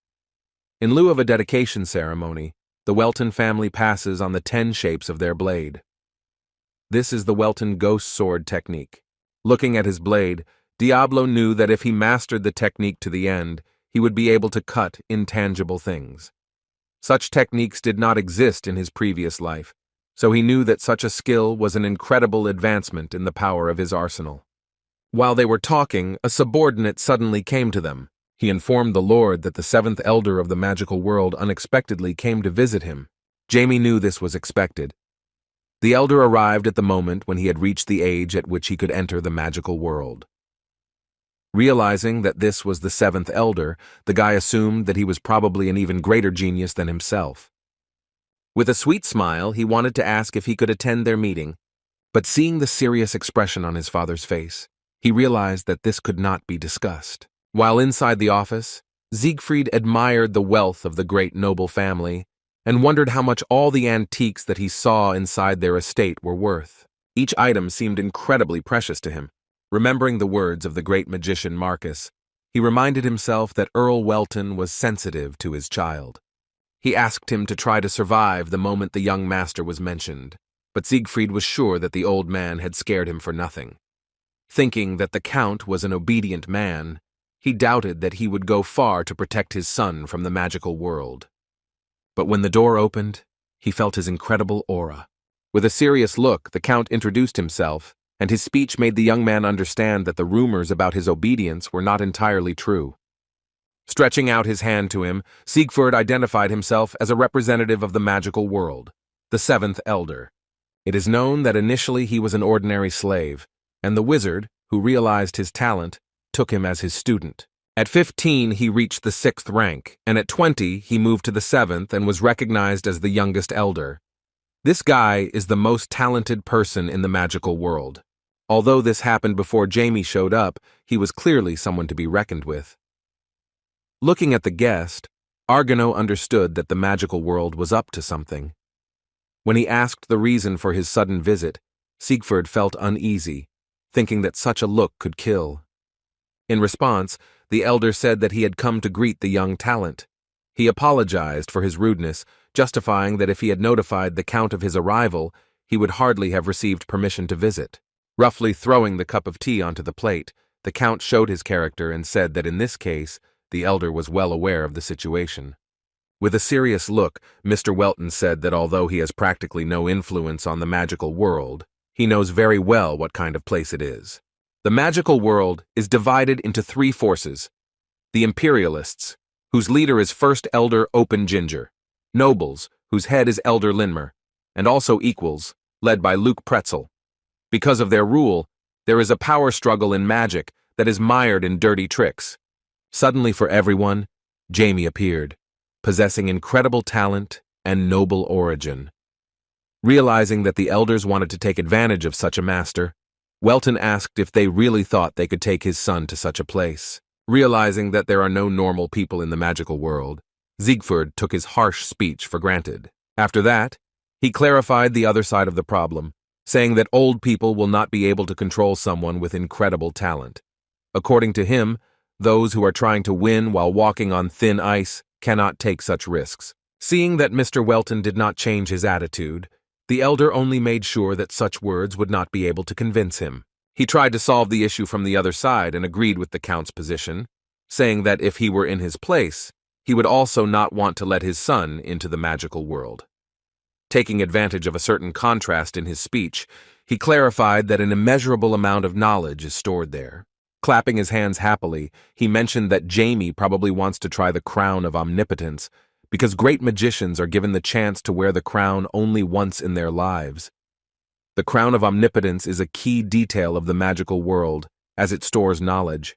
[SPEAKER 1] In lieu of a dedication ceremony, the Welton family passes on the 10 shapes of their blade. This is the Welton ghost sword technique. Looking at his blade, Diablo knew that if he mastered the technique to the end, he would be able to cut intangible things. Such techniques did not exist in his previous life, so he knew that such a skill was an incredible advancement in the power of his arsenal. While they were talking, a subordinate suddenly came to them. He informed the Lord that the 7th elder of the magical world unexpectedly came to visit him. Jamie knew this was expected. The elder arrived at the moment when he had reached the age at which he could enter the magical world. Realizing that this was the 7th elder, the guy assumed that he was probably an even greater genius than himself. With a sweet smile, he wanted to ask if he could attend their meeting, but seeing the serious expression on his father's face, he realized that this could not be discussed. While inside the office, Siegfried admired the wealth of the great noble family and wondered how much all the antiques that he saw inside their estate were worth. Each item seemed incredibly precious to him. Remembering the words of the great magician Marcus, he reminded himself that Earl Welton was sensitive to his child. He asked him to try to survive the moment the young master was mentioned, but Siegfried was sure that the old man had scared him for nothing. Thinking that the Count was an obedient man, he doubted that he would go far to protect his son from the magical world. But when the door opened, he felt his incredible aura. With a serious look, the Count introduced himself, and his speech made the young man understand that the rumors about his obedience were not entirely true. Stretching out his hand to him, Siegfried identified himself as a representative of the magical world, the seventh elder. It is known that initially he was an ordinary slave, and the wizard, who realized his talent, took him as his student. At 15, he reached the 6th rank, and at 20, he moved to the 7th and was recognized as the youngest elder. This guy is the most talented person in the magical world. Although this happened before Jamie showed up, he was clearly someone to be reckoned with. Looking at the guest, Argano understood that the magical world was up to something. When he asked the reason for his sudden visit, Siegfried felt uneasy, thinking that such a look could kill. In response, the elder said that he had come to greet the young talent. He apologized for his rudeness, justifying that if he had notified the Count of his arrival, he would hardly have received permission to visit. Roughly throwing the cup of tea onto the plate, the Count showed his character and said that in this case, the elder was well aware of the situation. With a serious look, Mr. Welton said that although he has practically no influence on the magical world, he knows very well what kind of place it is. The magical world is divided into 3 forces: the Imperialists, whose leader is First Elder Open Ginger, Nobles, whose head is Elder Linmer, and also Equals, led by Luke Pretzel. Because of their rule, there is a power struggle in magic that is mired in dirty tricks. Suddenly for everyone, Jamie appeared, possessing incredible talent and noble origin. Realizing that the elders wanted to take advantage of such a master, Welton asked if they really thought they could take his son to such a place. Realizing that there are no normal people in the magical world, Siegfried took his harsh speech for granted. After that, he clarified the other side of the problem, saying that old people will not be able to control someone with incredible talent. According to him, those who are trying to win while walking on thin ice cannot take such risks. Seeing that Mr. Welton did not change his attitude, the elder only made sure that such words would not be able to convince him. He tried to solve the issue from the other side and agreed with the Count's position, saying that if he were in his place, he would also not want to let his son into the magical world. Taking advantage of a certain contrast in his speech, he clarified that an immeasurable amount of knowledge is stored there. Clapping his hands happily, he mentioned that Jamie probably wants to try the crown of omnipotence, because great magicians are given the chance to wear the crown only once in their lives. The crown of omnipotence is a key detail of the magical world, as it stores knowledge.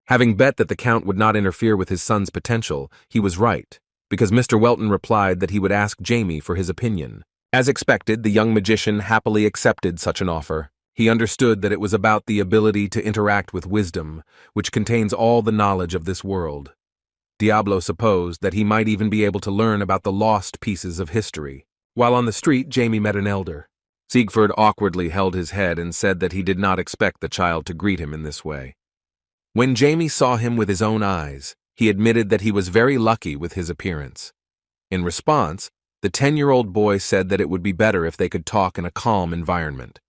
[SPEAKER 1] Having bet that the Count would not interfere with his son's potential, he was right, because Mr. Welton replied that he would ask Jamie for his opinion. As expected, the young magician happily accepted such an offer. He understood that it was about the ability to interact with wisdom, which contains all the knowledge of this world. Diablo supposed that he might even be able to learn about the lost pieces of history. While on the street, Jamie met an elder. Siegfried awkwardly held his head and said that he did not expect the child to greet him in this way. When Jamie saw him with his own eyes, he admitted that he was very lucky with his appearance. In response, the 10-year-old boy said that it would be better if they could talk in a calm environment.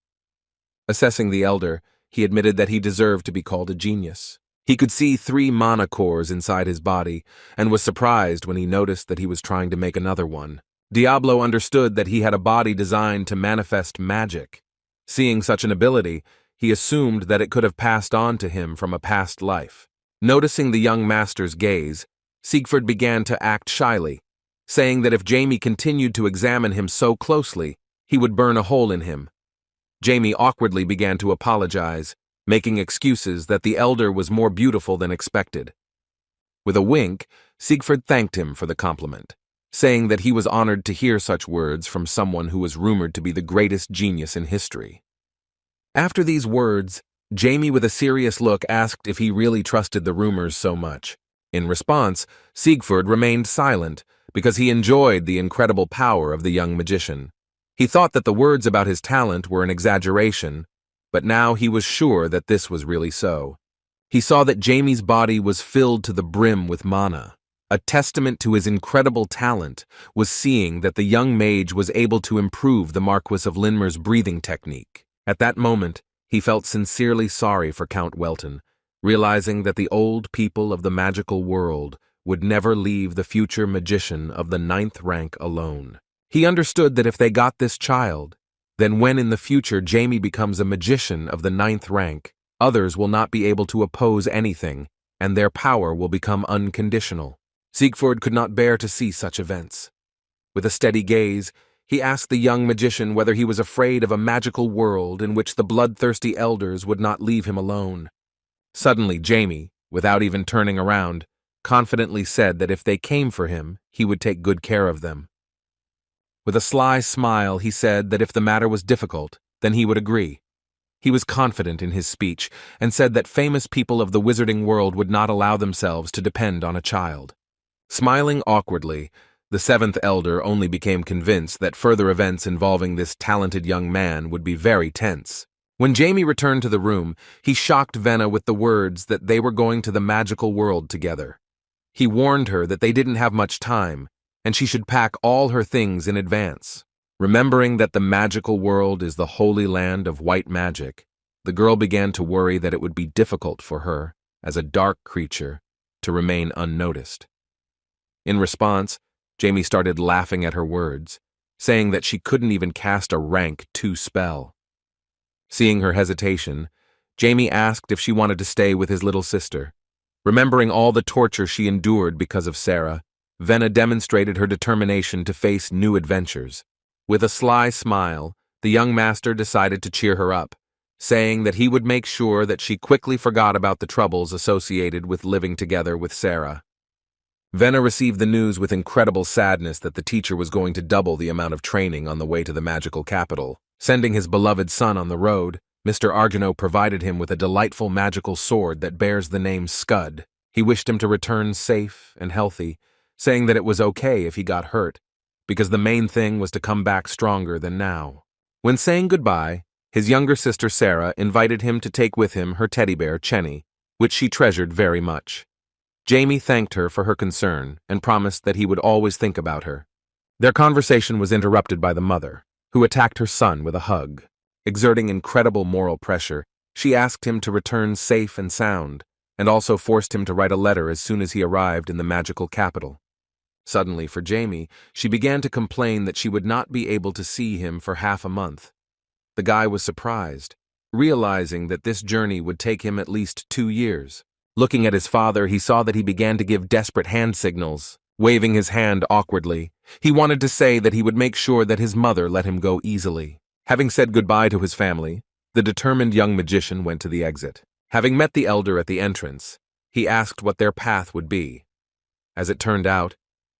[SPEAKER 1] Assessing the elder, he admitted that he deserved to be called a genius. He could see 3 mana cores inside his body, and was surprised when he noticed that he was trying to make another one. Diablo understood that he had a body designed to manifest magic. Seeing such an ability, he assumed that it could have passed on to him from a past life. Noticing the young master's gaze, Siegfried began to act shyly, saying that if Jamie continued to examine him so closely, he would burn a hole in him. Jamie awkwardly began to apologize, making excuses that the elder was more beautiful than expected. With a wink, Siegfried thanked him for the compliment, saying that he was honored to hear such words from someone who was rumored to be the greatest genius in history. After these words, Jamie with a serious look asked if he really trusted the rumors so much. In response, Siegfried remained silent because he enjoyed the incredible power of the young magician. He thought that the words about his talent were an exaggeration, but now he was sure that this was really so. He saw that Jamie's body was filled to the brim with mana. A testament to his incredible talent was seeing that the young mage was able to improve the Marquis of Linmer's breathing technique. At that moment, He felt sincerely sorry for Count Welton, realizing that the old people of the magical world would never leave the future magician of the 9th rank alone. He understood that if they got this child, then when in the future Jamie becomes a magician of the 9th rank, others will not be able to oppose anything, and their power will become unconditional. Siegfried could not bear to see such events. With a steady gaze, he asked the young magician whether he was afraid of a magical world in which the bloodthirsty elders would not leave him alone. Suddenly, Jamie, without even turning around, confidently said that if they came for him, he would take good care of them. With a sly smile, he said that if the matter was difficult, then he would agree. He was confident in his speech and said that famous people of the wizarding world would not allow themselves to depend on a child. Smiling awkwardly, the 7th elder only became convinced that further events involving this talented young man would be very tense. When Jamie returned to the room, he shocked Venna with the words that they were going to the magical world together. He warned her that they didn't have much time, and she should pack all her things in advance. Remembering that the magical world is the holy land of white magic, the girl began to worry that it would be difficult for her, as a dark creature, to remain unnoticed. In response, Jamie started laughing at her words, saying that she couldn't even cast a rank 2 spell. Seeing her hesitation, Jamie asked if she wanted to stay with his little sister. Remembering all the torture she endured because of Sarah, Venna demonstrated her determination to face new adventures. With a sly smile, the young master decided to cheer her up, saying that he would make sure that she quickly forgot about the troubles associated with living together with Sarah. Venna received the news with incredible sadness that the teacher was going to double the amount of training on the way to the magical capital. Sending his beloved son on the road, Mr. Argino provided him with a delightful magical sword that bears the name Scud. He wished him to return safe and healthy, saying that it was okay if he got hurt, because the main thing was to come back stronger than now. When saying goodbye, his younger sister Sarah invited him to take with him her teddy bear, Chenny, which she treasured very much. Jamie thanked her for her concern and promised that he would always think about her. Their conversation was interrupted by the mother, who attacked her son with a hug. Exerting incredible moral pressure, she asked him to return safe and sound, and also forced him to write a letter as soon as he arrived in the magical capital. Suddenly, for Jamie, she began to complain that she would not be able to see him for half a month. The guy was surprised, realizing that this journey would take him at least 2 years. Looking at his father, he saw that he began to give desperate hand signals, waving his hand awkwardly. He wanted to say that he would make sure that his mother let him go easily. Having said goodbye to his family, the determined young magician went to the exit. Having met the elder at the entrance, he asked what their path would be. As it turned out,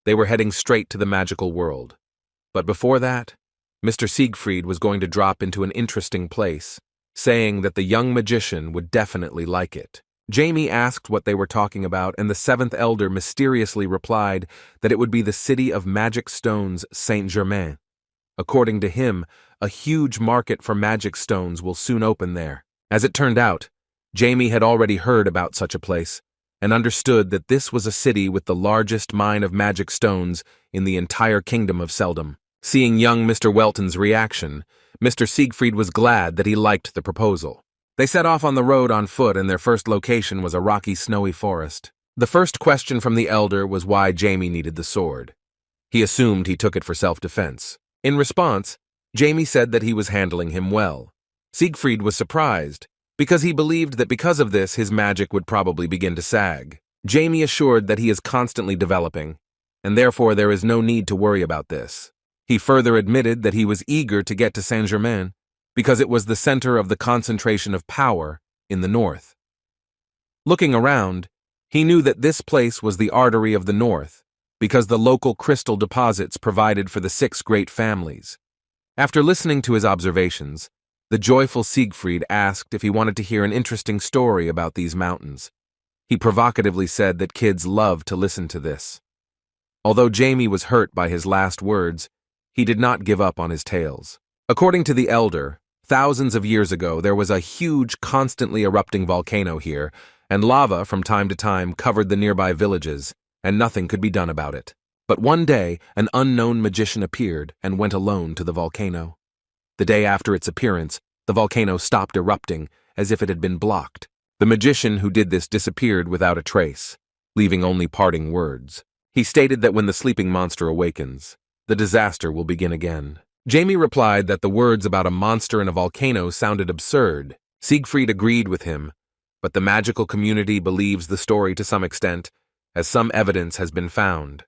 [SPEAKER 1] they were heading straight to the magical world. But before that, Mr. Siegfried was going to drop into an interesting place, saying that the young magician would definitely like it. Jamie asked what they were talking about, and the 7th elder mysteriously replied that it would be the city of magic stones, Saint-Germain. According to him, a huge market for magic stones will soon open there. As it turned out, Jamie had already heard about such a place, and understood that this was a city with the largest mine of magic stones in the entire kingdom of Seldom. Seeing young Mr. Welton's reaction, Mr. Siegfried was glad that he liked the proposal. They set off on the road on foot, and their first location was a rocky, snowy forest. The first question from the elder was why Jamie needed the sword. He assumed he took it for self-defense. In response, Jamie said that he was handling him well. Siegfried was surprised, because he believed that because of this his magic would probably begin to sag. Jamie assured that he is constantly developing, and therefore there is no need to worry about this. He further admitted that he was eager to get to Saint-Germain, because it was the center of the concentration of power in the north. Looking around, he knew that this place was the artery of the north, because the local crystal deposits provided for the 6 great families. After listening to his observations, the joyful Siegfried asked if he wanted to hear an interesting story about these mountains. He provocatively said that kids love to listen to this. Although Jamie was hurt by his last words, he did not give up on his tales. According to the elder, thousands of years ago there was a huge, constantly erupting volcano here, and lava from time to time covered the nearby villages, and nothing could be done about it. But one day, an unknown magician appeared and went alone to the volcano. The day after its appearance, the volcano stopped erupting, as if it had been blocked. The magician who did this disappeared without a trace, leaving only parting words. He stated that when the sleeping monster awakens, the disaster will begin again. Jamie replied that the words about a monster in a volcano sounded absurd. Siegfried agreed with him, but the magical community believes the story to some extent, as some evidence has been found.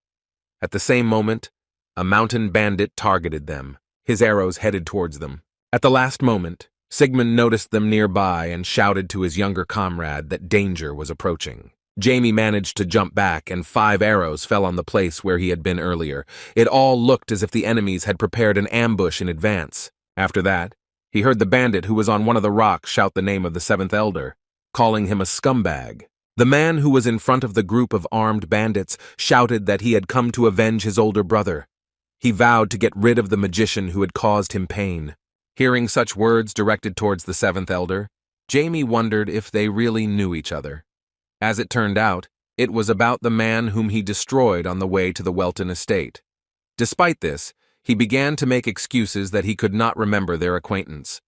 [SPEAKER 1] At the same moment, a mountain bandit targeted them, his arrows headed towards them. At the last moment, Sigmund noticed them nearby and shouted to his younger comrade that danger was approaching. Jamie managed to jump back, and 5 arrows fell on the place where he had been earlier. It all looked as if the enemies had prepared an ambush in advance. After that, he heard the bandit who was on one of the rocks shout the name of the 7th Elder, calling him a scumbag. The man who was in front of the group of armed bandits shouted that he had come to avenge his older brother. He vowed to get rid of the magician who had caused him pain. Hearing such words directed towards the 7th Elder, Jamie wondered if they really knew each other. As it turned out, it was about the man whom he destroyed on the way to the Welton estate. Despite this, he began to make excuses that he could not remember their acquaintance.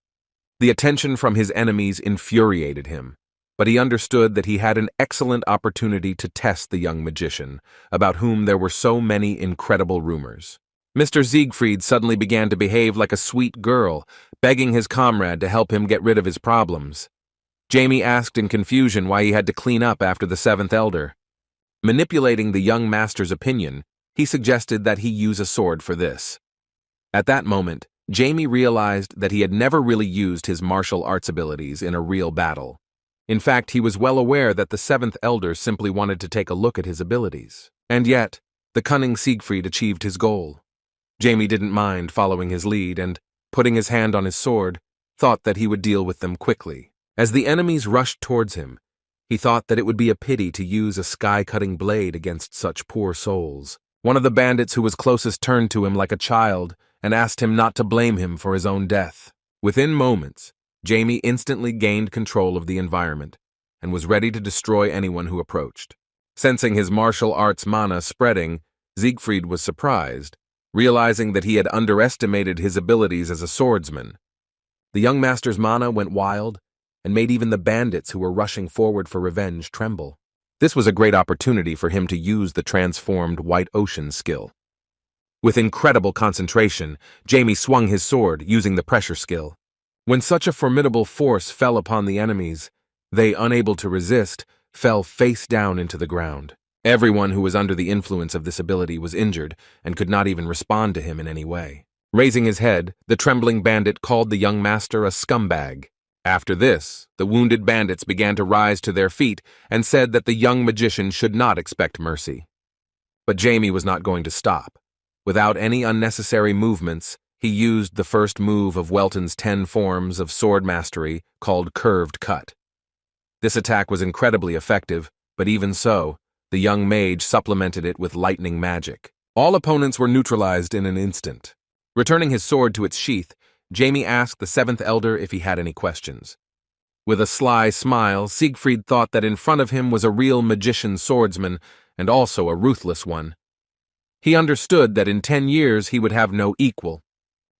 [SPEAKER 1] The attention from his enemies infuriated him, but he understood that he had an excellent opportunity to test the young magician, about whom there were so many incredible rumors. Mr. Siegfried suddenly began to behave like a sweet girl, begging his comrade to help him get rid of his problems. Jamie asked in confusion why he had to clean up after the 7th Elder. Manipulating the young master's opinion, he suggested that he use a sword for this. At that moment, Jamie realized that he had never really used his martial arts abilities in a real battle. In fact, he was well aware that the 7th Elder simply wanted to take a look at his abilities. And yet, the cunning Siegfried achieved his goal. Jamie didn't mind following his lead and, putting his hand on his sword, thought that he would deal with them quickly. As the enemies rushed towards him, he thought that it would be a pity to use a sky-cutting blade against such poor souls. One of the bandits who was closest turned to him like a child and asked him not to blame him for his own death. Within moments, Jamie instantly gained control of the environment and was ready to destroy anyone who approached. Sensing his martial arts mana spreading, Siegfried was surprised, realizing that he had underestimated his abilities as a swordsman. The young master's mana went wild and made even the bandits who were rushing forward for revenge tremble. This was a great opportunity for him to use the transformed White Ocean skill. With incredible concentration, Jamie swung his sword, using the pressure skill. When such a formidable force fell upon the enemies, they, unable to resist, fell face down into the ground. Everyone who was under the influence of this ability was injured and could not even respond to him in any way. Raising his head, the trembling bandit called the young master a scumbag. After this, the wounded bandits began to rise to their feet and said that the young magician should not expect mercy. But Jamie was not going to stop. Without any unnecessary movements, he used the first move of Welton's 10 forms of sword mastery called Curved Cut. This attack was incredibly effective, but even so, the young mage supplemented it with lightning magic. All opponents were neutralized in an instant. Returning his sword to its sheath, Jamie asked the 7th Elder if he had any questions. With a sly smile, Siegfried thought that in front of him was a real magician swordsman, and also a ruthless one. He understood that in 10 years he would have no equal.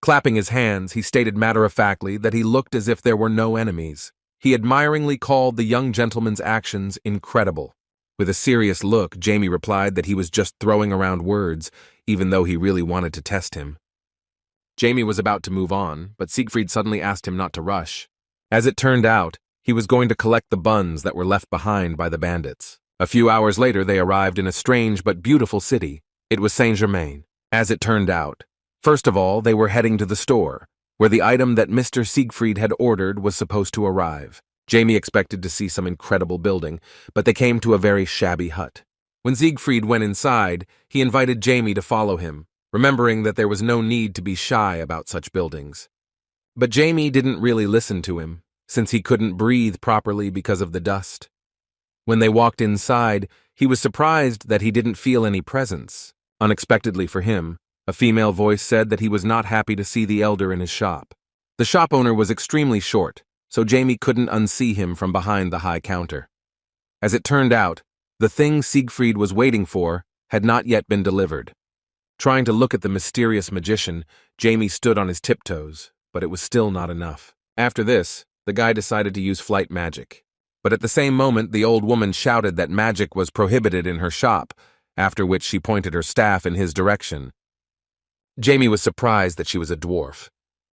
[SPEAKER 1] Clapping his hands, he stated matter-of-factly that he looked as if there were no enemies. He admiringly called the young gentleman's actions incredible. With a serious look, Jamie replied that he was just throwing around words, even though he really wanted to test him. Jamie was about to move on, but Siegfried suddenly asked him not to rush. As it turned out, he was going to collect the buns that were left behind by the bandits. A few hours later, they arrived in a strange but beautiful city. It was Saint-Germain. As it turned out, first of all, they were heading to the store, where the item that Mr. Siegfried had ordered was supposed to arrive. Jamie expected to see some incredible building, but they came to a very shabby hut. When Siegfried went inside, he invited Jamie to follow him, remembering that there was no need to be shy about such buildings. But Jamie didn't really listen to him, since he couldn't breathe properly because of the dust. When they walked inside, he was surprised that he didn't feel any presence. Unexpectedly for him, a female voice said that he was not happy to see the elder in his shop. The shop owner was extremely short, so Jamie couldn't unsee him from behind the high counter. As it turned out, the thing Siegfried was waiting for had not yet been delivered. Trying to look at the mysterious magician, Jamie stood on his tiptoes, but it was still not enough. After this, the guy decided to use flight magic. But at the same moment, the old woman shouted that magic was prohibited in her shop, after which she pointed her staff in his direction. Jamie was surprised that she was a dwarf.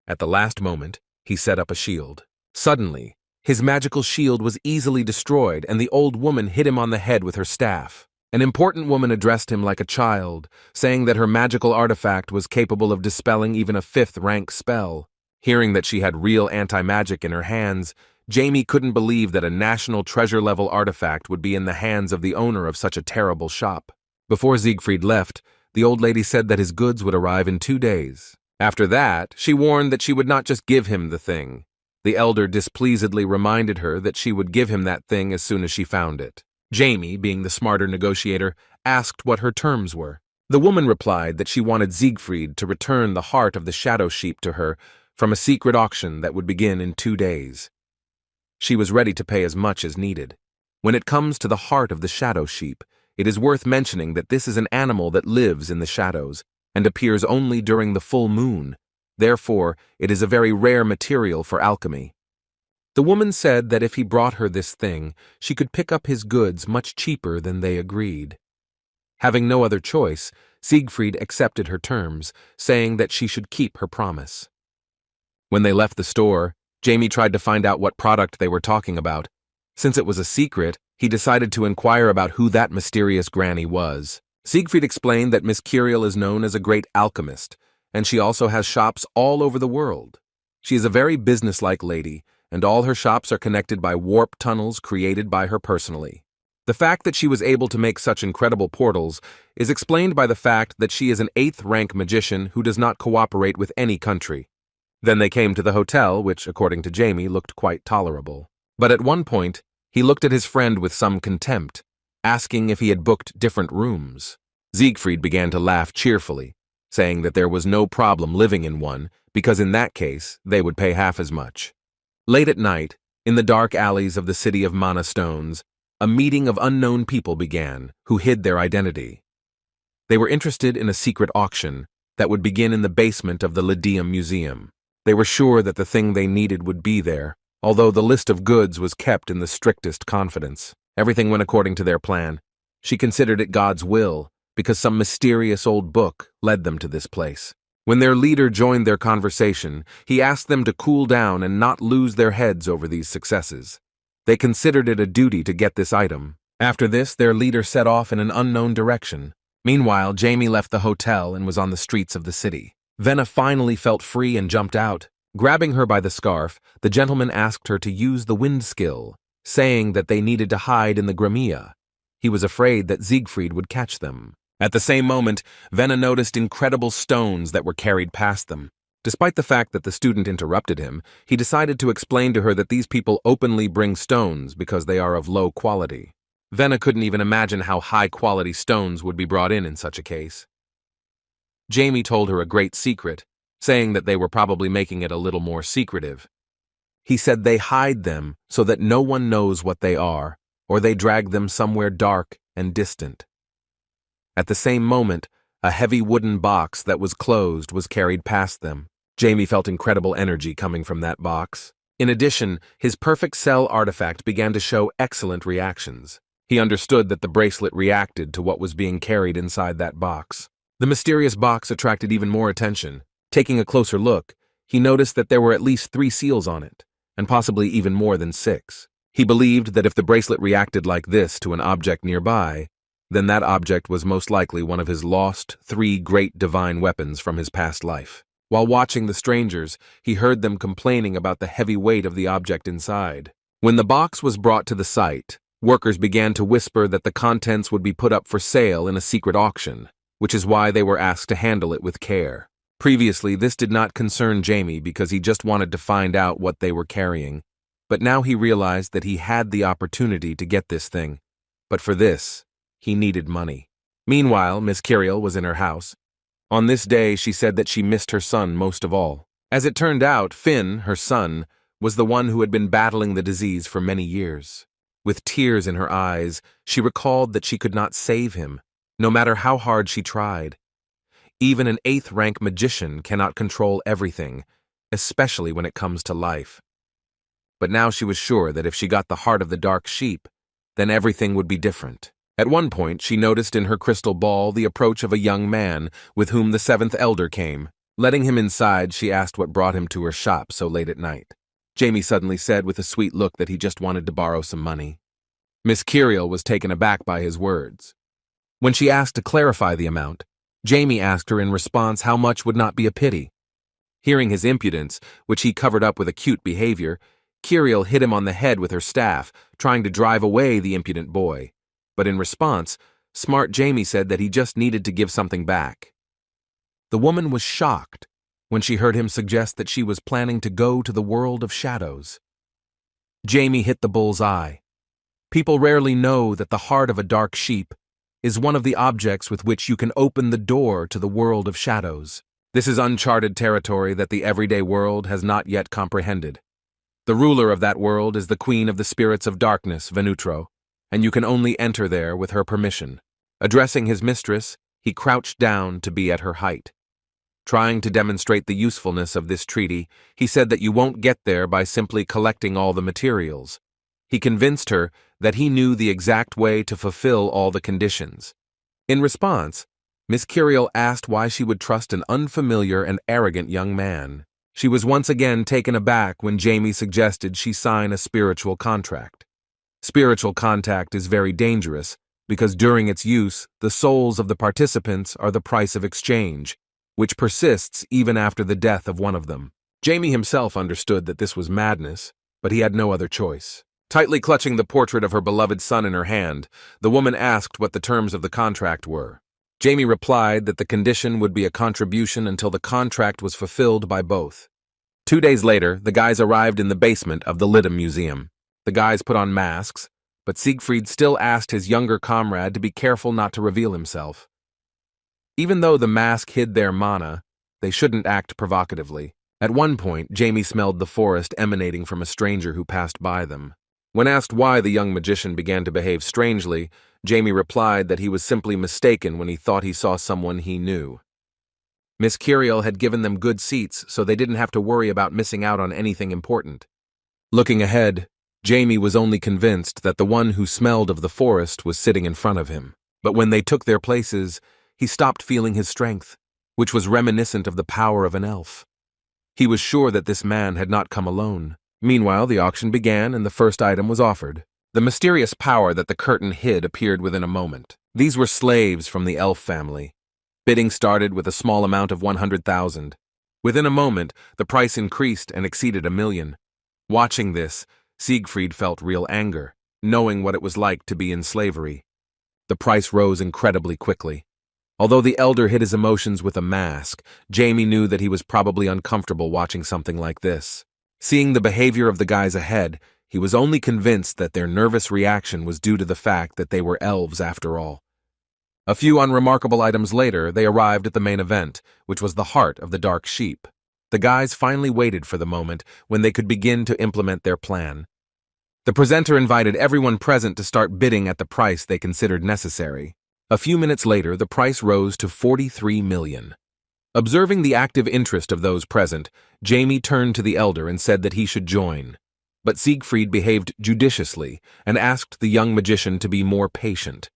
[SPEAKER 1] At the last moment, he set up a shield. Suddenly, his magical shield was easily destroyed, and the old woman hit him on the head with her staff. An important woman addressed him like a child, saying that her magical artifact was capable of dispelling even a 5th rank spell. Hearing that she had real anti-magic in her hands, Jamie couldn't believe that a national treasure-level artifact would be in the hands of the owner of such a terrible shop. Before Siegfried left, the old lady said that his goods would arrive in 2 days. After that, she warned that she would not just give him the thing. The elder displeasedly reminded her that she would give him that thing as soon as she found it. Jamie, being the smarter negotiator, asked what her terms were. The woman replied that she wanted Siegfried to return the heart of the shadow sheep to her from a secret auction that would begin in 2 days. She was ready to pay as much as needed. When it comes to the heart of the shadow sheep, it is worth mentioning that this is an animal that lives in the shadows and appears only during the full moon. Therefore, it is a very rare material for alchemy. The woman said that if he brought her this thing, she could pick up his goods much cheaper than they agreed. Having no other choice, Siegfried accepted her terms, saying that she should keep her promise. When they left the store, Jamie tried to find out what product they were talking about. Since it was a secret, he decided to inquire about who that mysterious granny was. Siegfried explained that Miss Curiel is known as a great alchemist, and she also has shops all over the world. She is a very businesslike lady, and all her shops are connected by warp tunnels created by her personally. The fact that she was able to make such incredible portals is explained by the fact that she is an 8th rank magician who does not cooperate with any country. Then they came to the hotel, which, according to Jamie, looked quite tolerable. But at one point, he looked at his friend with some contempt, asking if he had booked different rooms. Siegfried began to laugh cheerfully, saying that there was no problem living in one, because in that case, they would pay half as much. Late at night, in the dark alleys of the city of Mana Stones, a meeting of unknown people began, who hid their identity. They were interested in a secret auction that would begin in the basement of the Lydium Museum. They were sure that the thing they needed would be there, although the list of goods was kept in the strictest confidence. Everything went according to their plan. She considered it God's will, because some mysterious old book led them to this place. When their leader joined their conversation, he asked them to cool down and not lose their heads over these successes. They considered it a duty to get this item. After this, their leader set off in an unknown direction. Meanwhile, Jamie left the hotel and was on the streets of the city. Venna finally felt free and jumped out. Grabbing her by the scarf, the gentleman asked her to use the wind skill, saying that they needed to hide in the Gramea. He was afraid that Siegfried would catch them. At the same moment, Venna noticed incredible stones that were carried past them. Despite the fact that the student interrupted him, he decided to explain to her that these people openly bring stones because they are of low quality. Venna couldn't even imagine how high-quality stones would be brought in such a case. Jamie told her a great secret, saying that they were probably making it a little more secretive. He said they hide them so that no one knows what they are, or they drag them somewhere dark and distant. At the same moment, a heavy wooden box that was closed was carried past them. Jamie felt incredible energy coming from that box. In addition, his perfect cell artifact began to show excellent reactions. He understood that the bracelet reacted to what was being carried inside that box. The mysterious box attracted even more attention. Taking a closer look, he noticed that there were at least 3 seals on it, and possibly even more than 6. He believed that if the bracelet reacted like this to an object nearby, then that object was most likely one of his lost 3 great divine weapons from his past life. While watching the strangers, he heard them complaining about the heavy weight of the object inside. When the box was brought to the site, workers began to whisper that the contents would be put up for sale in a secret auction, which is why they were asked to handle it with care. Previously, this did not concern Jamie because he just wanted to find out what they were carrying, but now he realized that he had the opportunity to get this thing. But for this, he needed money. Meanwhile, Miss Curiel was in her house. On this day, she said that she missed her son most of all. As it turned out, Finn, her son, was the one who had been battling the disease for many years. With tears in her eyes, she recalled that she could not save him, no matter how hard she tried. Even an 8th rank magician cannot control everything, especially when it comes to life. but now she was sure that if she got the heart of the dark sheep, then everything would be different. At one point, she noticed in her crystal ball the approach of a young man with whom the seventh elder came. Letting him inside, she asked what brought him to her shop so late at night. Jamie suddenly said with a sweet look that he just wanted to borrow some money. Miss Kiriel was taken aback by his words. When she asked to clarify the amount, Jamie asked her in response how much would not be a pity. Hearing his impudence, which he covered up with a cute behavior, Kiriel hit him on the head with her staff, trying to drive away the impudent boy. But in response, smart Jamie said that he just needed to give something back. The woman was shocked when she heard him suggest that she was planning to go to the world of shadows. Jamie hit the bull's eye. People rarely know that the heart of a dark sheep is one of the objects with which you can open the door to the world of shadows. This is uncharted territory that the everyday world has not yet comprehended. The ruler of that world is the queen of the spirits of darkness, Venutro, and you can only enter there with her permission. Addressing his mistress, he crouched down to be at her height. Trying to demonstrate the usefulness of this treaty, he said that you won't get there by simply collecting all the materials. He convinced her that he knew the exact way to fulfill all the conditions. In response, Miss Kiriel asked why she would trust an unfamiliar and arrogant young man. She was once again taken aback when Jamie suggested she sign a spiritual contract. Spiritual contact is very dangerous because during its use, the souls of the participants are the price of exchange, which persists even after the death of one of them. Jamie himself understood that this was madness, but he had no other choice. Tightly clutching the portrait of her beloved son in her hand, the woman asked what the terms of the contract were. Jamie replied that the condition would be a contribution until the contract was fulfilled by both. 2 days later, the guys arrived in the basement of the Lyddam Museum. The guys put on masks, but Siegfried still asked his younger comrade to be careful not to reveal himself. Even though the mask hid their mana, they shouldn't act provocatively. At one point, Jamie smelled the forest emanating from a stranger who passed by them. When asked why the young magician began to behave strangely, Jamie replied that he was simply mistaken when he thought he saw someone he knew. Miss Kiriel had given them good seats, so they didn't have to worry about missing out on anything important. Looking ahead, Jamie was only convinced that the one who smelled of the forest was sitting in front of him. But when they took their places, he stopped feeling his strength, which was reminiscent of the power of an elf. He was sure that this man had not come alone. Meanwhile, the auction began and the first item was offered. The mysterious power that the curtain hid appeared within a moment. These were slaves from the elf family. Bidding started with a small amount of 100,000. Within a moment, the price increased and exceeded 1 million. Watching this, Siegfried felt real anger, knowing what it was like to be in slavery. The price rose incredibly quickly. Although the elder hid his emotions with a mask, Jamie knew that he was probably uncomfortable watching something like this. Seeing the behavior of the guys ahead, he was only convinced that their nervous reaction was due to the fact that they were elves after all. A few unremarkable items later, they arrived at the main event, which was the heart of the dark sheep. The guys finally waited for the moment when they could begin to implement their plan. The presenter invited everyone present to start bidding at the price they considered necessary. A few minutes later, the price rose to 43 million. Observing the active interest of those present, Jamie turned to the elder and said that he should join. But Siegfried behaved judiciously and asked the young magician to be more patient.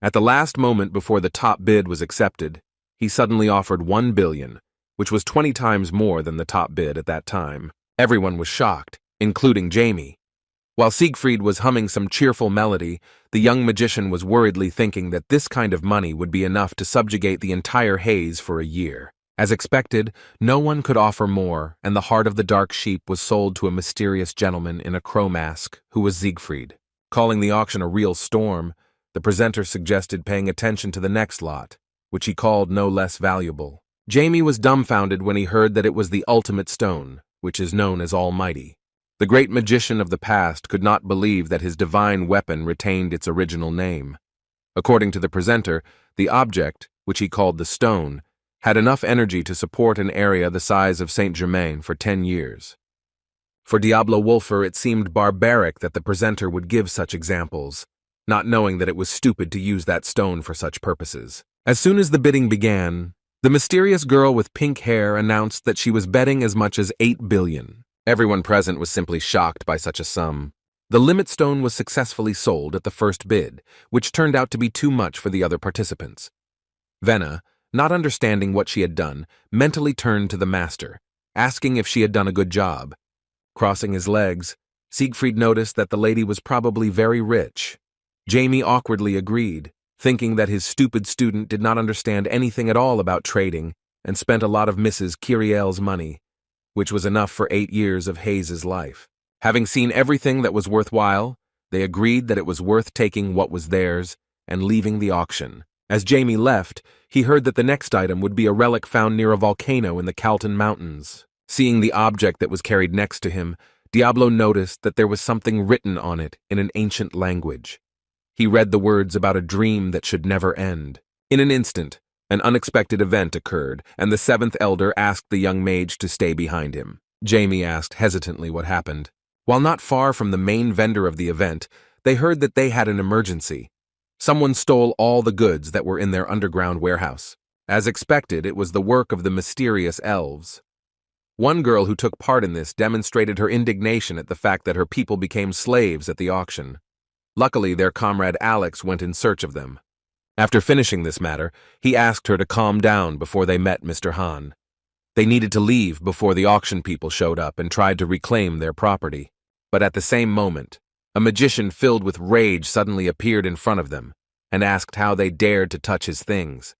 [SPEAKER 1] At the last moment before the top bid was accepted, he suddenly offered 1 billion, which was 20 times more than the top bid at that time. Everyone was shocked, including Jamie. While Siegfried was humming some cheerful melody, the young magician was worriedly thinking that this kind of money would be enough to subjugate the entire haze for a year. As expected, no one could offer more, and the heart of the dark sheep was sold to a mysterious gentleman in a crow mask, who was Siegfried. Calling the auction a real storm, the presenter suggested paying attention to the next lot, which he called no less valuable. Jamie was dumbfounded when he heard that it was the ultimate stone, which is known as Almighty. The great magician of the past could not believe that his divine weapon retained its original name. According to the presenter, the object, which he called the stone, had enough energy to support an area the size of Saint-Germain for 10 years. For Diablo Wolfer, it seemed barbaric that the presenter would give such examples, not knowing that it was stupid to use that stone for such purposes. As soon as the bidding began, the mysterious girl with pink hair announced that she was betting as much as 8 billion. Everyone present was simply shocked by such a sum. The limit stone was successfully sold at the first bid, which turned out to be too much for the other participants. Venna, not understanding what she had done, mentally turned to the master, asking if she had done a good job. Crossing his legs, Siegfried noticed that the lady was probably very rich. Jamie awkwardly agreed, thinking that his stupid student did not understand anything at all about trading and spent a lot of Mrs. Kyriel's money, which was enough for 8 years of Hayes's life. Having seen everything that was worthwhile, they agreed that it was worth taking what was theirs and leaving the auction. As Jamie left, he heard that the next item would be a relic found near a volcano in the Calton Mountains. Seeing the object that was carried next to him, Diablo noticed that there was something written on it in an ancient language. He read the words about a dream that should never end. In an instant, an unexpected event occurred, and the seventh elder asked the young mage to stay behind him. Jamie asked hesitantly what happened. While not far from the main vendor of the event, they heard that they had an emergency. Someone stole all the goods that were in their underground warehouse. As expected, it was the work of the mysterious elves. One girl who took part in this demonstrated her indignation at the fact that her people became slaves at the auction. Luckily, their comrade Alex went in search of them. After finishing this matter, he asked her to calm down before they met Mr. Hahn. They needed to leave before the auction people showed up and tried to reclaim their property. But at the same moment, a magician filled with rage suddenly appeared in front of them and asked how they dared to touch his things.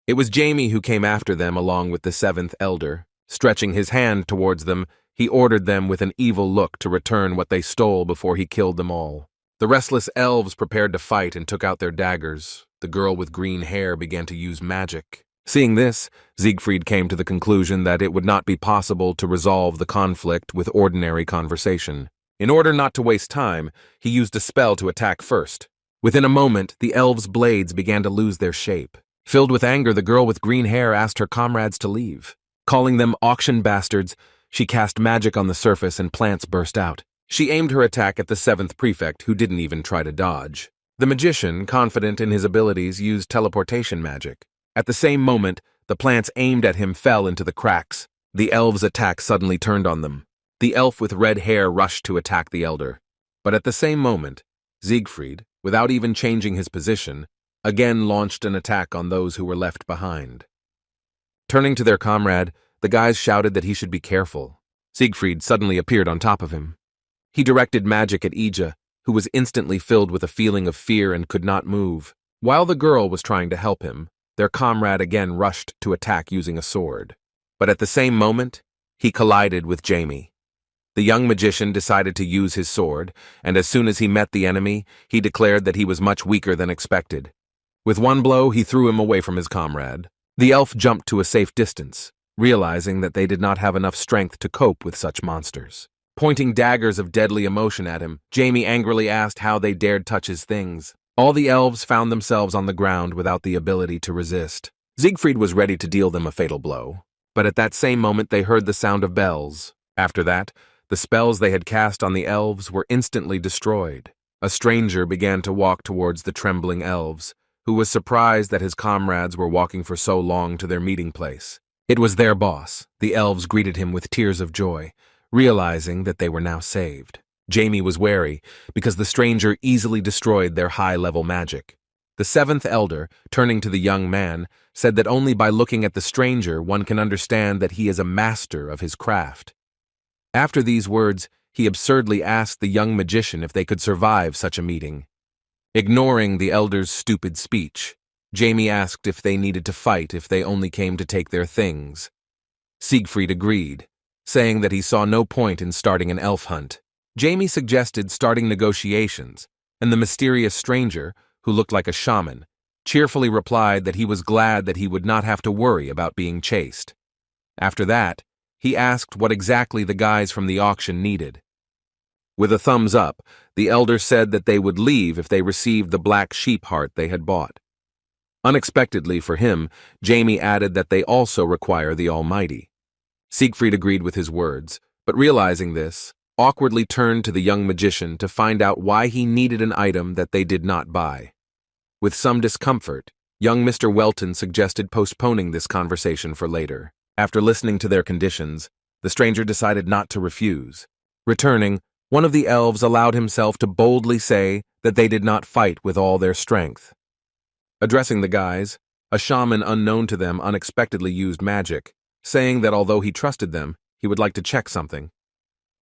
[SPEAKER 1] It was Jamie who came after them along with the seventh elder. Stretching his hand towards them, he ordered them with an evil look to return what they stole before he killed them all. The restless elves prepared to fight and took out their daggers. The girl with green hair began to use magic. Seeing this, Siegfried came to the conclusion that it would not be possible to resolve the conflict with ordinary conversation. In order not to waste time, he used a spell to attack first. Within a moment, the elves' blades began to lose their shape. Filled with anger, the girl with green hair asked her comrades to leave. Calling them auction bastards, she cast magic on the surface and plants burst out. She aimed her attack at the seventh prefect, who didn't even try to dodge. The magician, confident in his abilities, used teleportation magic. At the same moment, the plants aimed at him fell into the cracks. The elves' attack suddenly turned on them. The elf with red hair rushed to attack the elder. But at the same moment, Siegfried, without even changing his position, again launched an attack on those who were left behind. Turning to their comrade, the guys shouted that he should be careful. Siegfried suddenly appeared on top of him. He directed magic at Ija, who was instantly filled with a feeling of fear and could not move. While the girl was trying to help him, their comrade again rushed to attack using a sword. But at the same moment, he collided with Jamie. The young magician decided to use his sword, and as soon as he met the enemy, he declared that he was much weaker than expected. With one blow, he threw him away from his comrade. The elf jumped to a safe distance, realizing that they did not have enough strength to cope with such monsters. Pointing daggers of deadly emotion at him, Jamie angrily asked how they dared touch his things. All the elves found themselves on the ground without the ability to resist. Siegfried was ready to deal them a fatal blow, but at that same moment they heard the sound of bells. After that, the spells they had cast on the elves were instantly destroyed. A stranger began to walk towards the trembling elves, who was surprised that his comrades were walking for so long to their meeting place. It was their boss. The elves greeted him with tears of joy, realizing that they were now saved. Jamie was wary, because the stranger easily destroyed their high-level magic. The seventh elder, turning to the young man, said that only by looking at the stranger one can understand that he is a master of his craft. After these words, he absurdly asked the young magician if they could survive such a meeting. Ignoring the elder's stupid speech, Jamie asked if they needed to fight if they only came to take their things. Siegfried agreed, saying that he saw no point in starting an elf hunt. Jamie suggested starting negotiations, and the mysterious stranger, who looked like a shaman, cheerfully replied that he was glad that he would not have to worry about being chased. After that, he asked what exactly the guys from the auction needed. With a thumbs up, the elder said that they would leave if they received the black sheep heart they had bought. Unexpectedly for him, Jamie added that they also require the Almighty. Siegfried agreed with his words, but realizing this, awkwardly turned to the young magician to find out why he needed an item that they did not buy. With some discomfort, young Mr. Welton suggested postponing this conversation for later. After listening to their conditions, The stranger decided not to refuse. Returning, one of the elves allowed himself to boldly say that they did not fight with all their strength. Addressing the guys, a shaman unknown to them unexpectedly used magic, saying that although he trusted them, he would like to check something.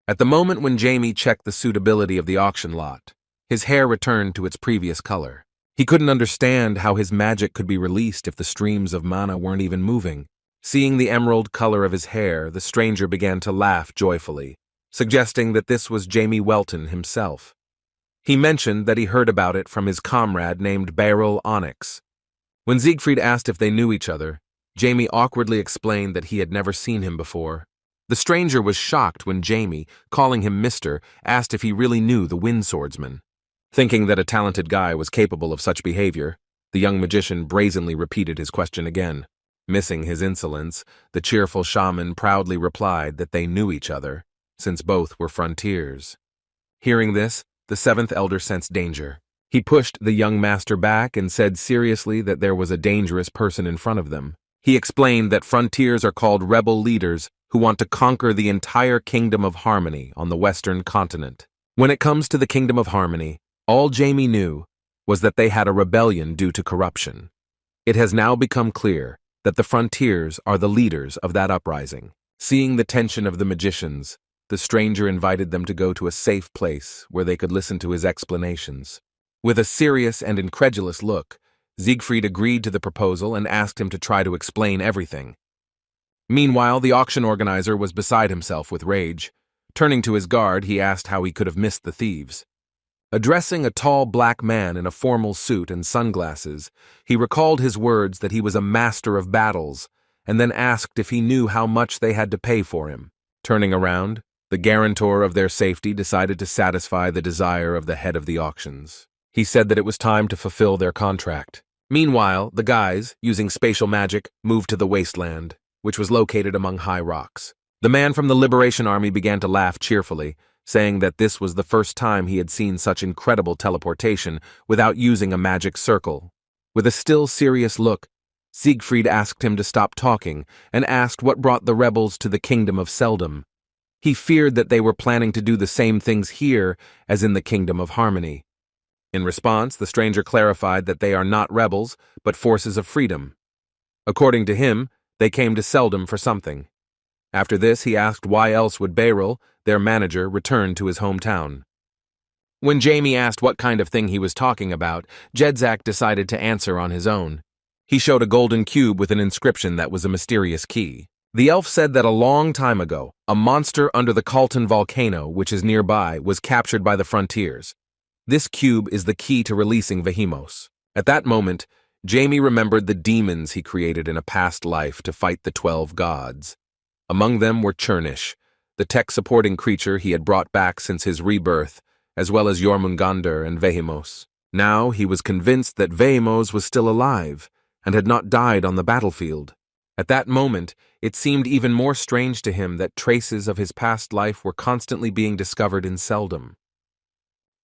[SPEAKER 1] At the moment when Jamie checked the suitability of the auction lot, his hair returned to its previous color. He couldn't understand how his magic could be released if the streams of mana weren't even moving. Seeing the emerald color of his hair, the stranger began to laugh joyfully, suggesting that this was Jamie Welton himself. He mentioned that he heard about it from his comrade named Beryl Onyx. When Siegfried asked if they knew each other, Jamie awkwardly explained that he had never seen him before. The stranger was shocked when Jamie, calling him Mr., asked if he really knew the wind swordsman. Thinking that a talented guy was capable of such behavior, the young magician brazenly repeated his question again. Missing his insolence, the cheerful shaman proudly replied that they knew each other, since both were frontiers. Hearing this, the seventh elder sensed danger. He pushed the young master back and said seriously that there was a dangerous person in front of them. He explained that frontiers are called rebel leaders who want to conquer the entire Kingdom of Harmony on the Western continent. When it comes to the Kingdom of Harmony, all Jamie knew was that they had a rebellion due to corruption. It has now become clear that the frontiers are the leaders of that uprising. Seeing the tension of the magicians, the stranger invited them to go to a safe place where they could listen to his explanations. With a serious and incredulous look, Siegfried agreed to the proposal and asked him to try to explain everything. Meanwhile, the auction organizer was beside himself with rage. Turning to his guard, he asked how he could have missed the thieves. Addressing a tall black man in a formal suit and sunglasses, he recalled his words that he was a master of battles, and then asked if he knew how much they had to pay for him. Turning around, the guarantor of their safety decided to satisfy the desire of the head of the auctions. He said that it was time to fulfill their contract. Meanwhile, the guys, using spatial magic, moved to the wasteland, which was located among high rocks. The man from the Liberation Army began to laugh cheerfully, saying that this was the first time he had seen such incredible teleportation without using a magic circle. With a still serious look, Siegfried asked him to stop talking and asked what brought the rebels to the Kingdom of Seldom. He feared that they were planning to do the same things here as in the Kingdom of Harmony. In response, the stranger clarified that they are not rebels, but forces of freedom. According to him, they came to Seldom for something. After this, he asked why else would Beryl, their manager, return to his hometown. When Jamie asked what kind of thing he was talking about, Jedzak decided to answer on his own. He showed a golden cube with an inscription that was a mysterious key. The elf said that a long time ago, a monster under the Kalton volcano, which is nearby, was captured by the frontiers. This cube is the key to releasing Vehemos. At that moment, Jamie remembered the demons he created in a past life to fight the 12 gods. Among them were Chernish, the tech-supporting creature he had brought back since his rebirth, as well as Jormungandr and Vehemos. Now he was convinced that Vehemos was still alive and had not died on the battlefield. At that moment, it seemed even more strange to him that traces of his past life were constantly being discovered in Seldom.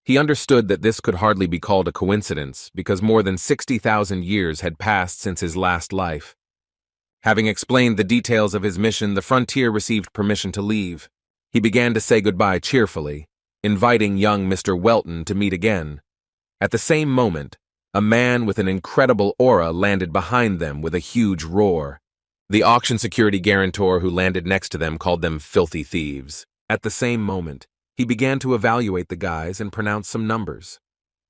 [SPEAKER 1] He understood that this could hardly be called a coincidence because more than 60,000 years had passed since his last life. Having explained the details of his mission, the frontier received permission to leave. He began to say goodbye cheerfully, inviting young Mr. Welton to meet again. At the same moment, a man with an incredible aura landed behind them with a huge roar. The auction security guarantor who landed next to them called them filthy thieves. At the same moment, he began to evaluate the guys and pronounce some numbers.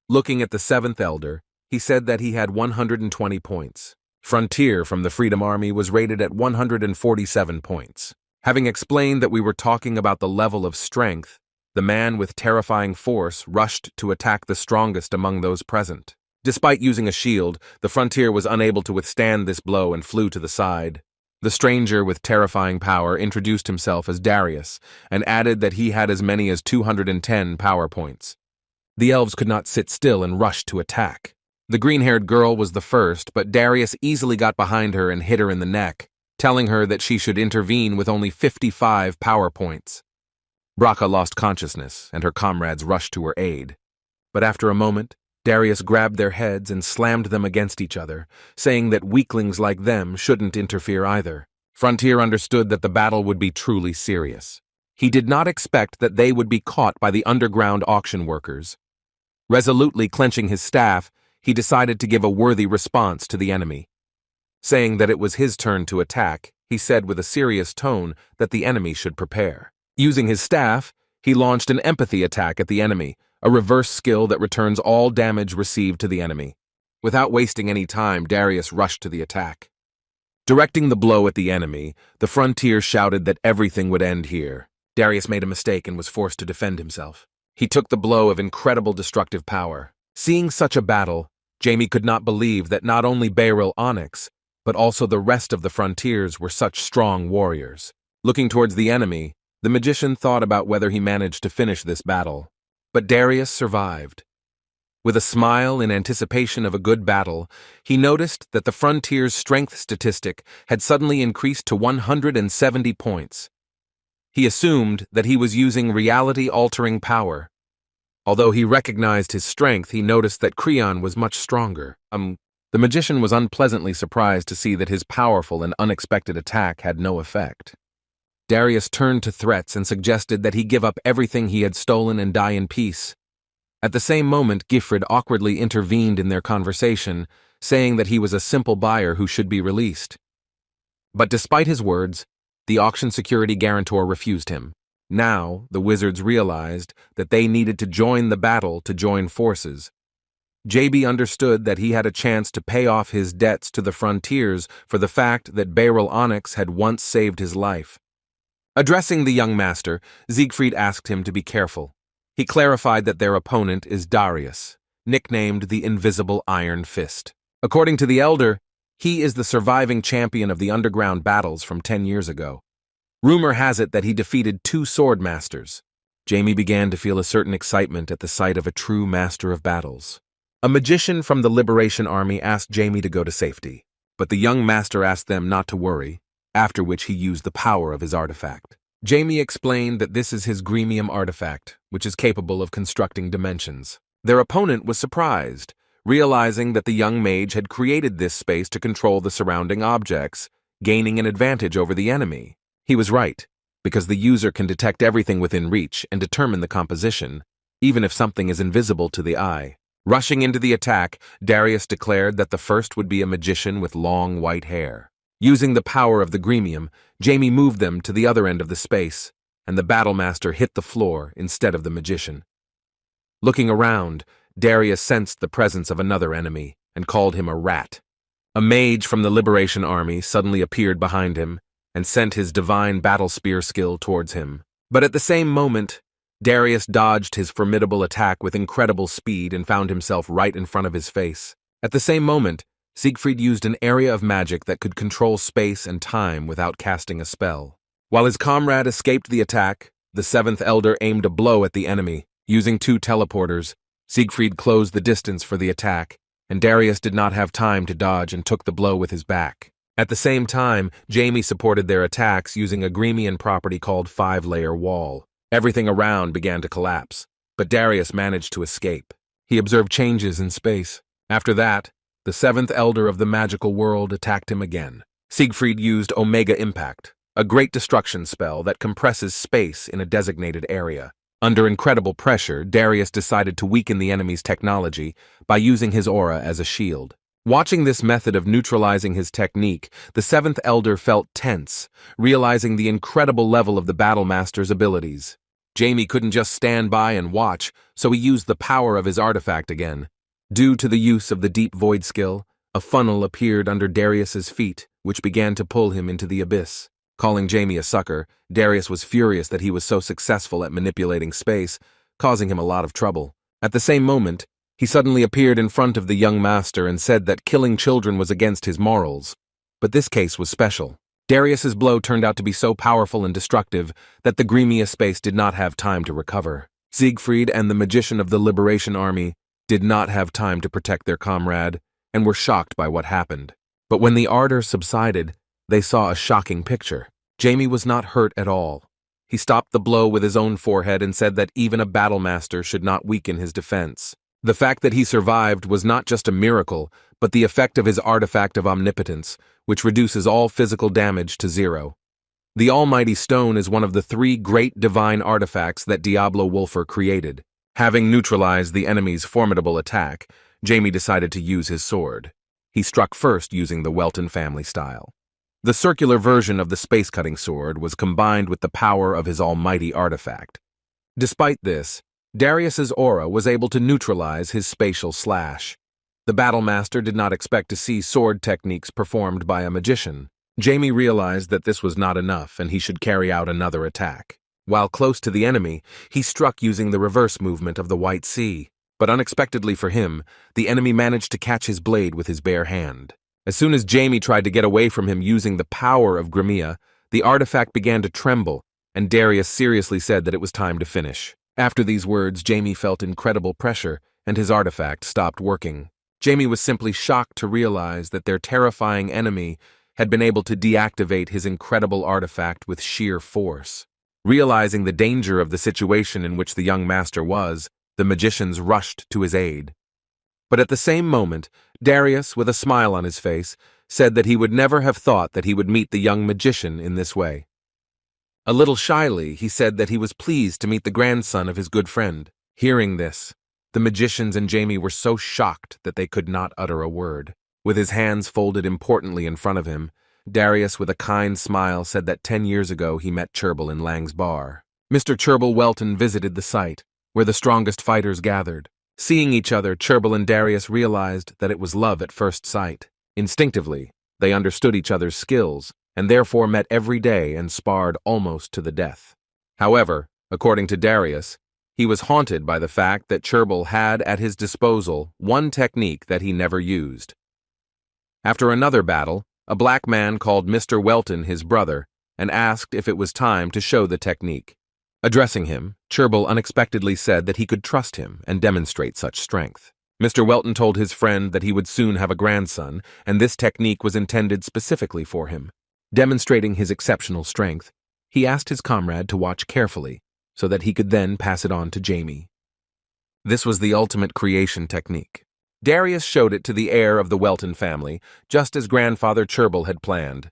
[SPEAKER 1] Looking at the seventh elder, he said that he had 120 points. Frontier from the Freedom Army was rated at 147 points. Having explained that we were talking about the level of strength, the man with terrifying force rushed to attack the strongest among those present. Despite using a shield, the Frontier was unable to withstand this blow and flew to the side. The stranger with terrifying power introduced himself as Darius and added that he had as many as 210 power points. The elves could not sit still and rushed to attack. The green-haired girl was the first, but Darius easily got behind her and hit her in the neck, telling her that she should intervene with only 55 power points. Braca lost consciousness, and her comrades rushed to her aid. But after a moment, Darius grabbed their heads and slammed them against each other, saying that weaklings like them shouldn't interfere either. Frontier understood that the battle would be truly serious. He did not expect that they would be caught by the underground auction workers. Resolutely clenching his staff, he decided to give a worthy response to the enemy. Saying that it was his turn to attack, he said with a serious tone that the enemy should prepare. Using his staff, he launched an empathy attack at the enemy, a reverse skill that returns all damage received to the enemy. Without wasting any time, Darius rushed to the attack. Directing the blow at the enemy, the Frontier shouted that everything would end here. Darius made a mistake and was forced to defend himself. He took the blow of incredible destructive power. Seeing such a battle, Jamie could not believe that not only Beryl Onyx, but also the rest of the Frontiers were such strong warriors. Looking towards the enemy, the magician thought about whether he managed to finish this battle. But Darius survived. With a smile in anticipation of a good battle, he noticed that the Frontier's strength statistic had suddenly increased to 170 points. He assumed that he was using reality-altering power. Although he recognized his strength, he noticed that Creon was much stronger. The magician was unpleasantly surprised to see that his powerful and unexpected attack had no effect. Darius turned to threats and suggested that he give up everything he had stolen and die in peace. At the same moment, Gifrid awkwardly intervened in their conversation, saying that he was a simple buyer who should be released. But despite his words, the auction security guarantor refused him. Now, the wizards realized that they needed to join the battle to join forces. JB understood that he had a chance to pay off his debts to the Frontiers for the fact that Beryl Onyx had once saved his life. Addressing the young master, Siegfried asked him to be careful. He clarified that their opponent is Darius, nicknamed the Invisible Iron Fist. According to the Elder, he is the surviving champion of the underground battles from 10 years ago. Rumor has it that he defeated 2 swordmasters. Jamie began to feel a certain excitement at the sight of a true master of battles. A magician from the Liberation Army asked Jamie to go to safety, but the young master asked them not to worry, after which he used the power of his artifact. Jamie explained that this is his gremium artifact, which is capable of constructing dimensions. Their opponent was surprised, realizing that the young mage had created this space to control the surrounding objects, gaining an advantage over the enemy. He was right, because the user can detect everything within reach and determine the composition, even if something is invisible to the eye. Rushing into the attack, Darius declared that the first would be a magician with long white hair. Using the power of the gremium, Jamie moved them to the other end of the space, and the battlemaster hit the floor instead of the magician. Looking around, Darius sensed the presence of another enemy and called him a rat. A mage from the Liberation Army suddenly appeared behind him and sent his divine battle spear skill towards him. But at the same moment, Darius dodged his formidable attack with incredible speed and found himself right in front of his face. At the same moment, Siegfried used an area of magic that could control space and time without casting a spell. While his comrade escaped the attack, the 7th Elder aimed a blow at the enemy. Using 2 teleporters, Siegfried closed the distance for the attack, and Darius did not have time to dodge and took the blow with his back. At the same time, Jamie supported their attacks using a gremium property called 5-layer wall. Everything around began to collapse, but Darius managed to escape. He observed changes in space. After that, the 7th Elder of the magical world attacked him again. Siegfried used Omega Impact, a great destruction spell that compresses space in a designated area. Under incredible pressure, Darius decided to weaken the enemy's technology by using his aura as a shield. Watching this method of neutralizing his technique, the 7th Elder felt tense, realizing the incredible level of the Battlemaster's abilities. Jamie couldn't just stand by and watch, so he used the power of his artifact again. Due to the use of the Deep Void skill, a funnel appeared under Darius's feet, which began to pull him into the abyss. Calling Jamie a sucker, Darius was furious that he was so successful at manipulating space, causing him a lot of trouble. At the same moment, he suddenly appeared in front of the young master and said that killing children was against his morals. But this case was special. Darius's blow turned out to be so powerful and destructive that the gremium space did not have time to recover. Siegfried and the magician of the Liberation Army did not have time to protect their comrade and were shocked by what happened. But when the ardor subsided, they saw a shocking picture. Jamie was not hurt at all. He stopped the blow with his own forehead and said that even a battlemaster should not weaken his defense. The fact that he survived was not just a miracle, but the effect of his artifact of omnipotence, which reduces all physical damage to zero. The Almighty Stone is one of the 3 great divine artifacts that Diablo Wolfer created. Having neutralized the enemy's formidable attack, Jamie decided to use his sword. He struck first using the Welton family style. The circular version of the space-cutting sword was combined with the power of his almighty artifact. Despite this, Darius's aura was able to neutralize his spatial slash. The Battlemaster did not expect to see sword techniques performed by a magician. Jamie realized that this was not enough and he should carry out another attack. While close to the enemy, he struck using the reverse movement of the White Sea. But unexpectedly for him, the enemy managed to catch his blade with his bare hand. As soon as Jamie tried to get away from him using the power of Grimea, the artifact began to tremble, and Darius seriously said that it was time to finish. After these words, Jamie felt incredible pressure, and his artifact stopped working. Jamie was simply shocked to realize that their terrifying enemy had been able to deactivate his incredible artifact with sheer force. Realizing the danger of the situation in which the young master was, the magicians rushed to his aid. But at the same moment, Darius, with a smile on his face, said that he would never have thought that he would meet the young magician in this way. A little shyly, he said that he was pleased to meet the grandson of his good friend. Hearing this, the magicians and Jamie were so shocked that they could not utter a word. With his hands folded importantly in front of him, Darius, with a kind smile, said that 10 years ago he met Cherbil in Lang's bar. Mr. Cherbil Welton visited the site, where the strongest fighters gathered. Seeing each other, Cherbil and Darius realized that it was love at first sight. Instinctively, they understood each other's skills, and therefore met every day and sparred almost to the death. However, according to Darius, he was haunted by the fact that Cherbil had at his disposal one technique that he never used. After another battle, a black man called Mr. Welton his brother and asked if it was time to show the technique. Addressing him, Cherbil unexpectedly said that he could trust him and demonstrate such strength. Mr. Welton told his friend that he would soon have a grandson, and this technique was intended specifically for him. Demonstrating his exceptional strength, he asked his comrade to watch carefully so that he could then pass it on to Jamie. This was the ultimate creation technique. Darius showed it to the heir of the Welton family, just as grandfather Cherbil had planned.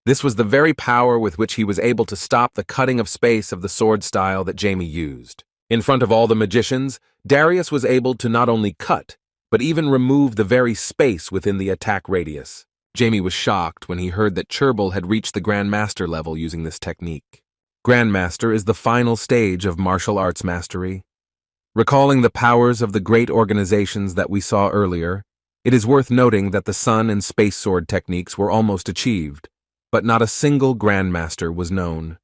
[SPEAKER 1] This was the very power with which he was able to stop the cutting of space of the sword style that Jamie used. In front of all the magicians, Darius was able to not only cut, but even remove the very space within the attack radius. Jamie was shocked when he heard that Cherbil had reached the Grandmaster level using this technique. Grandmaster is the final stage of martial arts mastery. Recalling the powers of the great organizations that we saw earlier, it is worth noting that the sun and space sword techniques were almost achieved, but not a single Grandmaster was known.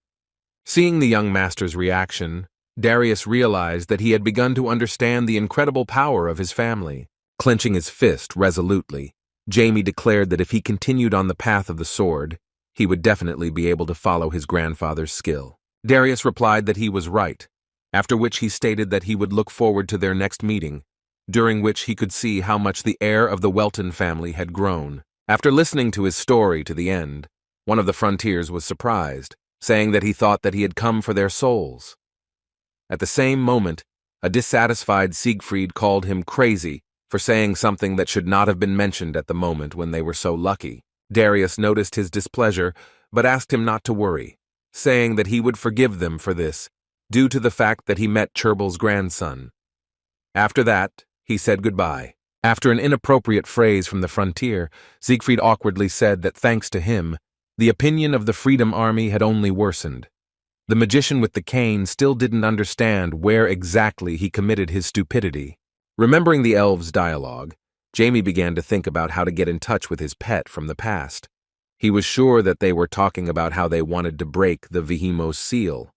[SPEAKER 1] Seeing the young master's reaction, Darius realized that he had begun to understand the incredible power of his family. Clenching his fist resolutely, Jamie declared that if he continued on the path of the sword, he would definitely be able to follow his grandfather's skill. Darius replied that he was right, after which he stated that he would look forward to their next meeting, during which he could see how much the heir of the Welton family had grown. After listening to his story to the end, one of the frontiers was surprised, saying that he thought that he had come for their souls. At the same moment, a dissatisfied Siegfried called him crazy for saying something that should not have been mentioned at the moment when they were so lucky. Darius noticed his displeasure, but asked him not to worry, saying that he would forgive them for this, due to the fact that he met Cherbil's grandson. After that, he said goodbye. After an inappropriate phrase from the frontier, Siegfried awkwardly said that thanks to him, the opinion of the Freedom Army had only worsened. The magician with the cane still didn't understand where exactly he committed his stupidity. Remembering the elves' dialogue, Jamie began to think about how to get in touch with his pet from the past. He was sure that they were talking about how they wanted to break the Vihimos seal.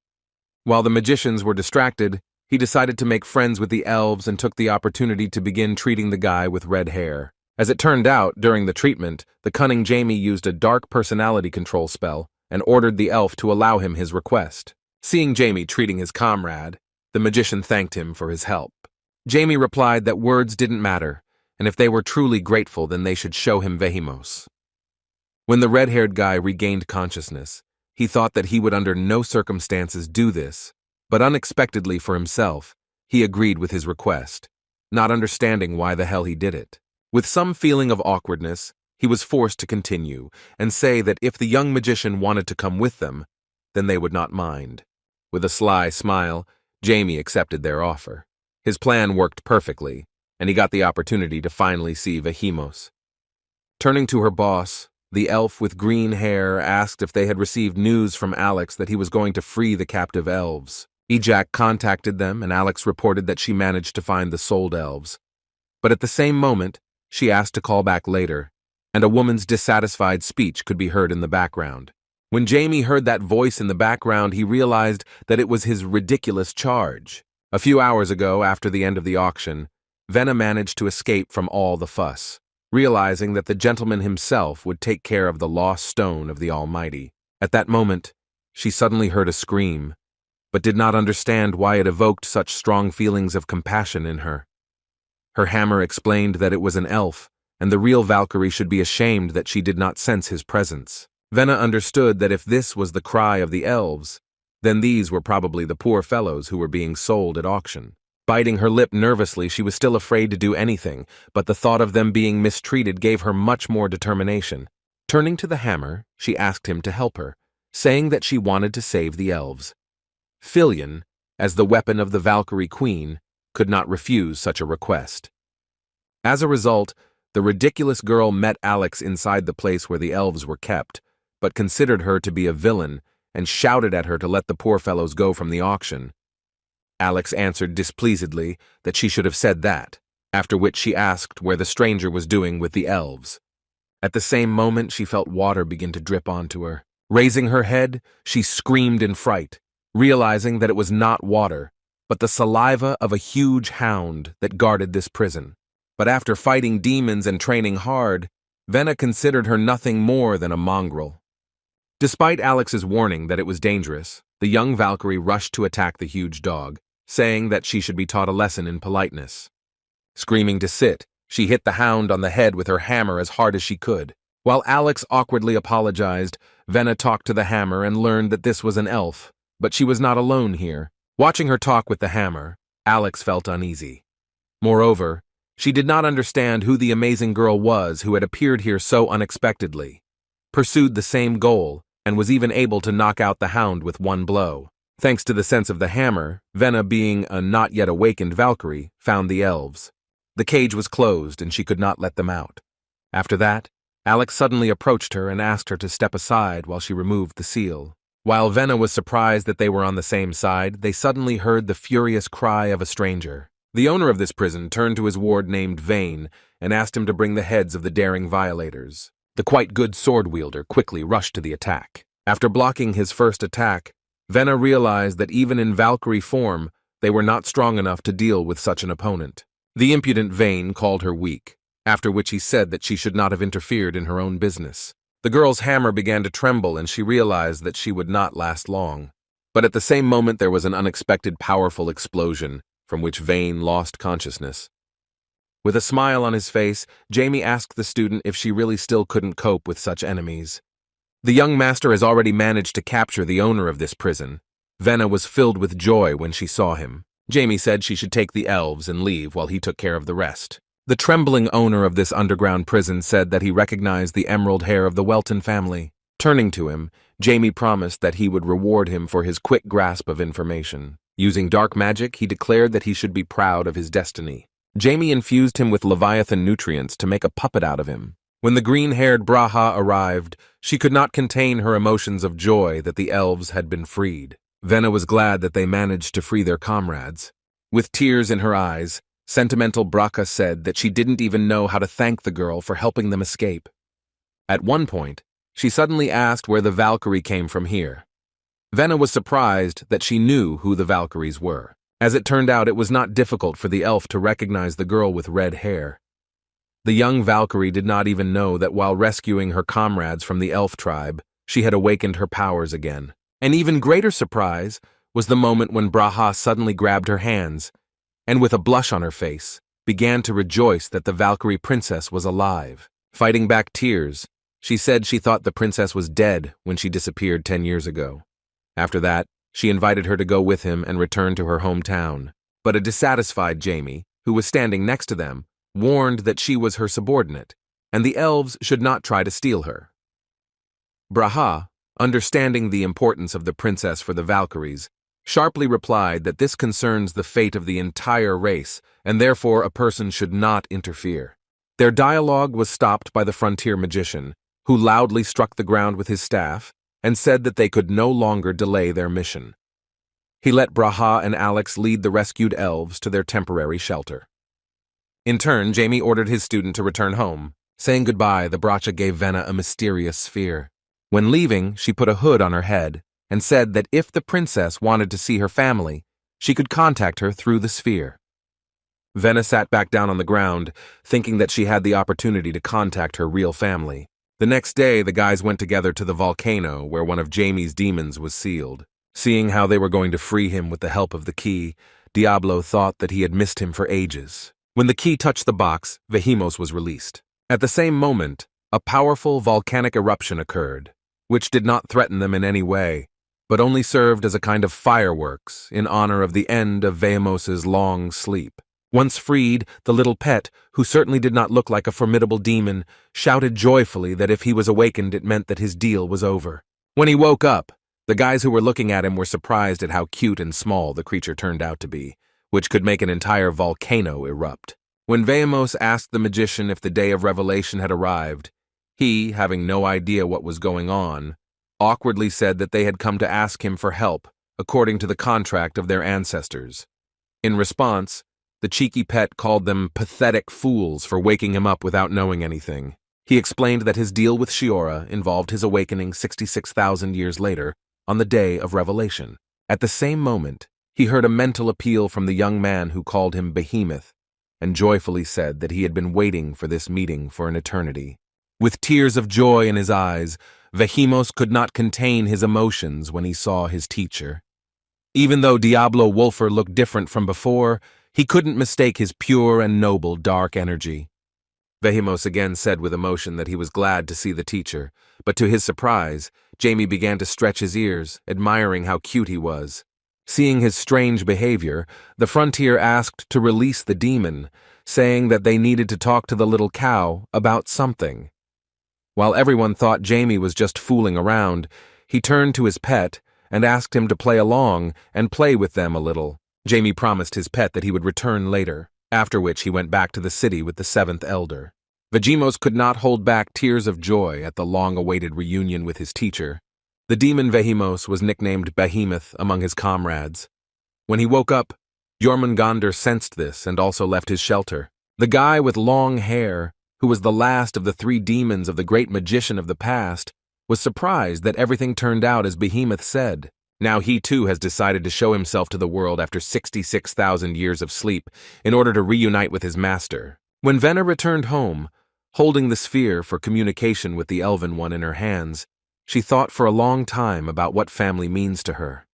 [SPEAKER 1] While the magicians were distracted, he decided to make friends with the elves and took the opportunity to begin treating the guy with red hair. As it turned out, during the treatment, the cunning Jamie used a dark personality control spell and ordered the elf to allow him his request. Seeing Jamie treating his comrade, the magician thanked him for his help. Jamie replied that words didn't matter, and if they were truly grateful, then they should show him Vehimos. When the red-haired guy regained consciousness, he thought that he would under no circumstances do this, but unexpectedly for himself, he agreed with his request. not understanding why the hell he did it. With some feeling of awkwardness, he was forced to continue and say that if the young magician wanted to come with them, then they would not mind. With a sly smile, Jamie accepted their offer. His plan worked perfectly, and he got the opportunity to finally see Vehemos. Turning to her boss, the elf with green hair asked if they had received news from Alex that he was going to free the captive elves. Ejak contacted them, and Alex reported that she managed to find the sold elves. But at the same moment, she asked to call back later, and a woman's dissatisfied speech could be heard in the background. When Jamie heard that voice in the background, he realized that it was his ridiculous charge. A few hours ago, after the end of the auction, Venna managed to escape from all the fuss, realizing that the gentleman himself would take care of the lost stone of the Almighty. At that moment, she suddenly heard a scream, but did not understand why it evoked such strong feelings of compassion in her. Her hammer explained that it was an elf, and the real Valkyrie should be ashamed that she did not sense his presence. Venna understood that if this was the cry of the elves, then these were probably the poor fellows who were being sold at auction. Biting her lip nervously, she was still afraid to do anything, but the thought of them being mistreated gave her much more determination. Turning to the hammer, she asked him to help her, saying that she wanted to save the elves. Filion, as the weapon of the Valkyrie Queen, could not refuse such a request. As a result, the ridiculous girl met Alex inside the place where the elves were kept, but considered her to be a villain and shouted at her to let the poor fellows go from the auction. Alex answered displeasedly that she should have said that, after which she asked where the stranger was doing with the elves. At the same moment, she felt water begin to drip onto her. Raising her head, she screamed in fright, realizing that it was not water, but the saliva of a huge hound that guarded this prison. But after fighting demons and training hard, Venna considered her nothing more than a mongrel. Despite Alex's warning that it was dangerous, the young Valkyrie rushed to attack the huge dog, saying that she should be taught a lesson in politeness. Screaming to sit, she hit the hound on the head with her hammer as hard as she could. While Alex awkwardly apologized, Venna talked to the hammer and learned that this was an elf, but she was not alone here. Watching her talk with the hammer, Alex felt uneasy. Moreover, she did not understand who the amazing girl was who had appeared here so unexpectedly, pursued the same goal, and was even able to knock out the hound with one blow. Thanks to the sense of the hammer, Venna, being a not yet awakened Valkyrie, found the elves. The cage was closed and she could not let them out. After that, Alex suddenly approached her and asked her to step aside while she removed the seal. While Venna was surprised that they were on the same side, they suddenly heard the furious cry of a stranger. The owner of this prison turned to his ward named Vane and asked him to bring the heads of the daring violators. The quite good sword wielder quickly rushed to the attack. After blocking his first attack, Venna realized that even in Valkyrie form, they were not strong enough to deal with such an opponent. The impudent Vane called her weak, after which he said that she should not have interfered in her own business. The girl's hammer began to tremble and she realized that she would not last long. But at the same moment there was an unexpected powerful explosion, from which Vane lost consciousness. With a smile on his face, Jamie asked the student if she really still couldn't cope with such enemies. The young master has already managed to capture the owner of this prison. Venna was filled with joy when she saw him. Jamie said she should take the elves and leave while he took care of the rest. The trembling owner of this underground prison said that he recognized the emerald hair of the Welton family. Turning to him, Jamie promised that he would reward him for his quick grasp of information. Using dark magic, he declared that he should be proud of his destiny. Jamie infused him with Leviathan nutrients to make a puppet out of him. When the green-haired Braha arrived, she could not contain her emotions of joy that the elves had been freed. Venna was glad that they managed to free their comrades. With tears in her eyes, sentimental Braca said that she didn't even know how to thank the girl for helping them escape. At one point, she suddenly asked where the Valkyrie came from here. Venna was surprised that she knew who the Valkyries were. As it turned out, it was not difficult for the elf to recognize the girl with red hair. The young Valkyrie did not even know that while rescuing her comrades from the elf tribe, she had awakened her powers again. An even greater surprise was the moment when Braha suddenly grabbed her hands, and with a blush on her face, began to rejoice that the Valkyrie princess was alive. Fighting back tears, she said she thought the princess was dead when she disappeared 10 years ago. After that, she invited her to go with him and return to her hometown. But a dissatisfied Jamie, who was standing next to them, warned that she was her subordinate, and the elves should not try to steal her. Braha, understanding the importance of the princess for the Valkyries, sharply replied that this concerns the fate of the entire race, and therefore a person should not interfere. Their dialogue was stopped by the frontier magician, who loudly struck the ground with his staff and said that they could no longer delay their mission. He let Braha and Alex lead the rescued elves to their temporary shelter. In turn, Jamie ordered his student to return home. Saying goodbye, the Bracha gave Venna a mysterious sphere. When leaving, she put a hood on her head and said that if the princess wanted to see her family, she could contact her through the sphere. Venna sat back down on the ground, thinking that she had the opportunity to contact her real family. The next day, the guys went together to the volcano where one of Jamie's demons was sealed. Seeing how they were going to free him with the help of the key, Diablo thought that he had missed him for ages. When the key touched the box, Vehimos was released. At the same moment, a powerful volcanic eruption occurred, which did not threaten them in any way, but only served as a kind of fireworks in honor of the end of Vehimos's long sleep. Once freed, the little pet, who certainly did not look like a formidable demon, shouted joyfully that if he was awakened it meant that his deal was over. When he woke up, the guys who were looking at him were surprised at how cute and small the creature turned out to be, which could make an entire volcano erupt. When Vehimos asked the magician if the day of revelation had arrived, he, having no idea what was going on, awkwardly said that they had come to ask him for help, according to the contract of their ancestors. In response, the cheeky pet called them pathetic fools for waking him up without knowing anything. He explained that his deal with Shiora involved his awakening 66,000 years later, on the day of revelation. At the same moment, he heard a mental appeal from the young man who called him Behemoth, and joyfully said that he had been waiting for this meeting for an eternity. With tears of joy in his eyes, Vehimos could not contain his emotions when he saw his teacher. Even though Diablo Wolfer looked different from before, he couldn't mistake his pure and noble dark energy. Vehimos again said with emotion that he was glad to see the teacher, but to his surprise, Jamie began to stretch his ears, admiring how cute he was. Seeing his strange behavior, the frontier asked to release the demon, saying that they needed to talk to the little cow about something. While everyone thought Jamie was just fooling around, he turned to his pet and asked him to play along and play with them a little. Jamie promised his pet that he would return later, after which he went back to the city with the seventh elder. Vehimos could not hold back tears of joy at the long-awaited reunion with his teacher. The demon Vehimos was nicknamed Behemoth among his comrades. When he woke up, Jormungandr sensed this and also left his shelter. The guy with long hair, who was the last of the three demons of the great magician of the past, was surprised that everything turned out as Behemoth said. Now he too has decided to show himself to the world after 66,000 years of sleep in order to reunite with his master. When Venna returned home, holding the sphere for communication with the Elven One in her hands, she thought for a long time about what family means to her.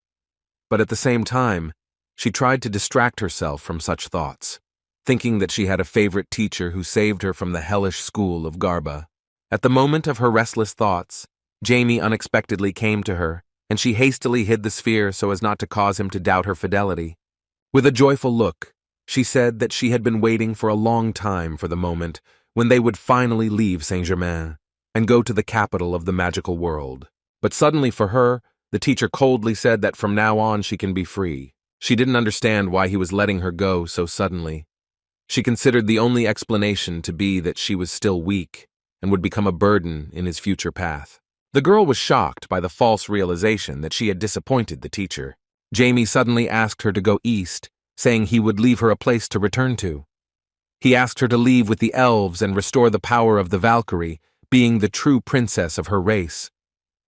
[SPEAKER 1] But at the same time, she tried to distract herself from such thoughts, thinking that she had a favorite teacher who saved her from the hellish school of Garba. At the moment of her restless thoughts, Jamie unexpectedly came to her, and she hastily hid the sphere so as not to cause him to doubt her fidelity. With a joyful look, she said that she had been waiting for a long time for the moment when they would finally leave Saint-Germain and go to the capital of the magical world. But suddenly for her, the teacher coldly said that from now on she can be free. She didn't understand why he was letting her go so suddenly. She considered the only explanation to be that she was still weak and would become a burden in his future path. The girl was shocked by the false realization that she had disappointed the teacher. Jamie suddenly asked her to go east, saying he would leave her a place to return to. He asked her to leave with the elves and restore the power of the Valkyrie, being the true princess of her race.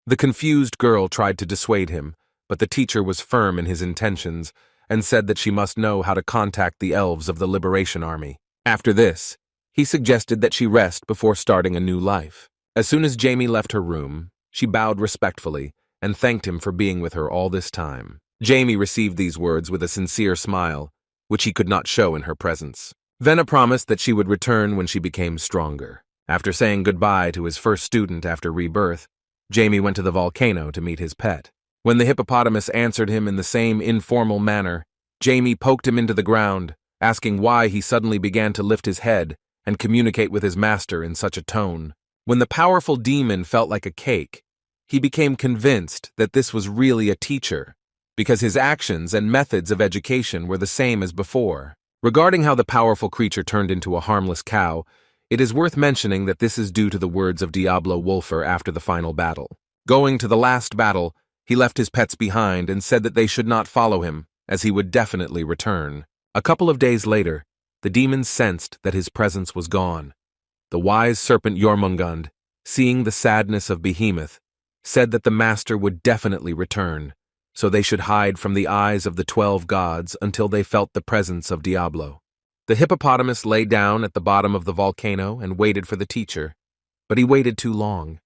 [SPEAKER 1] The confused girl tried to dissuade him, but the teacher was firm in his intentions and said that she must know how to contact the elves of the Liberation Army. After this, he suggested that she rest before starting a new life. As soon as Jamie left her room, she bowed respectfully and thanked him for being with her all this time. Jamie received these words with a sincere smile, which he could not show in her presence. Venna promised that she would return when she became stronger. After saying goodbye to his first student after rebirth, Jamie went to the volcano to meet his pet. When the hippopotamus answered him in the same informal manner, Jamie poked him into the ground, asking why he suddenly began to lift his head and communicate with his master in such a tone. When the powerful demon felt like a cake, he became convinced that this was really a teacher, because his actions and methods of education were the same as before. Regarding how the powerful creature turned into a harmless cow, it is worth mentioning that this is due to the words of Diablo Wolfer after the final battle. Going to the last battle, he left his pets behind and said that they should not follow him, as he would definitely return. A couple of days later, the demon sensed that his presence was gone. The wise serpent Jormungand, seeing the sadness of Behemoth, said that the master would definitely return, so they should hide from the eyes of the 12 gods until they felt the presence of Diablo. The hippopotamus lay down at the bottom of the volcano and waited for the teacher, but he waited too long.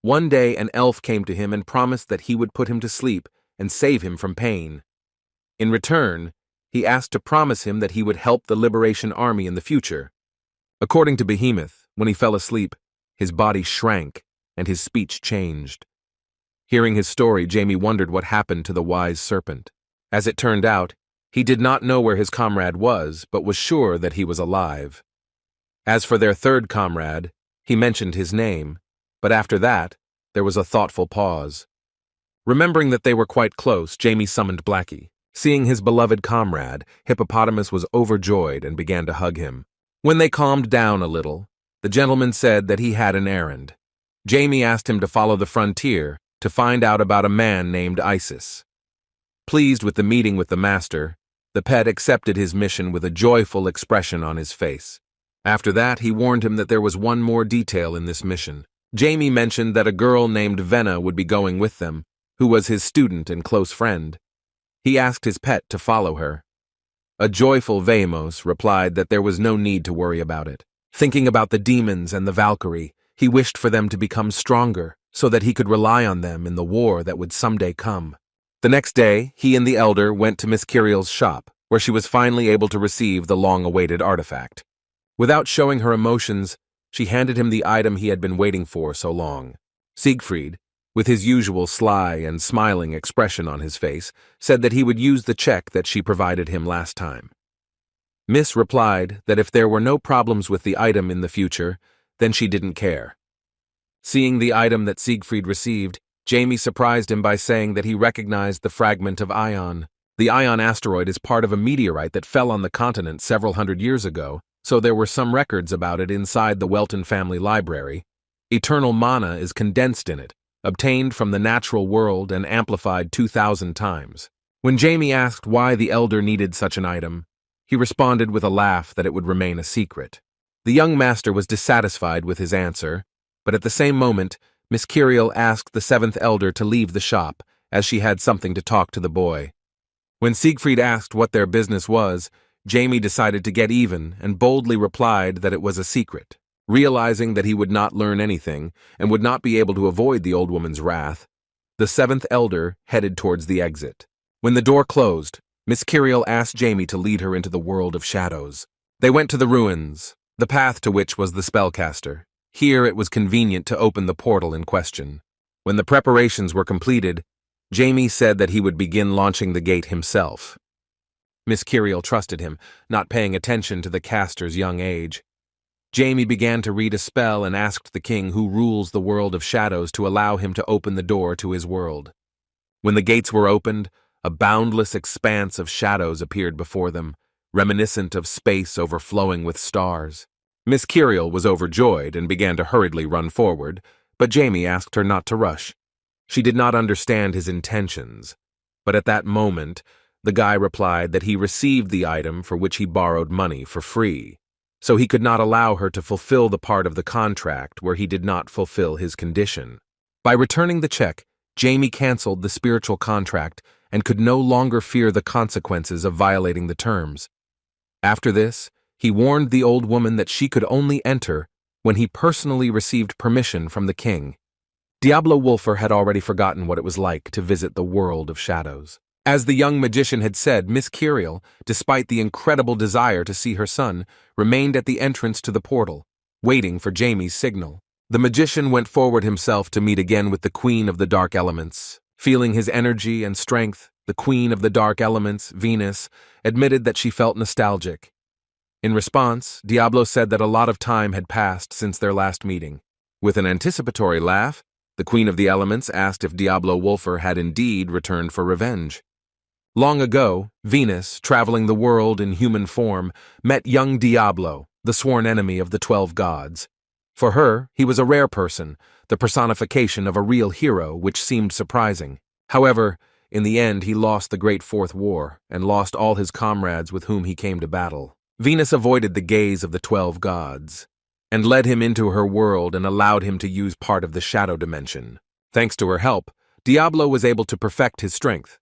[SPEAKER 1] One day an elf came to him and promised that he would put him to sleep and save him from pain. In return, he asked to promise him that he would help the Liberation Army in the future. According to Behemoth, when he fell asleep, his body shrank and his speech changed. Hearing his story, Jamie wondered what happened to the wise serpent. As it turned out, he did not know where his comrade was, but was sure that he was alive. As for their third comrade, he mentioned his name, but after that, there was a thoughtful pause. Remembering that they were quite close, Jamie summoned Blackie. Seeing his beloved comrade, Hippopotamus was overjoyed and began to hug him. When they calmed down a little, the gentleman said that he had an errand. Jamie asked him to follow the frontier to find out about a man named Isis. Pleased with the meeting with the master, the pet accepted his mission with a joyful expression on his face. After that, he warned him that there was one more detail in this mission. Jamie mentioned that a girl named Venna would be going with them, who was his student and close friend. He asked his pet to follow her. A joyful Veimos replied that there was no need to worry about it. Thinking about the demons and the Valkyrie, he wished for them to become stronger so that he could rely on them in the war that would someday come. The next day, he and the elder went to Miss Kyriel's shop, where she was finally able to receive the long-awaited artifact. Without showing her emotions, she handed him the item he had been waiting for so long. Siegfried, with his usual sly and smiling expression on his face, said that he would use the check that she provided him last time. Miss replied that if there were no problems with the item in the future, then she didn't care. Seeing the item that Siegfried received, Jamie surprised him by saying that he recognized the fragment of Ion. The Ion asteroid is part of a meteorite that fell on the continent several hundred years ago, so there were some records about it inside the Welton family library. Eternal mana is condensed in it, obtained from the natural world and amplified 2,000 times. When Jamie asked why the elder needed such an item, he responded with a laugh that it would remain a secret. The young master was dissatisfied with his answer, but at the same moment, Miss Kyriel asked the seventh elder to leave the shop, as she had something to talk to the boy. When Siegfried asked what their business was, Jamie decided to get even and boldly replied that it was a secret. Realizing that he would not learn anything and would not be able to avoid the old woman's wrath, the seventh elder headed towards the exit. When the door closed, Miss Kyriel asked Jamie to lead her into the world of shadows. They went to the ruins, the path to which was the spellcaster. Here it was convenient to open the portal in question. When the preparations were completed, Jamie said that he would begin launching the gate himself. Miss Kyriel trusted him, not paying attention to the caster's young age. Jamie began to read a spell and asked the king who rules the world of shadows to allow him to open the door to his world. When the gates were opened, a boundless expanse of shadows appeared before them, reminiscent of space overflowing with stars. Miss Kyriel was overjoyed and began to hurriedly run forward, but Jamie asked her not to rush. She did not understand his intentions, but at that moment, the guy replied that he received the item for which he borrowed money for free, so he could not allow her to fulfill the part of the contract where he did not fulfill his condition. By returning the check, Jamie canceled the spiritual contract and could no longer fear the consequences of violating the terms. After this, he warned the old woman that she could only enter when he personally received permission from the king. Diablo Wolfer had already forgotten what it was like to visit the world of shadows. As the young magician had said, Miss Kyriel, despite the incredible desire to see her son, remained at the entrance to the portal, waiting for Jamie's signal. The magician went forward himself to meet again with the Queen of the Dark Elements. Feeling his energy and strength, the queen of the dark elements, Venus, admitted that she felt nostalgic. In response, Diablo said that a lot of time had passed since their last meeting. With an anticipatory laugh, the queen of the elements asked if Diablo Wolfer had indeed returned for revenge. Long ago, Venus, traveling the world in human form, met young Diablo, the sworn enemy of the 12 gods. For her, he was a rare person, the personification of a real hero, which seemed surprising. However, in the end he lost the Great Fourth War, and lost all his comrades with whom he came to battle. Venus avoided the gaze of the 12 gods, and led him into her world and allowed him to use part of the shadow dimension. Thanks to her help, Diablo was able to perfect his strength.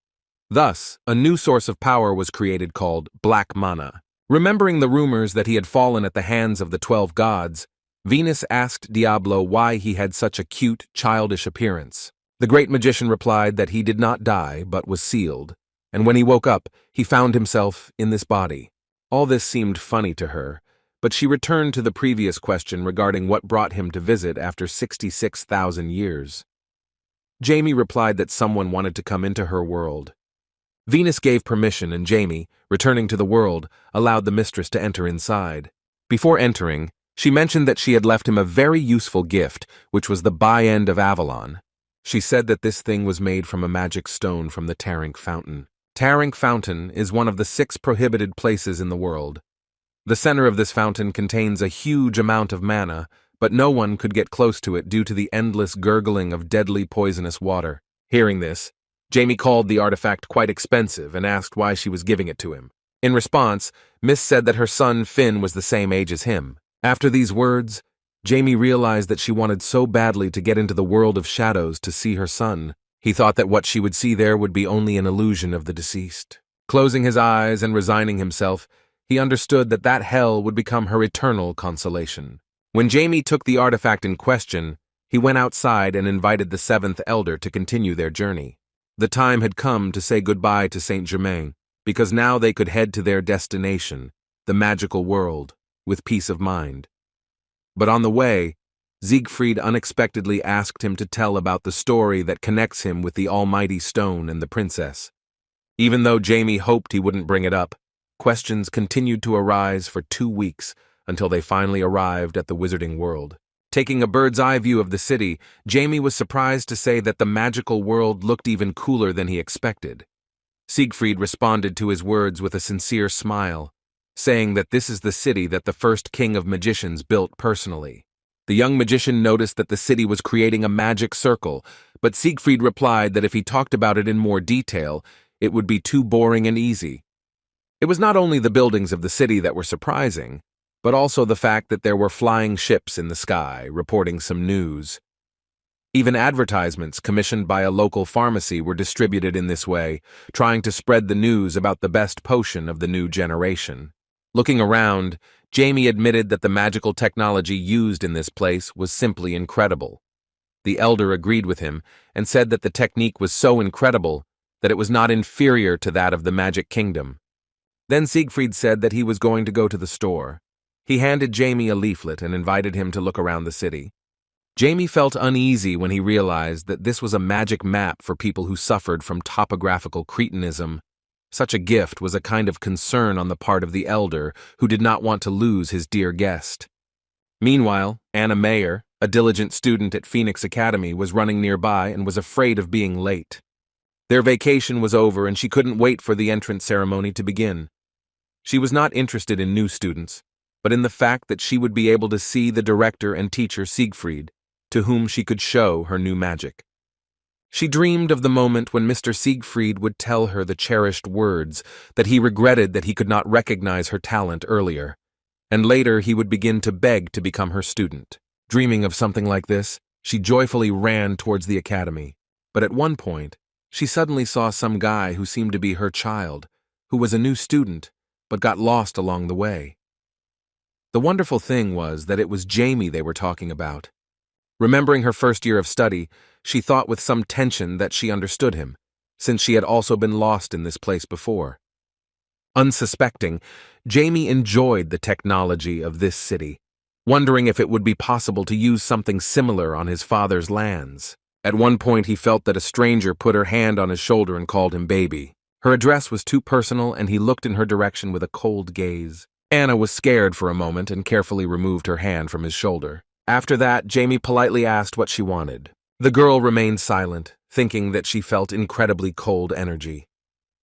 [SPEAKER 1] Thus, a new source of power was created called Black Mana. Remembering the rumors that he had fallen at the hands of the 12 gods, Venus asked Diablo why he had such a cute, childish appearance. The great magician replied that he did not die but was sealed, and when he woke up, he found himself in this body. All this seemed funny to her, but she returned to the previous question regarding what brought him to visit after 66,000 years. Jamie replied that someone wanted to come into her world. Venus gave permission, and Jamie, returning to the world, allowed the mistress to enter inside. Before entering, she mentioned that she had left him a very useful gift, which was the Bi-End of Avalon. She said that this thing was made from a magic stone from the Tarink Fountain. Tarink Fountain is one of the 6 prohibited places in the world. The center of this fountain contains a huge amount of mana, but no one could get close to it due to the endless gurgling of deadly poisonous water. Hearing this, Jamie called the artifact quite expensive and asked why she was giving it to him. In response, Miss said that her son Finn was the same age as him. After these words, Jamie realized that she wanted so badly to get into the world of shadows to see her son. He thought that what she would see there would be only an illusion of the deceased. Closing his eyes and resigning himself, he understood that that hell would become her eternal consolation. When Jamie took the artifact in question, he went outside and invited the 7th elder to continue their journey. The time had come to say goodbye to Saint Germain, because now they could head to their destination, the magical world, with peace of mind. But on the way, Siegfried unexpectedly asked him to tell about the story that connects him with the almighty stone and the princess. Even though Jamie hoped he wouldn't bring it up, questions continued to arise for 2 weeks until they finally arrived at the wizarding world. Taking a bird's-eye view of the city, Jamie was surprised to say that the magical world looked even cooler than he expected. Siegfried responded to his words with a sincere smile, saying that this is the city that the first king of magicians built personally. The young magician noticed that the city was creating a magic circle, but Siegfried replied that if he talked about it in more detail, it would be too boring and easy. It was not only the buildings of the city that were surprising, but also the fact that there were flying ships in the sky reporting some news. Even advertisements commissioned by a local pharmacy were distributed in this way, trying to spread the news about the best potion of the new generation. Looking around, Jamie admitted that the magical technology used in this place was simply incredible. The elder agreed with him and said that the technique was so incredible that it was not inferior to that of the Magic Kingdom. Then Siegfried said that he was going to go to the store. He handed Jamie a leaflet and invited him to look around the city. Jamie felt uneasy when he realized that this was a magic map for people who suffered from topographical cretinism. Such a gift was a kind of concern on the part of the elder, who did not want to lose his dear guest. Meanwhile, Anna Mayer, a diligent student at Phoenix Academy, was running nearby and was afraid of being late. Their vacation was over and she couldn't wait for the entrance ceremony to begin. She was not interested in new students, but in the fact that she would be able to see the director and teacher Siegfried, to whom she could show her new magic. She dreamed of the moment when Mr. Siegfried would tell her the cherished words that he regretted that he could not recognize her talent earlier, and later he would begin to beg to become her student. Dreaming of something like this, she joyfully ran towards the academy, but at one point, she suddenly saw some guy who seemed to be her child, who was a new student, but got lost along the way. The wonderful thing was that it was Jamie they were talking about. Remembering her first year of study, she thought with some tension that she understood him, since she had also been lost in this place before. Unsuspecting, Jamie enjoyed the technology of this city, wondering if it would be possible to use something similar on his father's lands. At one point he felt that a stranger put her hand on his shoulder and called him baby. Her address was too personal, and he looked in her direction with a cold gaze. Anna was scared for a moment and carefully removed her hand from his shoulder. After that, Jamie politely asked what she wanted. The girl remained silent, thinking that she felt incredibly cold energy.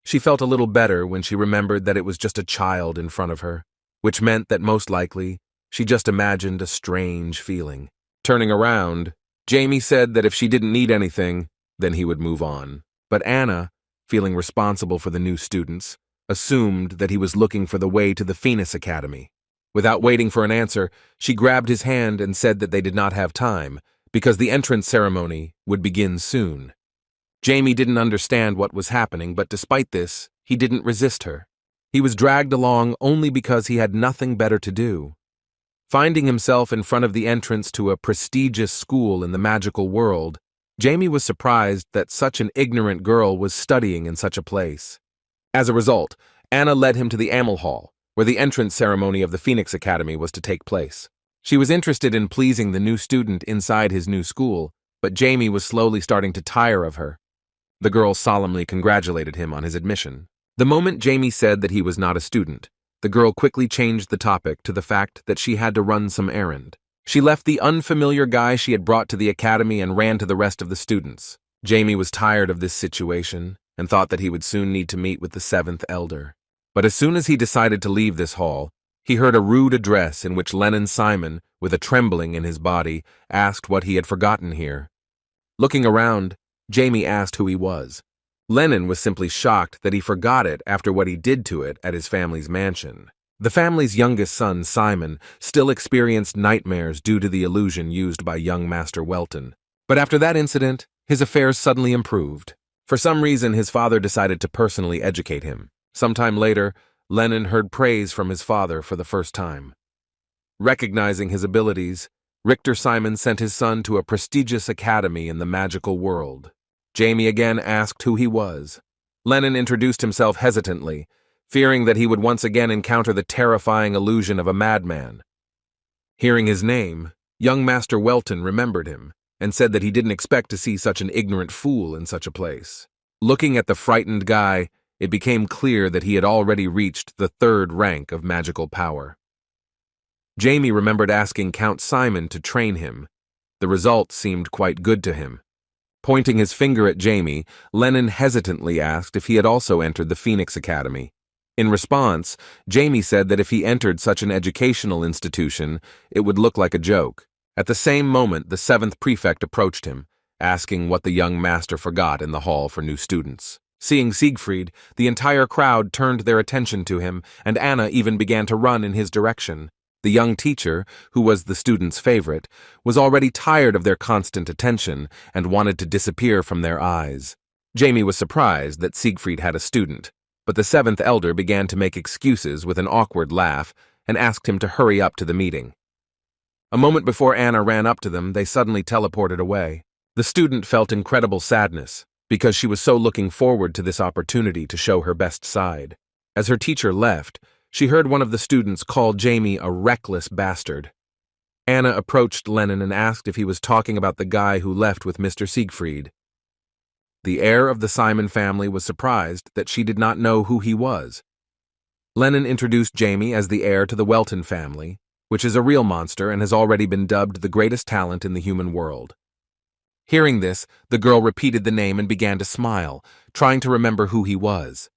[SPEAKER 1] She felt a little better when she remembered that it was just a child in front of her, which meant that most likely she just imagined a strange feeling. Turning around, Jamie said that if she didn't need anything, then he would move on. But Anna, feeling responsible for the new students, assumed that he was looking for the way to the Phoenix Academy. Without waiting for an answer, she grabbed his hand and said that they did not have time, because the entrance ceremony would begin soon. Jamie didn't understand what was happening, but despite this, he didn't resist her. He was dragged along only because he had nothing better to do. Finding himself in front of the entrance to a prestigious school in the magical world, Jamie was surprised that such an ignorant girl was studying in such a place. As a result, Anna led him to the Amel Hall, where the entrance ceremony of the Phoenix Academy was to take place. She was interested in pleasing the new student inside his new school, but Jamie was slowly starting to tire of her. The girl solemnly congratulated him on his admission. The moment Jamie said that he was not a student, the girl quickly changed the topic to the fact that she had to run some errand. She left the unfamiliar guy she had brought to the academy and ran to the rest of the students. Jamie was tired of this situation and thought that he would soon need to meet with the seventh elder. But as soon as he decided to leave this hall, he heard a rude address in which Lennon Simon, with a trembling in his body, asked what he had forgotten here. Looking around, Jamie asked who he was. Lennon was simply shocked that he forgot it after what he did to it at his family's mansion. The family's youngest son, Simon, still experienced nightmares due to the illusion used by young Master Welton. But after that incident, his affairs suddenly improved. For some reason, his father decided to personally educate him. Sometime later, Lennon heard praise from his father for the first time. Recognizing his abilities, Richter Simon sent his son to a prestigious academy in the magical world. Jamie again asked who he was. Lennon introduced himself hesitantly, fearing that he would once again encounter the terrifying illusion of a madman. Hearing his name, young Master Welton remembered him and said that he didn't expect to see such an ignorant fool in such a place. Looking at the frightened guy, it became clear that he had already reached the third rank of magical power. Jamie remembered asking Count Simon to train him. The result seemed quite good to him. Pointing his finger at Jamie, Lennon hesitantly asked if he had also entered the Phoenix Academy. In response, Jamie said that if he entered such an educational institution, it would look like a joke. At the same moment, the seventh prefect approached him, asking what the young master forgot in the hall for new students. Seeing Siegfried, the entire crowd turned their attention to him, and Anna even began to run in his direction. The young teacher, who was the students' favorite, was already tired of their constant attention and wanted to disappear from their eyes. Jamie was surprised that Siegfried had a student, but the seventh elder began to make excuses with an awkward laugh and asked him to hurry up to the meeting. A moment before Anna ran up to them, they suddenly teleported away. The student felt incredible sadness, because she was so looking forward to this opportunity to show her best side. As her teacher left, she heard one of the students call Jamie a reckless bastard. Anna approached Lennon and asked if he was talking about the guy who left with Mr. Siegfried. The heir of the Simon family was surprised that she did not know who he was. Lennon introduced Jamie as the heir to the Welton family, which is a real monster and has already been dubbed the greatest talent in the human world. Hearing this, the girl repeated the name and began to smile, trying to remember who he was.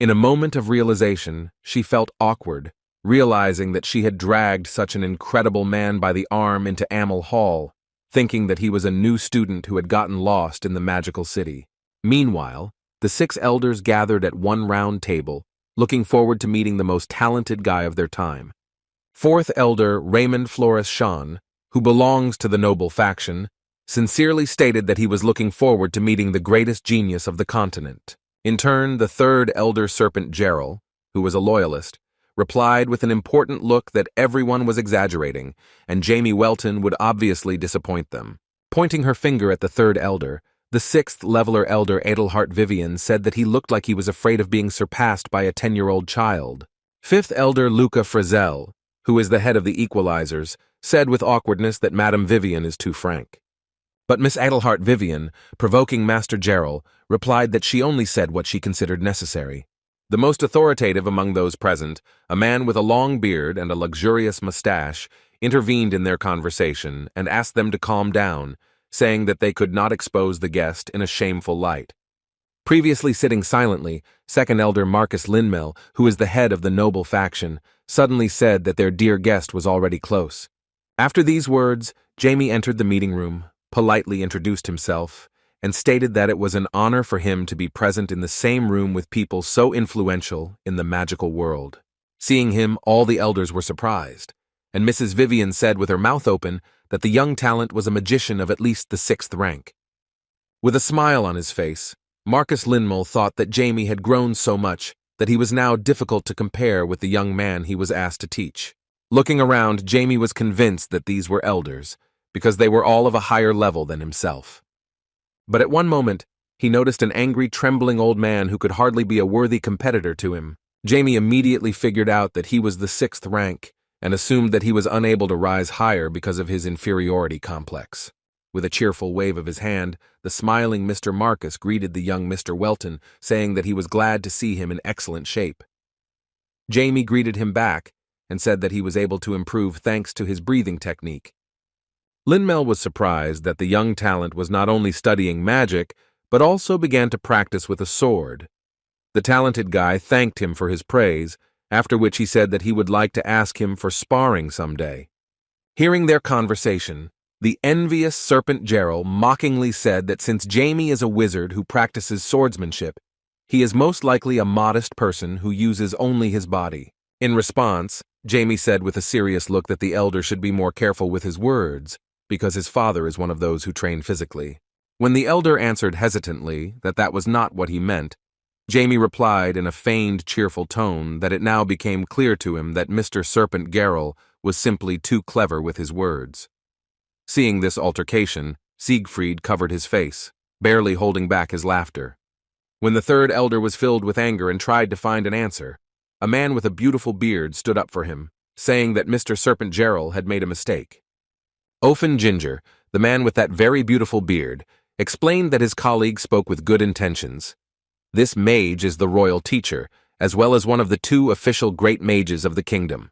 [SPEAKER 1] In a moment of realization, she felt awkward, realizing that she had dragged such an incredible man by the arm into Amel Hall, thinking that he was a new student who had gotten lost in the magical city. Meanwhile, the 6 elders gathered at one round table, looking forward to meeting the most talented guy of their time. 4th Elder Raymond Flores Sean, who belongs to the noble faction, sincerely stated that he was looking forward to meeting the greatest genius of the continent. In turn, the 3rd Elder Serpent Gerald, who was a loyalist, replied with an important look that everyone was exaggerating, and Jamie Welton would obviously disappoint them. Pointing her finger at the 3rd Elder, the 6th Leveler Elder Adelhart Vivian said that he looked like he was afraid of being surpassed by a 10-year-old child. 5th Elder Luca Frizzell, who is the head of the Equalizers, said with awkwardness that Madame Vivian is too frank. But Miss Adelhart Vivian, provoking Master Gerald, replied that she only said what she considered necessary. The most authoritative among those present, a man with a long beard and a luxurious mustache, intervened in their conversation and asked them to calm down, saying that they could not expose the guest in a shameful light. Previously sitting silently, Second Elder Marcus Linmel, who is the head of the noble faction, suddenly said that their dear guest was already close. After these words, Jamie entered the meeting room, politely introduced himself, and stated that it was an honor for him to be present in the same room with people so influential in the magical world. Seeing him, all the elders were surprised, and Mrs. Vivian said with her mouth open that the young talent was a magician of at least the 6th rank. With a smile on his face, Marcus Linmel thought that Jamie had grown so much that he was now difficult to compare with the young man he was asked to teach. Looking around, Jamie was convinced that these were elders, because they were all of a higher level than himself. But at one moment, he noticed an angry, trembling old man who could hardly be a worthy competitor to him. Jamie immediately figured out that he was the 6th rank and assumed that he was unable to rise higher because of his inferiority complex. With a cheerful wave of his hand, the smiling Mr. Marcus greeted the young Mr. Welton, saying that he was glad to see him in excellent shape. Jamie greeted him back and said that he was able to improve thanks to his breathing technique. Linmel was surprised that the young talent was not only studying magic, but also began to practice with a sword. The talented guy thanked him for his praise, after which he said that he would like to ask him for sparring someday. Hearing their conversation, the envious Serpent Gerald mockingly said that since Jamie is a wizard who practices swordsmanship, he is most likely a modest person who uses only his body. In response, Jamie said with a serious look that the elder should be more careful with his words, because his father is one of those who train physically. When the elder answered hesitantly that that was not what he meant, Jamie replied in a feigned cheerful tone that it now became clear to him that Mr. Serpent Gerald was simply too clever with his words. Seeing this altercation, Siegfried covered his face, barely holding back his laughter. When the 3rd elder was filled with anger and tried to find an answer, a man with a beautiful beard stood up for him, saying that Mr. Serpent Gerald had made a mistake. Ofen Ginger, the man with that very beautiful beard, explained that his colleague spoke with good intentions. This mage is the royal teacher, as well as one of the 2 official great mages of the kingdom.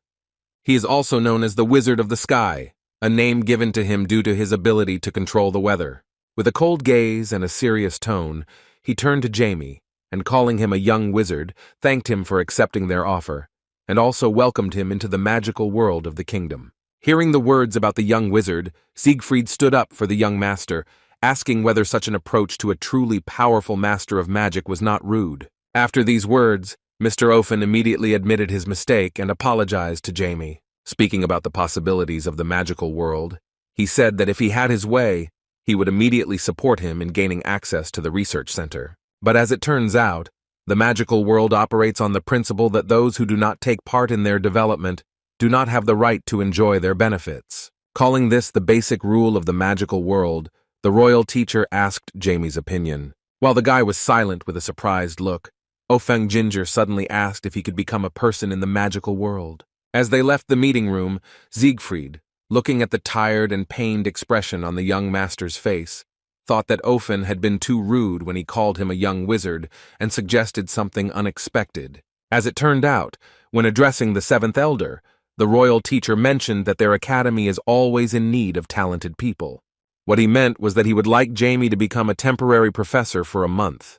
[SPEAKER 1] He is also known as the Wizard of the Sky, a name given to him due to his ability to control the weather. With a cold gaze and a serious tone, he turned to Jamie, and calling him a young wizard, thanked him for accepting their offer, and also welcomed him into the magical world of the kingdom. Hearing the words about the young wizard, Siegfried stood up for the young master, asking whether such an approach to a truly powerful master of magic was not rude. After these words, Mr. Ofen immediately admitted his mistake and apologized to Jamie. Speaking about the possibilities of the magical world, he said that if he had his way, he would immediately support him in gaining access to the research center. But as it turns out, the magical world operates on the principle that those who do not take part in their development do not have the right to enjoy their benefits. Calling this the basic rule of the magical world, the royal teacher asked Jamie's opinion. While the guy was silent with a surprised look, Ofen Ginger suddenly asked if he could become a person in the magical world. As they left the meeting room, Siegfried, looking at the tired and pained expression on the young master's face, thought that Ofen had been too rude when he called him a young wizard and suggested something unexpected. As it turned out, when addressing the 7th elder, the royal teacher mentioned that their academy is always in need of talented people. What he meant was that he would like Jamie to become a temporary professor for a month.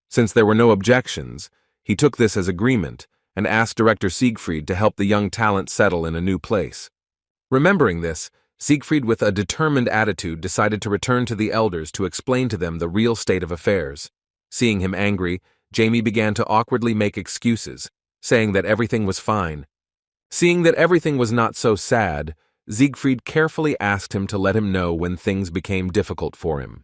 [SPEAKER 1] Since there were no objections, he took this as agreement and asked Director Siegfried to help the young talent settle in a new place. Remembering this, Siegfried with a determined attitude decided to return to the elders to explain to them the real state of affairs. Seeing him angry, Jamie began to awkwardly make excuses, saying that everything was fine. Seeing that everything was not so sad, Siegfried carefully asked him to let him know when things became difficult for him.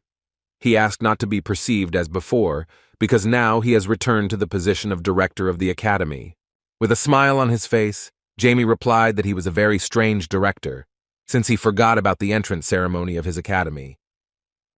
[SPEAKER 1] He asked not to be perceived as before, because now he has returned to the position of director of the academy. With a smile on his face, Jamie replied that he was a very strange director, since he forgot about the entrance ceremony of his academy.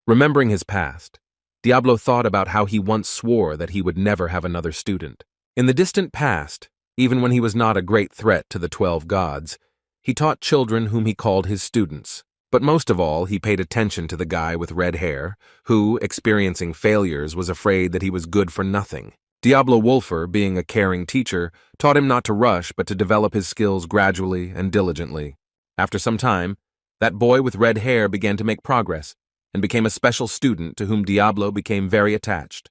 [SPEAKER 1] Remembering his past, Diablo thought about how he once swore that he would never have another student. In the distant past, even when he was not a great threat to the 12 gods, he taught children whom he called his students. But most of all, he paid attention to the guy with red hair, who, experiencing failures, was afraid that he was good for nothing. Diablo Wolfer, being a caring teacher, taught him not to rush but to develop his skills gradually and diligently. After some time, that boy with red hair began to make progress and became a special student to whom Diablo became very attached.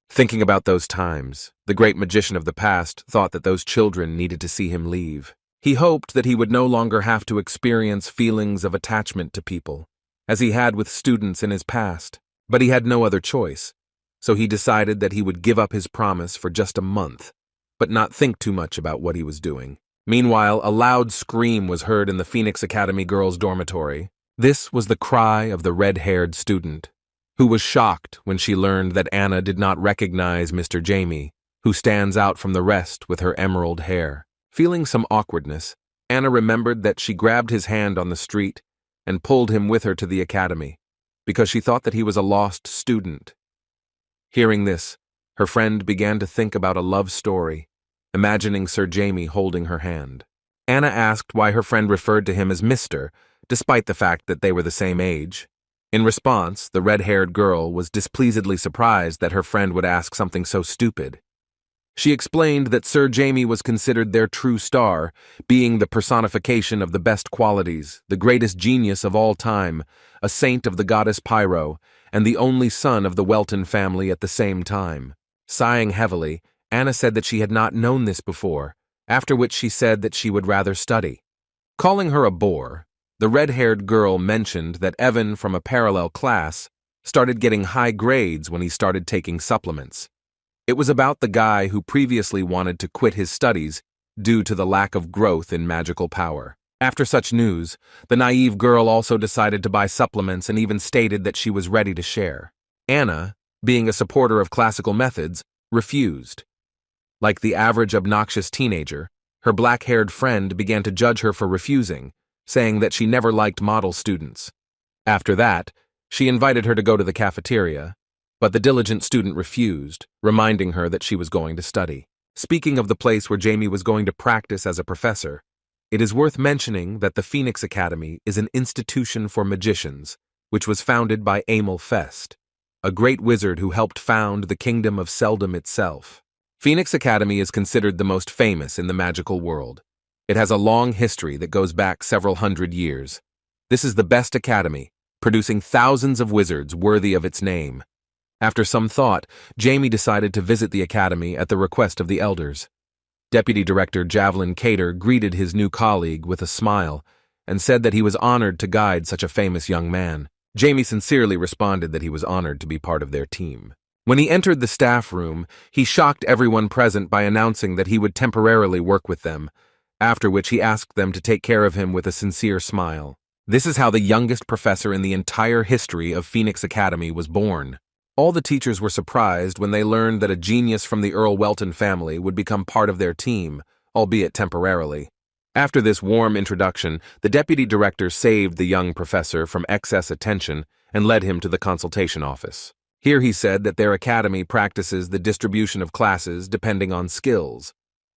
[SPEAKER 1] Thinking about those times, the great magician of the past thought that those children needed to see him leave. He hoped that he would no longer have to experience feelings of attachment to people, as he had with students in his past, but he had no other choice. So he decided that he would give up his promise for just a month, but not think too much about what he was doing. Meanwhile, a loud scream was heard in the Phoenix Academy girls' dormitory. This was the cry of the red-haired student, who was shocked when she learned that Anna did not recognize Mr. Jamie, who stands out from the rest with her emerald hair. Feeling some awkwardness, Anna remembered that she grabbed his hand on the street and pulled him with her to the academy, because she thought that he was a lost student. Hearing this, her friend began to think about a love story, imagining Sir Jamie holding her hand. Anna asked why her friend referred to him as Mr., despite the fact that they were the same age. In response, the red-haired girl was displeasedly surprised that her friend would ask something so stupid. She explained that Sir Jamie was considered their true star, being the personification of the best qualities, the greatest genius of all time, a saint of the goddess Pyro, and the only son of the Welton family at the same time. Sighing heavily, Anna said that she had not known this before, after which she said that she would rather study. Calling her a bore, the red-haired girl mentioned that Evan from a parallel class started getting high grades when he started taking supplements. It was about the guy who previously wanted to quit his studies due to the lack of growth in magical power. After such news, the naive girl also decided to buy supplements and even stated that she was ready to share. Anna, being a supporter of classical methods, refused. Like the average obnoxious teenager, her black-haired friend began to judge her for refusing, saying that she never liked model students. After that, she invited her to go to the cafeteria, but the diligent student refused, reminding her that she was going to study. Speaking of the place where Jamie was going to practice as a professor, it is worth mentioning that the Phoenix Academy is an institution for magicians, which was founded by Amel Fest, a great wizard who helped found the kingdom of Seldom itself. Phoenix Academy is considered the most famous in the magical world. It has a long history that goes back several hundred years. This is the best academy, producing thousands of wizards worthy of its name. After some thought, Jamie decided to visit the academy at the request of the elders. Deputy Director Javelin Cater greeted his new colleague with a smile and said that he was honored to guide such a famous young man. Jamie sincerely responded that he was honored to be part of their team. When he entered the staff room, he shocked everyone present by announcing that he would temporarily work with them, after which he asked them to take care of him with a sincere smile. This is how the youngest professor in the entire history of Phoenix Academy was born. All the teachers were surprised when they learned that a genius from the Earl Welton family would become part of their team, albeit temporarily. After this warm introduction, the deputy director saved the young professor from excess attention and led him to the consultation office. Here he said that their academy practices the distribution of classes depending on skills.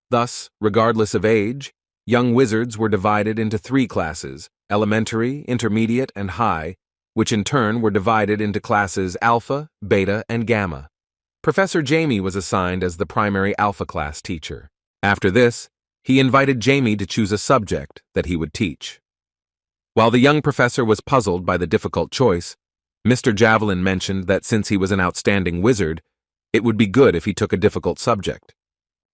[SPEAKER 1] Thus, regardless of age, young wizards were divided into 3 classes: elementary, intermediate, and high, which in turn were divided into classes Alpha, Beta, and Gamma. Professor Jamie was assigned as the primary Alpha class teacher. After this, he invited Jamie to choose a subject that he would teach. While the young professor was puzzled by the difficult choice, Mr. Javelin mentioned that since he was an outstanding wizard, it would be good if he took a difficult subject.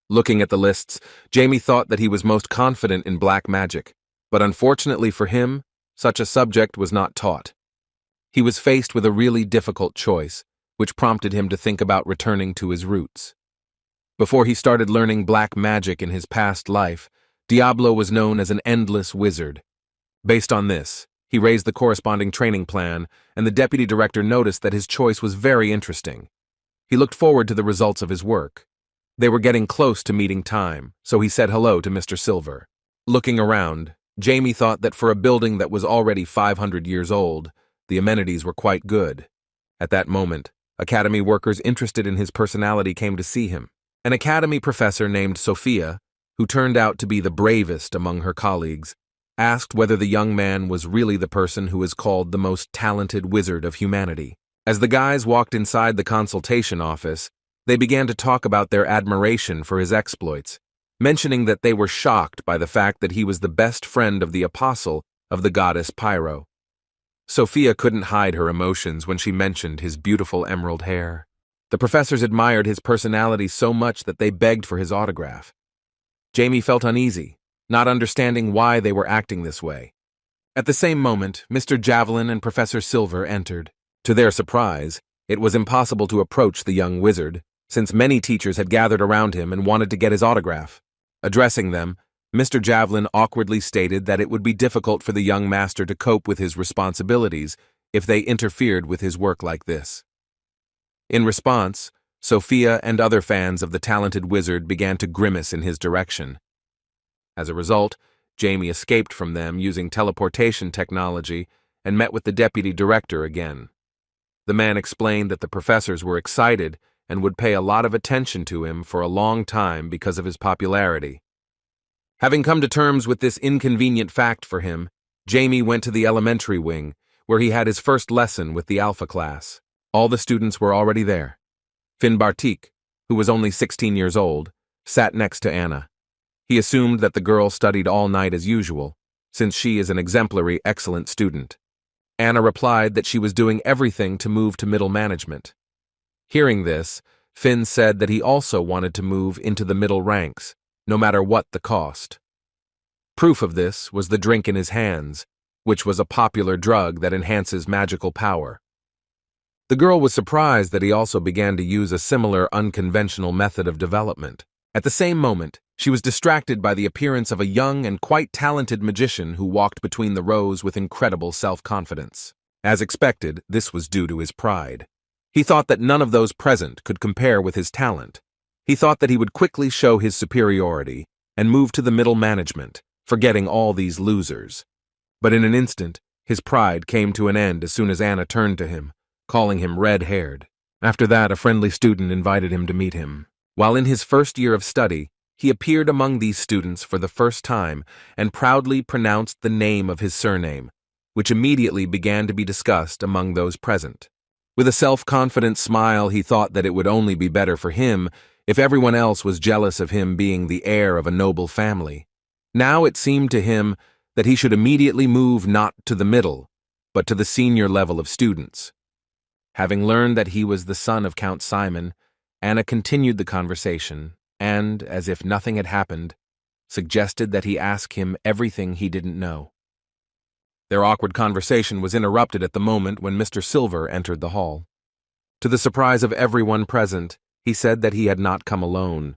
[SPEAKER 1] Looking at the lists, Jamie thought that he was most confident in black magic, but unfortunately for him, such a subject was not taught. He was faced with a really difficult choice, which prompted him to think about returning to his roots. Before he started learning black magic in his past life, Diablo was known as an endless wizard. Based on this, he raised the corresponding training plan, and the deputy director noticed that his choice was very interesting. He looked forward to the results of his work. They were getting close to meeting time, so he said hello to Mr. Silver. Looking around, Jamie thought that for a building that was already 500 years old, the amenities were quite good. At that moment, academy workers interested in his personality came to see him. An academy professor named Sophia, who turned out to be the bravest among her colleagues, asked whether the young man was really the person who is called the most talented wizard of humanity. As the guys walked inside the consultation office, they began to talk about their admiration for his exploits, mentioning that they were shocked by the fact that he was the best friend of the apostle of the goddess Pyro. Sophia couldn't hide her emotions when she mentioned his beautiful emerald hair. The professors admired his personality so much that they begged for his autograph. Jamie felt uneasy, not understanding why they were acting this way. At the same moment, Mr. Javelin and Professor Silver entered. To their surprise, it was impossible to approach the young wizard, since many teachers had gathered around him and wanted to get his autograph. Addressing them, Mr. Javelin awkwardly stated that it would be difficult for the young master to cope with his responsibilities if they interfered with his work like this. In response, Sophia and other fans of the talented wizard began to grimace in his direction. As a result, Jamie escaped from them using teleportation technology and met with the deputy director again. The man explained that the professors were excited and would pay a lot of attention to him for a long time because of his popularity. Having come to terms with this inconvenient fact for him, Jamie went to the elementary wing, where he had his first lesson with the Alpha class. All the students were already there. Finn Bartik, who was only 16 years old, sat next to Anna. He assumed that the girl studied all night as usual, since she is an exemplary, excellent student. Anna replied that she was doing everything to move to middle management. Hearing this, Finn said that he also wanted to move into the middle ranks, no matter what the cost. Proof of this was the drink in his hands, which was a popular drug that enhances magical power. The girl was surprised that he also began to use a similar unconventional method of development. At the same moment, she was distracted by the appearance of a young and quite talented magician who walked between the rows with incredible self-confidence. As expected, this was due to his pride. He thought that none of those present could compare with his talent. He thought that he would quickly show his superiority and move to the middle management, forgetting all these losers. But in an instant, his pride came to an end as soon as Anna turned to him, calling him red-haired. After that, a friendly student invited him to meet him. While in his first year of study, he appeared among these students for the first time and proudly pronounced the name of his surname, which immediately began to be discussed among those present. With a self-confident smile, he thought that it would only be better for him if everyone else was jealous of him being the heir of a noble family. Now it seemed to him that he should immediately move not to the middle, but to the senior level of students. Having learned that he was the son of Count Simon, Anna continued the conversation and, as if nothing had happened, suggested that he ask him everything he didn't know. Their awkward conversation was interrupted at the moment when Mr. Silver entered the hall. To the surprise of everyone present, he said that he had not come alone.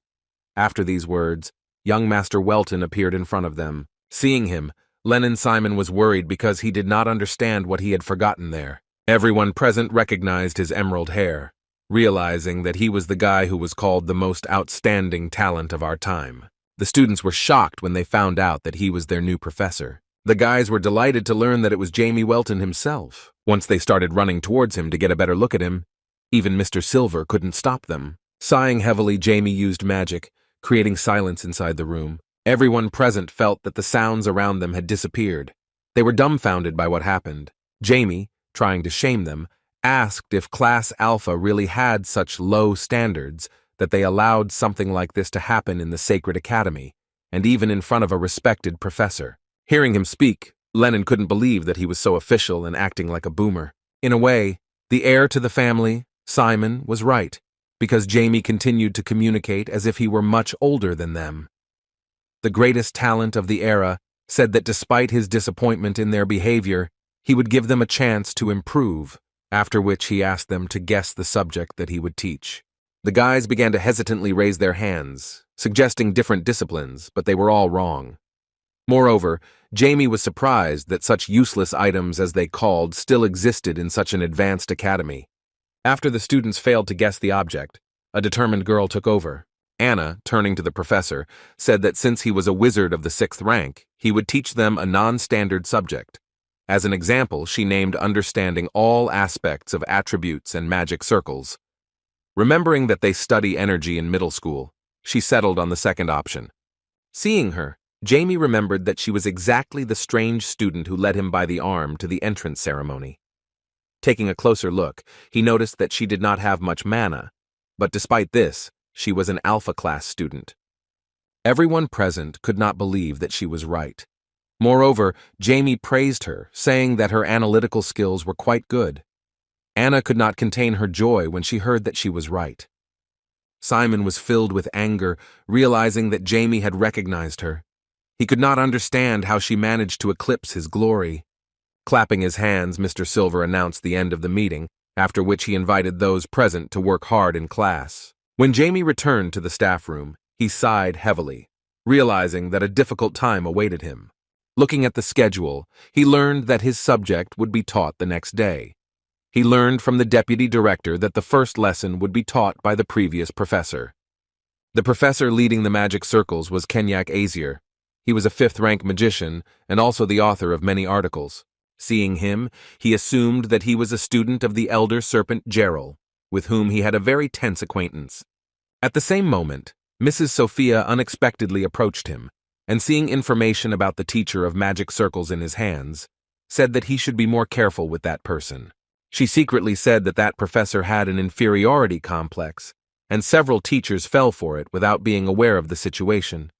[SPEAKER 1] After these words, young Master Welton appeared in front of them. Seeing him, Lennon Simon was worried because he did not understand what he had forgotten there. Everyone present recognized his emerald hair, realizing that he was the guy who was called the most outstanding talent of our time. The students were shocked when they found out that he was their new professor. The guys were delighted to learn that it was Jamie Welton himself. Once they started running towards him to get a better look at him, even Mr. Silver couldn't stop them. Sighing heavily, Jamie used magic, creating silence inside the room. Everyone present felt that the sounds around them had disappeared. They were dumbfounded by what happened. Jamie, trying to shame them, asked if Class Alpha really had such low standards that they allowed something like this to happen in the Sacred Academy, and even in front of a respected professor. Hearing him speak, Lennon couldn't believe that he was so official and acting like a boomer. In a way, the heir to the family, Simon, was right, because Jamie continued to communicate as if he were much older than them. The greatest talent of the era said that despite his disappointment in their behavior, he would give them a chance to improve, after which he asked them to guess the subject that he would teach. The guys began to hesitantly raise their hands, suggesting different disciplines, but they were all wrong. Moreover, Jamie was surprised that such useless items as they called still existed in such an advanced academy. After the students failed to guess the object, a determined girl took over. Anna, turning to the professor, said that since he was a wizard of the 6th rank, he would teach them a non-standard subject. As an example, she named understanding all aspects of attributes and magic circles. Remembering that they study energy in middle school, she settled on the second option. Seeing her, Jamie remembered that she was exactly the strange student who led him by the arm to the entrance ceremony. Taking a closer look, he noticed that she did not have much mana, but despite this, she was an alpha-class student. Everyone present could not believe that she was right. Moreover, Jamie praised her, saying that her analytical skills were quite good. Anna could not contain her joy when she heard that she was right. Simon was filled with anger, realizing that Jamie had recognized her. He could not understand how she managed to eclipse his glory. Clapping his hands, Mr. Silver announced the end of the meeting, after which he invited those present to work hard in class. When Jamie returned to the staff room, he sighed heavily, realizing that a difficult time awaited him. Looking at the schedule, he learned that his subject would be taught the next day. He learned from the deputy director that the first lesson would be taught by the previous professor. The professor leading the magic circles was Kenyak Azier. He was a 5th-rank magician and also the author of many articles. Seeing him, he assumed that he was a student of the elder serpent Gerald, with whom he had a very tense acquaintance. At the same moment, Mrs. Sophia unexpectedly approached him, and seeing information about the teacher of magic circles in his hands, said that he should be more careful with that person. She secretly said that that professor had an inferiority complex, and several teachers fell for it without being aware of the situation.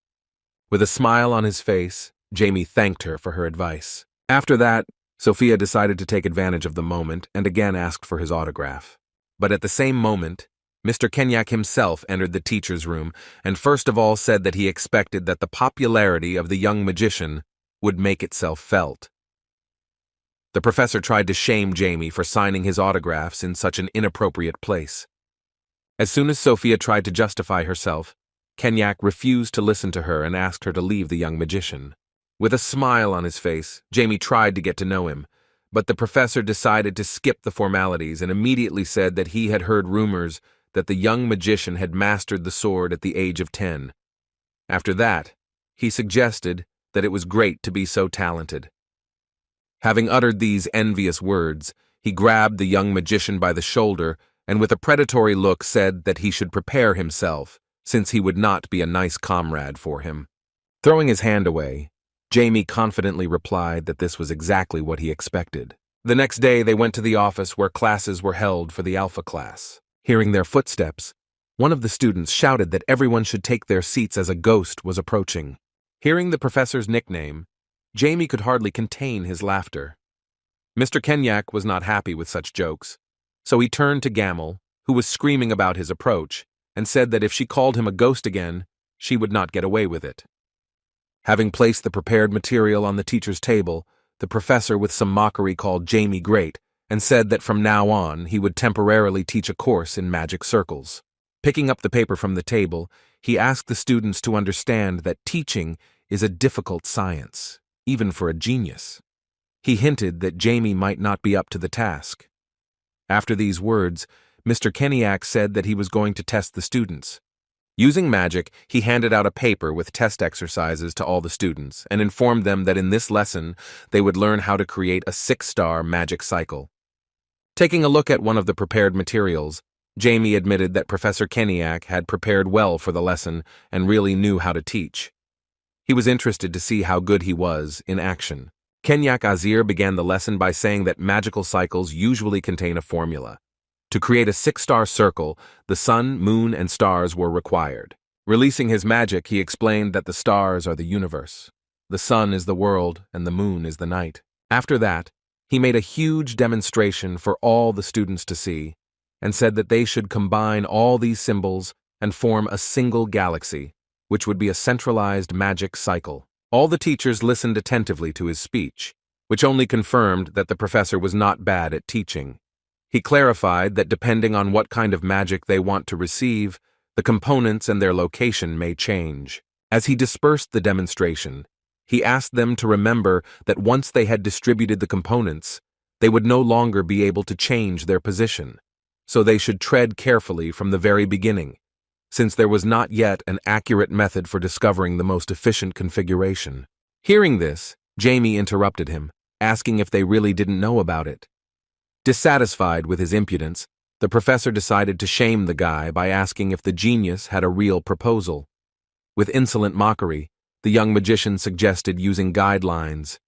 [SPEAKER 1] With a smile on his face, Jamie thanked her for her advice. After that, Sophia decided to take advantage of the moment and again asked for his autograph. But at the same moment, Mr. Kenyak himself entered the teacher's room and first of all said that he expected that the popularity of the young magician would make itself felt. The professor tried to shame Jamie for signing his autographs in such an inappropriate place. As soon as Sophia tried to justify herself, Kenyak refused to listen to her and asked her to leave the young magician. With a smile on his face, Jamie tried to get to know him, but the professor decided to skip the formalities and immediately said that he had heard rumors that the young magician had mastered the sword at the age of 10. After that, he suggested that it was great to be so talented. Having uttered these envious words, he grabbed the young magician by the shoulder and with a predatory look said that he should prepare himself, since he would not be a nice comrade for him. Throwing his hand away, Jamie confidently replied that this was exactly what he expected. The next day they went to the office where classes were held for the Alpha class. Hearing their footsteps, one of the students shouted that everyone should take their seats as a ghost was approaching. Hearing the professor's nickname, Jamie could hardly contain his laughter. Mr. Kenyak was not happy with such jokes, so he turned to Gamel, who was screaming about his approach, and said that if she called him a ghost again, she would not get away with it. Having placed the prepared material on the teacher's table, the professor with some mockery called Jamie great and said that from now on he would temporarily teach a course in magic circles. Picking up the paper from the table, he asked the students to understand that teaching is a difficult science, even for a genius. He hinted that Jamie might not be up to the task. After these words, Mr. Kenyak said that he was going to test the students. Using magic, he handed out a paper with test exercises to all the students and informed them that in this lesson they would learn how to create a 6-star magic cycle. Taking a look at one of the prepared materials, Jamie admitted that Professor Kenyak had prepared well for the lesson and really knew how to teach. He was interested to see how good he was in action. Kenyak Azier began the lesson by saying that magical cycles usually contain a formula. To create a 6-star circle, the sun, moon, and stars were required. Releasing his magic, he explained that the stars are the universe, the sun is the world, and the moon is the night. After that, he made a huge demonstration for all the students to see, and said that they should combine all these symbols and form a single galaxy, which would be a centralized magic cycle. All the teachers listened attentively to his speech, which only confirmed that the professor was not bad at teaching. He clarified that depending on what kind of magic they want to receive, the components and their location may change. As he dispersed the demonstration, he asked them to remember that once they had distributed the components, they would no longer be able to change their position, so they should tread carefully from the very beginning, since there was not yet an accurate method for discovering the most efficient configuration. Hearing this, Jamie interrupted him, asking if they really didn't know about it. Dissatisfied with his impudence, the professor decided to shame the guy by asking if the genius had a real proposal. With insolent mockery, The young magician suggested using guidelines.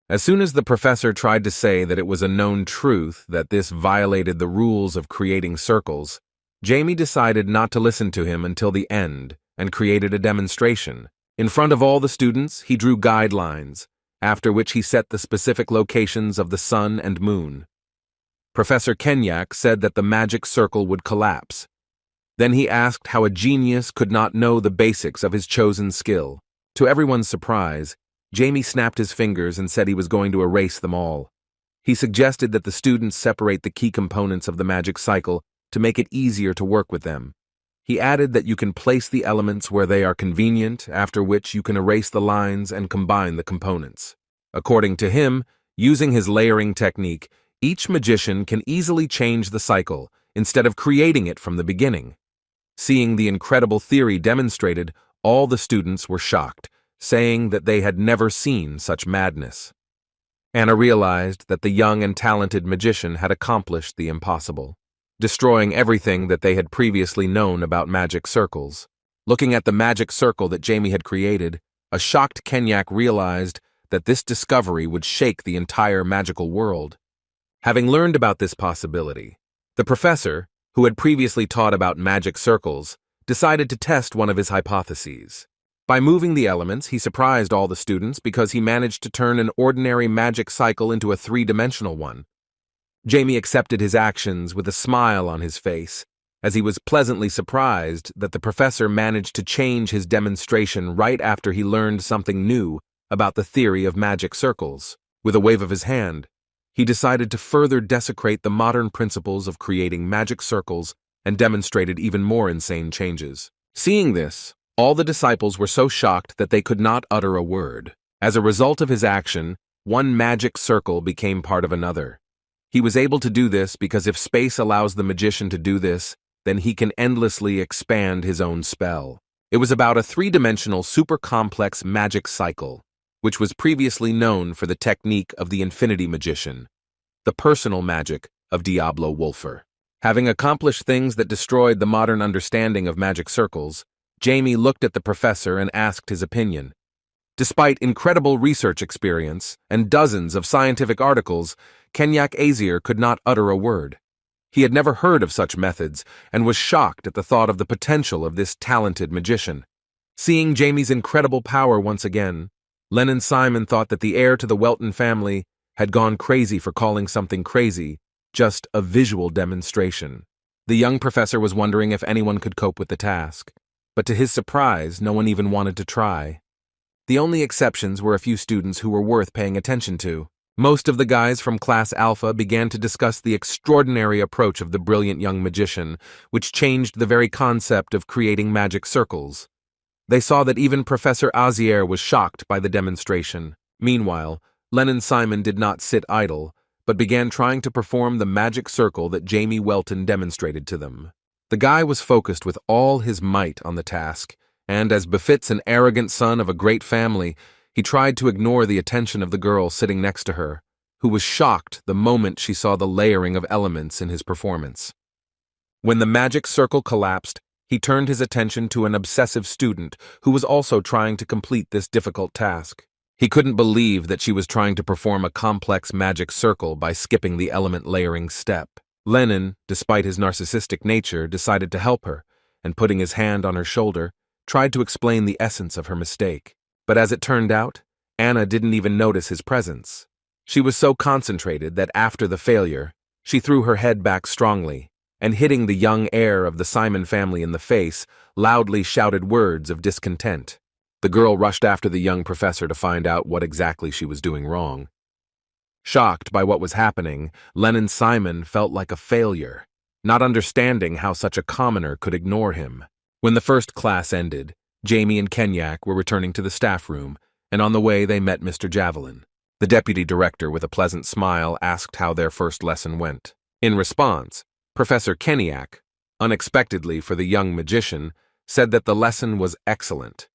[SPEAKER 1] As soon as the professor tried to say that it was a known truth that this violated the rules of creating circles, Jamie decided not to listen to him until the end and created a demonstration. In front of all the students, he drew guidelines, after which he set the specific locations of the sun and moon. Professor Kenyak said that the magic circle would collapse. Then he asked how a genius could not know the basics of his chosen skill. To everyone's surprise, Jamie snapped his fingers and said he was going to erase them all. He suggested that the students separate the key components of the magic cycle to make it easier to work with them. He added that you can place the elements where they are convenient, after which you can erase the lines and combine the components. According to him, using his layering technique, each magician can easily change the cycle instead of creating it from the beginning. Seeing the incredible theory demonstrated, all the students were shocked, saying that they had never seen such madness. Anna realized that the young and talented magician had accomplished the impossible, destroying everything that they had previously known about magic circles. Looking at the magic circle that Jamie had created, a shocked Kenyak realized that this discovery would shake the entire magical world. Having learned about this possibility, the professor, who had previously taught about magic circles, decided to test one of his hypotheses. By moving the elements, he surprised all the students because he managed to turn an ordinary magic cycle into a three-dimensional one. Jamie accepted his actions with a smile on his face, as he was pleasantly surprised that the professor managed to change his demonstration right after he learned something new about the theory of magic circles. With a wave of his hand, he decided to further desecrate the modern principles of creating magic circles and demonstrated even more insane changes. Seeing this, all the disciples were so shocked that they could not utter a word. As a result of his action, one magic circle became part of another. He was able to do this because if space allows the magician to do this, then he can endlessly expand his own spell. It was about a three-dimensional super-complex magic cycle, which was previously known for the technique of the Infinity Magician, the personal magic of Diablo Wolfer. Having accomplished things that destroyed the modern understanding of magic circles, Jamie looked at the professor and asked his opinion. Despite incredible research experience and dozens of scientific articles, Kenyak Azir could not utter a word. He had never heard of such methods and was shocked at the thought of the potential of this talented magician. Seeing Jamie's incredible power once again, Len and Simon thought that the heir to the Welton family had gone crazy for calling something crazy just a visual demonstration. The young professor was wondering if anyone could cope with the task, but to his surprise, no one even wanted to try. The only exceptions were a few students who were worth paying attention to. Most of the guys from Class Alpha began to discuss the extraordinary approach of the brilliant young magician, which changed the very concept of creating magic circles. They saw that even Professor Azier was shocked by the demonstration. Meanwhile, Len and Simon did not sit idle, but began trying to perform the magic circle that Jamie Welton demonstrated to them. The guy was focused with all his might on the task, and as befits an arrogant son of a great family, he tried to ignore the attention of the girl sitting next to her, who was shocked the moment she saw the layering of elements in his performance. When the magic circle collapsed, he turned his attention to an obsessive student who was also trying to complete this difficult task. He couldn't believe that she was trying to perform a complex magic circle by skipping the element layering step. Lennon, despite his narcissistic nature, decided to help her, and putting his hand on her shoulder, tried to explain the essence of her mistake. But as it turned out, Anna didn't even notice his presence. She was so concentrated that after the failure, she threw her head back strongly, and hitting the young heir of the Simon family in the face, loudly shouted words of discontent. The girl rushed after the young professor to find out what exactly she was doing wrong. Shocked by what was happening, Len and Simon felt like a failure, not understanding how such a commoner could ignore him. When the first class ended, Jamie and Kenyak were returning to the staff room, and on the way they met Mr. Javelin. The deputy director, with a pleasant smile, asked how their first lesson went. In response, Professor Kenyak, unexpectedly for the young magician, said that the lesson was excellent.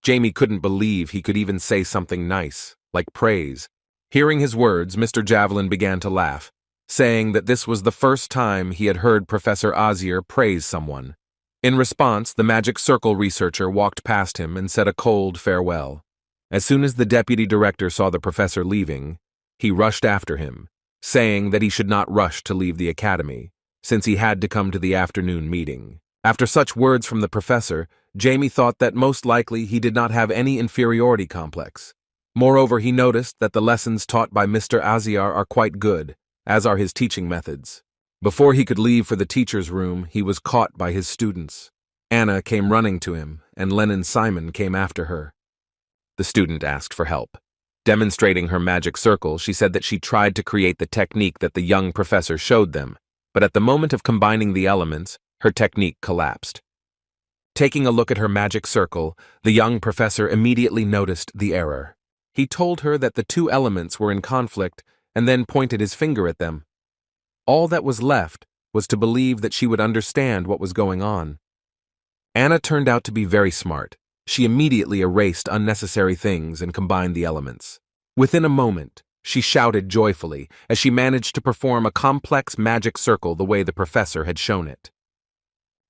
[SPEAKER 1] Jamie couldn't believe he could even say something nice, like praise. Hearing his words, Mr. Javelin began to laugh, saying that this was the first time he had heard Professor Azier praise someone. In response, the magic circle researcher walked past him and said a cold farewell. As soon as the deputy director saw the professor leaving, he rushed after him, saying that he should not rush to leave the academy, since he had to come to the afternoon meeting. After such words from the professor, Jamie thought that most likely he did not have any inferiority complex. Moreover, he noticed that the lessons taught by Mr. Aziar are quite good, as are his teaching methods. Before he could leave for the teacher's room, he was caught by his students. Anna came running to him, and Lennon Simon came after her. The student asked for help. Demonstrating her magic circle, she said that she tried to create the technique that the young professor showed them, but at the moment of combining the elements, her technique collapsed. Taking a look at her magic circle, the young professor immediately noticed the error. He told her that the two elements were in conflict and then pointed his finger at them. All that was left was to believe that she would understand what was going on. Anna turned out to be very smart. She immediately erased unnecessary things and combined the elements. Within a moment, she shouted joyfully as she managed to perform a complex magic circle the way the professor had shown it.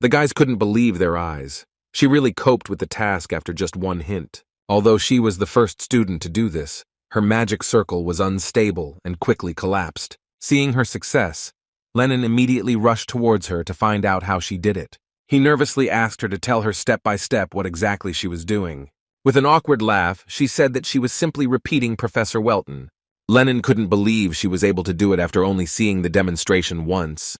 [SPEAKER 1] The guys couldn't believe their eyes. She really coped with the task after just one hint. Although she was the first student to do this, her magic circle was unstable and quickly collapsed. Seeing her success, Lennon immediately rushed towards her to find out how she did it. He nervously asked her to tell her step by step what exactly she was doing. With an awkward laugh, she said that she was simply repeating Professor Welton. Lennon couldn't believe she was able to do it after only seeing the demonstration once.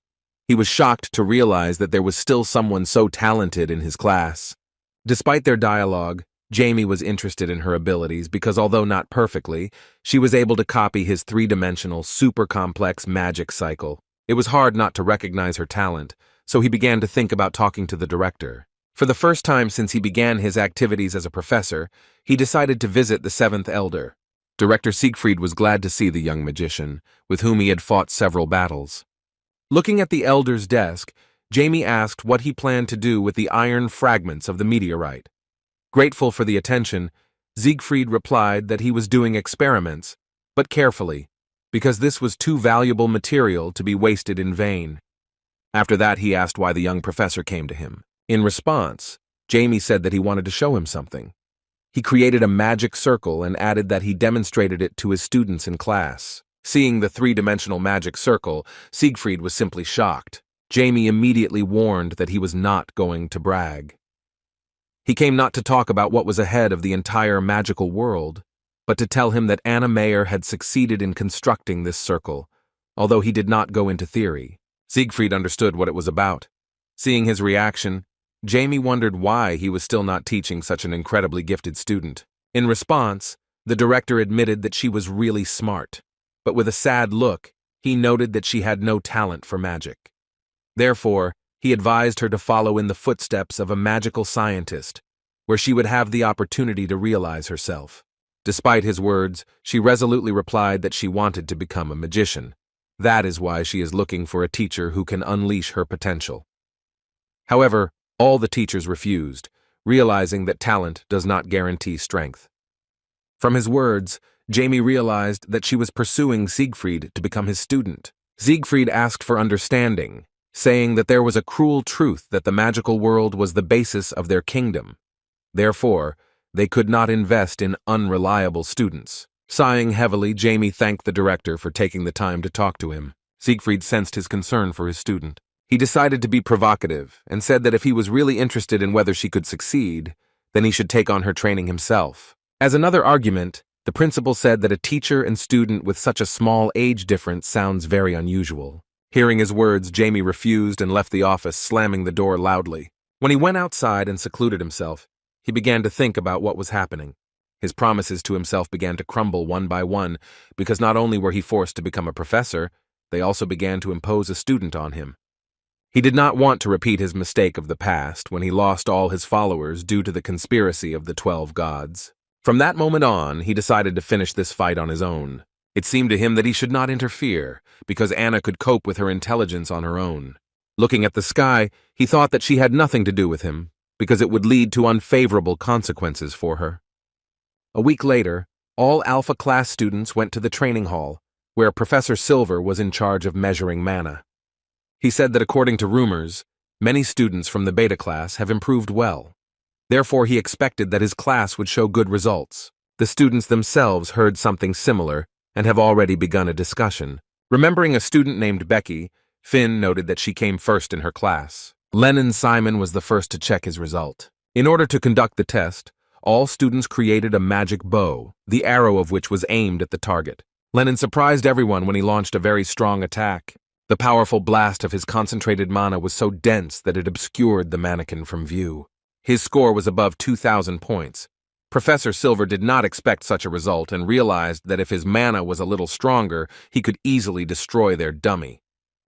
[SPEAKER 1] He was shocked to realize that there was still someone so talented in his class. Despite their dialogue, Jamie was interested in her abilities because although not perfectly, she was able to copy his three-dimensional, super-complex magic cycle. It was hard not to recognize her talent, so he began to think about talking to the director. For the first time since he began his activities as a professor, he decided to visit the seventh elder. Director Siegfried was glad to see the young magician, with whom he had fought several battles. Looking at the elder's desk, Jamie asked what he planned to do with the iron fragments of the meteorite. Grateful for the attention, Siegfried replied that he was doing experiments, but carefully, because this was too valuable material to be wasted in vain. After that, he asked why the young professor came to him. In response, Jamie said that he wanted to show him something. He created a magic circle and added that he demonstrated it to his students in class. Seeing the three-dimensional magic circle, Siegfried was simply shocked. Jamie immediately warned that he was not going to brag. He came not to talk about what was ahead of the entire magical world, but to tell him that Anna Mayer had succeeded in constructing this circle, although he did not go into theory. Siegfried understood what it was about. Seeing his reaction, Jamie wondered why he was still not teaching such an incredibly gifted student. In response, the director admitted that she was really smart, but with a sad look, he noted that she had no talent for magic. Therefore, he advised her to follow in the footsteps of a magical scientist, where she would have the opportunity to realize herself. Despite his words, she resolutely replied that she wanted to become a magician. That is why she is looking for a teacher who can unleash her potential. However, all the teachers refused, realizing that talent does not guarantee strength. From his words, Jamie realized that she was pursuing Siegfried to become his student. Siegfried asked for understanding, saying that there was a cruel truth that the magical world was the basis of their kingdom. Therefore, they could not invest in unreliable students. Sighing heavily, Jamie thanked the director for taking the time to talk to him. Siegfried sensed his concern for his student. He decided to be provocative and said that if he was really interested in whether she could succeed, then he should take on her training himself. As another argument, the principal said that a teacher and student with such a small age difference sounds very unusual. Hearing his words, Jamie refused and left the office, slamming the door loudly. When he went outside and secluded himself, he began to think about what was happening. His promises to himself began to crumble one by one, because not only were he forced to become a professor, they also began to impose a student on him. He did not want to repeat his mistake of the past when he lost all his followers due to the conspiracy of the 12 gods. From that moment on, he decided to finish this fight on his own. It seemed to him that he should not interfere, because Anna could cope with her intelligence on her own. Looking at the sky, he thought that she had nothing to do with him, because it would lead to unfavorable consequences for her. A week later, all Alpha class students went to the training hall, where Professor Silver was in charge of measuring mana. He said that according to rumors, Many students from the beta class have improved well. Therefore, he expected that his class would show good results. The students themselves heard something similar and have already begun a discussion. Remembering a student named Becky, Finn noted that she came first in her class. Lennon Simon was the first to check his result. In order to conduct the test, all students created a magic bow, the arrow of which was aimed at the target. Lennon surprised everyone when he launched a very strong attack. The powerful blast of his concentrated mana was so dense that it obscured the mannequin from view. His score was above 2,000 points. Professor Silver did not expect such a result and realized that if his mana was a little stronger, he could easily destroy their dummy.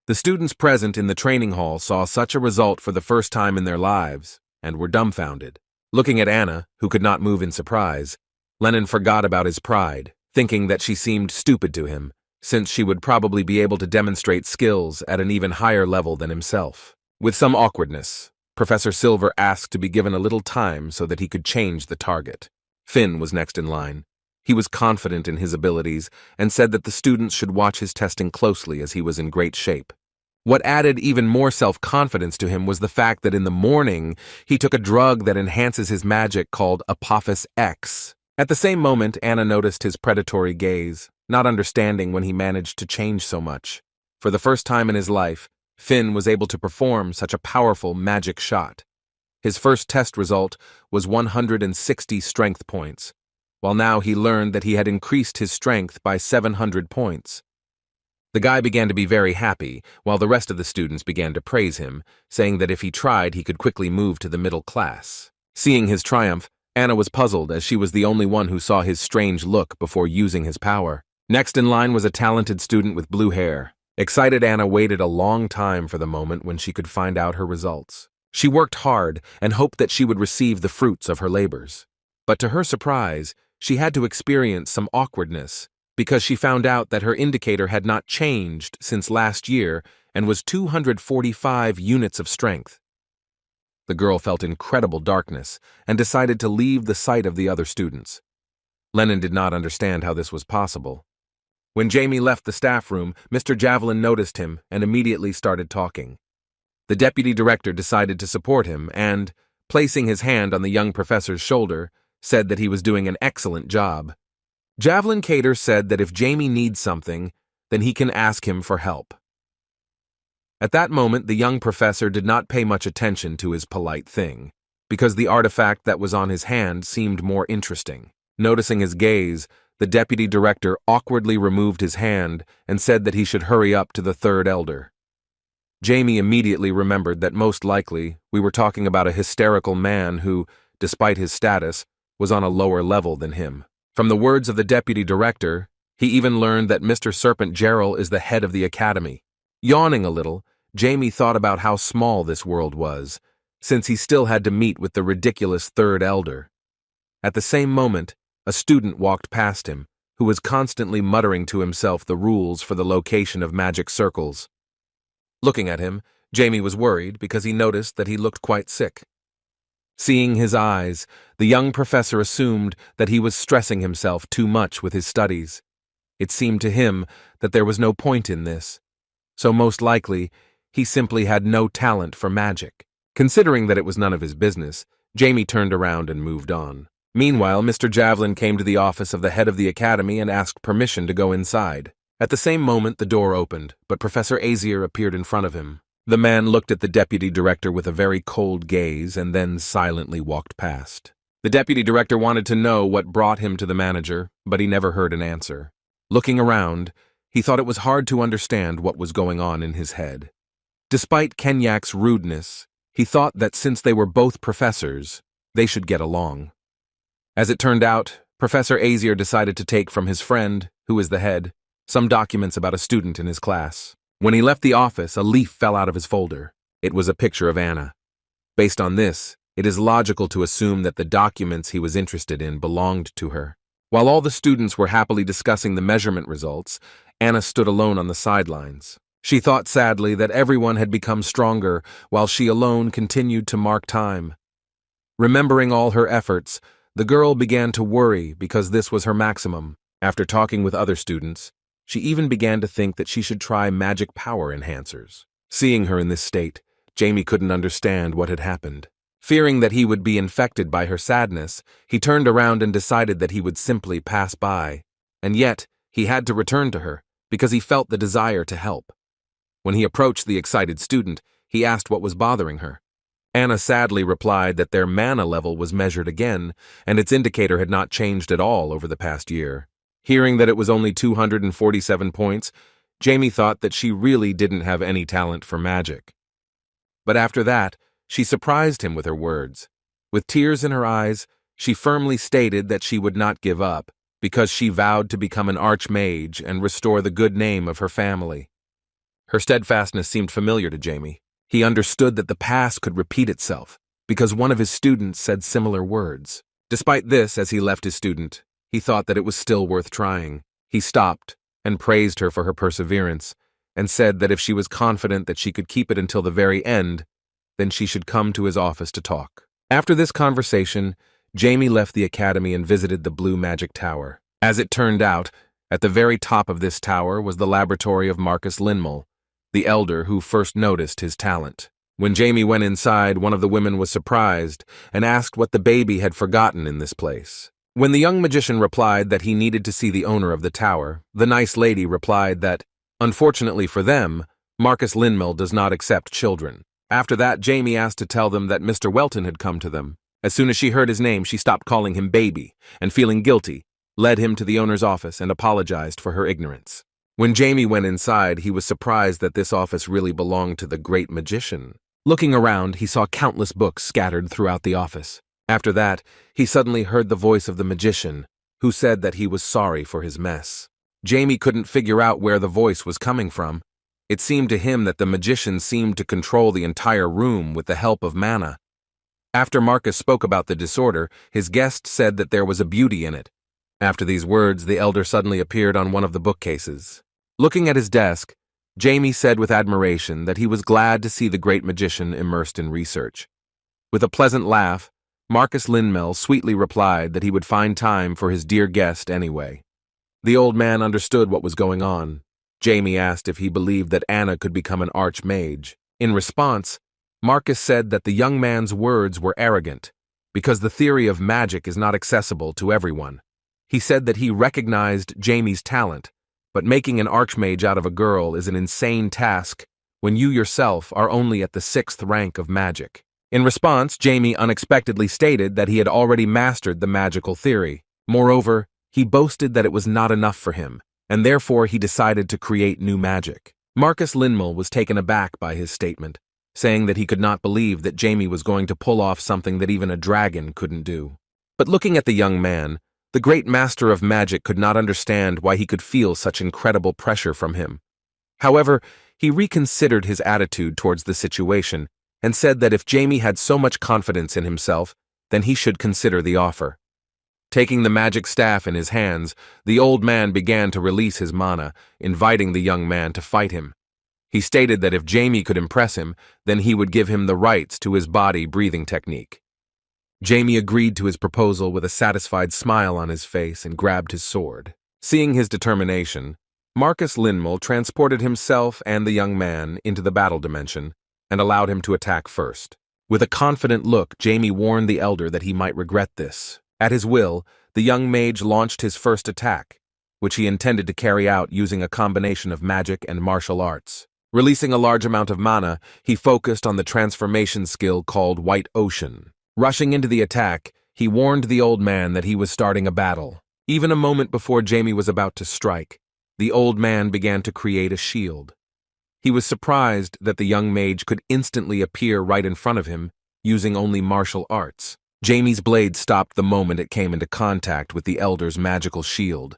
[SPEAKER 1] The students present in the training hall saw such a result for the first time in their lives and were dumbfounded. Looking at Anna, who could not move in surprise, Lennon forgot about his pride, thinking that she seemed stupid to him, since she would probably be able to demonstrate skills at an even higher level than himself. With some awkwardness, Professor Silver asked to be given a little time so that he could change the target. Finn was next in line. He was confident in his abilities and said that the students should watch his testing closely as he was in great shape. What added even more self-confidence to him was the fact that in the morning, he took a drug that enhances his magic called Apophis X. At the same moment, Anna noticed his predatory gaze, not understanding when he managed to change so much. For the first time in his life, Finn was able to perform such a powerful magic shot. His first test result was 160 strength points, while now he learned that he had increased his strength by 700 points. The guy began to be very happy, while the rest of the students began to praise him, saying that if he tried, he could quickly move to the middle class. Seeing his triumph, Anna was puzzled as she was the only one who saw his strange look before using his power. Next in line was a talented student with blue hair. Excited Anna waited a long time for the moment when she could find out her results. She worked hard and hoped that she would receive the fruits of her labors. But to her surprise, she had to experience some awkwardness because she found out that her indicator had not changed since last year and was 245 units of strength. The girl felt incredible darkness and decided to leave the sight of the other students. Lennon did not understand how this was possible. When Jamie left the staff room, Mr. Javelin noticed him and immediately started talking. The deputy director decided to support him and, placing his hand on the young professor's shoulder, said that he was doing an excellent job. Javelin Cater said that if Jamie needs something, then he can ask him for help. At that moment, the young professor did not pay much attention to his polite thing, because the artifact that was on his hand seemed more interesting. Noticing his gaze, the deputy director awkwardly removed his hand and said that he should hurry up to the third elder. Jamie immediately remembered that most likely we were talking about a hysterical man who, despite his status, was on a lower level than him. From the words of the deputy director, he even learned that Mr. Serpent Gerald is the head of the academy. Yawning a little, Jamie thought about how small this world was, since he still had to meet with the ridiculous third elder. At the same moment, a student walked past him, who was constantly muttering to himself the rules for the location of magic circles. Looking at him, Jamie was worried because he noticed that he looked quite sick. Seeing his eyes, the young professor assumed that he was stressing himself too much with his studies. It seemed to him that there was no point in this, so most likely he simply had no talent for magic. Considering that it was none of his business, Jamie turned around and moved on. Meanwhile, Mr. Javelin came to the office of the head of the academy and asked permission to go inside. At the same moment, the door opened, but Professor Azier appeared in front of him. The man looked at the deputy director with a very cold gaze and then silently walked past. The deputy director wanted to know what brought him to the manager, but he never heard an answer. Looking around, he thought it was hard to understand what was going on in his head. Despite Kenyak's rudeness, he thought that since they were both professors, they should get along. As it turned out, Professor Azier decided to take from his friend, who is the head, some documents about a student in his class. When he left the office, a leaf fell out of his folder. It was a picture of Anna. Based on this, it is logical to assume that the documents he was interested in belonged to her. While all the students were happily discussing the measurement results, Anna stood alone on the sidelines. She thought sadly that everyone had become stronger, while she alone continued to mark time. Remembering all her efforts, the girl began to worry because this was her maximum. After talking with other students, she even began to think that she should try magic power enhancers. Seeing her in this state, Jamie couldn't understand what had happened. Fearing that he would be infected by her sadness, he turned around and decided that he would simply pass by. And yet, he had to return to her, because he felt the desire to help. When he approached the excited student, he asked what was bothering her. Anna sadly replied that their mana level was measured again, and its indicator had not changed at all over the past year. Hearing that it was only 247 points, Jamie thought that she really didn't have any talent for magic. But after that, she surprised him with her words. With tears in her eyes, she firmly stated that she would not give up, because she vowed to become an archmage and restore the good name of her family. Her steadfastness seemed familiar to Jamie. He understood that the past could repeat itself, because one of his students said similar words. Despite this, as he left his student, he thought that it was still worth trying. He stopped and praised her for her perseverance, and said that if she was confident that she could keep it until the very end, then she should come to his office to talk. After this conversation, Jamie left the academy and visited the Blue Magic Tower. As it turned out, at the very top of this tower was the laboratory of Marcus Linmel, the elder who first noticed his talent. When Jamie went inside, one of the women was surprised and asked what the baby had forgotten in this place. When the young magician replied that he needed to see the owner of the tower, the nice lady replied that, unfortunately for them, Marcus Linmel does not accept children. After that, Jamie asked to tell them that Mr. Welton had come to them. As soon as she heard his name, she stopped calling him baby, and feeling guilty, led him to the owner's office and apologized for her ignorance. When Jamie went inside, he was surprised that this office really belonged to the great magician. Looking around, he saw countless books scattered throughout the office. After that, he suddenly heard the voice of the magician, who said that he was sorry for his mess. Jamie couldn't figure out where the voice was coming from. It seemed to him that the magician seemed to control the entire room with the help of mana. After Marcus spoke about the disorder, his guest said that there was a beauty in it. After these words, the elder suddenly appeared on one of the bookcases. Looking at his desk, Jamie said with admiration that he was glad to see the great magician immersed in research. With a pleasant laugh, Marcus Linmel sweetly replied that he would find time for his dear guest anyway. The old man understood what was going on. Jamie asked if he believed that Anna could become an archmage. In response, Marcus said that the young man's words were arrogant, because the theory of magic is not accessible to everyone. He said that he recognized Jamie's talent, but making an archmage out of a girl is an insane task when you yourself are only at the 6th rank of magic. In response, Jamie unexpectedly stated that he had already mastered the magical theory. Moreover, he boasted that it was not enough for him, and therefore he decided to create new magic. Marcus Linmel was taken aback by his statement, saying that he could not believe that Jamie was going to pull off something that even a dragon couldn't do. But looking at the young man, the great master of magic could not understand why he could feel such incredible pressure from him. However, he reconsidered his attitude towards the situation and said that if Jamie had so much confidence in himself, then he should consider the offer. Taking the magic staff in his hands, the old man began to release his mana, inviting the young man to fight him. He stated that if Jamie could impress him, then he would give him the rights to his body breathing technique. Jamie agreed to his proposal with a satisfied smile on his face and grabbed his sword. Seeing his determination, Marcus Linmel transported himself and the young man into the battle dimension and allowed him to attack first. With a confident look, Jamie warned the elder that he might regret this. At his will, the young mage launched his first attack, which he intended to carry out using a combination of magic and martial arts. Releasing a large amount of mana, he focused on the transformation skill called White Ocean. Rushing into the attack, he warned the old man that he was starting a battle. Even a moment before Jamie was about to strike, the old man began to create a shield. He was surprised that the young mage could instantly appear right in front of him, using only martial arts. Jamie's blade stopped the moment it came into contact with the elder's magical shield.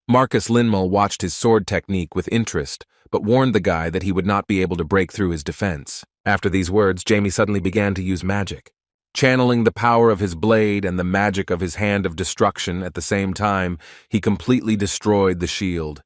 [SPEAKER 1] Marcus Linmel watched his sword technique with interest, but warned the guy that he would not be able to break through his defense. After these words, Jamie suddenly began to use magic. Channeling the power of his blade and the magic of his hand of destruction at the same time, he completely destroyed the shield.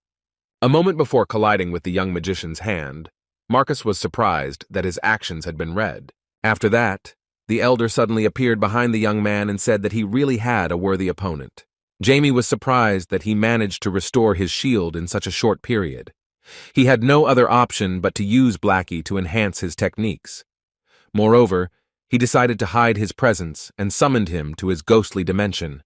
[SPEAKER 1] A moment before colliding with the young magician's hand, Marcus was surprised that his actions had been read. After that, the elder suddenly appeared behind the young man and said that he really had a worthy opponent. Jamie was surprised that he managed to restore his shield in such a short period. He had no other option but to use Blackie to enhance his techniques. Moreover, he decided to hide his presence and summoned him to his ghostly dimension.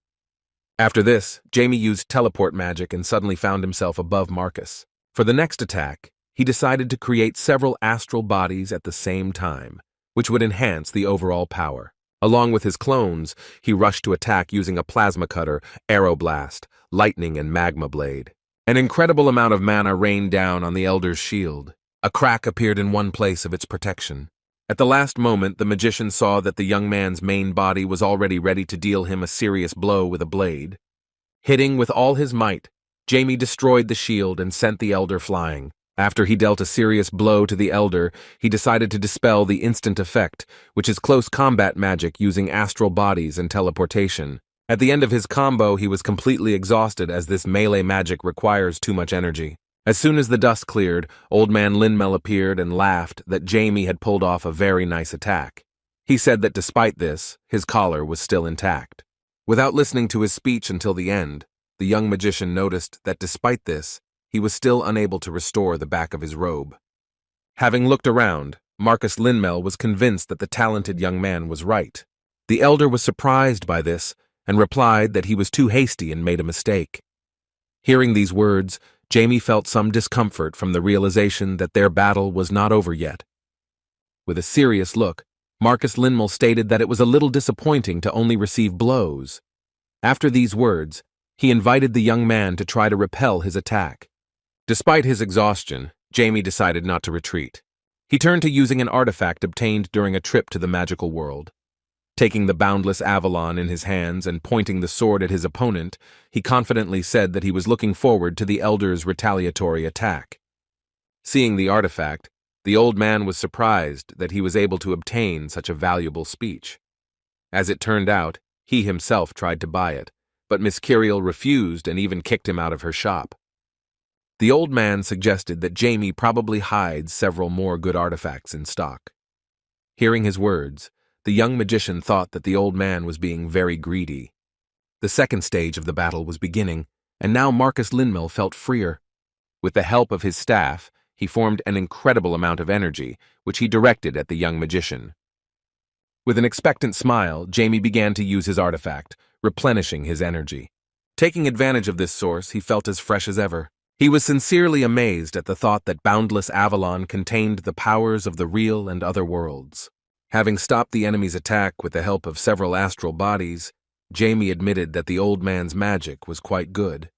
[SPEAKER 1] After this, Jamie used teleport magic and suddenly found himself above Marcus. For the next attack, he decided to create several astral bodies at the same time, which would enhance the overall power. Along with his clones, he rushed to attack using a plasma cutter, arrow blast, lightning, and magma blade. An incredible amount of mana rained down on the Elder's shield. A crack appeared in one place of its protection. At the last moment, the magician saw that the young man's main body was already ready to deal him a serious blow with a blade. Hitting with all his might, Jamie destroyed the shield and sent the Elder flying. After he dealt a serious blow to the Elder, he decided to dispel the instant effect, which is close combat magic using astral bodies and teleportation. At the end of his combo, he was completely exhausted as this melee magic requires too much energy. As soon as the dust cleared, Old Man Linmel appeared and laughed that Jamie had pulled off a very nice attack. He said that despite this, his collar was still intact. Without listening to his speech until the end, the young magician noticed that despite this, he was still unable to restore the back of his robe. Having looked around, Marcus Linmel was convinced that the talented young man was right. The Elder was surprised by this and replied that he was too hasty and made a mistake. Hearing these words, Jamie felt some discomfort from the realization that their battle was not over yet. With a serious look, Marcus Linmel stated that it was a little disappointing to only receive blows. After these words, he invited the young man to try to repel his attack. Despite his exhaustion, Jamie decided not to retreat. He turned to using an artifact obtained during a trip to the magical world. Taking the boundless Avalon in his hands and pointing the sword at his opponent, he confidently said that he was looking forward to the Elder's retaliatory attack. Seeing the artifact, the old man was surprised that he was able to obtain such a valuable speech. As it turned out, he himself tried to buy it, but Miss Kyriel refused and even kicked him out of her shop. The old man suggested that Jamie probably hides several more good artifacts in stock. Hearing his words, the young magician thought that the old man was being very greedy. The second stage of the battle was beginning, and now Marcus Linmel felt freer. With the help of his staff, he formed an incredible amount of energy, which he directed at the young magician. With an expectant smile, Jamie began to use his artifact, replenishing his energy. Taking advantage of this source, he felt as fresh as ever. He was sincerely amazed at the thought that boundless Avalon contained the powers of the real and other worlds. Having stopped the enemy's attack with the help of several astral bodies, Jamie admitted that the old man's magic was quite good.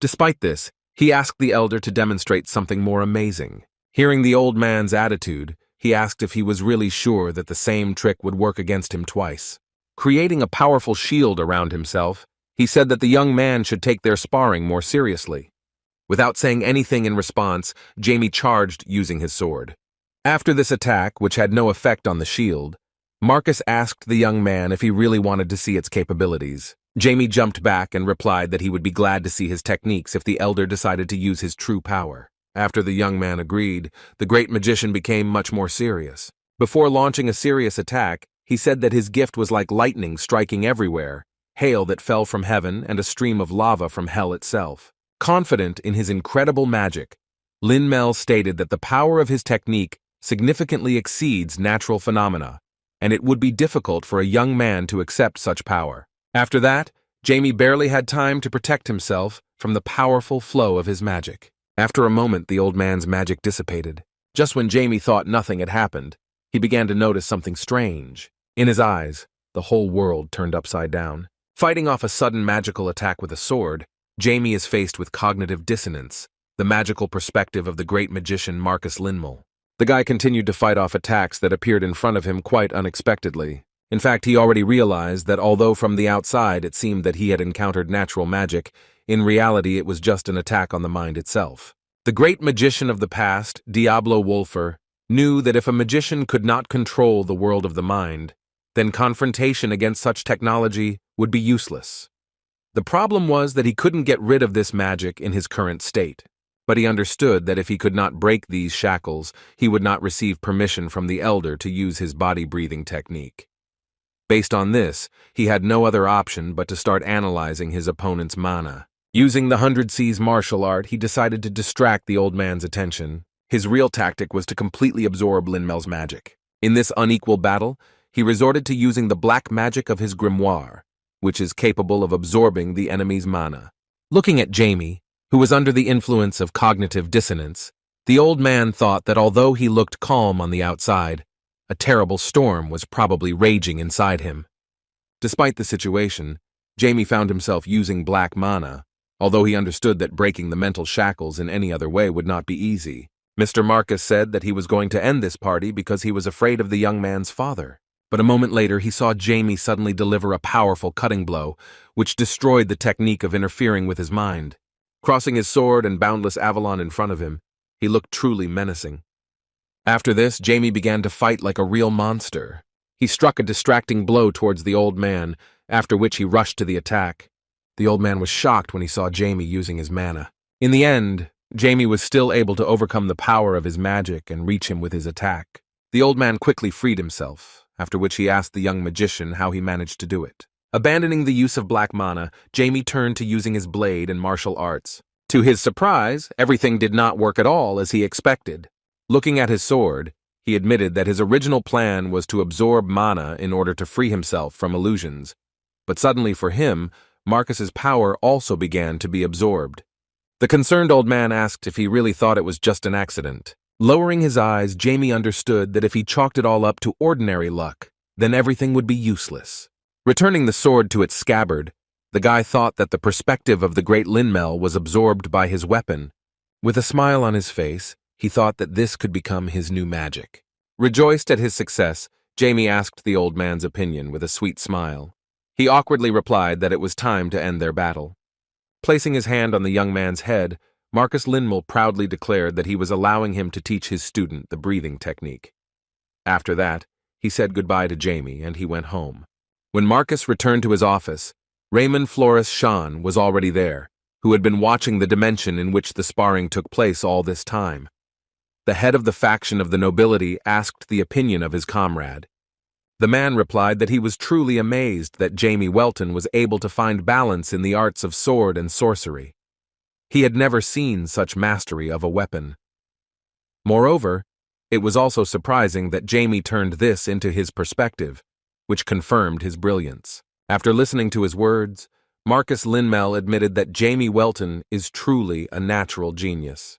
[SPEAKER 1] Despite this, he asked the Elder to demonstrate something more amazing. Hearing the old man's attitude, he asked if he was really sure that the same trick would work against him twice. Creating a powerful shield around himself, he said that the young man should take their sparring more seriously. Without saying anything in response, Jamie charged using his sword. After this attack, which had no effect on the shield, Marcus asked the young man if he really wanted to see its capabilities. Jamie jumped back and replied that he would be glad to see his techniques if the Elder decided to use his true power. After the young man agreed, the great magician became much more serious. Before launching a serious attack, he said that his gift was like lightning striking everywhere, hail that fell from heaven and a stream of lava from hell itself. Confident in his incredible magic, Linmel stated that the power of his technique significantly exceeds natural phenomena, and it would be difficult for a young man to accept such power. After that, Jamie barely had time to protect himself from the powerful flow of his magic. After a moment, the old man's magic dissipated. Just when Jamie thought nothing had happened, he began to notice something strange. In his eyes, the whole world turned upside down. Fighting off a sudden magical attack with a sword, Jamie is faced with cognitive dissonance, the magical perspective of the great magician Marcus Linmel. The guy continued to fight off attacks that appeared in front of him quite unexpectedly. In fact, he already realized that although from the outside it seemed that he had encountered natural magic, in reality it was just an attack on the mind itself. The great magician of the past, Diablo Wolfer, knew that if a magician could not control the world of the mind, then confrontation against such technology would be useless. The problem was that he couldn't get rid of this magic in his current state. But he understood that if he could not break these shackles, he would not receive permission from the Elder to use his body-breathing technique. Based on this, he had no other option but to start analyzing his opponent's mana. Using the 100 Seas martial art, he decided to distract the old man's attention. His real tactic was to completely absorb Linmel's magic. In this unequal battle, he resorted to using the black magic of his grimoire, which is capable of absorbing the enemy's mana. Looking at Jamie, who was under the influence of cognitive dissonance, the old man thought that although he looked calm on the outside, a terrible storm was probably raging inside him. Despite the situation, Jamie found himself using black mana, although he understood that breaking the mental shackles in any other way would not be easy. Mr. Marcus said that he was going to end this party because he was afraid of the young man's father. But a moment later, he saw Jamie suddenly deliver a powerful cutting blow, which destroyed the technique of interfering with his mind. Crossing his sword and boundless Avalon in front of him, he looked truly menacing. After this, Jamie began to fight like a real monster. He struck a distracting blow towards the old man, after which he rushed to the attack. The old man was shocked when he saw Jamie using his mana. In the end, Jamie was still able to overcome the power of his magic and reach him with his attack. The old man quickly freed himself, after which he asked the young magician how he managed to do it. Abandoning the use of black mana, Jamie turned to using his blade and martial arts. To his surprise, everything did not work at all as he expected. Looking at his sword, he admitted that his original plan was to absorb mana in order to free himself from illusions. But suddenly for him, Marcus's power also began to be absorbed. The concerned old man asked if he really thought it was just an accident. Lowering his eyes, Jamie understood that if he chalked it all up to ordinary luck, then everything would be useless. Returning the sword to its scabbard, the guy thought that the perspective of the great Linmel was absorbed by his weapon. With a smile on his face, he thought that this could become his new magic. Rejoiced at his success, Jamie asked the old man's opinion with a sweet smile. He awkwardly replied that it was time to end their battle. Placing his hand on the young man's head, Marcus Linmel proudly declared that he was allowing him to teach his student the breathing technique. After that, he said goodbye to Jamie and he went home. When Marcus returned to his office, Raymond Flores Sean was already there, who had been watching the dimension in which the sparring took place all this time. The head of the faction of the nobility asked the opinion of his comrade. The man replied that he was truly amazed that Jamie Welton was able to find balance in the arts of sword and sorcery. He had never seen such mastery of a weapon. Moreover, it was also surprising that Jamie turned this into his perspective, which confirmed his brilliance. After listening to his words, Marcus Linmel admitted that Jamie Welton is truly a natural genius.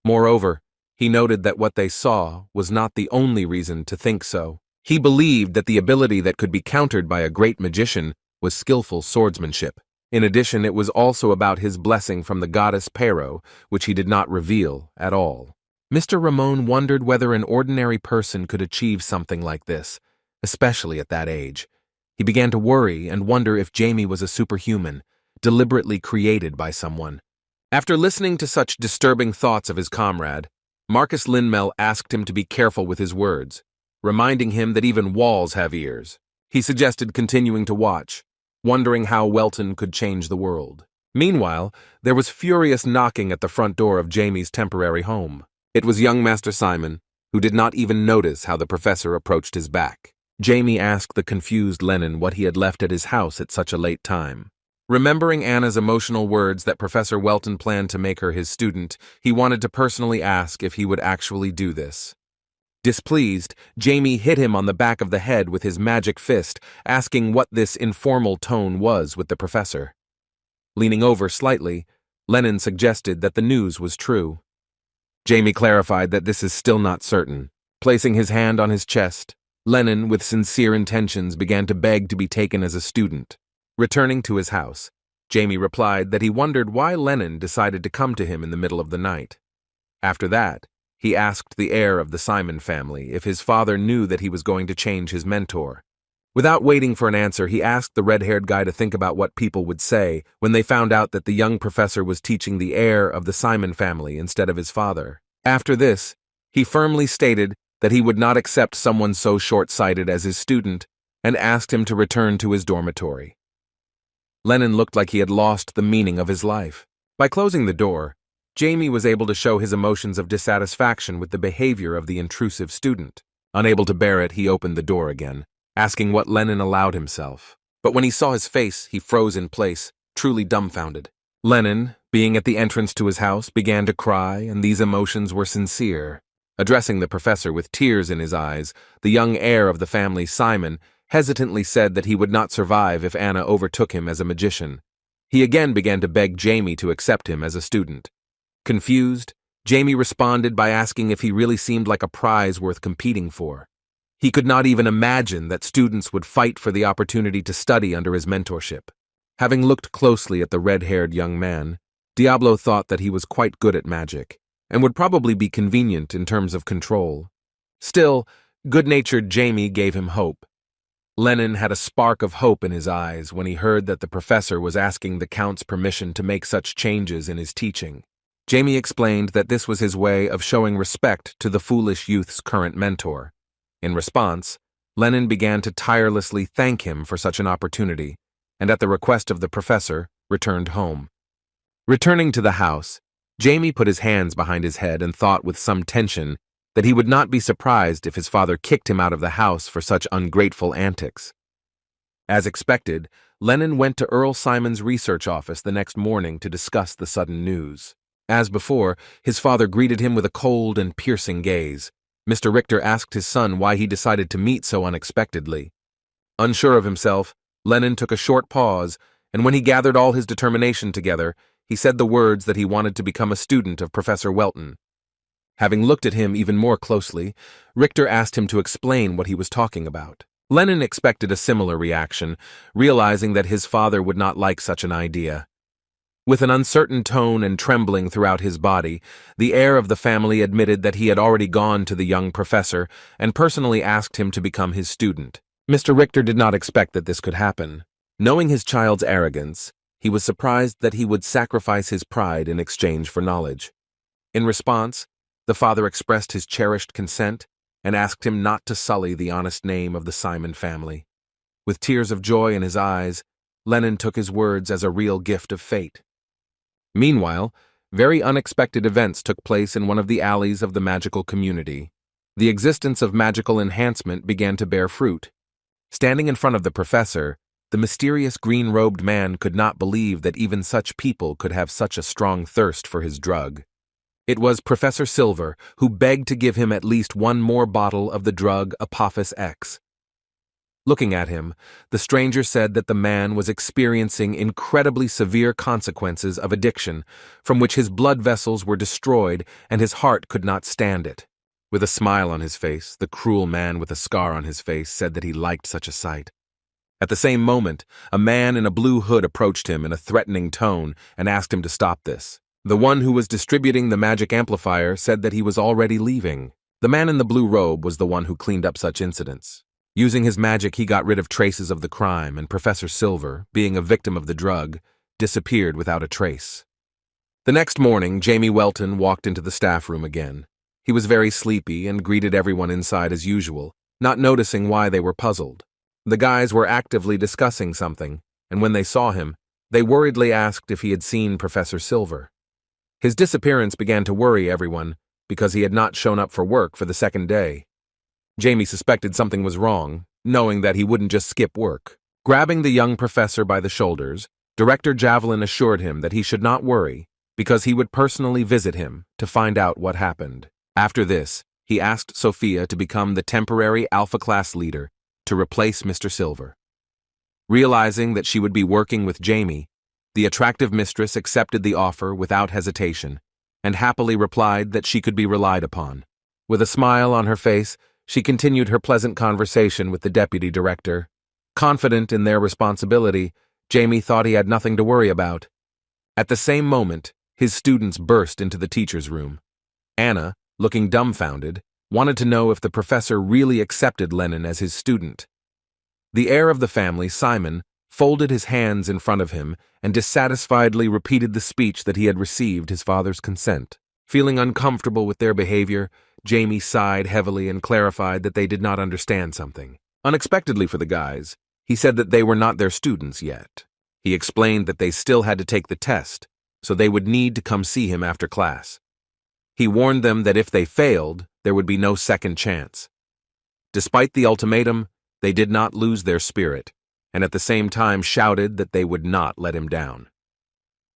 [SPEAKER 1] Moreover, he noted that what they saw was not the only reason to think so. He believed that the ability that could be countered by a great magician was skillful swordsmanship. In addition, it was also about his blessing from the goddess Pero, which he did not reveal at all. Mr. Ramon wondered whether an ordinary person could achieve something like this, especially at that age. He began to worry and wonder if Jamie was a superhuman, deliberately created by someone. After listening to such disturbing thoughts of his comrade, Marcus Linmel asked him to be careful with his words, reminding him that even walls have ears. He suggested continuing to watch, wondering how Welton could change the world. Meanwhile, there was furious knocking at the front door of Jamie's temporary home. It was young Master Simon, who did not even notice how the professor approached his back. Jamie asked the confused Lennon what he had left at his house at such a late time. Remembering Anna's emotional words that Professor Welton planned to make her his student, he wanted to personally ask if he would actually do this. Displeased, Jamie hit him on the back of the head with his magic fist, asking what this informal tone was with the professor. Leaning over slightly, Lennon suggested that the news was true. Jamie clarified that this is still not certain. Placing his hand on his chest, Lennon, with sincere intentions, began to beg to be taken as a student. Returning to his house, Jamie replied that he wondered why Lennon decided to come to him in the middle of the night. After that, he asked the heir of the Simon family if his father knew that he was going to change his mentor. Without waiting for an answer, he asked the red-haired guy to think about what people would say when they found out that the young professor was teaching the heir of the Simon family instead of his father. After this, he firmly stated that he would not accept someone so short-sighted as his student and asked him to return to his dormitory. Lennon looked like he had lost the meaning of his life. By closing the door, Jamie was able to show his emotions of dissatisfaction with the behavior of the intrusive student. Unable to bear it, he opened the door again, asking what Lennon allowed himself. But when he saw his face, he froze in place, truly dumbfounded. Lennon, being at the entrance to his house, began to cry, and these emotions were sincere. Addressing the professor with tears in his eyes, the young heir of the family, Simon, hesitantly said that he would not survive if Anna overtook him as a magician. He again began to beg Jamie to accept him as a student. Confused, Jamie responded by asking if he really seemed like a prize worth competing for. He could not even imagine that students would fight for the opportunity to study under his mentorship. Having looked closely at the red-haired young man, Diablo thought that he was quite good at magic, and would probably be convenient in terms of control. Still, good-natured Jamie gave him hope. Lennon had a spark of hope in his eyes when he heard that the professor was asking the Count's permission to make such changes in his teaching. Jamie explained that this was his way of showing respect to the foolish youth's current mentor. In response, Lennon began to tirelessly thank him for such an opportunity, and at the request of the professor, returned home. Returning to the house, Jamie put his hands behind his head and thought with some tension that he would not be surprised if his father kicked him out of the house for such ungrateful antics. As expected, Lennon went to Earl Simon's research office the next morning to discuss the sudden news. As before, his father greeted him with a cold and piercing gaze. Mr. Richter asked his son why he decided to meet so unexpectedly. Unsure of himself, Lennon took a short pause, and when he gathered all his determination together, he said the words that he wanted to become a student of Professor Welton. Having looked at him even more closely, Richter asked him to explain what he was talking about. Lennon expected a similar reaction, realizing that his father would not like such an idea. With an uncertain tone and trembling throughout his body, the heir of the family admitted that he had already gone to the young professor and personally asked him to become his student. Mr. Richter did not expect that this could happen. Knowing his child's arrogance, he was surprised that he would sacrifice his pride in exchange for knowledge. In response, the father expressed his cherished consent and asked him not to sully the honest name of the Simon family. With tears of joy in his eyes, Lennon took his words as a real gift of fate. Meanwhile, very unexpected events took place in one of the alleys of the magical community. The existence of magical enhancement began to bear fruit. Standing in front of the professor, the mysterious green-robed man could not believe that even such people could have such a strong thirst for his drug. It was Professor Silver who begged to give him at least one more bottle of the drug Apophis X. Looking at him, the stranger said that the man was experiencing incredibly severe consequences of addiction, from which his blood vessels were destroyed and his heart could not stand it. With a smile on his face, the cruel man with a scar on his face said that he liked such a sight. At the same moment, a man in a blue hood approached him in a threatening tone and asked him to stop this. The one who was distributing the magic amplifier said that he was already leaving. The man in the blue robe was the one who cleaned up such incidents. Using his magic, he got rid of traces of the crime, and Professor Silver, being a victim of the drug, disappeared without a trace. The next morning, Jamie Welton walked into the staff room again. He was very sleepy and greeted everyone inside as usual, not noticing why they were puzzled. The guys were actively discussing something, and when they saw him, they worriedly asked if he had seen Professor Silver. His disappearance began to worry everyone because he had not shown up for work for the second day. Jamie suspected something was wrong, knowing that he wouldn't just skip work. Grabbing the young professor by the shoulders, Director Javelin assured him that he should not worry because he would personally visit him to find out what happened. After this, he asked Sophia to become the temporary Alpha Class leader to replace Mr. Silver. Realizing that she would be working with Jamie, the attractive mistress accepted the offer without hesitation and happily replied that she could be relied upon. With a smile on her face, she continued her pleasant conversation with the deputy director. Confident in their responsibility, Jamie thought he had nothing to worry about. At the same moment, his students burst into the teacher's room. Anna, looking dumbfounded, wanted to know if the professor really accepted Lennon as his student. The heir of the family, Simon, folded his hands in front of him and dissatisfiedly repeated the speech that he had received his father's consent. Feeling uncomfortable with their behavior, Jamie sighed heavily and clarified that they did not understand something. Unexpectedly for the guys, he said that they were not their students yet. He explained that they still had to take the test, so they would need to come see him after class. He warned them that if they failed, there would be no second chance. Despite the ultimatum, they did not lose their spirit, and at the same time shouted that they would not let him down.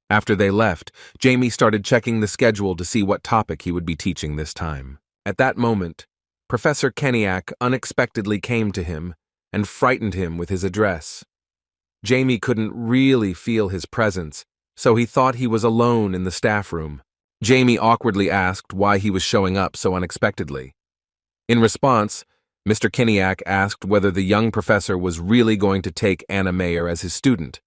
[SPEAKER 1] After they left, Jamie started checking the schedule to see what topic he would be teaching this time. At that moment, Professor Keniak unexpectedly came to him and frightened him with his address. Jamie couldn't really feel his presence, so he thought he was alone in the staff room. Jamie awkwardly asked why he was showing up so unexpectedly. In response, Mr. Keniak asked whether the young professor was really going to take Anna Mayer as his student.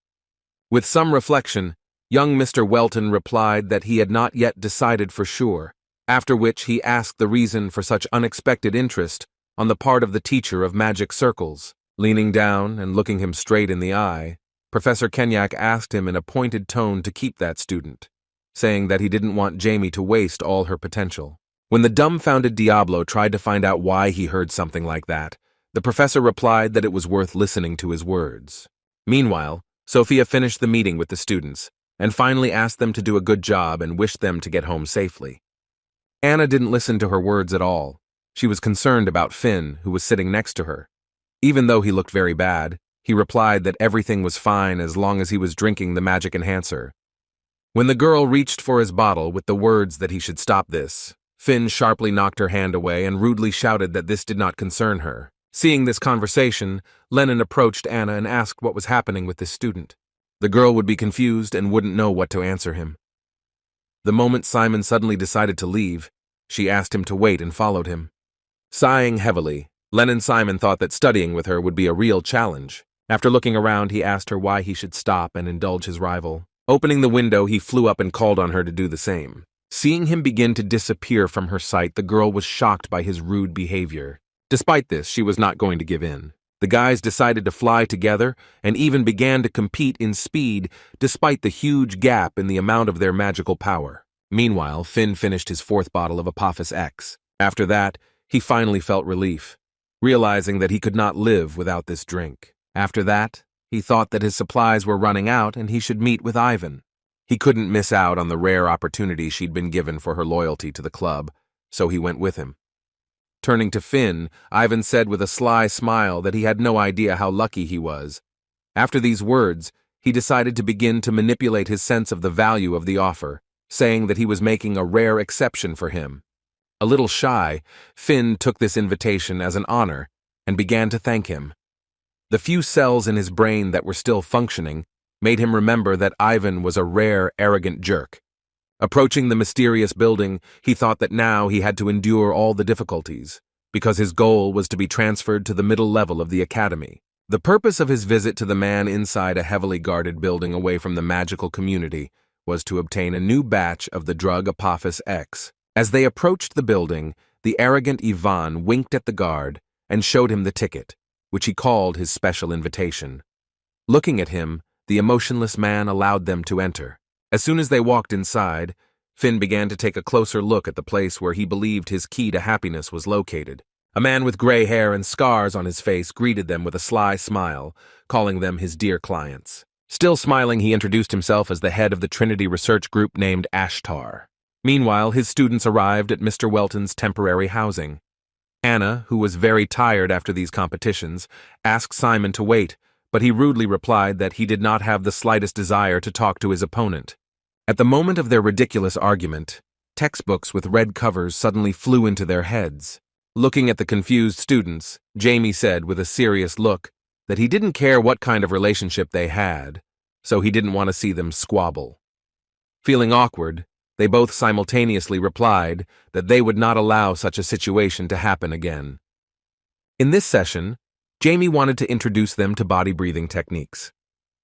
[SPEAKER 1] With some reflection, young Mr. Welton replied that he had not yet decided for sure, after which he asked the reason for such unexpected interest on the part of the teacher of magic circles. Leaning down and looking him straight in the eye, Professor Keniak asked him in a pointed tone to keep that student, saying that he didn't want Jamie to waste all her potential. When the dumbfounded Diablo tried to find out why he heard something like that, the professor replied that it was worth listening to his words. Meanwhile, Sophia finished the meeting with the students, and finally asked them to do a good job and wished them to get home safely. Anna didn't listen to her words at all. She was concerned about Finn, who was sitting next to her. Even though he looked very bad, he replied that everything was fine as long as he was drinking the magic enhancer. When the girl reached for his bottle with the words that he should stop this, Finn sharply knocked her hand away and rudely shouted that this did not concern her. Seeing this conversation, Lennon approached Anna and asked what was happening with this student. The girl would be confused and wouldn't know what to answer him. The moment Simon suddenly decided to leave, she asked him to wait and followed him. Sighing heavily, Lennon Simon thought that studying with her would be a real challenge. After looking around, he asked her why he should stop and indulge his rival. Opening the window, he flew up and called on her to do the same. Seeing him begin to disappear from her sight, the girl was shocked by his rude behavior. Despite this, she was not going to give in. The guys decided to fly together and even began to compete in speed despite the huge gap in the amount of their magical power. Meanwhile, Finn finished his 4th bottle of Apophis X. After that, he finally felt relief, realizing that he could not live without this drink. After that, he thought that his supplies were running out and he should meet with Ivan. He couldn't miss out on the rare opportunity she'd been given for her loyalty to the club, so he went with him. Turning to Finn, Ivan said with a sly smile that he had no idea how lucky he was. After these words, he decided to begin to manipulate his sense of the value of the offer, saying that he was making a rare exception for him. A little shy, Finn took this invitation as an honor and began to thank him. The few cells in his brain that were still functioning made him remember that Ivan was a rare, arrogant jerk. Approaching the mysterious building, he thought that now he had to endure all the difficulties, because his goal was to be transferred to the middle level of the academy. The purpose of his visit to the man inside a heavily guarded building away from the magical community was to obtain a new batch of the drug Apophis X. As they approached the building, the arrogant Ivan winked at the guard and showed him the ticket, which he called his special invitation. Looking at him, the emotionless man allowed them to enter. As soon as they walked inside, Finn began to take a closer look at the place where he believed his key to happiness was located. A man with gray hair and scars on his face greeted them with a sly smile, calling them his dear clients. Still smiling, he introduced himself as the head of the Trinity research group named Ashtar. Meanwhile, his students arrived at Mr. Welton's temporary housing. Anna, who was very tired after these competitions, asked Simon to wait, but he rudely replied that he did not have the slightest desire to talk to his opponent. At the moment of their ridiculous argument, textbooks with red covers suddenly flew into their heads. Looking at the confused students, Jamie said with a serious look that he didn't care what kind of relationship they had, so he didn't want to see them squabble. Feeling awkward, they both simultaneously replied that they would not allow such a situation to happen again. In this session, Jamie wanted to introduce them to body-breathing techniques.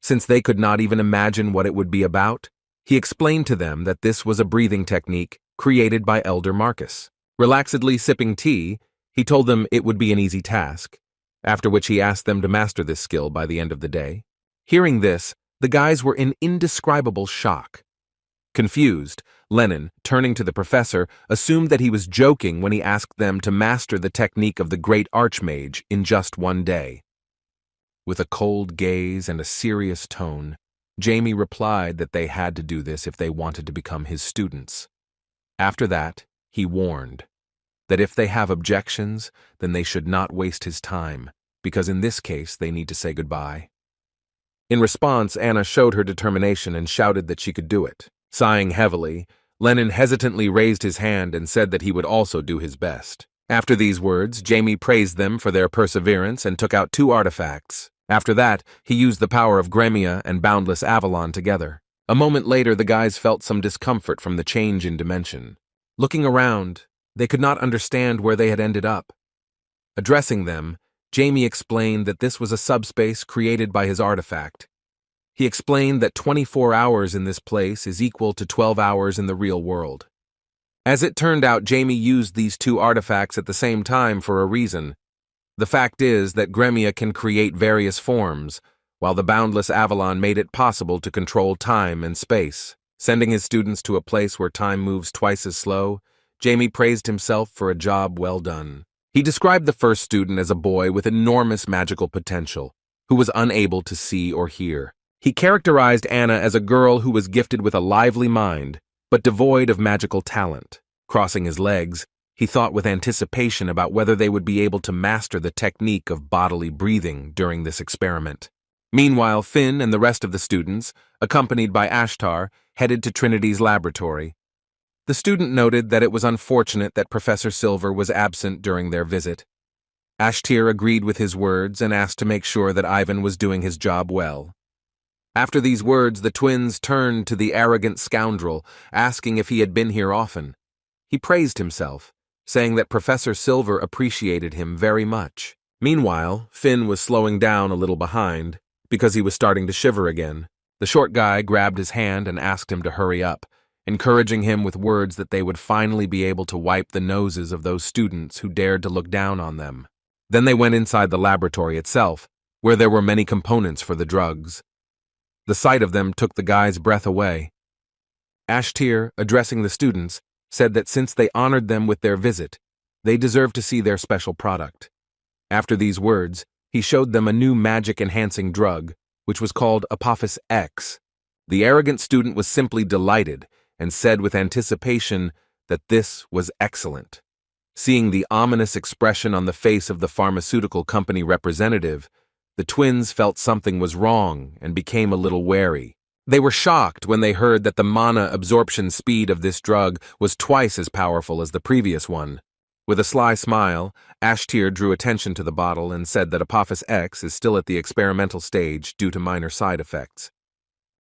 [SPEAKER 1] Since they could not even imagine what it would be about, he explained to them that this was a breathing technique created by Elder Marcus. Relaxedly sipping tea, he told them it would be an easy task, after which he asked them to master this skill by the end of the day. Hearing this, the guys were in indescribable shock. Confused, Lennon, turning to the professor, assumed that he was joking when he asked them to master the technique of the great archmage in just one day. With a cold gaze and a serious tone, Jamie replied that they had to do this if they wanted to become his students. After that, he warned that if they have objections, then they should not waste his time, because in this case they need to say goodbye. In response, Anna showed her determination and shouted that she could do it. Sighing heavily, Lennon hesitantly raised his hand and said that he would also do his best. After these words, Jamie praised them for their perseverance and took out 2 artifacts. After that, he used the power of Gremia and Boundless Avalon together. A moment later, the guys felt some discomfort from the change in dimension. Looking around, they could not understand where they had ended up. Addressing them, Jamie explained that this was a subspace created by his artifact. He explained that 24 hours in this place is equal to 12 hours in the real world. As it turned out, Jamie used these 2 artifacts at the same time for a reason. The fact is that Gremia can create various forms, while the Boundless Avalon made it possible to control time and space. Sending his students to a place where time moves twice as slow, Jamie praised himself for a job well done. He described the first student as a boy with enormous magical potential, who was unable to see or hear. He characterized Anna as a girl who was gifted with a lively mind, but devoid of magical talent. Crossing his legs, he thought with anticipation about whether they would be able to master the technique of bodily breathing during this experiment. Meanwhile, Finn and the rest of the students, accompanied by Ashtar, headed to Trinity's laboratory. The student noted that it was unfortunate that Professor Silver was absent during their visit. Ashtir agreed with his words and asked to make sure that Ivan was doing his job well. After these words, the twins turned to the arrogant scoundrel, asking if he had been here often. He praised himself, saying that Professor Silver appreciated him very much. Meanwhile, Finn was slowing down a little behind, because he was starting to shiver again. The short guy grabbed his hand and asked him to hurry up, encouraging him with words that they would finally be able to wipe the noses of those students who dared to look down on them. Then they went inside the laboratory itself, where there were many components for the drugs. The sight of them took the guy's breath away. Ashtir, addressing the students, said that since they honored them with their visit, they deserved to see their special product. After these words, he showed them a new magic-enhancing drug, which was called Apophis X. The arrogant student was simply delighted and said with anticipation that this was excellent. Seeing the ominous expression on the face of the pharmaceutical company representative, the twins felt something was wrong and became a little wary. They were shocked when they heard that the mana absorption speed of this drug was twice as powerful as the previous one. With a sly smile, Ashtir drew attention to the bottle and said that Apophis X is still at the experimental stage due to minor side effects.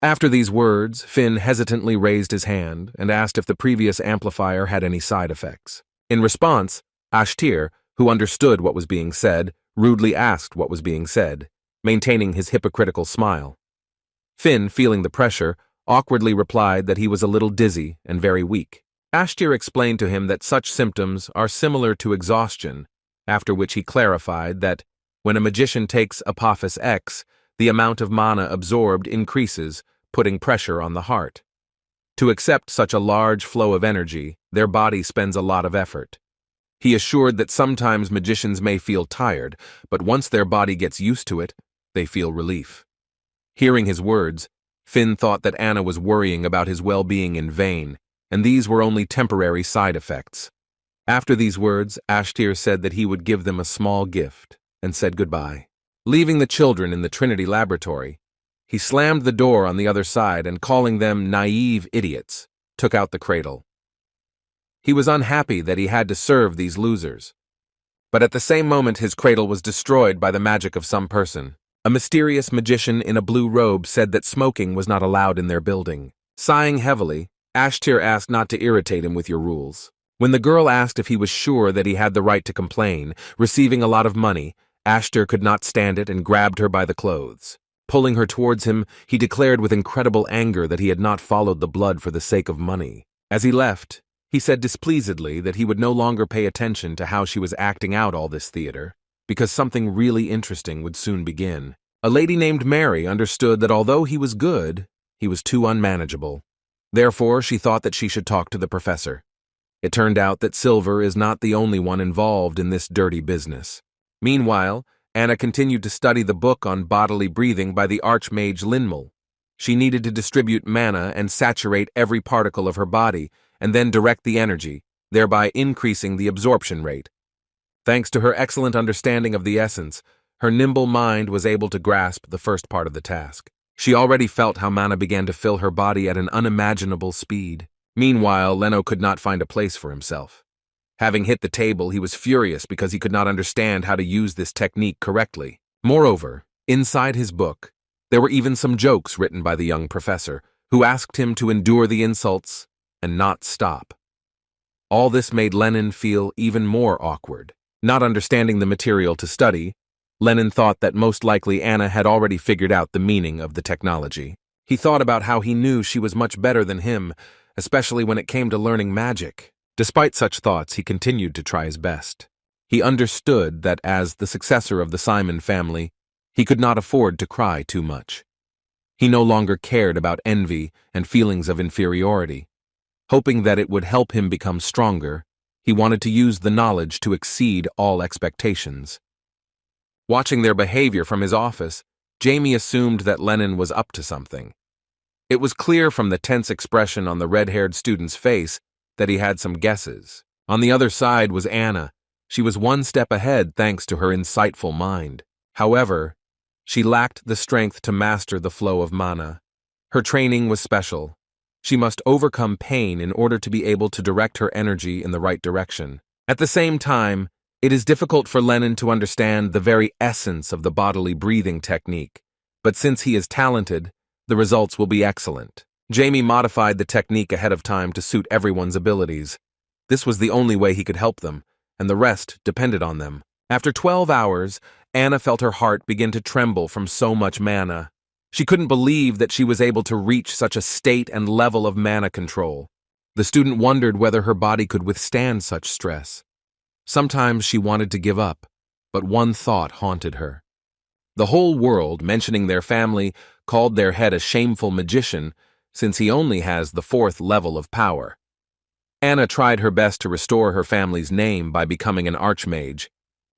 [SPEAKER 1] After these words, Finn hesitantly raised his hand and asked if the previous amplifier had any side effects. In response, Ashtir, who understood what was being said, rudely asked what was being said, maintaining his hypocritical smile. Finn, feeling the pressure, awkwardly replied that he was a little dizzy and very weak. Ashtir explained to him that such symptoms are similar to exhaustion, after which he clarified that when a magician takes Apophis X, the amount of mana absorbed increases, putting pressure on the heart. To accept such a large flow of energy, their body spends a lot of effort. He assured that sometimes magicians may feel tired, but once their body gets used to it, they feel relief. Hearing his words, Finn thought that Anna was worrying about his well-being in vain, and these were only temporary side effects. After these words, Ashtir said that he would give them a small gift, and said goodbye. Leaving the children in the Trinity laboratory, he slammed the door on the other side and, calling them naive idiots, took out the cradle. He was unhappy that he had to serve these losers. But at the same moment, his cradle was destroyed by the magic of some person. A mysterious magician in a blue robe said that smoking was not allowed in their building. Sighing heavily, Ashtir asked not to irritate him with your rules. When the girl asked if he was sure that he had the right to complain, receiving a lot of money, Ashtir could not stand it and grabbed her by the clothes. Pulling her towards him, he declared with incredible anger that he had not followed the blood for the sake of money. As he left, he said displeasedly that he would no longer pay attention to how she was acting out all this theater, because something really interesting would soon begin. A lady named Mary understood that although he was good, he was too unmanageable. Therefore, she thought that she should talk to the professor. It turned out that Silver is not the only one involved in this dirty business. Meanwhile, Anna continued to study the book on bodily breathing by the Archmage Linmal. She needed to distribute mana and saturate every particle of her body, and then direct the energy, thereby increasing the absorption rate. Thanks to her excellent understanding of the essence, her nimble mind was able to grasp the first part of the task. She already felt how mana began to fill her body at an unimaginable speed. Meanwhile, Leno could not find a place for himself. Having hit the table, he was furious because he could not understand how to use this technique correctly. Moreover, inside his book, there were even some jokes written by the young professor, who asked him to endure the insults and not stop. All this made Lenin feel even more awkward. Not understanding the material to study, Lenin thought that most likely Anna had already figured out the meaning of the technology. He thought about how he knew she was much better than him, especially when it came to learning magic. Despite such thoughts, he continued to try his best. He understood that as the successor of the Simon family, he could not afford to cry too much. He no longer cared about envy and feelings of inferiority. Hoping that it would help him become stronger, he wanted to use the knowledge to exceed all expectations. Watching their behavior from his office, Jamie assumed that Lenin was up to something. It was clear from the tense expression on the red-haired student's face that he had some guesses. On the other side was Anna. She was one step ahead thanks to her insightful mind. However, she lacked the strength to master the flow of mana. Her training was special. She must overcome pain in order to be able to direct her energy in the right direction. At the same time, it is difficult for Lenin to understand the very essence of the bodily breathing technique, but since he is talented, the results will be excellent. Jamie modified the technique ahead of time to suit everyone's abilities. This was the only way he could help them, and the rest depended on them. After 12 hours, Anna felt her heart begin to tremble from so much mana. She couldn't believe that she was able to reach such a state and level of mana control. The student wondered whether her body could withstand such stress. Sometimes she wanted to give up, but one thought haunted her. The whole world, mentioning their family, called their head a shameful magician, since he only has the 4th level of power. Anna tried her best to restore her family's name by becoming an archmage.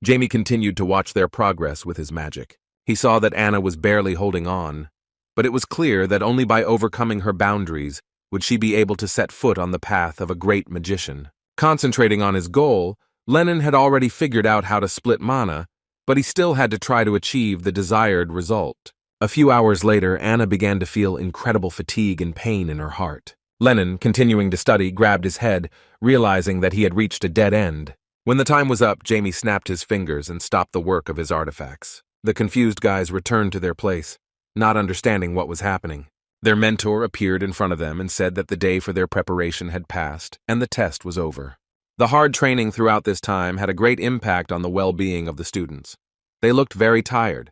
[SPEAKER 1] Jamie continued to watch their progress with his magic. He saw that Anna was barely holding on, but it was clear that only by overcoming her boundaries would she be able to set foot on the path of a great magician. Concentrating on his goal, Lenin had already figured out how to split mana, but he still had to try to achieve the desired result. A few hours later, Anna began to feel incredible fatigue and pain in her heart. Lenin, continuing to study, grabbed his head, realizing that he had reached a dead end. When the time was up, Jamie snapped his fingers and stopped the work of his artifacts. The confused guys returned to their place, not understanding what was happening. Their mentor appeared in front of them and said that the day for their preparation had passed and the test was over. The hard training throughout this time had a great impact on the well-being of the students. They looked very tired.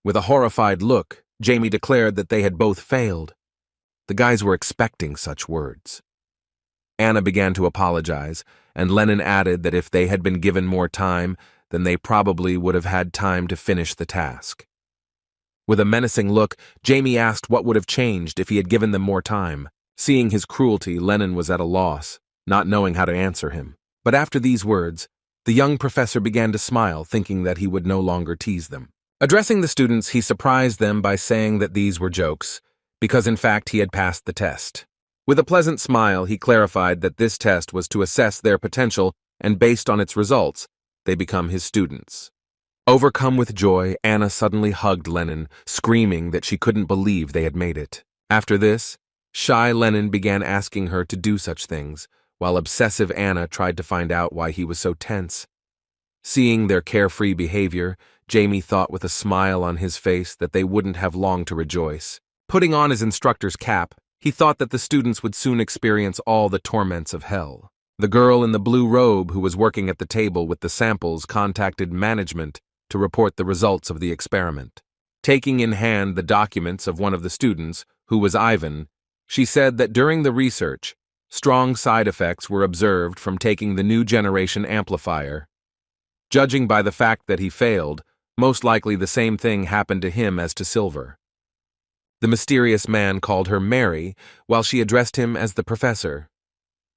[SPEAKER 1] With a horrified look, Jamie declared that they had both failed. The guys were expecting such words. Anna began to apologize, and Lenin added that if they had been given more time, then they probably would have had time to finish the task. With a menacing look, Jamie asked what would have changed if he had given them more time. Seeing his cruelty, Lenin was at a loss, not knowing how to answer him. But after these words, the young professor began to smile, thinking that he would no longer tease them. Addressing the students, he surprised them by saying that these were jokes, because in fact he had passed the test. With a pleasant smile, he clarified that this test was to assess their potential, and based on its results, they become his students. Overcome with joy, Anna suddenly hugged Lenin, screaming that she couldn't believe they had made it. After this, shy Lenin began asking her to do such things, while obsessive Anna tried to find out why he was so tense. Seeing their carefree behavior, Jamie thought with a smile on his face that they wouldn't have long to rejoice. Putting on his instructor's cap, he thought that the students would soon experience all the torments of hell. The girl in the blue robe who was working at the table with the samples contacted management to report the results of the experiment. Taking in hand the documents of one of the students, who was Ivan, she said that during the research, strong side effects were observed from taking the new generation amplifier. Judging by the fact that he failed, most likely the same thing happened to him as to Silver. The mysterious man called her Mary, while she addressed him as the professor.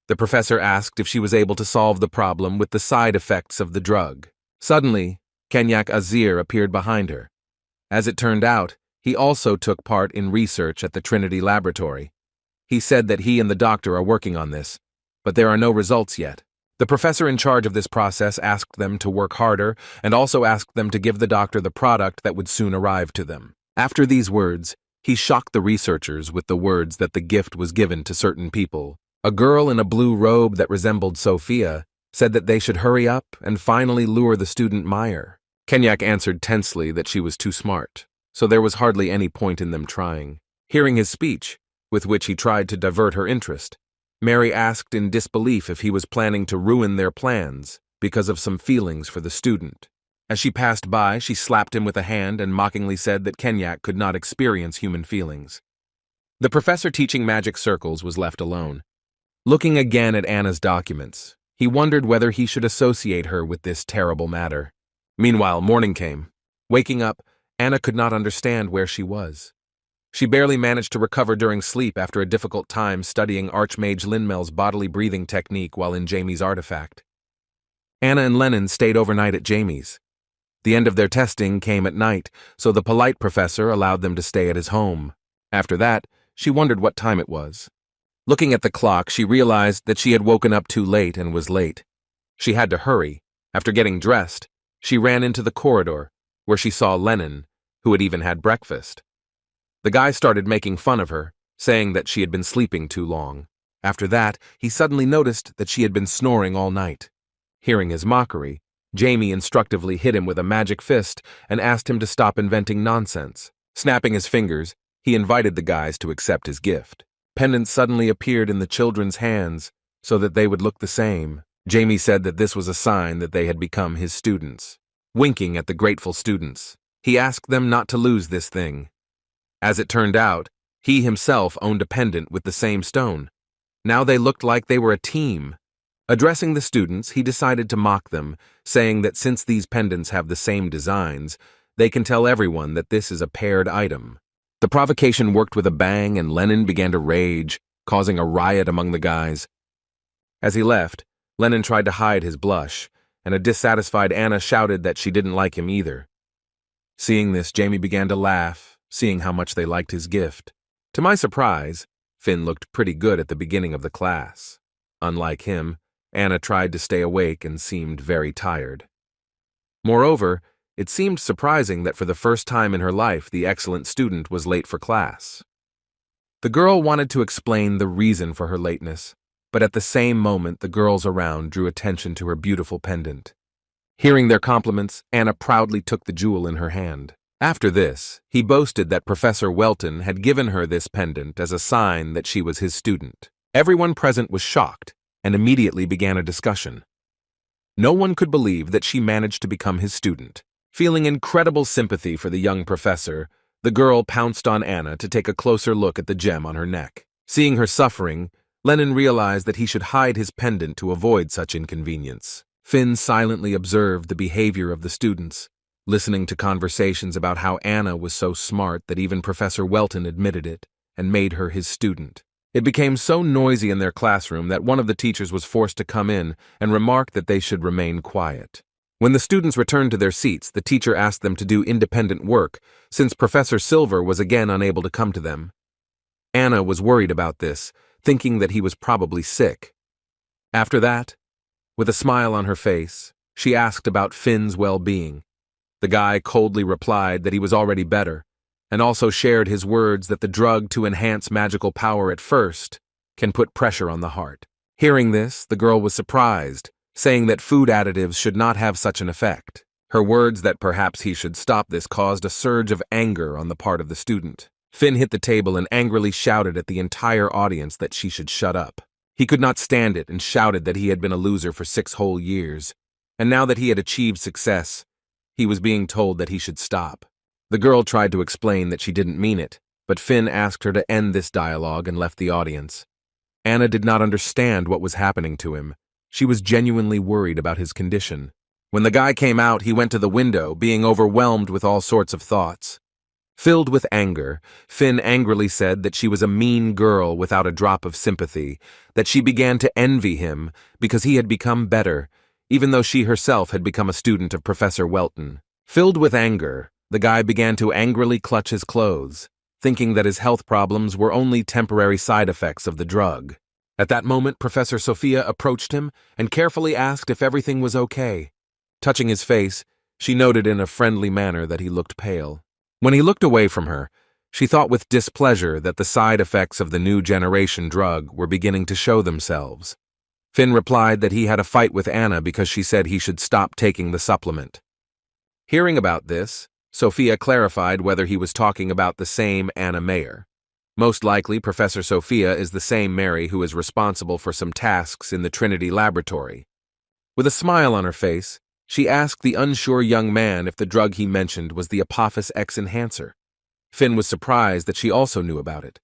[SPEAKER 1] The professor asked if she was able to solve the problem with the side effects of the drug. Suddenly, Kenyak Azir appeared behind her. As it turned out, he also took part in research at the Trinity Laboratory. He said that he and the doctor are working on this, but there are no results yet. The professor in charge of this process asked them to work harder and also asked them to give the doctor the product that would soon arrive to them. After these words, he shocked the researchers with the words that the gift was given to certain people, A girl in a blue robe that resembled Sophia said that they should hurry up and finally lure the student Meyer. Kenyak answered tensely that she was too smart, so there was hardly any point in them trying. Hearing his speech, with which he tried to divert her interest, Mary asked in disbelief if he was planning to ruin their plans because of some feelings for the student. As she passed by, she slapped him with a hand and mockingly said that Kenyak could not experience human feelings. The professor teaching magic circles was left alone. Looking again at Anna's documents, he wondered whether he should associate her with this terrible matter. Meanwhile, morning came. Waking up, Anna could not understand where she was. She barely managed to recover during sleep after a difficult time studying Archmage Linmel's bodily breathing technique while in Jamie's artifact. Anna and Lennon stayed overnight at Jamie's. The end of their testing came at night, so the polite professor allowed them to stay at his home. After that, she wondered what time it was. Looking at the clock, she realized that she had woken up too late and was late. She had to hurry. After getting dressed, she ran into the corridor, where she saw Lennon, who had even had breakfast. The guy started making fun of her, saying that she had been sleeping too long. After that, he suddenly noticed that she had been snoring all night. Hearing his mockery, Jamie instructively hit him with a magic fist and asked him to stop inventing nonsense. Snapping his fingers, he invited the guys to accept his gift. Pendants suddenly appeared in the children's hands so that they would look the same. Jamie said that this was a sign that they had become his students. Winking at the grateful students, he asked them not to lose this thing. As it turned out, he himself owned a pendant with the same stone. Now they looked like they were a team. Addressing the students, he decided to mock them, saying that since these pendants have the same designs, they can tell everyone that this is a paired item. The provocation worked with a bang, and Lennon began to rage, causing a riot among the guys. As he left, Lennon tried to hide his blush, and a dissatisfied Anna shouted that she didn't like him either. Seeing this, Jamie began to laugh, seeing how much they liked his gift. To my surprise, Finn looked pretty good at the beginning of the class. Unlike him, Anna tried to stay awake and seemed very tired. Moreover, it seemed surprising that for the first time in her life, the excellent student was late for class. The girl wanted to explain the reason for her lateness, but at the same moment the girls around drew attention to her beautiful pendant. Hearing their compliments, Anna proudly took the jewel in her hand. After this, he boasted that Professor Welton had given her this pendant as a sign that she was his student. Everyone present was shocked and immediately began a discussion. No one could believe that she managed to become his student. Feeling incredible sympathy for the young professor, the girl pounced on Anna to take a closer look at the gem on her neck. Seeing her suffering, Lennon realized that he should hide his pendant to avoid such inconvenience. Finn silently observed the behavior of the students, listening to conversations about how Anna was so smart that even Professor Welton admitted it and made her his student. It became so noisy in their classroom that one of the teachers was forced to come in and remark that they should remain quiet. When the students returned to their seats, the teacher asked them to do independent work, since Professor Silver was again unable to come to them. Anna was worried about this, thinking that he was probably sick. After that, with a smile on her face, she asked about Finn's well-being. The guy coldly replied that he was already better, and also shared his words that the drug to enhance magical power at first can put pressure on the heart. Hearing this, the girl was surprised, saying that food additives should not have such an effect. Her words that perhaps he should stop this caused a surge of anger on the part of the student. Finn hit the table and angrily shouted at the entire audience that she should shut up. He could not stand it and shouted that he had been a loser for 6 whole years, and now that he had achieved success, he was being told that he should stop. The girl tried to explain that she didn't mean it, but Finn asked her to end this dialogue and left the audience. Anna did not understand what was happening to him. She was genuinely worried about his condition. When the guy came out, he went to the window, being overwhelmed with all sorts of thoughts. Filled with anger, Finn angrily said that she was a mean girl without a drop of sympathy, that she began to envy him because he had become better, even though she herself had become a student of Professor Welton. Filled with anger, the guy began to angrily clutch his clothes, thinking that his health problems were only temporary side effects of the drug. At that moment, Professor Sophia approached him and carefully asked if everything was okay. Touching his face, she noted in a friendly manner that he looked pale. When he looked away from her, She thought with displeasure that the side effects of the new generation drug were beginning to show themselves. Finn replied that he had a fight with Anna because she said he should stop taking the supplement. Hearing about this, Sophia clarified whether he was talking about the same Anna Mayer. Most likely, Professor Sophia is the same Mary who is responsible for some tasks in the Trinity laboratory. With a smile on her face, she asked the unsure young man if the drug he mentioned was the Apophis X enhancer. Finn was surprised that she also knew about it.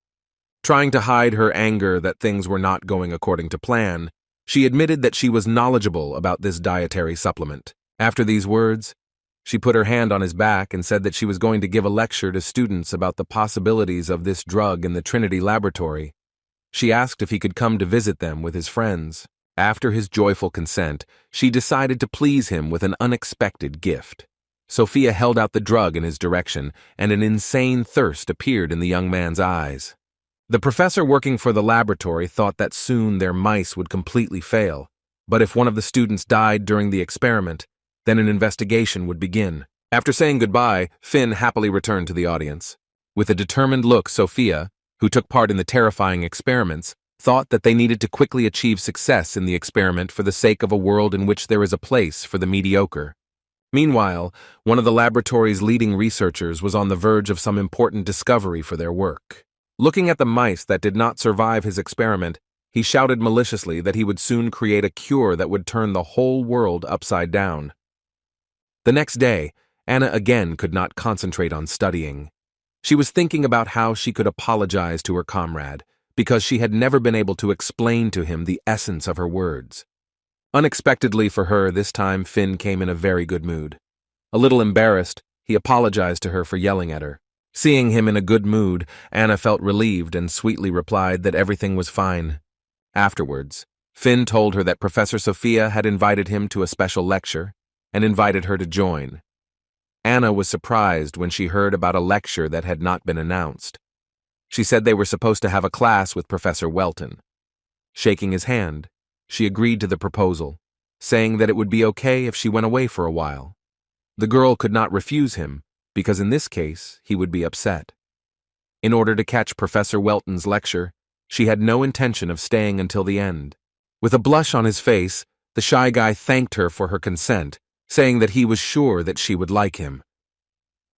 [SPEAKER 1] Trying to hide her anger that things were not going according to plan, she admitted that she was knowledgeable about this dietary supplement. After these words, she put her hand on his back and said that she was going to give a lecture to students about the possibilities of this drug in the Trinity laboratory. She asked if he could come to visit them with his friends. After his joyful consent, she decided to please him with an unexpected gift. Sophia held out the drug in his direction, and an insane thirst appeared in the young man's eyes. The professor working for the laboratory thought that soon their mice would completely fail, but if one of the students died during the experiment, then an investigation would begin. After saying goodbye, Finn happily returned to the audience. With a determined look, Sophia, who took part in the terrifying experiments, thought that they needed to quickly achieve success in the experiment for the sake of a world in which there is a place for the mediocre. Meanwhile, one of the laboratory's leading researchers was on the verge of some important discovery for their work. Looking at the mice that did not survive his experiment, he shouted maliciously that he would soon create a cure that would turn the whole world upside down. The next day, Anna again could not concentrate on studying. She was thinking about how she could apologize to her comrade, because she had never been able to explain to him the essence of her words. Unexpectedly for her, this time Finn came in a very good mood. A little embarrassed, he apologized to her for yelling at her. Seeing him in a good mood, Anna felt relieved and sweetly replied that everything was fine. Afterwards, Finn told her that Professor Sophia had invited him to a special lecture and invited her to join. Anna was surprised when she heard about a lecture that had not been announced. She said they were supposed to have a class with Professor Welton. Shaking his hand, she agreed to the proposal, saying that it would be okay if she went away for a while. The girl could not refuse him, because in this case, he would be upset. In order to catch Professor Welton's lecture, she had no intention of staying until the end. With a blush on his face, the shy guy thanked her for her consent, saying that he was sure that she would like him.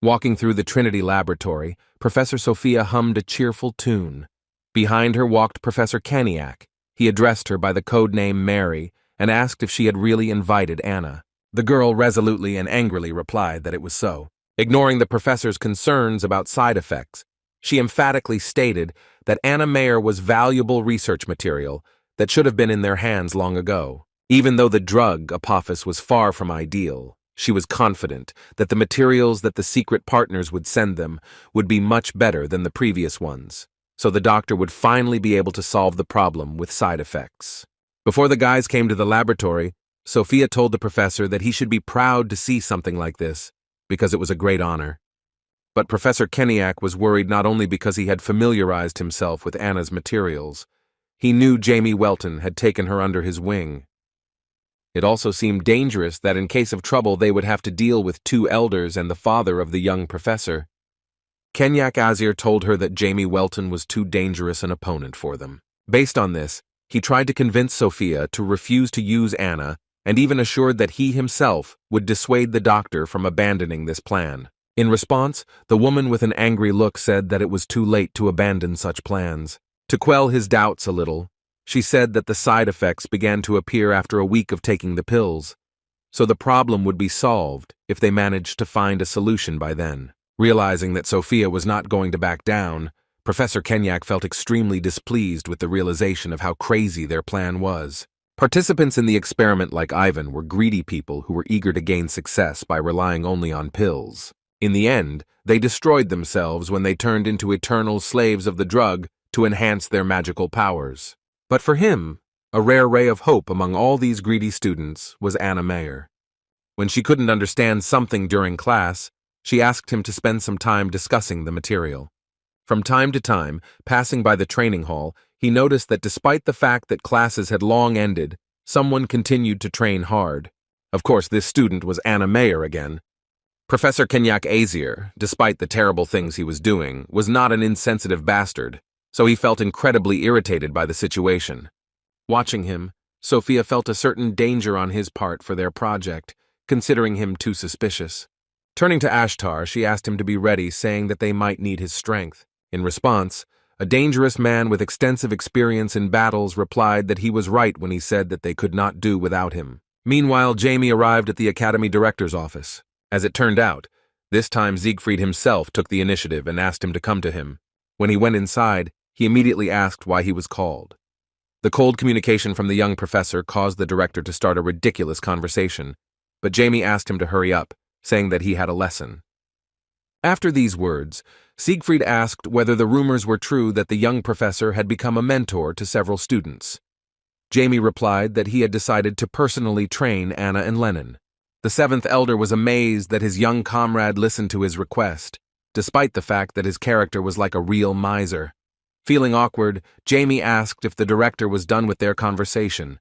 [SPEAKER 1] Walking through the Trinity laboratory, Professor Sophia hummed a cheerful tune. Behind her walked Professor Keniak. He addressed her by the code name Mary and asked if she had really invited Anna. The girl resolutely and angrily replied that it was so. Ignoring the professor's concerns about side effects, she emphatically stated that Anna Mayer was valuable research material that should have been in their hands long ago. Even though the drug, Apophis, was far from ideal, she was confident that the materials that the secret partners would send them would be much better than the previous ones, so the doctor would finally be able to solve the problem with side effects. Before the guys came to the laboratory, Sophia told the professor that he should be proud to see something like this, because it was a great honor. But Professor Keniak was worried not only because he had familiarized himself with Anna's materials. He knew Jamie Welton had taken her under his wing. It also seemed dangerous that in case of trouble they would have to deal with two elders and the father of the young professor. Kenyak Azir told her that Jamie Welton was too dangerous an opponent for them. Based on this, he tried to convince Sophia to refuse to use Anna and even assured that he himself would dissuade the doctor from abandoning this plan. In response, the woman with an angry look said that it was too late to abandon such plans. To quell his doubts a little, she said that the side effects began to appear after a week of taking the pills, so the problem would be solved if they managed to find a solution by then. Realizing that Sophia was not going to back down, Professor Kenyak felt extremely displeased with the realization of how crazy their plan was. Participants in the experiment like Ivan were greedy people who were eager to gain success by relying only on pills. In the end, they destroyed themselves when they turned into eternal slaves of the drug to enhance their magical powers. But for him, a rare ray of hope among all these greedy students was Anna Mayer. When she couldn't understand something during class, she asked him to spend some time discussing the material. From time to time, passing by the training hall, he noticed that despite the fact that classes had long ended, someone continued to train hard. Of course, this student was Anna Mayer again. Professor Kenyak Azir, despite the terrible things he was doing, was not an insensitive bastard, so he felt incredibly irritated by the situation. Watching him, Sophia felt a certain danger on his part for their project, considering him too suspicious. Turning to Ashtar, she asked him to be ready, saying that they might need his strength. In response, a dangerous man with extensive experience in battles replied that he was right when he said that they could not do without him. Meanwhile, Jamie arrived at the Academy Director's office. As it turned out, this time Siegfried himself took the initiative and asked him to come to him. When he went inside, he immediately asked why he was called. The cold communication from the young professor caused the director to start a ridiculous conversation, but Jamie asked him to hurry up, saying that he had a lesson. After these words, Siegfried asked whether the rumors were true that the young professor had become a mentor to several students. Jamie replied that he had decided to personally train Anna and Lennon. The seventh elder was amazed that his young comrade listened to his request, despite the fact that his character was like a real miser. Feeling awkward, Jamie asked if the director was done with their conversation.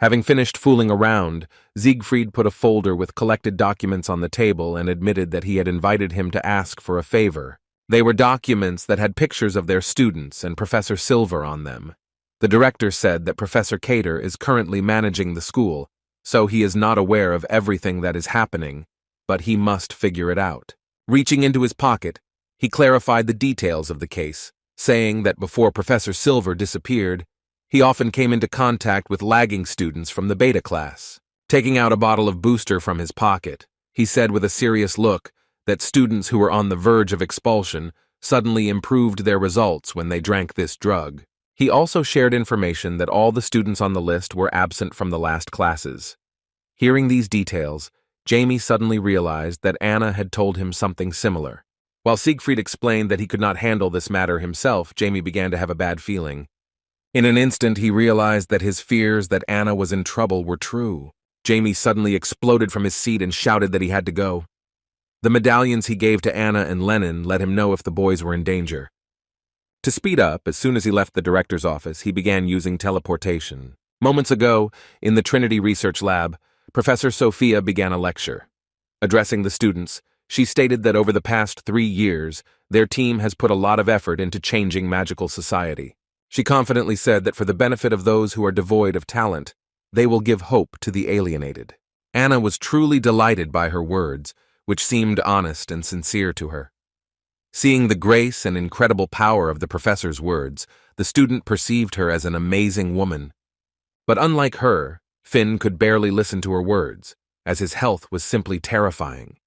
[SPEAKER 1] Having finished fooling around, Siegfried put a folder with collected documents on the table and admitted that he had invited him to ask for a favor. They were documents that had pictures of their students and Professor Silver on them. The director said that Professor Cater is currently managing the school, so he is not aware of everything that is happening, but he must figure it out. Reaching into his pocket, he clarified the details of the case, saying that before Professor Silver disappeared, he often came into contact with lagging students from the beta class. Taking out a bottle of booster from his pocket, he said with a serious look that students who were on the verge of expulsion suddenly improved their results when they drank this drug. He also shared information that all the students on the list were absent from the last classes. Hearing these details, Jamie suddenly realized that Anna had told him something similar. While Siegfried explained that he could not handle this matter himself, Jamie began to have a bad feeling. In an instant, he realized that his fears that Anna was in trouble were true. Jamie suddenly exploded from his seat and shouted that he had to go. The medallions he gave to Anna and Lennon let him know if the boys were in danger. To speed up, as soon as he left the director's office, he began using teleportation. Moments ago, in the Trinity Research Lab, Professor Sophia began a lecture. Addressing the students, she stated that over the past 3 years, their team has put a lot of effort into changing magical society. She confidently said that for the benefit of those who are devoid of talent, they will give hope to the alienated. Anna was truly delighted by her words, which seemed honest and sincere to her. Seeing the grace and incredible power of the professor's words, the student perceived her as an amazing woman. But unlike her, Finn could barely listen to her words, as his health was simply terrifying.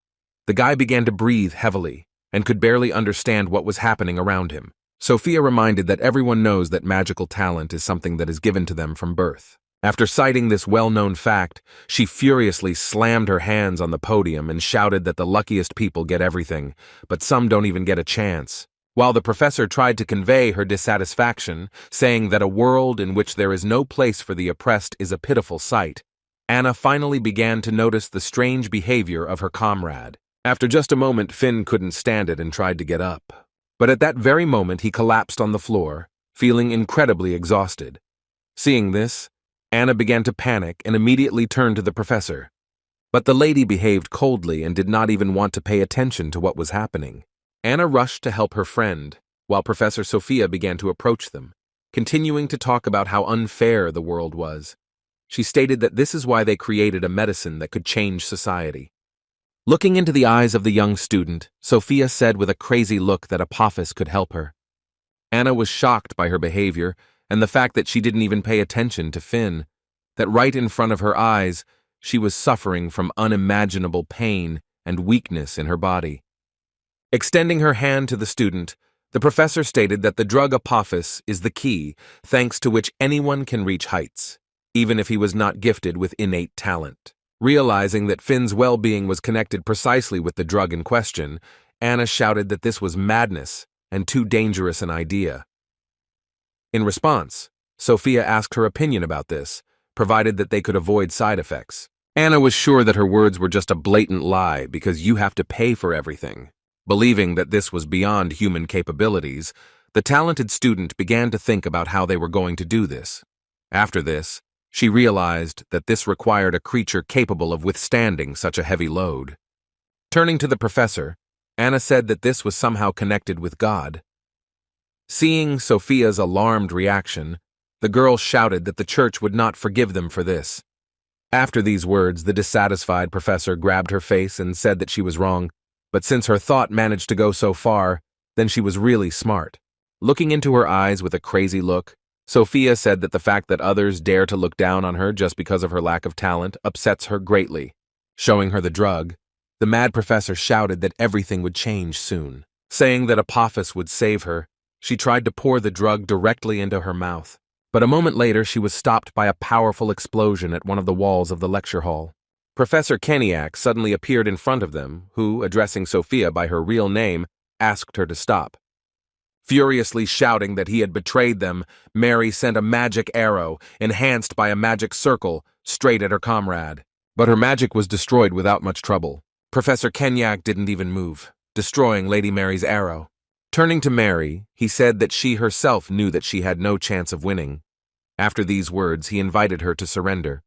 [SPEAKER 1] The guy began to breathe heavily and could barely understand what was happening around him. Sophia reminded that everyone knows that magical talent is something that is given to them from birth. After citing this well-known fact, she furiously slammed her hands on the podium and shouted that the luckiest people get everything, but some don't even get a chance. While the professor tried to convey her dissatisfaction, saying that a world in which there is no place for the oppressed is a pitiful sight, Anna finally began to notice the strange behavior of her comrade. After just a moment, Finn couldn't stand it and tried to get up. But at that very moment, he collapsed on the floor, feeling incredibly exhausted. Seeing this, Anna began to panic and immediately turned to the professor. But the lady behaved coldly and did not even want to pay attention to what was happening. Anna rushed to help her friend, while Professor Sophia began to approach them, continuing to talk about how unfair the world was. She stated that this is why they created a medicine that could change society. Looking into the eyes of the young student, Sophia said with a crazy look that Apophis could help her. Anna was shocked by her behavior and the fact that she didn't even pay attention to Finn, that right in front of her eyes, she was suffering from unimaginable pain and weakness in her body. Extending her hand to the student, the professor stated that the drug Apophis is the key, thanks to which anyone can reach heights, even if he was not gifted with innate talent. Realizing that Finn's well-being was connected precisely with the drug in question, Anna shouted that this was madness and too dangerous an idea. In response, Sophia asked her opinion about this, provided that they could avoid side effects. Anna was sure that her words were just a blatant lie because you have to pay for everything. Believing that this was beyond human capabilities, the talented student began to think about how they were going to do this. After this, she realized that this required a creature capable of withstanding such a heavy load. Turning to the professor, Anna said that this was somehow connected with God. Seeing Sophia's alarmed reaction, the girl shouted that the church would not forgive them for this. After these words, the dissatisfied professor grabbed her face and said that she was wrong, but since her thought managed to go so far, then she was really smart. Looking into her eyes with a crazy look, Sophia said that the fact that others dare to look down on her just because of her lack of talent upsets her greatly. Showing her the drug, the mad professor shouted that everything would change soon. Saying that Apophis would save her, she tried to pour the drug directly into her mouth. But a moment later, she was stopped by a powerful explosion at one of the walls of the lecture hall. Professor Kenyak suddenly appeared in front of them, who, addressing Sophia by her real name, asked her to stop. Furiously shouting that he had betrayed them, Mary sent a magic arrow, enhanced by a magic circle, straight at her comrade. But her magic was destroyed without much trouble. Professor Kenyak didn't even move, destroying Lady Mary's arrow. Turning to Mary, he said that she herself knew that she had no chance of winning. After these words, he invited her to surrender.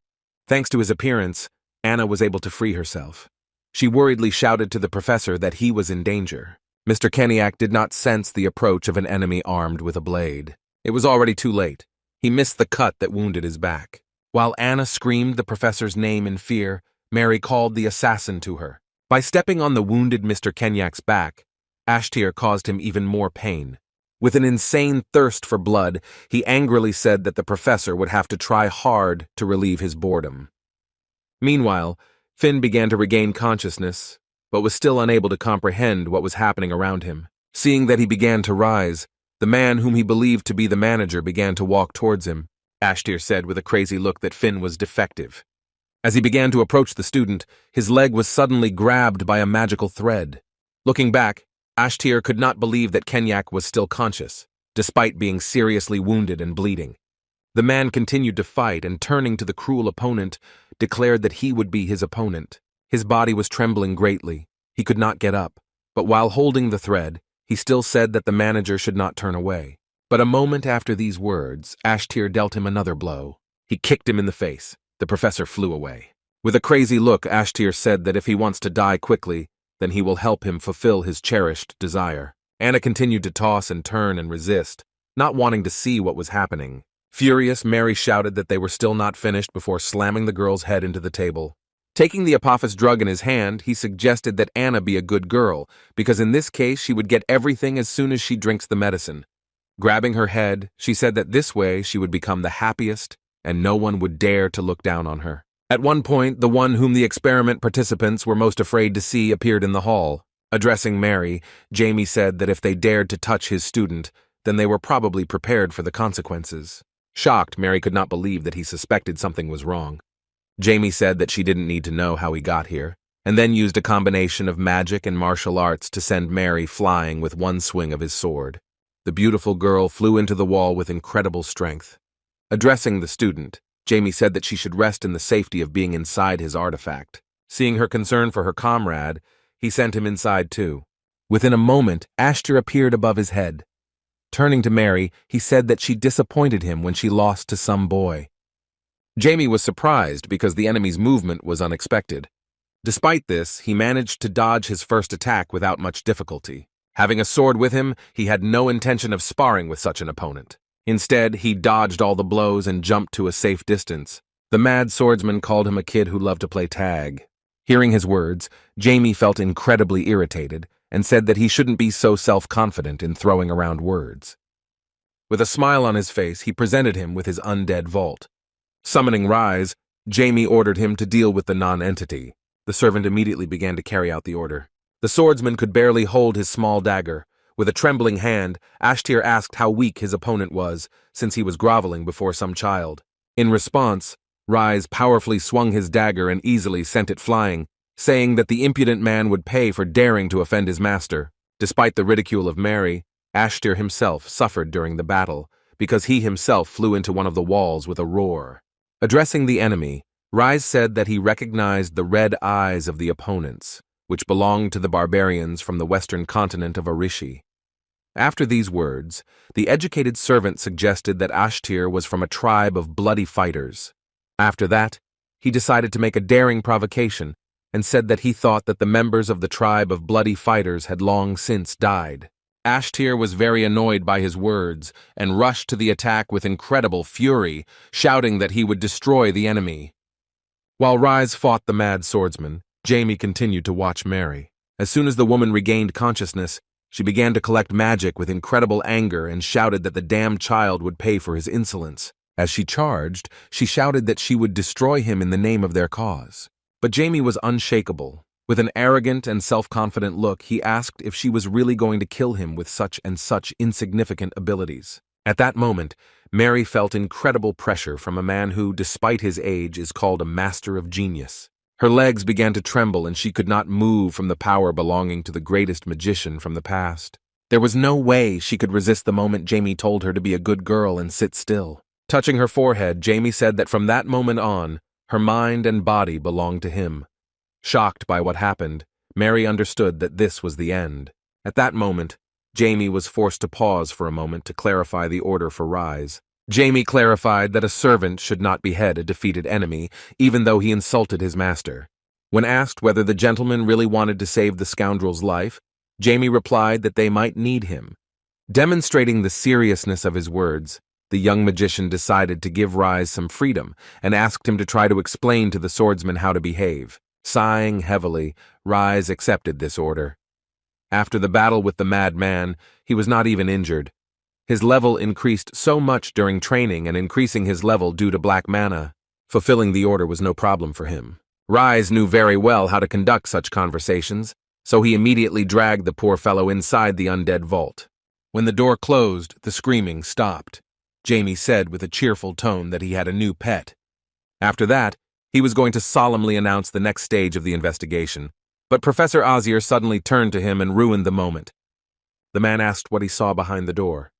[SPEAKER 1] Thanks to his appearance, Anna was able to free herself. She worriedly shouted to the professor that he was in danger. Mr. Kenyak did not sense the approach of an enemy armed with a blade. It was already too late. He missed the cut that wounded his back. While Anna screamed the professor's name in fear, Mary called the assassin to her. By stepping on the wounded Mr. Kenyak's back, Ashtir caused him even more pain. With an insane thirst for blood, he angrily said that the professor would have to try hard to relieve his boredom. Meanwhile, Finn began to regain consciousness, but was still unable to comprehend what was happening around him. Seeing that he began to rise, the man whom he believed to be the manager began to walk towards him. Ashtir said with a crazy look that Finn was defective. As he began to approach the student, his leg was suddenly grabbed by a magical thread. Looking back, Ashtir could not believe that Kenyak was still conscious, despite being seriously wounded and bleeding. The man continued to fight and, turning to the cruel opponent, declared that he would be his opponent. His body was trembling greatly. He could not get up, but while holding the thread, he still said that the manager should not turn away. But a moment after these words, Ashtir dealt him another blow. He kicked him in the face. The professor flew away. With a crazy look, Ashtir said that if he wants to die quickly, then he will help him fulfill his cherished desire. Anna continued to toss and turn and resist, not wanting to see what was happening. Furious, Mary shouted that they were still not finished before slamming the girl's head into the table. Taking the Apophis drug in his hand, he suggested that Anna be a good girl, because in this case she would get everything as soon as she drinks the medicine. Grabbing her head, she said that this way she would become the happiest, and no one would dare to look down on her. At one point, the one whom the experiment participants were most afraid to see appeared in the hall. Addressing Mary, Jamie said that if they dared to touch his student, then they were probably prepared for the consequences. Shocked, Mary could not believe that he suspected something was wrong. Jamie said that she didn't need to know how he got here, and then used a combination of magic and martial arts to send Mary flying with one swing of his sword. The beautiful girl flew into the wall with incredible strength. Addressing the student, Jamie said that she should rest in the safety of being inside his artifact. Seeing her concern for her comrade, he sent him inside too. Within a moment, Ashtir appeared above his head. Turning to Mary, he said that she disappointed him when she lost to some boy. Jamie was surprised because the enemy's movement was unexpected. Despite this, he managed to dodge his first attack without much difficulty. Having a sword with him, he had no intention of sparring with such an opponent. Instead, he dodged all the blows and jumped to a safe distance. The mad swordsman called him a kid who loved to play tag. Hearing his words, Jamie felt incredibly irritated and said that he shouldn't be so self-confident in throwing around words. With a smile on his face, he presented him with his undead vault. Summoning Rise, Jamie ordered him to deal with the non-entity. The servant immediately began to carry out the order. The swordsman could barely hold his small dagger. With a trembling hand, Ashtir asked how weak his opponent was, since he was groveling before some child. In response, Rise powerfully swung his dagger and easily sent it flying, saying that the impudent man would pay for daring to offend his master. Despite the ridicule of Mary, Ashtir himself suffered during the battle, because he himself flew into one of the walls with a roar. Addressing the enemy, Rise said that he recognized the red eyes of the opponents, which belonged to the barbarians from the western continent of Arishi. After these words, the educated servant suggested that Ashtir was from a tribe of bloody fighters. After that, he decided to make a daring provocation and said that he thought that the members of the tribe of bloody fighters had long since died. Ashtir was very annoyed by his words and rushed to the attack with incredible fury, shouting that he would destroy the enemy. While Rise fought the mad swordsman, Jamie continued to watch Mary. As soon as the woman regained consciousness, she began to collect magic with incredible anger and shouted that the damned child would pay for his insolence. As she charged, she shouted that she would destroy him in the name of their cause. But Jamie was unshakable. With an arrogant and self-confident look, he asked if she was really going to kill him with such and such insignificant abilities. At that moment, Mary felt incredible pressure from a man who, despite his age, is called a master of genius. Her legs began to tremble and she could not move from the power belonging to the greatest magician from the past. There was no way she could resist the moment Jamie told her to be a good girl and sit still. Touching her forehead, Jamie said that from that moment on, her mind and body belonged to him. Shocked by what happened, Mary understood that this was the end. At that moment, Jamie was forced to pause for a moment to clarify the order for Rise. Jamie clarified that a servant should not behead a defeated enemy, even though he insulted his master. When asked whether the gentleman really wanted to save the scoundrel's life, Jamie replied that they might need him. Demonstrating the seriousness of his words, the young magician decided to give Rise some freedom and asked him to try to explain to the swordsman how to behave. Sighing heavily, Rise accepted this order. After the battle with the madman, he was not even injured. His level increased so much during training and increasing his level due to black mana. Fulfilling the order was no problem for him. Rise knew very well how to conduct such conversations, so he immediately dragged the poor fellow inside the undead vault. When the door closed, the screaming stopped. Jamie said with a cheerful tone that he had a new pet. After that, he was going to solemnly announce the next stage of the investigation, but Professor Azir suddenly turned to him and ruined the moment. The man asked what he saw behind the door.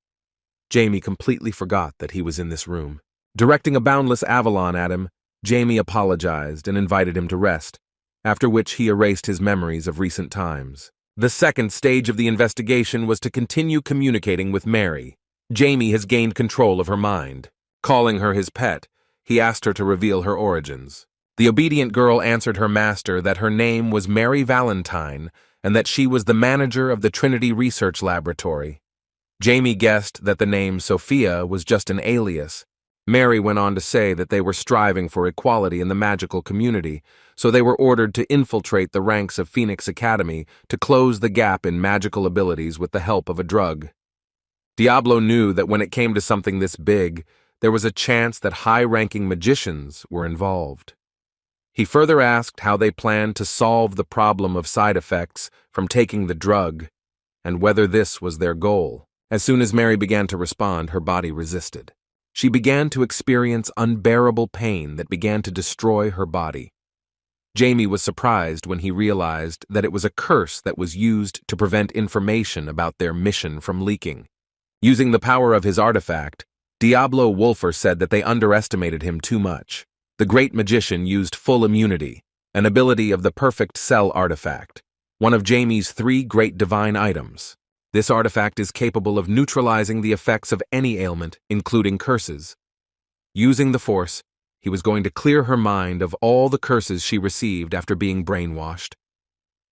[SPEAKER 1] Jamie completely forgot that he was in this room. Directing a boundless Avalon at him, Jamie apologized and invited him to rest, after which he erased his memories of recent times. The second stage of the investigation was to continue communicating with Mary. Jamie has gained control of her mind. Calling her his pet, he asked her to reveal her origins. The obedient girl answered her master that her name was Mary Valentine and that she was the manager of the Trinity Research Laboratory. Jamie guessed that the name Sophia was just an alias. Mary went on to say that they were striving for equality in the magical community, so they were ordered to infiltrate the ranks of Phoenix Academy to close the gap in magical abilities with the help of a drug. Diablo knew that when it came to something this big, there was a chance that high-ranking magicians were involved. He further asked how they planned to solve the problem of side effects from taking the drug, and whether this was their goal. As soon as Mary began to respond, her body resisted. She began to experience unbearable pain that began to destroy her body. Jamie was surprised when he realized that it was a curse that was used to prevent information about their mission from leaking. Using the power of his artifact, Diablo Wolfer said that they underestimated him too much. The great magician used full immunity, an ability of the perfect cell artifact, one of Jamie's 3 great divine items. This artifact is capable of neutralizing the effects of any ailment, including curses. Using the Force, he was going to clear her mind of all the curses she received after being brainwashed.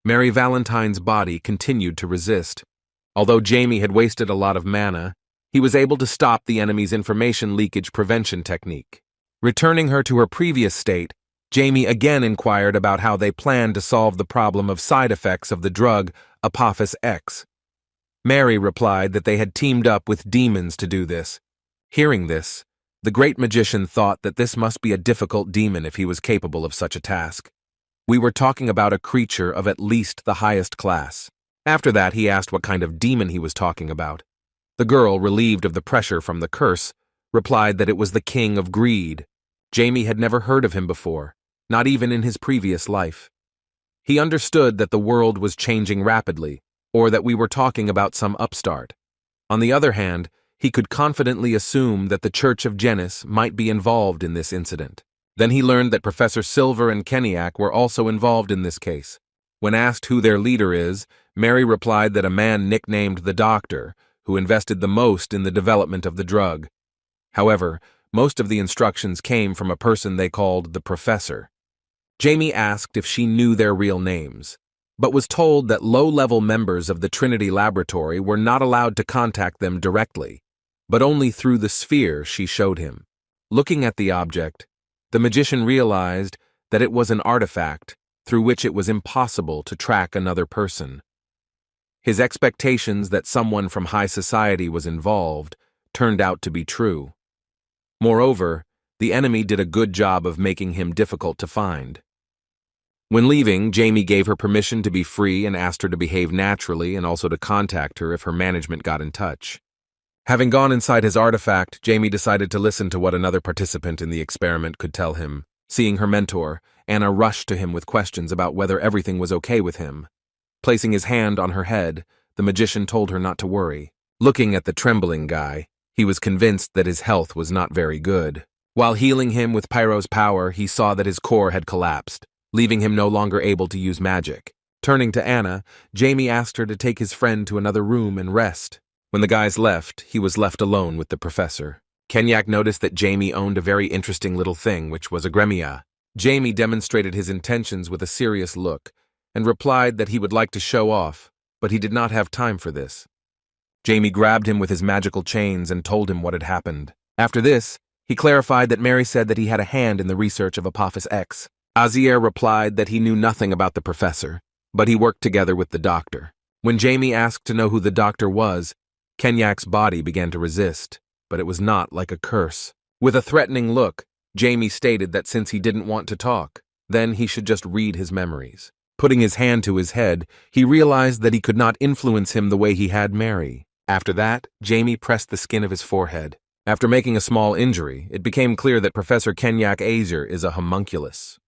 [SPEAKER 1] Mary Valentine's body continued to resist. Although Jamie had wasted a lot of mana, he was able to stop the enemy's information leakage prevention technique. Returning her to her previous state, Jamie again inquired about how they planned to solve the problem of side effects of the drug Apophis X. Mary replied that they had teamed up with demons to do this. Hearing this, the great magician thought that this must be a difficult demon if he was capable of such a task. We were talking about a creature of at least the highest class. After that, he asked what kind of demon he was talking about. The girl, relieved of the pressure from the curse, replied that it was the King of Greed. Jamie had never heard of him before, not even in his previous life. He understood that the world was changing rapidly, or that we were talking about some upstart. On the other hand, he could confidently assume that the Church of Genis might be involved in this incident. Then he learned that Professor Silver and Keniak were also involved in this case. When asked who their leader is, Mary replied that a man nicknamed the Doctor, who invested the most in the development of the drug. However, most of the instructions came from a person they called the Professor. Jamie asked if she knew their real names, but was told that low-level members of the Trinity Laboratory were not allowed to contact them directly, but only through the sphere she showed him. Looking at the object, the magician realized that it was an artifact through which it was impossible to track another person. His expectations that someone from high society was involved turned out to be true. Moreover, the enemy did a good job of making him difficult to find. When leaving, Jamie gave her permission to be free and asked her to behave naturally and also to contact her if her management got in touch. Having gone inside his artifact, Jamie decided to listen to what another participant in the experiment could tell him. Seeing her mentor, Anna rushed to him with questions about whether everything was okay with him. Placing his hand on her head, the magician told her not to worry. Looking at the trembling guy, he was convinced that his health was not very good. While healing him with Pyro's power, he saw that his core had collapsed, leaving him no longer able to use magic. Turning to Anna, Jamie asked her to take his friend to another room and rest. When the guys left, he was left alone with the professor. Kenyak noticed that Jamie owned a very interesting little thing, which was a gremia. Jamie demonstrated his intentions with a serious look, and replied that he would like to show off, but he did not have time for this. Jamie grabbed him with his magical chains and told him what had happened. After this, he clarified that Mary said that he had a hand in the research of Apophis X. Azier replied that he knew nothing about the professor, but he worked together with the doctor. When Jamie asked to know who the doctor was, Kenyak's body began to resist, but it was not like a curse. With a threatening look, Jamie stated that since he didn't want to talk, then he should just read his memories. Putting his hand to his head, he realized that he could not influence him the way he had Mary. After that, Jamie pressed the skin of his forehead. After making a small injury, it became clear that Professor Kenyak Azier is a homunculus.